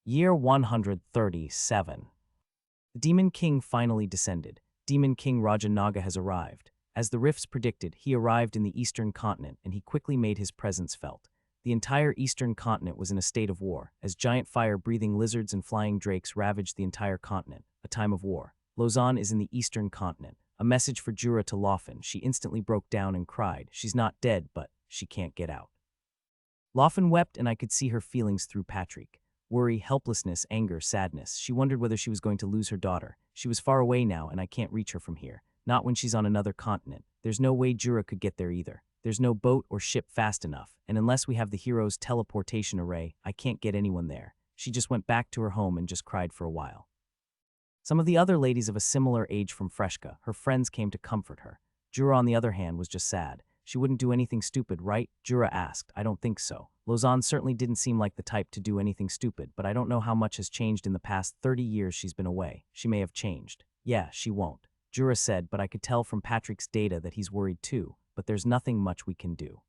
Year 137. The Demon King finally descended. Demon King Raja Naga has arrived. As the Rifts predicted, he arrived in the eastern continent and he quickly made his presence felt. The entire eastern continent was in a state of war, as giant fire-breathing lizards and flying drakes ravaged the entire continent, a time of war. Lausanne is in the eastern continent. A message for Jura to Laufen. She instantly broke down and cried. She's not dead, but she can't get out. Laufen wept and I could see her feelings through Patrick. Worry, helplessness, anger, sadness. She wondered whether she was going to lose her daughter. She was far away now and I can't reach her from here. Not when she's on another continent. There's no way Jura could get there either. There's no boat or ship fast enough, and unless we have the hero's teleportation array, I can't get anyone there. She just went back to her home and just cried for a while. Some of the other ladies of a similar age from Freshka, her friends came to comfort her. Jura, on the other hand, was just sad. She wouldn't do anything stupid, right? Jura asked. I don't think so. Lausanne certainly didn't seem like the type to do anything stupid, but I don't know how much has changed in the past 30 years she's been away. She may have changed. Yeah, she won't. Jura said, but I could tell from Patrick's data that he's worried too, but there's nothing much we can do.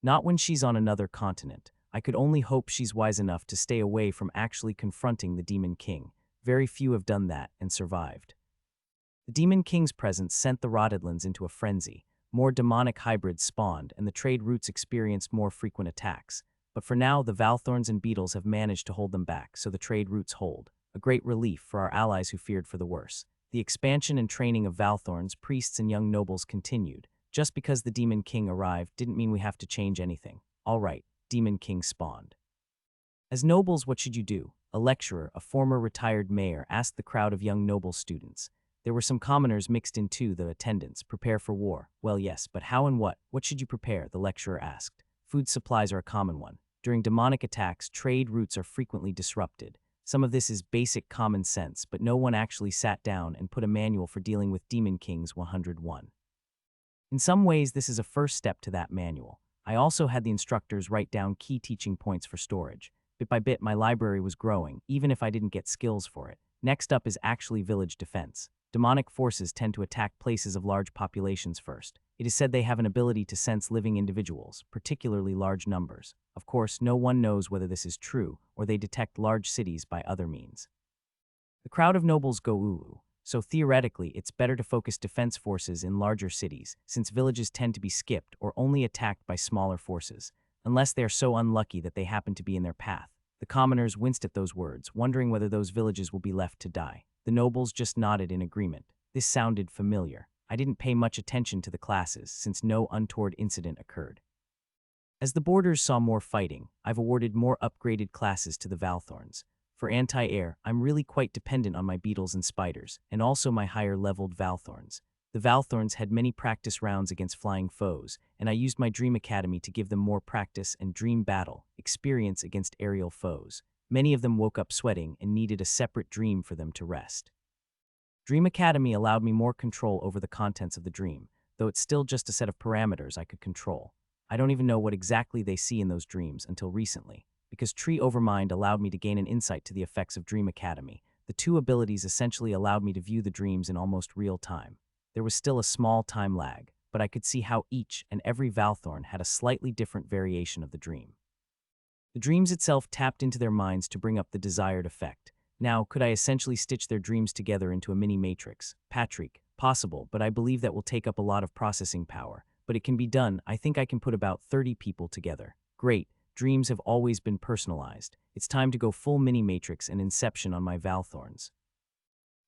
Not when she's on another continent. I could only hope she's wise enough to stay away from actually confronting the Demon King. Very few have done that and survived. The Demon King's presence sent the Rotterdlands into a frenzy. More demonic hybrids spawned, and the trade routes experienced more frequent attacks. But for now, the Valthorns and Beetles have managed to hold them back, so the trade routes hold. A great relief for our allies who feared for the worse. The expansion and training of Valthorns, priests, and young nobles continued. Just because the Demon King arrived didn't mean we have to change anything. All right, Demon King spawned. As nobles, what should you do? A lecturer, a former retired mayor, asked the crowd of young noble students. There were some commoners mixed in too, the attendants. Prepare for war. Well, yes, but how and what? What should you prepare? The lecturer asked. Food supplies are a common one. During demonic attacks, trade routes are frequently disrupted. Some of this is basic common sense, but no one actually sat down and put a manual for dealing with Demon Kings 101. In some ways, this is a first step to that manual. I also had the instructors write down key teaching points for storage. Bit by bit, my library was growing, even if I didn't get skills for it. Next up is actually village defense. Demonic forces tend to attack places of large populations first. It is said they have an ability to sense living individuals, particularly large numbers. Of course, no one knows whether this is true, or they detect large cities by other means. The crowd of nobles go ooh, so theoretically it's better to focus defense forces in larger cities, since villages tend to be skipped or only attacked by smaller forces, unless they are so unlucky that they happen to be in their path. The commoners winced at those words, wondering whether those villages will be left to die. The nobles just nodded in agreement. This sounded familiar. I didn't pay much attention to the classes, since no untoward incident occurred. As the borders saw more fighting, I've awarded more upgraded classes to the Valthorns. For anti-air, I'm really quite dependent on my beetles and spiders, and also my higher-leveled Valthorns. The Valthorns had many practice rounds against flying foes, and I used my Dream Academy to give them more practice and dream battle experience against aerial foes. Many of them woke up sweating and needed a separate dream for them to rest. Dream Academy allowed me more control over the contents of the dream, though it's still just a set of parameters I could control. I don't even know what exactly they see in those dreams until recently, because Tree Overmind allowed me to gain an insight to the effects of Dream Academy. The two abilities essentially allowed me to view the dreams in almost real time. There was still a small time lag, but I could see how each and every Valthorn had a slightly different variation of the dream. The dreams itself tapped into their minds to bring up the desired effect. Now, could I essentially stitch their dreams together into a mini-matrix? Patrick, possible, but I believe that will take up a lot of processing power. But it can be done. I think I can put about 30 people together. Great. Dreams have always been personalized. It's time to go full mini-matrix and inception on my Valthorns.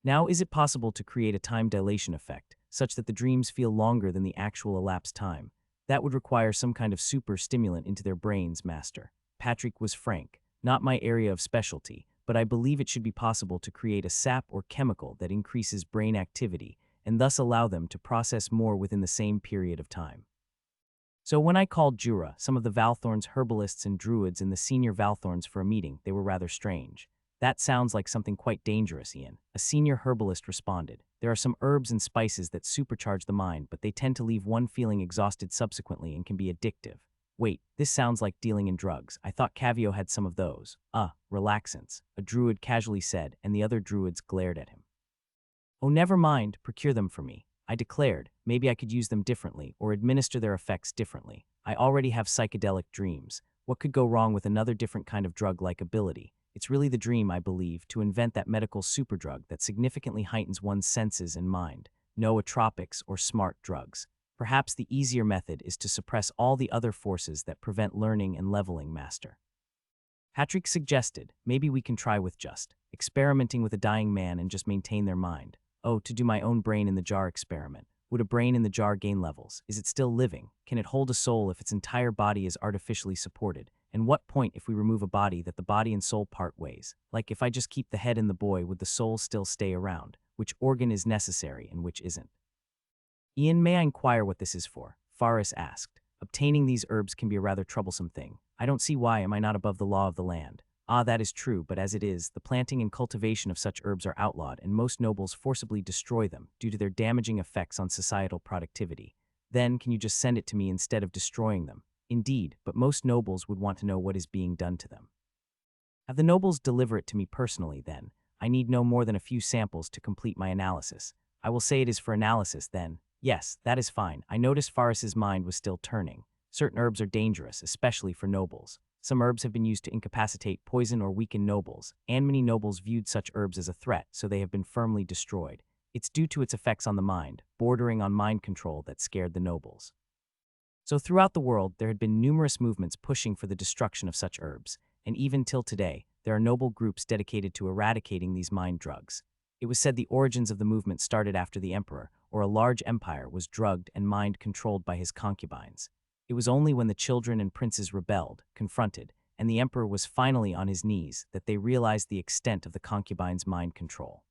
Now, is it possible to create a time dilation effect, such that the dreams feel longer than the actual elapsed time? That would require some kind of super stimulant into their brains, Master. Patrick was frank. Not my area of specialty, but I believe it should be possible to create a sap or chemical that increases brain activity and thus allow them to process more within the same period of time. So when I called Jura, some of the Valthorns, herbalists, and druids, and the senior Valthorns for a meeting, they were rather strange. That sounds like something quite dangerous, Ian. A senior herbalist responded. There are some herbs and spices that supercharge the mind, but they tend to leave one feeling exhausted subsequently and can be addictive. Wait, this sounds like dealing in drugs. I thought Cavio had some of those. Relaxants, a druid casually said, and the other druids glared at him. Oh, never mind, procure them for me. I declared, maybe I could use them differently or administer their effects differently. I already have psychedelic dreams. What could go wrong with another different kind of drug-like ability? It's really the dream, I believe, to invent that medical superdrug that significantly heightens one's senses and mind. No nootropics or smart drugs. Perhaps the easier method is to suppress all the other forces that prevent learning and leveling, master. Patrick suggested, maybe we can try with just experimenting with a dying man and just maintain their mind. Oh, to do my own brain in the jar experiment. Would a brain in the jar gain levels? Is it still living? Can it hold a soul if its entire body is artificially supported? And what point if we remove a body that the body and soul part ways? Like if I just keep the head in the boy, would the soul still stay around? Which organ is necessary and which isn't? Ian, may I inquire what this is for? Faris asked. Obtaining these herbs can be a rather troublesome thing. I don't see why am I not above the law of the land. Ah, that is true, but as it is, the planting and cultivation of such herbs are outlawed, and most nobles forcibly destroy them due to their damaging effects on societal productivity. Then, can you just send it to me instead of destroying them? Indeed, but most nobles would want to know what is being done to them. Have the nobles deliver it to me personally, then. I need no more than a few samples to complete my analysis. I will say it is for analysis, then. Yes, that is fine. I noticed Faris's mind was still turning. Certain herbs are dangerous, especially for nobles. Some herbs have been used to incapacitate, poison, or weaken nobles, and many nobles viewed such herbs as a threat, so they have been firmly destroyed. It's due to its effects on the mind, bordering on mind control, that scared the nobles. So throughout the world, there had been numerous movements pushing for the destruction of such herbs, and even till today, there are noble groups dedicated to eradicating these mind drugs. It was said the origins of the movement started after the emperor, or a large empire, was drugged and mind controlled by his concubines. It was only when the children and princes rebelled, confronted, and the emperor was finally on his knees that they realized the extent of the concubines' mind control.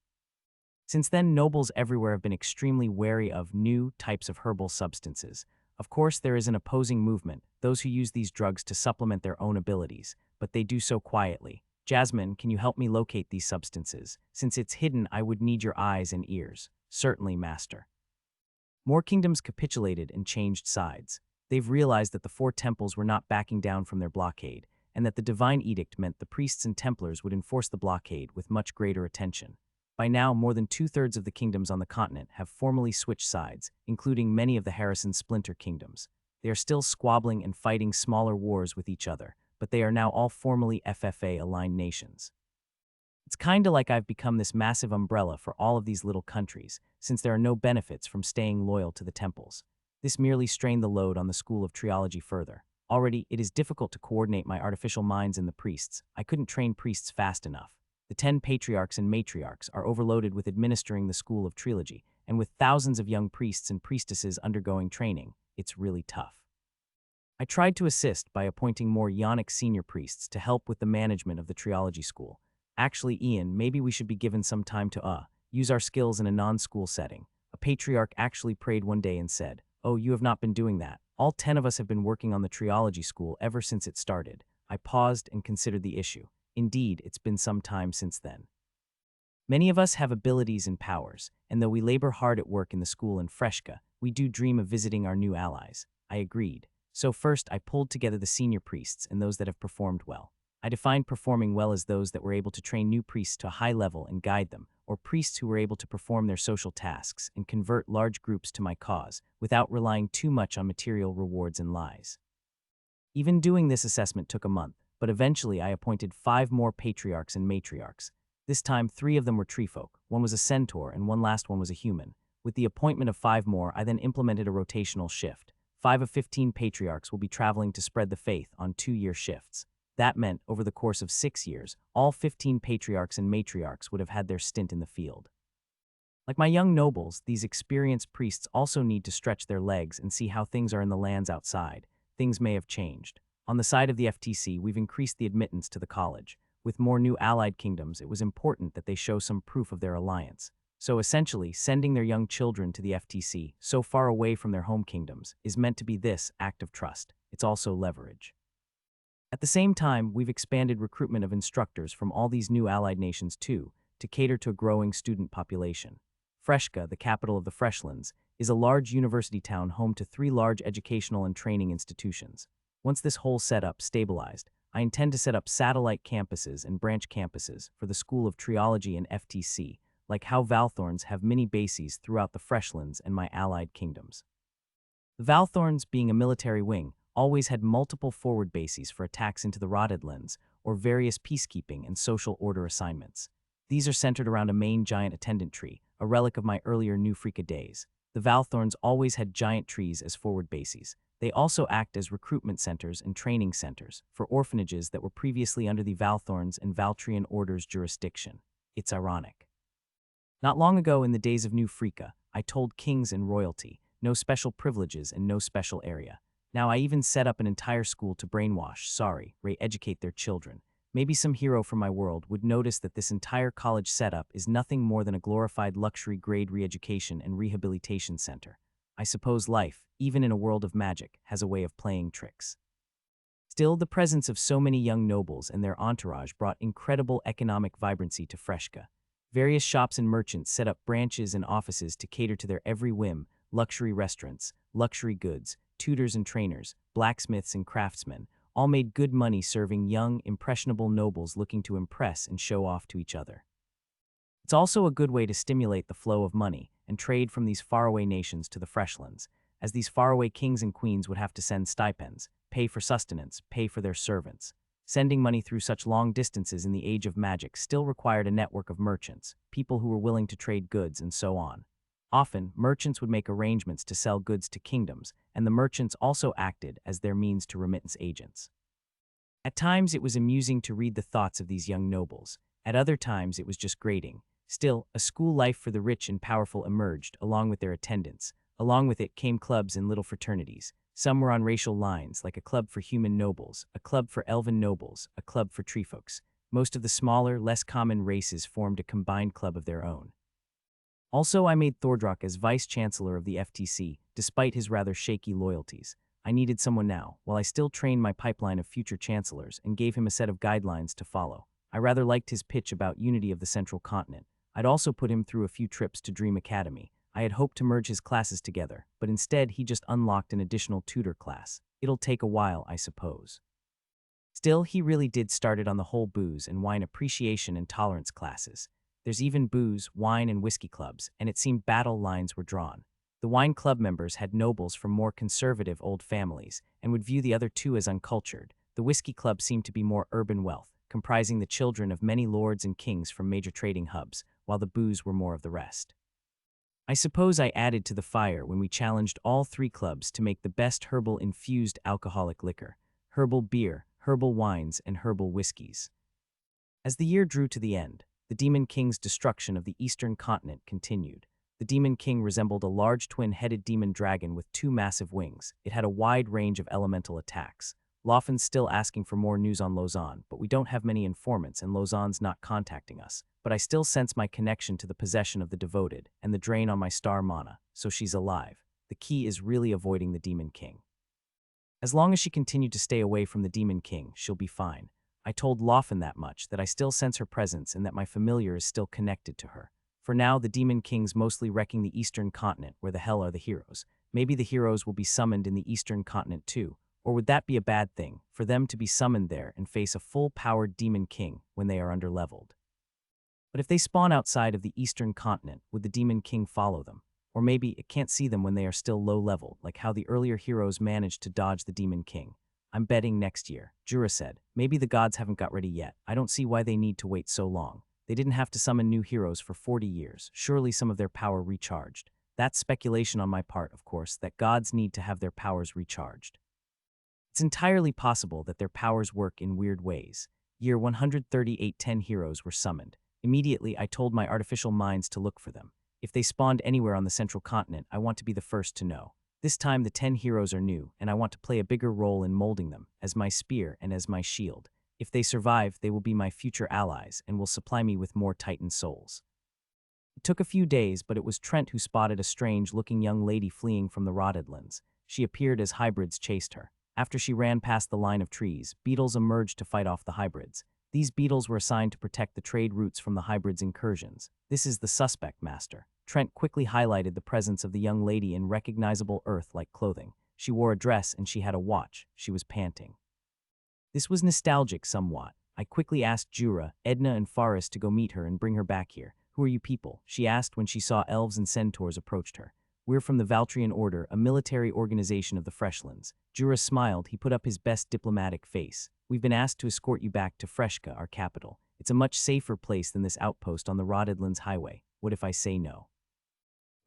Since then, nobles everywhere have been extremely wary of new types of herbal substances. Of course, there is an opposing movement, those who use these drugs to supplement their own abilities, but they do so quietly. Jasmine, can you help me locate these substances? Since it's hidden, I would need your eyes and ears. Certainly, master. More kingdoms capitulated and changed sides. They've realized that the four temples were not backing down from their blockade, and that the divine edict meant the priests and templars would enforce the blockade with much greater attention. By now, more than two-thirds of the kingdoms on the continent have formally switched sides, including many of the Harrison splinter kingdoms. They are still squabbling and fighting smaller wars with each other, but they are now all formally FFA-aligned nations. It's kinda like I've become this massive umbrella for all of these little countries, since there are no benefits from staying loyal to the temples. This merely strained the load on the school of triology further. Already, it is difficult to coordinate my artificial minds and the priests. I couldn't train priests fast enough. The 10 patriarchs and matriarchs are overloaded with administering the school of trilogy, and with thousands of young priests and priestesses undergoing training, it's really tough. I tried to assist by appointing more Ionic senior priests to help with the management of the triology school. Actually, Ian, maybe we should be given some time to use our skills in a non-school setting. A patriarch actually prayed one day and said, "Oh, you have not been doing that. All 10 of us have been working on the triology school ever since it started." I paused and considered the issue. Indeed, it's been some time since then. Many of us have abilities and powers, and though we labor hard at work in the school in Freshka, we do dream of visiting our new allies. I agreed. So first, I pulled together the senior priests and those that have performed well. I defined performing well as those that were able to train new priests to a high level and guide them, or priests who were able to perform their social tasks and convert large groups to my cause without relying too much on material rewards and lies. Even doing this assessment took a month, but eventually I appointed 5 more patriarchs and matriarchs. This time, 3 of them were treefolk, 1 was a centaur, and 1 last one was a human. With the appointment of 5 more, I then implemented a rotational shift. 5 of 15 patriarchs will be traveling to spread the faith on 2-year shifts. That meant, over the course of 6 years, all 15 patriarchs and matriarchs would have had their stint in the field. Like my young nobles, these experienced priests also need to stretch their legs and see how things are in the lands outside. Things may have changed. On the side of the FTC, we've increased the admittance to the college. With more new allied kingdoms, it was important that they show some proof of their alliance. So essentially, sending their young children to the FTC, so far away from their home kingdoms, is meant to be this act of trust. It's also leverage. At the same time, we've expanded recruitment of instructors from all these new allied nations too, to cater to a growing student population. Freshka, the capital of the Freshlands, is a large university town home to 3 large educational and training institutions. Once this whole setup stabilized, I intend to set up satellite campuses and branch campuses for the School of Triology and FTC, like how Valthorns have mini bases throughout the Freshlands and my allied kingdoms. The Valthorns, being a military wing, always had multiple forward bases for attacks into the rotted lands or various peacekeeping and social order assignments. These are centered around a main giant attendant tree, a relic of my earlier New Freaka days. The Valthorns always had giant trees as forward bases. They also act as recruitment centers and training centers for orphanages that were previously under the Valthorns and Valtrian Order's jurisdiction. It's ironic. Not long ago in the days of New Freaka, I told kings and royalty, no special privileges and no special area. Now I even set up an entire school to brainwash, re-educate their children. Maybe some hero from my world would notice that this entire college setup is nothing more than a glorified luxury-grade re-education and rehabilitation center. I suppose life, even in a world of magic, has a way of playing tricks. Still, the presence of so many young nobles and their entourage brought incredible economic vibrancy to Freshka. Various shops and merchants set up branches and offices to cater to their every whim: luxury restaurants, luxury goods, tutors and trainers, blacksmiths and craftsmen, all made good money serving young, impressionable nobles looking to impress and show off to each other. It's also a good way to stimulate the flow of money and trade from these faraway nations to the Freshlands, as these faraway kings and queens would have to send stipends, pay for sustenance, pay for their servants. Sending money through such long distances in the age of magic still required a network of merchants, people who were willing to trade goods and so on. Often, merchants would make arrangements to sell goods to kingdoms, and the merchants also acted as their means to remittance agents. At times, it was amusing to read the thoughts of these young nobles. At other times, it was just grating. Still, a school life for the rich and powerful emerged, along with their attendants. Along with it came clubs and little fraternities. Some were on racial lines, like a club for human nobles, a club for elven nobles, a club for treefolks. Most of the smaller, less common races formed a combined club of their own. Also, I made Thordrak as vice-chancellor of the FTC, despite his rather shaky loyalties. I needed someone now, while I still trained my pipeline of future chancellors and gave him a set of guidelines to follow. I rather liked his pitch about unity of the central continent. I'd also put him through a few trips to Dream Academy. I had hoped to merge his classes together, but instead he just unlocked an additional tutor class. It'll take a while, I suppose. Still, he really did start it on the whole booze and wine appreciation and tolerance classes. There's even booze, wine, and whiskey clubs, and it seemed battle lines were drawn. The wine club members had nobles from more conservative old families and would view the other two as uncultured. The whiskey club seemed to be more urban wealth, comprising the children of many lords and kings from major trading hubs, while the booze were more of the rest. I suppose I added to the fire when we challenged all three clubs to make the best herbal-infused alcoholic liquor: herbal beer, herbal wines, and herbal whiskeys. As the year drew to the end, the Demon King's destruction of the eastern continent continued. The Demon King resembled a large twin-headed demon dragon with two massive wings. It had a wide range of elemental attacks. Laughlin's still asking for more news on Lausanne, but we don't have many informants and Lausanne's not contacting us. But I still sense my connection to the possession of the devoted and the drain on my star mana, so she's alive. The key is really avoiding the Demon King. As long as she continued to stay away from the Demon King, she'll be fine. I told Laughlin that much, that I still sense her presence and that my familiar is still connected to her. For now, the Demon King's mostly wrecking the eastern continent, where the hell are the heroes. Maybe the heroes will be summoned in the eastern continent too. Or would that be a bad thing, for them to be summoned there and face a full-powered Demon King when they are underleveled? But if they spawn outside of the eastern continent, would the Demon King follow them? Or maybe it can't see them when they are still low-level, like how the earlier heroes managed to dodge the Demon King. I'm betting next year, Jura said. Maybe the gods haven't got ready yet. I don't see why they need to wait so long. They didn't have to summon new heroes for 40 years. Surely some of their power recharged. That's speculation on my part, of course, that gods need to have their powers recharged. It's entirely possible that their powers work in weird ways. Year 138, 10 heroes were summoned. Immediately, I told my artificial minds to look for them. If they spawned anywhere on the central continent, I want to be the first to know. This time, the 10 heroes are new, and I want to play a bigger role in molding them, as my spear and as my shield. If they survive, they will be my future allies and will supply me with more Titan souls. It took a few days, but it was Trent who spotted a strange-looking young lady fleeing from the rotted lands. She appeared as hybrids chased her. After she ran past the line of trees, beetles emerged to fight off the hybrids. These beetles were assigned to protect the trade routes from the hybrids' incursions. This is the suspect, Master. Trent quickly highlighted the presence of the young lady in recognizable Earth-like clothing. She wore a dress and she had a watch. She was panting. This was nostalgic somewhat. I quickly asked Jura, Edna, and Faris to go meet her and bring her back here. Who are you people? She asked when she saw elves and centaurs approached her. We're from the Valtrian Order, a military organization of the Freshlands. Jura smiled. He put up his best diplomatic face. We've been asked to escort you back to Freshka, our capital. It's a much safer place than this outpost on the Rotterdlands highway. What if I say no?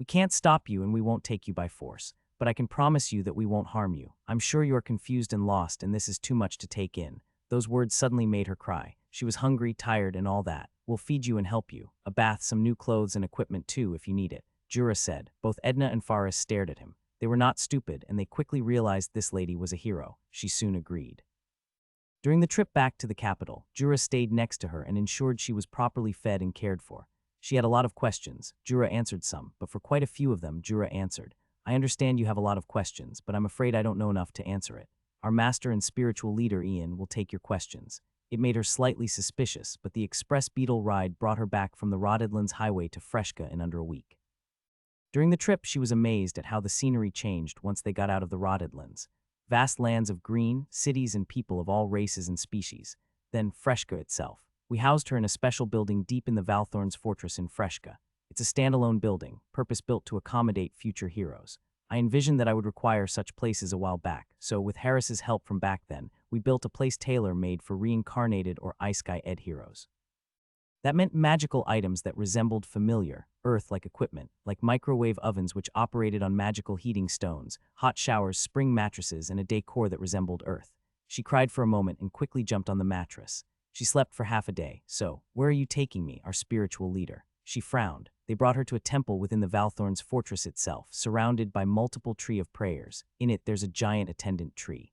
We can't stop you and we won't take you by force, but I can promise you that we won't harm you. I'm sure you are confused and lost and this is too much to take in. Those words suddenly made her cry. She was hungry, tired, and all that. We'll feed you and help you. A bath, some new clothes and equipment too if you need it. Jura said. Both Edna and Faris stared at him. They were not stupid and they quickly realized this lady was a hero. She soon agreed. During the trip back to the capital, Jura stayed next to her and ensured she was properly fed and cared for. She had a lot of questions. Jura answered some, but for quite a few of them, Jura answered. I understand you have a lot of questions, but I'm afraid I don't know enough to answer it. Our master and spiritual leader, Ian, will take your questions. It made her slightly suspicious, but the express beetle ride brought her back from the Rotterdlands highway to Freshka in under a week. During the trip, she was amazed at how the scenery changed once they got out of the Rotterdlands. Vast lands of green, cities and people of all races and species. Then Freshka itself. We housed her in a special building deep in the Valthorn's fortress in Freshka. It's a standalone building, purpose-built to accommodate future heroes. I envisioned that I would require such places a while back, so with Harris's help from back then, we built a place tailor-made for reincarnated or Ice-Sky Ed heroes. That meant magical items that resembled familiar, Earth-like equipment, like microwave ovens which operated on magical heating stones, hot showers, spring mattresses, and a decor that resembled Earth. She cried for a moment and quickly jumped on the mattress. She slept for half a day. So, where are you taking me, our spiritual leader? She frowned. They brought her to a temple within the Valthorn's fortress itself, surrounded by multiple tree of prayers. In it, there's a giant attendant tree.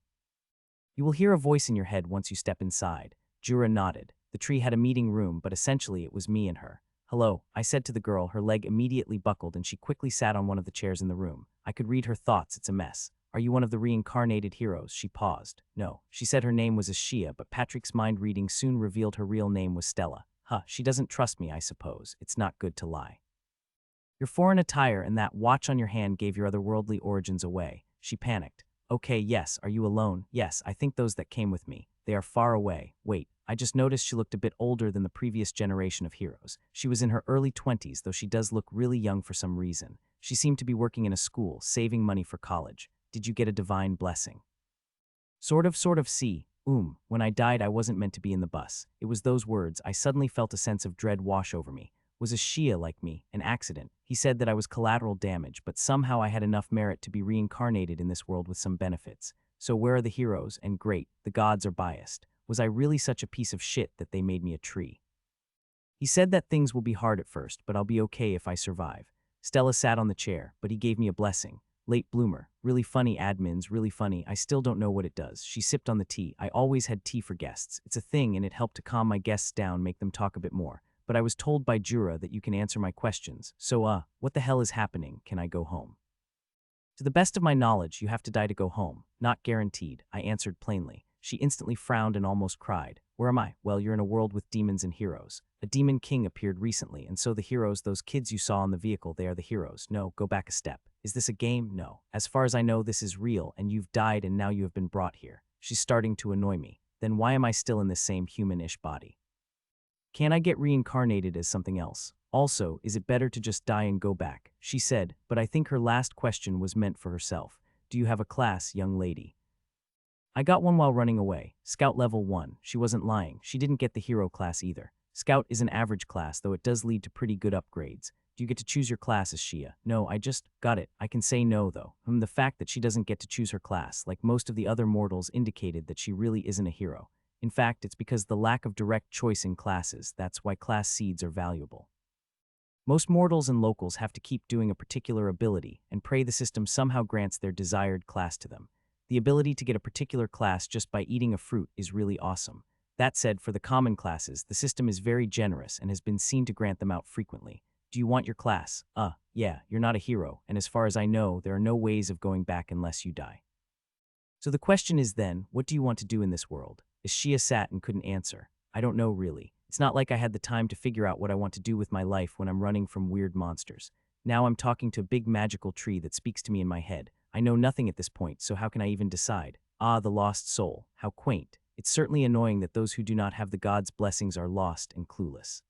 You will hear a voice in your head once you step inside. Jura nodded. The tree had a meeting room, but essentially it was me and her. Hello, I said to the girl. Her leg immediately buckled and she quickly sat on one of the chairs in the room. I could read her thoughts. It's a mess. Are you one of the reincarnated heroes? She paused. No. She said her name was Ashia, but Patrick's mind reading soon revealed her real name was Stella. She doesn't trust me, I suppose. It's not good to lie. Your foreign attire and that watch on your hand gave your otherworldly origins away. She panicked. Okay, yes, are you alone? Yes, I think those that came with me. They are far away. Wait, I just noticed she looked a bit older than the previous generation of heroes. She was in her early 20s, though she does look really young for some reason. She seemed to be working in a school, saving money for college. Did you get a divine blessing? Sort of, see. When I died, I wasn't meant to be in the bus. It was those words. I suddenly felt a sense of dread wash over me. Was a Shia like me, an accident? He said that I was collateral damage, but somehow I had enough merit to be reincarnated in this world with some benefits. So where are the heroes? And great, the gods are biased. Was I really such a piece of shit that they made me a tree? He said that things will be hard at first, but I'll be okay if I survive. Stella sat on the chair, but he gave me a blessing. Late bloomer. Really funny admins, really funny. I still don't know what it does. She sipped on the tea. I always had tea for guests. It's a thing and it helped to calm my guests down, make them talk a bit more. But I was told by Jura that you can answer my questions. So, what the hell is happening? Can I go home? To the best of my knowledge, you have to die to go home. Not guaranteed, I answered plainly. She instantly frowned and almost cried. Where am I? Well, you're in a world with demons and heroes. A demon king appeared recently, and so the heroes, those kids you saw in the vehicle, they are the heroes. No, go back a step. Is this a game? No. As far as I know, this is real, and you've died and now you have been brought here. She's starting to annoy me. Then why am I still in this same human-ish body? Can I get reincarnated as something else? Also, is it better to just die and go back? She said, but I think her last question was meant for herself. Do you have a class, young lady? I got one while running away. Scout level 1. She wasn't lying. She didn't get the hero class either. Scout is an average class, though it does lead to pretty good upgrades. Do you get to choose your class as Shia? No, I just got it. I can say no, though. The fact that she doesn't get to choose her class, like most of the other mortals, indicated that she really isn't a hero. In fact, it's because the lack of direct choice in classes. That's why class seeds are valuable. Most mortals and locals have to keep doing a particular ability and pray the system somehow grants their desired class to them. The ability to get a particular class just by eating a fruit is really awesome. That said, for the common classes, the system is very generous and has been seen to grant them out frequently. Do you want your class? Yeah, you're not a hero, and as far as I know, there are no ways of going back unless you die. So the question is then, what do you want to do in this world? Shia sat and couldn't answer. I don't know really. It's not like I had the time to figure out what I want to do with my life when I'm running from weird monsters. Now I'm talking to a big magical tree that speaks to me in my head. I know nothing at this point, so how can I even decide? The lost soul. How quaint. It's certainly annoying that those who do not have the gods' blessings are lost and clueless.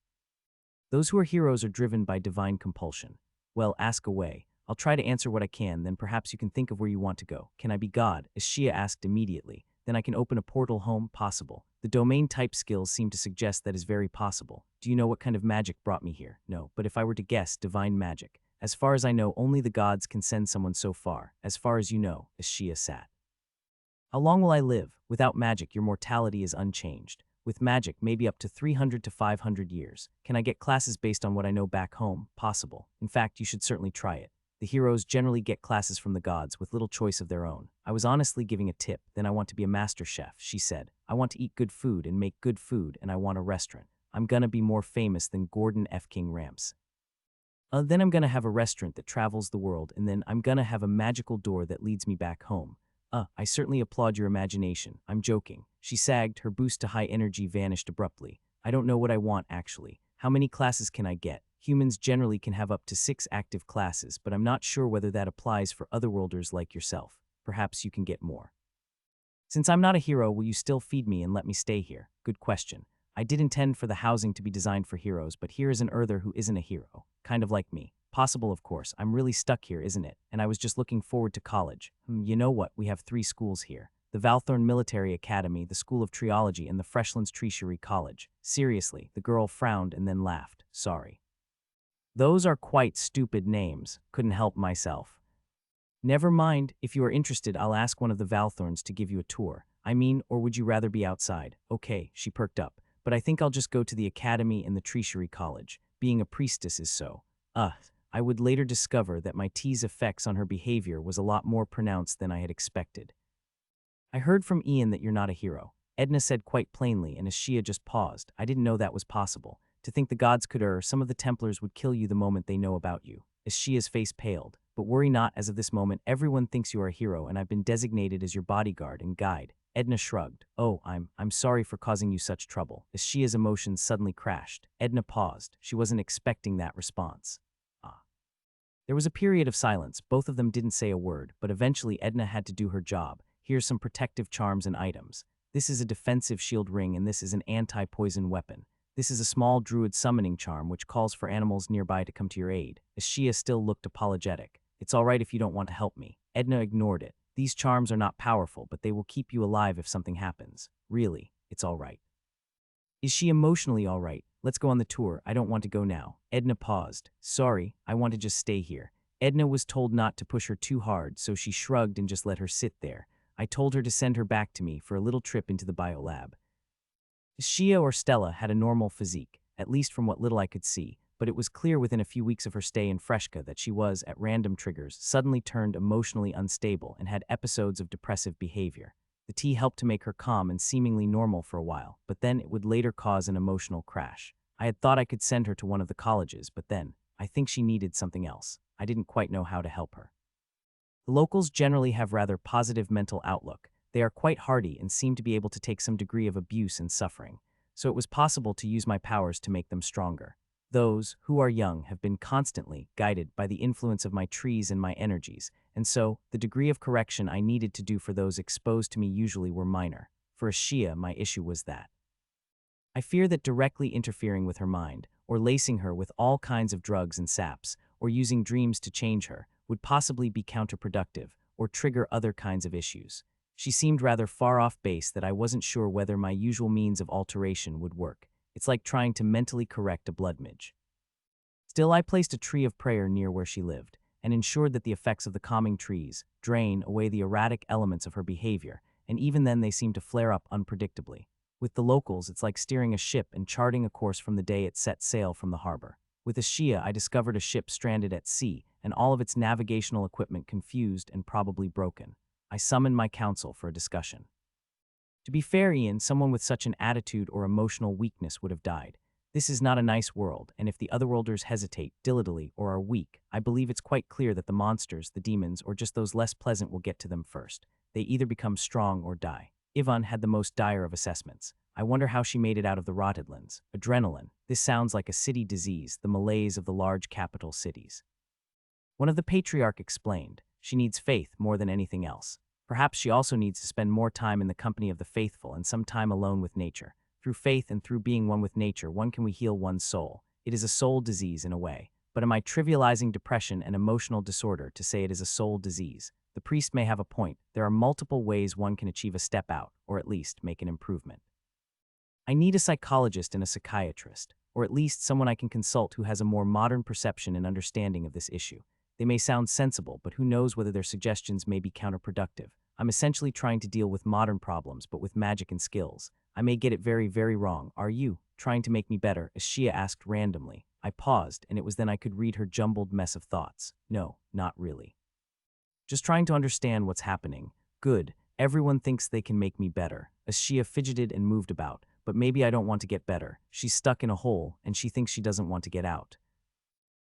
Those who are heroes are driven by divine compulsion. Well, ask away. I'll try to answer what I can, then perhaps you can think of where you want to go. Can I be God? As Shia asked immediately. Then I can open a portal home? Possible. The domain type skills seem to suggest that is very possible. Do you know what kind of magic brought me here? No, but if I were to guess, divine magic. As far as I know, only the gods can send someone so far. As far as you know, as Shia sat. How long will I live? Without magic, your mortality is unchanged. With magic, maybe up to 300 to 500 years. Can I get classes based on what I know back home? Possible. In fact, you should certainly try it. The heroes generally get classes from the gods with little choice of their own. I was honestly giving a tip. Then I want to be a master chef, she said. I want to eat good food and make good food, and I want a restaurant. I'm gonna be more famous than Gordon F. King Ramps. Then I'm gonna have a restaurant that travels the world, and then I'm gonna have a magical door that leads me back home. I certainly applaud your imagination. I'm joking. She sagged, her boost to high energy vanished abruptly. I don't know what I want, actually. How many classes can I get? Humans generally can have up to 6 active classes, but I'm not sure whether that applies for otherworlders like yourself. Perhaps you can get more. Since I'm not a hero, will you still feed me and let me stay here? Good question. I did intend for the housing to be designed for heroes, but here is an Earther who isn't a hero. Kind of like me. Possible, of course. I'm really stuck here, isn't it? And I was just looking forward to college. You know what? We have 3 schools here. The Valthorn Military Academy, the School of Triology, and the Freshlands Treasury College. Seriously, the girl frowned and then laughed. Sorry. Those are quite stupid names. Couldn't help myself. Never mind. If you are interested, I'll ask one of the Valthorns to give you a tour. I mean, or would you rather be outside? Okay, she perked up. But I think I'll just go to the academy and the Treasury College. Being a priestess is so. I would later discover that my tea's effects on her behavior was a lot more pronounced than I had expected. I heard from Ian that you're not a hero. Edna said quite plainly, and as Shia just paused, I didn't know that was possible. To think the gods could err, some of the Templars would kill you the moment they know about you. As Shia's face paled. But worry not, as of this moment, everyone thinks you are a hero, and I've been designated as your bodyguard and guide. Edna shrugged. Oh, I'm sorry for causing you such trouble. As Shia's emotions suddenly crashed, Edna paused. She wasn't expecting that response. There was a period of silence. Both of them didn't say a word, but eventually Edna had to do her job. Here's some protective charms and items. This is a defensive shield ring, and this is an anti-poison weapon. This is a small druid summoning charm which calls for animals nearby to come to your aid. As Shia still looked apologetic. It's all right if you don't want to help me. Edna ignored it. These charms are not powerful, but they will keep you alive if something happens. Really, it's all right. Is she emotionally all right? Let's go on the tour. I don't want to go now. Edna paused. Sorry, I want to just stay here. Edna was told not to push her too hard, so she shrugged and just let her sit there. I told her to send her back to me for a little trip into the biolab. Shia or Stella had a normal physique, at least from what little I could see, but it was clear within a few weeks of her stay in Freshka that she was, at random triggers, suddenly turned emotionally unstable and had episodes of depressive behavior. The tea helped to make her calm and seemingly normal for a while, but then it would later cause an emotional crash. I had thought I could send her to one of the colleges, but then, I think she needed something else. I didn't quite know how to help her. The locals generally have rather positive mental outlook. They are quite hardy and seem to be able to take some degree of abuse and suffering, so it was possible to use my powers to make them stronger. Those who are young have been constantly guided by the influence of my trees and my energies, and so the degree of correction I needed to do for those exposed to me usually were minor. For a Shia, my issue was that I fear that directly interfering with her mind, or lacing her with all kinds of drugs and saps, or using dreams to change her, would possibly be counterproductive, or trigger other kinds of issues. She seemed rather far off base that I wasn't sure whether my usual means of alteration would work. It's like trying to mentally correct a blood midge. Still, I placed a tree of prayer near where she lived, and ensured that the effects of the calming trees drain away the erratic elements of her behavior, and even then they seemed to flare up unpredictably. With the locals, it's like steering a ship and charting a course from the day it set sail from the harbor. With a Shia, I discovered a ship stranded at sea, and all of its navigational equipment confused and probably broken. I summoned my council for a discussion. To be fair, Ian, someone with such an attitude or emotional weakness would have died. This is not a nice world, and if the otherworlders hesitate, dilly-dally, or are weak, I believe it's quite clear that the monsters, the demons, or just those less pleasant will get to them first. They either become strong or die. Yvonne had the most dire of assessments. I wonder how she made it out of the Rotterdlands. Adrenaline. This sounds like a city disease, the malaise of the large capital cities. One of the patriarch explained, she needs faith more than anything else. Perhaps she also needs to spend more time in the company of the faithful and some time alone with nature. Through faith and through being one with nature, one can heal one's soul. It is a soul disease in a way. But am I trivializing depression and emotional disorder to say it is a soul disease? The priest may have a point. There are multiple ways one can achieve a step out, or at least make an improvement. I need a psychologist and a psychiatrist, or at least someone I can consult who has a more modern perception and understanding of this issue. They may sound sensible, but who knows whether their suggestions may be counterproductive. I'm essentially trying to deal with modern problems, but with magic and skills. I may get it very, very wrong. Are you trying to make me better? As Shia asked randomly. I paused, and it was then I could read her jumbled mess of thoughts. No, not really. Just trying to understand what's happening. Good. Everyone thinks they can make me better. As Shia fidgeted and moved about. But maybe I don't want to get better. She's stuck in a hole, and she thinks she doesn't want to get out.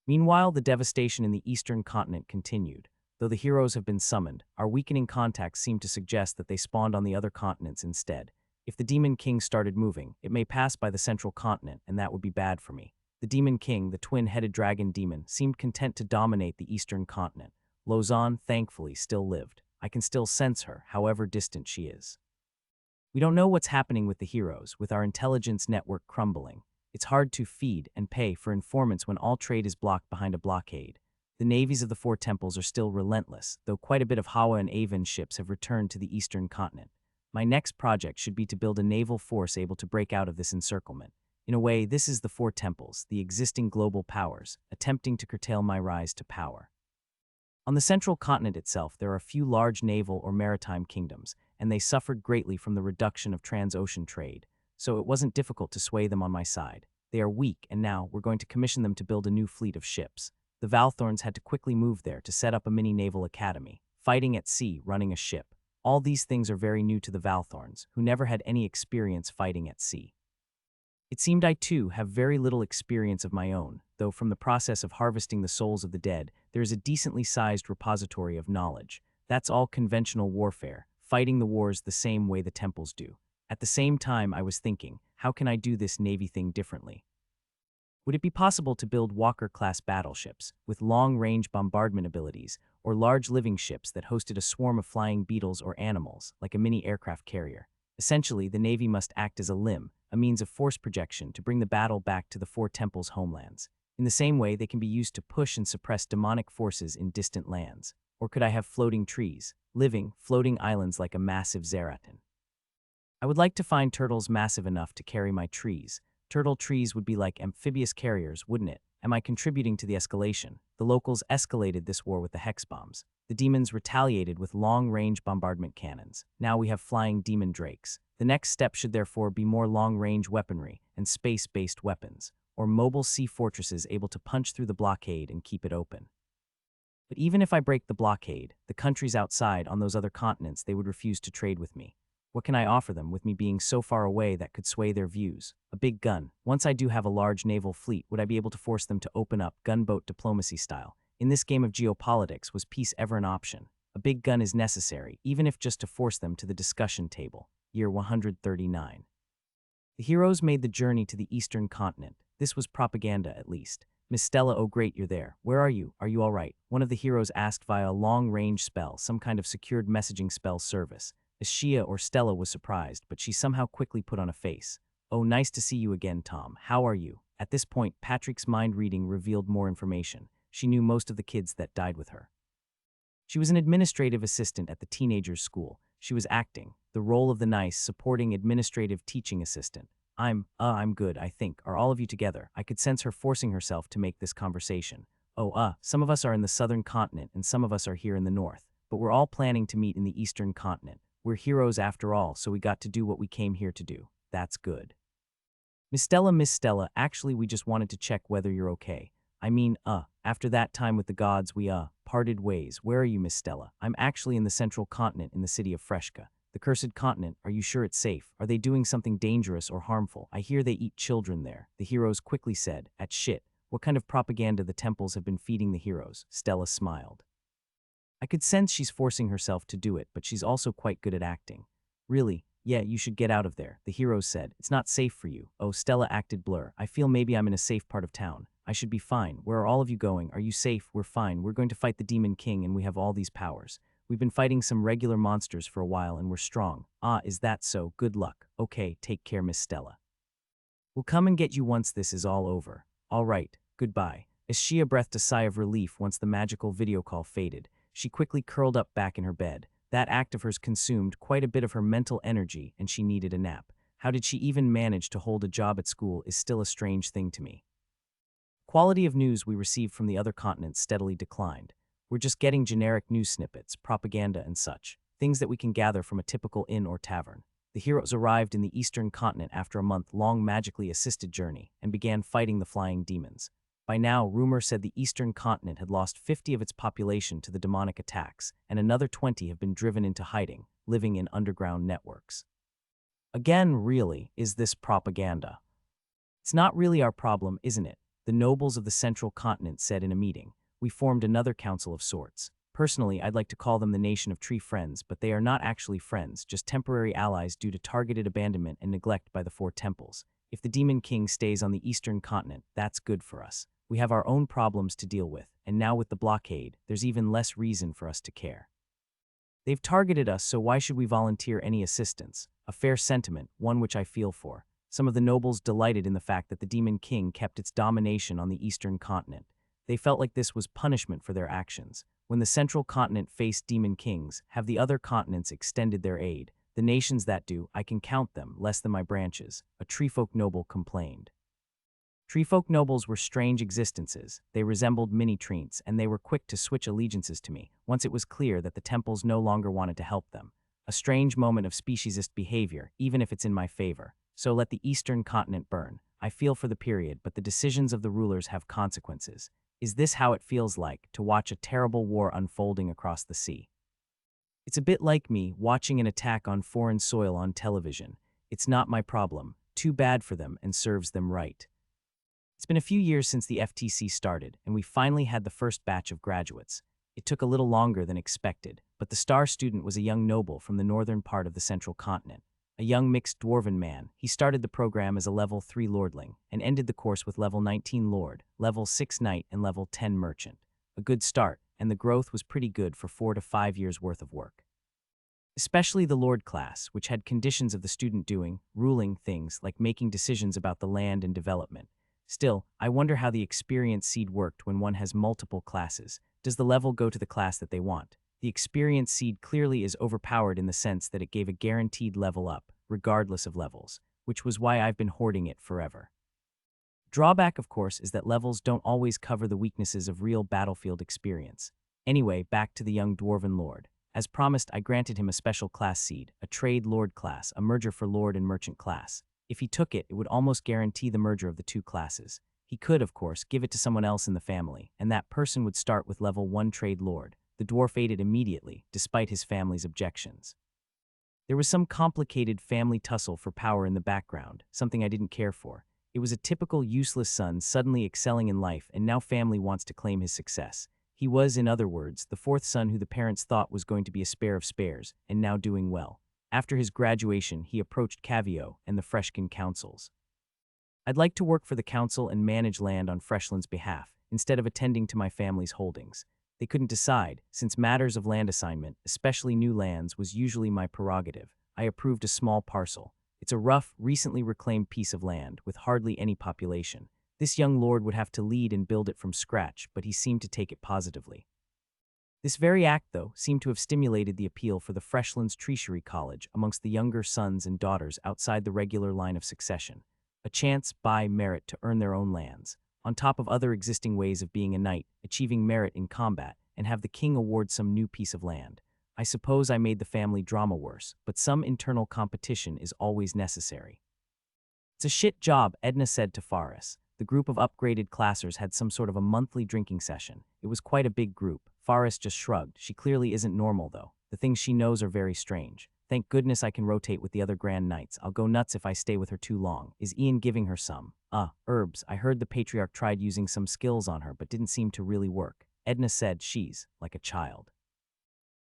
Meanwhile, the devastation in the eastern continent continued. Though the heroes have been summoned, our weakening contacts seem to suggest that they spawned on the other continents instead. If the Demon King started moving, it may pass by the central continent, and that would be bad for me. The Demon King, the twin-headed dragon demon, seemed content to dominate the eastern continent. Lausanne, thankfully, still lived. I can still sense her, however distant she is. We don't know what's happening with the heroes, with our intelligence network crumbling. It's hard to feed and pay for informants when all trade is blocked behind a blockade. The navies of the four temples are still relentless, though quite a bit of Hawa and Avon ships have returned to the eastern continent. My next project should be to build a naval force able to break out of this encirclement. In a way, this is the four temples, the existing global powers, attempting to curtail my rise to power. On the central continent itself, there are a few large naval or maritime kingdoms, and they suffered greatly from the reduction of trans-ocean trade, so it wasn't difficult to sway them on my side. They are weak, and now we're going to commission them to build a new fleet of ships. The Valthorns had to quickly move there to set up a mini-naval academy, fighting at sea, running a ship. All these things are very new to the Valthorns, who never had any experience fighting at sea. It seemed I, too, have very little experience of my own, though from the process of harvesting the souls of the dead, there is a decently sized repository of knowledge. That's all conventional warfare, fighting the wars the same way the temples do. At the same time, I was thinking, how can I do this Navy thing differently? Would it be possible to build Walker-class battleships, with long-range bombardment abilities, or large living ships that hosted a swarm of flying beetles or animals, like a mini-aircraft carrier? Essentially, the Navy must act as a limb, a means of force projection to bring the battle back to the four temples' homelands. In the same way, they can be used to push and suppress demonic forces in distant lands. Or could I have floating trees, living, floating islands like a massive Zeratin? I would like to find turtles massive enough to carry my trees. Turtle trees would be like amphibious carriers, wouldn't it? Am I contributing to the escalation? The locals escalated this war with the hex bombs. The demons retaliated with long-range bombardment cannons. Now we have flying demon drakes. The next step should therefore be more long-range weaponry and space-based weapons, or mobile sea fortresses able to punch through the blockade and keep it open. But even if I break the blockade, the countries outside on those other continents, they would refuse to trade with me. What can I offer them with me being so far away that could sway their views? A big gun. Once I do have a large naval fleet, would I be able to force them to open up gunboat diplomacy style? In this game of geopolitics, was peace ever an option? A big gun is necessary, even if just to force them to the discussion table. Year 139. The heroes made the journey to the eastern continent. This was propaganda, at least. Miss Stella, oh great, you're there. Where are you? Are you all right? One of the heroes asked via a long-range spell, some kind of secured messaging spell service. As Shia or Stella was surprised, but she somehow quickly put on a face. Oh, nice to see you again, Tom. How are you? At this point, Patrick's mind reading revealed more information. She knew most of the kids that died with her. She was an administrative assistant at the teenagers' school. She was acting the role of the nice, supporting administrative teaching assistant. I'm good, I think. Are all of you together? I could sense her forcing herself to make this conversation. Some of us are in the southern continent and some of us are here in the north. But we're all planning to meet in the eastern continent. We're heroes after all, so we got to do what we came here to do. That's good. Miss Stella, actually we just wanted to check whether you're okay. I mean, after that time with the gods we, parted ways. Where are you, Miss Stella? I'm actually in the central continent in the city of Freshka. The cursed continent, are you sure it's safe? Are they doing something dangerous or harmful? I hear they eat children there. The heroes quickly said, at shit. What kind of propaganda the temples have been feeding the heroes? Stella smiled. I could sense she's forcing herself to do it, but she's also quite good at acting. Really? Yeah, you should get out of there, the heroes said. It's not safe for you. Oh, Stella acted blur. I feel maybe I'm in a safe part of town. I should be fine. Where are all of you going? Are you safe? We're fine. We're going to fight the Demon King and we have all these powers. We've been fighting some regular monsters for a while and we're strong. Ah, is that so? Good luck. Okay, take care, Miss Stella. We'll come and get you once this is all over. All right, goodbye. Ishia breathed a sigh of relief once the magical video call faded. She quickly curled up back in her bed. That act of hers consumed quite a bit of her mental energy, and she needed a nap. How did she even manage to hold a job at school is still a strange thing to me. Quality of news we received from the other continents steadily declined. We're just getting generic news snippets, propaganda and such, things that we can gather from a typical inn or tavern. The heroes arrived in the eastern continent after a month-long magically assisted journey and began fighting the flying demons. By now, rumor said the eastern continent had lost 50 of its population to the demonic attacks, and another 20 have been driven into hiding, living in underground networks. Again, really, is this propaganda? It's not really our problem, isn't it? The nobles of the central continent said in a meeting. We formed another council of sorts. Personally, I'd like to call them the Nation of Tree Friends, but they are not actually friends, just temporary allies due to targeted abandonment and neglect by the four temples. If the Demon King stays on the eastern continent, that's good for us. We have our own problems to deal with, and now with the blockade, there's even less reason for us to care. They've targeted us, so why should we volunteer any assistance? A fair sentiment, one which I feel for. Some of the nobles delighted in the fact that the Demon King kept its domination on the eastern continent. They felt like this was punishment for their actions. When the central continent faced demon kings, have the other continents extended their aid? The nations that do, I can count them, less than my branches, a treefolk noble complained. Treefolk nobles were strange existences. They resembled mini-treants, and they were quick to switch allegiances to me, once it was clear that the temples no longer wanted to help them. A strange moment of speciesist behavior, even if it's in my favor. So let the eastern continent burn. I feel for the period, but the decisions of the rulers have consequences. Is this how it feels like, to watch a terrible war unfolding across the sea? It's a bit like me watching an attack on foreign soil on television. It's not my problem. Too bad for them and serves them right. It's been a few years since the FTC started, and we finally had the first batch of graduates. It took a little longer than expected, but the star student was a young noble from the northern part of the central continent. A young mixed dwarven man, he started the program as a level 3 lordling and ended the course with level 19 lord, level 6 knight, and level 10 merchant. A good start, and the growth was pretty good for 4 to 5 years worth of work. Especially the lord class, which had conditions of the student doing, ruling things like making decisions about the land and development. Still, I wonder how the experience seed worked when one has multiple classes. Does the level go to the class that they want? The experience seed clearly is overpowered in the sense that it gave a guaranteed level up, regardless of levels, which was why I've been hoarding it forever. Drawback, of course, is that levels don't always cover the weaknesses of real battlefield experience. Anyway, back to the young dwarven lord. As promised, I granted him a special class seed, a trade lord class, a merger for lord and merchant class. If he took it, it would almost guarantee the merger of the two classes. He could, of course, give it to someone else in the family, and that person would start with level 1 trade lord. The dwarf ate it immediately, despite his family's objections. There was some complicated family tussle for power in the background, something I didn't care for. It was a typical useless son suddenly excelling in life, and now family wants to claim his success. He was, in other words, the fourth son who the parents thought was going to be a spare of spares, and now doing well. After his graduation, he approached Cavio and the Freshkin councils. I'd like to work for the council and manage land on Freshland's behalf, instead of attending to my family's holdings. They couldn't decide, since matters of land assignment, especially new lands, was usually my prerogative. I approved a small parcel. It's a rough, recently reclaimed piece of land, with hardly any population. This young lord would have to lead and build it from scratch, but he seemed to take it positively. This very act, though, seemed to have stimulated the appeal for the Freshlands Treasury College amongst the younger sons and daughters outside the regular line of succession. A chance, by merit, to earn their own lands, on top of other existing ways of being a knight, achieving merit in combat, and have the king award some new piece of land. I suppose I made the family drama worse, but some internal competition is always necessary. It's a shit job, Edna said to Faris. The group of upgraded classers had some sort of a monthly drinking session. It was quite a big group. Faris just shrugged. She clearly isn't normal, though. The things she knows are very strange. Thank goodness I can rotate with the other Grand Knights. I'll go nuts if I stay with her too long. Is Ian giving her some? Herbs. I heard the patriarch tried using some skills on her but didn't seem to really work. Edna said she's like a child.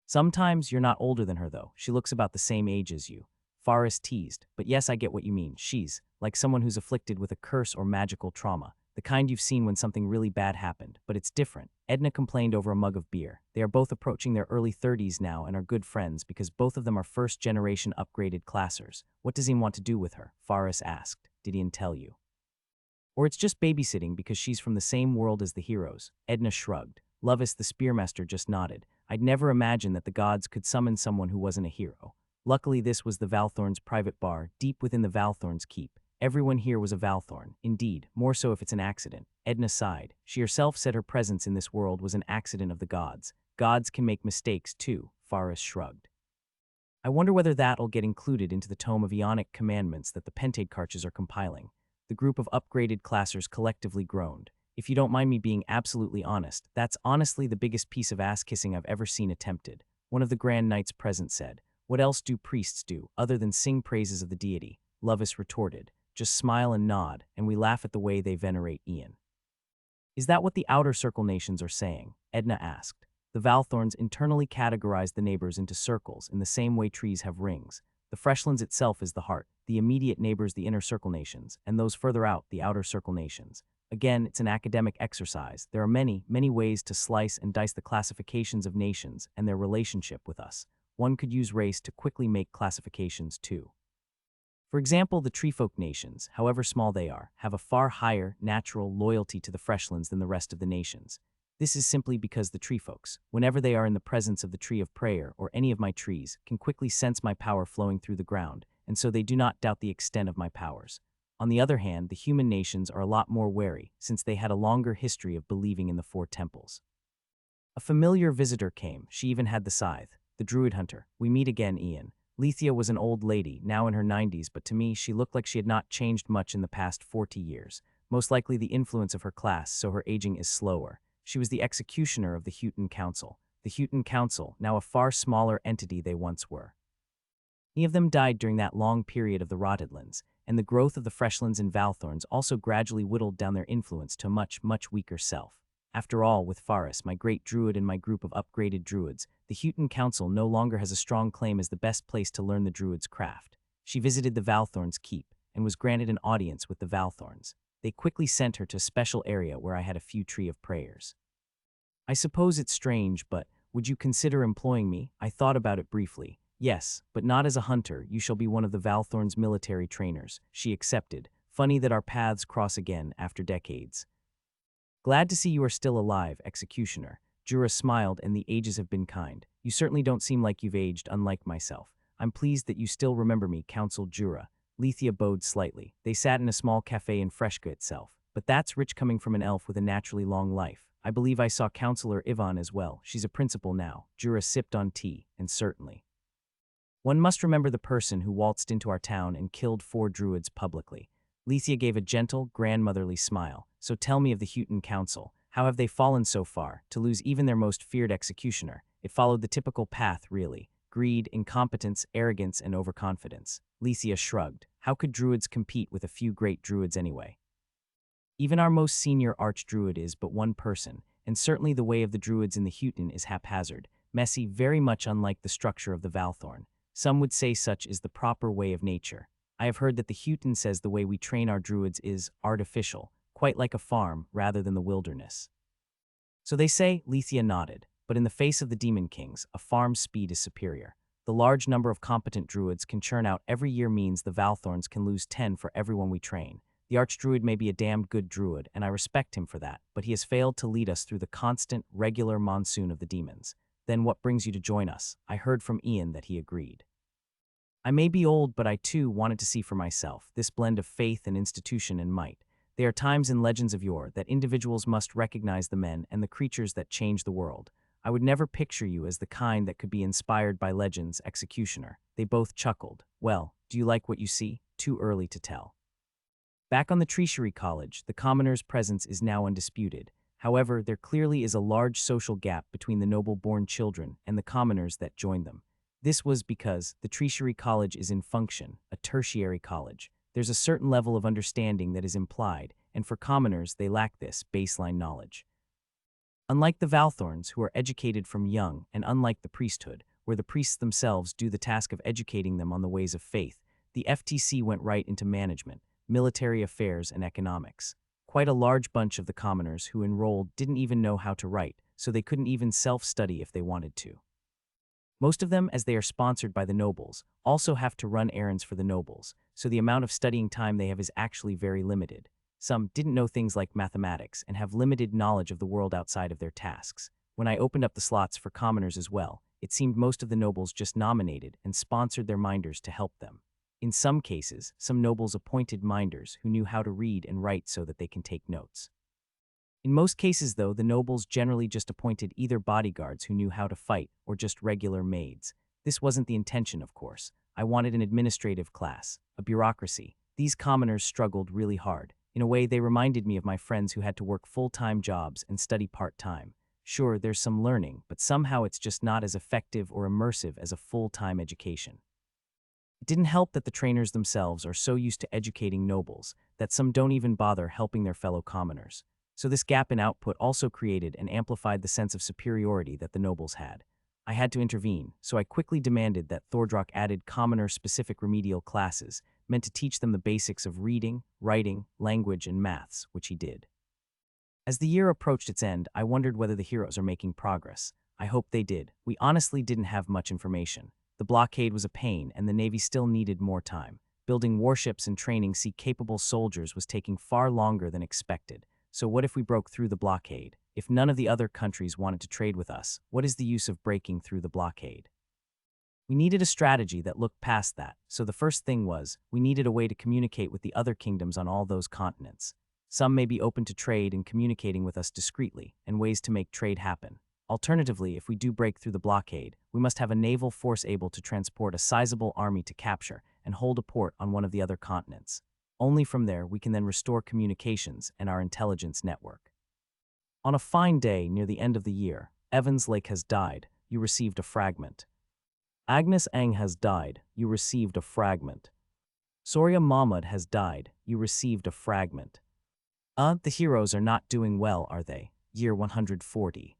Sometimes you're not older than her, though. She looks about the same age as you. Faris teased. But yes, I get what you mean. She's like someone who's afflicted with a curse or magical trauma. The kind you've seen when something really bad happened, but it's different. Edna complained over a mug of beer. They are both approaching their early 30s now and are good friends because both of them are first-generation upgraded classers. What does Ian want to do with her? Faris asked. Did Ian tell you? Or it's just babysitting because she's from the same world as the heroes. Edna shrugged. Lovis the spearmaster just nodded. I'd never imagined that the gods could summon someone who wasn't a hero. Luckily, this was the Valthorns' private bar, deep within the Valthorns' keep. Everyone here was a Valthorn. Indeed, more so if it's an accident. Edna sighed. She herself said her presence in this world was an accident of the gods. Gods can make mistakes, too, Faris shrugged. I wonder whether that'll get included into the tome of Ionic commandments that the Pentade Karches are compiling. The group of upgraded classers collectively groaned. If you don't mind me being absolutely honest, that's honestly the biggest piece of ass-kissing I've ever seen attempted. One of the Grand Knights present said. What else do priests do, other than sing praises of the deity? Lovis retorted. Just smile and nod, and we laugh at the way they venerate Ian. Is that what the Outer Circle nations are saying? Edna asked. The Valthorns internally categorized the neighbors into circles in the same way trees have rings. The Freshlands itself is the heart, the immediate neighbors the Inner Circle nations, and those further out the Outer Circle nations. Again, it's an academic exercise. There are many, many ways to slice and dice the classifications of nations and their relationship with us. One could use race to quickly make classifications too. For example, the treefolk nations, however small they are, have a far higher natural loyalty to the Freshlands than the rest of the nations. This is simply because the treefolks, whenever they are in the presence of the tree of prayer or any of my trees, can quickly sense my power flowing through the ground, and so they do not doubt the extent of my powers. On the other hand, the human nations are a lot more wary, since they had a longer history of believing in the four temples. A familiar visitor came. She even had the scythe. The druid hunter. We meet again, Ian. Lethia was an old lady, now in her 90s, but to me she looked like she had not changed much in the past 40 years. Most likely the influence of her class, so her aging is slower. She was the executioner of the Houghton Council. The Houghton Council, now a far smaller entity they once were. Many of them died during that long period of the Rottedlands, and the growth of the Freshlands and Valthorns also gradually whittled down their influence to a much, much weaker self. After all, with Faris, my great druid and my group of upgraded druids, the Houghton Council no longer has a strong claim as the best place to learn the druid's craft. She visited the Valthorns' keep, and was granted an audience with the Valthorns. They quickly sent her to a special area where I had a few tree of prayers. I suppose it's strange, but would you consider employing me? I thought about it briefly. Yes, but not as a hunter. You shall be one of the Valthorns' military trainers. She accepted. Funny that our paths cross again after decades. Glad to see you are still alive, Executioner. Jura smiled, and the ages have been kind. You certainly don't seem like you've aged, unlike myself. I'm pleased that you still remember me, counseled Jura. Lethia bowed slightly. They sat in a small cafe in Freshka itself. But that's rich coming from an elf with a naturally long life. I believe I saw Counselor Yvonne as well. She's a principal now. Jura sipped on tea, and certainly. One must remember the person who waltzed into our town and killed 4 druids publicly. Lethia gave a gentle, grandmotherly smile. So tell me of the Houghton Council. How have they fallen so far, to lose even their most feared executioner? It followed the typical path, really. Greed, incompetence, arrogance, and overconfidence. Lethia shrugged. How could druids compete with a few great druids anyway? Even our most senior archdruid is but one person, and certainly the way of the druids in the Houghton is haphazard, messy, very much unlike the structure of the Valthorn. Some would say such is the proper way of nature. I have heard that the Houghton says the way we train our druids is artificial, quite like a farm rather than the wilderness. So they say, Lethia nodded, but in the face of the Demon Kings, a farm's speed is superior. The large number of competent druids can churn out every year means the Valthorns can lose 10 for everyone we train. The archdruid may be a damned good druid, and I respect him for that, but he has failed to lead us through the constant, regular monsoon of the demons. Then what brings you to join us? I heard from Ian that he agreed. I may be old, but I too wanted to see for myself this blend of faith and institution and might. There are times in legends of yore that individuals must recognize the men and the creatures that change the world. I would never picture you as the kind that could be inspired by legends, Executioner. They both chuckled. Well, do you like what you see? Too early to tell. Back on the Treasury College, the commoner's presence is now undisputed. However, there clearly is a large social gap between the noble-born children and the commoners that join them. This was because the Treasury College is in function, a tertiary college. There's a certain level of understanding that is implied, and for commoners, they lack this baseline knowledge. Unlike the Valthorns, who are educated from young, and unlike the priesthood, where the priests themselves do the task of educating them on the ways of faith, the FTC went right into management, military affairs, and economics. Quite a large bunch of the commoners who enrolled didn't even know how to write, so they couldn't even self-study if they wanted to. Most of them, as they are sponsored by the nobles, also have to run errands for the nobles, so the amount of studying time they have is actually very limited. Some didn't know things like mathematics and have limited knowledge of the world outside of their tasks. When I opened up the slots for commoners as well, it seemed most of the nobles just nominated and sponsored their minders to help them. In some cases, some nobles appointed minders who knew how to read and write so that they can take notes. In most cases, though, the nobles generally just appointed either bodyguards who knew how to fight or just regular maids. This wasn't the intention, of course. I wanted an administrative class, a bureaucracy. These commoners struggled really hard. In a way, they reminded me of my friends who had to work full-time jobs and study part-time. Sure, there's some learning, but somehow it's just not as effective or immersive as a full-time education. It didn't help that the trainers themselves are so used to educating nobles that some don't even bother helping their fellow commoners. So this gap in output also created and amplified the sense of superiority that the nobles had. I had to intervene, so I quickly demanded that Thordrock added commoner-specific remedial classes meant to teach them the basics of reading, writing, language, and maths, which he did. As the year approached its end, I wondered whether the heroes are making progress. I hoped they did. We honestly didn't have much information. The blockade was a pain, and the Navy still needed more time. Building warships and training sea-capable soldiers was taking far longer than expected. So what if we broke through the blockade? If none of the other countries wanted to trade with us, what is the use of breaking through the blockade? We needed a strategy that looked past that, so the first thing was, we needed a way to communicate with the other kingdoms on all those continents. Some may be open to trade and communicating with us discreetly, and ways to make trade happen. Alternatively, if we do break through the blockade, we must have a naval force able to transport a sizable army to capture and hold a port on one of the other continents. Only from there we can then restore communications and our intelligence network. On a fine day near the end of the year, Evans Lake has died, you received a fragment. Agnes Ang has died, you received a fragment. Soria Mahmud has died, you received a fragment. The heroes are not doing well, are they? Year 140.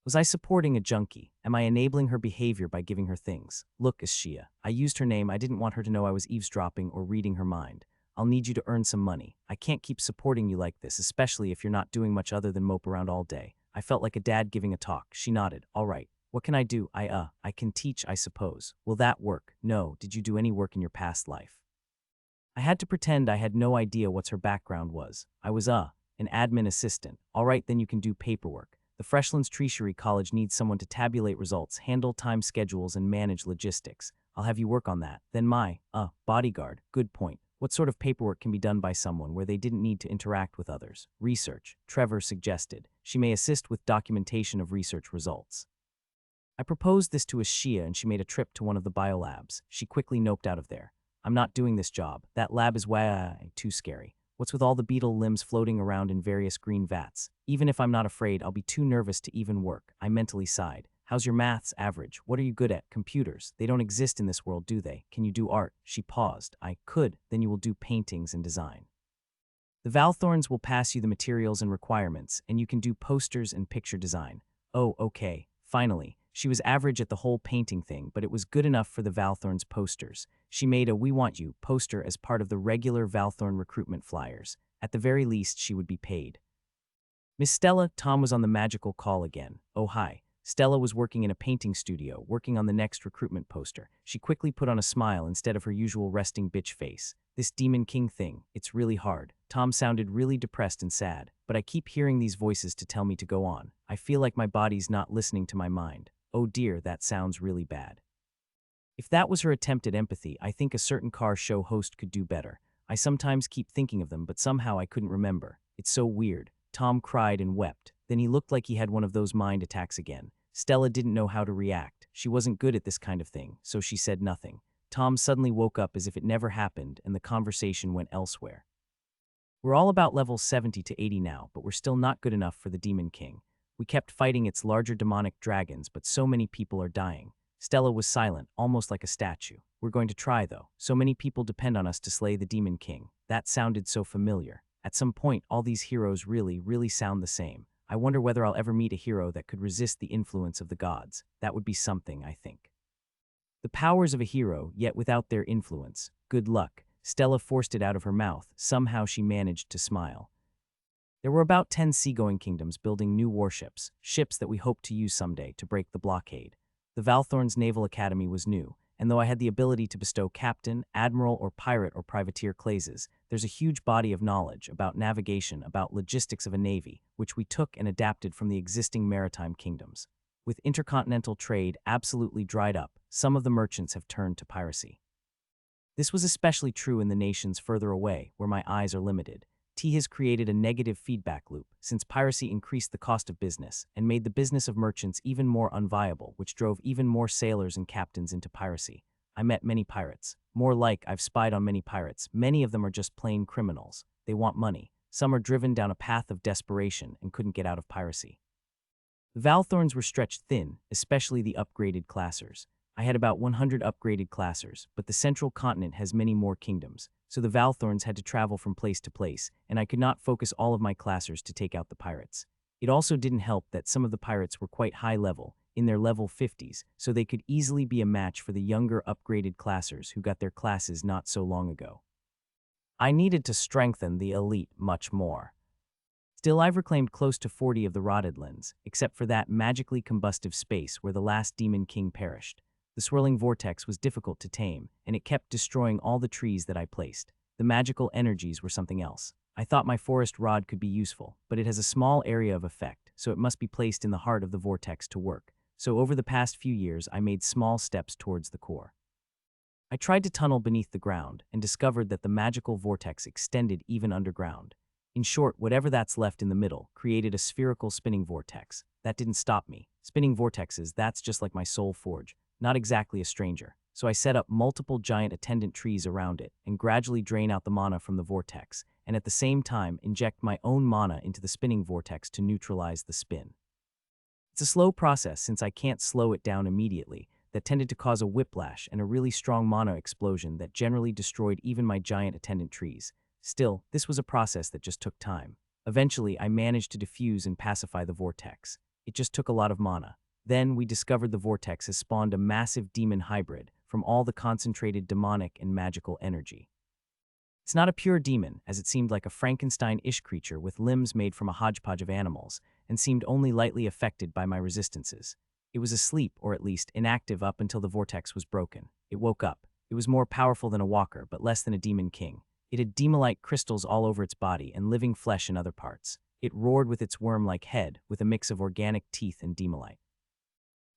Was I supporting a junkie? Am I enabling her behavior by giving her things? Look, Ashia, I used her name. I didn't want her to know I was eavesdropping or reading her mind. I'll need you to earn some money. I can't keep supporting you like this, especially if you're not doing much other than mope around all day. I felt like a dad giving a talk. She nodded. All right. What can I do? I can teach, I suppose. Will that work? No. Did you do any work in your past life? I had to pretend I had no idea what her background was. I was, an admin assistant. All right, then you can do paperwork. The Freshlands Treasury College needs someone to tabulate results, handle time schedules, and manage logistics. I'll have you work on that. Then my, bodyguard. Good point. What sort of paperwork can be done by someone where they didn't need to interact with others? Research, Trevor suggested. She may assist with documentation of research results. I proposed this to Ashia and she made a trip to one of the biolabs. She quickly noped out of there. I'm not doing this job. That lab is way too scary. What's with all the beetle limbs floating around in various green vats? Even if I'm not afraid, I'll be too nervous to even work. I mentally sighed. How's your maths average? What are you good at? Computers. They don't exist in this world, do they? Can you do art? She paused. I could. Then you will do paintings and design. The Valthorns will pass you the materials and requirements, and you can do posters and picture design. Oh, okay. Finally. She was average at the whole painting thing, but it was good enough for the Valthorns posters. She made a We Want You poster as part of the regular Valthorn recruitment flyers. At the very least, she would be paid. Miss Stella, Tom was on the magical call again. Oh, hi. Stella was working in a painting studio, working on the next recruitment poster. She quickly put on a smile instead of her usual resting bitch face. This Demon King thing, it's really hard. Tom sounded really depressed and sad, but I keep hearing these voices to tell me to go on. I feel like my body's not listening to my mind. Oh dear, that sounds really bad. If that was her attempt at empathy, I think a certain car show host could do better. I sometimes keep thinking of them, but somehow I couldn't remember. It's so weird. Tom cried and wept. Then he looked like he had one of those mind attacks again. Stella didn't know how to react. She wasn't good at this kind of thing, so she said nothing. Tom suddenly woke up as if it never happened, and the conversation went elsewhere. We're all about levels 70 to 80 now, but we're still not good enough for the Demon King. We kept fighting its larger demonic dragons, but so many people are dying. Stella was silent, almost like a statue. We're going to try, though. So many people depend on us to slay the Demon King. That sounded so familiar. At some point, all these heroes really sound the same. I wonder whether I'll ever meet a hero that could resist the influence of the gods. That would be something, I think. The powers of a hero, yet without their influence. Good luck. Stella forced it out of her mouth. Somehow she managed to smile. There were about 10 seagoing kingdoms building new warships, ships that we hoped to use someday to break the blockade. The Valthorns Naval Academy was new, and though I had the ability to bestow captain, admiral, or pirate or privateer clauses, there's a huge body of knowledge about navigation, about logistics of a navy, which we took and adapted from the existing maritime kingdoms. With intercontinental trade absolutely dried up, some of the merchants have turned to piracy. This was especially true in the nations further away, where my eyes are limited. T has created a negative feedback loop, since piracy increased the cost of business and made the business of merchants even more unviable, which drove even more sailors and captains into piracy. I met many pirates. More like, I've spied on many pirates. Many of them are just plain criminals. They want money. Some are driven down a path of desperation and couldn't get out of piracy. The Valthorns were stretched thin, especially the upgraded classers. I had about 100 upgraded classers, but the central continent has many more kingdoms, so the Valthorns had to travel from place to place, and I could not focus all of my classers to take out the pirates. It also didn't help that some of the pirates were quite high level, in their level 50s, so they could easily be a match for the younger upgraded classers who got their classes not so long ago. I needed to strengthen the elite much more. Still, I've reclaimed close to 40 of the rotted lands, except for that magically combustive space where the last demon king perished. The swirling vortex was difficult to tame, and it kept destroying all the trees that I placed. The magical energies were something else. I thought my forest rod could be useful, but it has a small area of effect, so it must be placed in the heart of the vortex to work. So over the past few years, I made small steps towards the core. I tried to tunnel beneath the ground and discovered that the magical vortex extended even underground. In short, whatever that's left in the middle created a spherical spinning vortex. That didn't stop me. Spinning vortexes, that's just like my soul forge. Not exactly a stranger, so I set up multiple giant attendant trees around it and gradually drain out the mana from the vortex, and at the same time inject my own mana into the spinning vortex to neutralize the spin. It's a slow process since I can't slow it down immediately, that tended to cause a whiplash and a really strong mana explosion that generally destroyed even my giant attendant trees. Still, this was a process that just took time. Eventually, I managed to diffuse and pacify the vortex. It just took a lot of mana. Then we discovered the vortex has spawned a massive demon hybrid from all the concentrated demonic and magical energy. It's not a pure demon, as it seemed like a Frankenstein-ish creature with limbs made from a hodgepodge of animals, and seemed only lightly affected by my resistances. It was asleep, or at least inactive up until the vortex was broken. It woke up. It was more powerful than a walker, but less than a demon king. It had demolite crystals all over its body and living flesh in other parts. It roared with its worm-like head, with a mix of organic teeth and demolite.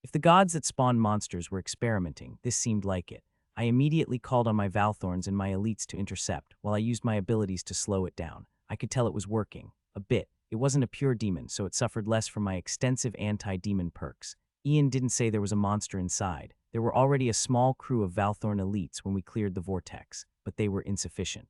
If the gods that spawned monsters were experimenting, this seemed like it. I immediately called on my Valthorns and my elites to intercept, while I used my abilities to slow it down. I could tell it was working. A bit. It wasn't a pure demon, so it suffered less from my extensive anti-demon perks. Ian didn't say there was a monster inside. There were already a small crew of Valthorn elites when we cleared the vortex, but they were insufficient.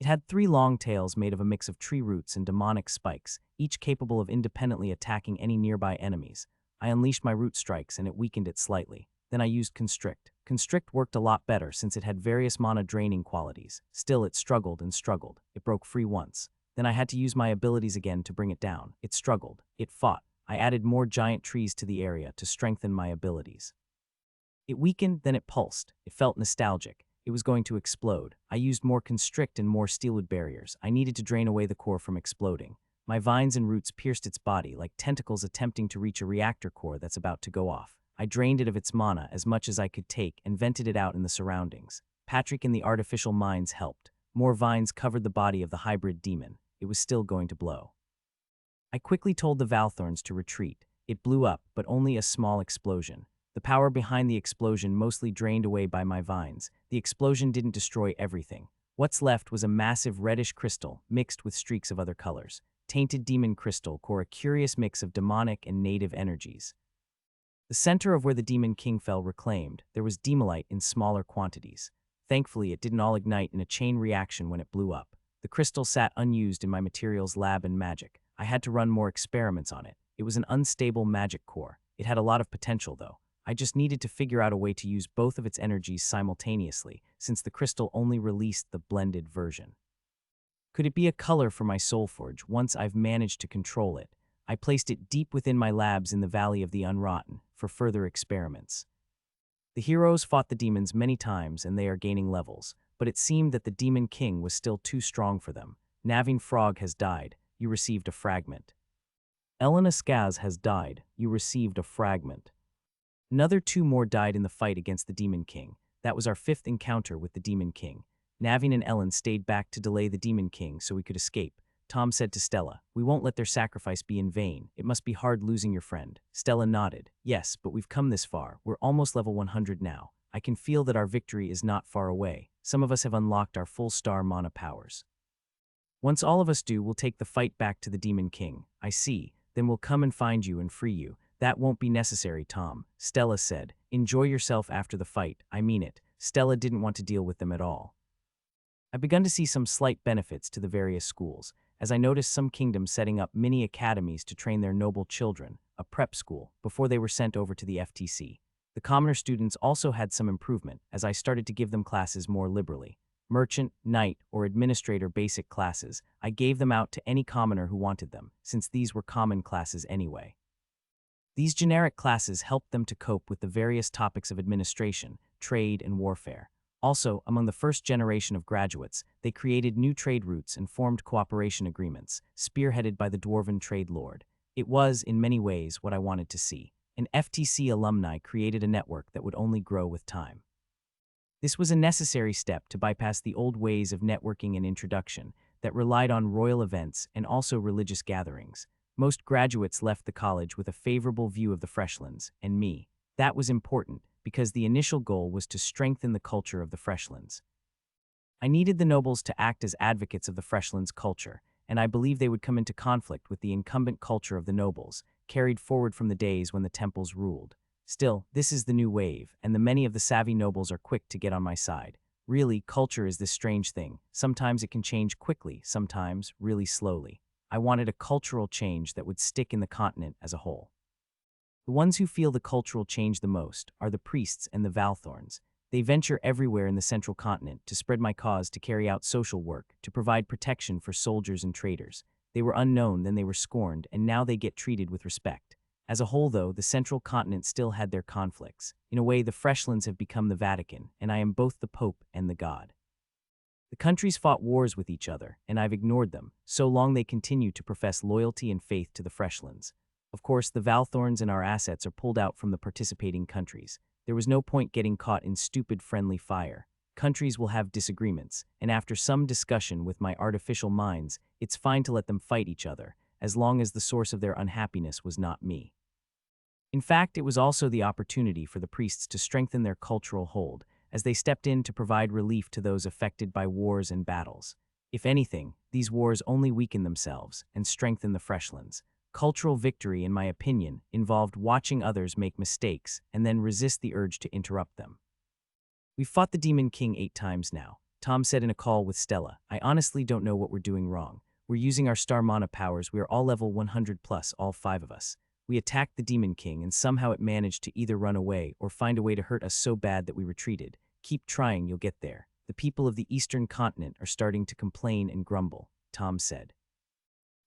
It had 3 long tails made of a mix of tree roots and demonic spikes, each capable of independently attacking any nearby enemies. I unleashed my root strikes and it weakened it slightly. Then I used Constrict. Constrict worked a lot better since it had various mana-draining qualities. Still, it struggled and struggled. It broke free once. Then I had to use my abilities again to bring it down. It struggled. It fought. I added more giant trees to the area to strengthen my abilities. It weakened, then it pulsed. It felt nostalgic. It was going to explode. I used more Constrict and more Steelwood barriers. I needed to drain away the core from exploding. My vines and roots pierced its body like tentacles attempting to reach a reactor core that's about to go off. I drained it of its mana as much as I could take and vented it out in the surroundings. Patrick and the artificial mines helped. More vines covered the body of the hybrid demon. It was still going to blow. I quickly told the Valthorns to retreat. It blew up, but only a small explosion. The power behind the explosion mostly drained away by my vines. The explosion didn't destroy everything. What's left was a massive reddish crystal mixed with streaks of other colors. Tainted demon crystal core, a curious mix of demonic and native energies. The center of where the demon king fell reclaimed, there was demolite in smaller quantities. Thankfully, it didn't all ignite in a chain reaction when it blew up. The crystal sat unused in my materials lab and magic. I had to run more experiments on it. It was an unstable magic core. It had a lot of potential, though. I just needed to figure out a way to use both of its energies simultaneously, since the crystal only released the blended version. Could it be a color for my Soulforge once I've managed to control it? I placed it deep within my labs in the Valley of the Unrotten for further experiments. The heroes fought the demons many times and they are gaining levels, but it seemed that the Demon King was still too strong for them. Naveen Frog has died. You received a fragment. Elena Skaz has died. You received a fragment. Another 2 more died in the fight against the Demon King. That was our 5th encounter with the Demon King. Naveen and Ellen stayed back to delay the Demon King so we could escape. Tom said to Stella, "We won't let their sacrifice be in vain. It must be hard losing your friend." Stella nodded. "Yes, but we've come this far. We're almost level 100 now. I can feel that our victory is not far away. Some of us have unlocked our full star mana powers. Once all of us do, we'll take the fight back to the Demon King." "I see. Then we'll come and find you and free you." "That won't be necessary, Tom," Stella said. "Enjoy yourself after the fight. I mean it." Stella didn't want to deal with them at all. I've begun to see some slight benefits to the various schools, as I noticed some kingdoms setting up mini academies to train their noble children, a prep school, before they were sent over to the FTC. The commoner students also had some improvement, as I started to give them classes more liberally. Merchant, knight, or administrator basic classes, I gave them out to any commoner who wanted them, since these were common classes anyway. These generic classes helped them to cope with the various topics of administration, trade, and warfare. Also, among the first generation of graduates, they created new trade routes and formed cooperation agreements, spearheaded by the Dwarven Trade Lord. It was, in many ways, what I wanted to see. An FTC alumni created a network that would only grow with time. This was a necessary step to bypass the old ways of networking and introduction that relied on royal events and also religious gatherings. Most graduates left the college with a favorable view of the Freshlands, and me. That was important, because the initial goal was to strengthen the culture of the Freshlands. I needed the nobles to act as advocates of the Freshlands culture, and I believe they would come into conflict with the incumbent culture of the nobles, carried forward from the days when the temples ruled. Still, this is the new wave, and the many of the savvy nobles are quick to get on my side. Really, culture is this strange thing. Sometimes it can change quickly, sometimes really slowly. I wanted a cultural change that would stick in the continent as a whole. The ones who feel the cultural change the most are the priests and the Valthorns. They venture everywhere in the central continent to spread my cause, to carry out social work, to provide protection for soldiers and traders. They were unknown, then they were scorned, and now they get treated with respect. As a whole, though, the central continent still had their conflicts. In a way, the Freshlands have become the Vatican, and I am both the Pope and the God. The countries fought wars with each other, and I've ignored them, so long they continue to profess loyalty and faith to the Freshlands. Of course, the Valthorns and our assets are pulled out from the participating countries. There was no point getting caught in stupid friendly fire. Countries will have disagreements, and after some discussion with my artificial minds, it's fine to let them fight each other, as long as the source of their unhappiness was not me. In fact, it was also the opportunity for the priests to strengthen their cultural hold, as they stepped in to provide relief to those affected by wars and battles. If anything, these wars only weaken themselves and strengthen the Freshlands. Cultural victory, in my opinion, involved watching others make mistakes and then resist the urge to interrupt them. "We've fought the Demon King 8 times now," Tom said in a call with Stella. "I honestly don't know what we're doing wrong. We're using our star mana powers. We are all level 100 plus, all 5 of us. We attacked the Demon King, and somehow it managed to either run away or find a way to hurt us so bad that we retreated. Keep trying, you'll get there. The people of the Eastern Continent are starting to complain and grumble," Tom said.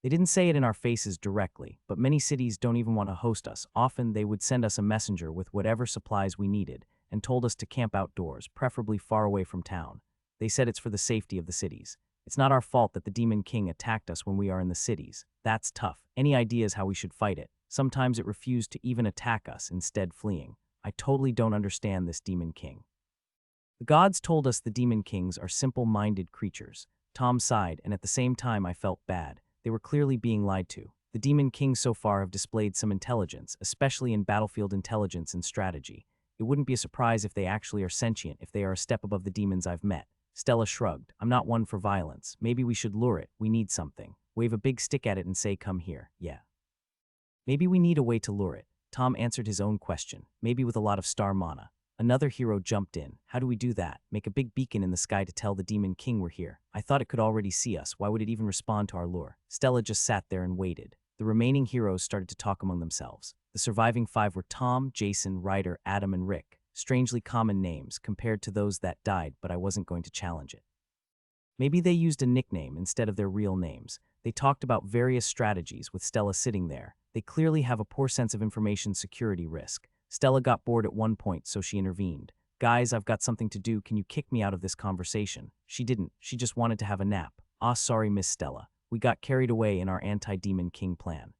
"They didn't say it in our faces directly, but many cities don't even want to host us. Often they would send us a messenger with whatever supplies we needed and told us to camp outdoors, preferably far away from town. They said it's for the safety of the cities. It's not our fault that the Demon King attacked us when we are in the cities. That's tough. Any ideas how we should fight it? Sometimes it refused to even attack us, instead fleeing. I totally don't understand this Demon King." "The gods told us the Demon Kings are simple-minded creatures." Tom sighed, and at the same time I felt bad. They were clearly being lied to. The Demon Kings so far have displayed some intelligence, especially in battlefield intelligence and strategy. It wouldn't be a surprise if they actually are sentient, if they are a step above the demons I've met. Stella shrugged. "I'm not one for violence. Maybe we should lure it. We need something. Wave a big stick at it and say, 'Come here.' Yeah. Maybe we need a way to lure it." Tom answered his own question. "Maybe with a lot of star mana." Another hero jumped in. "How do we do that? Make a big beacon in the sky to tell the Demon King we're here. I thought it could already see us. Why would it even respond to our lure?" Stella just sat there and waited. The remaining heroes started to talk among themselves. The surviving 5 were Tom, Jason, Ryder, Adam, and Rick. Strangely common names compared to those that died, but I wasn't going to challenge it. Maybe they used a nickname instead of their real names. They talked about various strategies with Stella sitting there. They clearly have a poor sense of information security risk. Stella got bored at one point, so she intervened. "Guys, I've got something to do. Can you kick me out of this conversation?" She didn't. She just wanted to have a nap. "Ah, sorry, Miss Stella. We got carried away in our anti-Demon King plan."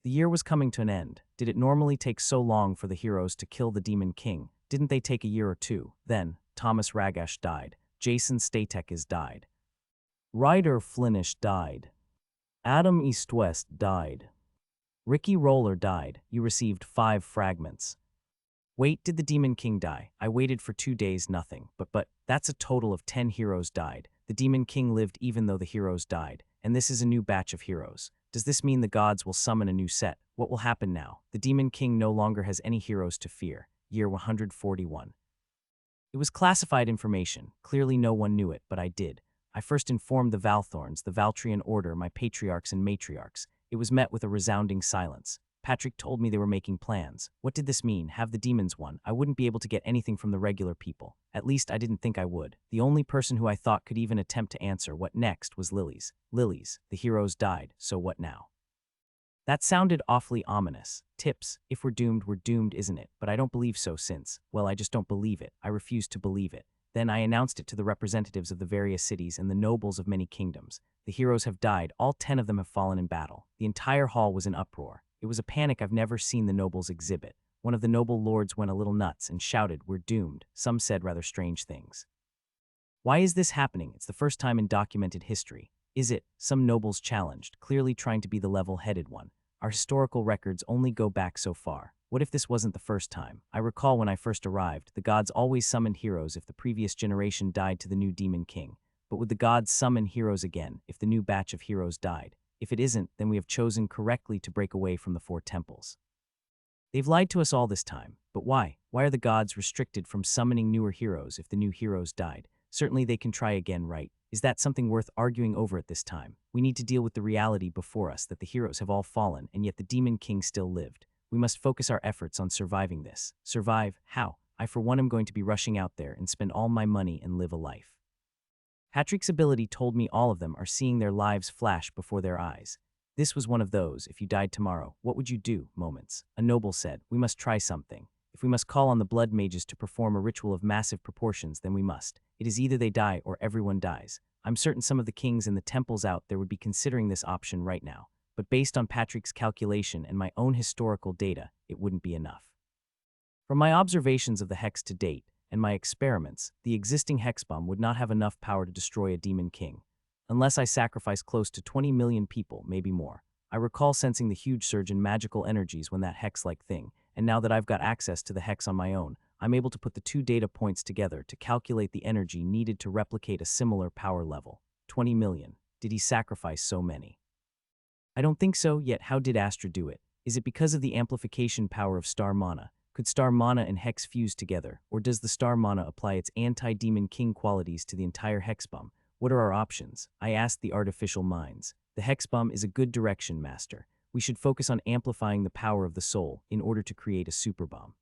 The year was coming to an end. Did it normally take so long for the heroes to kill the Demon King? Didn't they take a year or two? Then, Thomas Ragash died. Jason Statek is died. Ryder Flinish died. Adam East-West died. Ricky Roller died. You received 5 fragments. Wait, did the Demon King die? I waited for 2 days, nothing. But, that's a total of 10 heroes died. The Demon King lived even though the heroes died. And this is a new batch of heroes. Does this mean the gods will summon a new set? What will happen now? The Demon King no longer has any heroes to fear. Year 141. It was classified information. Clearly no one knew it, but I did. I first informed the Valthorns, the Valtrian Order, my patriarchs and matriarchs. It was met with a resounding silence. Patrick told me they were making plans. What did this mean? Have the demons won? I wouldn't be able to get anything from the regular people. At least I didn't think I would. The only person who I thought could even attempt to answer what next was Lily's. Lily's. The heroes died, so what now? That sounded awfully ominous. Tips, if we're doomed, isn't it? But I don't believe so since, well, I just don't believe it. I refuse to believe it. Then I announced it to the representatives of the various cities and the nobles of many kingdoms. The heroes have died. All 10 of them have fallen in battle. The entire hall was in uproar. It was a panic I've never seen the nobles exhibit. One of the noble lords went a little nuts and shouted, "We're doomed." Some said rather strange things. Why is this happening? It's the first time in documented history. Is it? Some nobles challenged, clearly trying to be the level-headed one. Our historical records only go back so far. What if this wasn't the first time? I recall when I first arrived, the gods always summoned heroes if the previous generation died to the new Demon King. But would the gods summon heroes again if the new batch of heroes died? If it isn't, then we have chosen correctly to break away from the 4 temples. They've lied to us all this time. But why? Why are the gods restricted from summoning newer heroes if the new heroes died? Certainly they can try again, right? Is that something worth arguing over at this time? We need to deal with the reality before us that the heroes have all fallen and yet the Demon King still lived. We must focus our efforts on surviving this. Survive? How? I for one am going to be rushing out there and spend all my money and live a life. Patrick's ability told me all of them are seeing their lives flash before their eyes. This was one of those, if you died tomorrow, what would you do, moments. A noble said, we must try something. If we must call on the blood mages to perform a ritual of massive proportions, then we must. It is either they die or everyone dies. I'm certain some of the kings in the temples out there would be considering this option right now. But based on Patrick's calculation and my own historical data, it wouldn't be enough. From my observations of the hex to date, and my experiments, the existing hex bomb would not have enough power to destroy a Demon King. Unless I sacrifice close to 20 million people, maybe more. I recall sensing the huge surge in magical energies when that hex-like thing, and now that I've got access to the hex on my own, I'm able to put the 2 data points together to calculate the energy needed to replicate a similar power level. 20 million. Did he sacrifice so many? I don't think so, yet how did Astra do it? Is it because of the amplification power of star mana? Could star mana and hex fuse together, or does the star mana apply its anti-Demon King qualities to the entire hex bomb? What are our options? I asked the artificial minds. The hex bomb is a good direction, Master. We should focus on amplifying the power of the soul in order to create a super bomb.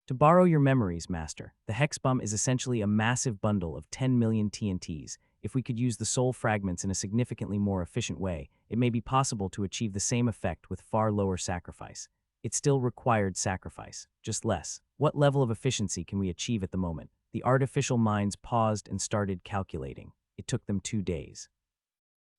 To borrow your memories, Master, the hex bomb is essentially a massive bundle of 10 million TNTs. If we could use the soul fragments in a significantly more efficient way, it may be possible to achieve the same effect with far lower sacrifice. It still required sacrifice, just less. What level of efficiency can we achieve at the moment? The artificial minds paused and started calculating. It took them 2 days.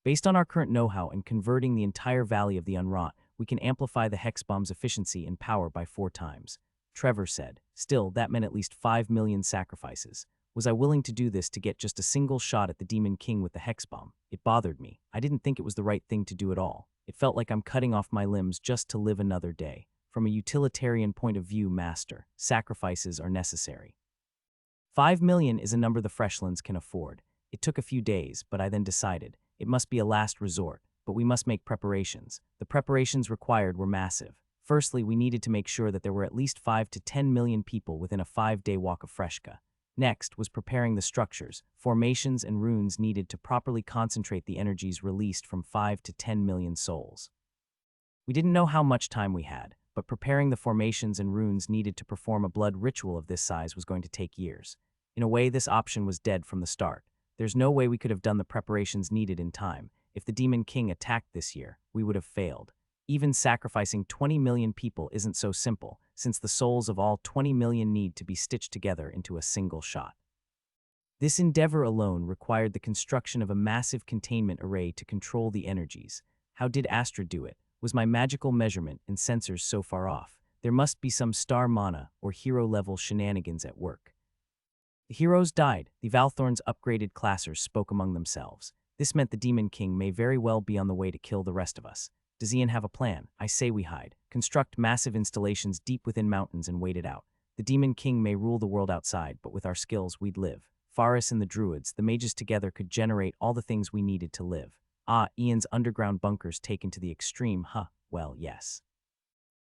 Based on our current know-how and converting the entire Valley of the Unwrought, we can amplify the hex bomb's efficiency and power by 4 times. Trevor said, still, that meant at least 5 million sacrifices. Was I willing to do this to get just a single shot at the Demon King with the hex bomb? It bothered me. I didn't think it was the right thing to do at all. It felt like I'm cutting off my limbs just to live another day. From a utilitarian point of view, Master, sacrifices are necessary. 5 million is a number the Freshlands can afford. It took a few days, but I then decided it must be a last resort, but we must make preparations. The preparations required were massive. Firstly, we needed to make sure that there were at least 5 to 10 million people within a 5-day walk of Freshka. Next was preparing the structures, formations, and runes needed to properly concentrate the energies released from 5 to 10 million souls. We didn't know how much time we had, but preparing the formations and runes needed to perform a blood ritual of this size was going to take years. In a way, this option was dead from the start. There's no way we could have done the preparations needed in time. If the Demon King attacked this year, we would have failed. Even sacrificing 20 million people isn't so simple, since the souls of all 20 million need to be stitched together into a single shot. This endeavor alone required the construction of a massive containment array to control the energies. How did Astra do it? Was my magical measurement and sensors so far off? There must be some star mana or hero-level shenanigans at work. The heroes died. The Valthorn's upgraded classers spoke among themselves. This meant the Demon King may very well be on the way to kill the rest of us. Does Ian have a plan? I say we hide. Construct massive installations deep within mountains and wait it out. The Demon King may rule the world outside, but with our skills, we'd live. Faris and the Druids, the mages together could generate all the things we needed to live. Ah, Ian's underground bunkers taken to the extreme, huh? Well, yes.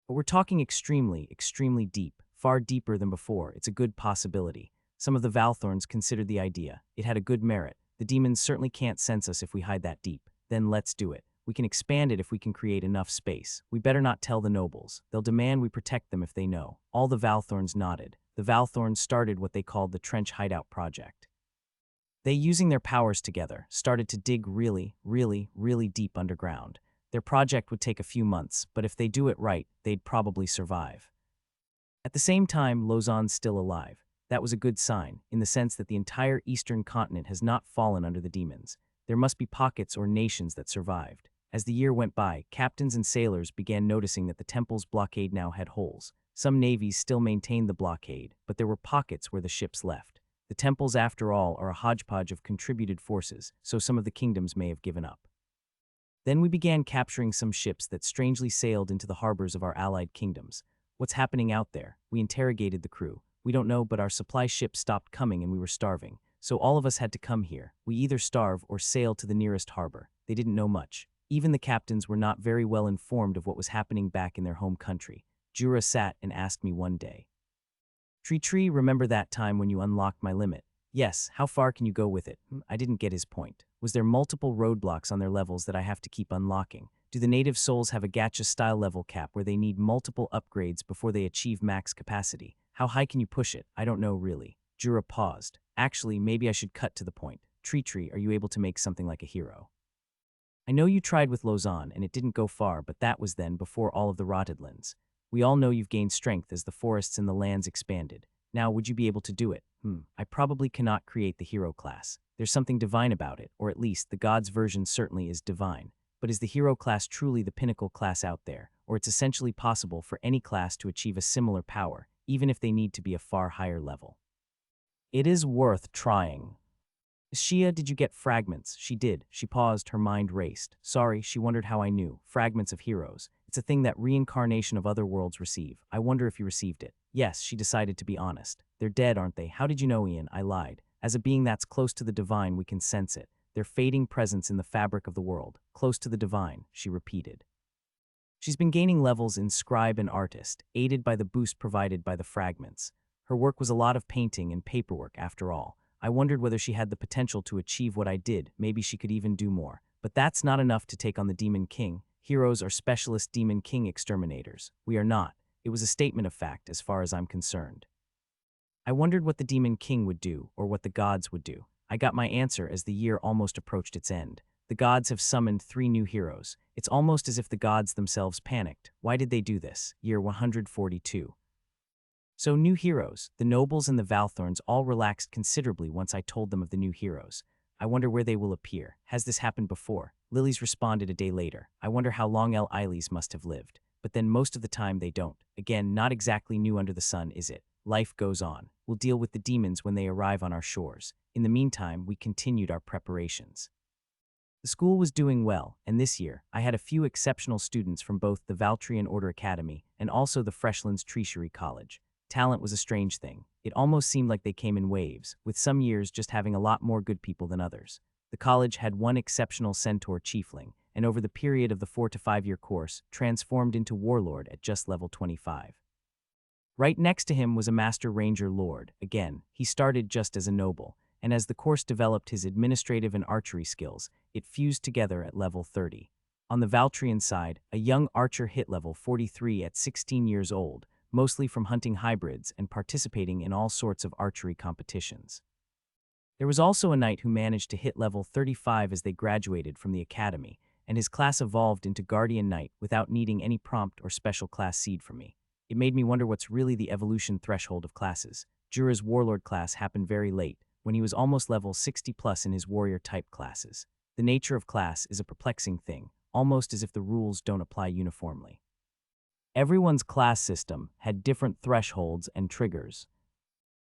But we're talking extremely, extremely deep, far deeper than before. It's a good possibility. Some of the Valthorns considered the idea. It had a good merit. The demons certainly can't sense us if we hide that deep. Then let's do it. We can expand it if we can create enough space. We better not tell the nobles. They'll demand we protect them if they know. All the Valthorns nodded. The Valthorns started what they called the Trench Hideout Project. They, using their powers together, started to dig really, really, really deep underground. Their project would take a few months, but if they do it right, they'd probably survive. At the same time, Lausanne's still alive. That was a good sign, in the sense that the entire eastern continent has not fallen under the demons. There must be pockets or nations that survived. As the year went by, captains and sailors began noticing that the temple's blockade now had holes. Some navies still maintained the blockade, but there were pockets where the ships left. The temples, after all, are a hodgepodge of contributed forces, so some of the kingdoms may have given up. Then we began capturing some ships that strangely sailed into the harbors of our allied kingdoms. What's happening out there? We interrogated the crew. We don't know, but our supply ship stopped coming and we were starving. So all of us had to come here. We either starve or sail to the nearest harbor. They didn't know much. Even the captains were not very well informed of what was happening back in their home country. Jura sat and asked me one day, Tree, remember that time when you unlocked my limit? Yes, how far can you go with it? I didn't get his point. Was there multiple roadblocks on their levels that I have to keep unlocking? Do the native souls have a gacha-style level cap where they need multiple upgrades before they achieve max capacity? How high can you push it? I don't know really. Jura paused. Actually, maybe I should cut to the point. Tree, are you able to make something like a hero? I know you tried with Lausanne and it didn't go far, but that was then before all of the Rotterdlands. We all know you've gained strength as the forests and the lands expanded. Now, would you be able to do it? I probably cannot create the hero class. There's something divine about it, or at least the god's version certainly is divine. But is the hero class truly the pinnacle class out there, or it's essentially possible for any class to achieve a similar power, even if they need to be a far higher level? It is worth trying. Shia, did you get fragments? She did. She paused, her mind raced. Sorry, she wondered how I knew. Fragments of heroes. It's a thing that reincarnation of other worlds receive. I wonder if you received it. Yes, she decided to be honest. They're dead, aren't they? How did you know, Ian? I lied. As a being that's close to the divine, we can sense it. Their fading presence in the fabric of the world. Close to the divine, she repeated. She's been gaining levels in scribe and artist, aided by the boost provided by the fragments. Her work was a lot of painting and paperwork, after all. I wondered whether she had the potential to achieve what I did. Maybe she could even do more. But that's not enough to take on the Demon King. Heroes are specialist Demon King exterminators. We are not. It was a statement of fact as far as I'm concerned. I wondered what the Demon King would do, or what the gods would do. I got my answer as the year almost approached its end. The gods have summoned 3 new heroes. It's almost as if the gods themselves panicked. Why did they do this? Year 142. So new heroes, the nobles and the Valthorns all relaxed considerably once I told them of the new heroes. I wonder where they will appear. Has this happened before? Lilies responded a day later. I wonder how long El Iles must have lived. But then most of the time they don't. Again, not exactly new under the sun, is it? Life goes on. We'll deal with the demons when they arrive on our shores. In the meantime, we continued our preparations. The school was doing well, and this year, I had a few exceptional students from both the Valtrian Order Academy and also the Freshlands Treasury College. Talent was a strange thing. It almost seemed like they came in waves, with some years just having a lot more good people than others. The college had one exceptional centaur chiefling, and over the period of the 4 to 5 year course, transformed into warlord at just level 25. Right next to him was a master ranger lord. Again, he started just as a noble, and as the course developed his administrative and archery skills, it fused together at level 30. On the Valtrian side, a young archer hit level 43 at 16 years old, mostly from hunting hybrids and participating in all sorts of archery competitions. There was also a knight who managed to hit level 35 as they graduated from the academy, and his class evolved into Guardian Knight without needing any prompt or special class seed from me. It made me wonder what's really the evolution threshold of classes. Jura's Warlord class happened very late, when he was almost level 60 plus in his warrior type classes. The nature of class is a perplexing thing. almost as if the rules don't apply uniformly. Everyone's class system had different thresholds and triggers.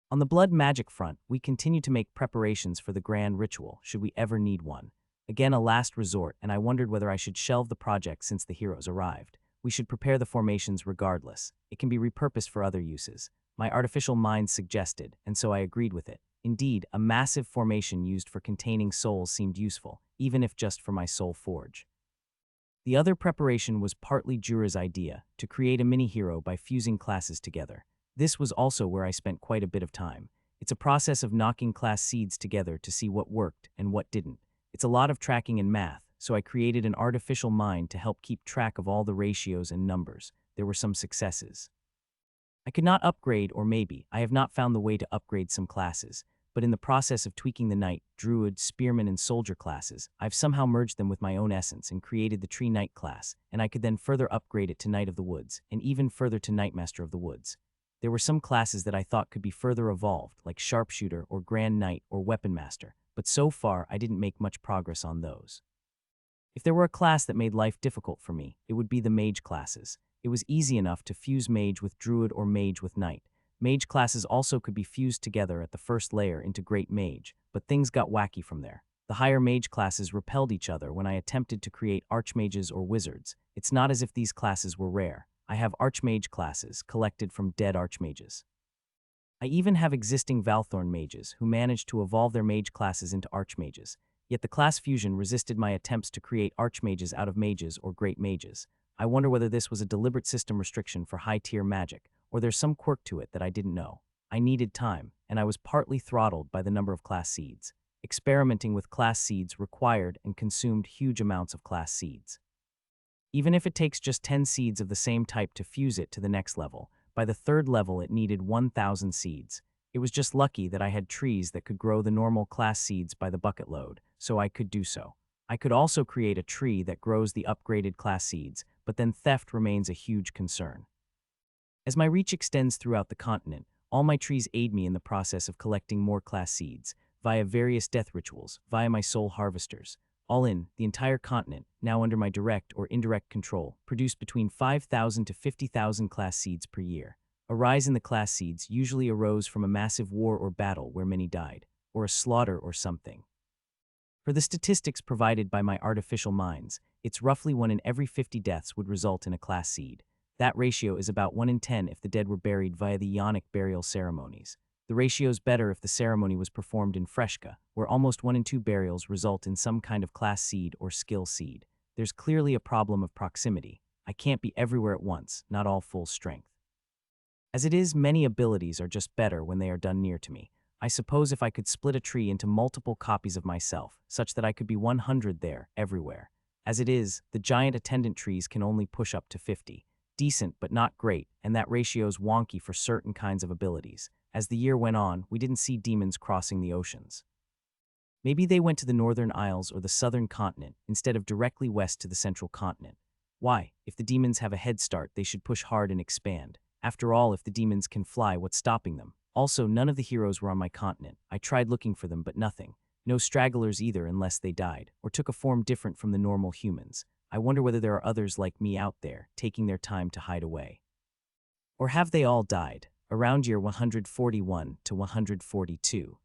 On the blood magic front, we continued to make preparations for the grand ritual, should we ever need one. Again, a last resort, and I wondered whether I should shelve the project since the heroes arrived. We should prepare the formations regardless. It can be repurposed for other uses. My artificial mind suggested, and so I agreed with it. Indeed, a massive formation used for containing souls seemed useful, even if just for my soul forge. The other preparation was partly Jura's idea, to create a mini-hero by fusing classes together. This was also where I spent quite a bit of time. It's a process of knocking class seeds together to see what worked and what didn't. It's a lot of tracking and math, so I created an artificial mind to help keep track of all the ratios and numbers. There were some successes. I could not upgrade, or maybe I have not found the way to upgrade some classes, but in the process of tweaking the knight, druid, spearman, and soldier classes, I've somehow merged them with my own essence and created the tree knight class, and I could then further upgrade it to knight of the woods, and even further to knightmaster of the woods. There were some classes that I thought could be further evolved, like sharpshooter or grand knight or weapon master, but so far I didn't make much progress on those. If there were a class that made life difficult for me, it would be the mage classes. It was easy enough to fuse mage with druid or mage with knight. Mage classes also could be fused together at the first layer into great mage, but things got wacky from there. The higher mage classes repelled each other when I attempted to create archmages or wizards. It's not as if these classes were rare. I have archmage classes collected from dead archmages. I even have existing Valthorn mages who managed to evolve their mage classes into archmages, yet the class fusion resisted my attempts to create archmages out of mages or great mages. I wonder whether this was a deliberate system restriction for high-tier magic, or there's some quirk to it that I didn't know. I needed time, and I was partly throttled by the number of class seeds. Experimenting with class seeds required and consumed huge amounts of class seeds. Even if it takes just 10 seeds of the same type to fuse it to the next level, by the third level it needed 1,000 seeds. It was just lucky that I had trees that could grow the normal class seeds by the bucket load, so I could do so. I could also create a tree that grows the upgraded class seeds, but then theft remains a huge concern. As my reach extends throughout the continent, all my trees aid me in the process of collecting more class seeds, via various death rituals, via my soul harvesters. All in, the entire continent, now under my direct or indirect control, produced between 5,000 to 50,000 class seeds per year. A rise in the class seeds usually arose from a massive war or battle where many died, or a slaughter or something. For the statistics provided by my artificial minds, it's roughly 1 in every 50 deaths would result in a class seed. That ratio is about 1 in 10 if the dead were buried via the Ionic burial ceremonies. The ratio's better if the ceremony was performed in Freshka, where almost 1 in 2 burials result in some kind of class seed or skill seed. There's clearly a problem of proximity. I can't be everywhere at once, not all full strength. As it is, many abilities are just better when they are done near to me. I suppose if I could split a tree into multiple copies of myself, such that I could be 100 there, everywhere. As it is, the giant attendant trees can only push up to 50. Decent, but not great, and that ratio's wonky for certain kinds of abilities. As the year went on, we didn't see demons crossing the oceans. Maybe they went to the northern isles or the southern continent, instead of directly west to the central continent. Why? If the demons have a head start, they should push hard and expand. After all, if the demons can fly, what's stopping them? Also, none of the heroes were on my continent. I tried looking for them, but nothing. No stragglers either, unless they died, or took a form different from the normal humans. I wonder whether there are others like me out there, taking their time to hide away. Or have they all died? Around year 141 to 142.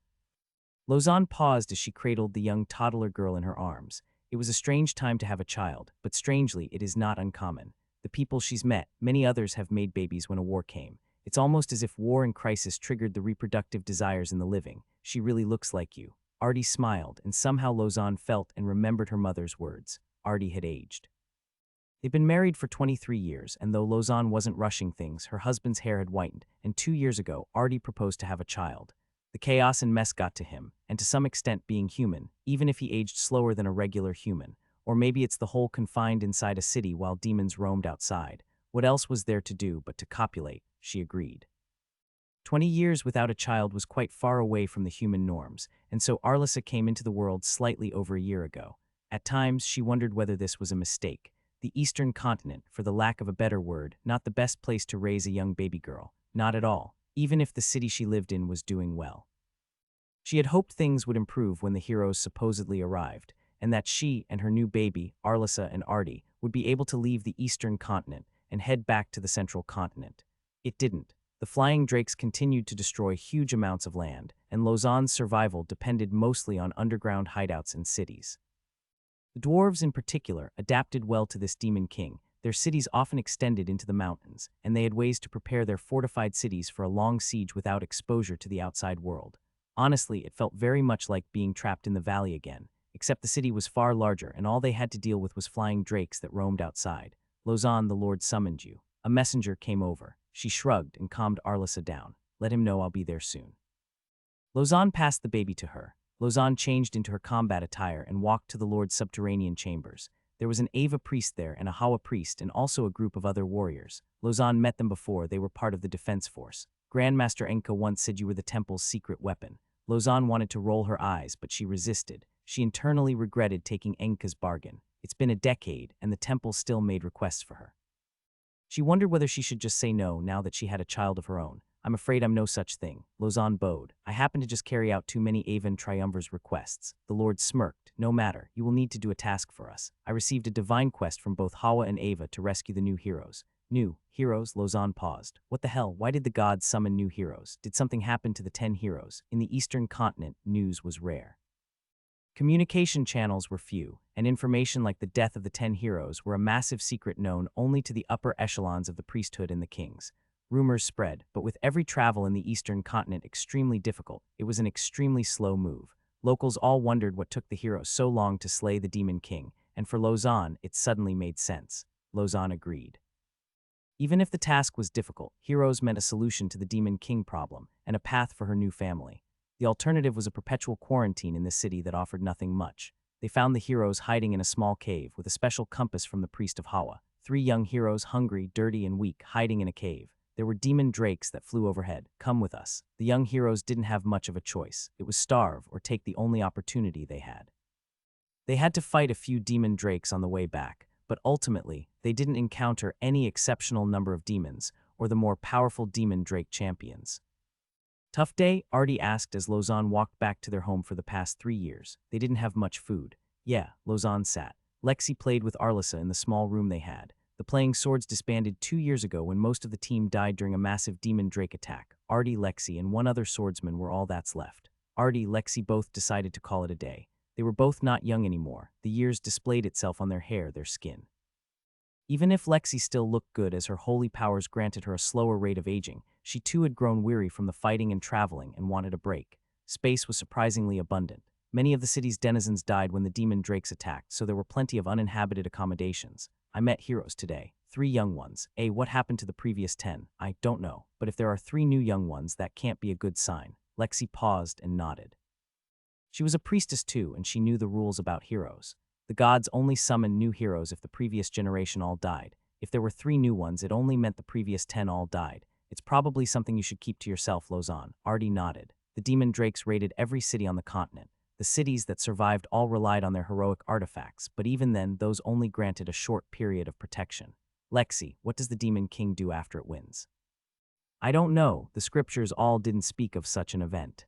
Lausanne paused as she cradled the young toddler girl in her arms. It was a strange time to have a child, but strangely, it is not uncommon. The people she's met, many others have made babies when a war came. It's almost as if war and crisis triggered the reproductive desires in the living. She really looks like you. Artie smiled, and somehow Lausanne felt and remembered her mother's words. Artie had aged. They'd been married for 23 years, and though Lausanne wasn't rushing things, her husband's hair had whitened, and 2 years ago, Artie proposed to have a child. The chaos and mess got to him, and to some extent being human, even if he aged slower than a regular human. Or maybe it's the whole confined inside a city while demons roamed outside. What else was there to do but to copulate? She agreed. 20 years without a child was quite far away from the human norms, and so Arlissa came into the world slightly over a year ago. At times, she wondered whether this was a mistake. The Eastern continent, for the lack of a better word, not the best place to raise a young baby girl. Not at all, even if the city she lived in was doing well. She had hoped things would improve when the heroes supposedly arrived, and that she and her new baby, Arlissa and Artie, would be able to leave the eastern continent and head back to the central continent. It didn't. The flying drakes continued to destroy huge amounts of land, and Lausanne's survival depended mostly on underground hideouts and cities. The dwarves in particular adapted well to this demon king. Their cities often extended into the mountains, and they had ways to prepare their fortified cities for a long siege without exposure to the outside world. Honestly, it felt very much like being trapped in the valley again, except the city was far larger and all they had to deal with was flying drakes that roamed outside. Lausanne, the Lord summoned you. A messenger came over. She shrugged and calmed Arlissa down. Let him know I'll be there soon. Lausanne passed the baby to her. Lausanne changed into her combat attire and walked to the Lord's subterranean chambers. There was an Ava priest there and a Hawa priest and also a group of other warriors. Lausanne met them before. They were part of the defense force. Grandmaster Enka once said you were the temple's secret weapon. Lausanne wanted to roll her eyes, but she resisted. She internally regretted taking Enka's bargain. It's been a decade, and the temple still made requests for her. She wondered whether she should just say no now that she had a child of her own. I'm afraid I'm no such thing. Lausanne bowed. I happen to just carry out too many Avan Triumvir's requests. The Lord smirked. No matter, you will need to do a task for us. I received a divine quest from both Hawa and Ava to rescue the new heroes. New heroes? Lausanne paused. What the hell? Why did the gods summon new heroes? Did something happen to the 10 heroes? In the eastern continent, news was rare. Communication channels were few, and information like the death of the 10 heroes were a massive secret known only to the upper echelons of the priesthood and the kings. Rumors spread, but with every travel in the eastern continent extremely difficult, it was an extremely slow move. Locals all wondered what took the heroes so long to slay the demon king, and for Lausanne, it suddenly made sense. Lausanne agreed. Even if the task was difficult, heroes meant a solution to the demon king problem and a path for her new family. The alternative was a perpetual quarantine in the city that offered nothing much. They found the heroes hiding in a small cave with a special compass from the priest of Hawa. 3 young heroes, hungry, dirty, and weak, hiding in a cave. There were demon drakes that flew overhead. Come with us. The young heroes didn't have much of a choice. It was starve or take the only opportunity they had. They had to fight a few demon drakes on the way back, but ultimately, they didn't encounter any exceptional number of demons or the more powerful demon drake champions. Tough day? Artie asked as Lausanne walked back to their home for the past 3 years. They didn't have much food. Yeah, Lausanne sat. Lexi played with Arlissa in the small room they had. The Playing Swords disbanded 2 years ago when most of the team died during a massive demon drake attack. Artie, Lexi, and one other swordsman were all that's left. Artie, Lexi both decided to call it a day. They were both not young anymore. The years displayed itself on their hair, their skin. Even if Lexi still looked good as her holy powers granted her a slower rate of aging, she too had grown weary from the fighting and traveling and wanted a break. Space was surprisingly abundant. Many of the city's denizens died when the demon drakes attacked, so there were plenty of uninhabited accommodations. I met heroes today. 3 young ones. What happened to the previous 10? I don't know, but if there are 3 new young ones, that can't be a good sign. Lexi paused and nodded. She was a priestess too, and she knew the rules about heroes. The gods only summoned new heroes if the previous generation all died. If there were 3 new ones, it only meant the previous 10 all died. It's probably something you should keep to yourself, Lausanne. Artie nodded. The demon drakes raided every city on the continent. The cities that survived all relied on their heroic artifacts, but even then, those only granted a short period of protection. Lexi, what does the demon king do after it wins? I don't know. The scriptures all didn't speak of such an event.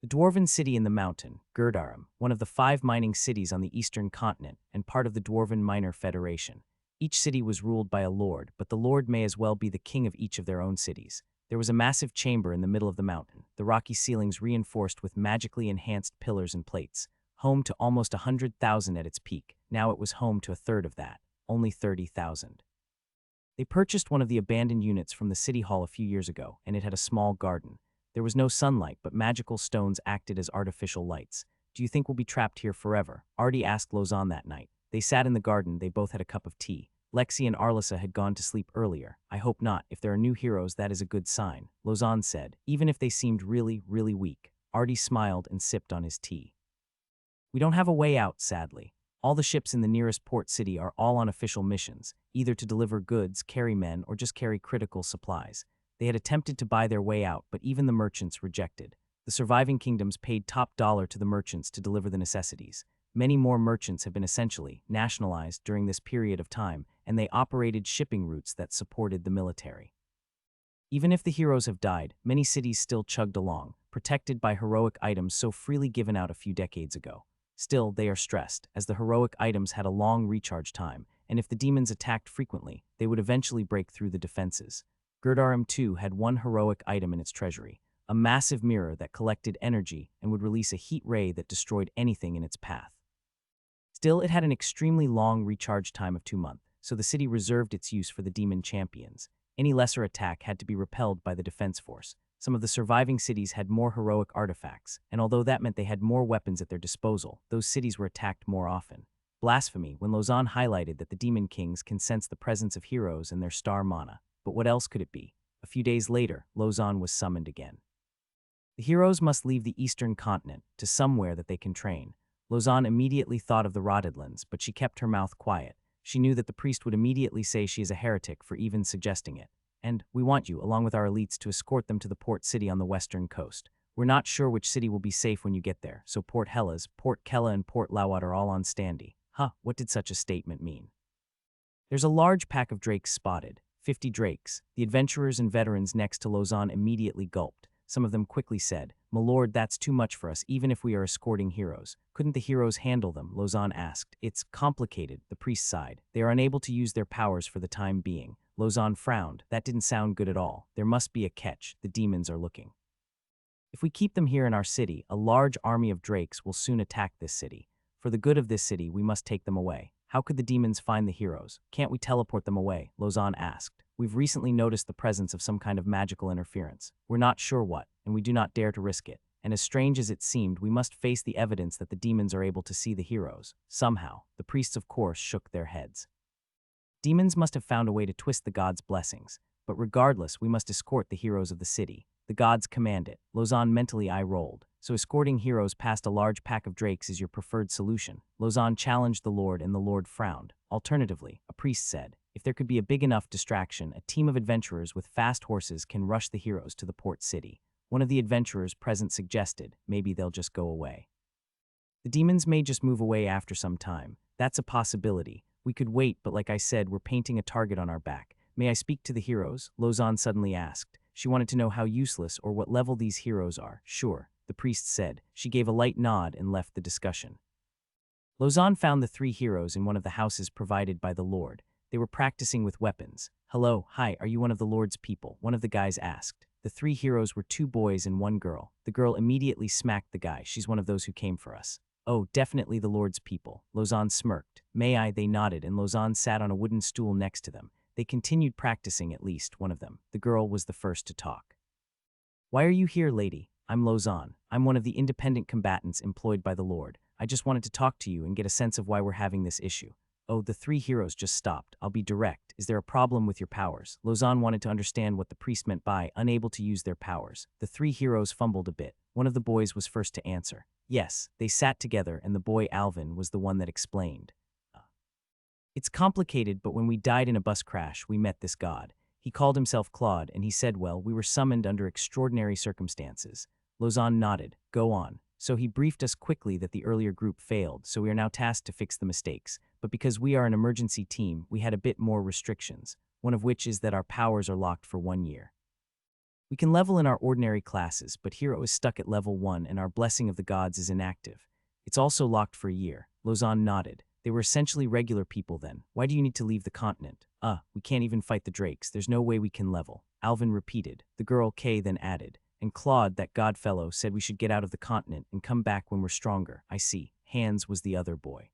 The dwarven city in the mountain, Gurdarum, one of the 5 mining cities on the eastern continent and part of the Dwarven Miner Federation. Each city was ruled by a lord, but the lord may as well be the king of each of their own cities. There was a massive chamber in the middle of the mountain, the rocky ceilings reinforced with magically enhanced pillars and plates. Home to almost 100,000 at its peak, now it was home to a third of that, only 30,000. They purchased one of the abandoned units from the city hall a few years ago, and it had a small garden. There was no sunlight, but magical stones acted as artificial lights. Do you think we'll be trapped here forever? Artie asked Lausanne that night. They sat in the garden, they both had a cup of tea. Lexi and Arlissa had gone to sleep earlier. I hope not. If there are new heroes, that is a good sign, Lausanne said, even if they seemed really, really weak. Artie smiled and sipped on his tea. We don't have a way out, sadly. All the ships in the nearest port city are all on official missions, either to deliver goods, carry men, or just carry critical supplies. They had attempted to buy their way out, but even the merchants rejected. The surviving kingdoms paid top dollar to the merchants to deliver the necessities. Many more merchants have been essentially nationalized during this period of time, and they operated shipping routes that supported the military. Even if the heroes have died, many cities still chugged along, protected by heroic items so freely given out a few decades ago. Still, they are stressed, as the heroic items had a long recharge time, and if the demons attacked frequently, they would eventually break through the defenses. Gurdarum too had one heroic item in its treasury, a massive mirror that collected energy and would release a heat ray that destroyed anything in its path. Still, it had an extremely long recharge time of 2 months, so the city reserved its use for the demon champions. Any lesser attack had to be repelled by the defense force. Some of the surviving cities had more heroic artifacts, and although that meant they had more weapons at their disposal, those cities were attacked more often. Blasphemy when Lausanne highlighted that the demon kings can sense the presence of heroes in their star mana. But what else could it be? A few days later, Lausanne was summoned again. The heroes must leave the eastern continent to somewhere that they can train. Lausanne immediately thought of the Rotterdlands, but she kept her mouth quiet. She knew that the priest would immediately say she is a heretic for even suggesting it. And we want you, along with our elites, to escort them to the port city on the western coast. We're not sure which city will be safe when you get there, so Port Hellas, Port Kella, and Port Lawat are all on standby. What did such a statement mean? There's a large pack of drakes spotted. 50 drakes. The adventurers and veterans next to Lausanne immediately gulped. Some of them quickly said, "My lord, that's too much for us, even if we are escorting heroes." "Couldn't the heroes handle them?" Lausanne asked. "It's complicated," the priest sighed. "They are unable to use their powers for the time being." Lausanne frowned. That didn't sound good at all. There must be a catch. The demons are looking. If we keep them here in our city, a large army of drakes will soon attack this city. For the good of this city, we must take them away. How could the demons find the heroes? Can't we teleport them away? Lausanne asked. We've recently noticed the presence of some kind of magical interference. We're not sure what, and we do not dare to risk it. And as strange as it seemed, we must face the evidence that the demons are able to see the heroes. Somehow, the priests of course shook their heads. Demons must have found a way to twist the gods' blessings. But regardless, we must escort the heroes of the city. The gods command it. Lausanne mentally eye-rolled. So escorting heroes past a large pack of drakes is your preferred solution. Lausanne challenged the Lord, and the Lord frowned. Alternatively, a priest said, if there could be a big enough distraction, a team of adventurers with fast horses can rush the heroes to the port city. One of the adventurers present suggested, maybe they'll just go away. The demons may just move away after some time. That's a possibility. We could wait, but like I said, we're painting a target on our back. May I speak to the heroes? Lausanne suddenly asked. She wanted to know how useless or what level these heroes are. Sure, the priest said. She gave a light nod and left the discussion. Lausanne found the 3 heroes in one of the houses provided by the Lord. They were practicing with weapons. "Hello, hi, are you one of the Lord's people?" one of the guys asked. The 3 heroes were 2 boys and 1 girl. The girl immediately smacked the guy. "She's one of those who came for us." "Oh, definitely the Lord's people." Lausanne smirked. "May I?" They nodded, and Lausanne sat on a wooden stool next to them. They continued practicing, at least one of them. The girl was the first to talk. "Why are you here, lady?" "I'm Lausanne. I'm one of the independent combatants employed by the Lord. I just wanted to talk to you and get a sense of why we're having this issue." "Oh," the 3 heroes just stopped. "I'll be direct. Is there a problem with your powers?" Lausanne wanted to understand what the priest meant by unable to use their powers. The 3 heroes fumbled a bit. One of the boys was first to answer. Yes, they sat together, and the boy Alvin was the one that explained. "It's complicated, but when we died in a bus crash, we met this god. He called himself Claude, and he said, well, we were summoned under extraordinary circumstances." Lausanne nodded. "Go on." "So he briefed us quickly that the earlier group failed, so we are now tasked to fix the mistakes. But because we are an emergency team, we had a bit more restrictions, one of which is that our powers are locked for 1 year. We can level in our ordinary classes, but Hero is stuck at level 1 and our Blessing of the Gods is inactive. It's also locked for a year." Lausanne nodded. "They were essentially regular people then. Why do you need to leave the continent?" We can't even fight the drakes. There's no way we can level." Alvin repeated. The girl Kay then added. "And Claude, that god fellow, said we should get out of the continent and come back when we're stronger." "I see." Hans was the other boy.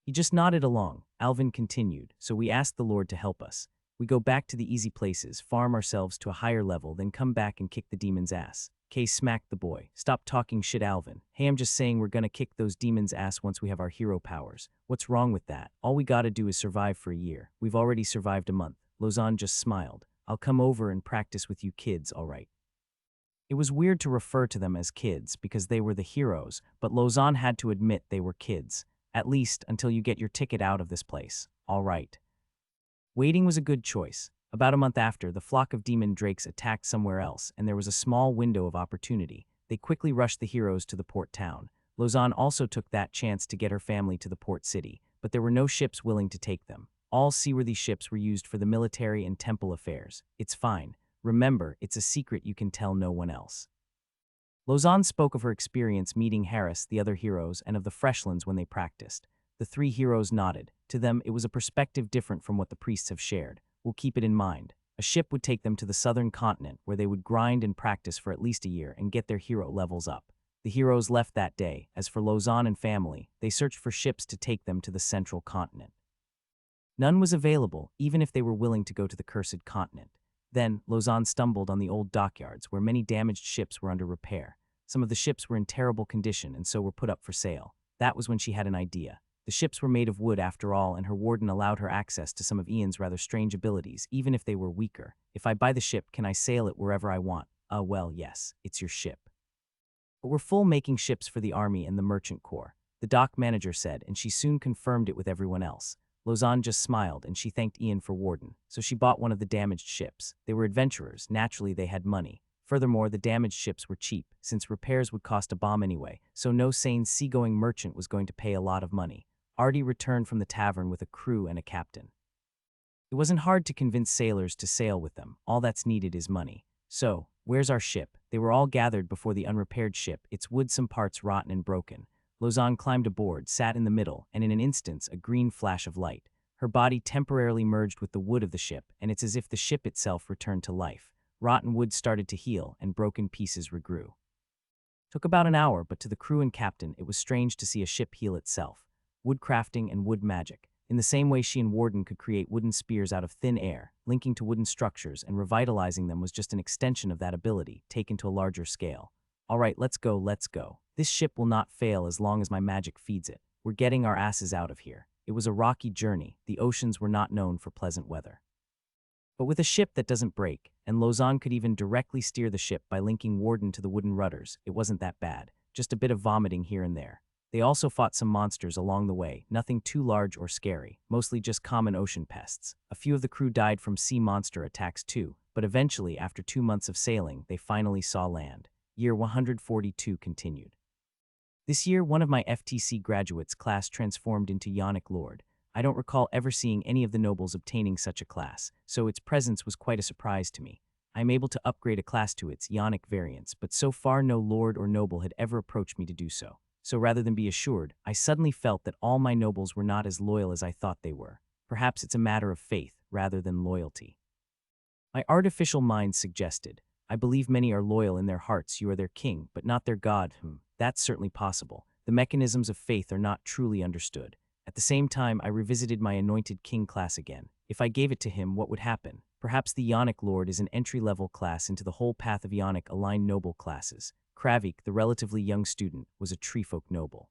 He just nodded along. Alvin continued. "So we asked the Lord to help us. We go back to the easy places, farm ourselves to a higher level, then come back and kick the demon's ass." Kay smacked the boy. "Stop talking shit, Alvin." "Hey, I'm just saying we're gonna kick those demons' ass once we have our hero powers. What's wrong with that? All we gotta do is survive for a year. We've already survived a month." Lausanne just smiled. "I'll come over and practice with you kids, all right." It was weird to refer to them as kids because they were the heroes, but Lausanne had to admit they were kids. "At least until you get your ticket out of this place. All right." Waiting was a good choice. About a month after, the flock of demon drakes attacked somewhere else, and there was a small window of opportunity. They quickly rushed the heroes to the port town. Lausanne also took that chance to get her family to the port city, but there were no ships willing to take them. All seaworthy ships were used for the military and temple affairs. "It's fine. Remember, it's a secret you can tell no one else." Lausanne spoke of her experience meeting Harris, the other heroes, and of the Freshlands when they practiced. The three heroes nodded. To them, it was a perspective different from what the priests have shared. We'll keep it in mind. A ship would take them to the southern continent, where they would grind and practice for at least a year and get their hero levels up. The heroes left that day. As for Lausanne and family, they searched for ships to take them to the central continent. None was available, even if they were willing to go to the cursed continent. Then, Lausanne stumbled on the old dockyards, where many damaged ships were under repair. Some of the ships were in terrible condition and so were put up for sale. That was when she had an idea. The ships were made of wood after all, and her warden allowed her access to some of Ian's rather strange abilities, even if they were weaker. If I buy the ship, can I sail it wherever I want? Well, yes, it's your ship. But we're full making ships for the army and the merchant corps, the dock manager said, and she soon confirmed it with everyone else. Lausanne just smiled, and she thanked Ian for warden, so she bought one of the damaged ships. They were adventurers, naturally they had money. Furthermore, the damaged ships were cheap, since repairs would cost a bomb anyway, so no sane seagoing merchant was going to pay a lot of money. Artie returned from the tavern with a crew and a captain. It wasn't hard to convince sailors to sail with them. All that's needed is money. So, where's our ship? They were all gathered before the unrepaired ship, its wood some parts rotten and broken. Lausanne climbed aboard, sat in the middle, and in an instant a green flash of light. Her body temporarily merged with the wood of the ship, and it's as if the ship itself returned to life. Rotten wood started to heal, and broken pieces regrew. Took about an hour, but to the crew and captain, it was strange to see a ship heal itself. Woodcrafting and wood magic. In the same way she and Warden could create wooden spears out of thin air, linking to wooden structures and revitalizing them was just an extension of that ability, taken to a larger scale. All right, let's go, let's go. This ship will not fail as long as my magic feeds it. We're getting our asses out of here. It was a rocky journey. The oceans were not known for pleasant weather. But with a ship that doesn't break, and Lausanne could even directly steer the ship by linking Warden to the wooden rudders, it wasn't that bad. Just a bit of vomiting here and there. They also fought some monsters along the way, nothing too large or scary, mostly just common ocean pests. A few of the crew died from sea monster attacks too, but eventually, after 2 months of sailing, they finally saw land. Year 142 continued. This year, one of my FTC graduates' class transformed into Yonic Lord. I don't recall ever seeing any of the nobles obtaining such a class, so its presence was quite a surprise to me. I am able to upgrade a class to its Yonic variants, but so far no lord or noble had ever approached me to do so. So rather than be assured, I suddenly felt that all my nobles were not as loyal as I thought they were. Perhaps it's a matter of faith rather than loyalty. My artificial mind suggested, I believe many are loyal in their hearts, you are their king, but not their god. That's certainly possible. The mechanisms of faith are not truly understood. At the same time, I revisited my anointed king class again. If I gave it to him, what would happen? Perhaps the Yonic Lord is an entry-level class into the whole path of Yonic-aligned noble classes. Kravik, the relatively young student, was a treefolk noble.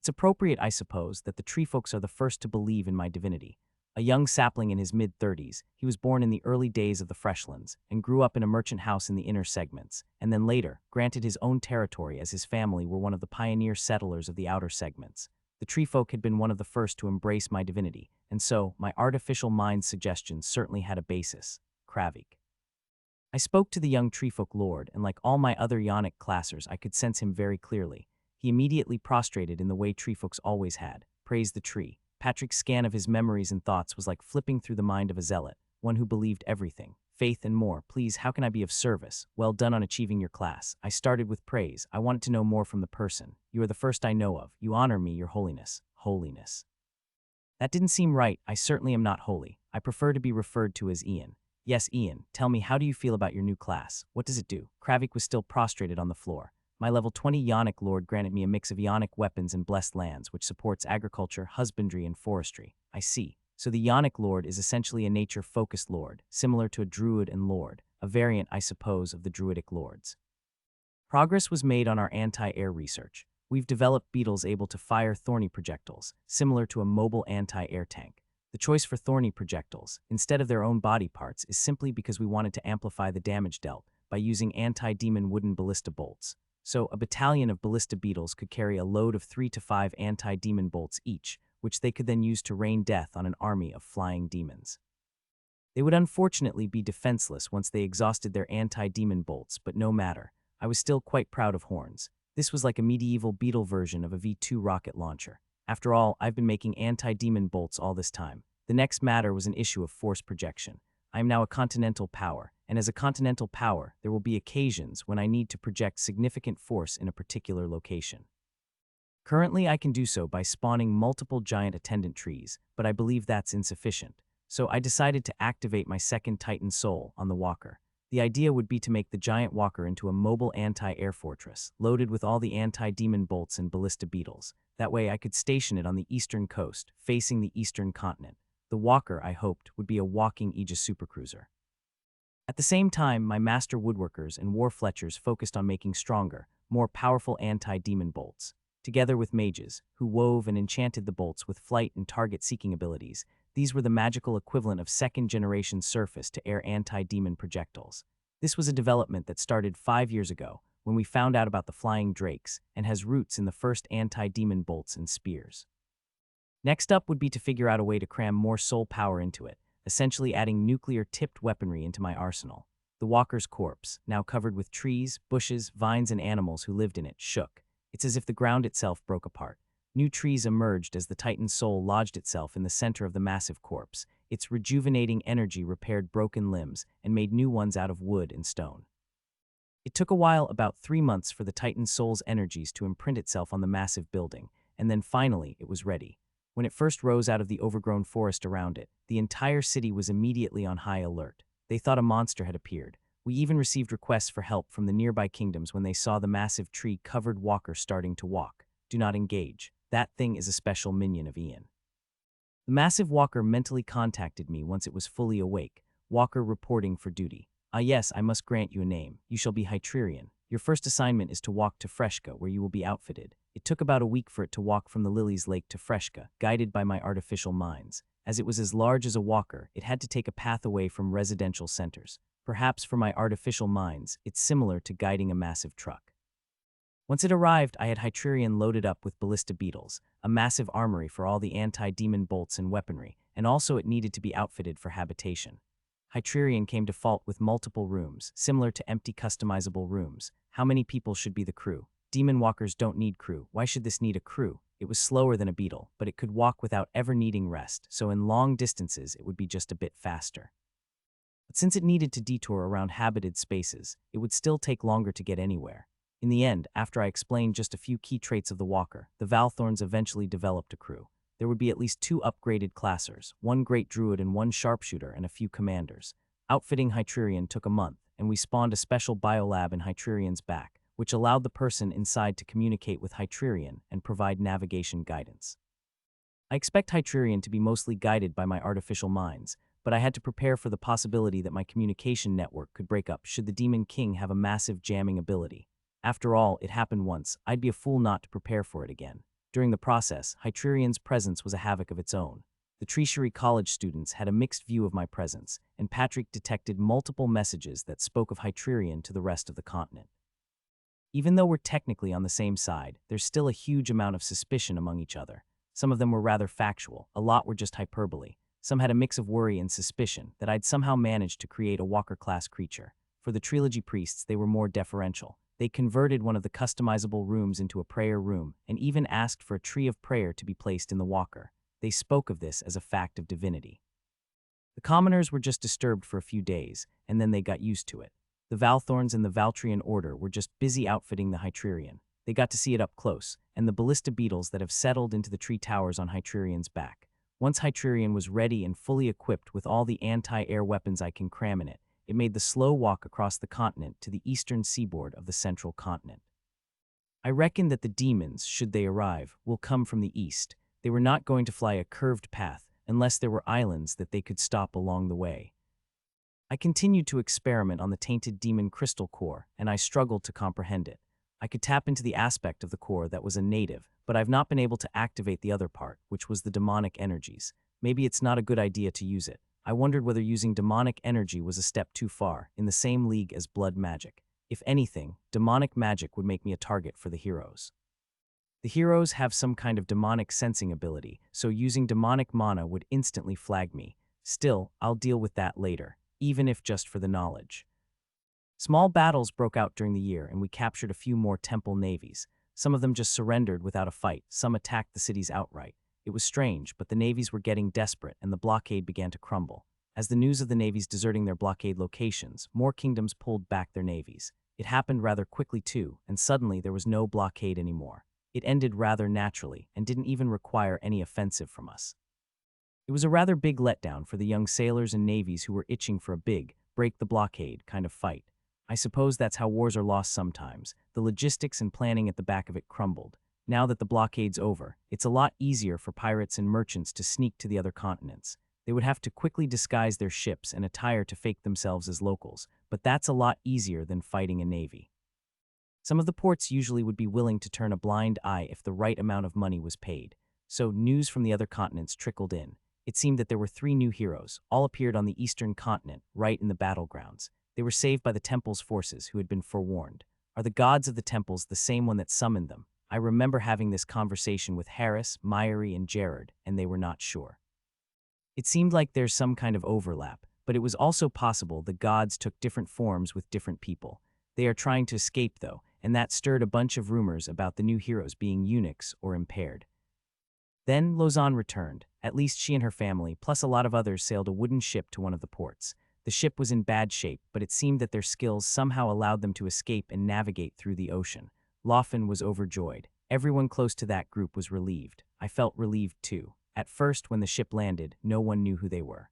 It's appropriate, I suppose, that the treefolks are the first to believe in my divinity. A young sapling in his mid-30s, he was born in the early days of the Freshlands and grew up in a merchant house in the inner segments, and then later, granted his own territory as his family were one of the pioneer settlers of the outer segments. The treefolk had been one of the first to embrace my divinity, and so my artificial mind's suggestions certainly had a basis. Kravik. I spoke to the young treefolk lord, and like all my other Yonic classers, I could sense him very clearly. He immediately prostrated in the way treefolks always had, praised the tree. Patrick's scan of his memories and thoughts was like flipping through the mind of a zealot, one who believed everything. Faith and more. Please, how can I be of service? Well done on achieving your class. I started with praise. I wanted to know more from the person. You are the first I know of. You honor me, your holiness. Holiness. That didn't seem right. I certainly am not holy. I prefer to be referred to as Ian. Yes, Ian, tell me, how do you feel about your new class? What does it do? Kravik was still prostrated on the floor. My level 20 Yonic Lord granted me a mix of Yonic weapons and blessed lands, which supports agriculture, husbandry, and forestry. I see. So the Yonic Lord is essentially a nature-focused lord, similar to a druid and lord, a variant, I suppose, of the druidic lords. Progress was made on our anti-air research. We've developed beetles able to fire thorny projectiles, similar to a mobile anti-air tank. The choice for thorny projectiles, instead of their own body parts, is simply because we wanted to amplify the damage dealt by using anti-demon wooden ballista bolts. So, a battalion of ballista beetles could carry a load of 3 to 5 anti-demon bolts each, which they could then use to rain death on an army of flying demons. They would unfortunately be defenseless once they exhausted their anti-demon bolts, but no matter. I was still quite proud of Horns. This was like a medieval beetle version of a V2 rocket launcher. After all, I've been making anti-demon bolts all this time. The next matter was an issue of force projection. I am now a continental power, and as a continental power, there will be occasions when I need to project significant force in a particular location. Currently, I can do so by spawning multiple giant attendant trees, but I believe that's insufficient. So I decided to activate my second Titan Soul on the walker. The idea would be to make the giant walker into a mobile anti-air fortress, loaded with all the anti-demon bolts and ballista beetles. That way I could station it on the eastern coast, facing the eastern continent. The walker, I hoped, would be a walking Aegis supercruiser. At the same time, my master woodworkers and war fletchers focused on making stronger, more powerful anti-demon bolts. Together with mages, who wove and enchanted the bolts with flight and target-seeking abilities, these were the magical equivalent of second-generation surface-to-air anti-demon projectiles. This was a development that started 5 years ago, when we found out about the flying drakes, and has roots in the first anti-demon bolts and spears. Next up would be to figure out a way to cram more soul power into it, essentially adding nuclear-tipped weaponry into my arsenal. The walker's corpse, now covered with trees, bushes, vines, and animals who lived in it, shook. It's as if the ground itself broke apart. New trees emerged as the Titan's soul lodged itself in the center of the massive corpse. Its rejuvenating energy repaired broken limbs and made new ones out of wood and stone. It took a while, about 3 months, for the Titan's soul's energies to imprint itself on the massive building, and then finally it was ready. When it first rose out of the overgrown forest around it, the entire city was immediately on high alert. They thought a monster had appeared. We even received requests for help from the nearby kingdoms when they saw the massive tree-covered walker starting to walk. Do not engage. That thing is a special minion of Ian. The massive walker mentally contacted me once it was fully awake. Walker reporting for duty. Ah yes, I must grant you a name. You shall be Hytrerion. Your first assignment is to walk to Freshka, where you will be outfitted. It took about a week for it to walk from the Lilies Lake to Freshka, guided by my artificial minds. As it was as large as a walker, it had to take a path away from residential centers. Perhaps for my artificial minds, it's similar to guiding a massive truck. Once it arrived, I had Hytrerion loaded up with ballista beetles, a massive armory for all the anti-demon bolts and weaponry, and also it needed to be outfitted for habitation. Hytrerion came default with multiple rooms, similar to empty customizable rooms. How many people should be the crew? Demon walkers don't need crew. Why should this need a crew? It was slower than a beetle, but it could walk without ever needing rest, so in long distances it would be just a bit faster. But since it needed to detour around habited spaces, it would still take longer to get anywhere. In the end, after I explained just a few key traits of the walker, the Valthorns eventually developed a crew. There would be at least 2 upgraded classers, 1 great druid and 1 sharpshooter, and a few commanders. Outfitting Hytrerion took a month, and we spawned a special biolab in Hytrerion's back, which allowed the person inside to communicate with Hytrerion and provide navigation guidance. I expect Hytrerion to be mostly guided by my artificial minds, but I had to prepare for the possibility that my communication network could break up should the Demon King have a massive jamming ability. After all, it happened once. I'd be a fool not to prepare for it again. During the process, Hytrerion's presence was a havoc of its own. The Treasury College students had a mixed view of my presence, and Patrick detected multiple messages that spoke of Hytrerion to the rest of the continent. Even though we're technically on the same side, there's still a huge amount of suspicion among each other. Some of them were rather factual, a lot were just hyperbole. Some had a mix of worry and suspicion that I'd somehow managed to create a walker-class creature. For the Trilogy priests, they were more deferential. They converted one of the customizable rooms into a prayer room and even asked for a tree of prayer to be placed in the walker. They spoke of this as a fact of divinity. The commoners were just disturbed for a few days, and then they got used to it. The Valthorns and the Valtrian Order were just busy outfitting the Hytrerion. They got to see it up close, and the ballista beetles that have settled into the tree towers on Hytrerion's back. Once Hytrerion was ready and fully equipped with all the anti-air weapons I can cram in it, it made the slow walk across the continent to the eastern seaboard of the central continent. I reckon that the demons, should they arrive, will come from the east. They were not going to fly a curved path unless there were islands that they could stop along the way. I continued to experiment on the tainted demon crystal core, and I struggled to comprehend it. I could tap into the aspect of the core that was a native, but I've not been able to activate the other part, which was the demonic energies. Maybe it's not a good idea to use it. I wondered whether using demonic energy was a step too far, in the same league as blood magic. If anything, demonic magic would make me a target for the heroes. The heroes have some kind of demonic sensing ability, so using demonic mana would instantly flag me. Still, I'll deal with that later, even if just for the knowledge. Small battles broke out during the year, and we captured a few more temple navies. Some of them just surrendered without a fight, some attacked the cities outright. It was strange, but the navies were getting desperate, and the blockade began to crumble. As the news of the navies deserting their blockade locations, more kingdoms pulled back their navies. It happened rather quickly too, and suddenly there was no blockade anymore. It ended rather naturally and didn't even require any offensive from us. It was a rather big letdown for the young sailors and navies who were itching for a big, break the blockade kind of fight. I suppose that's how wars are lost sometimes. The logistics and planning at the back of it crumbled. Now that the blockade's over, it's a lot easier for pirates and merchants to sneak to the other continents. They would have to quickly disguise their ships and attire to fake themselves as locals, but that's a lot easier than fighting a navy. Some of the ports usually would be willing to turn a blind eye if the right amount of money was paid. So news from the other continents trickled in. It seemed that there were 3 new heroes, all appeared on the eastern continent, right in the battlegrounds. They were saved by the temple's forces who had been forewarned. Are the gods of the temples the same one that summoned them? I remember having this conversation with Harris, Myri, and Jared, and they were not sure. It seemed like there's some kind of overlap, but it was also possible the gods took different forms with different people. They are trying to escape though, and that stirred a bunch of rumors about the new heroes being eunuchs or impaired. Then Lausanne returned. At least she and her family, plus a lot of others, sailed a wooden ship to one of the ports. The ship was in bad shape, but it seemed that their skills somehow allowed them to escape and navigate through the ocean. Laufen was overjoyed. Everyone close to that group was relieved. I felt relieved too. At first, when the ship landed, no one knew who they were.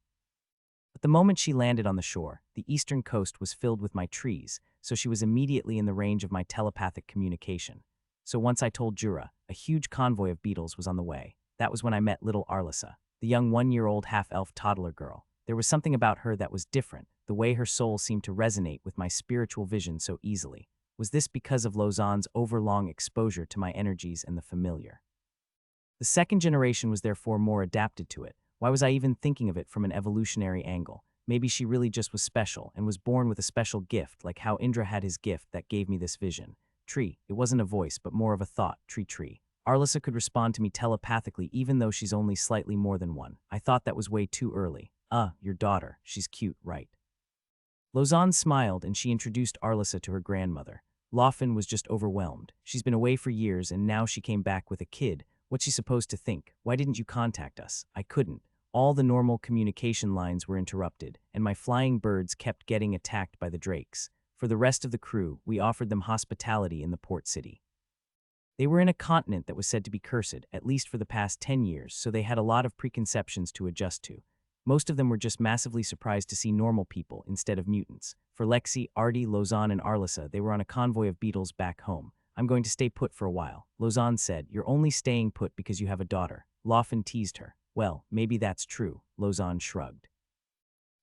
But the moment she landed on the shore, the eastern coast was filled with my trees, so she was immediately in the range of my telepathic communication. So once I told Jura, a huge convoy of beetles was on the way. That was when I met little Arlissa, the young 1-year-old half-elf toddler girl. There was something about her that was different, the way her soul seemed to resonate with my spiritual vision so easily. Was this because of Lausanne's overlong exposure to my energies and the familiar? The second generation was therefore more adapted to it. Why was I even thinking of it from an evolutionary angle? Maybe she really just was special and was born with a special gift, like how Indra had his gift that gave me this vision. Tree, it wasn't a voice, but more of a thought. Tree. Arlissa could respond to me telepathically even though she's only slightly more than 1. I thought that was way too early. Your daughter. She's cute, right? Lausanne smiled and she introduced Arlissa to her grandmother. Laufen was just overwhelmed. She's been away for years and now she came back with a kid. What's she supposed to think? Why didn't you contact us? I couldn't. All the normal communication lines were interrupted, and my flying birds kept getting attacked by the drakes. For the rest of the crew, we offered them hospitality in the port city. They were in a continent that was said to be cursed, at least for the past 10 years, so they had a lot of preconceptions to adjust to. Most of them were just massively surprised to see normal people instead of mutants. For Lexi, Artie, Lausanne, and Arlissa, they were on a convoy of beetles back home. I'm going to stay put for a while. Lausanne said, you're only staying put because you have a daughter. Laufen teased her. Well, maybe that's true. Lausanne shrugged.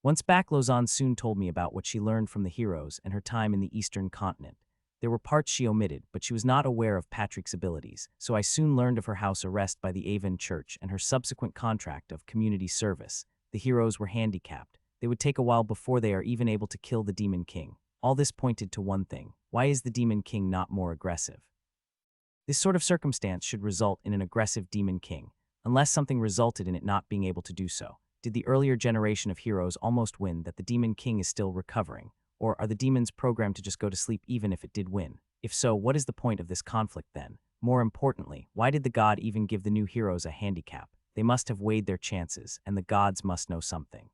Once back, Lausanne soon told me about what she learned from the heroes and her time in the eastern continent. There were parts she omitted, but she was not aware of Patrick's abilities, so I soon learned of her house arrest by the Avon Church and her subsequent contract of community service. The heroes were handicapped. They would take a while before they are even able to kill the Demon King. All this pointed to one thing. Why is the Demon King not more aggressive? This sort of circumstance should result in an aggressive Demon King, unless something resulted in it not being able to do so. Did the earlier generation of heroes almost win that the Demon King is still recovering? Or are the demons programmed to just go to sleep even if it did win? If so, what is the point of this conflict then? More importantly, why did the god even give the new heroes a handicap? They must have weighed their chances, and the gods must know something.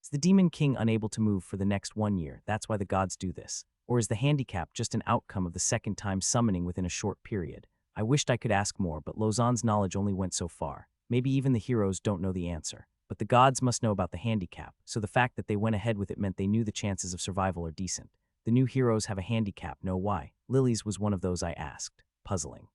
Is the Demon King unable to move for the next 1 year? That's why the gods do this. Or is the handicap just an outcome of the second time summoning within a short period? I wished I could ask more, but Lausanne's knowledge only went so far. Maybe even the heroes don't know the answer. But the gods must know about the handicap, so the fact that they went ahead with it meant they knew the chances of survival are decent. The new heroes have a handicap, know why? Lily's was one of those I asked. Puzzling.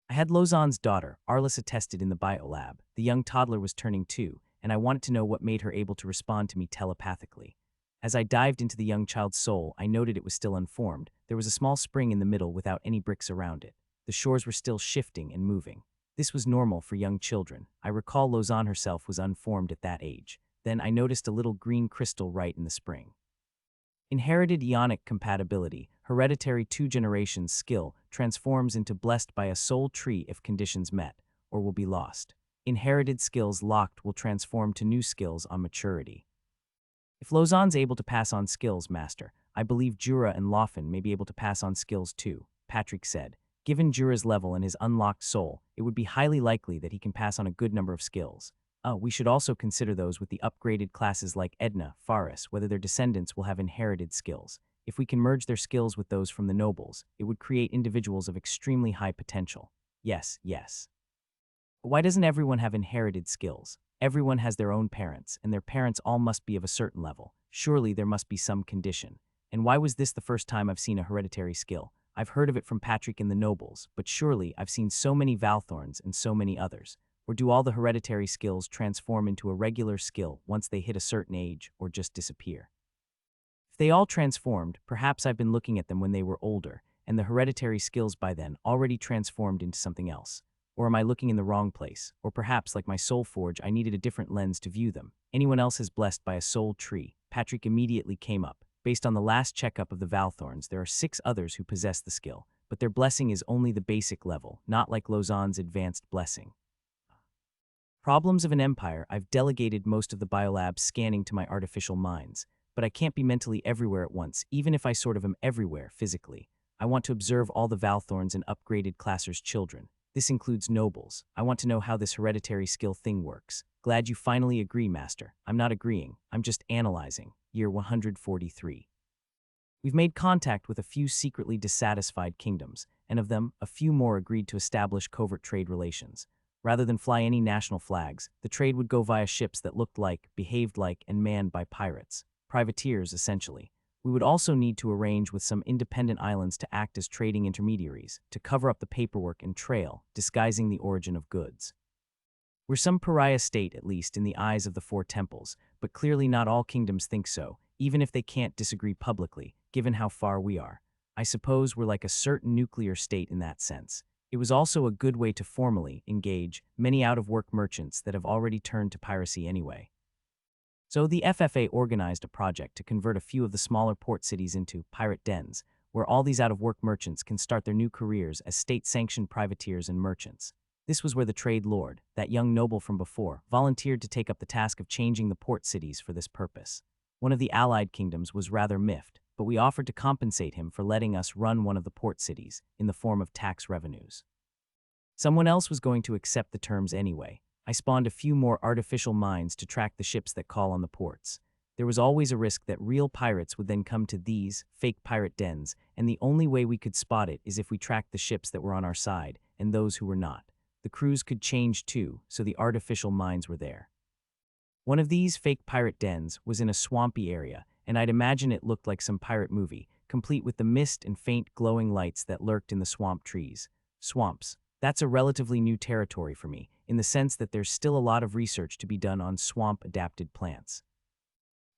I had Lausanne's daughter, Arlissa, tested in the biolab. The young toddler was turning 2, and I wanted to know what made her able to respond to me telepathically. As I dived into the young child's soul, I noted it was still unformed. There was a small spring in the middle without any bricks around it. The shores were still shifting and moving. This was normal for young children. I recall Lausanne herself was unformed at that age. Then I noticed a little green crystal right in the spring. Inherited Ionic compatibility, hereditary 2 generations skill, transforms into blessed by a soul tree if conditions met, or will be lost. Inherited skills locked will transform to new skills on maturity. If Lausanne's able to pass on skills, Master, I believe Jura and Laufen may be able to pass on skills too, Patrick said. Given Jura's level and his unlocked soul, it would be highly likely that he can pass on a good number of skills. We should also consider those with the upgraded classes like Edna, Faris, whether their descendants will have inherited skills. If we can merge their skills with those from the nobles, it would create individuals of extremely high potential. Yes, yes. But why doesn't everyone have inherited skills? Everyone has their own parents, and their parents all must be of a certain level. Surely there must be some condition. And why was this the first time I've seen a hereditary skill? I've heard of it from Patrick in the Nobles, but surely I've seen so many Valthorns and so many others. Or do all the hereditary skills transform into a regular skill once they hit a certain age, or just disappear? If they all transformed, perhaps I've been looking at them when they were older, and the hereditary skills by then already transformed into something else. Or am I looking in the wrong place? Or perhaps, like my soul forge, I needed a different lens to view them. Anyone else is blessed by a soul tree? Patrick immediately came up. Based on the last checkup of the Valthorns, there are 6 others who possess the skill, but their blessing is only the basic level, not like Lausanne's advanced blessing. Problems of an empire. I've delegated most of the biolab scanning to my artificial minds, but I can't be mentally everywhere at once, even if I sort of am everywhere physically. I want to observe all the Valthorns and upgraded classers' children. This includes nobles. I want to know how this hereditary skill thing works. Glad you finally agree, Master. I'm not agreeing. I'm just analyzing. Year 143. We've made contact with a few secretly dissatisfied kingdoms, and of them, a few more agreed to establish covert trade relations. Rather than fly any national flags, the trade would go via ships that looked like, behaved like, and manned by pirates. Privateers, essentially. We would also need to arrange with some independent islands to act as trading intermediaries, to cover up the paperwork and trail, disguising the origin of goods. We're some pariah state, at least, in the eyes of the 4 temples, but clearly not all kingdoms think so, even if they can't disagree publicly, given how far we are. I suppose we're like a certain nuclear state in that sense. It was also a good way to formally engage many out-of-work merchants that have already turned to piracy anyway. So the FFA organized a project to convert a few of the smaller port cities into pirate dens, where all these out-of-work merchants can start their new careers as state-sanctioned privateers and merchants. This was where the trade lord, that young noble from before, volunteered to take up the task of changing the port cities for this purpose. One of the allied kingdoms was rather miffed, but we offered to compensate him for letting us run one of the port cities, in the form of tax revenues. Someone else was going to accept the terms anyway. I spawned a few more artificial minds to track the ships that call on the ports. There was always a risk that real pirates would then come to these fake pirate dens, and the only way we could spot it is if we tracked the ships that were on our side, and those who were not. The crews could change too, so the artificial minds were there. One of these fake pirate dens was in a swampy area, and I'd imagine it looked like some pirate movie, complete with the mist and faint glowing lights that lurked in the swamp trees. Swamps. That's a relatively new territory for me, in the sense that there's still a lot of research to be done on swamp-adapted plants.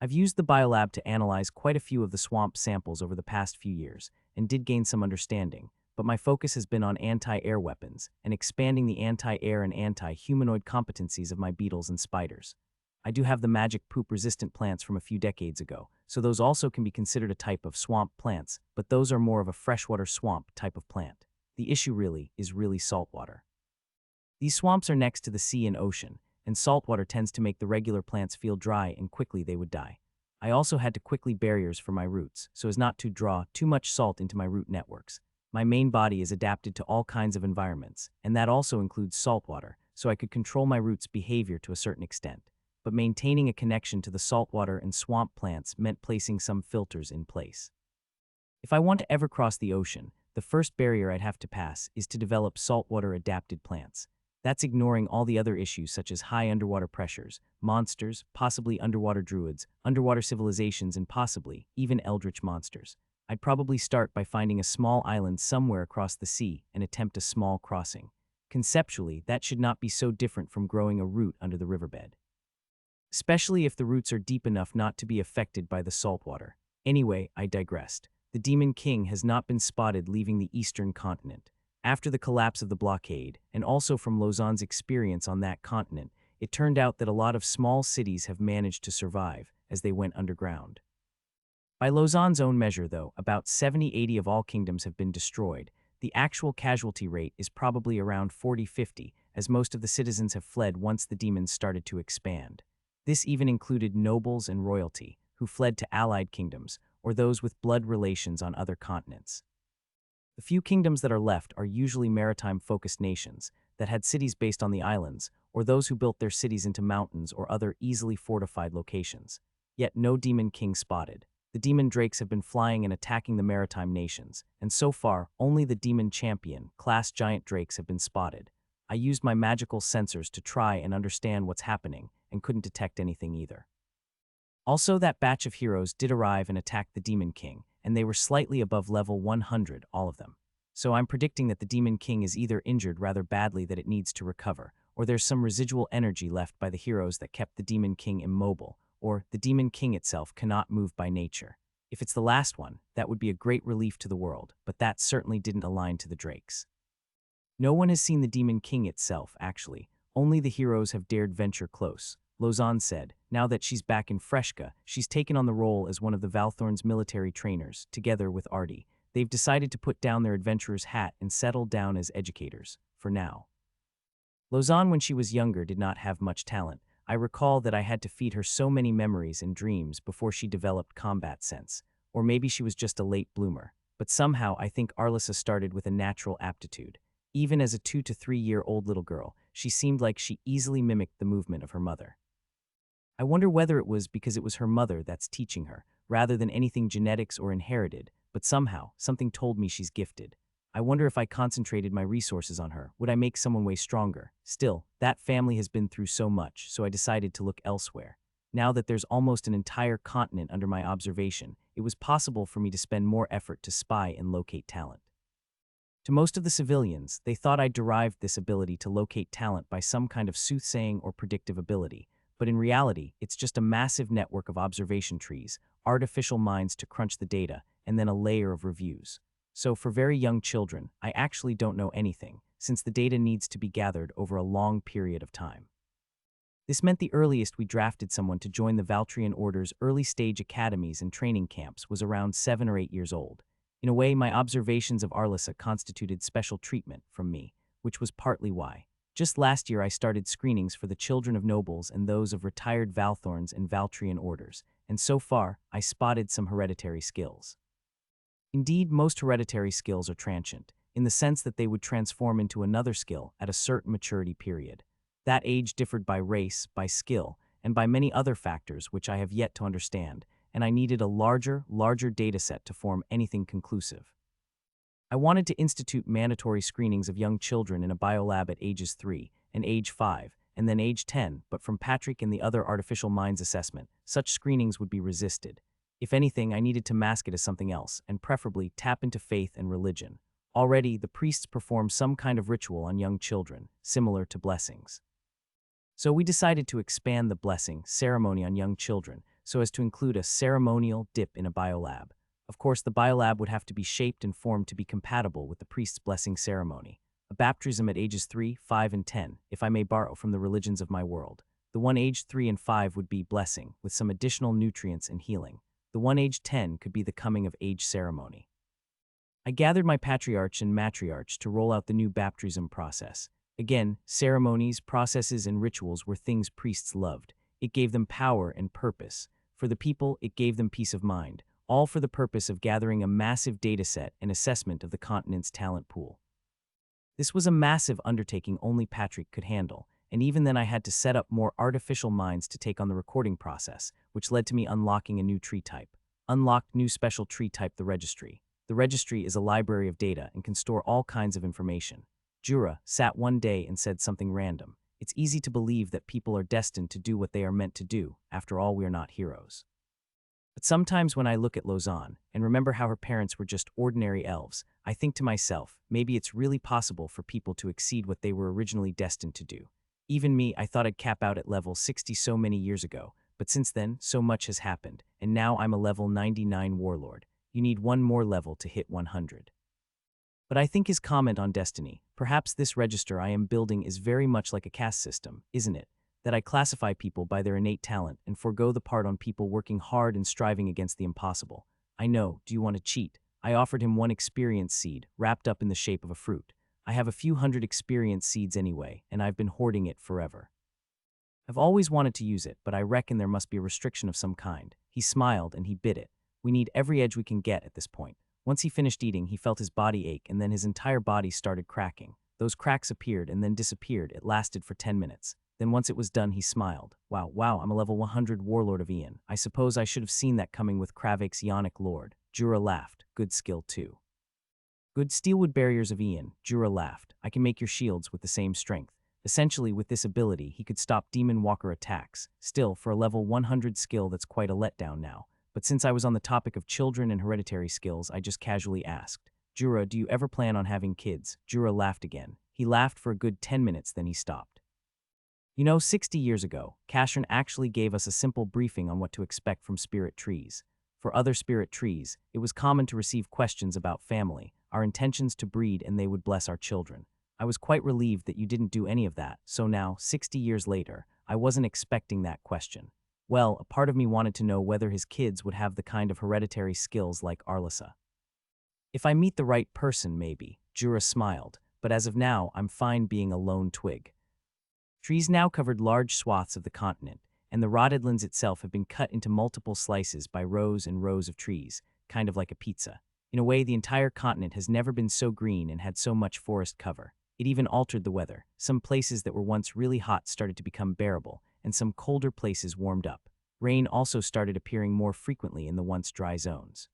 I've used the biolab to analyze quite a few of the swamp samples over the past few years, and did gain some understanding, but my focus has been on anti-air weapons, and expanding the anti-air and anti-humanoid competencies of my beetles and spiders. I do have the magic poop-resistant plants from a few decades ago, so those also can be considered a type of swamp plants, but those are more of a freshwater swamp type of plant. The issue really is saltwater. These swamps are next to the sea and ocean, and saltwater tends to make the regular plants feel dry and quickly they would die. I also had to quickly barriers for my roots, so as not to draw too much salt into my root networks. My main body is adapted to all kinds of environments, and that also includes saltwater, so I could control my roots' behavior to a certain extent. But maintaining a connection to the saltwater and swamp plants meant placing some filters in place. If I want to ever cross the ocean, the first barrier I'd have to pass is to develop saltwater-adapted plants. That's ignoring all the other issues such as high underwater pressures, monsters, possibly underwater druids, underwater civilizations, and possibly even eldritch monsters. I'd probably start by finding a small island somewhere across the sea and attempt a small crossing. Conceptually, that should not be so different from growing a root under the riverbed, especially if the roots are deep enough not to be affected by the saltwater. Anyway, I digressed. The Demon King has not been spotted leaving the eastern continent. After the collapse of the blockade, and also from Lausanne's experience on that continent, it turned out that a lot of small cities have managed to survive as they went underground. By Lausanne's own measure, though, about 70-80 of all kingdoms have been destroyed. The actual casualty rate is probably around 40-50, as most of the citizens have fled once the demons started to expand. This even included nobles and royalty, who fled to allied kingdoms, or those with blood relations on other continents. The few kingdoms that are left are usually maritime-focused nations, that had cities based on the islands, or those who built their cities into mountains or other easily fortified locations. Yet no demon king spotted. The demon drakes have been flying and attacking the maritime nations, and so far, only the demon champion, class giant drakes have been spotted. I used my magical sensors to try and understand what's happening, and couldn't detect anything either. Also, that batch of heroes did arrive and attack the Demon King, and they were slightly above level 100, all of them. So I'm predicting that the Demon King is either injured rather badly that it needs to recover, or there's some residual energy left by the heroes that kept the Demon King immobile, or the Demon King itself cannot move by nature. If it's the last one, that would be a great relief to the world, but that certainly didn't align to the drakes. No one has seen the Demon King itself, actually. Only the heroes have dared venture close. Lozan said, now that she's back in Freshka, she's taken on the role as one of the Valthorn's military trainers, together with Artie. They've decided to put down their adventurer's hat and settle down as educators, for now. Lozan, when she was younger, did not have much talent. I recall that I had to feed her so many memories and dreams before she developed combat sense. Or maybe she was just a late bloomer. But somehow I think Arlissa started with a natural aptitude. Even as a 2 to 3 year old little girl, she seemed like she easily mimicked the movement of her mother. I wonder whether it was because it was her mother that's teaching her, rather than anything genetics or inherited, but somehow, something told me she's gifted. I wonder if I concentrated my resources on her, would I make someone way stronger? Still, that family has been through so much, so I decided to look elsewhere. Now that there's almost an entire continent under my observation, it was possible for me to spend more effort to spy and locate talent. To most of the civilians, they thought I derived this ability to locate talent by some kind of soothsaying or predictive ability, but in reality, it's just a massive network of observation trees, artificial minds to crunch the data, and then a layer of reviews. So for very young children, I actually don't know anything, since the data needs to be gathered over a long period of time. This meant the earliest we drafted someone to join the Valtrian Order's early-stage academies and training camps was around 7 or 8 years old. In a way, my observations of Arlissa constituted special treatment from me, which was partly why. Just last year I started screenings for the children of nobles and those of retired Valthorns and Valtrian orders, and so far, I spotted some hereditary skills. Indeed, most hereditary skills are transient, in the sense that they would transform into another skill at a certain maturity period. That age differed by race, by skill, and by many other factors which I have yet to understand, and I needed a larger dataset to form anything conclusive. I wanted to institute mandatory screenings of young children in a biolab at ages 3 and age 5, and then age 10, but from Patrick and the other artificial minds assessment, such screenings would be resisted. If anything, I needed to mask it as something else, and preferably tap into faith and religion. Already, the priests perform some kind of ritual on young children, similar to blessings. So we decided to expand the blessing ceremony on young children, so as to include a ceremonial dip in a biolab. Of course, the biolab would have to be shaped and formed to be compatible with the priest's blessing ceremony. A baptism at ages 3, 5, and 10, if I may borrow from the religions of my world. The one aged 3 and 5 would be blessing, with some additional nutrients and healing. The one aged 10 could be the coming of age ceremony. I gathered my patriarch and matriarch to roll out the new baptism process. Again, ceremonies, processes, and rituals were things priests loved. It gave them power and purpose. For the people, it gave them peace of mind, all for the purpose of gathering a massive dataset and assessment of the continent's talent pool. This was a massive undertaking only Patrick could handle, and even then I had to set up more artificial minds to take on the recording process, which led to me unlocking a new tree type. Unlocked new special tree type, the registry. The registry is a library of data and can store all kinds of information. Jura sat one day and said something random. It's easy to believe that people are destined to do what they are meant to do. After all, we are not heroes. But sometimes when I look at Lozan and remember how her parents were just ordinary elves, I think to myself, maybe it's really possible for people to exceed what they were originally destined to do. Even me, I thought I'd cap out at level 60 so many years ago, but since then, so much has happened, and now I'm a level 99 warlord. You need one more level to hit 100. But I think his comment on destiny, perhaps this register I am building is very much like a caste system, isn't it? That I classify people by their innate talent and forego the part on people working hard and striving against the impossible. I know, do you want to cheat? I offered him one experience seed, wrapped up in the shape of a fruit. I have a few hundred experience seeds anyway, and I've been hoarding it forever. I've always wanted to use it, but I reckon there must be a restriction of some kind. He smiled and he bit it. We need every edge we can get at this point. Once he finished eating, he felt his body ache and then his entire body started cracking. Those cracks appeared and then disappeared. It lasted for 10 minutes. Then once it was done, he smiled. Wow, I'm a level 100 warlord of Ian. I suppose I should have seen that coming with Kravik's Ionic Lord. Jura laughed. Good skill too. Good steelwood barriers of Ian. Jura laughed. I can make your shields with the same strength. Essentially, with this ability, he could stop Demon Walker attacks. Still, for a level 100 skill, that's quite a letdown now. But since I was on the topic of children and hereditary skills, I just casually asked, Jura, do you ever plan on having kids? Jura laughed again. He laughed for a good 10 minutes, then he stopped. 60 years ago, Kashran actually gave us a simple briefing on what to expect from spirit trees. For other spirit trees, it was common to receive questions about family, our intentions to breed, and they would bless our children. I was quite relieved that you didn't do any of that, so now, 60 years later, I wasn't expecting that question. Well, a part of me wanted to know whether his kids would have the kind of hereditary skills like Arlissa. If I meet the right person, maybe, Jura smiled, but as of now, I'm fine being a lone twig. Trees now covered large swaths of the continent, and the Rodidlands itself have been cut into multiple slices by rows and rows of trees, kind of like a pizza. In a way, the entire continent has never been so green and had so much forest cover. It even altered the weather. Some places that were once really hot started to become bearable, and some colder places warmed up. Rain also started appearing more frequently in the once dry zones.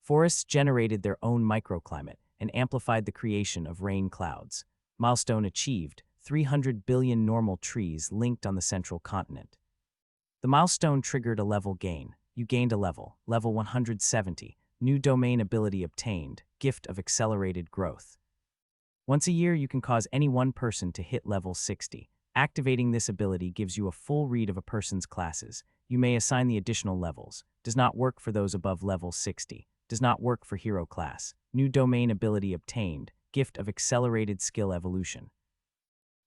Forests generated their own microclimate and amplified the creation of rain clouds. Milestone achieved. 300 billion normal trees linked on the central continent. The milestone triggered a level gain. You gained a level 170, new domain ability obtained, gift of accelerated growth. Once a year, you can cause any one person to hit level 60. Activating this ability gives you a full read of a person's classes. You may assign the additional levels. Does not work for those above level 60. Does not work for hero class. New domain ability obtained, gift of accelerated skill evolution.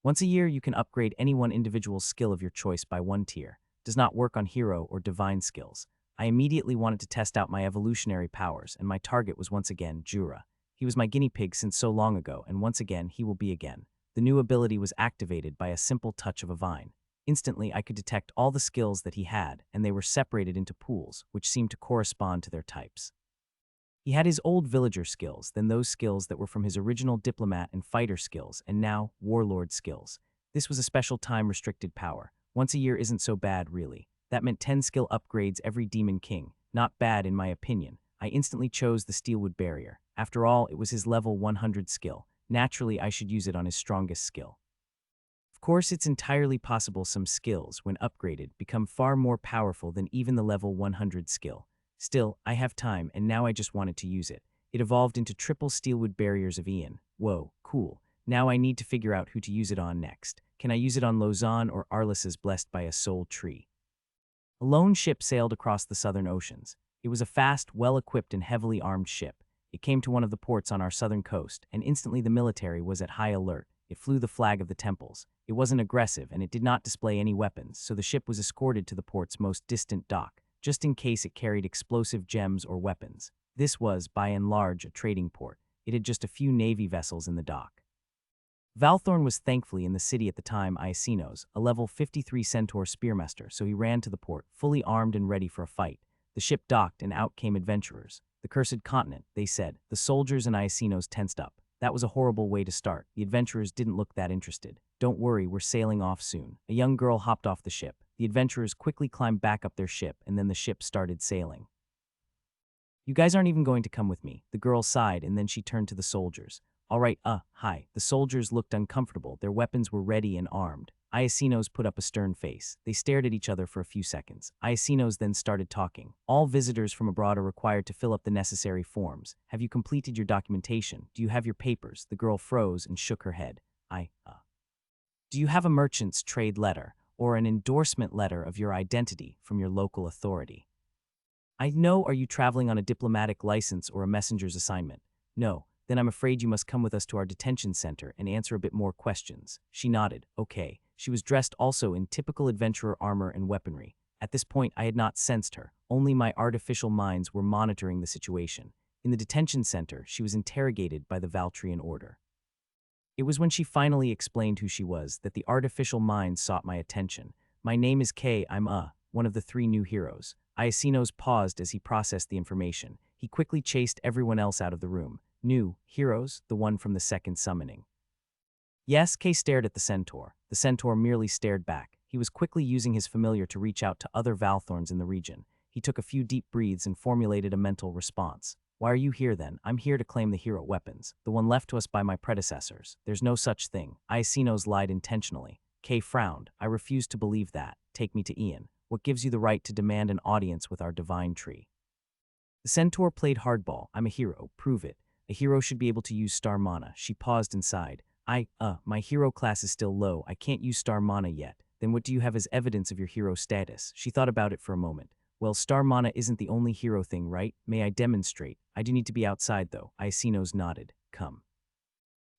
Once a year, you can upgrade any one individual skill of your choice by one tier. Does not work on hero or divine skills. I immediately wanted to test out my evolutionary powers, and my target was once again Jura. He was my guinea pig since so long ago, and once again, he will be again. The new ability was activated by a simple touch of a vine. Instantly, I could detect all the skills that he had, and they were separated into pools, which seemed to correspond to their types. He had his old villager skills, then those skills that were from his original diplomat and fighter skills, and now warlord skills. This was a special time-restricted power. Once a year isn't so bad, really. That meant 10 skill upgrades every Demon King. Not bad, in my opinion. I instantly chose the Steelwood Barrier. After all, it was his level 100 skill. Naturally, I should use it on his strongest skill. Of course, it's entirely possible some skills, when upgraded, become far more powerful than even the level 100 skill. Still, I have time, and now I just wanted to use it. It evolved into triple Steelwood Barriers of Ian. Whoa, cool. Now I need to figure out who to use it on next. Can I use it on Lausanne or Arlissa's blessed by a soul tree? A lone ship sailed across the southern oceans. It was a fast, well-equipped, and heavily armed ship. It came to one of the ports on our southern coast, and instantly the military was at high alert. It flew the flag of the temples. It wasn't aggressive, and it did not display any weapons, so the ship was escorted to the port's most distant dock, just in case it carried explosive gems or weapons. This was, by and large, a trading port. It had just a few navy vessels in the dock. Valthorn was thankfully in the city at the time Iasinos, a level 53 centaur spearmaster, so he ran to the port, fully armed and ready for a fight. The ship docked, and out came adventurers. The cursed continent, they said. The soldiers and Iasinos tensed up. That was a horrible way to start. The adventurers didn't look that interested. Don't worry, we're sailing off soon. A young girl hopped off the ship. The adventurers quickly climbed back up their ship, and then the ship started sailing. You guys aren't even going to come with me. The girl sighed, and then she turned to the soldiers. All right, hi. The soldiers looked uncomfortable. Their weapons were ready and armed. Iasinos put up a stern face. They stared at each other for a few seconds. Iasinos then started talking. All visitors from abroad are required to fill up the necessary forms. Have you completed your documentation? Do you have your papers? The girl froze and shook her head. Do you have a merchant's trade letter or an endorsement letter of your identity from your local authority? I know, are you traveling on a diplomatic license or a messenger's assignment? No. Then I'm afraid you must come with us to our detention center and answer a bit more questions. She nodded. Okay. She was dressed also in typical adventurer armor and weaponry. At this point, I had not sensed her. Only my artificial minds were monitoring the situation. In the detention center, she was interrogated by the Valtrian order. It was when she finally explained who she was that the artificial mind sought my attention. My name is Kay. I'm one of the 3 new heroes. Iasinos paused as he processed the information. He quickly chased everyone else out of the room. New heroes, the one from the second summoning. Yes, Kay stared at the centaur. The centaur merely stared back. He was quickly using his familiar to reach out to other Valthorns in the region. He took a few deep breaths and formulated a mental response. Why are you here then? I'm here to claim the hero weapons, the one left to us by my predecessors. There's no such thing. Iasinos lied intentionally. Kay frowned. I refuse to believe that. Take me to Ian. What gives you the right to demand an audience with our divine tree? The centaur played hardball. I'm a hero. Prove it. A hero should be able to use star mana. She paused and sighed. My hero class is still low. I can't use star mana yet. Then what do you have as evidence of your hero status? She thought about it for a moment. Well, star mana isn't the only hero thing, right? May I demonstrate? I do need to be outside, though. Iasinos nodded. Come.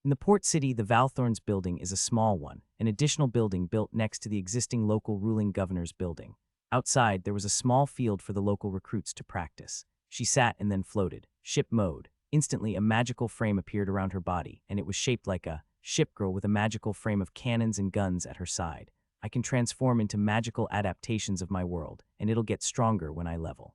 In the port city, the Valthorns building is a small one, an additional building built next to the existing local ruling governor's building. Outside, there was a small field for the local recruits to practice. She sat and then floated. Ship mode. Instantly, a magical frame appeared around her body, and it was shaped like a ship girl with a magical frame of cannons and guns at her side. I can transform into magical adaptations of my world, and it'll get stronger when I level.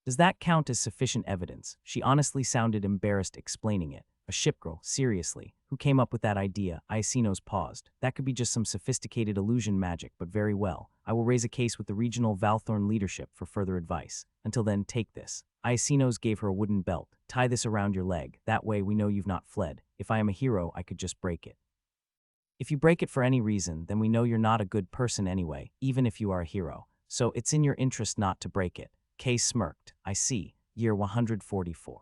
Does that count as sufficient evidence? She honestly sounded embarrassed explaining it. A shipgirl, seriously. Who came up with that idea? Iasinos paused. That could be just some sophisticated illusion magic, but very well. I will raise a case with the regional Valthorn leadership for further advice. Until then, take this. Iasinos gave her a wooden belt. Tie this around your leg. That way we know you've not fled. If I am a hero, I could just break it. If you break it for any reason, then we know you're not a good person anyway, even if you are a hero. So it's in your interest not to break it. Kay smirked. I see. Year 144.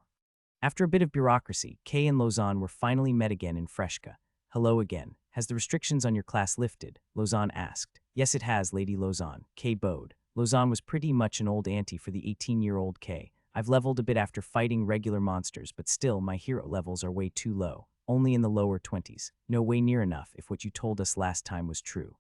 After a bit of bureaucracy, Kay and Lausanne were finally met again in Freshka. Hello again. Has the restrictions on your class lifted? Lausanne asked. Yes, it has, Lady Lausanne. Kay bowed. Lausanne was pretty much an old auntie for the 18-year-old Kay. I've leveled a bit after fighting regular monsters, but still my hero levels are way too low. Only in the lower 20s. No way near enough if what you told us last time was true.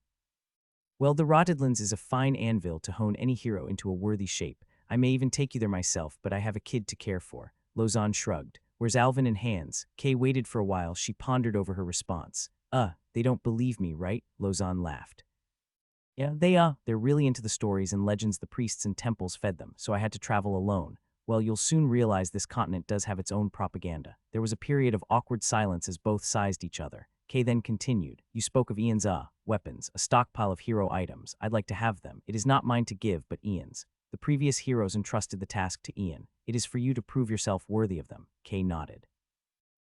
Well, the Rotterdlands is a fine anvil to hone any hero into a worthy shape. I may even take you there myself, but I have a kid to care for. Lausanne shrugged. Where's Alvin and Hans? Kay waited for a while. She pondered over her response. They don't believe me, right? Lausanne laughed. Yeah, they're really into the stories and legends the priests and temples fed them, so I had to travel alone. Well, you'll soon realize this continent does have its own propaganda. There was a period of awkward silence as both sized each other. Kay then continued. You spoke of Ian's, weapons, a stockpile of hero items. I'd like to have them. It is not mine to give, but Ian's. The previous heroes entrusted the task to Ian. It is for you to prove yourself worthy of them. Kay nodded.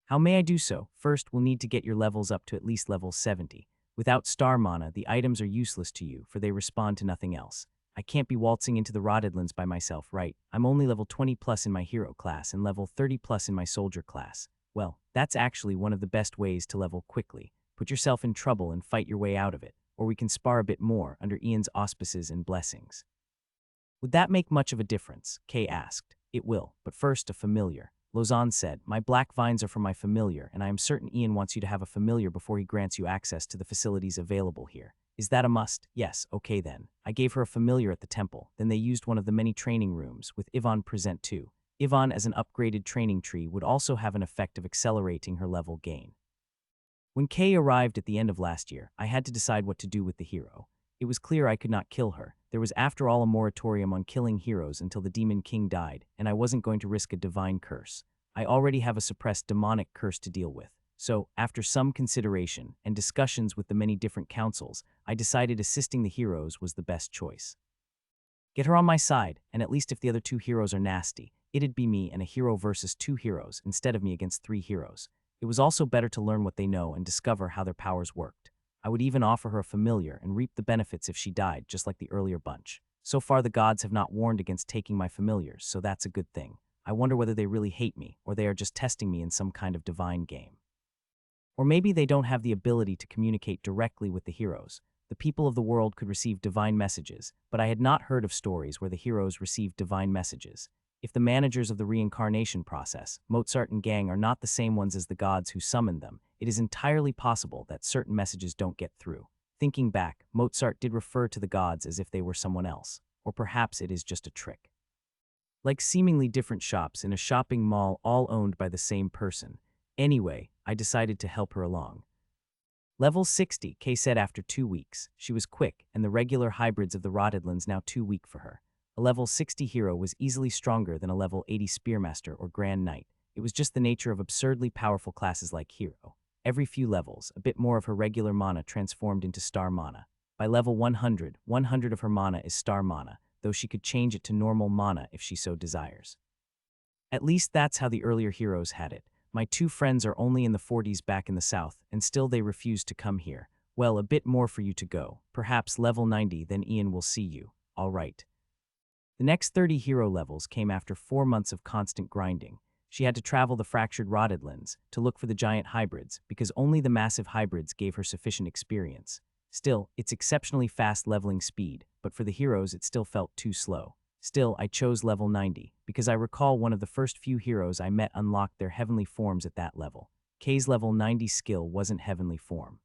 How may I do so? First, we'll need to get your levels up to at least level 70. Without star mana, the items are useless to you, for they respond to nothing else. I can't be waltzing into the Rotterdlands by myself, right? I'm only level 20 plus in my hero class and level 30 plus in my soldier class. Well, that's actually one of the best ways to level quickly. Put yourself in trouble and fight your way out of it, or we can spar a bit more under Ian's auspices and blessings. Would that make much of a difference? Kay asked. It will, but first a familiar. Lausanne said, my black vines are for my familiar, and I am certain Ian wants you to have a familiar before he grants you access to the facilities available here. Is that a must? Yes, okay then. I gave her a familiar at the temple, then they used one of the many training rooms, with Yvonne present too. Yvonne as an upgraded training tree would also have an effect of accelerating her level gain. When Kay arrived at the end of last year, I had to decide what to do with the hero. It was clear I could not kill her. There was after all a moratorium on killing heroes until the Demon King died, and I wasn't going to risk a divine curse. I already have a suppressed demonic curse to deal with. So, after some consideration and discussions with the many different councils, I decided assisting the heroes was the best choice. Get her on my side, and at least if the other two heroes are nasty, it'd be me and a hero versus two heroes instead of me against three heroes. It was also better to learn what they know and discover how their powers worked. I would even offer her a familiar and reap the benefits if she died, just like the earlier bunch. So far the gods have not warned against taking my familiars, so that's a good thing. I wonder whether they really hate me, or they are just testing me in some kind of divine game. Or maybe they don't have the ability to communicate directly with the heroes. The people of the world could receive divine messages, but I had not heard of stories where the heroes received divine messages. If the managers of the reincarnation process, Mozart and gang, are not the same ones as the gods who summoned them, it is entirely possible that certain messages don't get through. Thinking back, Mozart did refer to the gods as if they were someone else, or perhaps it is just a trick. Like seemingly different shops in a shopping mall all owned by the same person. Anyway, I decided to help her along. Level 60, Kay said after 2 weeks. She was quick, and the regular hybrids of the Rotterdlands now too weak for her. A level 60 hero was easily stronger than a level 80 Spearmaster or Grand Knight. It was just the nature of absurdly powerful classes like Hero. Every few levels, a bit more of her regular mana transformed into star mana. By level 100, 100 of her mana is star mana, though she could change it to normal mana if she so desires. At least that's how the earlier heroes had it. My two friends are only in the 40s back in the south, and still they refuse to come here. Well, a bit more for you to go. Perhaps level 90, then Ian will see you. All right. The next 30 hero levels came after 4 months of constant grinding. She had to travel the fractured rotedlands to look for the giant hybrids, because only the massive hybrids gave her sufficient experience. Still, it's exceptionally fast leveling speed, but for the heroes it still felt too slow. Still, I chose level 90, because I recall one of the first few heroes I met unlocked their heavenly forms at that level. Kay's level 90 skill wasn't heavenly form.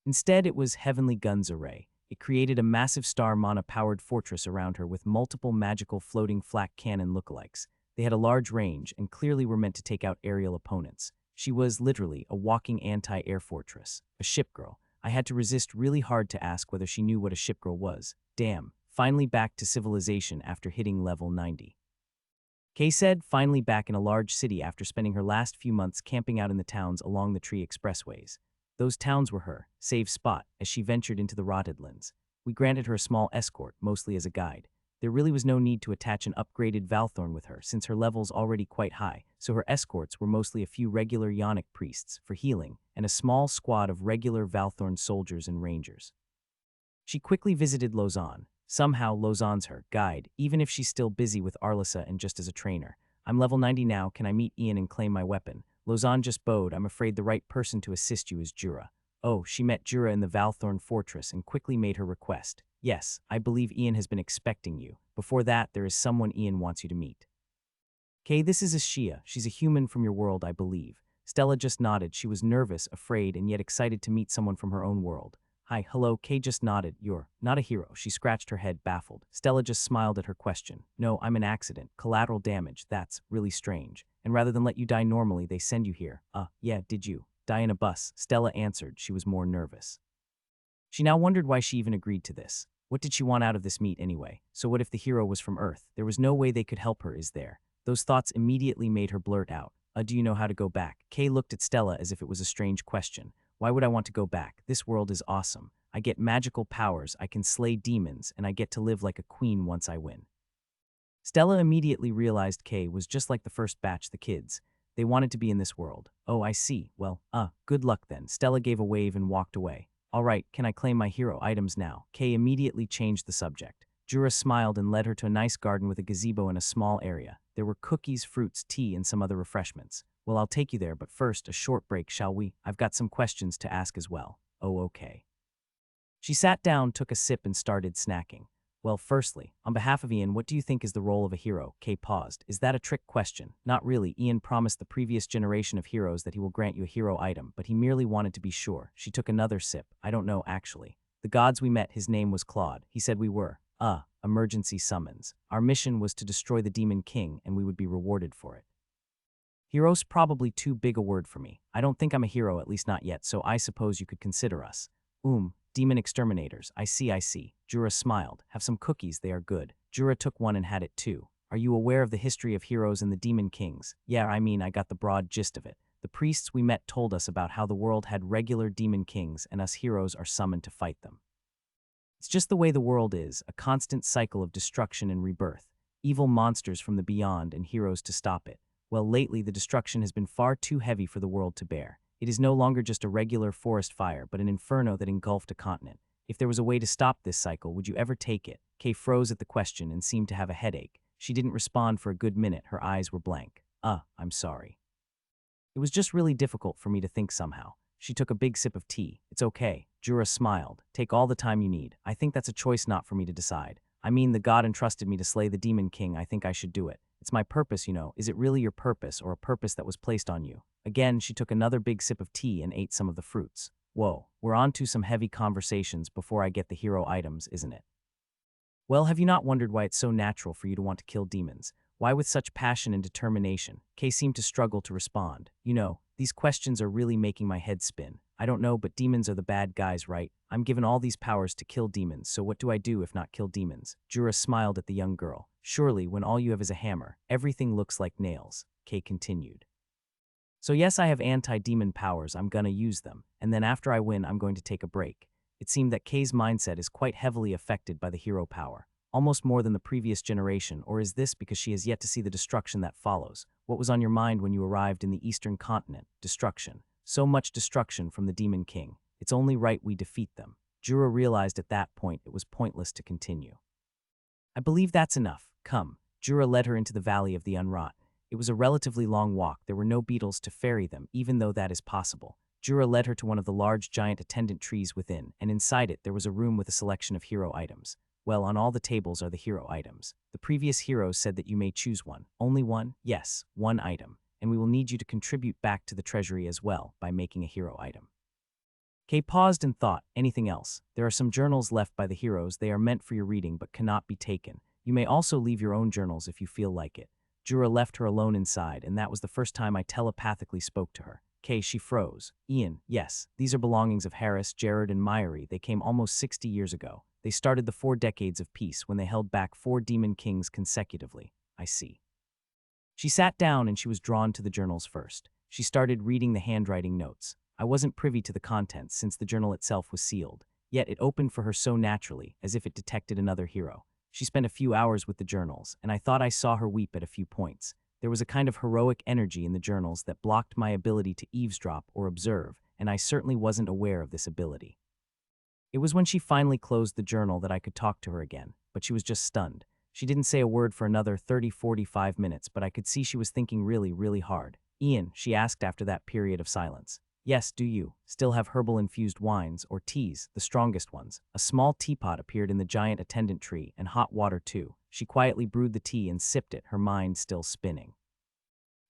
Instead, it was Heavenly Guns Array. It created a massive star mana-powered fortress around her with multiple magical floating flak cannon lookalikes. They had a large range and clearly were meant to take out aerial opponents. She was literally a walking anti-air fortress, a shipgirl. I had to resist really hard to ask whether she knew what a shipgirl was. Damn, finally back to civilization after hitting level 90. Kay said, finally back in a large city after spending her last few months camping out in the towns along the tree expressways. Those towns were her safe spot as she ventured into the Rotedlands. We granted her a small escort, mostly as a guide. There really was no need to attach an upgraded Valthorn with her, since her level's already quite high, so her escorts were mostly a few regular Yonic priests for healing, and a small squad of regular Valthorn soldiers and rangers. She quickly visited Lausanne. Somehow, Lausanne's her guide, even if she's still busy with Arlissa and just as a trainer. I'm level 90 now, can I meet Ian and claim my weapon? Lausanne just bowed. I'm afraid the right person to assist you is Jura. Oh, she met Jura in the Valthorn fortress and quickly made her request. Yes, I believe Ian has been expecting you. Before that, there is someone Ian wants you to meet. Kay, this is Ashia. She's a human from your world, I believe. Stella just nodded. She was nervous, afraid, and yet excited to meet someone from her own world. Hi, hello, Kay just nodded. You're not a hero. She scratched her head, baffled. Stella just smiled at her question. No, I'm an accident. Collateral damage. That's really strange. And rather than let you die normally, they send you here. Yeah, did you? Die in a bus? Stella answered. She was more nervous. She now wondered why she even agreed to this. What did she want out of this meet anyway? So what if the hero was from Earth? There was no way they could help her, is there? Those thoughts immediately made her blurt out. Do you know how to go back? Kay looked at Stella as if it was a strange question. Why would I want to go back? This world is awesome. I get magical powers, I can slay demons, and I get to live like a queen once I win. Stella immediately realized Kay was just like the first batch, the kids. They wanted to be in this world. Oh, I see. Well, good luck then. Stella gave a wave and walked away. All right, can I claim my hero items now? Kay immediately changed the subject. Jura smiled and led her to a nice garden with a gazebo in a small area. There were cookies, fruits, tea, and some other refreshments. Well, I'll take you there, but first, a short break, shall we? I've got some questions to ask as well. Oh, okay. She sat down, took a sip, and started snacking. Well, firstly, on behalf of Ian, what do you think is the role of a hero? Kay paused. Is that a trick question? Not really. Ian promised the previous generation of heroes that he will grant you a hero item, but he merely wanted to be sure. She took another sip. I don't know, actually. The gods we met, his name was Claude. He said we were, emergency summons. Our mission was to destroy the Demon King, and we would be rewarded for it. Hero's probably too big a word for me. I don't think I'm a hero, at least not yet, so I suppose you could consider us. Demon exterminators. I see. Jura smiled. Have some cookies, they are good. Jura took one and had it too. Are you aware of the history of heroes and the Demon Kings? Yeah, I got the broad gist of it. The priests we met told us about how the world had regular Demon Kings and us heroes are summoned to fight them. It's just the way the world is, a constant cycle of destruction and rebirth. Evil monsters from the beyond and heroes to stop it. Well, lately the destruction has been far too heavy for the world to bear. It is no longer just a regular forest fire, but an inferno that engulfed a continent. If there was a way to stop this cycle, would you ever take it? Kay froze at the question and seemed to have a headache. She didn't respond for a good minute. Her eyes were blank. I'm sorry. It was just really difficult for me to think somehow. She took a big sip of tea. It's okay. Jura smiled. Take all the time you need. I think that's a choice not for me to decide. The god entrusted me to slay the Demon King. I think I should do it. It's my purpose, you know. Is it really your purpose or a purpose that was placed on you? Again, she took another big sip of tea and ate some of the fruits. Whoa, we're on to some heavy conversations before I get the hero items, isn't it? Well, have you not wondered why it's so natural for you to want to kill demons? Why with such passion and determination? Kay seemed to struggle to respond. You know, these questions are really making my head spin. I don't know, but demons are the bad guys, right? I'm given all these powers to kill demons, so what do I do if not kill demons? Jura smiled at the young girl. Surely, when all you have is a hammer, everything looks like nails. Kay continued. So yes, I have anti-demon powers, I'm gonna use them, and then after I win, I'm going to take a break. It seemed that Kay's mindset is quite heavily affected by the hero power, almost more than the previous generation, or is this because she has yet to see the destruction that follows? What was on your mind when you arrived in the Eastern continent? Destruction. So much destruction from the Demon King. It's only right we defeat them. Jura realized at that point it was pointless to continue. I believe that's enough. Come. Jura led her into the Valley of the Unwrought. It was a relatively long walk. There were no beetles to ferry them, even though that is possible. Jura led her to one of the large giant attendant trees within, and inside it there was a room with a selection of hero items. Well, on all the tables are the hero items. The previous heroes said that you may choose one. Only one? Yes, one item. And we will need you to contribute back to the treasury as well by making a hero item. Kay paused and thought, anything else? There are some journals left by the heroes. They are meant for your reading but cannot be taken. You may also leave your own journals if you feel like it. Jura left her alone inside, and that was the first time I telepathically spoke to her. Kay, she froze. Ian, yes, these are belongings of Harris, Jared, and Myri. They came almost 60 years ago. They started the 4 decades of peace when they held back 4 demon kings consecutively. I see. She sat down and she was drawn to the journals first. She started reading the handwriting notes. I wasn't privy to the contents since the journal itself was sealed, yet it opened for her so naturally, as if it detected another hero. She spent a few hours with the journals, and I thought I saw her weep at a few points. There was a kind of heroic energy in the journals that blocked my ability to eavesdrop or observe, and I certainly wasn't aware of this ability. It was when she finally closed the journal that I could talk to her again, but she was just stunned. She didn't say a word for another 30-45 minutes, but I could see she was thinking really, really hard. Ian, she asked after that period of silence. Yes, do you still have herbal-infused wines or teas, the strongest ones? A small teapot appeared in the giant attendant tree, and hot water too. She quietly brewed the tea and sipped it, her mind still spinning.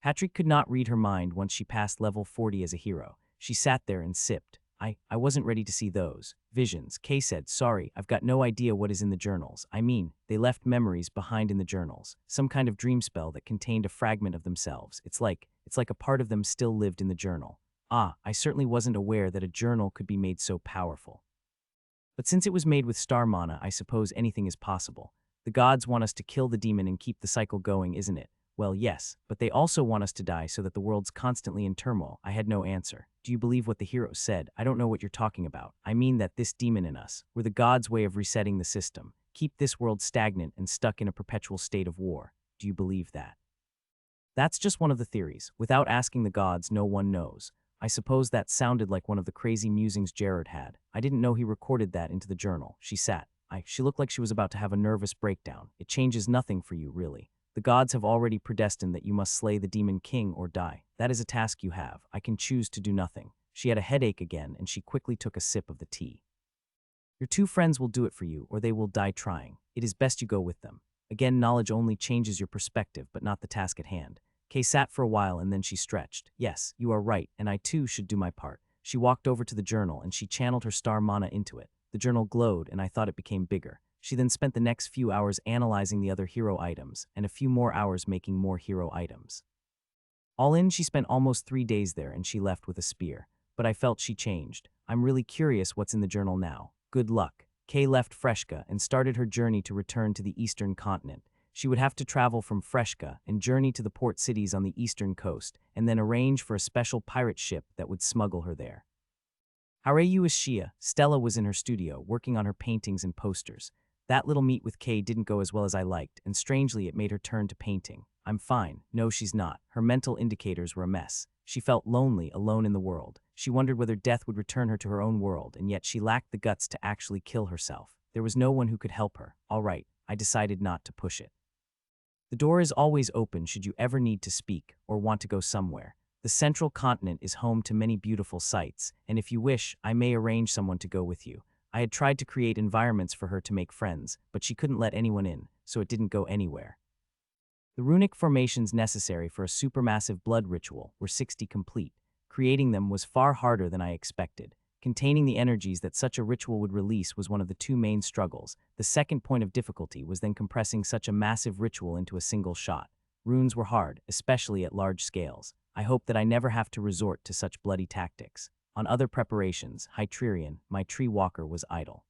Patrick could not read her mind once she passed level 40 as a hero. She sat there and sipped. I wasn't ready to see those visions. Kay said, sorry, I've got no idea what is in the journals. I mean, they left memories behind in the journals. Some kind of dream spell that contained a fragment of themselves. It's like a part of them still lived in the journal. I certainly wasn't aware that a journal could be made so powerful. But since it was made with star mana, I suppose anything is possible. The gods want us to kill the demon and keep the cycle going, isn't it? Well, yes, but they also want us to die so that the world's constantly in turmoil. I had no answer. Do you believe what the hero said? I don't know what you're talking about. I mean that this demon in us, we're the gods' way of resetting the system. Keep this world stagnant and stuck in a perpetual state of war. Do you believe that? That's just one of the theories. Without asking the gods, no one knows. I suppose that sounded like one of the crazy musings Jared had. I didn't know he recorded that into the journal. She sat. She looked like she was about to have a nervous breakdown. It changes nothing for you, really. The gods have already predestined that you must slay the demon king or die. That is a task you have. I can choose to do nothing. She had a headache again, and she quickly took a sip of the tea. Your 2 friends will do it for you, or they will die trying. It is best you go with them. Again, knowledge only changes your perspective, but not the task at hand. Kay sat for a while and then she stretched. Yes, you are right, and I too should do my part. She walked over to the journal and she channeled her star mana into it. The journal glowed and I thought it became bigger. She then spent the next few hours analyzing the other hero items and a few more hours making more hero items. All in, she spent almost 3 days there and she left with a spear. But I felt she changed. I'm really curious what's in the journal now. Good luck. Kay left Freshka and started her journey to return to the eastern continent. She would have to travel from Freshka and journey to the port cities on the eastern coast, and then arrange for a special pirate ship that would smuggle her there. Hareyu is Shia. Stella was in her studio, working on her paintings and posters. That little meet with Kay didn't go as well as I liked, and strangely it made her turn to painting. I'm fine. No, she's not. Her mental indicators were a mess. She felt lonely, alone in the world. She wondered whether death would return her to her own world, and yet she lacked the guts to actually kill herself. There was no one who could help her. All right, I decided not to push it. The door is always open should you ever need to speak or want to go somewhere. The central continent is home to many beautiful sights, and if you wish, I may arrange someone to go with you. I had tried to create environments for her to make friends, but she couldn't let anyone in, so it didn't go anywhere. The runic formations necessary for a supermassive blood ritual were 60 complete. Creating them was far harder than I expected. Containing the energies that such a ritual would release was one of the 2 main struggles. The second point of difficulty was then compressing such a massive ritual into a single shot. Runes were hard, especially at large scales. I hoped that I never have to resort to such bloody tactics. On other preparations, Hytrerion, my tree walker, was idle.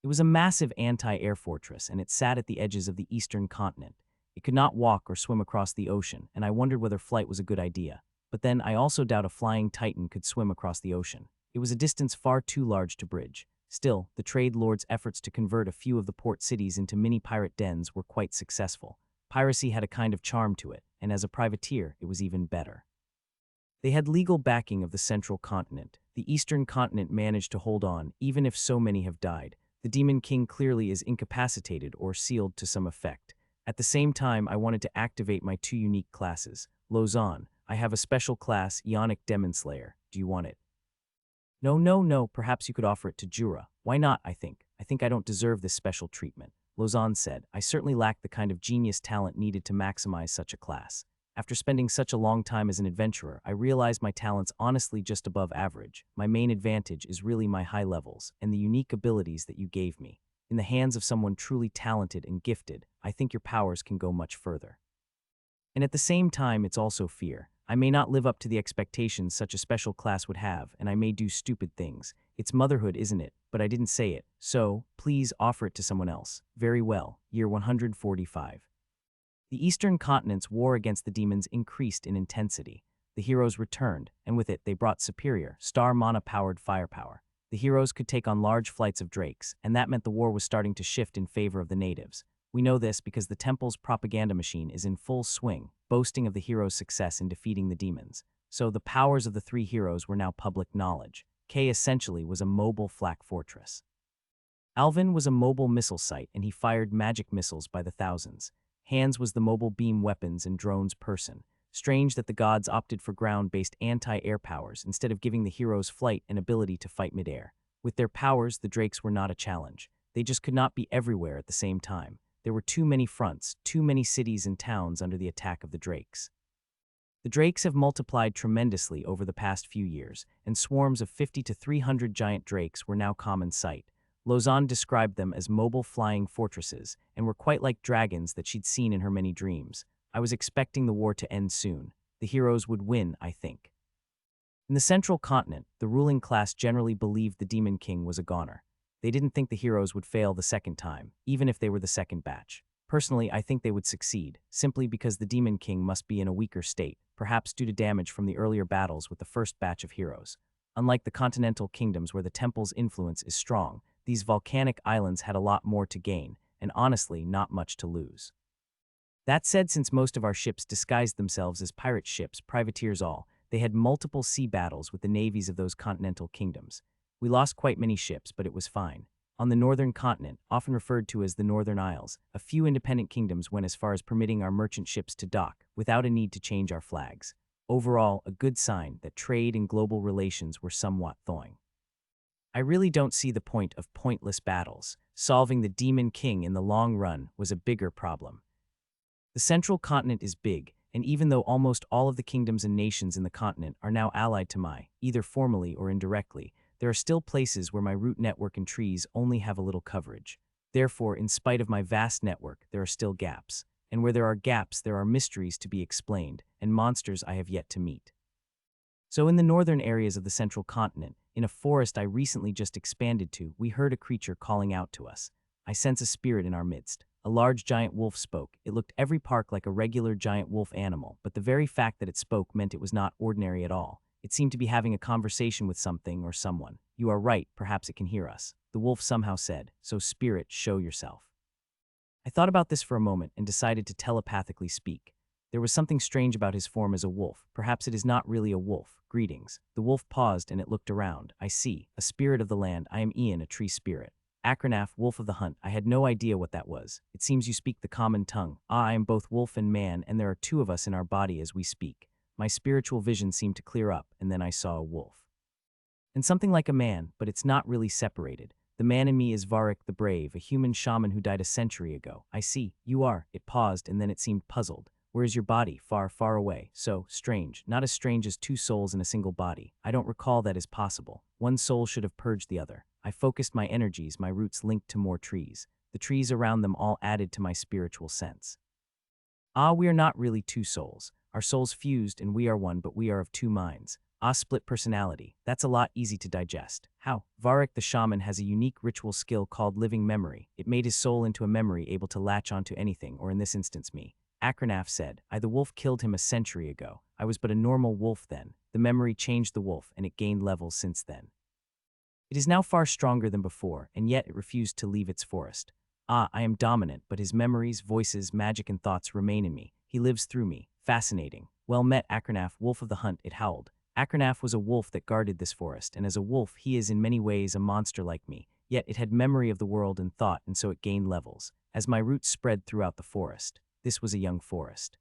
It was a massive anti-air fortress, and it sat at the edges of the eastern continent. It could not walk or swim across the ocean, and I wondered whether flight was a good idea. but then I also doubt a flying titan could swim across the ocean. It was a distance far too large to bridge. Still, the trade lords' efforts to convert a few of the port cities into mini pirate dens were quite successful. Piracy had a kind of charm to it, and as a privateer, it was even better. They had legal backing of the central continent. The eastern continent managed to hold on, even if so many have died. The Demon King clearly is incapacitated or sealed to some effect. At the same time, I wanted to activate my two unique classes. Lausanne, I have a special class, Ionic Demon Slayer. Do you want it? No, perhaps you could offer it to Jura. Why not, I think. I don't deserve this special treatment. Lausanne said, I certainly lack the kind of genius talent needed to maximize such a class. After spending such a long time as an adventurer, I realized my talent's honestly just above average. My main advantage is really my high levels and the unique abilities that you gave me. In the hands of someone truly talented and gifted, I think your powers can go much further. And at the same time, it's also fear. I may not live up to the expectations such a special class would have, and I may do stupid things. It's motherhood, isn't it? But I didn't say it. So, please offer it to someone else. Very well. Year 145. The eastern continent's war against the demons increased in intensity. The heroes returned, and with it they brought superior, star mana-powered firepower. The heroes could take on large flights of drakes, and that meant the war was starting to shift in favor of the natives. We know this because the temple's propaganda machine is in full swing, boasting of the heroes' success in defeating the demons. So the powers of the three heroes were now public knowledge. K essentially was a mobile flak fortress. Alvin was a mobile missile site, and he fired magic missiles by the thousands. Hans was the mobile beam weapons and drones person. Strange that the gods opted for ground-based anti-air powers instead of giving the heroes flight and ability to fight midair. With their powers, the drakes were not a challenge. They just could not be everywhere at the same time. There were too many fronts, too many cities and towns under the attack of the drakes. The drakes have multiplied tremendously over the past few years, and swarms of 50 to 300 giant drakes were now common sight. Lausanne described them as mobile flying fortresses, and were quite like dragons that she'd seen in her many dreams. I was expecting the war to end soon. The heroes would win, I think. In the central continent, the ruling class generally believed the Demon King was a goner. They didn't think the heroes would fail the second time, even if they were the second batch. Personally, I think they would succeed, simply because the Demon King must be in a weaker state, perhaps due to damage from the earlier battles with the first batch of heroes. Unlike the continental kingdoms where the temple's influence is strong, these volcanic islands had a lot more to gain, and honestly, not much to lose. That said, since most of our ships disguised themselves as pirate ships, privateers all, they had multiple sea battles with the navies of those continental kingdoms. We lost quite many ships, but it was fine. On the northern continent, often referred to as the Northern Isles, a few independent kingdoms went as far as permitting our merchant ships to dock, without a need to change our flags. Overall, a good sign that trade and global relations were somewhat thawing. I really don't see the point of pointless battles. Solving the Demon King in the long run was a bigger problem. The central continent is big, and even though almost all of the kingdoms and nations in the continent are now allied to my, either formally or indirectly, there are still places where my root network and trees only have a little coverage. Therefore, in spite of my vast network, there are still gaps. And where there are gaps, there are mysteries to be explained, and monsters I have yet to meet. So in the northern areas of the central continent, in a forest I recently just expanded to, we heard a creature calling out to us. I sense a spirit in our midst. A large giant wolf spoke. It looked every part like a regular giant wolf animal, but the very fact that it spoke meant it was not ordinary at all. It seemed to be having a conversation with something or someone. You are right, perhaps it can hear us. The wolf somehow said, so spirit, show yourself. I thought about this for a moment and decided to telepathically speak. There was something strange about his form as a wolf. Perhaps it is not really a wolf. Greetings. The wolf paused and it looked around. I see. A spirit of the land. I am Ian, a tree spirit. Acronaph, wolf of the hunt. I had no idea what that was. It seems you speak the common tongue. I am both wolf and man, and there are two of us in our body as we speak. My spiritual vision seemed to clear up, and then I saw a wolf. And something like a man, but it's not really separated. The man in me is Varric the Brave, a human shaman who died a century ago. I see. You are. It paused, and then it seemed puzzled. Where is your body? Far, far away. So, strange. Not as strange as two souls in a single body. I don't recall that as possible. One soul should have purged the other. I focused my energies, my roots linked to more trees. The trees around them all added to my spiritual sense. We are not really two souls. Our souls fused and we are one, but we are of two minds. Split personality. That's a lot easy to digest. How? Varric the shaman has a unique ritual skill called living memory. It made his soul into a memory able to latch onto anything, or in this instance me. Akranath said. The wolf killed him a century ago. I was but a normal wolf then. The memory changed the wolf, and it gained levels since then. It is now far stronger than before, and yet it refused to leave its forest. I am dominant, but his memories, voices, magic, and thoughts remain in me. He lives through me. Fascinating. Well met, Akranath, wolf of the hunt, it howled. Akranath was a wolf that guarded this forest, and as a wolf, he is in many ways a monster like me. Yet it had memory of the world and thought, and so it gained levels. As my roots spread throughout the forest, this was a young forest.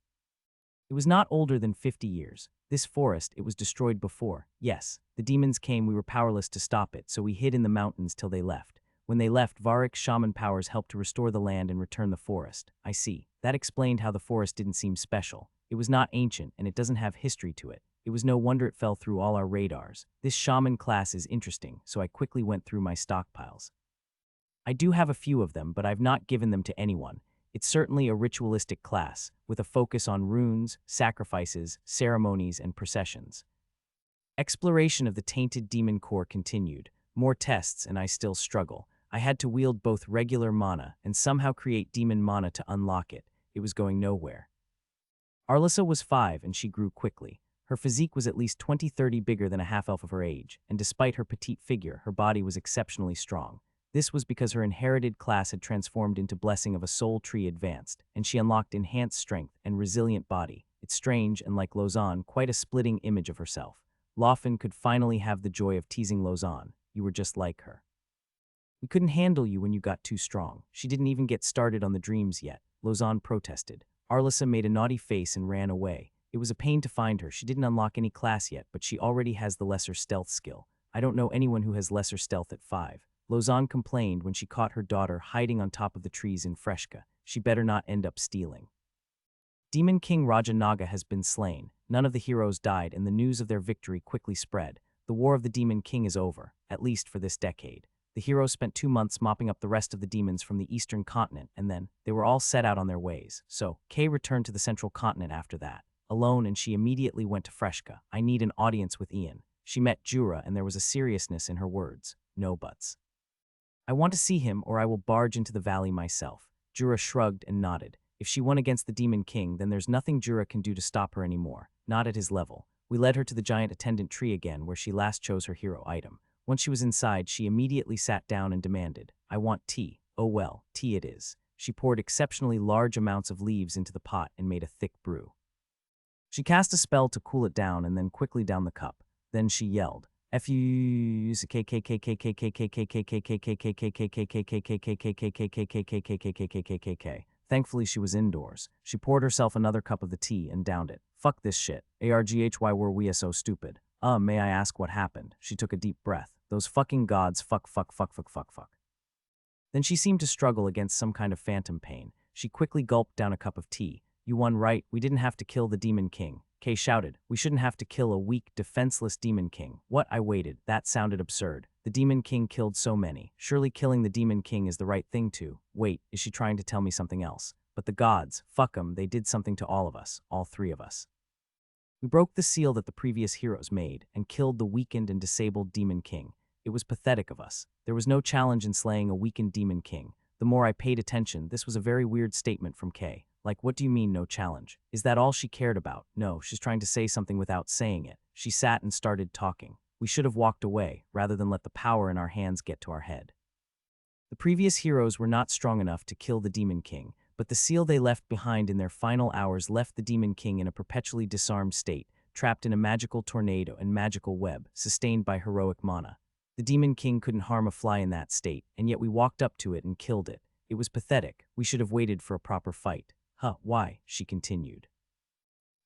It was not older than 50 years. This forest, it was destroyed before. Yes, the demons came, we were powerless to stop it, so we hid in the mountains till they left. When they left, Varric's shaman powers helped to restore the land and return the forest. I see. That explained how the forest didn't seem special. It was not ancient, and it doesn't have history to it. It was no wonder it fell through all our radars. This shaman class is interesting, so I quickly went through my stockpiles. I do have a few of them, but I've not given them to anyone. It's certainly a ritualistic class, with a focus on runes, sacrifices, ceremonies, and processions. Exploration of the tainted demon core continued. More tests, and I still struggle. I had to wield both regular mana and somehow create demon mana to unlock it. It was going nowhere. Arlissa was 5, and she grew quickly. Her physique was at least 20-30 bigger than a half-elf of her age, and despite her petite figure, her body was exceptionally strong. This was because her inherited class had transformed into Blessing of a Soul Tree Advanced, and she unlocked enhanced strength and resilient body. It's strange, and like Lausanne, quite a splitting image of herself. Laufen could finally have the joy of teasing Lausanne. You were just like her. We couldn't handle you when you got too strong. She didn't even get started on the dreams yet. Lausanne protested. Arlissa made a naughty face and ran away. It was a pain to find her. She didn't unlock any class yet, but she already has the lesser stealth skill. I don't know anyone who has lesser stealth at 5. Lausanne complained when she caught her daughter hiding on top of the trees in Freshka. She better not end up stealing. Demon King Raja Naga has been slain. None of the heroes died, and the news of their victory quickly spread. The War of the Demon King is over, at least for this decade. The heroes spent 2 months mopping up the rest of the demons from the eastern continent, and then they were all set out on their ways. So, Kay returned to the central continent after that, alone, and she immediately went to Freshka. I need an audience with Ian. She met Jura, and there was a seriousness in her words. No buts. I want to see him, or I will barge into the valley myself. Jura shrugged and nodded. If she won against the Demon King, then there's nothing Jura can do to stop her anymore. Not at his level. We led her to the giant attendant tree again, where she last chose her hero item. Once she was inside, she immediately sat down and demanded, I want tea. Oh well, tea it is. She poured exceptionally large amounts of leaves into the pot and made a thick brew. She cast a spell to cool it down and then quickly down the cup. Then she yelled, F-U-S Thankfully she was indoors. She poured herself another cup of the tea and downed it. Fuck this shit. ARGHY were we so stupid. May I ask what happened? She took a deep breath. Those fucking gods fuck. Then she seemed to struggle against some kind of phantom pain. She quickly gulped down a cup of tea. You won right, we didn't have to kill the Demon King. Kay shouted, we shouldn't have to kill a weak, defenseless Demon King. What? I waited. That sounded absurd. The Demon King killed so many. Surely killing the Demon King is the right thing to. Wait, is she trying to tell me something else? But the gods, fuck 'em, they did something to all of us, all 3 of us. We broke the seal that the previous heroes made and killed the weakened and disabled Demon King. It was pathetic of us. There was no challenge in slaying a weakened Demon King. The more I paid attention, this was a very weird statement from Kay. Like, what do you mean, no challenge? Is that all she cared about? No, she's trying to say something without saying it. She sat and started talking. We should have walked away, rather than let the power in our hands get to our head. The previous heroes were not strong enough to kill the Demon King, but the seal they left behind in their final hours left the Demon King in a perpetually disarmed state, trapped in a magical tornado and magical web, sustained by heroic mana. The Demon King couldn't harm a fly in that state, and yet we walked up to it and killed it. It was pathetic. We should have waited for a proper fight. Why? She continued.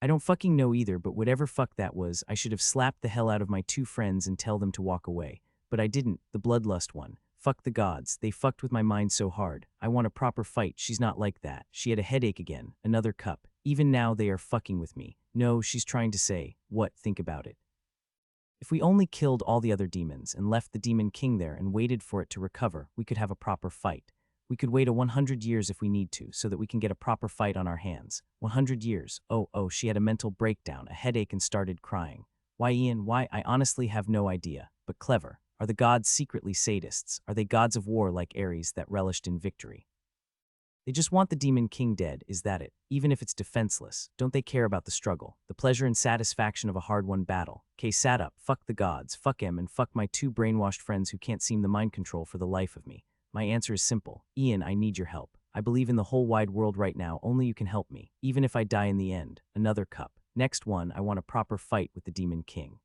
I don't fucking know either, but whatever fuck that was, I should have slapped the hell out of my 2 friends and tell them to walk away. But I didn't, the bloodlust one. Fuck the gods, they fucked with my mind so hard. I want a proper fight, she's not like that. She had a headache again, another cup. Even now they are fucking with me. No, she's trying to say, what, think about it. If we only killed all the other demons and left the Demon King there and waited for it to recover, we could have a proper fight. We could wait 100 years if we need to, so that we can get a proper fight on our hands. 100 years. Oh, she had a mental breakdown, a headache, and started crying. Why, Ian, why? I honestly have no idea. But clever. Are the gods secretly sadists? Are they gods of war like Ares that relished in victory? They just want the Demon King dead, is that it? Even if it's defenseless, don't they care about the struggle, the pleasure and satisfaction of a hard-won battle? Kay sat up, fuck the gods, fuck him, and fuck my two brainwashed friends who can't seem to mind control for the life of me. My answer is simple. Ian, I need your help. I believe in the whole wide world right now, only you can help me. Even if I die in the end. Another cup. Next one, I want a proper fight with the Demon King.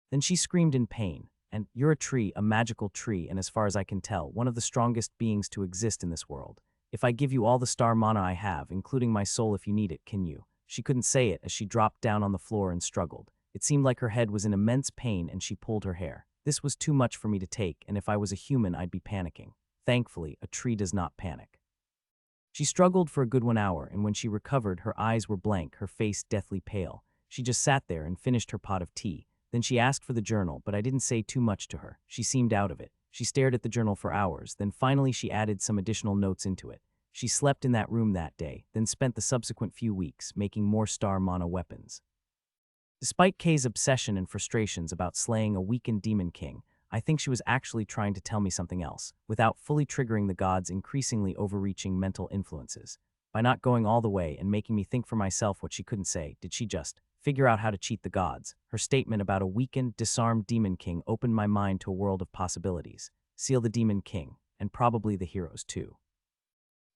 Then she screamed in pain. And you're a tree, a magical tree, and as far as I can tell, one of the strongest beings to exist in this world. If I give you all the star mana I have, including my soul if you need it, can you? She couldn't say it as she dropped down on the floor and struggled. It seemed like her head was in immense pain and she pulled her hair. This was too much for me to take, and if I was a human, I'd be panicking. Thankfully, a tree does not panic. She struggled for a good 1 hour, and when she recovered, her eyes were blank, her face deathly pale. She just sat there and finished her pot of tea. Then she asked for the journal, but I didn't say too much to her. She seemed out of it. She stared at the journal for hours, then finally she added some additional notes into it. She slept in that room that day, then spent the subsequent few weeks making more star mana weapons. Despite Kay's obsession and frustrations about slaying a weakened Demon King, I think she was actually trying to tell me something else, without fully triggering the gods' increasingly overreaching mental influences. By not going all the way and making me think for myself what she couldn't say, did she just figure out how to cheat the gods? Her statement about a weakened, disarmed Demon King opened my mind to a world of possibilities. Seal the Demon King, and probably the heroes too.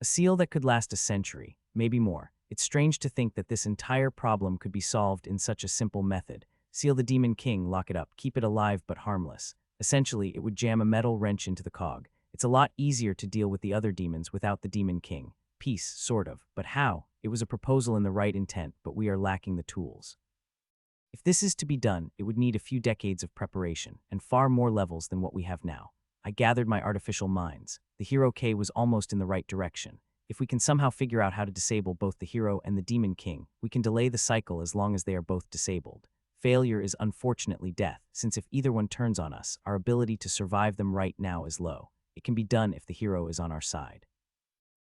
A seal that could last a century, maybe more. It's strange to think that this entire problem could be solved in such a simple method. Seal the Demon King, lock it up, keep it alive but harmless. Essentially, it would jam a metal wrench into the cog. It's a lot easier to deal with the other demons without the Demon King. Peace, sort of. But how? It was a proposal in the right intent, but we are lacking the tools. If this is to be done, it would need a few decades of preparation, and far more levels than what we have now. I gathered my artificial minds. The hero K was almost in the right direction. If we can somehow figure out how to disable both the hero and the Demon King, we can delay the cycle as long as they are both disabled. Failure is unfortunately death, since if either one turns on us, our ability to survive them right now is low. It can be done if the hero is on our side.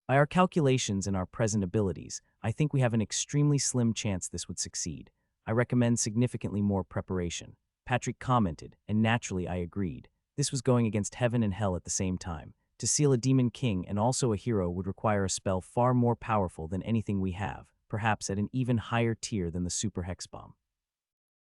By our calculations and our present abilities, I think we have an extremely slim chance this would succeed. I recommend significantly more preparation. Patrick commented, and naturally I agreed. This was going against heaven and hell at the same time. To seal a Demon King and also a hero would require a spell far more powerful than anything we have, perhaps at an even higher tier than the Super Hex Bomb.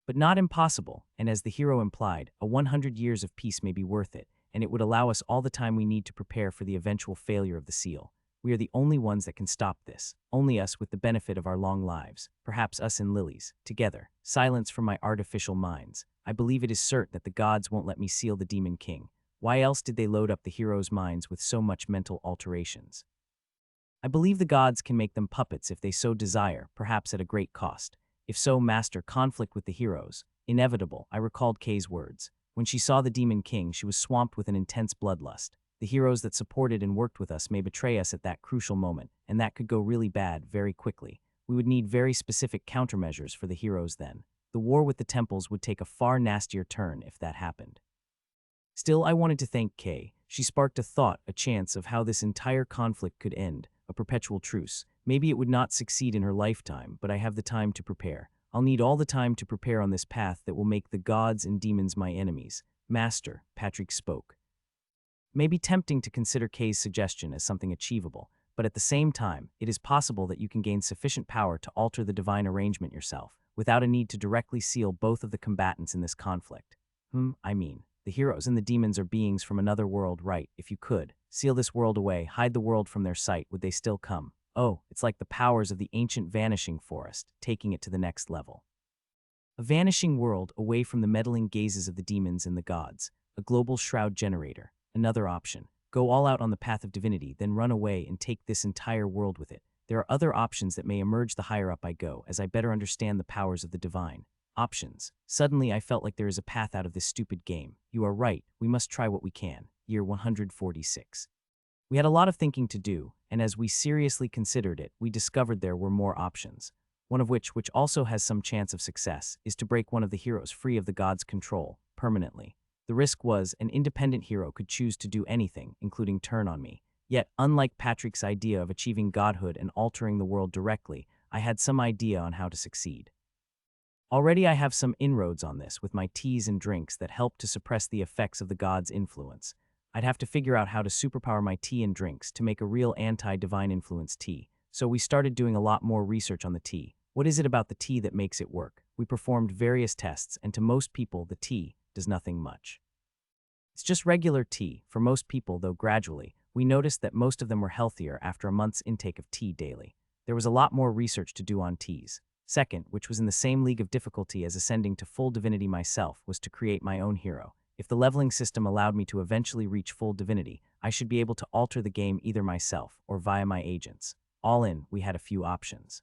But not impossible, and as the hero implied, a 100 years of peace may be worth it, and it would allow us all the time we need to prepare for the eventual failure of the seal. We are the only ones that can stop this, only us with the benefit of our long lives, perhaps us and Lily's, together. Silence from my artificial minds. I believe it is certain that the gods won't let me seal the Demon King. Why else did they load up the heroes' minds with so much mental alterations? I believe the gods can make them puppets if they so desire, perhaps at a great cost. If so, master conflict with the heroes. Inevitable, I recalled Kay's words. When she saw the Demon King, she was swamped with an intense bloodlust. The heroes that supported and worked with us may betray us at that crucial moment, and that could go really bad very quickly. We would need very specific countermeasures for the heroes then. The war with the temples would take a far nastier turn if that happened. Still, I wanted to thank Kay. She sparked a thought, a chance of how this entire conflict could end, a perpetual truce. Maybe it would not succeed in her lifetime, but I have the time to prepare. I'll need all the time to prepare on this path that will make the gods and demons my enemies. Master, Patrick spoke. It may be tempting to consider Kay's suggestion as something achievable, but at the same time, it is possible that you can gain sufficient power to alter the divine arrangement yourself, without a need to directly seal both of the combatants in this conflict. The heroes and the demons are beings from another world, right? If you could, seal this world away, hide the world from their sight, would they still come? Oh, it's like the powers of the ancient vanishing forest, taking it to the next level. A vanishing world away from the meddling gazes of the demons and the gods, a global shroud generator. Another option. Go all out on the path of divinity, then run away and take this entire world with it. There are other options that may emerge the higher up I go, as I better understand the powers of the divine. Options. Suddenly I felt like there is a path out of this stupid game. You are right, we must try what we can. Year 146. We had a lot of thinking to do, and as we seriously considered it, we discovered there were more options. One of which also has some chance of success, is to break one of the heroes free of the gods' control, permanently. The risk was, an independent hero could choose to do anything, including turn on me. Yet, unlike Patrick's idea of achieving godhood and altering the world directly, I had some idea on how to succeed. Already I have some inroads on this with my teas and drinks that help to suppress the effects of the gods' influence. I'd have to figure out how to superpower my tea and drinks to make a real anti-divine influence tea. So we started doing a lot more research on the tea. What is it about the tea that makes it work? We performed various tests, and to most people, the tea does nothing much. It's just regular tea. For most people, though, gradually, we noticed that most of them were healthier after a month's intake of tea daily. There was a lot more research to do on teas. Second, which was in the same league of difficulty as ascending to full divinity myself, was to create my own hero. If the leveling system allowed me to eventually reach full divinity, I should be able to alter the game either myself or via my agents. All in, we had a few options.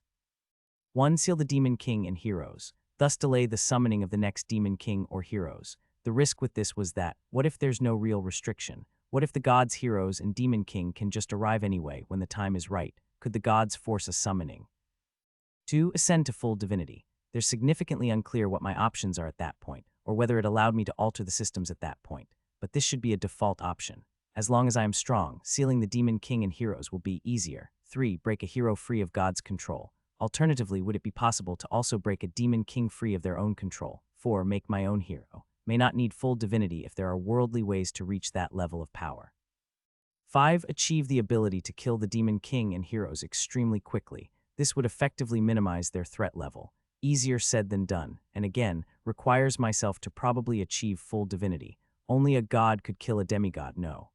1. Seal the Demon King and heroes, thus delay the summoning of the next Demon King or heroes. The risk with this was that, what if there's no real restriction? What if the gods' heroes and Demon King can just arrive anyway when the time is right? Could the gods force a summoning? 2. Ascend to full divinity. There's significantly unclear what my options are at that point, or whether it allowed me to alter the systems at that point, but this should be a default option. As long as I am strong, sealing the Demon King and heroes will be easier. 3. Break a hero free of God's control. Alternatively, would it be possible to also break a Demon King free of their own control? 4. Make my own hero. May not need full divinity if there are worldly ways to reach that level of power. 5. Achieve the ability to kill the Demon King and heroes extremely quickly. This would effectively minimize their threat level. Easier said than done, and again, requires myself to probably achieve full divinity. Only a god could kill a demigod, no.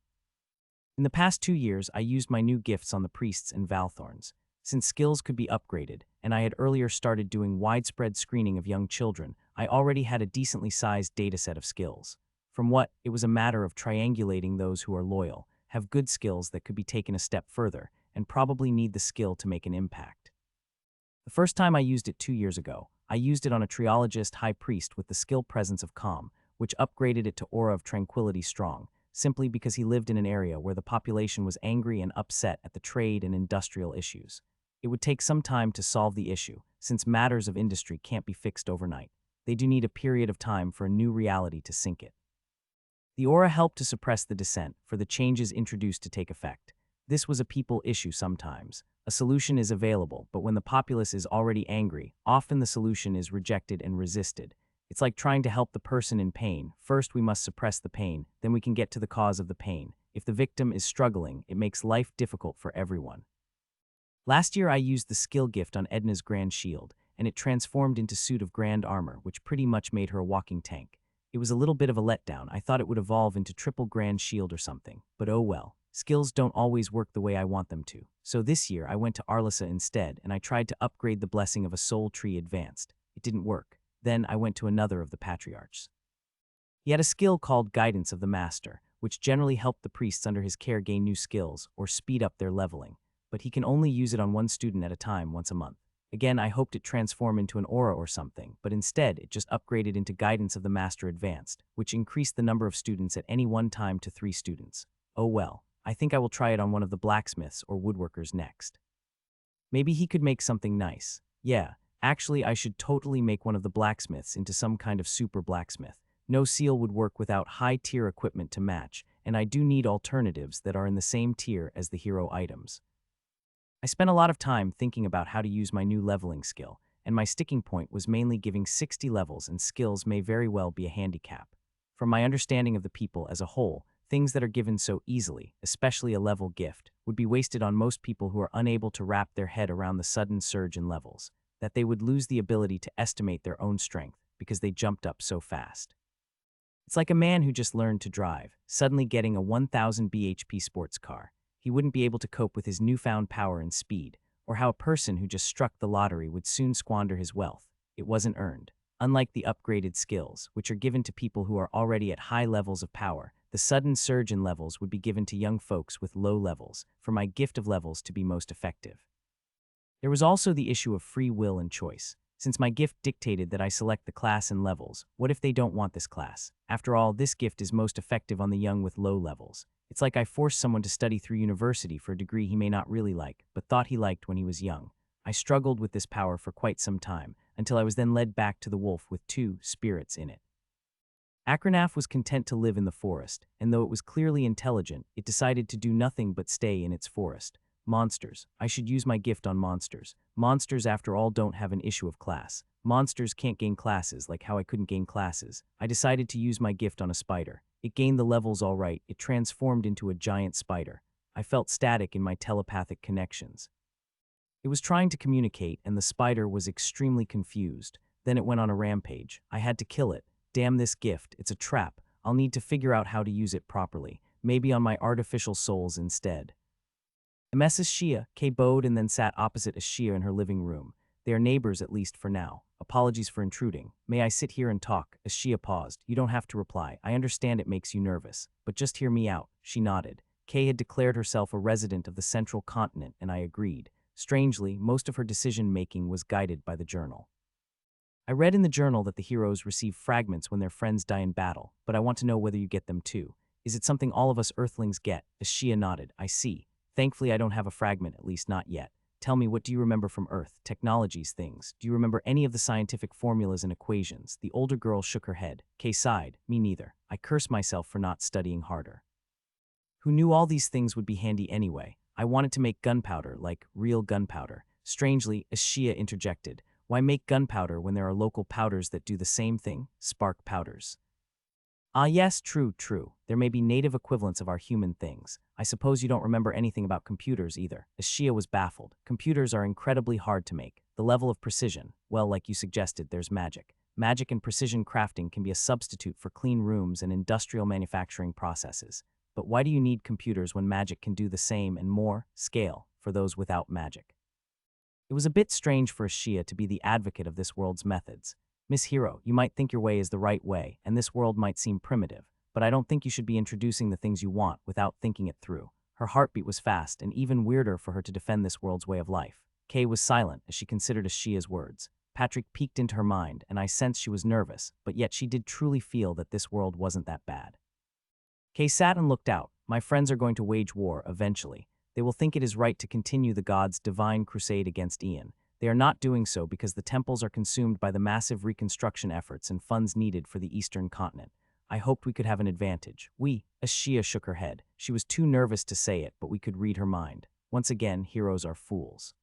In the past 2 years, I used my new gifts on the priests and Valthorns. Since skills could be upgraded, and I had earlier started doing widespread screening of young children, I already had a decently sized dataset of skills. From what, it was a matter of triangulating those who are loyal, have good skills that could be taken a step further, and probably need the skill to make an impact. The first time I used it 2 years ago, I used it on a triologist high priest with the skill Presence of Calm, which upgraded it to Aura of Tranquility Strong, simply because he lived in an area where the population was angry and upset at the trade and industrial issues. It would take some time to solve the issue, since matters of industry can't be fixed overnight. They do need a period of time for a new reality to sink it. The aura helped to suppress the dissent, for the changes introduced to take effect. This was a people issue sometimes. A solution is available, but when the populace is already angry, often the solution is rejected and resisted. It's like trying to help the person in pain. First, we must suppress the pain, then we can get to the cause of the pain. If the victim is struggling, it makes life difficult for everyone. Last year I used the skill gift on Edna's Grand Shield, and it transformed into suit of grand armor, which pretty much made her a walking tank. It was a little bit of a letdown. I thought it would evolve into triple grand shield or something, but oh well. Skills don't always work the way I want them to. So this year I went to Arlissa instead, and I tried to upgrade the blessing of a soul tree advanced. It didn't work. Then I went to another of the patriarchs. He had a skill called Guidance of the Master, which generally helped the priests under his care gain new skills or speed up their leveling. But he can only use it on one student at a time once a month. Again, I hoped it transform into an aura or something, but instead it just upgraded into Guidance of the Master Advanced, which increased the number of students at any one time to 3 students. Oh well, I think I will try it on one of the blacksmiths or woodworkers next. Maybe he could make something nice. Yeah, actually I should totally make one of the blacksmiths into some kind of super blacksmith. No seal would work without high-tier equipment to match, and I do need alternatives that are in the same tier as the hero items. I spent a lot of time thinking about how to use my new leveling skill, and my sticking point was mainly giving 60 levels, and skills may very well be a handicap. From my understanding of the people as a whole, things that are given so easily, especially a level gift, would be wasted on most people who are unable to wrap their head around the sudden surge in levels, that they would lose the ability to estimate their own strength because they jumped up so fast. It's like a man who just learned to drive, suddenly getting a 1000 bhp sports car. He wouldn't be able to cope with his newfound power and speed, or how a person who just struck the lottery would soon squander his wealth. It wasn't earned. Unlike the upgraded skills, which are given to people who are already at high levels of power, the sudden surge in levels would be given to young folks with low levels, for my gift of levels to be most effective. There was also the issue of free will and choice. Since my gift dictated that I select the class and levels, what if they don't want this class? After all, this gift is most effective on the young with low levels. It's like I forced someone to study through university for a degree he may not really like, but thought he liked when he was young. I struggled with this power for quite some time, until I was then led back to the wolf with 2 spirits in it. Akranaf was content to live in the forest, and though it was clearly intelligent, it decided to do nothing but stay in its forest. Monsters. I should use my gift on monsters. Monsters, after all, don't have an issue of class. Monsters can't gain classes like how I couldn't gain classes. I decided to use my gift on a spider. It gained the levels all right. It transformed into a giant spider. I felt static in my telepathic connections. It was trying to communicate, and the spider was extremely confused. Then it went on a rampage. I had to kill it. Damn this gift, it's a trap. I'll need to figure out how to use it properly, maybe on my artificial souls instead. Mrs. Shia, Kay bowed and then sat opposite Ashia in her living room. They are neighbors, at least for now. Apologies for intruding. May I sit here and talk? Ashia paused. You don't have to reply. I understand it makes you nervous, but just hear me out. She nodded. Kay had declared herself a resident of the central continent, and I agreed. Strangely, most of her decision-making was guided by the journal. I read in the journal that the heroes receive fragments when their friends die in battle, but I want to know whether you get them too. Is it something all of us Earthlings get? Ashia nodded. I see. Thankfully, I don't have a fragment, at least not yet. Tell me, what do you remember from Earth? Technologies, things. Do you remember any of the scientific formulas and equations? The older girl shook her head. Kay sighed. Me neither. I curse myself for not studying harder. Who knew all these things would be handy anyway? I wanted to make gunpowder, like real gunpowder. Strangely, Ashia interjected. Why make gunpowder when there are local powders that do the same thing? Spark powders. Ah yes, true. There may be native equivalents of our human things. I suppose you don't remember anything about computers either. Ashia was baffled. Computers are incredibly hard to make. The level of precision, well, like you suggested, there's magic. Magic and precision crafting can be a substitute for clean rooms and industrial manufacturing processes. But why do you need computers when magic can do the same and more scale for those without magic? It was a bit strange for Ashia to be the advocate of this world's methods. Miss Hero, you might think your way is the right way, and this world might seem primitive, but I don't think you should be introducing the things you want without thinking it through. Her heartbeat was fast, and even weirder for her to defend this world's way of life. Kay was silent as she considered Ashia's words. Patrick peeked into her mind, and I sensed she was nervous, but yet she did truly feel that this world wasn't that bad. Kay sat and looked out. My friends are going to wage war eventually. They will think it is right to continue the gods' divine crusade against Ian. They are not doing so because the temples are consumed by the massive reconstruction efforts and funds needed for the eastern continent. I hoped we could have an advantage. Ashia shook her head. She was too nervous to say it, but we could read her mind. Once again, heroes are fools.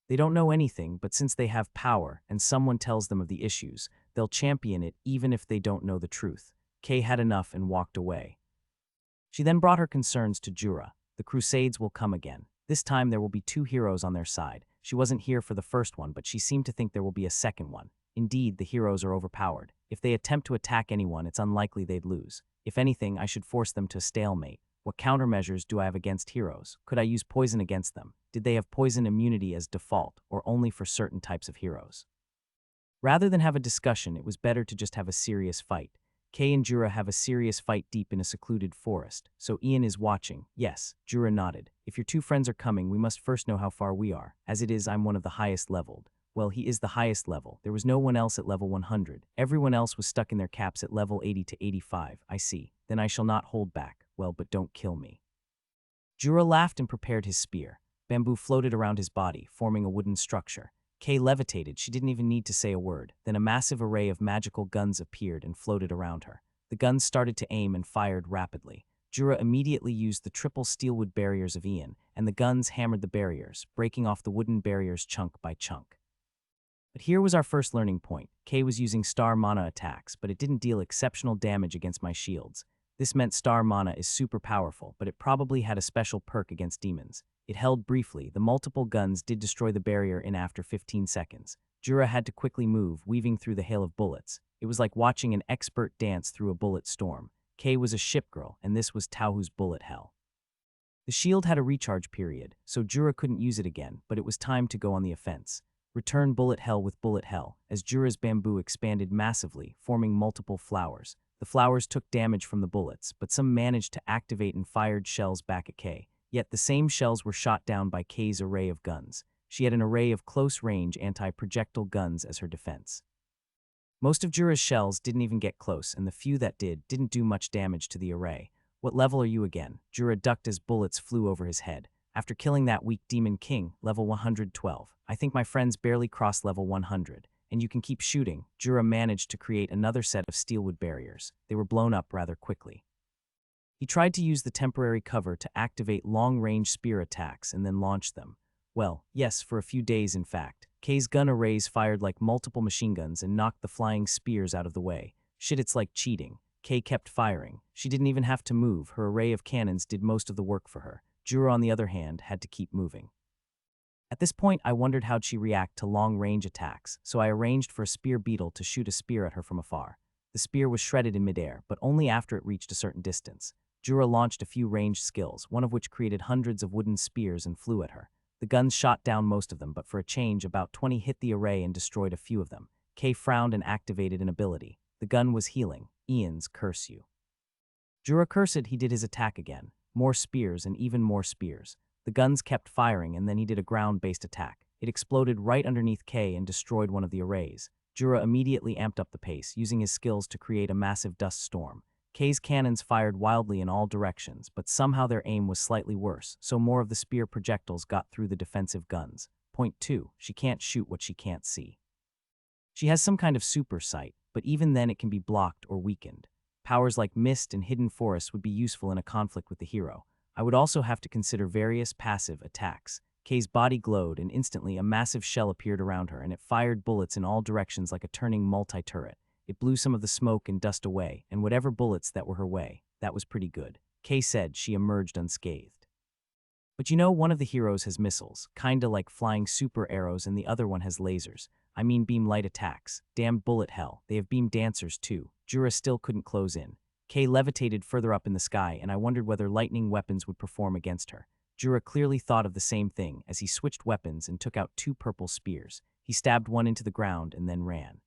They don't know anything, but since they have power and someone tells them of the issues, they'll champion it even if they don't know the truth. Kay had enough and walked away. She then brought her concerns to Jura. The Crusades will come again. This time there will be two heroes on their side. She wasn't here for the first one, but she seemed to think there will be a second one. Indeed, the heroes are overpowered. If they attempt to attack anyone, it's unlikely they'd lose. If anything, I should force them to stalemate. What countermeasures do I have against heroes? Could I use poison against them? Did they have poison immunity as default, or only for certain types of heroes? Rather than have a discussion, it was better to just have a serious fight. Kay and Jura have a serious fight deep in a secluded forest, so Ian is watching. Yes, Jura nodded. If your two friends are coming, we must first know how far we are. As it is, I'm one of the highest leveled. Well, he is the highest level. There was no one else at level 100. Everyone else was stuck in their caps at level 80 to 85. I see. Then I shall not hold back. Well, but don't kill me. Jura laughed and prepared his spear. Bamboo floated around his body, forming a wooden structure. Kay levitated. She didn't even need to say a word. Then a massive array of magical guns appeared and floated around her. The guns started to aim and fired rapidly. Jura immediately used the triple steelwood barriers of Ian, and the guns hammered the barriers, breaking off the wooden barriers chunk by chunk. But here was our first learning point. Kay was using star mana attacks, but it didn't deal exceptional damage against my shields. This meant star mana is super powerful, but it probably had a special perk against demons. It held briefly. The multiple guns did destroy the barrier in after 15 seconds. Jura had to quickly move, weaving through the hail of bullets. It was like watching an expert dance through a bullet storm. Kay was a ship girl, and this was Tauhu's bullet hell. The shield had a recharge period, so Jura couldn't use it again, but it was time to go on the offense. Return bullet hell with bullet hell, as Jura's bamboo expanded massively, forming multiple flowers. The flowers took damage from the bullets, but some managed to activate and fired shells back at Kay. Yet the same shells were shot down by Kay's array of guns. She had an array of close-range anti-projectile guns as her defense. Most of Jura's shells didn't even get close, and the few that didn't do much damage to the array. What level are you again? Jura ducked as bullets flew over his head. After killing that weak demon king, level 112. I think my friends barely crossed level 100. And you can keep shooting. Jura managed to create another set of steelwood barriers. They were blown up rather quickly. He tried to use the temporary cover to activate long-range spear attacks and then launch them. Well, yes, for a few days in fact. Kay's gun arrays fired like multiple machine guns and knocked the flying spears out of the way. Shit, it's like cheating. Kay kept firing. She didn't even have to move. Her array of cannons did most of the work for her. Jura, on the other hand, had to keep moving. At this point, I wondered how'd she react to long-range attacks, so I arranged for a spear beetle to shoot a spear at her from afar. The spear was shredded in midair, but only after it reached a certain distance. Jura launched a few ranged skills, one of which created hundreds of wooden spears and flew at her. The guns shot down most of them, but for a change, about 20 hit the array and destroyed a few of them. Kay frowned and activated an ability. The gun was healing. Ian's curse you. Jura cursed, he did his attack again. More spears and even more spears. The guns kept firing, and then he did a ground-based attack. It exploded right underneath Kay and destroyed one of the arrays. Jura immediately amped up the pace, using his skills to create a massive dust storm. Kay's cannons fired wildly in all directions, but somehow their aim was slightly worse, so more of the spear projectiles got through the defensive guns. Point 2. She can't shoot what she can't see. She has some kind of super sight, but even then it can be blocked or weakened. Powers like mist and hidden forests would be useful in a conflict with the hero. I would also have to consider various passive attacks. Kay's body glowed, and instantly a massive shell appeared around her, and it fired bullets in all directions like a turning multi-turret. It blew some of the smoke and dust away, and whatever bullets that were her way, that was pretty good. Kay said she emerged unscathed. But you know, one of the heroes has missiles, kinda like flying super arrows, and the other one has lasers. I mean beam light attacks. Damn bullet hell, they have beam dancers too. Jura still couldn't close in. Kay levitated further up in the sky, and I wondered whether lightning weapons would perform against her. Jura clearly thought of the same thing as he switched weapons and took out 2 purple spears. He stabbed one into the ground and then ran.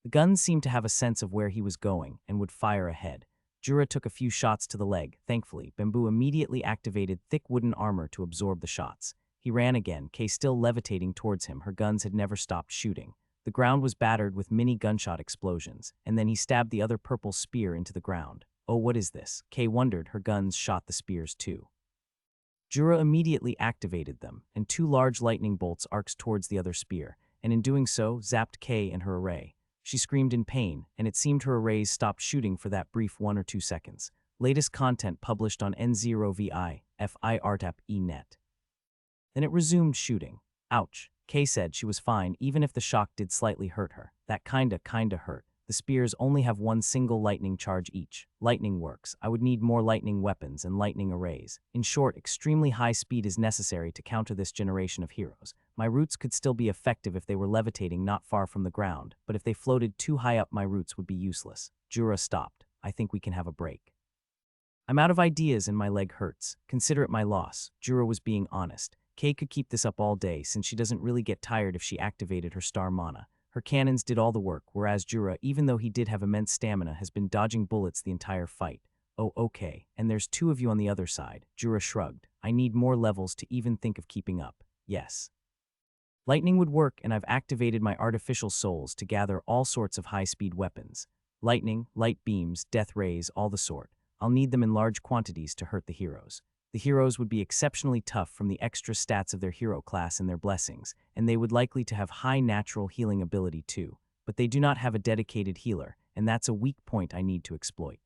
The guns seemed to have a sense of where he was going and would fire ahead. Jura took a few shots to the leg. Thankfully, Bamboo immediately activated thick wooden armor to absorb the shots. He ran again, Kay still levitating towards him. Her guns had never stopped shooting. The ground was battered with mini gunshot explosions, and then he stabbed the other purple spear into the ground. Oh, what is this? Kay wondered. Her guns shot the spears too. Jura immediately activated them, and 2 large lightning bolts arced towards the other spear, and in doing so, zapped Kay and her array. She screamed in pain, and it seemed her arrays stopped shooting for that brief 1 or 2 seconds. Latest content published on N0VI, FI Artap.net. Then it resumed shooting. Ouch. Kay said she was fine even if the shock did slightly hurt her. That kinda hurt. The spears only have 1 single lightning charge each. Lightning works. I would need more lightning weapons and lightning arrays. In short, extremely high speed is necessary to counter this generation of heroes. My roots could still be effective if they were levitating not far from the ground, but if they floated too high up, my roots would be useless. Jura stopped. I think we can have a break. I'm out of ideas and my leg hurts. Consider it my loss. Jura was being honest. Kay could keep this up all day since she doesn't really get tired if she activated her star mana. Her cannons did all the work, whereas Jura, even though he did have immense stamina, has been dodging bullets the entire fight. Oh, okay, and there's 2 of you on the other side. Jura shrugged. I need more levels to even think of keeping up. Yes. Lightning would work, and I've activated my artificial souls to gather all sorts of high-speed weapons. Lightning, light beams, death rays, all the sort. I'll need them in large quantities to hurt the heroes. The heroes would be exceptionally tough from the extra stats of their hero class and their blessings, and they would likely to have high natural healing ability too, but they do not have a dedicated healer, and that's a weak point I need to exploit.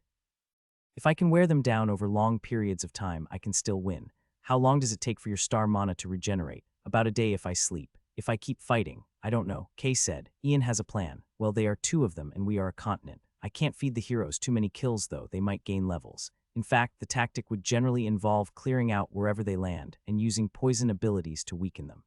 If I can wear them down over long periods of time, I can still win. How long does it take for your star mana to regenerate? About a day if I sleep. If I keep fighting, I don't know. Kay said. Ian has a plan. Well, they are 2 of them, and we are a continent. I can't feed the heroes too many kills though, they might gain levels. In fact, the tactic would generally involve clearing out wherever they land and using poison abilities to weaken them.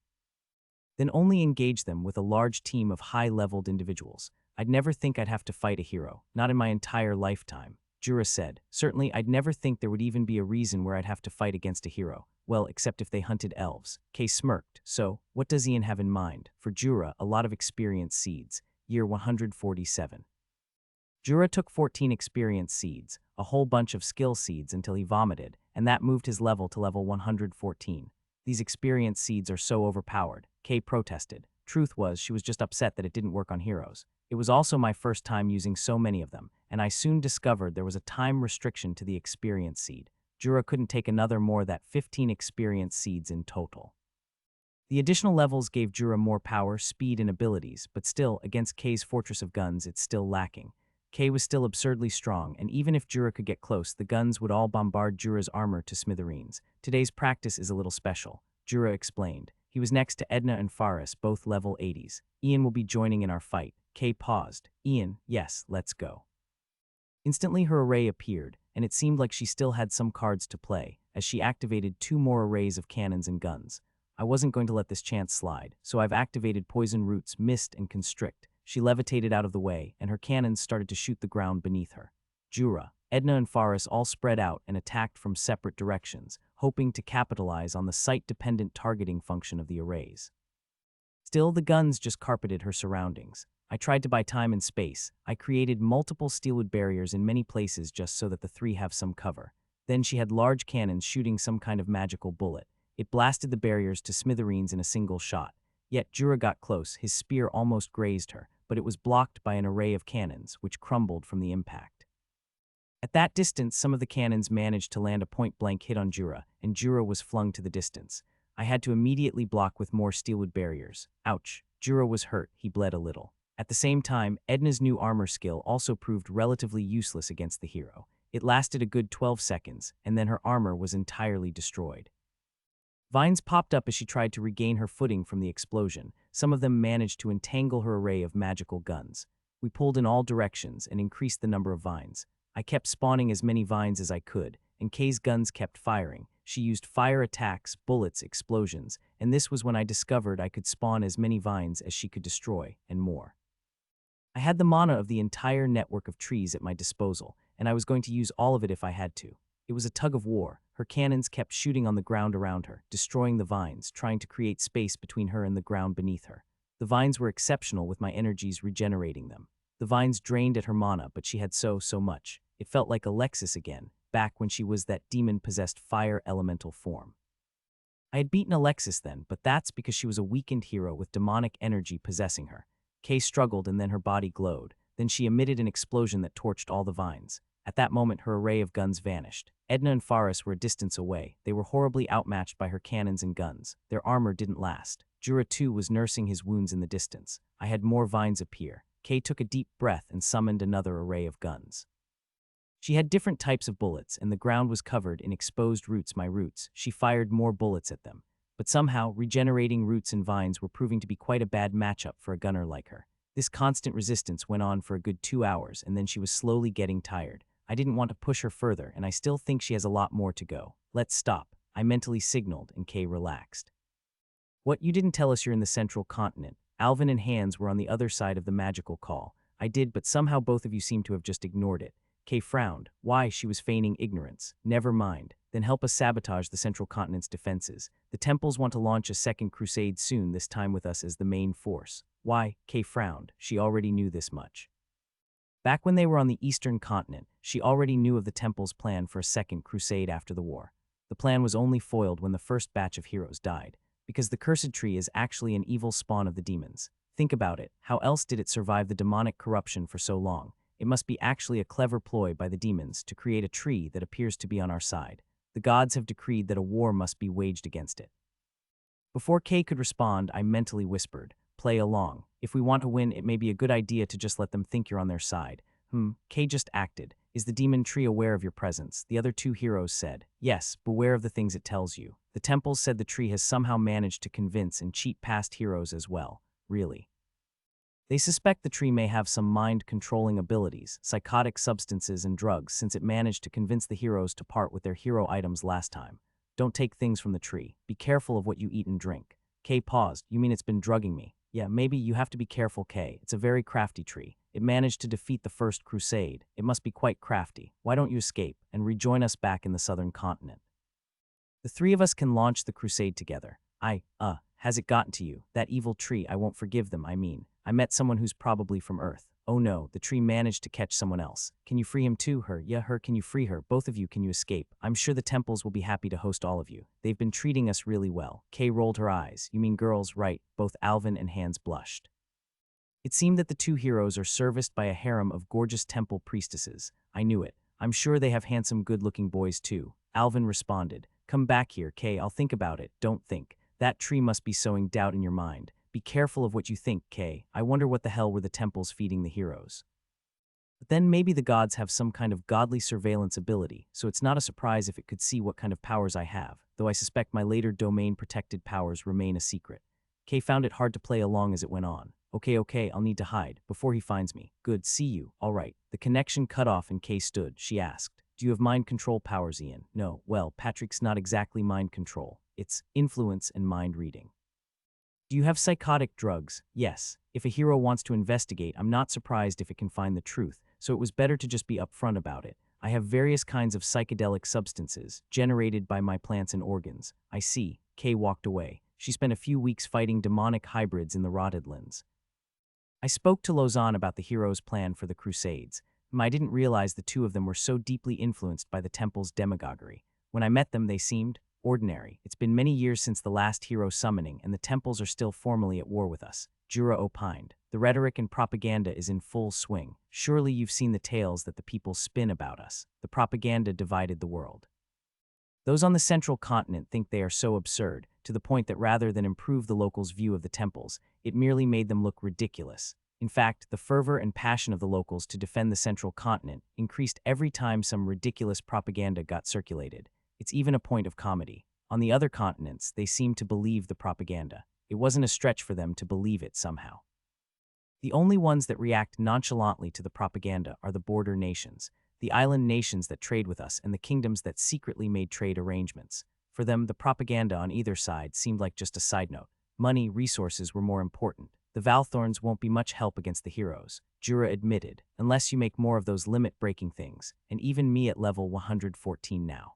Then only engage them with a large team of high-leveled individuals. I'd never think I'd have to fight a hero, not in my entire lifetime. Jura said, certainly I'd never think there would even be a reason where I'd have to fight against a hero. Well, except if they hunted elves. Kay smirked. So, what does Ian have in mind? For Jura, a lot of experience seeds. Year 147. Jura took 14 experience seeds, a whole bunch of skill seeds until he vomited, and that moved his level to level 114. These experience seeds are so overpowered. Kay protested. Truth was, she was just upset that it didn't work on heroes. It was also my first time using so many of them, and I soon discovered there was a time restriction to the experience seed. Jura couldn't take another more than 15 experience seeds in total. The additional levels gave Jura more power, speed, and abilities, but still, against Kay's fortress of guns, it's still lacking. Kay was still absurdly strong, and even if Jura could get close, the guns would all bombard Jura's armor to smithereens. Today's practice is a little special, Jura explained. He was next to Edna and Faris, both level 80s. Ian will be joining in our fight. Kay paused. Ian, yes, let's go. Instantly her array appeared, and it seemed like she still had some cards to play, as she activated 2 more arrays of cannons and guns. I wasn't going to let this chance slide, so I've activated Poison Roots, Mist, and Constrict. She levitated out of the way, and her cannons started to shoot the ground beneath her. Jura, Edna, and Faris all spread out and attacked from separate directions, hoping to capitalize on the site-dependent targeting function of the arrays. Still, the guns just carpeted her surroundings. I tried to buy time and space. I created multiple steelwood barriers in many places just so that the 3 have some cover. Then she had large cannons shooting some kind of magical bullet. It blasted the barriers to smithereens in a single shot. Yet Jura got close. His spear almost grazed her, but it was blocked by an array of cannons, which crumbled from the impact. At that distance, some of the cannons managed to land a point-blank hit on Jura, and Jura was flung to the distance. I had to immediately block with more steelwood barriers. Ouch. Jura was hurt. He bled a little. At the same time, Edna's new armor skill also proved relatively useless against the hero. It lasted a good 12 seconds, and then her armor was entirely destroyed. Vines popped up as she tried to regain her footing from the explosion. Some of them managed to entangle her array of magical guns. We pulled in all directions and increased the number of vines. I kept spawning as many vines as I could, and Kay's guns kept firing. She used fire attacks, bullets, explosions, and this was when I discovered I could spawn as many vines as she could destroy, and more. I had the mana of the entire network of trees at my disposal, and I was going to use all of it if I had to. It was a tug of war. Her cannons kept shooting on the ground around her, destroying the vines, trying to create space between her and the ground beneath her. The vines were exceptional with my energies regenerating them. The vines drained at her mana, but she had so much. It felt like Alexis again, back when she was that demon-possessed fire elemental form. I had beaten Alexis then, but that's because she was a weakened hero with demonic energy possessing her. Kay struggled and then her body glowed. Then she emitted an explosion that torched all the vines. At that moment, her array of guns vanished. Edna and Faris were a distance away. They were horribly outmatched by her cannons and guns. Their armor didn't last. Jura too was nursing his wounds in the distance. I had more vines appear. Kay took a deep breath and summoned another array of guns. She had different types of bullets, and the ground was covered in exposed roots, my roots. She fired more bullets at them. But somehow, regenerating roots and vines were proving to be quite a bad matchup for a gunner like her. This constant resistance went on for a good 2 hours, and then she was slowly getting tired. I didn't want to push her further, and I still think she has a lot more to go. Let's stop. I mentally signaled, and Kay relaxed. What, you didn't tell us you're in the central continent? Alvin and Hans were on the other side of the magical call. I did, but somehow both of you seem to have just ignored it. Kay frowned. Why? She was feigning ignorance. Never mind. Then help us sabotage the central continent's defenses. The temples want to launch a second crusade soon, this time with us as the main force. Why? Kay frowned. She already knew this much. Back when they were on the eastern continent, she already knew of the temple's plan for a second crusade after the war. The plan was only foiled when the first batch of heroes died, because the cursed tree is actually an evil spawn of the demons. Think about it. How else did it survive the demonic corruption for so long? It must be actually a clever ploy by the demons to create a tree that appears to be on our side. The gods have decreed that a war must be waged against it. Before Kay could respond, I mentally whispered, play along. If we want to win, it may be a good idea to just let them think you're on their side. Kay just acted. Is the demon tree aware of your presence? The other 2 heroes said, yes, beware of the things it tells you. The temples said the tree has somehow managed to convince and cheat past heroes as well. Really. They suspect the tree may have some mind-controlling abilities, psychotic substances and drugs, since it managed to convince the heroes to part with their hero items last time. Don't take things from the tree. Be careful of what you eat and drink. Kay paused. You mean it's been drugging me? Yeah, maybe you have to be careful, Kay. It's a very crafty tree. It managed to defeat the first crusade. It must be quite crafty. Why don't you escape and rejoin us back in the southern continent? The 3 of us can launch the crusade together. Has it gotten to you? That evil tree, I won't forgive them, I met someone who's probably from Earth. Oh no, the tree managed to catch someone else. Can you free him too? Her, yeah, her, can you free her? Both of you, can you escape? I'm sure the temples will be happy to host all of you. They've been treating us really well. Kay rolled her eyes. You mean girls, right? Both Alvin and Hans blushed. It seemed that the 2 heroes are serviced by a harem of gorgeous temple priestesses. I knew it. I'm sure they have handsome, good-looking boys too. Alvin responded. Come back here, Kay, I'll think about it. Don't think. That tree must be sowing doubt in your mind. Be careful of what you think, Kay. I wonder what the hell were the temples feeding the heroes. But then maybe the gods have some kind of godly surveillance ability, so it's not a surprise if it could see what kind of powers I have, though I suspect my later domain-protected powers remain a secret. Kay found it hard to play along as it went on. Okay, I'll need to hide before he finds me. Good, see you. All right. The connection cut off and Kay stood. She asked, do you have mind control powers, Ian? No. Well, Patrick's not exactly mind control. It's influence and mind reading. Do you have psychotic drugs? Yes. If a hero wants to investigate, I'm not surprised if it can find the truth, so it was better to just be upfront about it. I have various kinds of psychedelic substances, generated by my plants and organs. I see. Kay walked away. She spent a few weeks fighting demonic hybrids in the Rotted Lands. I spoke to Lausanne about the hero's plan for the Crusades. I didn't realize the two of them were so deeply influenced by the temple's demagoguery. When I met them, they seemed ordinary. It's been many years since the last hero summoning, and the temples are still formally at war with us. Jura opined. The rhetoric and propaganda is in full swing. Surely you've seen the tales that the people spin about us. The propaganda divided the world. Those on the central continent think they are so absurd, to the point that rather than improve the locals' view of the temples, it merely made them look ridiculous. In fact, the fervor and passion of the locals to defend the central continent increased every time some ridiculous propaganda got circulated. It's even a point of comedy. On the other continents, they seemed to believe the propaganda. It wasn't a stretch for them to believe it somehow. The only ones that react nonchalantly to the propaganda are the border nations, the island nations that trade with us and the kingdoms that secretly made trade arrangements. For them, the propaganda on either side seemed like just a side note. Money, resources were more important. The Valthorns won't be much help against the heroes, Jura admitted, unless you make more of those limit-breaking things, and even me at level 114 now.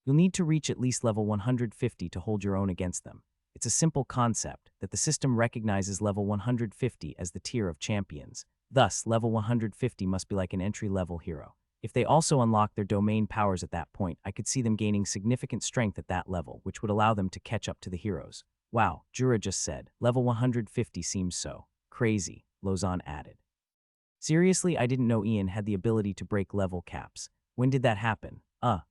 You'll need to reach at least level 150 to hold your own against them. It's a simple concept that the system recognizes level 150 as the tier of champions. Thus, level 150 must be like an entry-level hero. If they also unlock their domain powers at that point, I could see them gaining significant strength at that level, which would allow them to catch up to the heroes. Wow, Jura just said. Level 150 seems so crazy, Lausanne added. Seriously, I didn't know Ian had the ability to break level caps. When did that happen?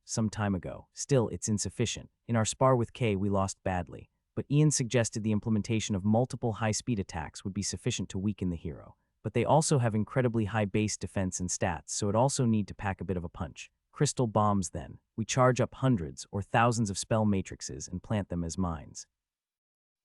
Some time ago. Still, it's insufficient. In our spar with Kay, we lost badly, but Ian suggested the implementation of multiple high-speed attacks would be sufficient to weaken the hero. But they also have incredibly high base defense and stats, so it also need to pack a bit of a punch. Crystal bombs, then. We charge up hundreds or thousands of spell matrices and plant them as mines.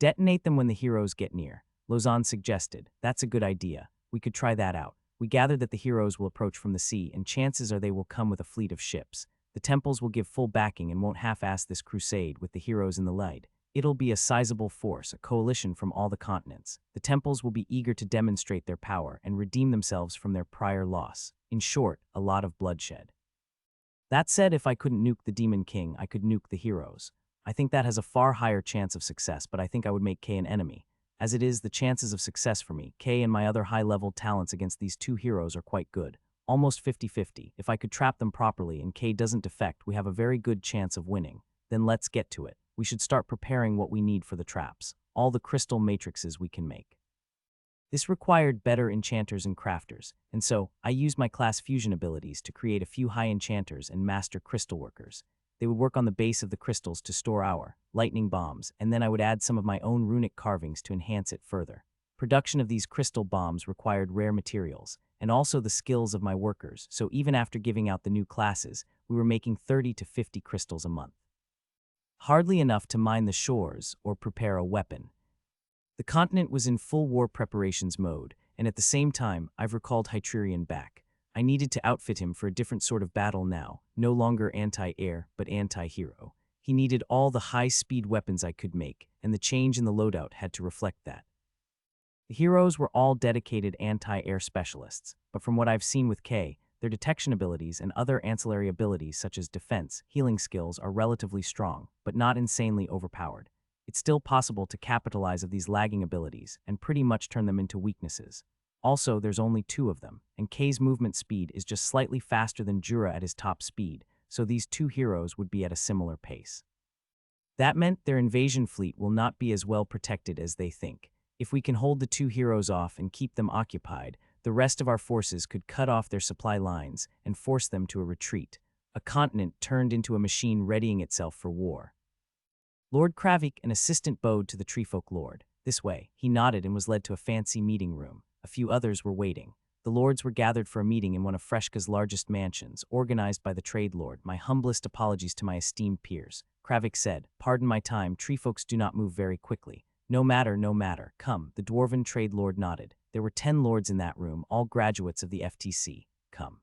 Detonate them when the heroes get near, Lausanne suggested. That's a good idea. We could try that out. We gather that the heroes will approach from the sea, and chances are they will come with a fleet of ships. The temples will give full backing and won't half-ass this crusade with the heroes in the lead. It'll be a sizable force, a coalition from all the continents. The temples will be eager to demonstrate their power and redeem themselves from their prior loss. In short, a lot of bloodshed. That said, if I couldn't nuke the Demon King, I could nuke the heroes. I think that has a far higher chance of success, but I think I would make Kay an enemy. As it is, the chances of success for me, Kay and my other high-level talents against these two heroes are quite good. Almost 50-50. If I could trap them properly and Kay doesn't defect, we have a very good chance of winning. Then let's get to it. We should start preparing what we need for the traps. All the crystal matrices we can make. This required better enchanters and crafters, and so I used my class fusion abilities to create a few high enchanters and master crystal workers. They would work on the base of the crystals to store our lightning bombs, and then I would add some of my own runic carvings to enhance it further. Production of these crystal bombs required rare materials, and also the skills of my workers, so even after giving out the new classes, we were making 30 to 50 crystals a month. Hardly enough to mine the shores or prepare a weapon. The continent was in full war preparations mode, and at the same time, I've recalled Hytririon back. I needed to outfit him for a different sort of battle now, no longer anti-air, but anti-hero. He needed all the high-speed weapons I could make, and the change in the loadout had to reflect that. The heroes were all dedicated anti-air specialists, but from what I've seen with Kay, their detection abilities and other ancillary abilities such as defense, healing skills are relatively strong, but not insanely overpowered. It's still possible to capitalize of these lagging abilities and pretty much turn them into weaknesses. Also, there's only 2 of them, and Kay's movement speed is just slightly faster than Jura at his top speed, so these 2 heroes would be at a similar pace. That meant their invasion fleet will not be as well protected as they think. If we can hold the 2 heroes off and keep them occupied, the rest of our forces could cut off their supply lines and force them to a retreat, a continent turned into a machine readying itself for war. Lord Kravik, an assistant, bowed to the treefolk lord. This way, he nodded and was led to a fancy meeting room. A few others were waiting. The lords were gathered for a meeting in one of Freshka's largest mansions, organized by the trade lord. My humblest apologies to my esteemed peers. Kravik said, "Pardon my time, treefolks do not move very quickly. No matter, no matter. Come, the dwarven trade lord nodded. There were 10 lords in that room, all graduates of the FTC. Come.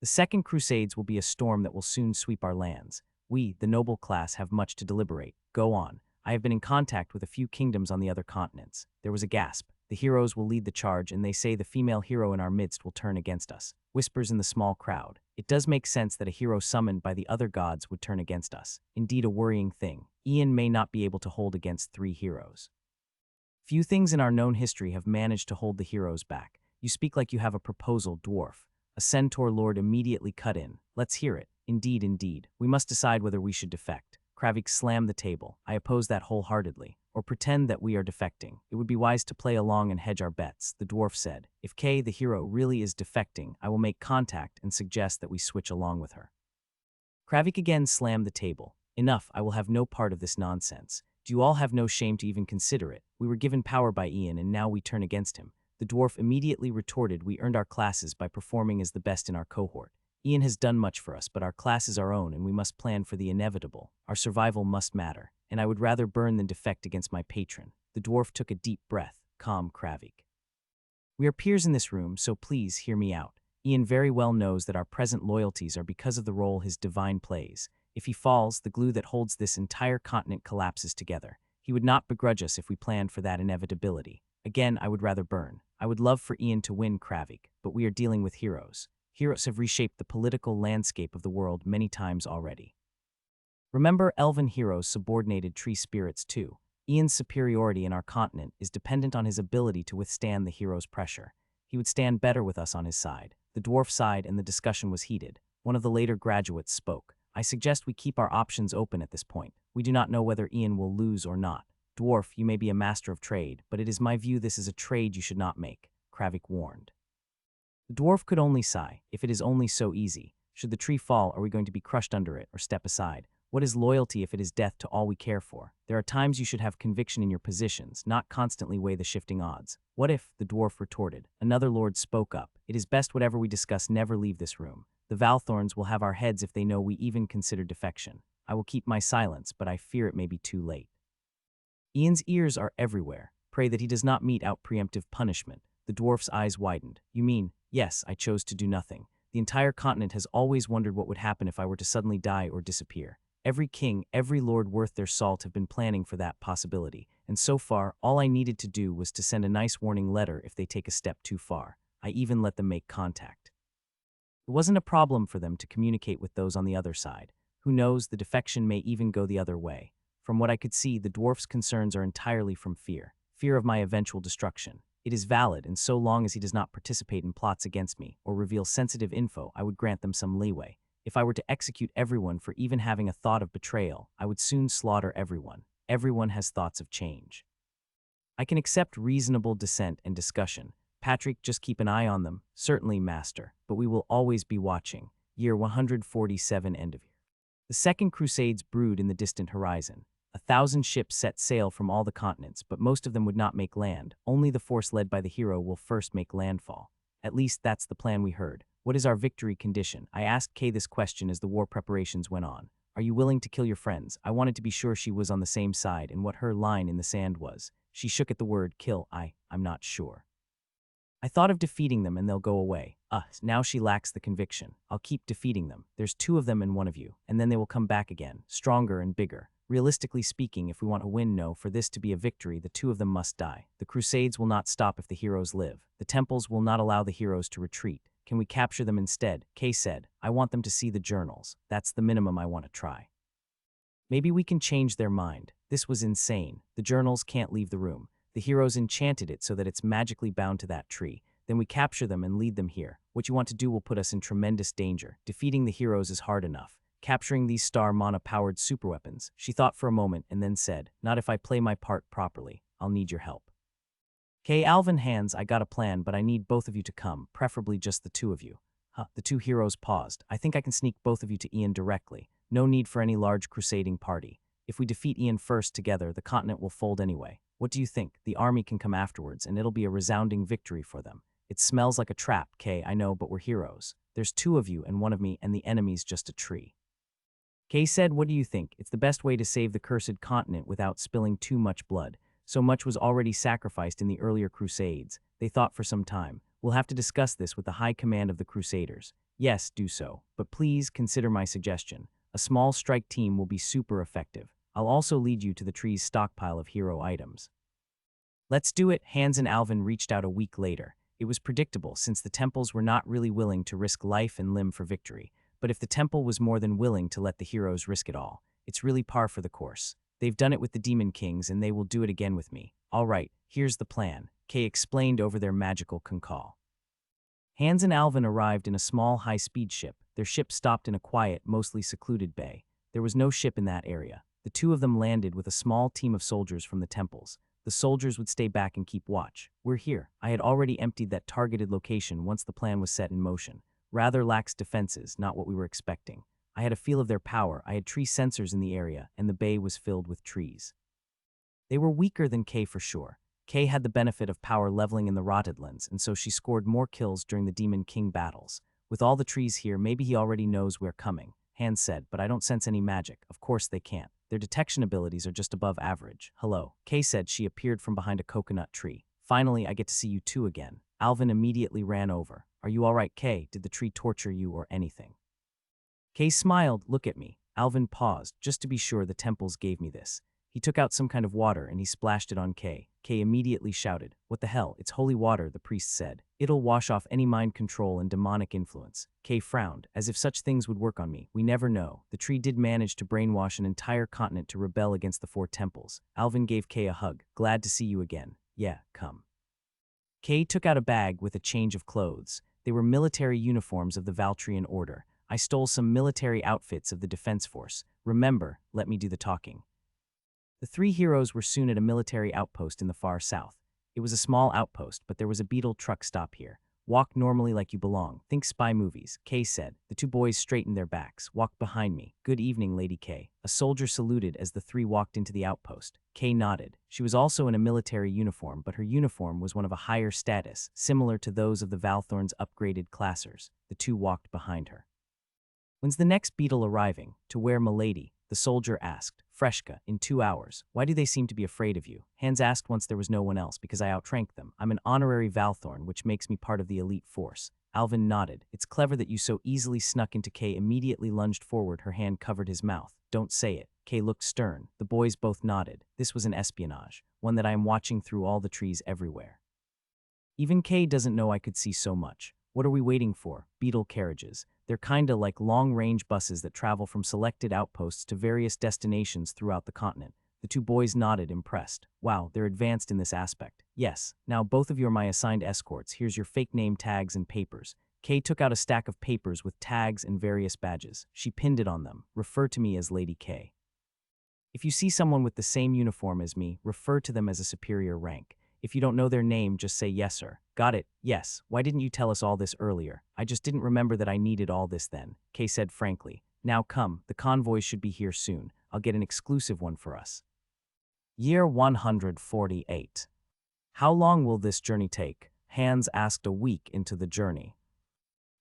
The Second Crusades will be a storm that will soon sweep our lands. We, the noble class, have much to deliberate. Go on. I have been in contact with a few kingdoms on the other continents. There was a gasp. The heroes will lead the charge, and they say the female hero in our midst will turn against us. Whispers in the small crowd. It does make sense that a hero summoned by the other gods would turn against us. Indeed, a worrying thing. Ian may not be able to hold against 3 heroes. Few things in our known history have managed to hold the heroes back. You speak like you have a proposal, dwarf. A centaur lord immediately cut in. Let's hear it. Indeed, indeed. We must decide whether we should defect. Kravik slammed the table. I oppose that wholeheartedly. Or pretend that we are defecting. It would be wise to play along and hedge our bets, the dwarf said. If Kay, the hero, really is defecting, I will make contact and suggest that we switch along with her. Kravik again slammed the table. Enough, I will have no part of this nonsense. Do you all have no shame to even consider it? We were given power by Ian and now we turn against him. The dwarf immediately retorted, we earned our classes by performing as the best in our cohort. Ian has done much for us, but our class is our own and we must plan for the inevitable. Our survival must matter, and I would rather burn than defect against my patron. The dwarf took a deep breath. Calm, Kravik. We are peers in this room, so please hear me out. Ian very well knows that our present loyalties are because of the role his divine plays. If he falls, the glue that holds this entire continent collapses together. He would not begrudge us if we planned for that inevitability. Again, I would rather burn. I would love for Ian to win, Kravik, but we are dealing with heroes. Heroes have reshaped the political landscape of the world many times already. Remember, elven heroes subordinated tree spirits too. Ian's superiority in our continent is dependent on his ability to withstand the hero's pressure. He would stand better with us on his side. The dwarf sighed and the discussion was heated. One of the later graduates spoke. I suggest we keep our options open at this point. We do not know whether Ian will lose or not. Dwarf, you may be a master of trade, but it is my view this is a trade you should not make, Kravik warned. The dwarf could only sigh. If it is only so easy. Should the tree fall, are we going to be crushed under it or step aside? What is loyalty if it is death to all we care for? There are times you should have conviction in your positions, not constantly weigh the shifting odds. What if, the dwarf retorted. Another lord spoke up. It is best whatever we discuss never leave this room. The Valthorns will have our heads if they know we even consider defection. I will keep my silence, but I fear it may be too late. Ian's ears are everywhere. Pray that he does not mete out preemptive punishment. The dwarf's eyes widened. You mean, yes, I chose to do nothing. The entire continent has always wondered what would happen if I were to suddenly die or disappear. Every king, every lord worth their salt have been planning for that possibility, and so far, all I needed to do was to send a nice warning letter if they take a step too far. I even let them make contact. It wasn't a problem for them to communicate with those on the other side. Who knows, the defection may even go the other way. From what I could see, the dwarf's concerns are entirely from fear. Fear of my eventual destruction. It is valid, and so long as he does not participate in plots against me or reveal sensitive info, I would grant them some leeway. If I were to execute everyone for even having a thought of betrayal, I would soon slaughter everyone. Everyone has thoughts of change. I can accept reasonable dissent and discussion. Patrick, just keep an eye on them. Certainly, master, but we will always be watching. Year 147, end of year. The Second Crusades brewed in the distant horizon. 1,000 ships set sail from all the continents, but most of them would not make land. Only the force led by the hero will first make landfall. At least that's the plan we heard. What is our victory condition? I asked Kay this question as the war preparations went on. Are you willing to kill your friends? I wanted to be sure she was on the same side and what her line in the sand was. She shook at the word kill. I'm not sure. I thought of defeating them and they'll go away. Now she lacks the conviction. I'll keep defeating them. There's 2 of them and 1 of you, and then they will come back again, stronger and bigger. Realistically speaking, if we want to win, for this to be a victory, the 2 of them must die. The Crusades will not stop if the heroes live. The temples will not allow the heroes to retreat. Can we capture them instead? Kay said, I want them to see the journals. That's the minimum I want to try. Maybe we can change their mind. This was insane. The journals can't leave the room. The heroes enchanted it so that it's magically bound to that tree. Then we capture them and lead them here. What you want to do will put us in tremendous danger. Defeating the heroes is hard enough. Capturing these star mana-powered superweapons. She thought for a moment and then said, not if I play my part properly. I'll need your help. Kay, Alvin hands, I got a plan, but I need both of you to come, preferably just the 2 of you. The 2 heroes paused. I think I can sneak both of you to Ian directly. No need for any large crusading party. If we defeat Ian first together, the continent will fold anyway. What do you think? The army can come afterwards, and it'll be a resounding victory for them. It smells like a trap, Kay, I know, but we're heroes. There's 2 of you and 1 of me, and the enemy's just a tree. Kay said, what do you think? It's the best way to save the cursed continent without spilling too much blood. So much was already sacrificed in the earlier crusades. They thought for some time, we'll have to discuss this with the high command of the crusaders. Yes, do so, but please consider my suggestion. A small strike team will be super effective. I'll also lead you to the tree's stockpile of hero items. Let's do it. Hans and Alvin reached out a week later. It was predictable since the temples were not really willing to risk life and limb for victory. But if the temple was more than willing to let the heroes risk it all, it's really par for the course. They've done it with the Demon Kings and they will do it again with me. All right, here's the plan, Kay explained over their magical concall. Hans and Alvin arrived in a small high-speed ship. Their ship stopped in a quiet, mostly secluded bay. There was no ship in that area. The two of them landed with a small team of soldiers from the temples. The soldiers would stay back and keep watch. We're here. I had already emptied that targeted location once the plan was set in motion. Rather lax defenses, not what we were expecting. I had a feel of their power. I had tree sensors in the area, and the bay was filled with trees. They were weaker than Kay for sure. Kay had the benefit of power leveling in the Rotterdlands, and so she scored more kills during the Demon King battles. With all the trees here, maybe he already knows we're coming, Hans said, but I don't sense any magic. Of course they can't. Their detection abilities are just above average. Hello, Kay said. She appeared from behind a coconut tree. Finally, I get to see you two again. Alvin immediately ran over. Are you all right, Kay? Did the tree torture you or anything? Kay smiled. Look at me. Alvin paused, just to be sure the temples gave me this. He took out some kind of water and he splashed it on Kay. Kay immediately shouted, "What the hell? It's holy water," the priest said. "It'll wash off any mind control and demonic influence." Kay frowned, as if such things would work on me. We never know. The tree did manage to brainwash an entire continent to rebel against the four temples. Alvin gave Kay a hug. Glad to see you again. Yeah, come. Kay took out a bag with a change of clothes. They were military uniforms of the Valtrian Order. I stole some military outfits of the Defense Force. Remember, let me do the talking. The three heroes were soon at a military outpost in the far south. It was a small outpost, but there was a beetle truck stop here. Walk normally like you belong. Think spy movies, Kay said. The two boys straightened their backs. Walk behind me. Good evening, Lady Kay. A soldier saluted as the three walked into the outpost. Kay nodded. She was also in a military uniform, but her uniform was one of a higher status, similar to those of the Valthorn's upgraded classers. The two walked behind her. When's the next beetle arriving? To where, milady? The soldier asked. Freshka, in 2 hours. Why do they seem to be afraid of you? Hans asked once there was no one else. Because I outranked them. I'm an honorary Valthorn, which makes me part of the elite force. Alvin nodded. It's clever that you so easily snuck into Kay. Immediately lunged forward. Her hand covered his mouth. Don't say it. Kay looked stern. The boys both nodded. This was an espionage. One that I am watching through all the trees everywhere. Even Kay doesn't know I could see so much. What are we waiting for? Beetle carriages. They're kinda like long-range buses that travel from selected outposts to various destinations throughout the continent. The two boys nodded, impressed. Wow, they're advanced in this aspect. Yes, now both of you are my assigned escorts. Here's your fake name tags and papers. Kay took out a stack of papers with tags and various badges. She pinned it on them. Refer to me as Lady Kay. If you see someone with the same uniform as me, refer to them as a superior rank. If you don't know their name, just say yes, sir. Got it. Yes. Why didn't you tell us all this earlier? I just didn't remember that I needed all this then, Kay said frankly. Now come, the convoys should be here soon. I'll get an exclusive one for us. Year 148. How long will this journey take? Hans asked a week into the journey.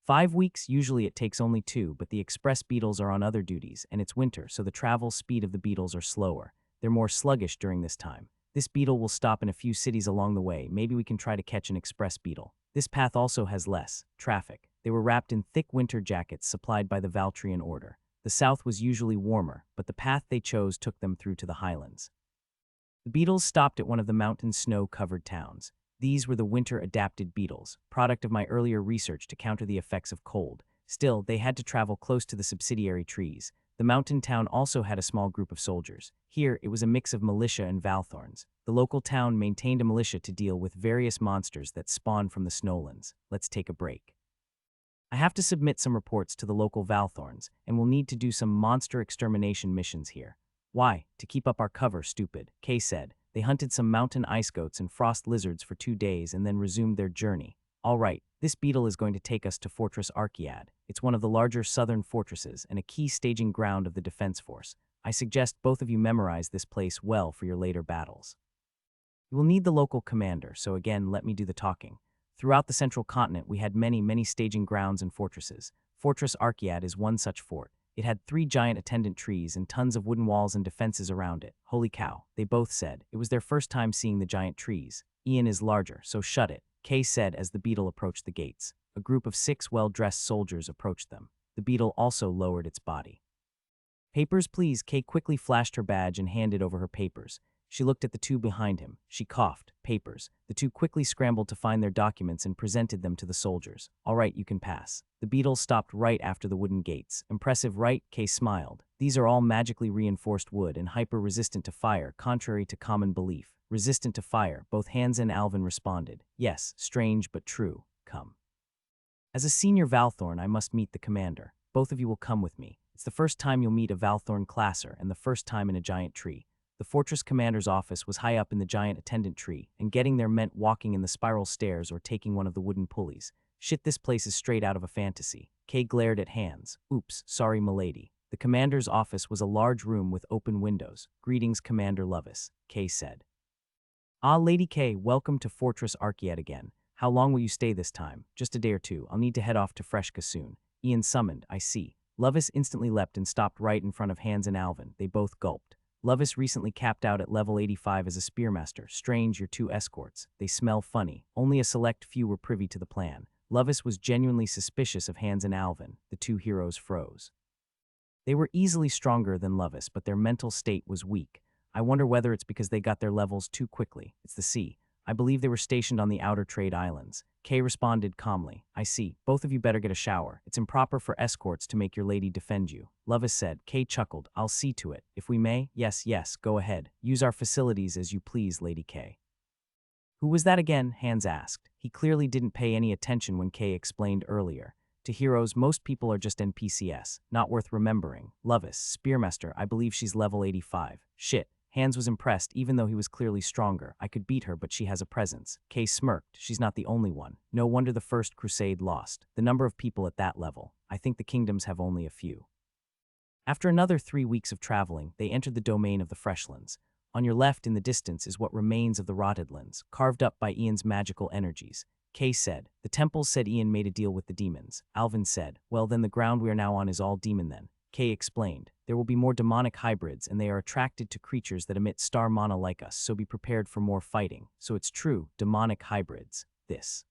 5 weeks, usually it takes only 2, but the express beetles are on other duties, and it's winter, so the travel speed of the beetles are slower. They're more sluggish during this time. This beetle will stop in a few cities along the way. Maybe we can try to catch an express beetle. This path also has less traffic. They were wrapped in thick winter jackets supplied by the Valtrian Order. The south was usually warmer, but the path they chose took them through to the highlands. The beetles stopped at one of the mountain snow-covered towns. These were the winter-adapted beetles, product of my earlier research to counter the effects of cold. Still, they had to travel close to the subsidiary trees. The mountain town also had a small group of soldiers. Here, it was a mix of militia and Valthorns. The local town maintained a militia to deal with various monsters that spawned from the snowlands. Let's take a break. I have to submit some reports to the local Valthorns, and we'll need to do some monster extermination missions here. Why? To keep up our cover, stupid, Kay said. They hunted some mountain ice goats and frost lizards for 2 days and then resumed their journey. All right, this beetle is going to take us to Fortress Archiad. It's one of the larger southern fortresses and a key staging ground of the defense force. I suggest both of you memorize this place well for your later battles. You will need the local commander, so again, let me do the talking. Throughout the central continent, we had many staging grounds and fortresses. Fortress Archiad is one such fort. It had 3 giant attendant trees and tons of wooden walls and defenses around it. Holy cow, they both said. It was their first time seeing the giant trees. Ian is larger, so shut it, Kay said as the beetle approached the gates. A group of 6 well-dressed soldiers approached them. The beetle also lowered its body. Papers, please. Kay quickly flashed her badge and handed over her papers. She looked at the 2 behind him. She coughed. Papers. The 2 quickly scrambled to find their documents and presented them to the soldiers. All right, you can pass. The beetle stopped right after the wooden gates. Impressive, right? Kay smiled. These are all magically reinforced wood and hyper-resistant to fire, contrary to common belief. Resistant to fire, both Hans and Alvin responded. Yes, strange but true. Come. As a senior Valthorn, I must meet the commander. Both of you will come with me. It's the first time you'll meet a Valthorn classer and the first time in a giant tree. The fortress commander's office was high up in the giant attendant tree, and getting there meant walking in the spiral stairs or taking one of the wooden pulleys. Shit, this place is straight out of a fantasy. Kay glared at Hans. Oops, sorry milady. The commander's office was a large room with open windows. Greetings, Commander Lovis, Kay said. Ah, Lady Kay, welcome to Fortress Archiet again. How long will you stay this time? Just a day or 2. I'll need to head off to Freshka soon. Ian summoned, I see. Lovis instantly leapt and stopped right in front of Hans and Alvin. They both gulped. Lovis recently capped out at level 85 as a spearmaster. Strange, your 2 escorts. They smell funny. Only a select few were privy to the plan. Lovis was genuinely suspicious of Hans and Alvin. The 2 heroes froze. They were easily stronger than Lovis, but their mental state was weak. I wonder whether it's because they got their levels too quickly. It's the sea. I believe they were stationed on the outer trade islands. Kay responded calmly. I see. Both of you better get a shower. It's improper for escorts to make your lady defend you. Lovis said. Kay chuckled. I'll see to it. If we may? Yes, go ahead. Use our facilities as you please, Lady Kay. Who was that again? Hans asked. He clearly didn't pay any attention when Kay explained earlier. To heroes, most people are just NPCs. Not worth remembering. Lovis, Spearmaster, I believe she's level 85. Shit. Hans was impressed, even though he was clearly stronger. I could beat her, but she has a presence. Kay smirked. She's not the only one. No wonder the First Crusade lost. The number of people at that level. I think the kingdoms have only a few. After another 3 weeks of traveling, they entered the domain of the Freshlands. On your left in the distance is what remains of the Rottedlands, carved up by Ian's magical energies. Kay said. The temples said Ian made a deal with the demons. Alvin said. Well, then the ground we are now on is all demon then. Kay explained. There will be more demonic hybrids, and they are attracted to creatures that emit star mana like us, so be prepared for more fighting. So it's true, demonic hybrids. This.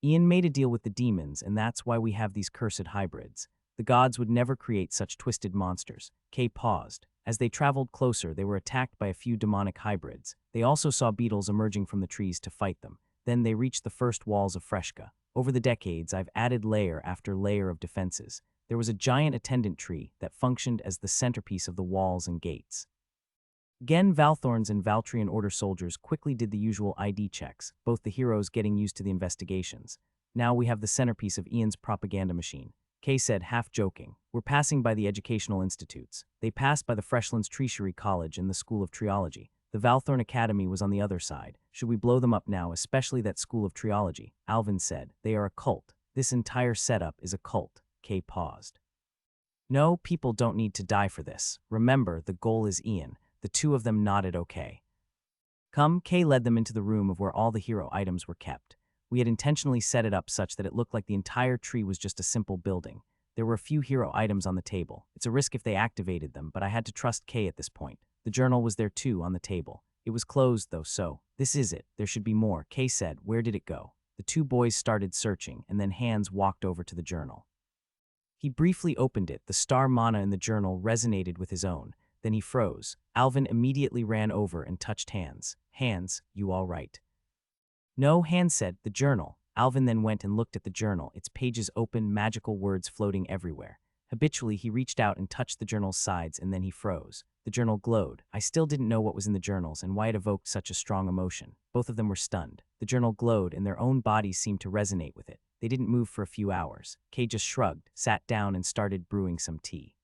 Ian made a deal with the demons, and that's why we have these cursed hybrids. The gods would never create such twisted monsters. Kay paused. As they traveled closer, they were attacked by a few demonic hybrids. They also saw beetles emerging from the trees to fight them. Then they reached the first walls of Freshka. Over the decades, I've added layer after layer of defenses. There was a giant attendant tree that functioned as the centerpiece of the walls and gates. Again, Valthorns and Valtrian Order soldiers quickly did the usual ID checks, both the heroes getting used to the investigations. Now we have the centerpiece of Ian's propaganda machine. Kay said, half joking. We're passing by the educational institutes. They passed by the Freshlands Treasury College and the School of Triology. The Valthorn Academy was on the other side. Should we blow them up now, especially that School of Triology? Alvin said. They are a cult. This entire setup is a cult. Kay paused. No, people don't need to die for this. Remember, the goal is Ian. The 2 of them nodded okay. Come, Kay led them into the room of where all the hero items were kept. We had intentionally set it up such that it looked like the entire tree was just a simple building. There were a few hero items on the table. It's a risk if they activated them, but I had to trust Kay at this point. The journal was there too, on the table. It was closed though, so, this is it. There should be more. Kay said, where did it go? The 2 boys started searching, and then Hans walked over to the journal. He briefly opened it. The star mana in the journal resonated with his own. Then he froze. Alvin immediately ran over and touched Hans. Hans, you all right? No, Hans said, the journal. Alvin then went and looked at the journal, its pages open, magical words floating everywhere. Habitually, he reached out and touched the journal's sides, and then he froze. The journal glowed. I still didn't know what was in the journals and why it evoked such a strong emotion. Both of them were stunned. The journal glowed, and their own bodies seemed to resonate with it. They didn't move for a few hours. Kay just shrugged, sat down, and started brewing some tea.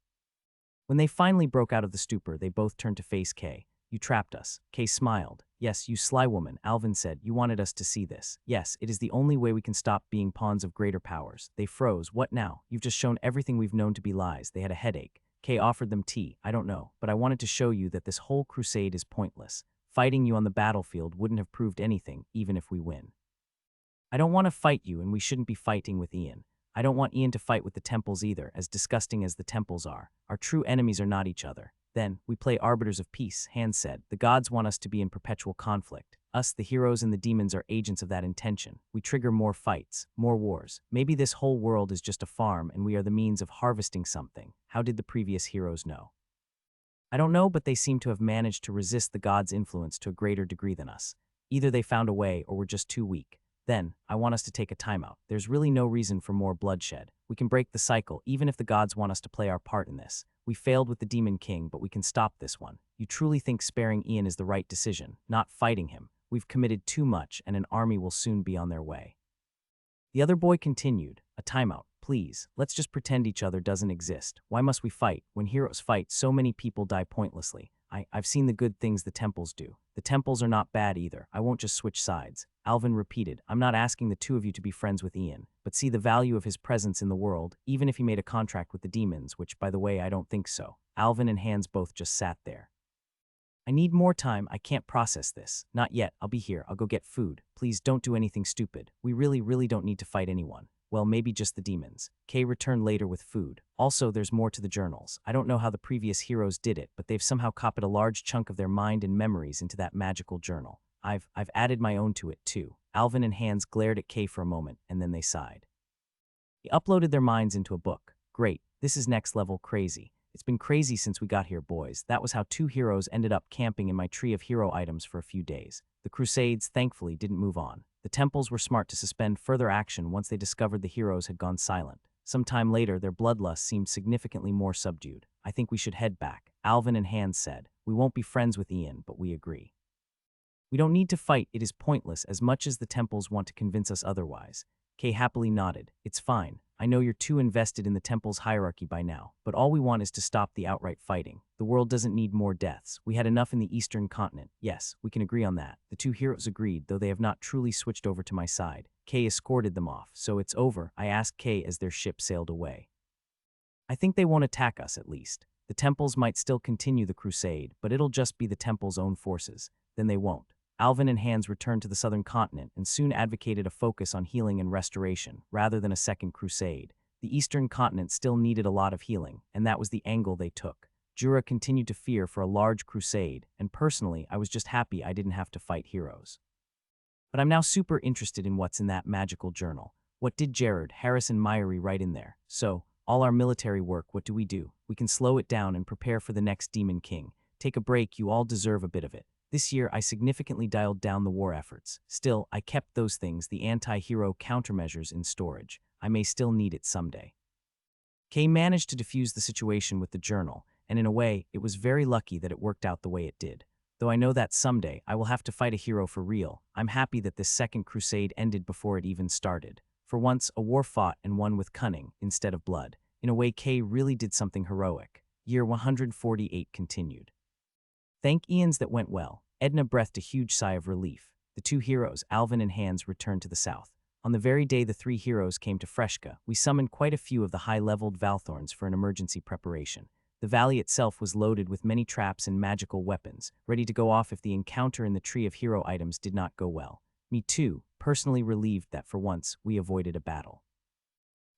When they finally broke out of the stupor, they both turned to face Kay. You trapped us. Kay smiled. Yes, you sly woman, Alvin said. You wanted us to see this. Yes, it is the only way we can stop being pawns of greater powers. They froze. What now? You've just shown everything we've known to be lies. They had a headache. Kay offered them tea. I don't know, but I wanted to show you that this whole crusade is pointless. Fighting you on the battlefield wouldn't have proved anything, even if we win. I don't want to fight you, and we shouldn't be fighting with Ian. I don't want Ian to fight with the temples either, as disgusting as the temples are. Our true enemies are not each other. Then, we play arbiters of peace, Hans said. The gods want us to be in perpetual conflict. Us, the heroes and the demons, are agents of that intention. We trigger more fights, more wars. Maybe this whole world is just a farm and we are the means of harvesting something. How did the previous heroes know? I don't know, but they seem to have managed to resist the gods' influence to a greater degree than us. Either they found a way or were just too weak. Then, I want us to take a timeout. There's really no reason for more bloodshed. We can break the cycle, even if the gods want us to play our part in this. We failed with the Demon King, but we can stop this one. You truly think sparing Ian is the right decision, not fighting him? We've committed too much, and an army will soon be on their way. The other boy continued, a timeout, please. Let's just pretend each other doesn't exist. Why must we fight? When heroes fight, so many people die pointlessly. I've seen the good things the temples do. The temples are not bad either. I won't just switch sides. Alvin repeated, I'm not asking the two of you to be friends with Ian, but see the value of his presence in the world, even if he made a contract with the demons, which, by the way, I don't think so. Alvin and Hans both just sat there. I need more time. I can't process this. Not yet. I'll be here. I'll go get food. Please don't do anything stupid. We really don't need to fight anyone. Well, maybe just the demons. Kay returned later with food. Also, there's more to the journals. I don't know how the previous heroes did it, but they've somehow copied a large chunk of their mind and memories into that magical journal. I've added my own to it too. Alvin and Hans glared at Kay for a moment, and then they sighed. They uploaded their minds into a book. Great. This is next level crazy. It's been crazy since we got here, boys. That was how two heroes ended up camping in my tree of hero items for a few days. The Crusades, thankfully, didn't move on. The temples were smart to suspend further action once they discovered the heroes had gone silent. Some time later, their bloodlust seemed significantly more subdued. I think we should head back, Alvin and Hans said. We won't be friends with Ian, but we agree. We don't need to fight. It is pointless as much as the temples want to convince us otherwise. Kay happily nodded. It's fine. I know you're too invested in the temple's hierarchy by now, but all we want is to stop the outright fighting. The world doesn't need more deaths. We had enough in the Eastern continent. Yes, we can agree on that. The two heroes agreed, though they have not truly switched over to my side. Kay escorted them off. So it's over, I asked Kay as their ship sailed away. I think they won't attack us, at least. The temples might still continue the crusade, but it'll just be the temple's own forces. Then they won't. Alvin and Hans returned to the southern continent and soon advocated a focus on healing and restoration, rather than a second crusade. The eastern continent still needed a lot of healing, and that was the angle they took. Jura continued to fear for a large crusade, and personally, I was just happy I didn't have to fight heroes. But I'm now super interested in what's in that magical journal. What did Jared, Harris, and Myrie write in there? So, all our military work, what do? We can slow it down and prepare for the next Demon King. Take a break, you all deserve a bit of it. This year, I significantly dialed down the war efforts. Still, I kept those things, the anti-hero countermeasures, in storage. I may still need it someday. Kay managed to defuse the situation with the journal, and in a way, it was very lucky that it worked out the way it did. Though I know that someday, I will have to fight a hero for real, I'm happy that this second crusade ended before it even started. For once, a war fought and won with cunning, instead of blood. In a way, Kay really did something heroic. Year 148 continued. Thank Ian's that went well. Edna breathed a huge sigh of relief. The two heroes, Alvin and Hans, returned to the south. On the very day the three heroes came to Freshka, we summoned quite a few of the high-leveled Valthorns for an emergency preparation. The valley itself was loaded with many traps and magical weapons, ready to go off if the encounter in the tree of hero items did not go well. Me too, personally relieved that for once we avoided a battle.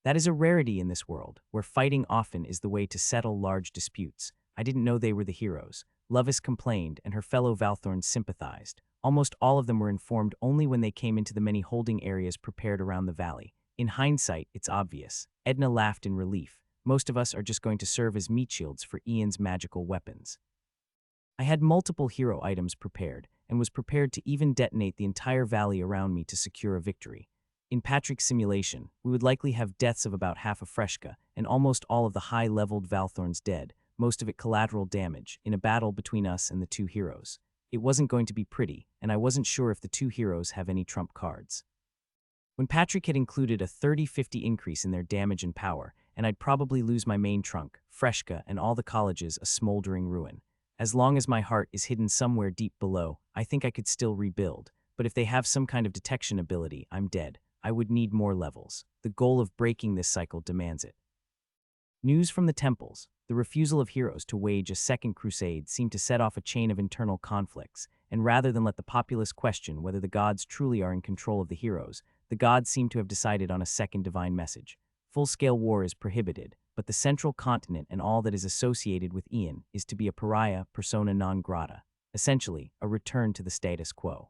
That is a rarity in this world, where fighting often is the way to settle large disputes. I didn't know they were the heroes. Lovis complained, and her fellow Valthorns sympathized. Almost all of them were informed only when they came into the many holding areas prepared around the valley. In hindsight, it's obvious. Edna laughed in relief. Most of us are just going to serve as meat shields for Ian's magical weapons. I had multiple hero items prepared, and was prepared to even detonate the entire valley around me to secure a victory. In Patrick's simulation, we would likely have deaths of about half of Freshka, and almost all of the high-leveled Valthorns dead, most of it collateral damage, in a battle between us and the two heroes. It wasn't going to be pretty, and I wasn't sure if the two heroes have any trump cards. When Patrick had included a 30-50 increase in their damage and power, and I'd probably lose my main trunk, Freshka, and all the colleges a smoldering ruin. As long as my heart is hidden somewhere deep below, I think I could still rebuild, but if they have some kind of detection ability, I'm dead. I would need more levels. The goal of breaking this cycle demands it. News from the temples. The refusal of heroes to wage a second crusade seemed to set off a chain of internal conflicts, and rather than let the populace question whether the gods truly are in control of the heroes, the gods seem to have decided on a second divine message. Full-scale war is prohibited, but the central continent and all that is associated with Ian is to be a pariah persona non grata, essentially a return to the status quo.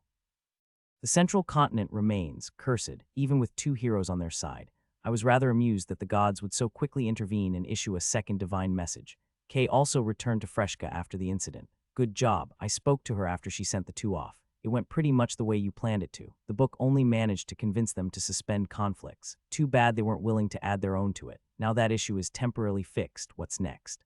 The central continent remains, cursed, even with two heroes on their side. I was rather amused that the gods would so quickly intervene and issue a second divine message. Kay also returned to Freshka after the incident. Good job, I spoke to her after she sent the two off. It went pretty much the way you planned it to. The book only managed to convince them to suspend conflicts. Too bad they weren't willing to add their own to it. Now that issue is temporarily fixed, what's next?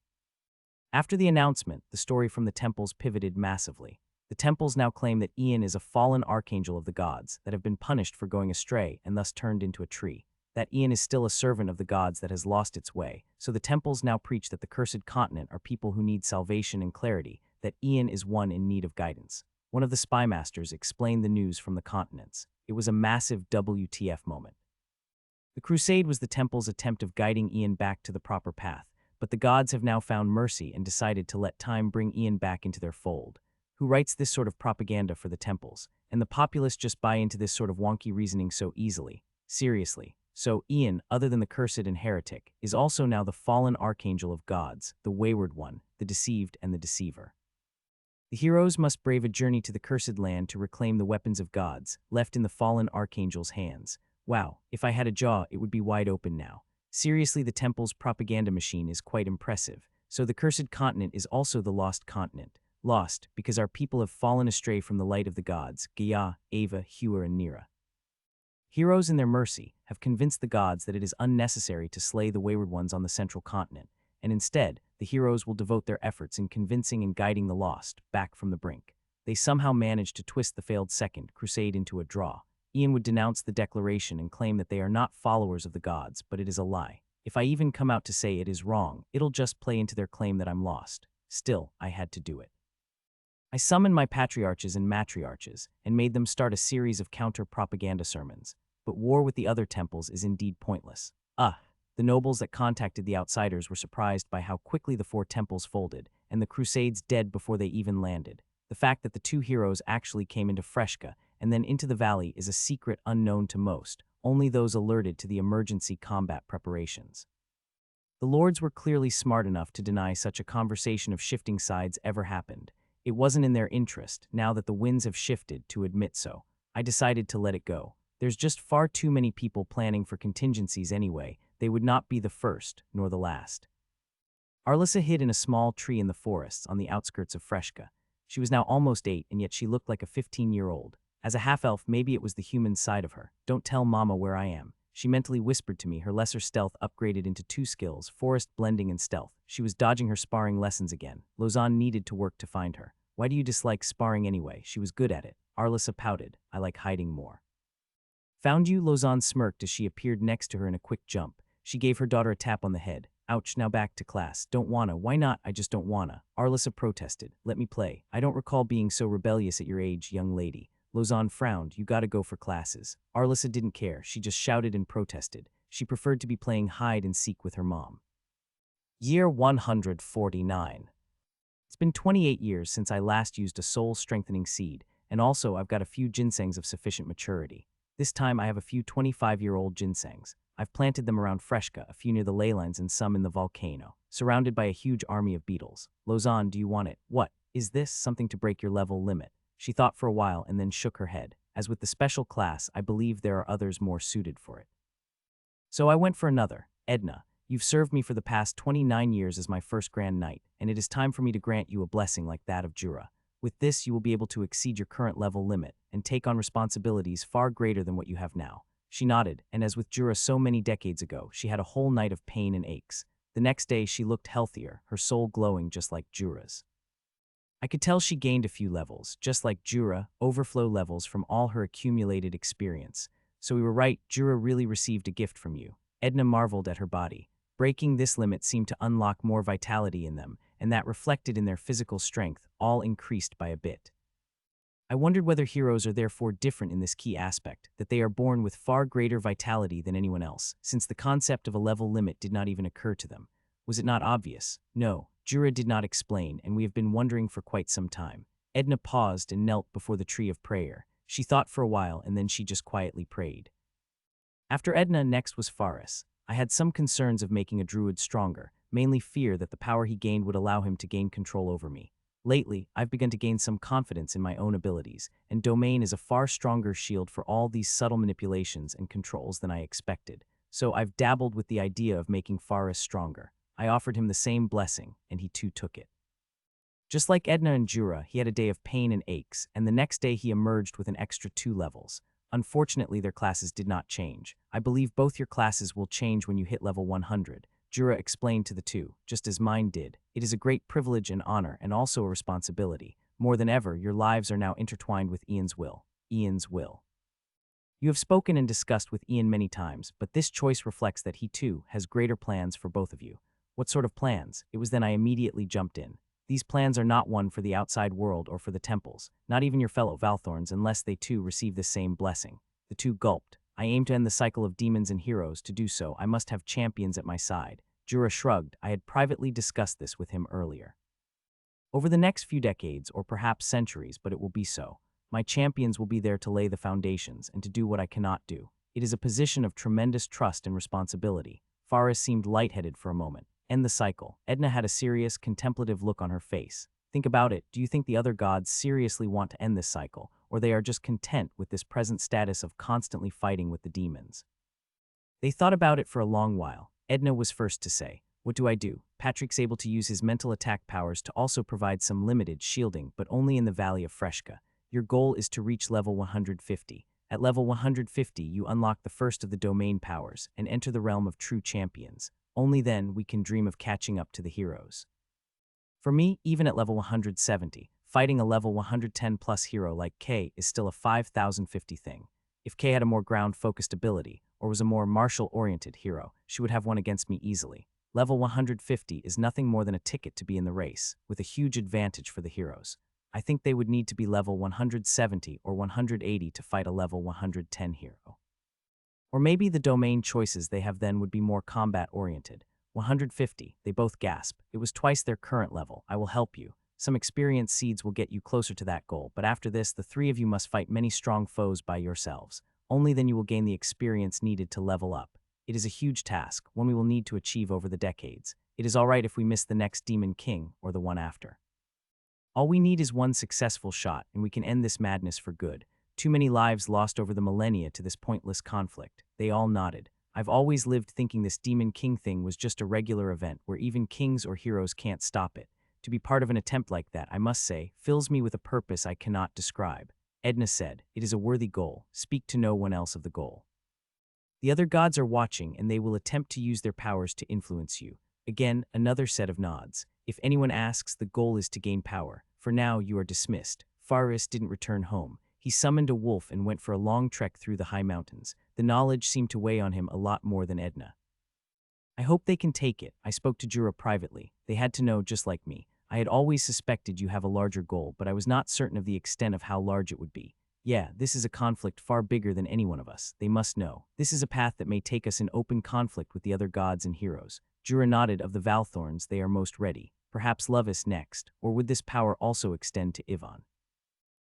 After the announcement, the story from the temples pivoted massively. The temples now claim that Ian is a fallen archangel of the gods that have been punished for going astray and thus turned into a tree. That Ian is still a servant of the gods that has lost its way. So the temples now preach that the cursed continent are people who need salvation and clarity, that Ian is one in need of guidance. One of the spy masters explained the news from the continents. It was a massive WTF moment. The crusade was the temple's attempt of guiding Ian back to the proper path, but the gods have now found mercy and decided to let time bring Ian back into their fold. Who writes this sort of propaganda for the temples? And the populace just buy into this sort of wonky reasoning so easily. Seriously. So Ian, other than the cursed and heretic, is also now the fallen archangel of gods, the wayward one, the deceived and the deceiver. The heroes must brave a journey to the cursed land to reclaim the weapons of gods, left in the fallen archangel's hands. Wow, if I had a jaw, it would be wide open now. Seriously, the temple's propaganda machine is quite impressive. So the cursed continent is also the lost continent. Lost, because our people have fallen astray from the light of the gods, Gaia, Ava, Hua, and Nera. Heroes in their mercy have convinced the gods that it is unnecessary to slay the wayward ones on the central continent, and instead, the heroes will devote their efforts in convincing and guiding the lost back from the brink. They somehow managed to twist the failed second crusade into a draw. Ian would denounce the declaration and claim that they are not followers of the gods, but it is a lie. If I even come out to say it is wrong, it'll just play into their claim that I'm lost. Still, I had to do it. I summoned my patriarchs and matriarchs and made them start a series of counter-propaganda sermons. But war with the other temples is indeed pointless. The nobles that contacted the outsiders were surprised by how quickly the four temples folded, and the crusades dead before they even landed. The fact that the two heroes actually came into Freshka and then into the valley is a secret unknown to most, only those alerted to the emergency combat preparations. The lords were clearly smart enough to deny such a conversation of shifting sides ever happened. It wasn't in their interest, now that the winds have shifted, to admit so. I decided to let it go. There's just far too many people planning for contingencies anyway. They would not be the first, nor the last. Arlissa hid in a small tree in the forests on the outskirts of Freshka. She was now almost 8, and yet she looked like a 15-year-old. As a half-elf, maybe it was the human side of her. Don't tell Mama where I am. She mentally whispered to me, her lesser stealth upgraded into 2 skills, forest blending and stealth. She was dodging her sparring lessons again. Lausanne needed to work to find her. Why do you dislike sparring anyway? She was good at it. Arlissa pouted. I like hiding more. Found you? Lausanne smirked as she appeared next to her in a quick jump. She gave her daughter a tap on the head. Ouch, now back to class. Don't wanna. Why not? I just don't wanna. Arlissa protested. Let me play. I don't recall being so rebellious at your age, young lady. Lausanne frowned. You gotta go for classes. Arlissa didn't care. She just shouted and protested. She preferred to be playing hide and seek with her mom. Year 149. It's been 28 years since I last used a soul-strengthening seed, and also I've got a few ginsengs of sufficient maturity. This time I have a few 25-year-old ginsengs. I've planted them around Freshka, a few near the ley lines and some in the volcano, surrounded by a huge army of beetles. Lausanne, do you want it? What? Is this something to break your level limit? She thought for a while and then shook her head. As with the special class, I believe there are others more suited for it. So I went for another. Edna, you've served me for the past 29 years as my first Grand Knight, and it is time for me to grant you a blessing like that of Jura. With this, you will be able to exceed your current level limit and take on responsibilities far greater than what you have now. She nodded, and as with Jura so many decades ago, she had a whole night of pain and aches. The next day, she looked healthier, her soul glowing just like Jura's. I could tell she gained a few levels, just like Jura, overflow levels from all her accumulated experience. So we were right, Jura really received a gift from you. Edna marveled at her body. Breaking this limit seemed to unlock more vitality in them, and that reflected in their physical strength, all increased by a bit. I wondered whether heroes are therefore different in this key aspect, that they are born with far greater vitality than anyone else, since the concept of a level limit did not even occur to them. Was it not obvious? No, Jura did not explain, and we have been wondering for quite some time. Edna paused and knelt before the tree of prayer. She thought for a while, and then she just quietly prayed. After Edna, next was Faris. I had some concerns of making a druid stronger, mainly fear that the power he gained would allow him to gain control over me. Lately, I've begun to gain some confidence in my own abilities, and Domain is a far stronger shield for all these subtle manipulations and controls than I expected. So I've dabbled with the idea of making Faris stronger. I offered him the same blessing, and he too took it. Just like Edna and Jura, he had a day of pain and aches, and the next day he emerged with an extra 2 levels. Unfortunately, their classes did not change. I believe both your classes will change when you hit level 100. Jura explained to the two, just as mine did. It is a great privilege and honor, and also a responsibility. More than ever, your lives are now intertwined with Ian's will. Ian's will. You have spoken and discussed with Ian many times, but this choice reflects that he too has greater plans for both of you. What sort of plans? It was then I immediately jumped in. These plans are not one for the outside world or for the temples, not even your fellow Valthorns unless they too receive the same blessing. The two gulped. I aim to end the cycle of demons and heroes. To do so, I must have champions at my side. Jura shrugged. I had privately discussed this with him earlier. Over the next few decades, or perhaps centuries, but it will be so, my champions will be there to lay the foundations and to do what I cannot do. It is a position of tremendous trust and responsibility. Faris seemed lightheaded for a moment. End the cycle. Edna had a serious, contemplative look on her face. Think about it. Do you think the other gods seriously want to end this cycle, or they are just content with this present status of constantly fighting with the demons? They thought about it for a long while. Edna was first to say, "What do I do?" Patrick's able to use his mental attack powers to also provide some limited shielding, but only in the Valley of Freshka. Your goal is to reach level 150. At level 150, you unlock the first of the domain powers and enter the realm of true champions. Only then we can dream of catching up to the heroes. For me, even at level 170, fighting a level 110 plus hero like Kay is still a 5050 thing. If Kay had a more ground-focused ability, or was a more martial-oriented hero, she would have won against me easily. Level 150 is nothing more than a ticket to be in the race, with a huge advantage for the heroes. I think they would need to be level 170 or 180 to fight a level 110 hero. Or maybe the domain choices they have then would be more combat-oriented. 150, they both gasp. It was twice their current level. I will help you. Some experience seeds will get you closer to that goal, but after this, the three of you must fight many strong foes by yourselves. Only then you will gain the experience needed to level up. It is a huge task, one we will need to achieve over the decades. It is all right if we miss the next Demon King or the one after. All we need is one successful shot, and we can end this madness for good. Too many lives lost over the millennia to this pointless conflict. They all nodded. I've always lived thinking this Demon King thing was just a regular event where even kings or heroes can't stop it. To be part of an attempt like that, I must say, fills me with a purpose I cannot describe. Edna said, "It is a worthy goal. Speak to no one else of the goal. The other gods are watching, and they will attempt to use their powers to influence you." Again, another set of nods. If anyone asks, the goal is to gain power. For now, you are dismissed. Faris didn't return home. He summoned a wolf and went for a long trek through the high mountains. The knowledge seemed to weigh on him a lot more than Edna. I hope they can take it. I spoke to Jura privately. They had to know just like me. I had always suspected you have a larger goal, but I was not certain of the extent of how large it would be. Yeah, this is a conflict far bigger than any one of us. They must know. This is a path that may take us in open conflict with the other gods and heroes. Jura nodded. Of the Valthorns, they are most ready. Perhaps Lovis next, or would this power also extend to Ivan?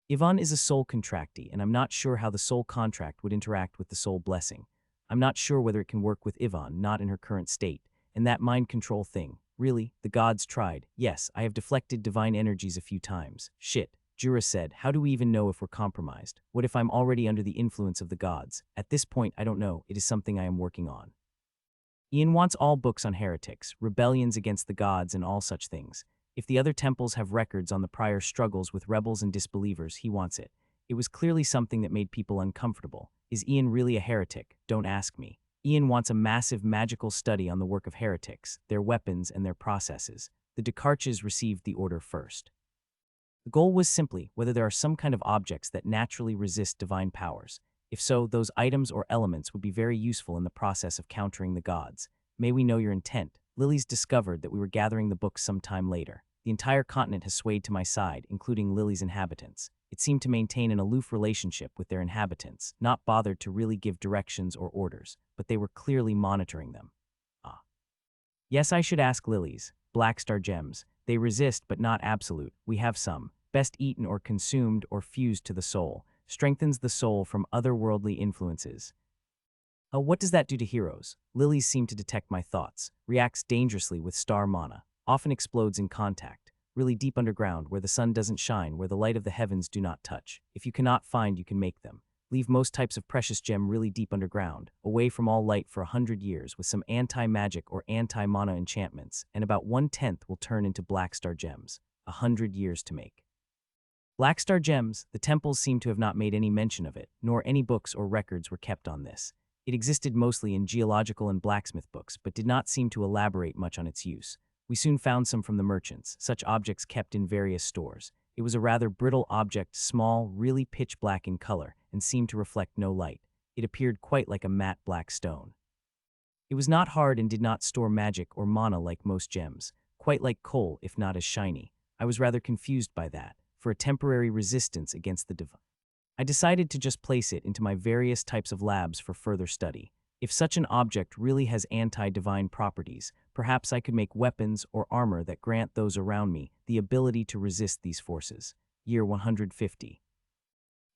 Ivan is a soul contractee, and I'm not sure how the soul contract would interact with the soul blessing. I'm not sure whether it can work with Ivan, not in her current state. And that mind control thing. Really, the gods tried. Yes, I have deflected divine energies a few times. Shit, Jura said. How do we even know if we're compromised? What if I'm already under the influence of the gods? At this point, I don't know. It is something I am working on. Ian wants all books on heretics, rebellions against the gods, and all such things. If the other temples have records on the prior struggles with rebels and disbelievers, he wants it. It was clearly something that made people uncomfortable. Is Ian really a heretic? Don't ask me. Ian wants a massive magical study on the work of heretics, their weapons, and their processes. The Descartes received the order first. The goal was simply whether there are some kind of objects that naturally resist divine powers. If so, those items or elements would be very useful in the process of countering the gods. May we know your intent. Lily's discovered that we were gathering the books some time later. The entire continent has swayed to my side, including Lily's inhabitants. It seemed to maintain an aloof relationship with their inhabitants, not bothered to really give directions or orders, but they were clearly monitoring them. Ah. Yes, I should ask Lily's. Black star gems. They resist, but not absolute. We have some. Best eaten or consumed or fused to the soul. Strengthens the soul from otherworldly influences. What does that do to heroes? Lilies seem to detect my thoughts, reacts dangerously with star mana, often explodes in contact, really deep underground where the sun doesn't shine, where the light of the heavens do not touch. If you cannot find, you can make them. Leave most types of precious gem really deep underground, away from all light for 100 years with some anti-magic or anti-mana enchantments, and about 1/10 will turn into black star gems. 100 years to make. Black star gems, the temples seem to have not made any mention of it, nor any books or records were kept on this. It existed mostly in geological and blacksmith books, but did not seem to elaborate much on its use. We soon found some from the merchants, such objects kept in various stores. It was a rather brittle object, small, really pitch black in color, and seemed to reflect no light. It appeared quite like a matte black stone. It was not hard and did not store magic or mana like most gems, quite like coal if not as shiny. I was rather confused by that, for a temporary resistance against the divine. I decided to just place it into my various types of labs for further study. If such an object really has anti-divine properties, perhaps I could make weapons or armor that grant those around me the ability to resist these forces. Year 150.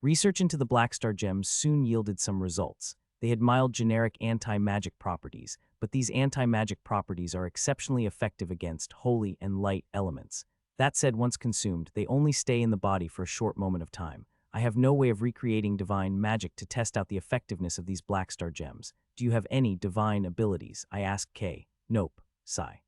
Research into the black star gems soon yielded some results. They had mild generic anti-magic properties, but these anti-magic properties are exceptionally effective against holy and light elements. That said, once consumed, they only stay in the body for a short moment of time. I have no way of recreating divine magic to test out the effectiveness of these black star gems. Do you have any divine abilities? I asked Kay. Nope. Sigh.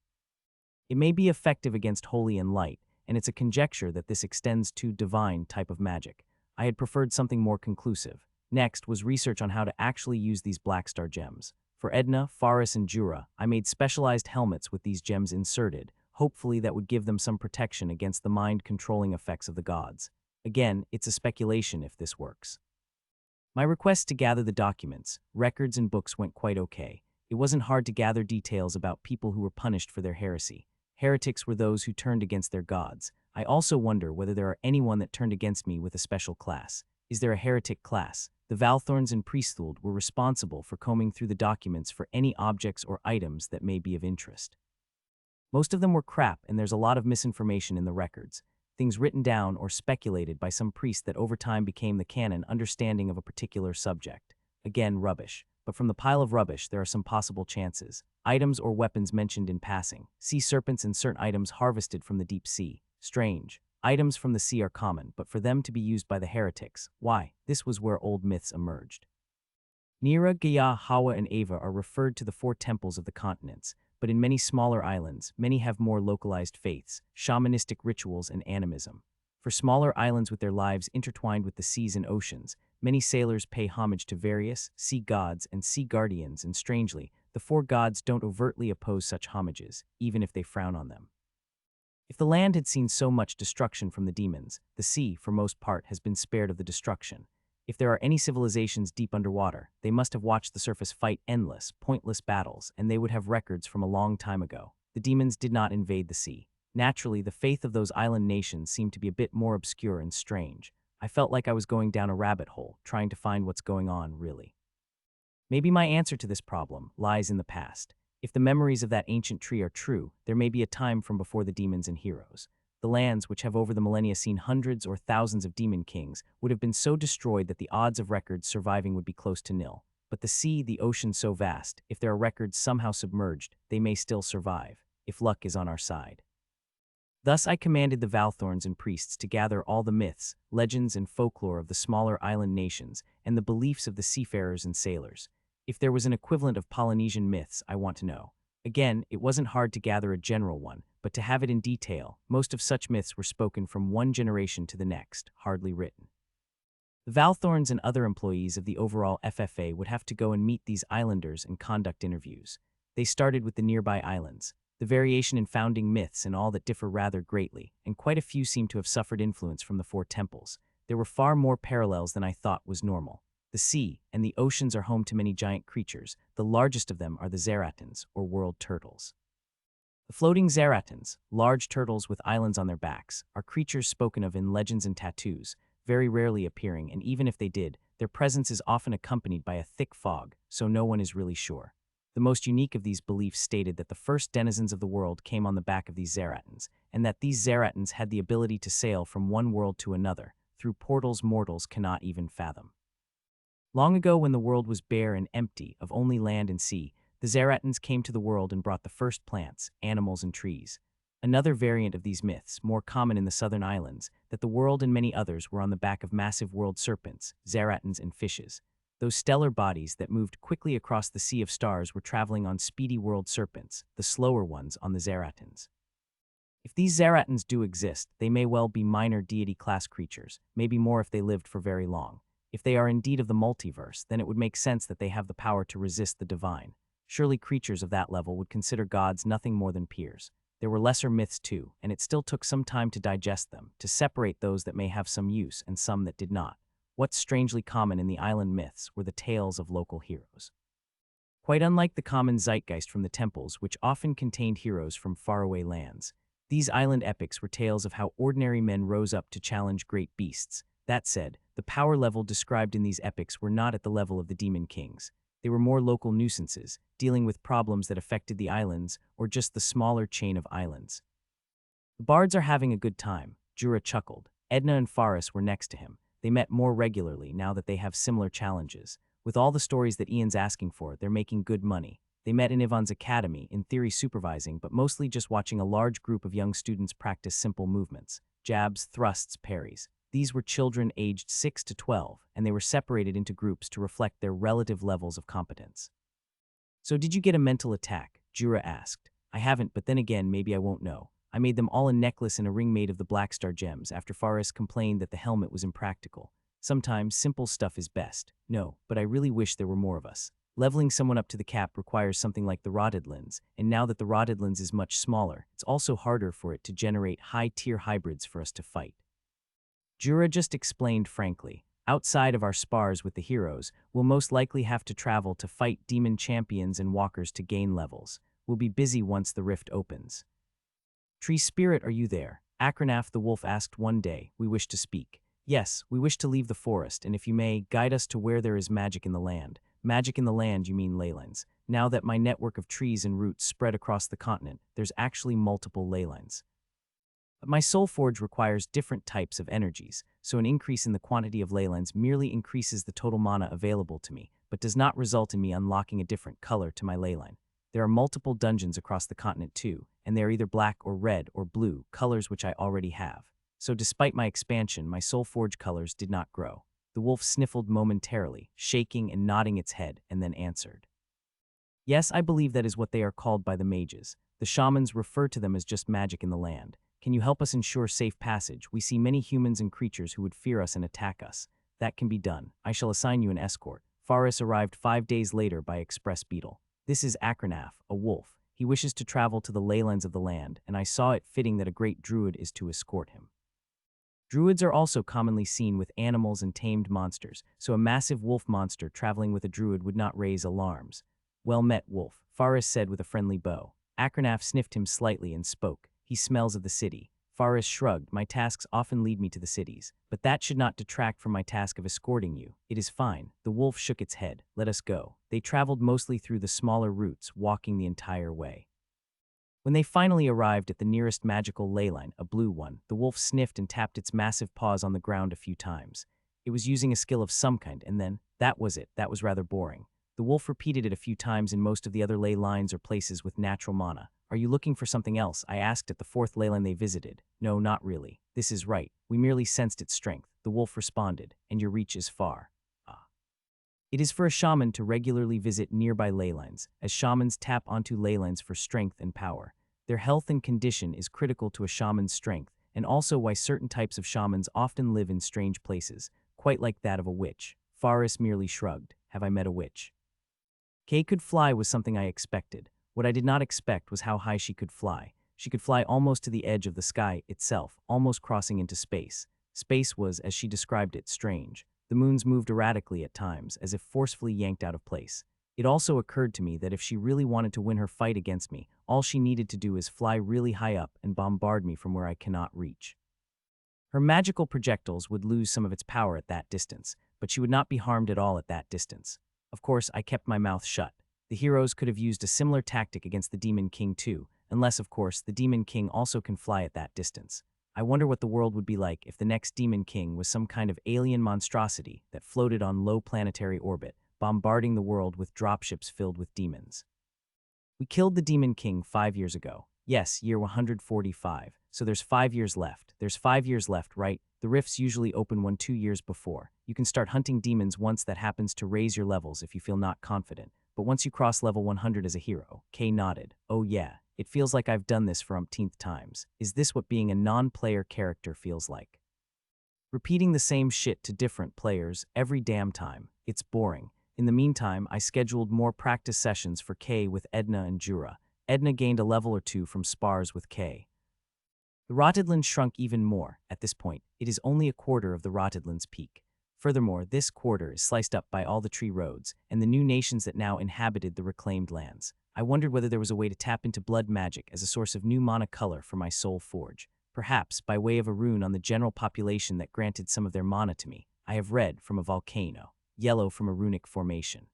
It may be effective against holy and light, and it's a conjecture that this extends to divine type of magic. I had preferred something more conclusive. Next was research on how to actually use these black star gems. For Edna, Faris, and Jura, I made specialized helmets with these gems inserted. Hopefully that would give them some protection against the mind-controlling effects of the gods. Again, it's a speculation if this works. My request to gather the documents, records, and books went quite okay. It wasn't hard to gather details about people who were punished for their heresy. Heretics were those who turned against their gods. I also wonder whether there are anyone that turned against me with a special class. Is there a heretic class? The Valthorns and Priesthuld were responsible for combing through the documents for any objects or items that may be of interest. Most of them were crap, and there's a lot of misinformation in the records. Things written down or speculated by some priest that over time became the canon understanding of a particular subject. Again, rubbish. But from the pile of rubbish, there are some possible chances. Items or weapons mentioned in passing. Sea serpents and certain items harvested from the deep sea. Strange. Items from the sea are common, but for them to be used by the heretics, why? This was where old myths emerged. Nira, Gaia, Hawa, and Ava are referred to the 4 temples of the continents, but in many smaller islands, many have more localized faiths, shamanistic rituals, and animism. For smaller islands with their lives intertwined with the seas and oceans, many sailors pay homage to various sea gods and sea guardians, and strangely, the 4 gods don't overtly oppose such homages, even if they frown on them. If the land had seen so much destruction from the demons, the sea, for most part, has been spared of the destruction. If there are any civilizations deep underwater, they must have watched the surface fight endless, pointless battles, and they would have records from a long time ago. The demons did not invade the sea. Naturally, the faith of those island nations seemed to be a bit more obscure and strange. I felt like I was going down a rabbit hole, trying to find what's going on, really. Maybe my answer to this problem lies in the past. If the memories of that ancient tree are true, there may be a time from before the demons and heroes. The lands, which have over the millennia seen hundreds or thousands of demon kings, would have been so destroyed that the odds of records surviving would be close to nil. But the sea, the ocean so vast, if there are records somehow submerged, they may still survive, if luck is on our side. Thus I commanded the Valthorns and priests to gather all the myths, legends, and folklore of the smaller island nations and the beliefs of the seafarers and sailors. If there was an equivalent of Polynesian myths, I want to know. Again, it wasn't hard to gather a general one, but to have it in detail, most of such myths were spoken from one generation to the next, hardly written. The Valthorns and other employees of the overall FFA would have to go and meet these islanders and conduct interviews. They started with the nearby islands. The variation in founding myths and all that differ rather greatly, and quite a few seem to have suffered influence from the 4 temples. There were far more parallels than I thought was normal. The sea and the oceans are home to many giant creatures. The largest of them are the Zeratons, or world turtles. The floating Zeratons, large turtles with islands on their backs, are creatures spoken of in legends and tattoos, very rarely appearing, and even if they did, their presence is often accompanied by a thick fog, so no one is really sure. The most unique of these beliefs stated that the first denizens of the world came on the back of these Zeratons, and that these Zeratons had the ability to sail from one world to another, through portals mortals cannot even fathom. Long ago, when the world was bare and empty of only land and sea, the Zaratans came to the world and brought the first plants, animals, and trees. Another variant of these myths, more common in the southern islands, that the world and many others were on the back of massive world serpents, Zaratans, and fishes. Those stellar bodies that moved quickly across the sea of stars were traveling on speedy world serpents, the slower ones on the Zaratans. If these Zaratans do exist, they may well be minor deity-class creatures, maybe more if they lived for very long. If they are indeed of the multiverse, then it would make sense that they have the power to resist the divine. Surely creatures of that level would consider gods nothing more than peers. There were lesser myths too, and it still took some time to digest them, to separate those that may have some use and some that did not. What's strangely common in the island myths were the tales of local heroes. Quite unlike the common zeitgeist from the temples, which often contained heroes from faraway lands, these island epics were tales of how ordinary men rose up to challenge great beasts. That said, the power level described in these epics were not at the level of the demon kings. They were more local nuisances, dealing with problems that affected the islands or just the smaller chain of islands. The bards are having a good time, Jura chuckled. Edna and Faris were next to him. They met more regularly now that they have similar challenges. With all the stories that Ian's asking for, they're making good money. They met in Yvonne's academy, in theory supervising, but mostly just watching a large group of young students practice simple movements. Jabs, thrusts, parries. These were children aged 6 to 12, and they were separated into groups to reflect their relative levels of competence. So did you get a mental attack? Jura asked. I haven't, but then again, maybe I won't know. I made them all a necklace and a ring made of the Black Star gems after Faris complained that the helmet was impractical. Sometimes simple stuff is best. No, but I really wish there were more of us. Leveling someone up to the cap requires something like the rotted lens, and now that the rotted lens is much smaller, it's also harder for it to generate high-tier hybrids for us to fight. Jura just explained frankly. Outside of our spars with the heroes, we'll most likely have to travel to fight demon champions and walkers to gain levels. We'll be busy once the rift opens. Tree Spirit, are you there? Akranath the wolf asked one day. We wish to speak. Yes, we wish to leave the forest, and if you may, guide us to where there is magic in the land. Magic in the land, you mean leylands. Now that my network of trees and roots spread across the continent, there's actually multiple leylands. But my soul forge requires different types of energies, so an increase in the quantity of leylands merely increases the total mana available to me, but does not result in me unlocking a different color to my leyline. There are multiple dungeons across the continent too, and they are either black or red or blue, colors which I already have. So despite my expansion, my soul forge colors did not grow. The wolf sniffled momentarily, shaking and nodding its head, and then answered. Yes, I believe that is what they are called by the mages. The shamans refer to them as just magic in the land. Can you help us ensure safe passage? We see many humans and creatures who would fear us and attack us. That can be done. I shall assign you an escort. Faris arrived 5 days later by express beetle. This is Akranath, a wolf. He wishes to travel to the leylands of the land, and I saw it fitting that a great druid is to escort him. Druids are also commonly seen with animals and tamed monsters, so a massive wolf monster traveling with a druid would not raise alarms. Well met, wolf, Faris said with a friendly bow. Akranath sniffed him slightly and spoke. He smells of the city. Faris shrugged. My tasks often lead me to the cities, but that should not detract from my task of escorting you. It is fine. The wolf shook its head. Let us go. They traveled mostly through the smaller routes, walking the entire way. When they finally arrived at the nearest magical leyline, a blue one, the wolf sniffed and tapped its massive paws on the ground a few times. It was using a skill of some kind, and then, that was it. That was rather boring. The wolf repeated it a few times in most of the other ley lines or places with natural mana. Are you looking for something else? I asked at the 4th leyline they visited. No, not really. This is right. We merely sensed its strength. The wolf responded, and your reach is far. Ah. It is for a shaman to regularly visit nearby leylines, as shamans tap onto leylines for strength and power. Their health and condition is critical to a shaman's strength, and also why certain types of shamans often live in strange places, quite like that of a witch. Faris merely shrugged. Have I met a witch? Kay could fly was something I expected. What I did not expect was how high she could fly. She could fly almost to the edge of the sky itself, almost crossing into space. Space was, as she described it, strange. The moons moved erratically at times, as if forcefully yanked out of place. It also occurred to me that if she really wanted to win her fight against me, all she needed to do is fly really high up and bombard me from where I cannot reach. Her magical projectiles would lose some of its power at that distance, but she would not be harmed at all at that distance. Of course, I kept my mouth shut. The heroes could have used a similar tactic against the Demon King too, unless, of course, the Demon King also can fly at that distance. I wonder what the world would be like if the next Demon King was some kind of alien monstrosity that floated on low planetary orbit, bombarding the world with dropships filled with demons. We killed the Demon King 5 years ago. Yes, year 145. So there's 5 years left. There's 5 years left, right? The rifts usually open 2 years before. You can start hunting demons once that happens to raise your levels if you feel not confident. But once you cross level 100 as a hero, Kay nodded. Oh yeah, it feels like I've done this for umpteenth times. Is this what being a non-player character feels like? Repeating the same shit to different players every damn time. It's boring. In the meantime, I scheduled more practice sessions for Kay with Edna and Jura. Edna gained a level or two from spars with Kay. The Rotterdland shrunk even more. At this point, it is only a quarter of the Rotterdland's peak. Furthermore, this quarter is sliced up by all the tree roads and the new nations that now inhabited the reclaimed lands. I wondered whether there was a way to tap into blood magic as a source of new mana color for my soul forge. Perhaps by way of a rune on the general population that granted some of their mana to me. I have red from a volcano, yellow from a runic formation,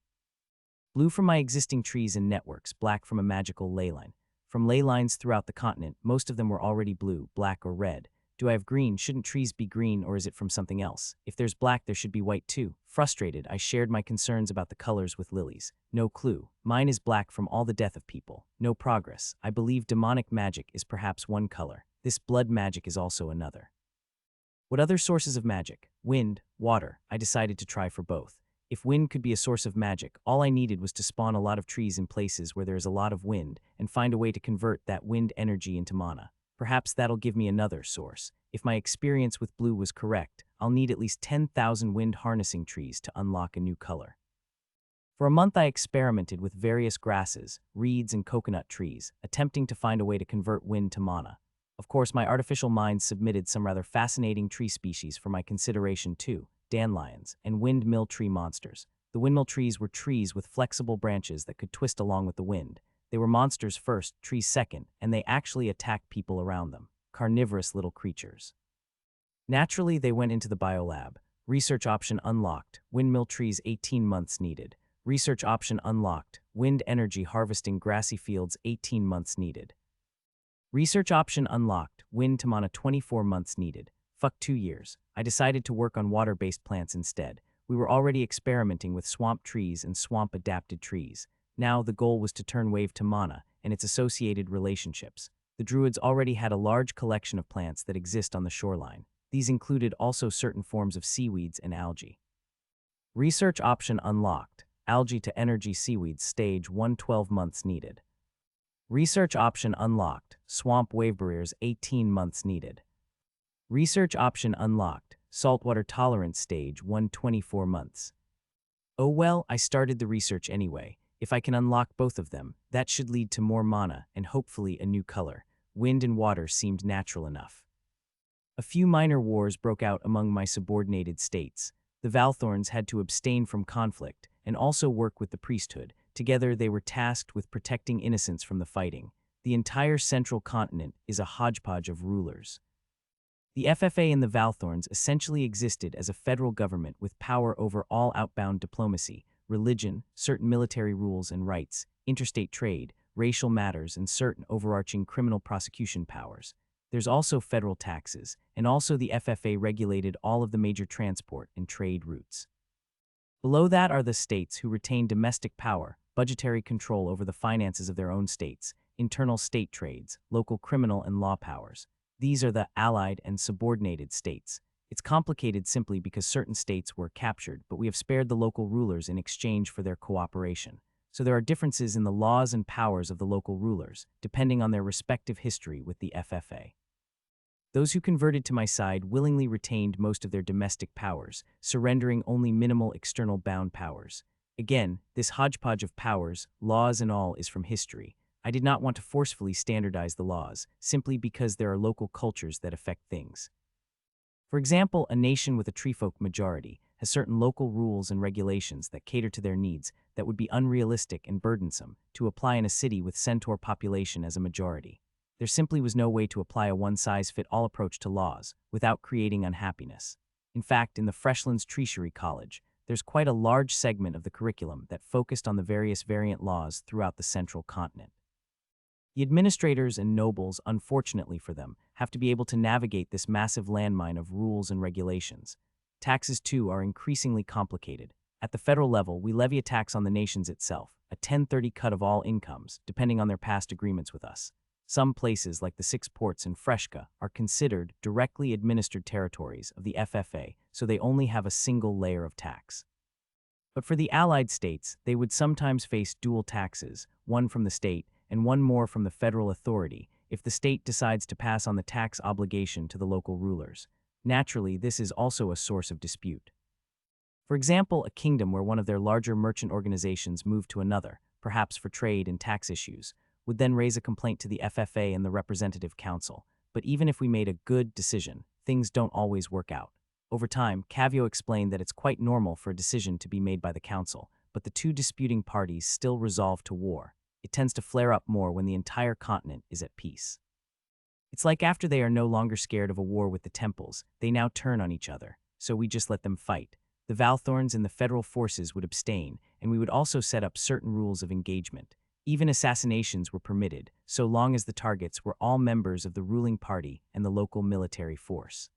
blue from my existing trees and networks, black from a magical ley line. From ley lines throughout the continent, most of them were already blue, black, or red. Do I have green? Shouldn't trees be green, or is it from something else? If there's black, there should be white too. Frustrated, I shared my concerns about the colors with Lily's. No clue. Mine is black from all the death of people. No progress. I believe demonic magic is perhaps one color. This blood magic is also another. What other sources of magic? Wind, water. I decided to try for both. If wind could be a source of magic, all I needed was to spawn a lot of trees in places where there is a lot of wind and find a way to convert that wind energy into mana. Perhaps that'll give me another source. If my experience with blue was correct, I'll need at least 10,000 wind harnessing trees to unlock a new color. For a month I experimented with various grasses, reeds, and coconut trees, attempting to find a way to convert wind to mana. Of course, my artificial mind submitted some rather fascinating tree species for my consideration too. Dandelions, and windmill tree monsters. The windmill trees were trees with flexible branches that could twist along with the wind. They were monsters first, trees second, and they actually attacked people around them. Carnivorous little creatures. Naturally, they went into the biolab. Research option unlocked. Windmill trees 18 months needed. Research option unlocked. Wind energy harvesting grassy fields 18 months needed. Research option unlocked. Wind to mana 24 months needed. Fuck 2 years. I decided to work on water-based plants instead. We were already experimenting with swamp trees and swamp-adapted trees. Now the goal was to turn wave to mana and its associated relationships. The druids already had a large collection of plants that exist on the shoreline. These included also certain forms of seaweeds and algae. Research option unlocked. Algae to energy seaweeds stage 1 12 months needed. Research option unlocked. Swamp wave barriers 18 months needed. Research option unlocked. Saltwater tolerance stage 1 24 months. Oh well, I started the research anyway. If I can unlock both of them, that should lead to more mana and hopefully a new color. Wind and water seemed natural enough. A few minor wars broke out among my subordinated states. The Valthorns had to abstain from conflict and also work with the priesthood. Together they were tasked with protecting innocents from the fighting. The entire central continent is a hodgepodge of rulers. The FFA and the Valthorns essentially existed as a federal government with power over all outbound diplomacy, religion, certain military rules and rights, interstate trade, racial matters, and certain overarching criminal prosecution powers. There's also federal taxes, and also the FFA regulated all of the major transport and trade routes. Below that are the states who retain domestic power, budgetary control over the finances of their own states, internal state trades, local criminal and law powers. These are the allied and subordinated states. It's complicated simply because certain states were captured, but we have spared the local rulers in exchange for their cooperation. So there are differences in the laws and powers of the local rulers, depending on their respective history with the FFA. Those who converted to my side willingly retained most of their domestic powers, surrendering only minimal external bound powers. Again, this hodgepodge of powers, laws and all, is from history. I did not want to forcefully standardize the laws, simply because there are local cultures that affect things. For example, a nation with a treefolk majority has certain local rules and regulations that cater to their needs that would be unrealistic and burdensome to apply in a city with centaur population as a majority. There simply was no way to apply a one-size-fit-all approach to laws without creating unhappiness. In fact, in the Freshlands Treasury College, there's quite a large segment of the curriculum that focused on the various variant laws throughout the central continent. The administrators and nobles, unfortunately for them, have to be able to navigate this massive landmine of rules and regulations. Taxes, too, are increasingly complicated. At the federal level, we levy a tax on the nations itself, a 10/30 cut of all incomes, depending on their past agreements with us. Some places, like the 6 ports in Freshka, are considered directly administered territories of the FFA, so they only have a single layer of tax. But for the allied states, they would sometimes face dual taxes, one from the state and one more from the federal authority, if the state decides to pass on the tax obligation to the local rulers. Naturally, this is also a source of dispute. For example, a kingdom where one of their larger merchant organizations moved to another, perhaps for trade and tax issues, would then raise a complaint to the FFA and the Representative Council. But even if we made a good decision, things don't always work out. Over time, Cavio explained that it's quite normal for a decision to be made by the council, but the two disputing parties still resolve to war. It tends to flare up more when the entire continent is at peace. It's like after they are no longer scared of a war with the temples, they now turn on each other, so we just let them fight. The Valthorns and the federal forces would abstain, and we would also set up certain rules of engagement. Even assassinations were permitted, so long as the targets were all members of the ruling party and the local military force.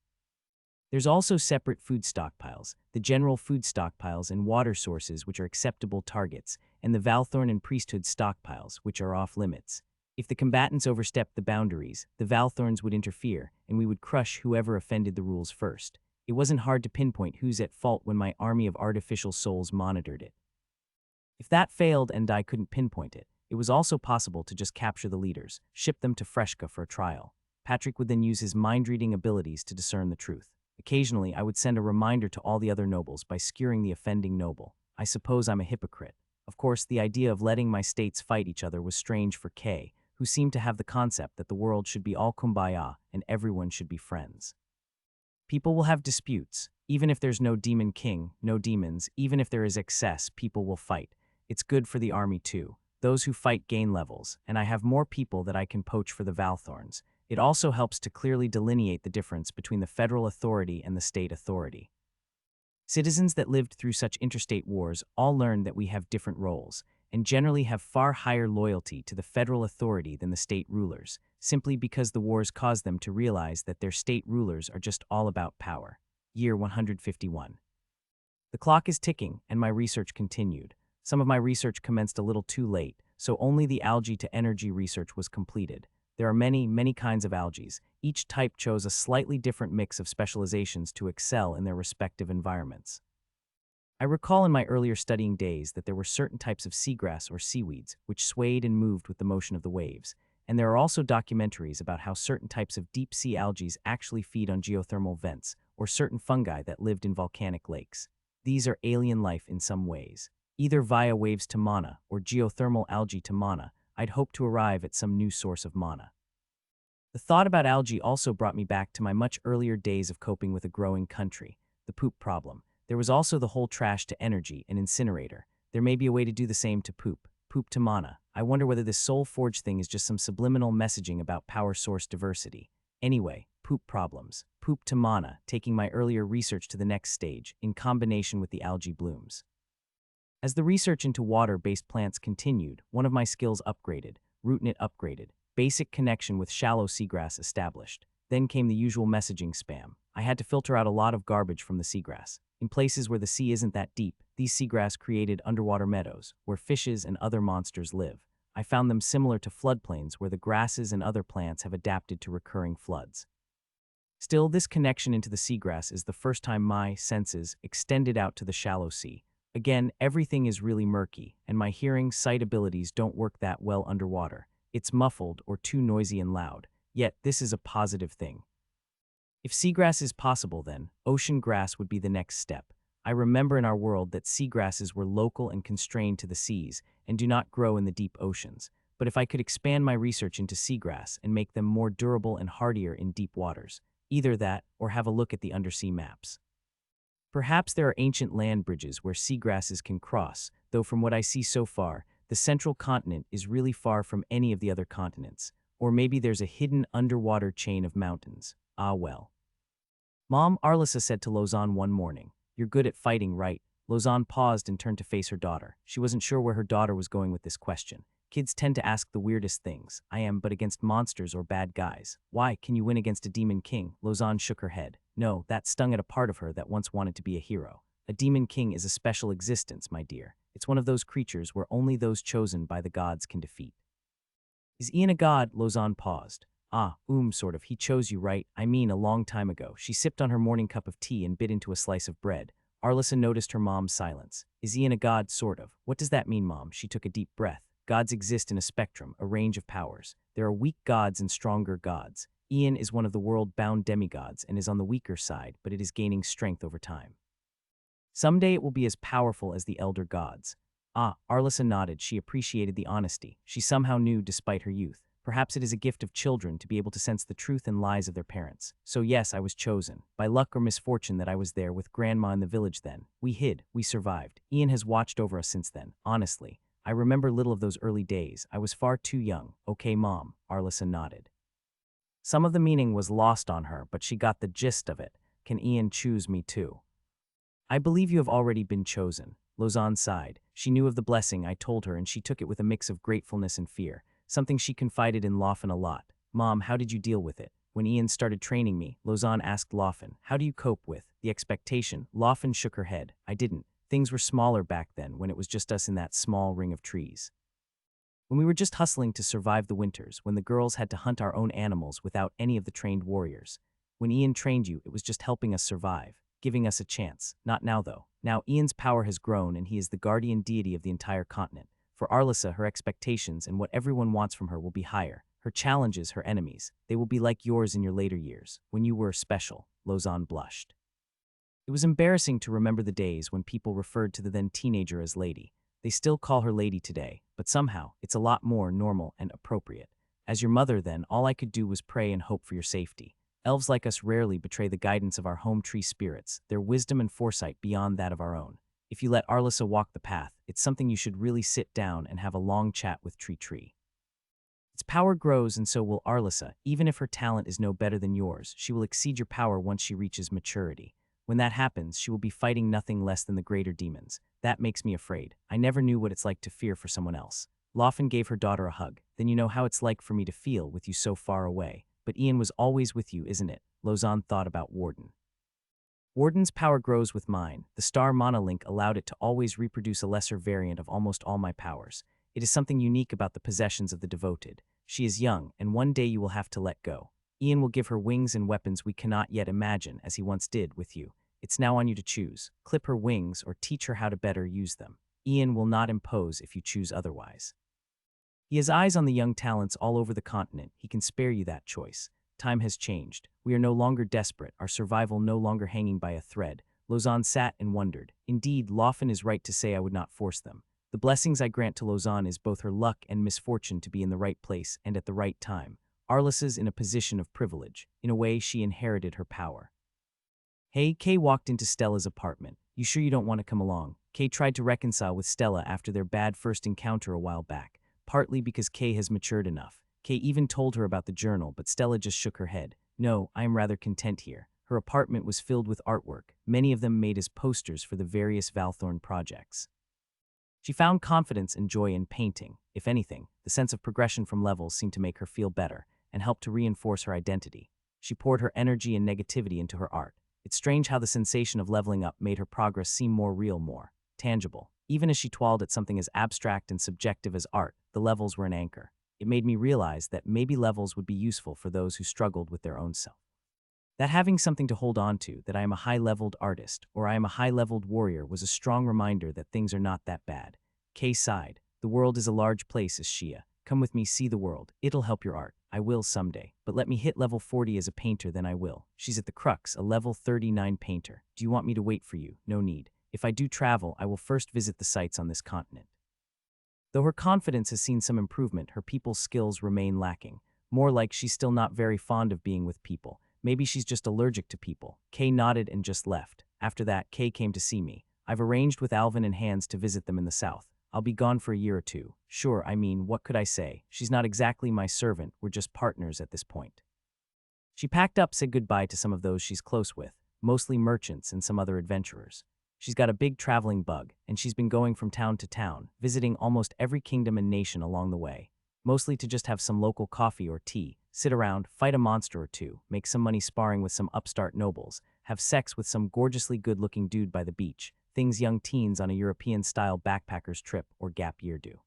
There's also separate food stockpiles, the general food stockpiles and water sources which are acceptable targets, and the Valthorn and priesthood stockpiles, which are off limits. If the combatants overstepped the boundaries, the Valthorns would interfere, and we would crush whoever offended the rules first. It wasn't hard to pinpoint who's at fault when my army of artificial souls monitored it. If that failed and I couldn't pinpoint it, it was also possible to just capture the leaders, ship them to Freshka for a trial. Patrick would then use his mind-reading abilities to discern the truth. Occasionally, I would send a reminder to all the other nobles by skewering the offending noble. I suppose I'm a hypocrite. Of course, the idea of letting my states fight each other was strange for Kay, who seemed to have the concept that the world should be all kumbaya and everyone should be friends. People will have disputes. Even if there's no demon king, no demons, even if there is excess, people will fight. It's good for the army too. Those who fight gain levels, and I have more people that I can poach for the Valthorns. It also helps to clearly delineate the difference between the federal authority and the state authority. Citizens that lived through such interstate wars all learned that we have different roles, and generally have far higher loyalty to the federal authority than the state rulers, simply because the wars caused them to realize that their state rulers are just all about power. Year 151. The clock is ticking, and my research continued. Some of my research commenced a little too late, so only the algae to energy research was completed. There are many, many kinds of algae. Each type chose a slightly different mix of specializations to excel in their respective environments. I recall in my earlier studying days that there were certain types of seagrass or seaweeds which swayed and moved with the motion of the waves, and there are also documentaries about how certain types of deep-sea algae actually feed on geothermal vents, or certain fungi that lived in volcanic lakes. These are alien life in some ways. Either via waves to mana or geothermal algae to mana, I'd hope to arrive at some new source of mana. The thought about algae also brought me back to my much earlier days of coping with a growing country, the poop problem. There was also the whole trash to energy and incinerator. There may be a way to do the same to poop to mana. I wonder whether this soul forge thing is just some subliminal messaging about power source diversity. Anyway, poop problems, poop to mana, taking my earlier research to the next stage, in combination with the algae blooms. As the research into water-based plants continued, one of my skills upgraded, rootnet upgraded, basic connection with shallow seagrass established. Then came the usual messaging spam. I had to filter out a lot of garbage from the seagrass. In places where the sea isn't that deep, these seagrass created underwater meadows, where fishes and other monsters live. I found them similar to floodplains where the grasses and other plants have adapted to recurring floods. Still, this connection into the seagrass is the first time my senses extended out to the shallow sea. Again, everything is really murky, and my hearing, sight abilities don't work that well underwater. It's muffled or too noisy and loud, yet this is a positive thing. If seagrass is possible then, ocean grass would be the next step. I remember in our world that seagrasses were local and constrained to the seas and do not grow in the deep oceans, but if I could expand my research into seagrass and make them more durable and hardier in deep waters, either that or have a look at the undersea maps. Perhaps there are ancient land bridges where seagrasses can cross, though from what I see so far, the central continent is really far from any of the other continents. Or maybe there's a hidden underwater chain of mountains. Ah well. Mom, Arlissa said to Lozan one morning, "You're good at fighting, right? Lausanne paused and turned to face her daughter. She wasn't sure where her daughter was going with this question. Kids tend to ask the weirdest things. I am but against monsters or bad guys. Why, can you win against a demon king? Lausanne shook her head. No, that stung at a part of her that once wanted to be a hero. A demon king is a special existence, my dear. It's one of those creatures where only those chosen by the gods can defeat. Is Ian a god? Lausanne paused. Sort of. He chose you, right? I mean, a long time ago. She sipped on her morning cup of tea and bit into a slice of bread. Arlissa noticed her mom's silence. Is Ian a god? Sort of. What does that mean, Mom? She took a deep breath. Gods exist in a spectrum, a range of powers. There are weak gods and stronger gods. Ian is one of the world-bound demigods and is on the weaker side, but it is gaining strength over time. Someday it will be as powerful as the elder gods. Arlissa nodded. She appreciated the honesty. She somehow knew, despite her youth. Perhaps it is a gift of children to be able to sense the truth and lies of their parents. So yes, I was chosen. By luck or misfortune that I was there with Grandma in the village then. We hid. We survived. Ian has watched over us since then. Honestly, I remember little of those early days. I was far too young. Okay, Mom. Arlissa nodded. Some of the meaning was lost on her, but she got the gist of it. Can Ian choose me too? I believe you have already been chosen. Lausanne sighed. She knew of the blessing I told her, and she took it with a mix of gratefulness and fear. Something she confided in Laufen a lot. Mom, how did you deal with it? When Ian started training me, Lausanne asked Laufen, how do you cope with the expectation? Laufen shook her head. I didn't. Things were smaller back then when it was just us in that small ring of trees. When we were just hustling to survive the winters, when the girls had to hunt our own animals without any of the trained warriors. When Ian trained you, it was just helping us survive, giving us a chance. Not now, though. Now Ian's power has grown and he is the guardian deity of the entire continent. For Arlissa, her expectations and what everyone wants from her will be higher. Her challenges, her enemies, they will be like yours in your later years, when you were special. Lausanne blushed. It was embarrassing to remember the days when people referred to the then teenager as Lady. They still call her Lady today, but somehow it's a lot more normal and appropriate. As your mother then, all I could do was pray and hope for your safety. Elves like us rarely betray the guidance of our home tree spirits, their wisdom and foresight beyond that of our own. If you let Arlissa walk the path, it's something you should really sit down and have a long chat with Tree. Its power grows and so will Arlissa. Even if her talent is no better than yours, she will exceed your power once she reaches maturity. When that happens, she will be fighting nothing less than the greater demons. That makes me afraid. I never knew what it's like to fear for someone else. Laufen gave her daughter a hug. Then you know how it's like for me to feel with you so far away. But Ian was always with you, isn't it? Lausanne thought about Warden. Warden's power grows with mine. The star monolink allowed it to always reproduce a lesser variant of almost all my powers. It is something unique about the possessions of the devoted. She is young, and one day you will have to let go. Ian will give her wings and weapons we cannot yet imagine, as he once did with you. It's now on you to choose. Clip her wings or teach her how to better use them. Ian will not impose if you choose otherwise. He has eyes on the young talents all over the continent. He can spare you that choice. Time has changed. We are no longer desperate, our survival no longer hanging by a thread. Lausanne sat and wondered. Indeed, Laufen is right to say I would not force them. The blessings I grant to Lausanne is both her luck and misfortune to be in the right place and at the right time. Arlissa's in a position of privilege. In a way, she inherited her power. Hey, Kay walked into Stella's apartment. You sure you don't want to come along? Kay tried to reconcile with Stella after their bad first encounter a while back, partly because Kay has matured enough. Kay even told her about the journal, but Stella just shook her head. No, I am rather content here. Her apartment was filled with artwork, many of them made as posters for the various Valthorn projects. She found confidence and joy in painting. If anything, the sense of progression from levels seemed to make her feel better and helped to reinforce her identity. She poured her energy and negativity into her art. It's strange how the sensation of leveling up made her progress seem more real, more tangible. Even as she toiled at something as abstract and subjective as art, the levels were an anchor. It made me realize that maybe levels would be useful for those who struggled with their own self. That having something to hold on to, that I am a high-leveled artist or I am a high-leveled warrior, was a strong reminder that things are not that bad. Kay sighed. The world is a large place, Shia. Come with me, see the world. It'll help your art. I will someday. But let me hit level 40 as a painter, then I will. She's at the crux, a level 39 painter. Do you want me to wait for you? No need. If I do travel, I will first visit the sites on this continent. Though her confidence has seen some improvement, her people skills remain lacking. More like she's still not very fond of being with people. Maybe she's just allergic to people. Kay nodded and just left. After that, Kay came to see me. I've arranged with Alvin and Hans to visit them in the south. I'll be gone for a year or two. Sure, I mean, what could I say? She's not exactly my servant, we're just partners at this point. She packed up, said goodbye to some of those she's close with, mostly merchants and some other adventurers. She's got a big traveling bug, and she's been going from town to town, visiting almost every kingdom and nation along the way, mostly to just have some local coffee or tea, sit around, fight a monster or two, make some money sparring with some upstart nobles, have sex with some gorgeously good-looking dude by the beach, things young teens on a European-style backpackers trip or gap year do.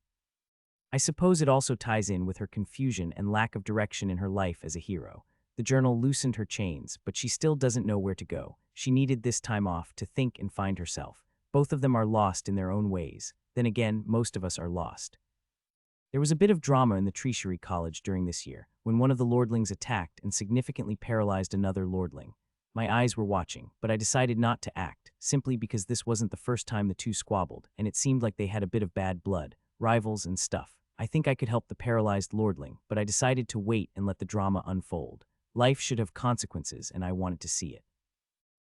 I suppose it also ties in with her confusion and lack of direction in her life as a hero. The journal loosened her chains, but she still doesn't know where to go. She needed this time off to think and find herself. Both of them are lost in their own ways. Then again, most of us are lost. There was a bit of drama in the Treasury College during this year, when one of the lordlings attacked and significantly paralyzed another lordling. My eyes were watching, but I decided not to act, simply because this wasn't the first time the two squabbled, and it seemed like they had a bit of bad blood, rivals and stuff. I think I could help the paralyzed lordling, but I decided to wait and let the drama unfold. Life should have consequences, and I wanted to see it.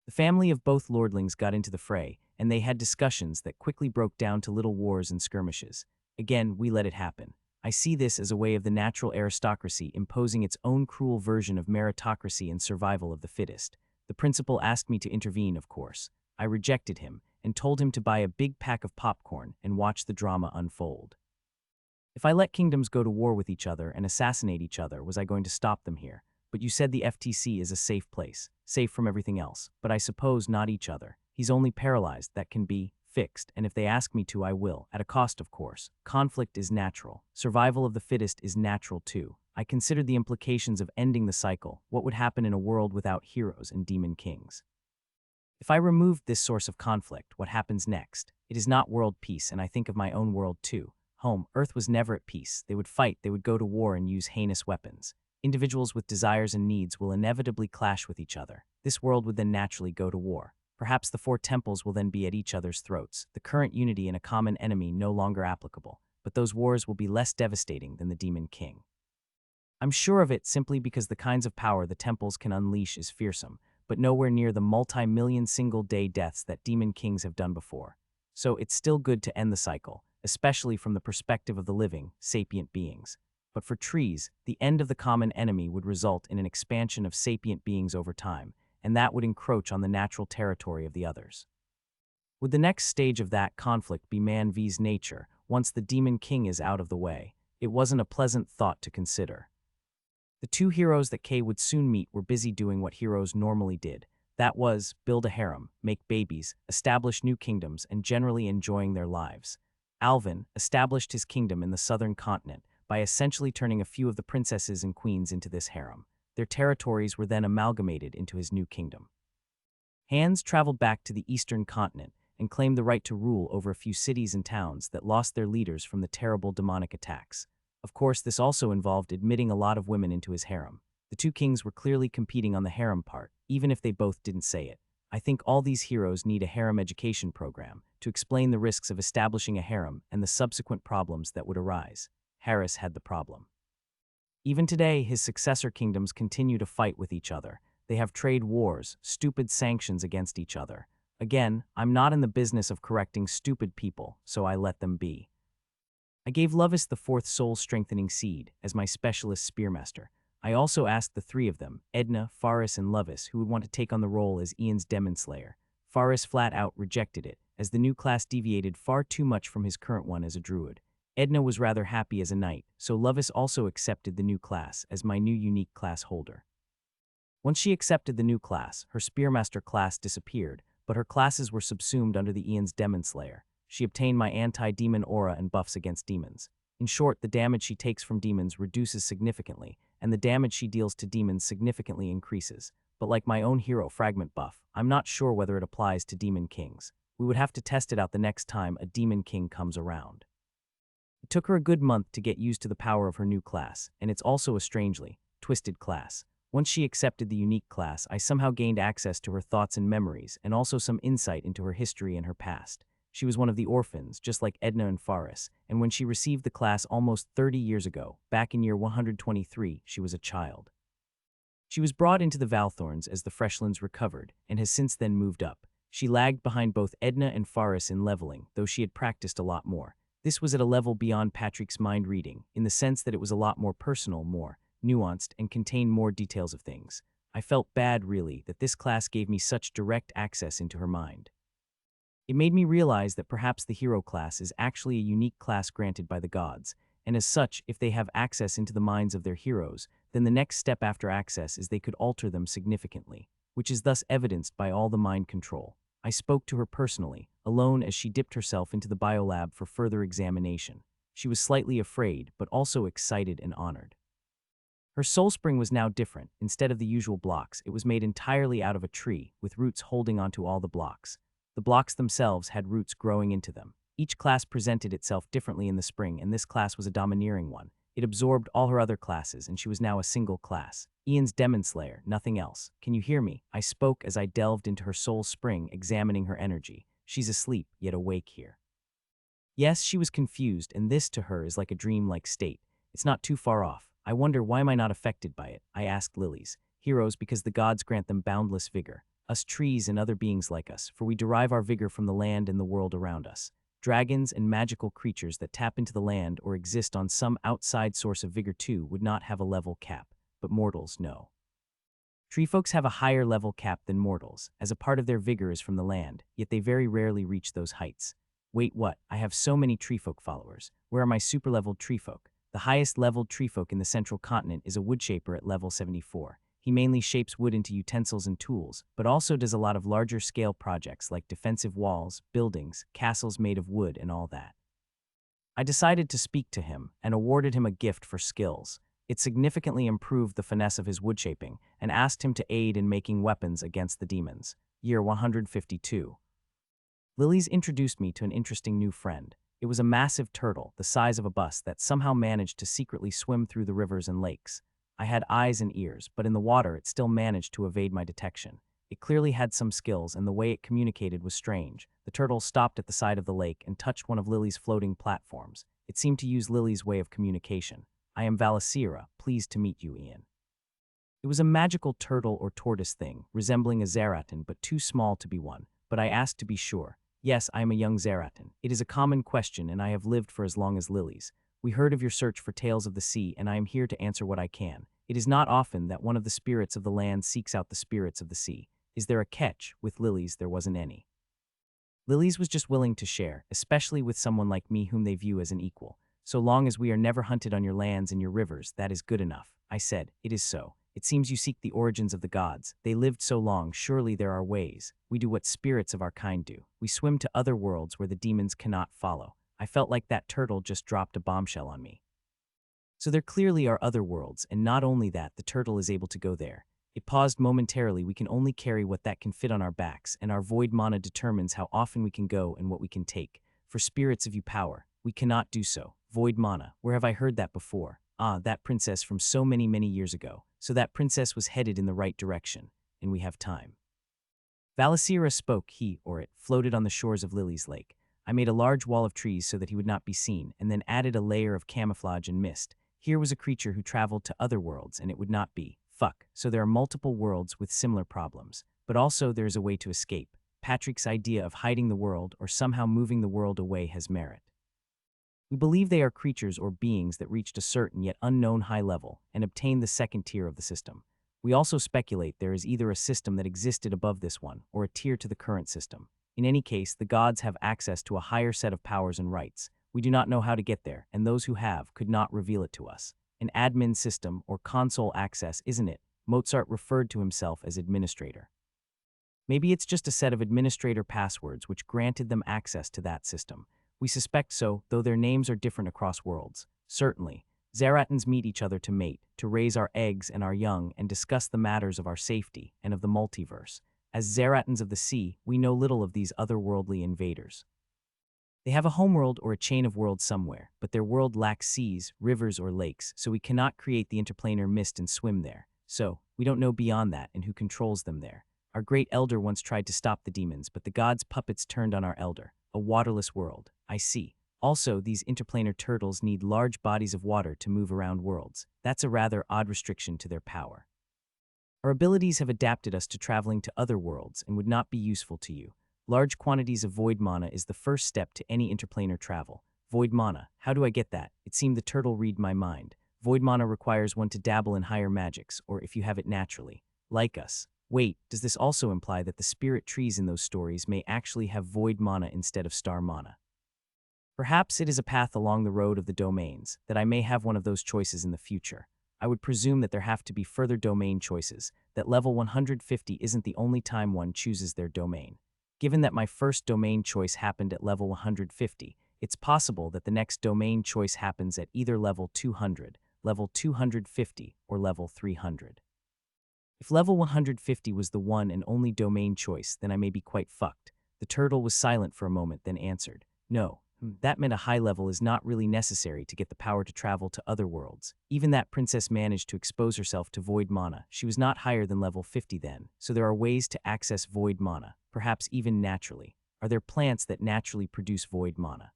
The family of both lordlings got into the fray, and they had discussions that quickly broke down to little wars and skirmishes. Again, we let it happen. I see this as a way of the natural aristocracy imposing its own cruel version of meritocracy and survival of the fittest. The principal asked me to intervene, of course. I rejected him and told him to buy a big pack of popcorn and watch the drama unfold. If I let kingdoms go to war with each other and assassinate each other, was I going to stop them here? But you said the FTC is a safe place, safe from everything else, but I suppose not each other. He's only paralyzed, that can be fixed, and if they ask me to, I will, at a cost of course. Conflict is natural. Survival of the fittest is natural too. I considered the implications of ending the cycle. What would happen in a world without heroes and demon kings? If I removed this source of conflict, what happens next? It is not world peace, and I think of my own world too. Home, Earth was never at peace. They would fight, they would go to war and use heinous weapons. Individuals with desires and needs will inevitably clash with each other. This world would then naturally go to war. Perhaps the four temples will then be at each other's throats, the current unity in a common enemy no longer applicable, but those wars will be less devastating than the Demon King. I'm sure of it simply because the kinds of power the temples can unleash is fearsome, but nowhere near the multi-million single-day deaths that Demon Kings have done before. So it's still good to end the cycle, especially from the perspective of the living, sapient beings. But for trees, the end of the common enemy would result in an expansion of sapient beings over time, and that would encroach on the natural territory of the others. Would the next stage of that conflict be man vs nature, once the Demon King is out of the way? It wasn't a pleasant thought to consider. The two heroes that Kay would soon meet were busy doing what heroes normally did. That was, build a harem, make babies, establish new kingdoms, and generally enjoying their lives. Alvin established his kingdom in the southern continent by essentially turning a few of the princesses and queens into this harem. Their territories were then amalgamated into his new kingdom. Hans traveled back to the eastern continent and claimed the right to rule over a few cities and towns that lost their leaders from the terrible demonic attacks. Of course, this also involved admitting a lot of women into his harem. The two kings were clearly competing on the harem part, even if they both didn't say it. I think all these heroes need a harem education program to explain the risks of establishing a harem and the subsequent problems that would arise. Harris had the problem. Even today, his successor kingdoms continue to fight with each other. They have trade wars, stupid sanctions against each other. Again, I'm not in the business of correcting stupid people, so I let them be. I gave Lovis the fourth soul-strengthening seed as my specialist spearmaster. I also asked the three of them, Edna, Faris, and Lovis, who would want to take on the role as Ian's Demon Slayer. Faris flat out rejected it, as the new class deviated far too much from his current one as a druid. Edna was rather happy as a knight, so Lovis also accepted the new class as my new unique class holder. Once she accepted the new class, her spearmaster class disappeared, but her classes were subsumed under the Ian's Demon Slayer. She obtained my anti-demon aura and buffs against demons. In short, the damage she takes from demons reduces significantly, and the damage she deals to demons significantly increases. But like my own hero fragment buff, I'm not sure whether it applies to demon kings. We would have to test it out the next time a demon king comes around. It took her a good month to get used to the power of her new class, and it's also a strangely twisted class. Once she accepted the unique class, I somehow gained access to her thoughts and memories, and also some insight into her history and her past. She was one of the orphans, just like Edna and Faris, and when she received the class almost 30 years ago, back in year 123, she was a child. She was brought into the Valthorns as the Freshlands recovered, and has since then moved up. She lagged behind both Edna and Faris in leveling, though she had practiced a lot more. This was at a level beyond Patrick's mind reading, in the sense that it was a lot more personal, more nuanced, and contained more details of things. I felt bad, really, that this class gave me such direct access into her mind. It made me realize that perhaps the hero class is actually a unique class granted by the gods, and as such, if they have access into the minds of their heroes, then the next step after access is they could alter them significantly, which is thus evidenced by all the mind control. I spoke to her personally, alone as she dipped herself into the biolab for further examination. She was slightly afraid, but also excited and honored. Her soul spring was now different. Instead of the usual blocks, it was made entirely out of a tree, with roots holding onto all the blocks. The blocks themselves had roots growing into them. Each class presented itself differently in the spring, and this class was a domineering one. It absorbed all her other classes, and she was now a single class. Ian's Demon Slayer, nothing else. Can you hear me? I spoke as I delved into her soul spring, examining her energy. She's asleep, yet awake here. Yes, she was confused, and this to her is like a dream-like state. It's not too far off. I wonder why am I not affected by it? I asked lilies. Heroes, because the gods grant them boundless vigor. Us trees and other beings like us, for we derive our vigor from the land and the world around us. Dragons and magical creatures that tap into the land or exist on some outside source of vigor too would not have a level cap, but mortals no. Treefolks have a higher level cap than mortals, as a part of their vigor is from the land, yet they very rarely reach those heights. Wait, what? I have so many treefolk followers. Where are my super-leveled treefolk? The highest leveled treefolk in the central continent is a woodshaper at level 74. He mainly shapes wood into utensils and tools, but also does a lot of larger scale projects like defensive walls, buildings, castles made of wood, and all that. I decided to speak to him and awarded him a gift for skills. It significantly improved the finesse of his woodshaping and asked him to aid in making weapons against the demons. Year 152. Lilies introduced me to an interesting new friend. It was a massive turtle, the size of a bus, that somehow managed to secretly swim through the rivers and lakes. I had eyes and ears, but in the water it still managed to evade my detection. It clearly had some skills, and the way it communicated was strange. The turtle stopped at the side of the lake and touched one of Lily's floating platforms. It seemed to use Lily's way of communication. I am Valicira, pleased to meet you, Ian. It was a magical turtle or tortoise thing, resembling a Zeratin but too small to be one, but I asked to be sure. Yes, I am a young Zeratin. It is a common question, and I have lived for as long as Lily's. We heard of your search for tales of the sea, and I am here to answer what I can. It is not often that one of the spirits of the land seeks out the spirits of the sea. Is there a catch? With Lily's, there wasn't any. Lily's was just willing to share, especially with someone like me whom they view as an equal. So long as we are never hunted on your lands and your rivers, that is good enough. I said, it is so. It seems you seek the origins of the gods. They lived so long, surely there are ways. We do what spirits of our kind do. We swim to other worlds where the demons cannot follow. I felt like that turtle just dropped a bombshell on me. So there clearly are other worlds, and not only that, the turtle is able to go there. It paused momentarily. We can only carry what that can fit on our backs, and our void mana determines how often we can go and what we can take. For spirits of you power, we cannot do so. Void mana, where have I heard that before? Ah, that princess from so many, many years ago. So that princess was headed in the right direction, and we have time. Valicira spoke. He, or it, floated on the shores of Lily's Lake. I made a large wall of trees so that he would not be seen, and then added a layer of camouflage and mist. Here was a creature who traveled to other worlds, and it would not be. Fuck. So there are multiple worlds with similar problems. But also there is a way to escape. Patrick's idea of hiding the world or somehow moving the world away has merit. We believe they are creatures or beings that reached a certain yet unknown high level and obtained the second tier of the system. We also speculate there is either a system that existed above this one or a tier to the current system. In any case, the gods have access to a higher set of powers and rights. We do not know how to get there, and those who have could not reveal it to us. An admin system or console access, isn't it? Mozart referred to himself as administrator. Maybe it's just a set of administrator passwords which granted them access to that system. We suspect so, though their names are different across worlds. Certainly, Zeratins meet each other to mate, to raise our eggs and our young, and discuss the matters of our safety and of the multiverse. As Zeratins of the sea, we know little of these otherworldly invaders. They have a homeworld or a chain of worlds somewhere, but their world lacks seas, rivers, or lakes, so we cannot create the interplanar mist and swim there. So, we don't know beyond that and who controls them there. Our great elder once tried to stop the demons, but the gods' puppets turned on our elder. A waterless world. I see. Also, these interplanar turtles need large bodies of water to move around worlds. That's a rather odd restriction to their power. Our abilities have adapted us to traveling to other worlds and would not be useful to you. Large quantities of void mana is the first step to any interplanar travel. Void mana. How do I get that? It seemed the turtle read my mind. Void mana requires one to dabble in higher magics, or if you have it naturally. Like us. Wait, does this also imply that the spirit trees in those stories may actually have void mana instead of star mana? Perhaps it is a path along the road of the domains, that I may have one of those choices in the future. I would presume that there have to be further domain choices, that level 150 isn't the only time one chooses their domain. Given that my first domain choice happened at level 150, it's possible that the next domain choice happens at either level 200, level 250, or level 300. If level 150 was the one and only domain choice, then I may be quite fucked. The turtle was silent for a moment, then answered, "No, that meant a high level is not really necessary to get the power to travel to other worlds. Even that princess managed to expose herself to void mana. She was not higher than level 50 then, so there are ways to access void mana, perhaps even naturally. Are there plants that naturally produce void mana?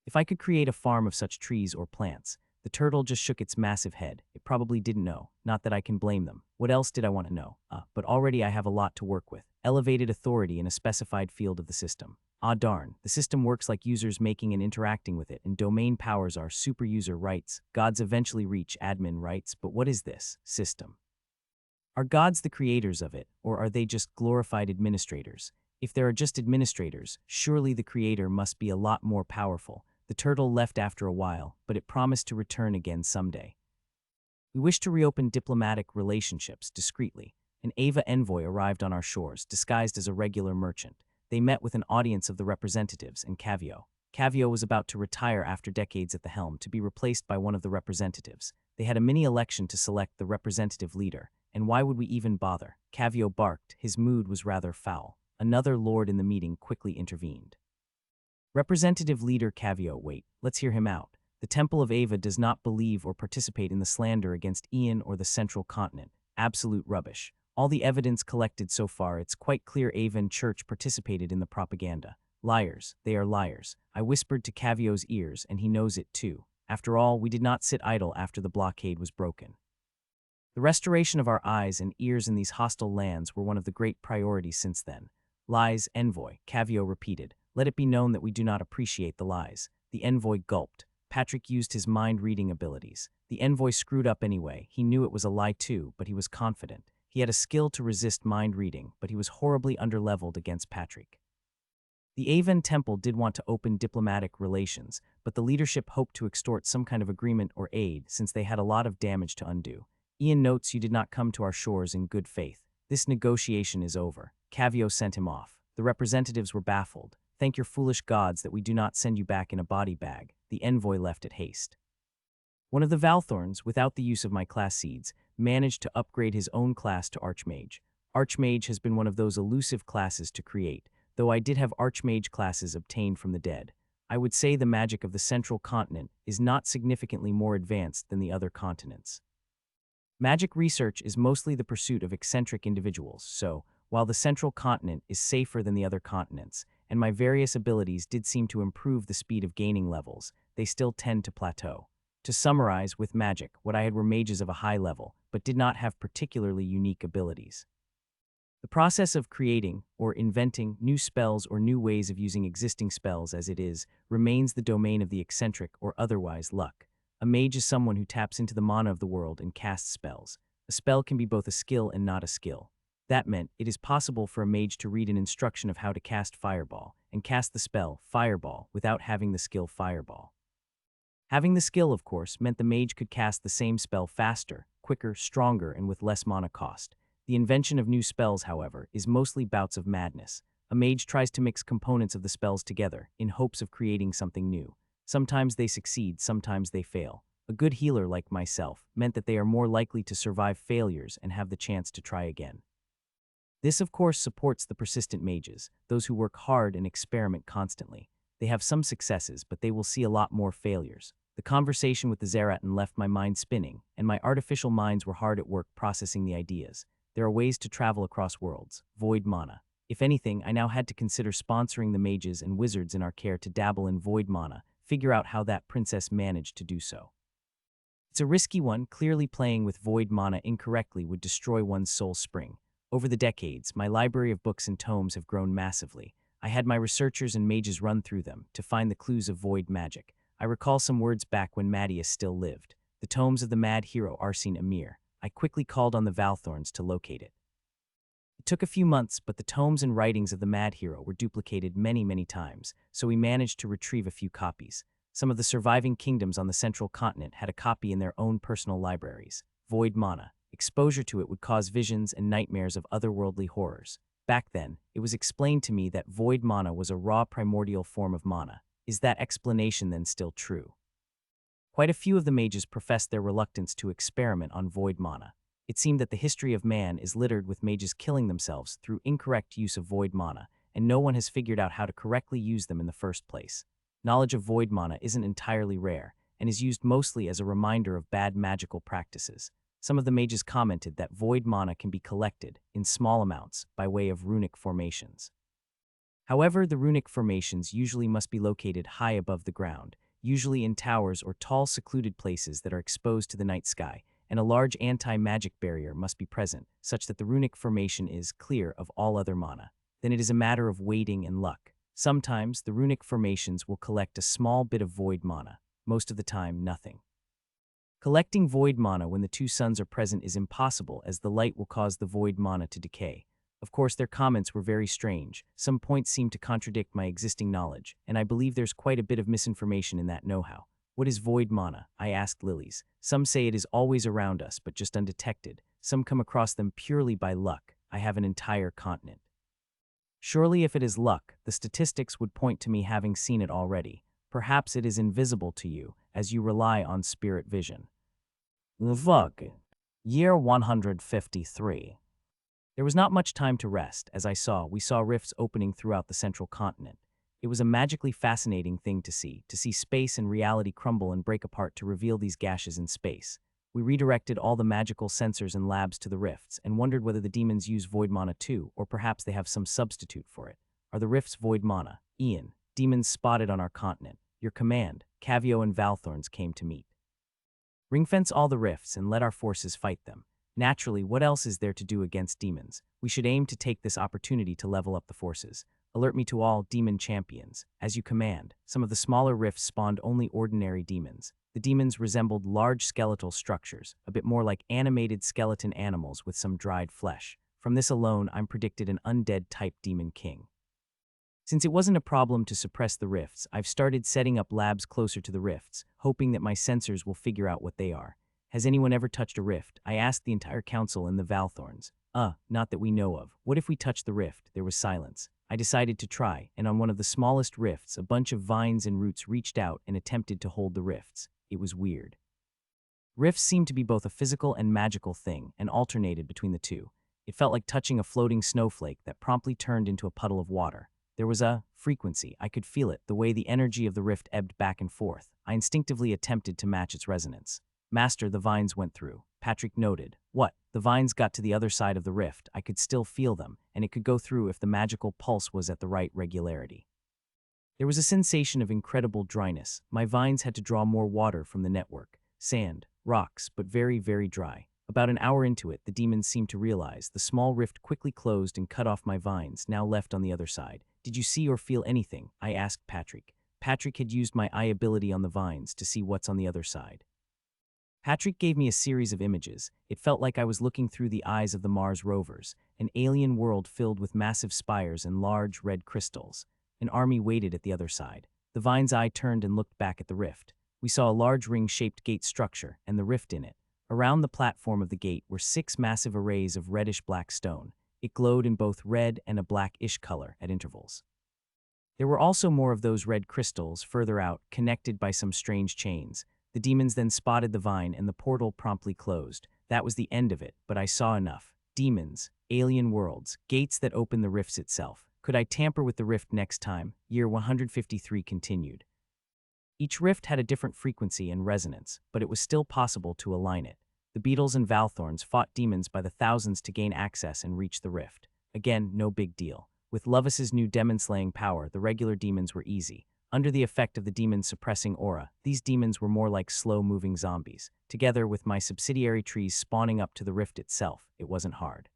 If I could create a farm of such trees or plants." The turtle just shook its massive head. It probably didn't know. Not that I can blame them. What else did I want to know? But already I have a lot to work with. Elevated authority in a specified field of the system. Ah darn, the system works like users making and interacting with it, and domain powers are super user rights. Gods eventually reach admin rights, but what is this system? Are gods the creators of it, or are they just glorified administrators? If there are just administrators, surely the creator must be a lot more powerful. The turtle left after a while, but it promised to return again someday. We wish to reopen diplomatic relationships discreetly. An Ava envoy arrived on our shores, disguised as a regular merchant. They met with an audience of the representatives and Cavio. Cavio was about to retire after decades at the helm to be replaced by one of the representatives. They had a mini-election to select the representative leader. And why would we even bother? Cavio barked. His mood was rather foul. Another lord in the meeting quickly intervened. Representative Leader Cavio, wait, let's hear him out. The Temple of Ava does not believe or participate in the slander against Ian or the Central Continent. Absolute rubbish. All the evidence collected so far, it's quite clear Avan Church participated in the propaganda. Liars, they are liars. I whispered to Cavio's ears, and he knows it too. After all, we did not sit idle after the blockade was broken. The restoration of our eyes and ears in these hostile lands were one of the great priorities since then. Lies, envoy, Cavio repeated. Let it be known that we do not appreciate the lies. The envoy gulped. Patrick used his mind-reading abilities. The envoy screwed up anyway. He knew it was a lie too, but he was confident. He had a skill to resist mind-reading, but he was horribly underleveled against Patrick. The Avan Temple did want to open diplomatic relations, but the leadership hoped to extort some kind of agreement or aid since they had a lot of damage to undo. Ian notes you did not come to our shores in good faith. This negotiation is over. Cavio sent him off. The representatives were baffled. Thank your foolish gods that we do not send you back in a body bag. The envoy left at haste. One of the Valthorns, without the use of my class seeds, managed to upgrade his own class to Archmage. Archmage has been one of those elusive classes to create, though I did have Archmage classes obtained from the dead. I would say the magic of the Central Continent is not significantly more advanced than the other continents. Magic research is mostly the pursuit of eccentric individuals, so, while the Central Continent is safer than the other continents, and my various abilities did seem to improve the speed of gaining levels, they still tend to plateau. To summarize, with magic, what I had were mages of a high level, but did not have particularly unique abilities. The process of creating, or inventing, new spells or new ways of using existing spells as it is, remains the domain of the eccentric or otherwise luck. A mage is someone who taps into the mana of the world and casts spells. A spell can be both a skill and not a skill. That meant it is possible for a mage to read an instruction of how to cast Fireball, and cast the spell, Fireball, without having the skill Fireball. Having the skill, of course, meant the mage could cast the same spell faster, quicker, stronger, and with less mana cost. The invention of new spells, however, is mostly bouts of madness. A mage tries to mix components of the spells together, in hopes of creating something new. Sometimes they succeed, sometimes they fail. A good healer like myself meant that they are more likely to survive failures and have the chance to try again. This, of course, supports the persistent mages, those who work hard and experiment constantly. They have some successes, but they will see a lot more failures. The conversation with the Zeratan left my mind spinning, and my artificial minds were hard at work processing the ideas. There are ways to travel across worlds. Void mana. If anything, I now had to consider sponsoring the mages and wizards in our care to dabble in void mana, figure out how that princess managed to do so. It's a risky one. Clearly playing with void mana incorrectly would destroy one's soul spring. Over the decades, my library of books and tomes have grown massively. I had my researchers and mages run through them to find the clues of void magic. I recall some words back when Mattias still lived. The tomes of the mad hero Arsene Amir. I quickly called on the Valthorns to locate it. It took a few months, but the tomes and writings of the Mad Hero were duplicated many, many times, so we managed to retrieve a few copies. Some of the surviving kingdoms on the central continent had a copy in their own personal libraries. Void mana. Exposure to it would cause visions and nightmares of otherworldly horrors. Back then, it was explained to me that void mana was a raw primordial form of mana. Is that explanation then still true? Quite a few of the mages professed their reluctance to experiment on void mana. It seemed that the history of man is littered with mages killing themselves through incorrect use of void mana, and no one has figured out how to correctly use them in the first place. Knowledge of void mana isn't entirely rare, and is used mostly as a reminder of bad magical practices. Some of the mages commented that void mana can be collected, in small amounts, by way of runic formations. However, the runic formations usually must be located high above the ground, usually in towers or tall secluded places that are exposed to the night sky, and a large anti-magic barrier must be present, such that the runic formation is clear of all other mana. Then it is a matter of waiting and luck. Sometimes, the runic formations will collect a small bit of void mana, most of the time, nothing. Collecting void mana when the two suns are present is impossible, as the light will cause the void mana to decay. Of course, their comments were very strange. Some points seem to contradict my existing knowledge, and I believe there's quite a bit of misinformation in that know-how. What is void mana? I asked lilies. Some say it is always around us, but just undetected. Some come across them purely by luck. I have an entire continent. Surely if it is luck, the statistics would point to me having seen it already. Perhaps it is invisible to you, as you rely on spirit vision. Fuck. Year 153. There was not much time to rest, as we saw rifts opening throughout the central continent. It was a magically fascinating thing to see space and reality crumble and break apart to reveal these gashes in space. We redirected all the magical sensors and labs to the rifts, and wondered whether the demons use void mana too, or perhaps they have some substitute for it. Are the rifts void mana? Ian, demons spotted on our continent. Your command, Cavio and Valthorns came to meet. Ringfence all the rifts and let our forces fight them. Naturally, what else is there to do against demons? We should aim to take this opportunity to level up the forces. Alert me to all demon champions. As you command. Some of the smaller rifts spawned only ordinary demons. The demons resembled large skeletal structures, a bit more like animated skeleton animals with some dried flesh. From this alone, I'm predicted an undead-type demon king. Since it wasn't a problem to suppress the rifts, I've started setting up labs closer to the rifts, hoping that my sensors will figure out what they are. Has anyone ever touched a rift? I asked the entire council and the Valthorns. Not that we know of. What if we touched the rift? There was silence. I decided to try, and on one of the smallest rifts, a bunch of vines and roots reached out and attempted to hold the rifts. It was weird. Rifts seemed to be both a physical and magical thing, and alternated between the two. It felt like touching a floating snowflake that promptly turned into a puddle of water. There was a frequency. I could feel it, the way the energy of the rift ebbed back and forth. I instinctively attempted to match its resonance. Master, the vines went through. Patrick noted. What? The vines got to the other side of the rift. I could still feel them, and it could go through if the magical pulse was at the right regularity. There was a sensation of incredible dryness. My vines had to draw more water from the network. Sand, rocks, but very, very dry. About an hour into it, the demons seemed to realize. The small rift quickly closed and cut off my vines, now left on the other side. Did you see or feel anything? I asked Patrick. Patrick had used my eye ability on the vines to see what's on the other side. Patrick gave me a series of images. It felt like I was looking through the eyes of the Mars rovers, an alien world filled with massive spires and large red crystals. An army waited at the other side. The vine's eye turned and looked back at the rift. We saw a large ring-shaped gate structure and the rift in it. Around the platform of the gate were 6 massive arrays of reddish-black stone. It glowed in both red and a blackish color at intervals. There were also more of those red crystals further out, connected by some strange chains. The demons then spotted the vine and the portal promptly closed. That was the end of it, but I saw enough. Demons, alien worlds, gates that open the rifts itself. Could I tamper with the rift next time? Year 153 continued. Each rift had a different frequency and resonance, but it was still possible to align it. The Beetles and Valthorns fought demons by the thousands to gain access and reach the rift. Again, no big deal. With Lovis's new demon-slaying power, the regular demons were easy. Under the effect of the demon's suppressing aura, these demons were more like slow-moving zombies. Together with my subsidiary trees spawning up to the rift itself, it wasn't hard.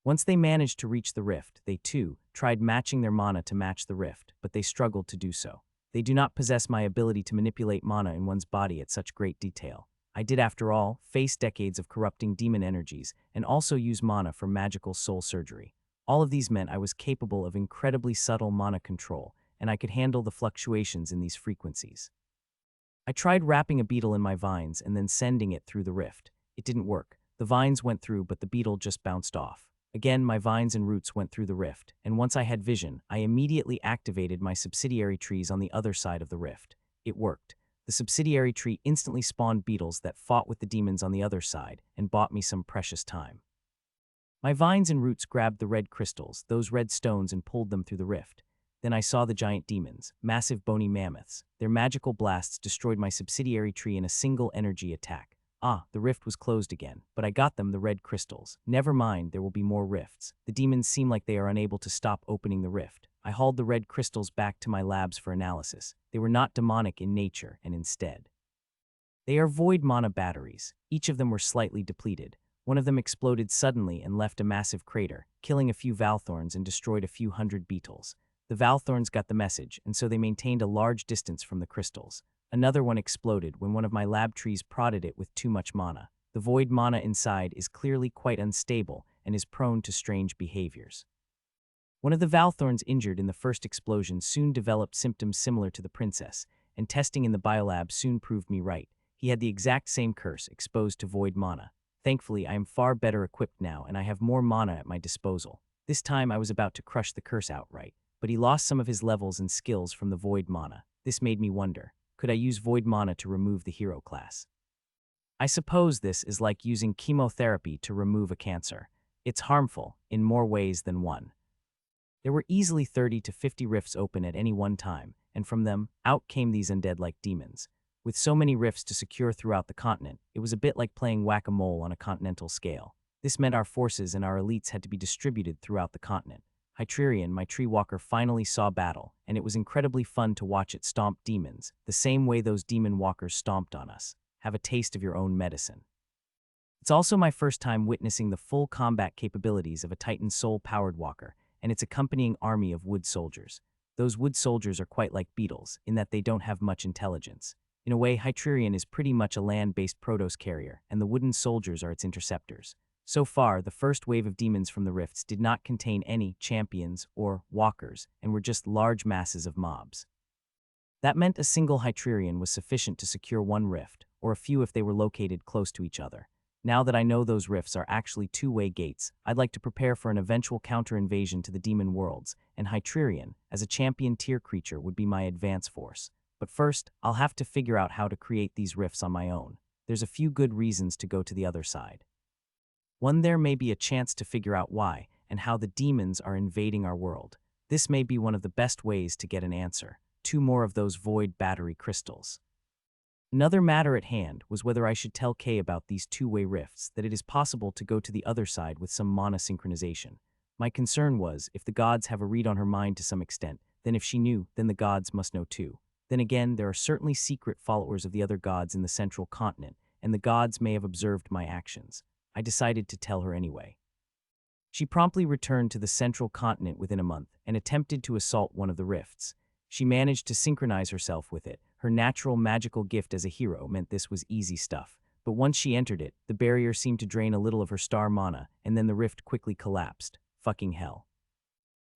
Once they managed to reach the rift, they too tried matching their mana to match the rift, but they struggled to do so. They do not possess my ability to manipulate mana in one's body at such great detail. I did, after all, face decades of corrupting demon energies and also use mana for magical soul surgery. All of these meant I was capable of incredibly subtle mana control, and I could handle the fluctuations in these frequencies. I tried wrapping a beetle in my vines and then sending it through the rift. It didn't work. The vines went through, but the beetle just bounced off. Again, my vines and roots went through the rift, and once I had vision, I immediately activated my subsidiary trees on the other side of the rift. It worked. The subsidiary tree instantly spawned beetles that fought with the demons on the other side and bought me some precious time. My vines and roots grabbed the red crystals, those red stones, and pulled them through the rift. Then I saw the giant demons, massive bony mammoths. Their magical blasts destroyed my subsidiary tree in a single energy attack. The rift was closed again, but I got them the red crystals. Never mind, there will be more rifts. The demons seem like they are unable to stop opening the rift. I hauled the red crystals back to my labs for analysis. They were not demonic in nature, and instead, they are void mana batteries. Each of them were slightly depleted. One of them exploded suddenly and left a massive crater, killing a few Valthorns and destroyed a few hundred beetles. The Valthorns got the message, and so they maintained a large distance from the crystals. Another one exploded when one of my lab trees prodded it with too much mana. The void mana inside is clearly quite unstable and is prone to strange behaviors. One of the Valthorns injured in the first explosion soon developed symptoms similar to the princess, and testing in the biolab soon proved me right. He had the exact same curse, exposed to void mana. Thankfully, I am far better equipped now, and I have more mana at my disposal. This time I was about to crush the curse outright, but he lost some of his levels and skills from the void mana. This made me wonder, could I use void mana to remove the hero class? I suppose this is like using chemotherapy to remove a cancer. It's harmful, in more ways than one. There were easily 30 to 50 rifts open at any one time, and from them, out came these undead-like demons. With so many rifts to secure throughout the continent, it was a bit like playing whack-a-mole on a continental scale. This meant our forces and our elites had to be distributed throughout the continent. Hytrerion, my tree walker, finally saw battle, and it was incredibly fun to watch it stomp demons, the same way those demon walkers stomped on us. Have a taste of your own medicine. It's also my first time witnessing the full combat capabilities of a Titan soul-powered walker, and its accompanying army of wood soldiers. Those wood soldiers are quite like beetles, in that they don't have much intelligence. In a way, Hytrerion is pretty much a land-based Protoss carrier, and the wooden soldiers are its interceptors. So far, the first wave of demons from the rifts did not contain any champions or walkers, and were just large masses of mobs. That meant a single Hytrerion was sufficient to secure one rift, or a few if they were located close to each other. Now that I know those rifts are actually two-way gates, I'd like to prepare for an eventual counter-invasion to the demon worlds, and Hytrerion, as a champion tier creature, would be my advance force. But first, I'll have to figure out how to create these rifts on my own. There's a few good reasons to go to the other side. One, there may be a chance to figure out why and how the demons are invading our world. This may be one of the best ways to get an answer. 2 more of those void battery crystals. Another matter at hand was whether I should tell Kay about these two-way rifts, that it is possible to go to the other side with some mana synchronization. My concern was, if the gods have a read on her mind to some extent, then if she knew, then the gods must know too. Then again, there are certainly secret followers of the other gods in the central continent, and the gods may have observed my actions. I decided to tell her anyway. She promptly returned to the central continent within a month and attempted to assault one of the rifts. She managed to synchronize herself with it. Her natural magical gift as a hero meant this was easy stuff. But once she entered it, the barrier seemed to drain a little of her star mana, and then the rift quickly collapsed. Fucking hell.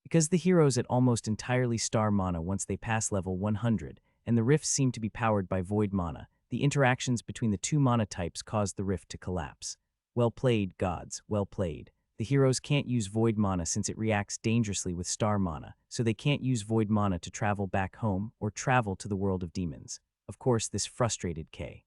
Because the heroes at almost entirely star mana once they pass level 100, and the rifts seem to be powered by void mana, the interactions between the two mana types caused the rift to collapse. Well played, gods, well played. The heroes can't use void mana since it reacts dangerously with star mana, so they can't use void mana to travel back home or travel to the world of demons. Of course, this frustrated Kay.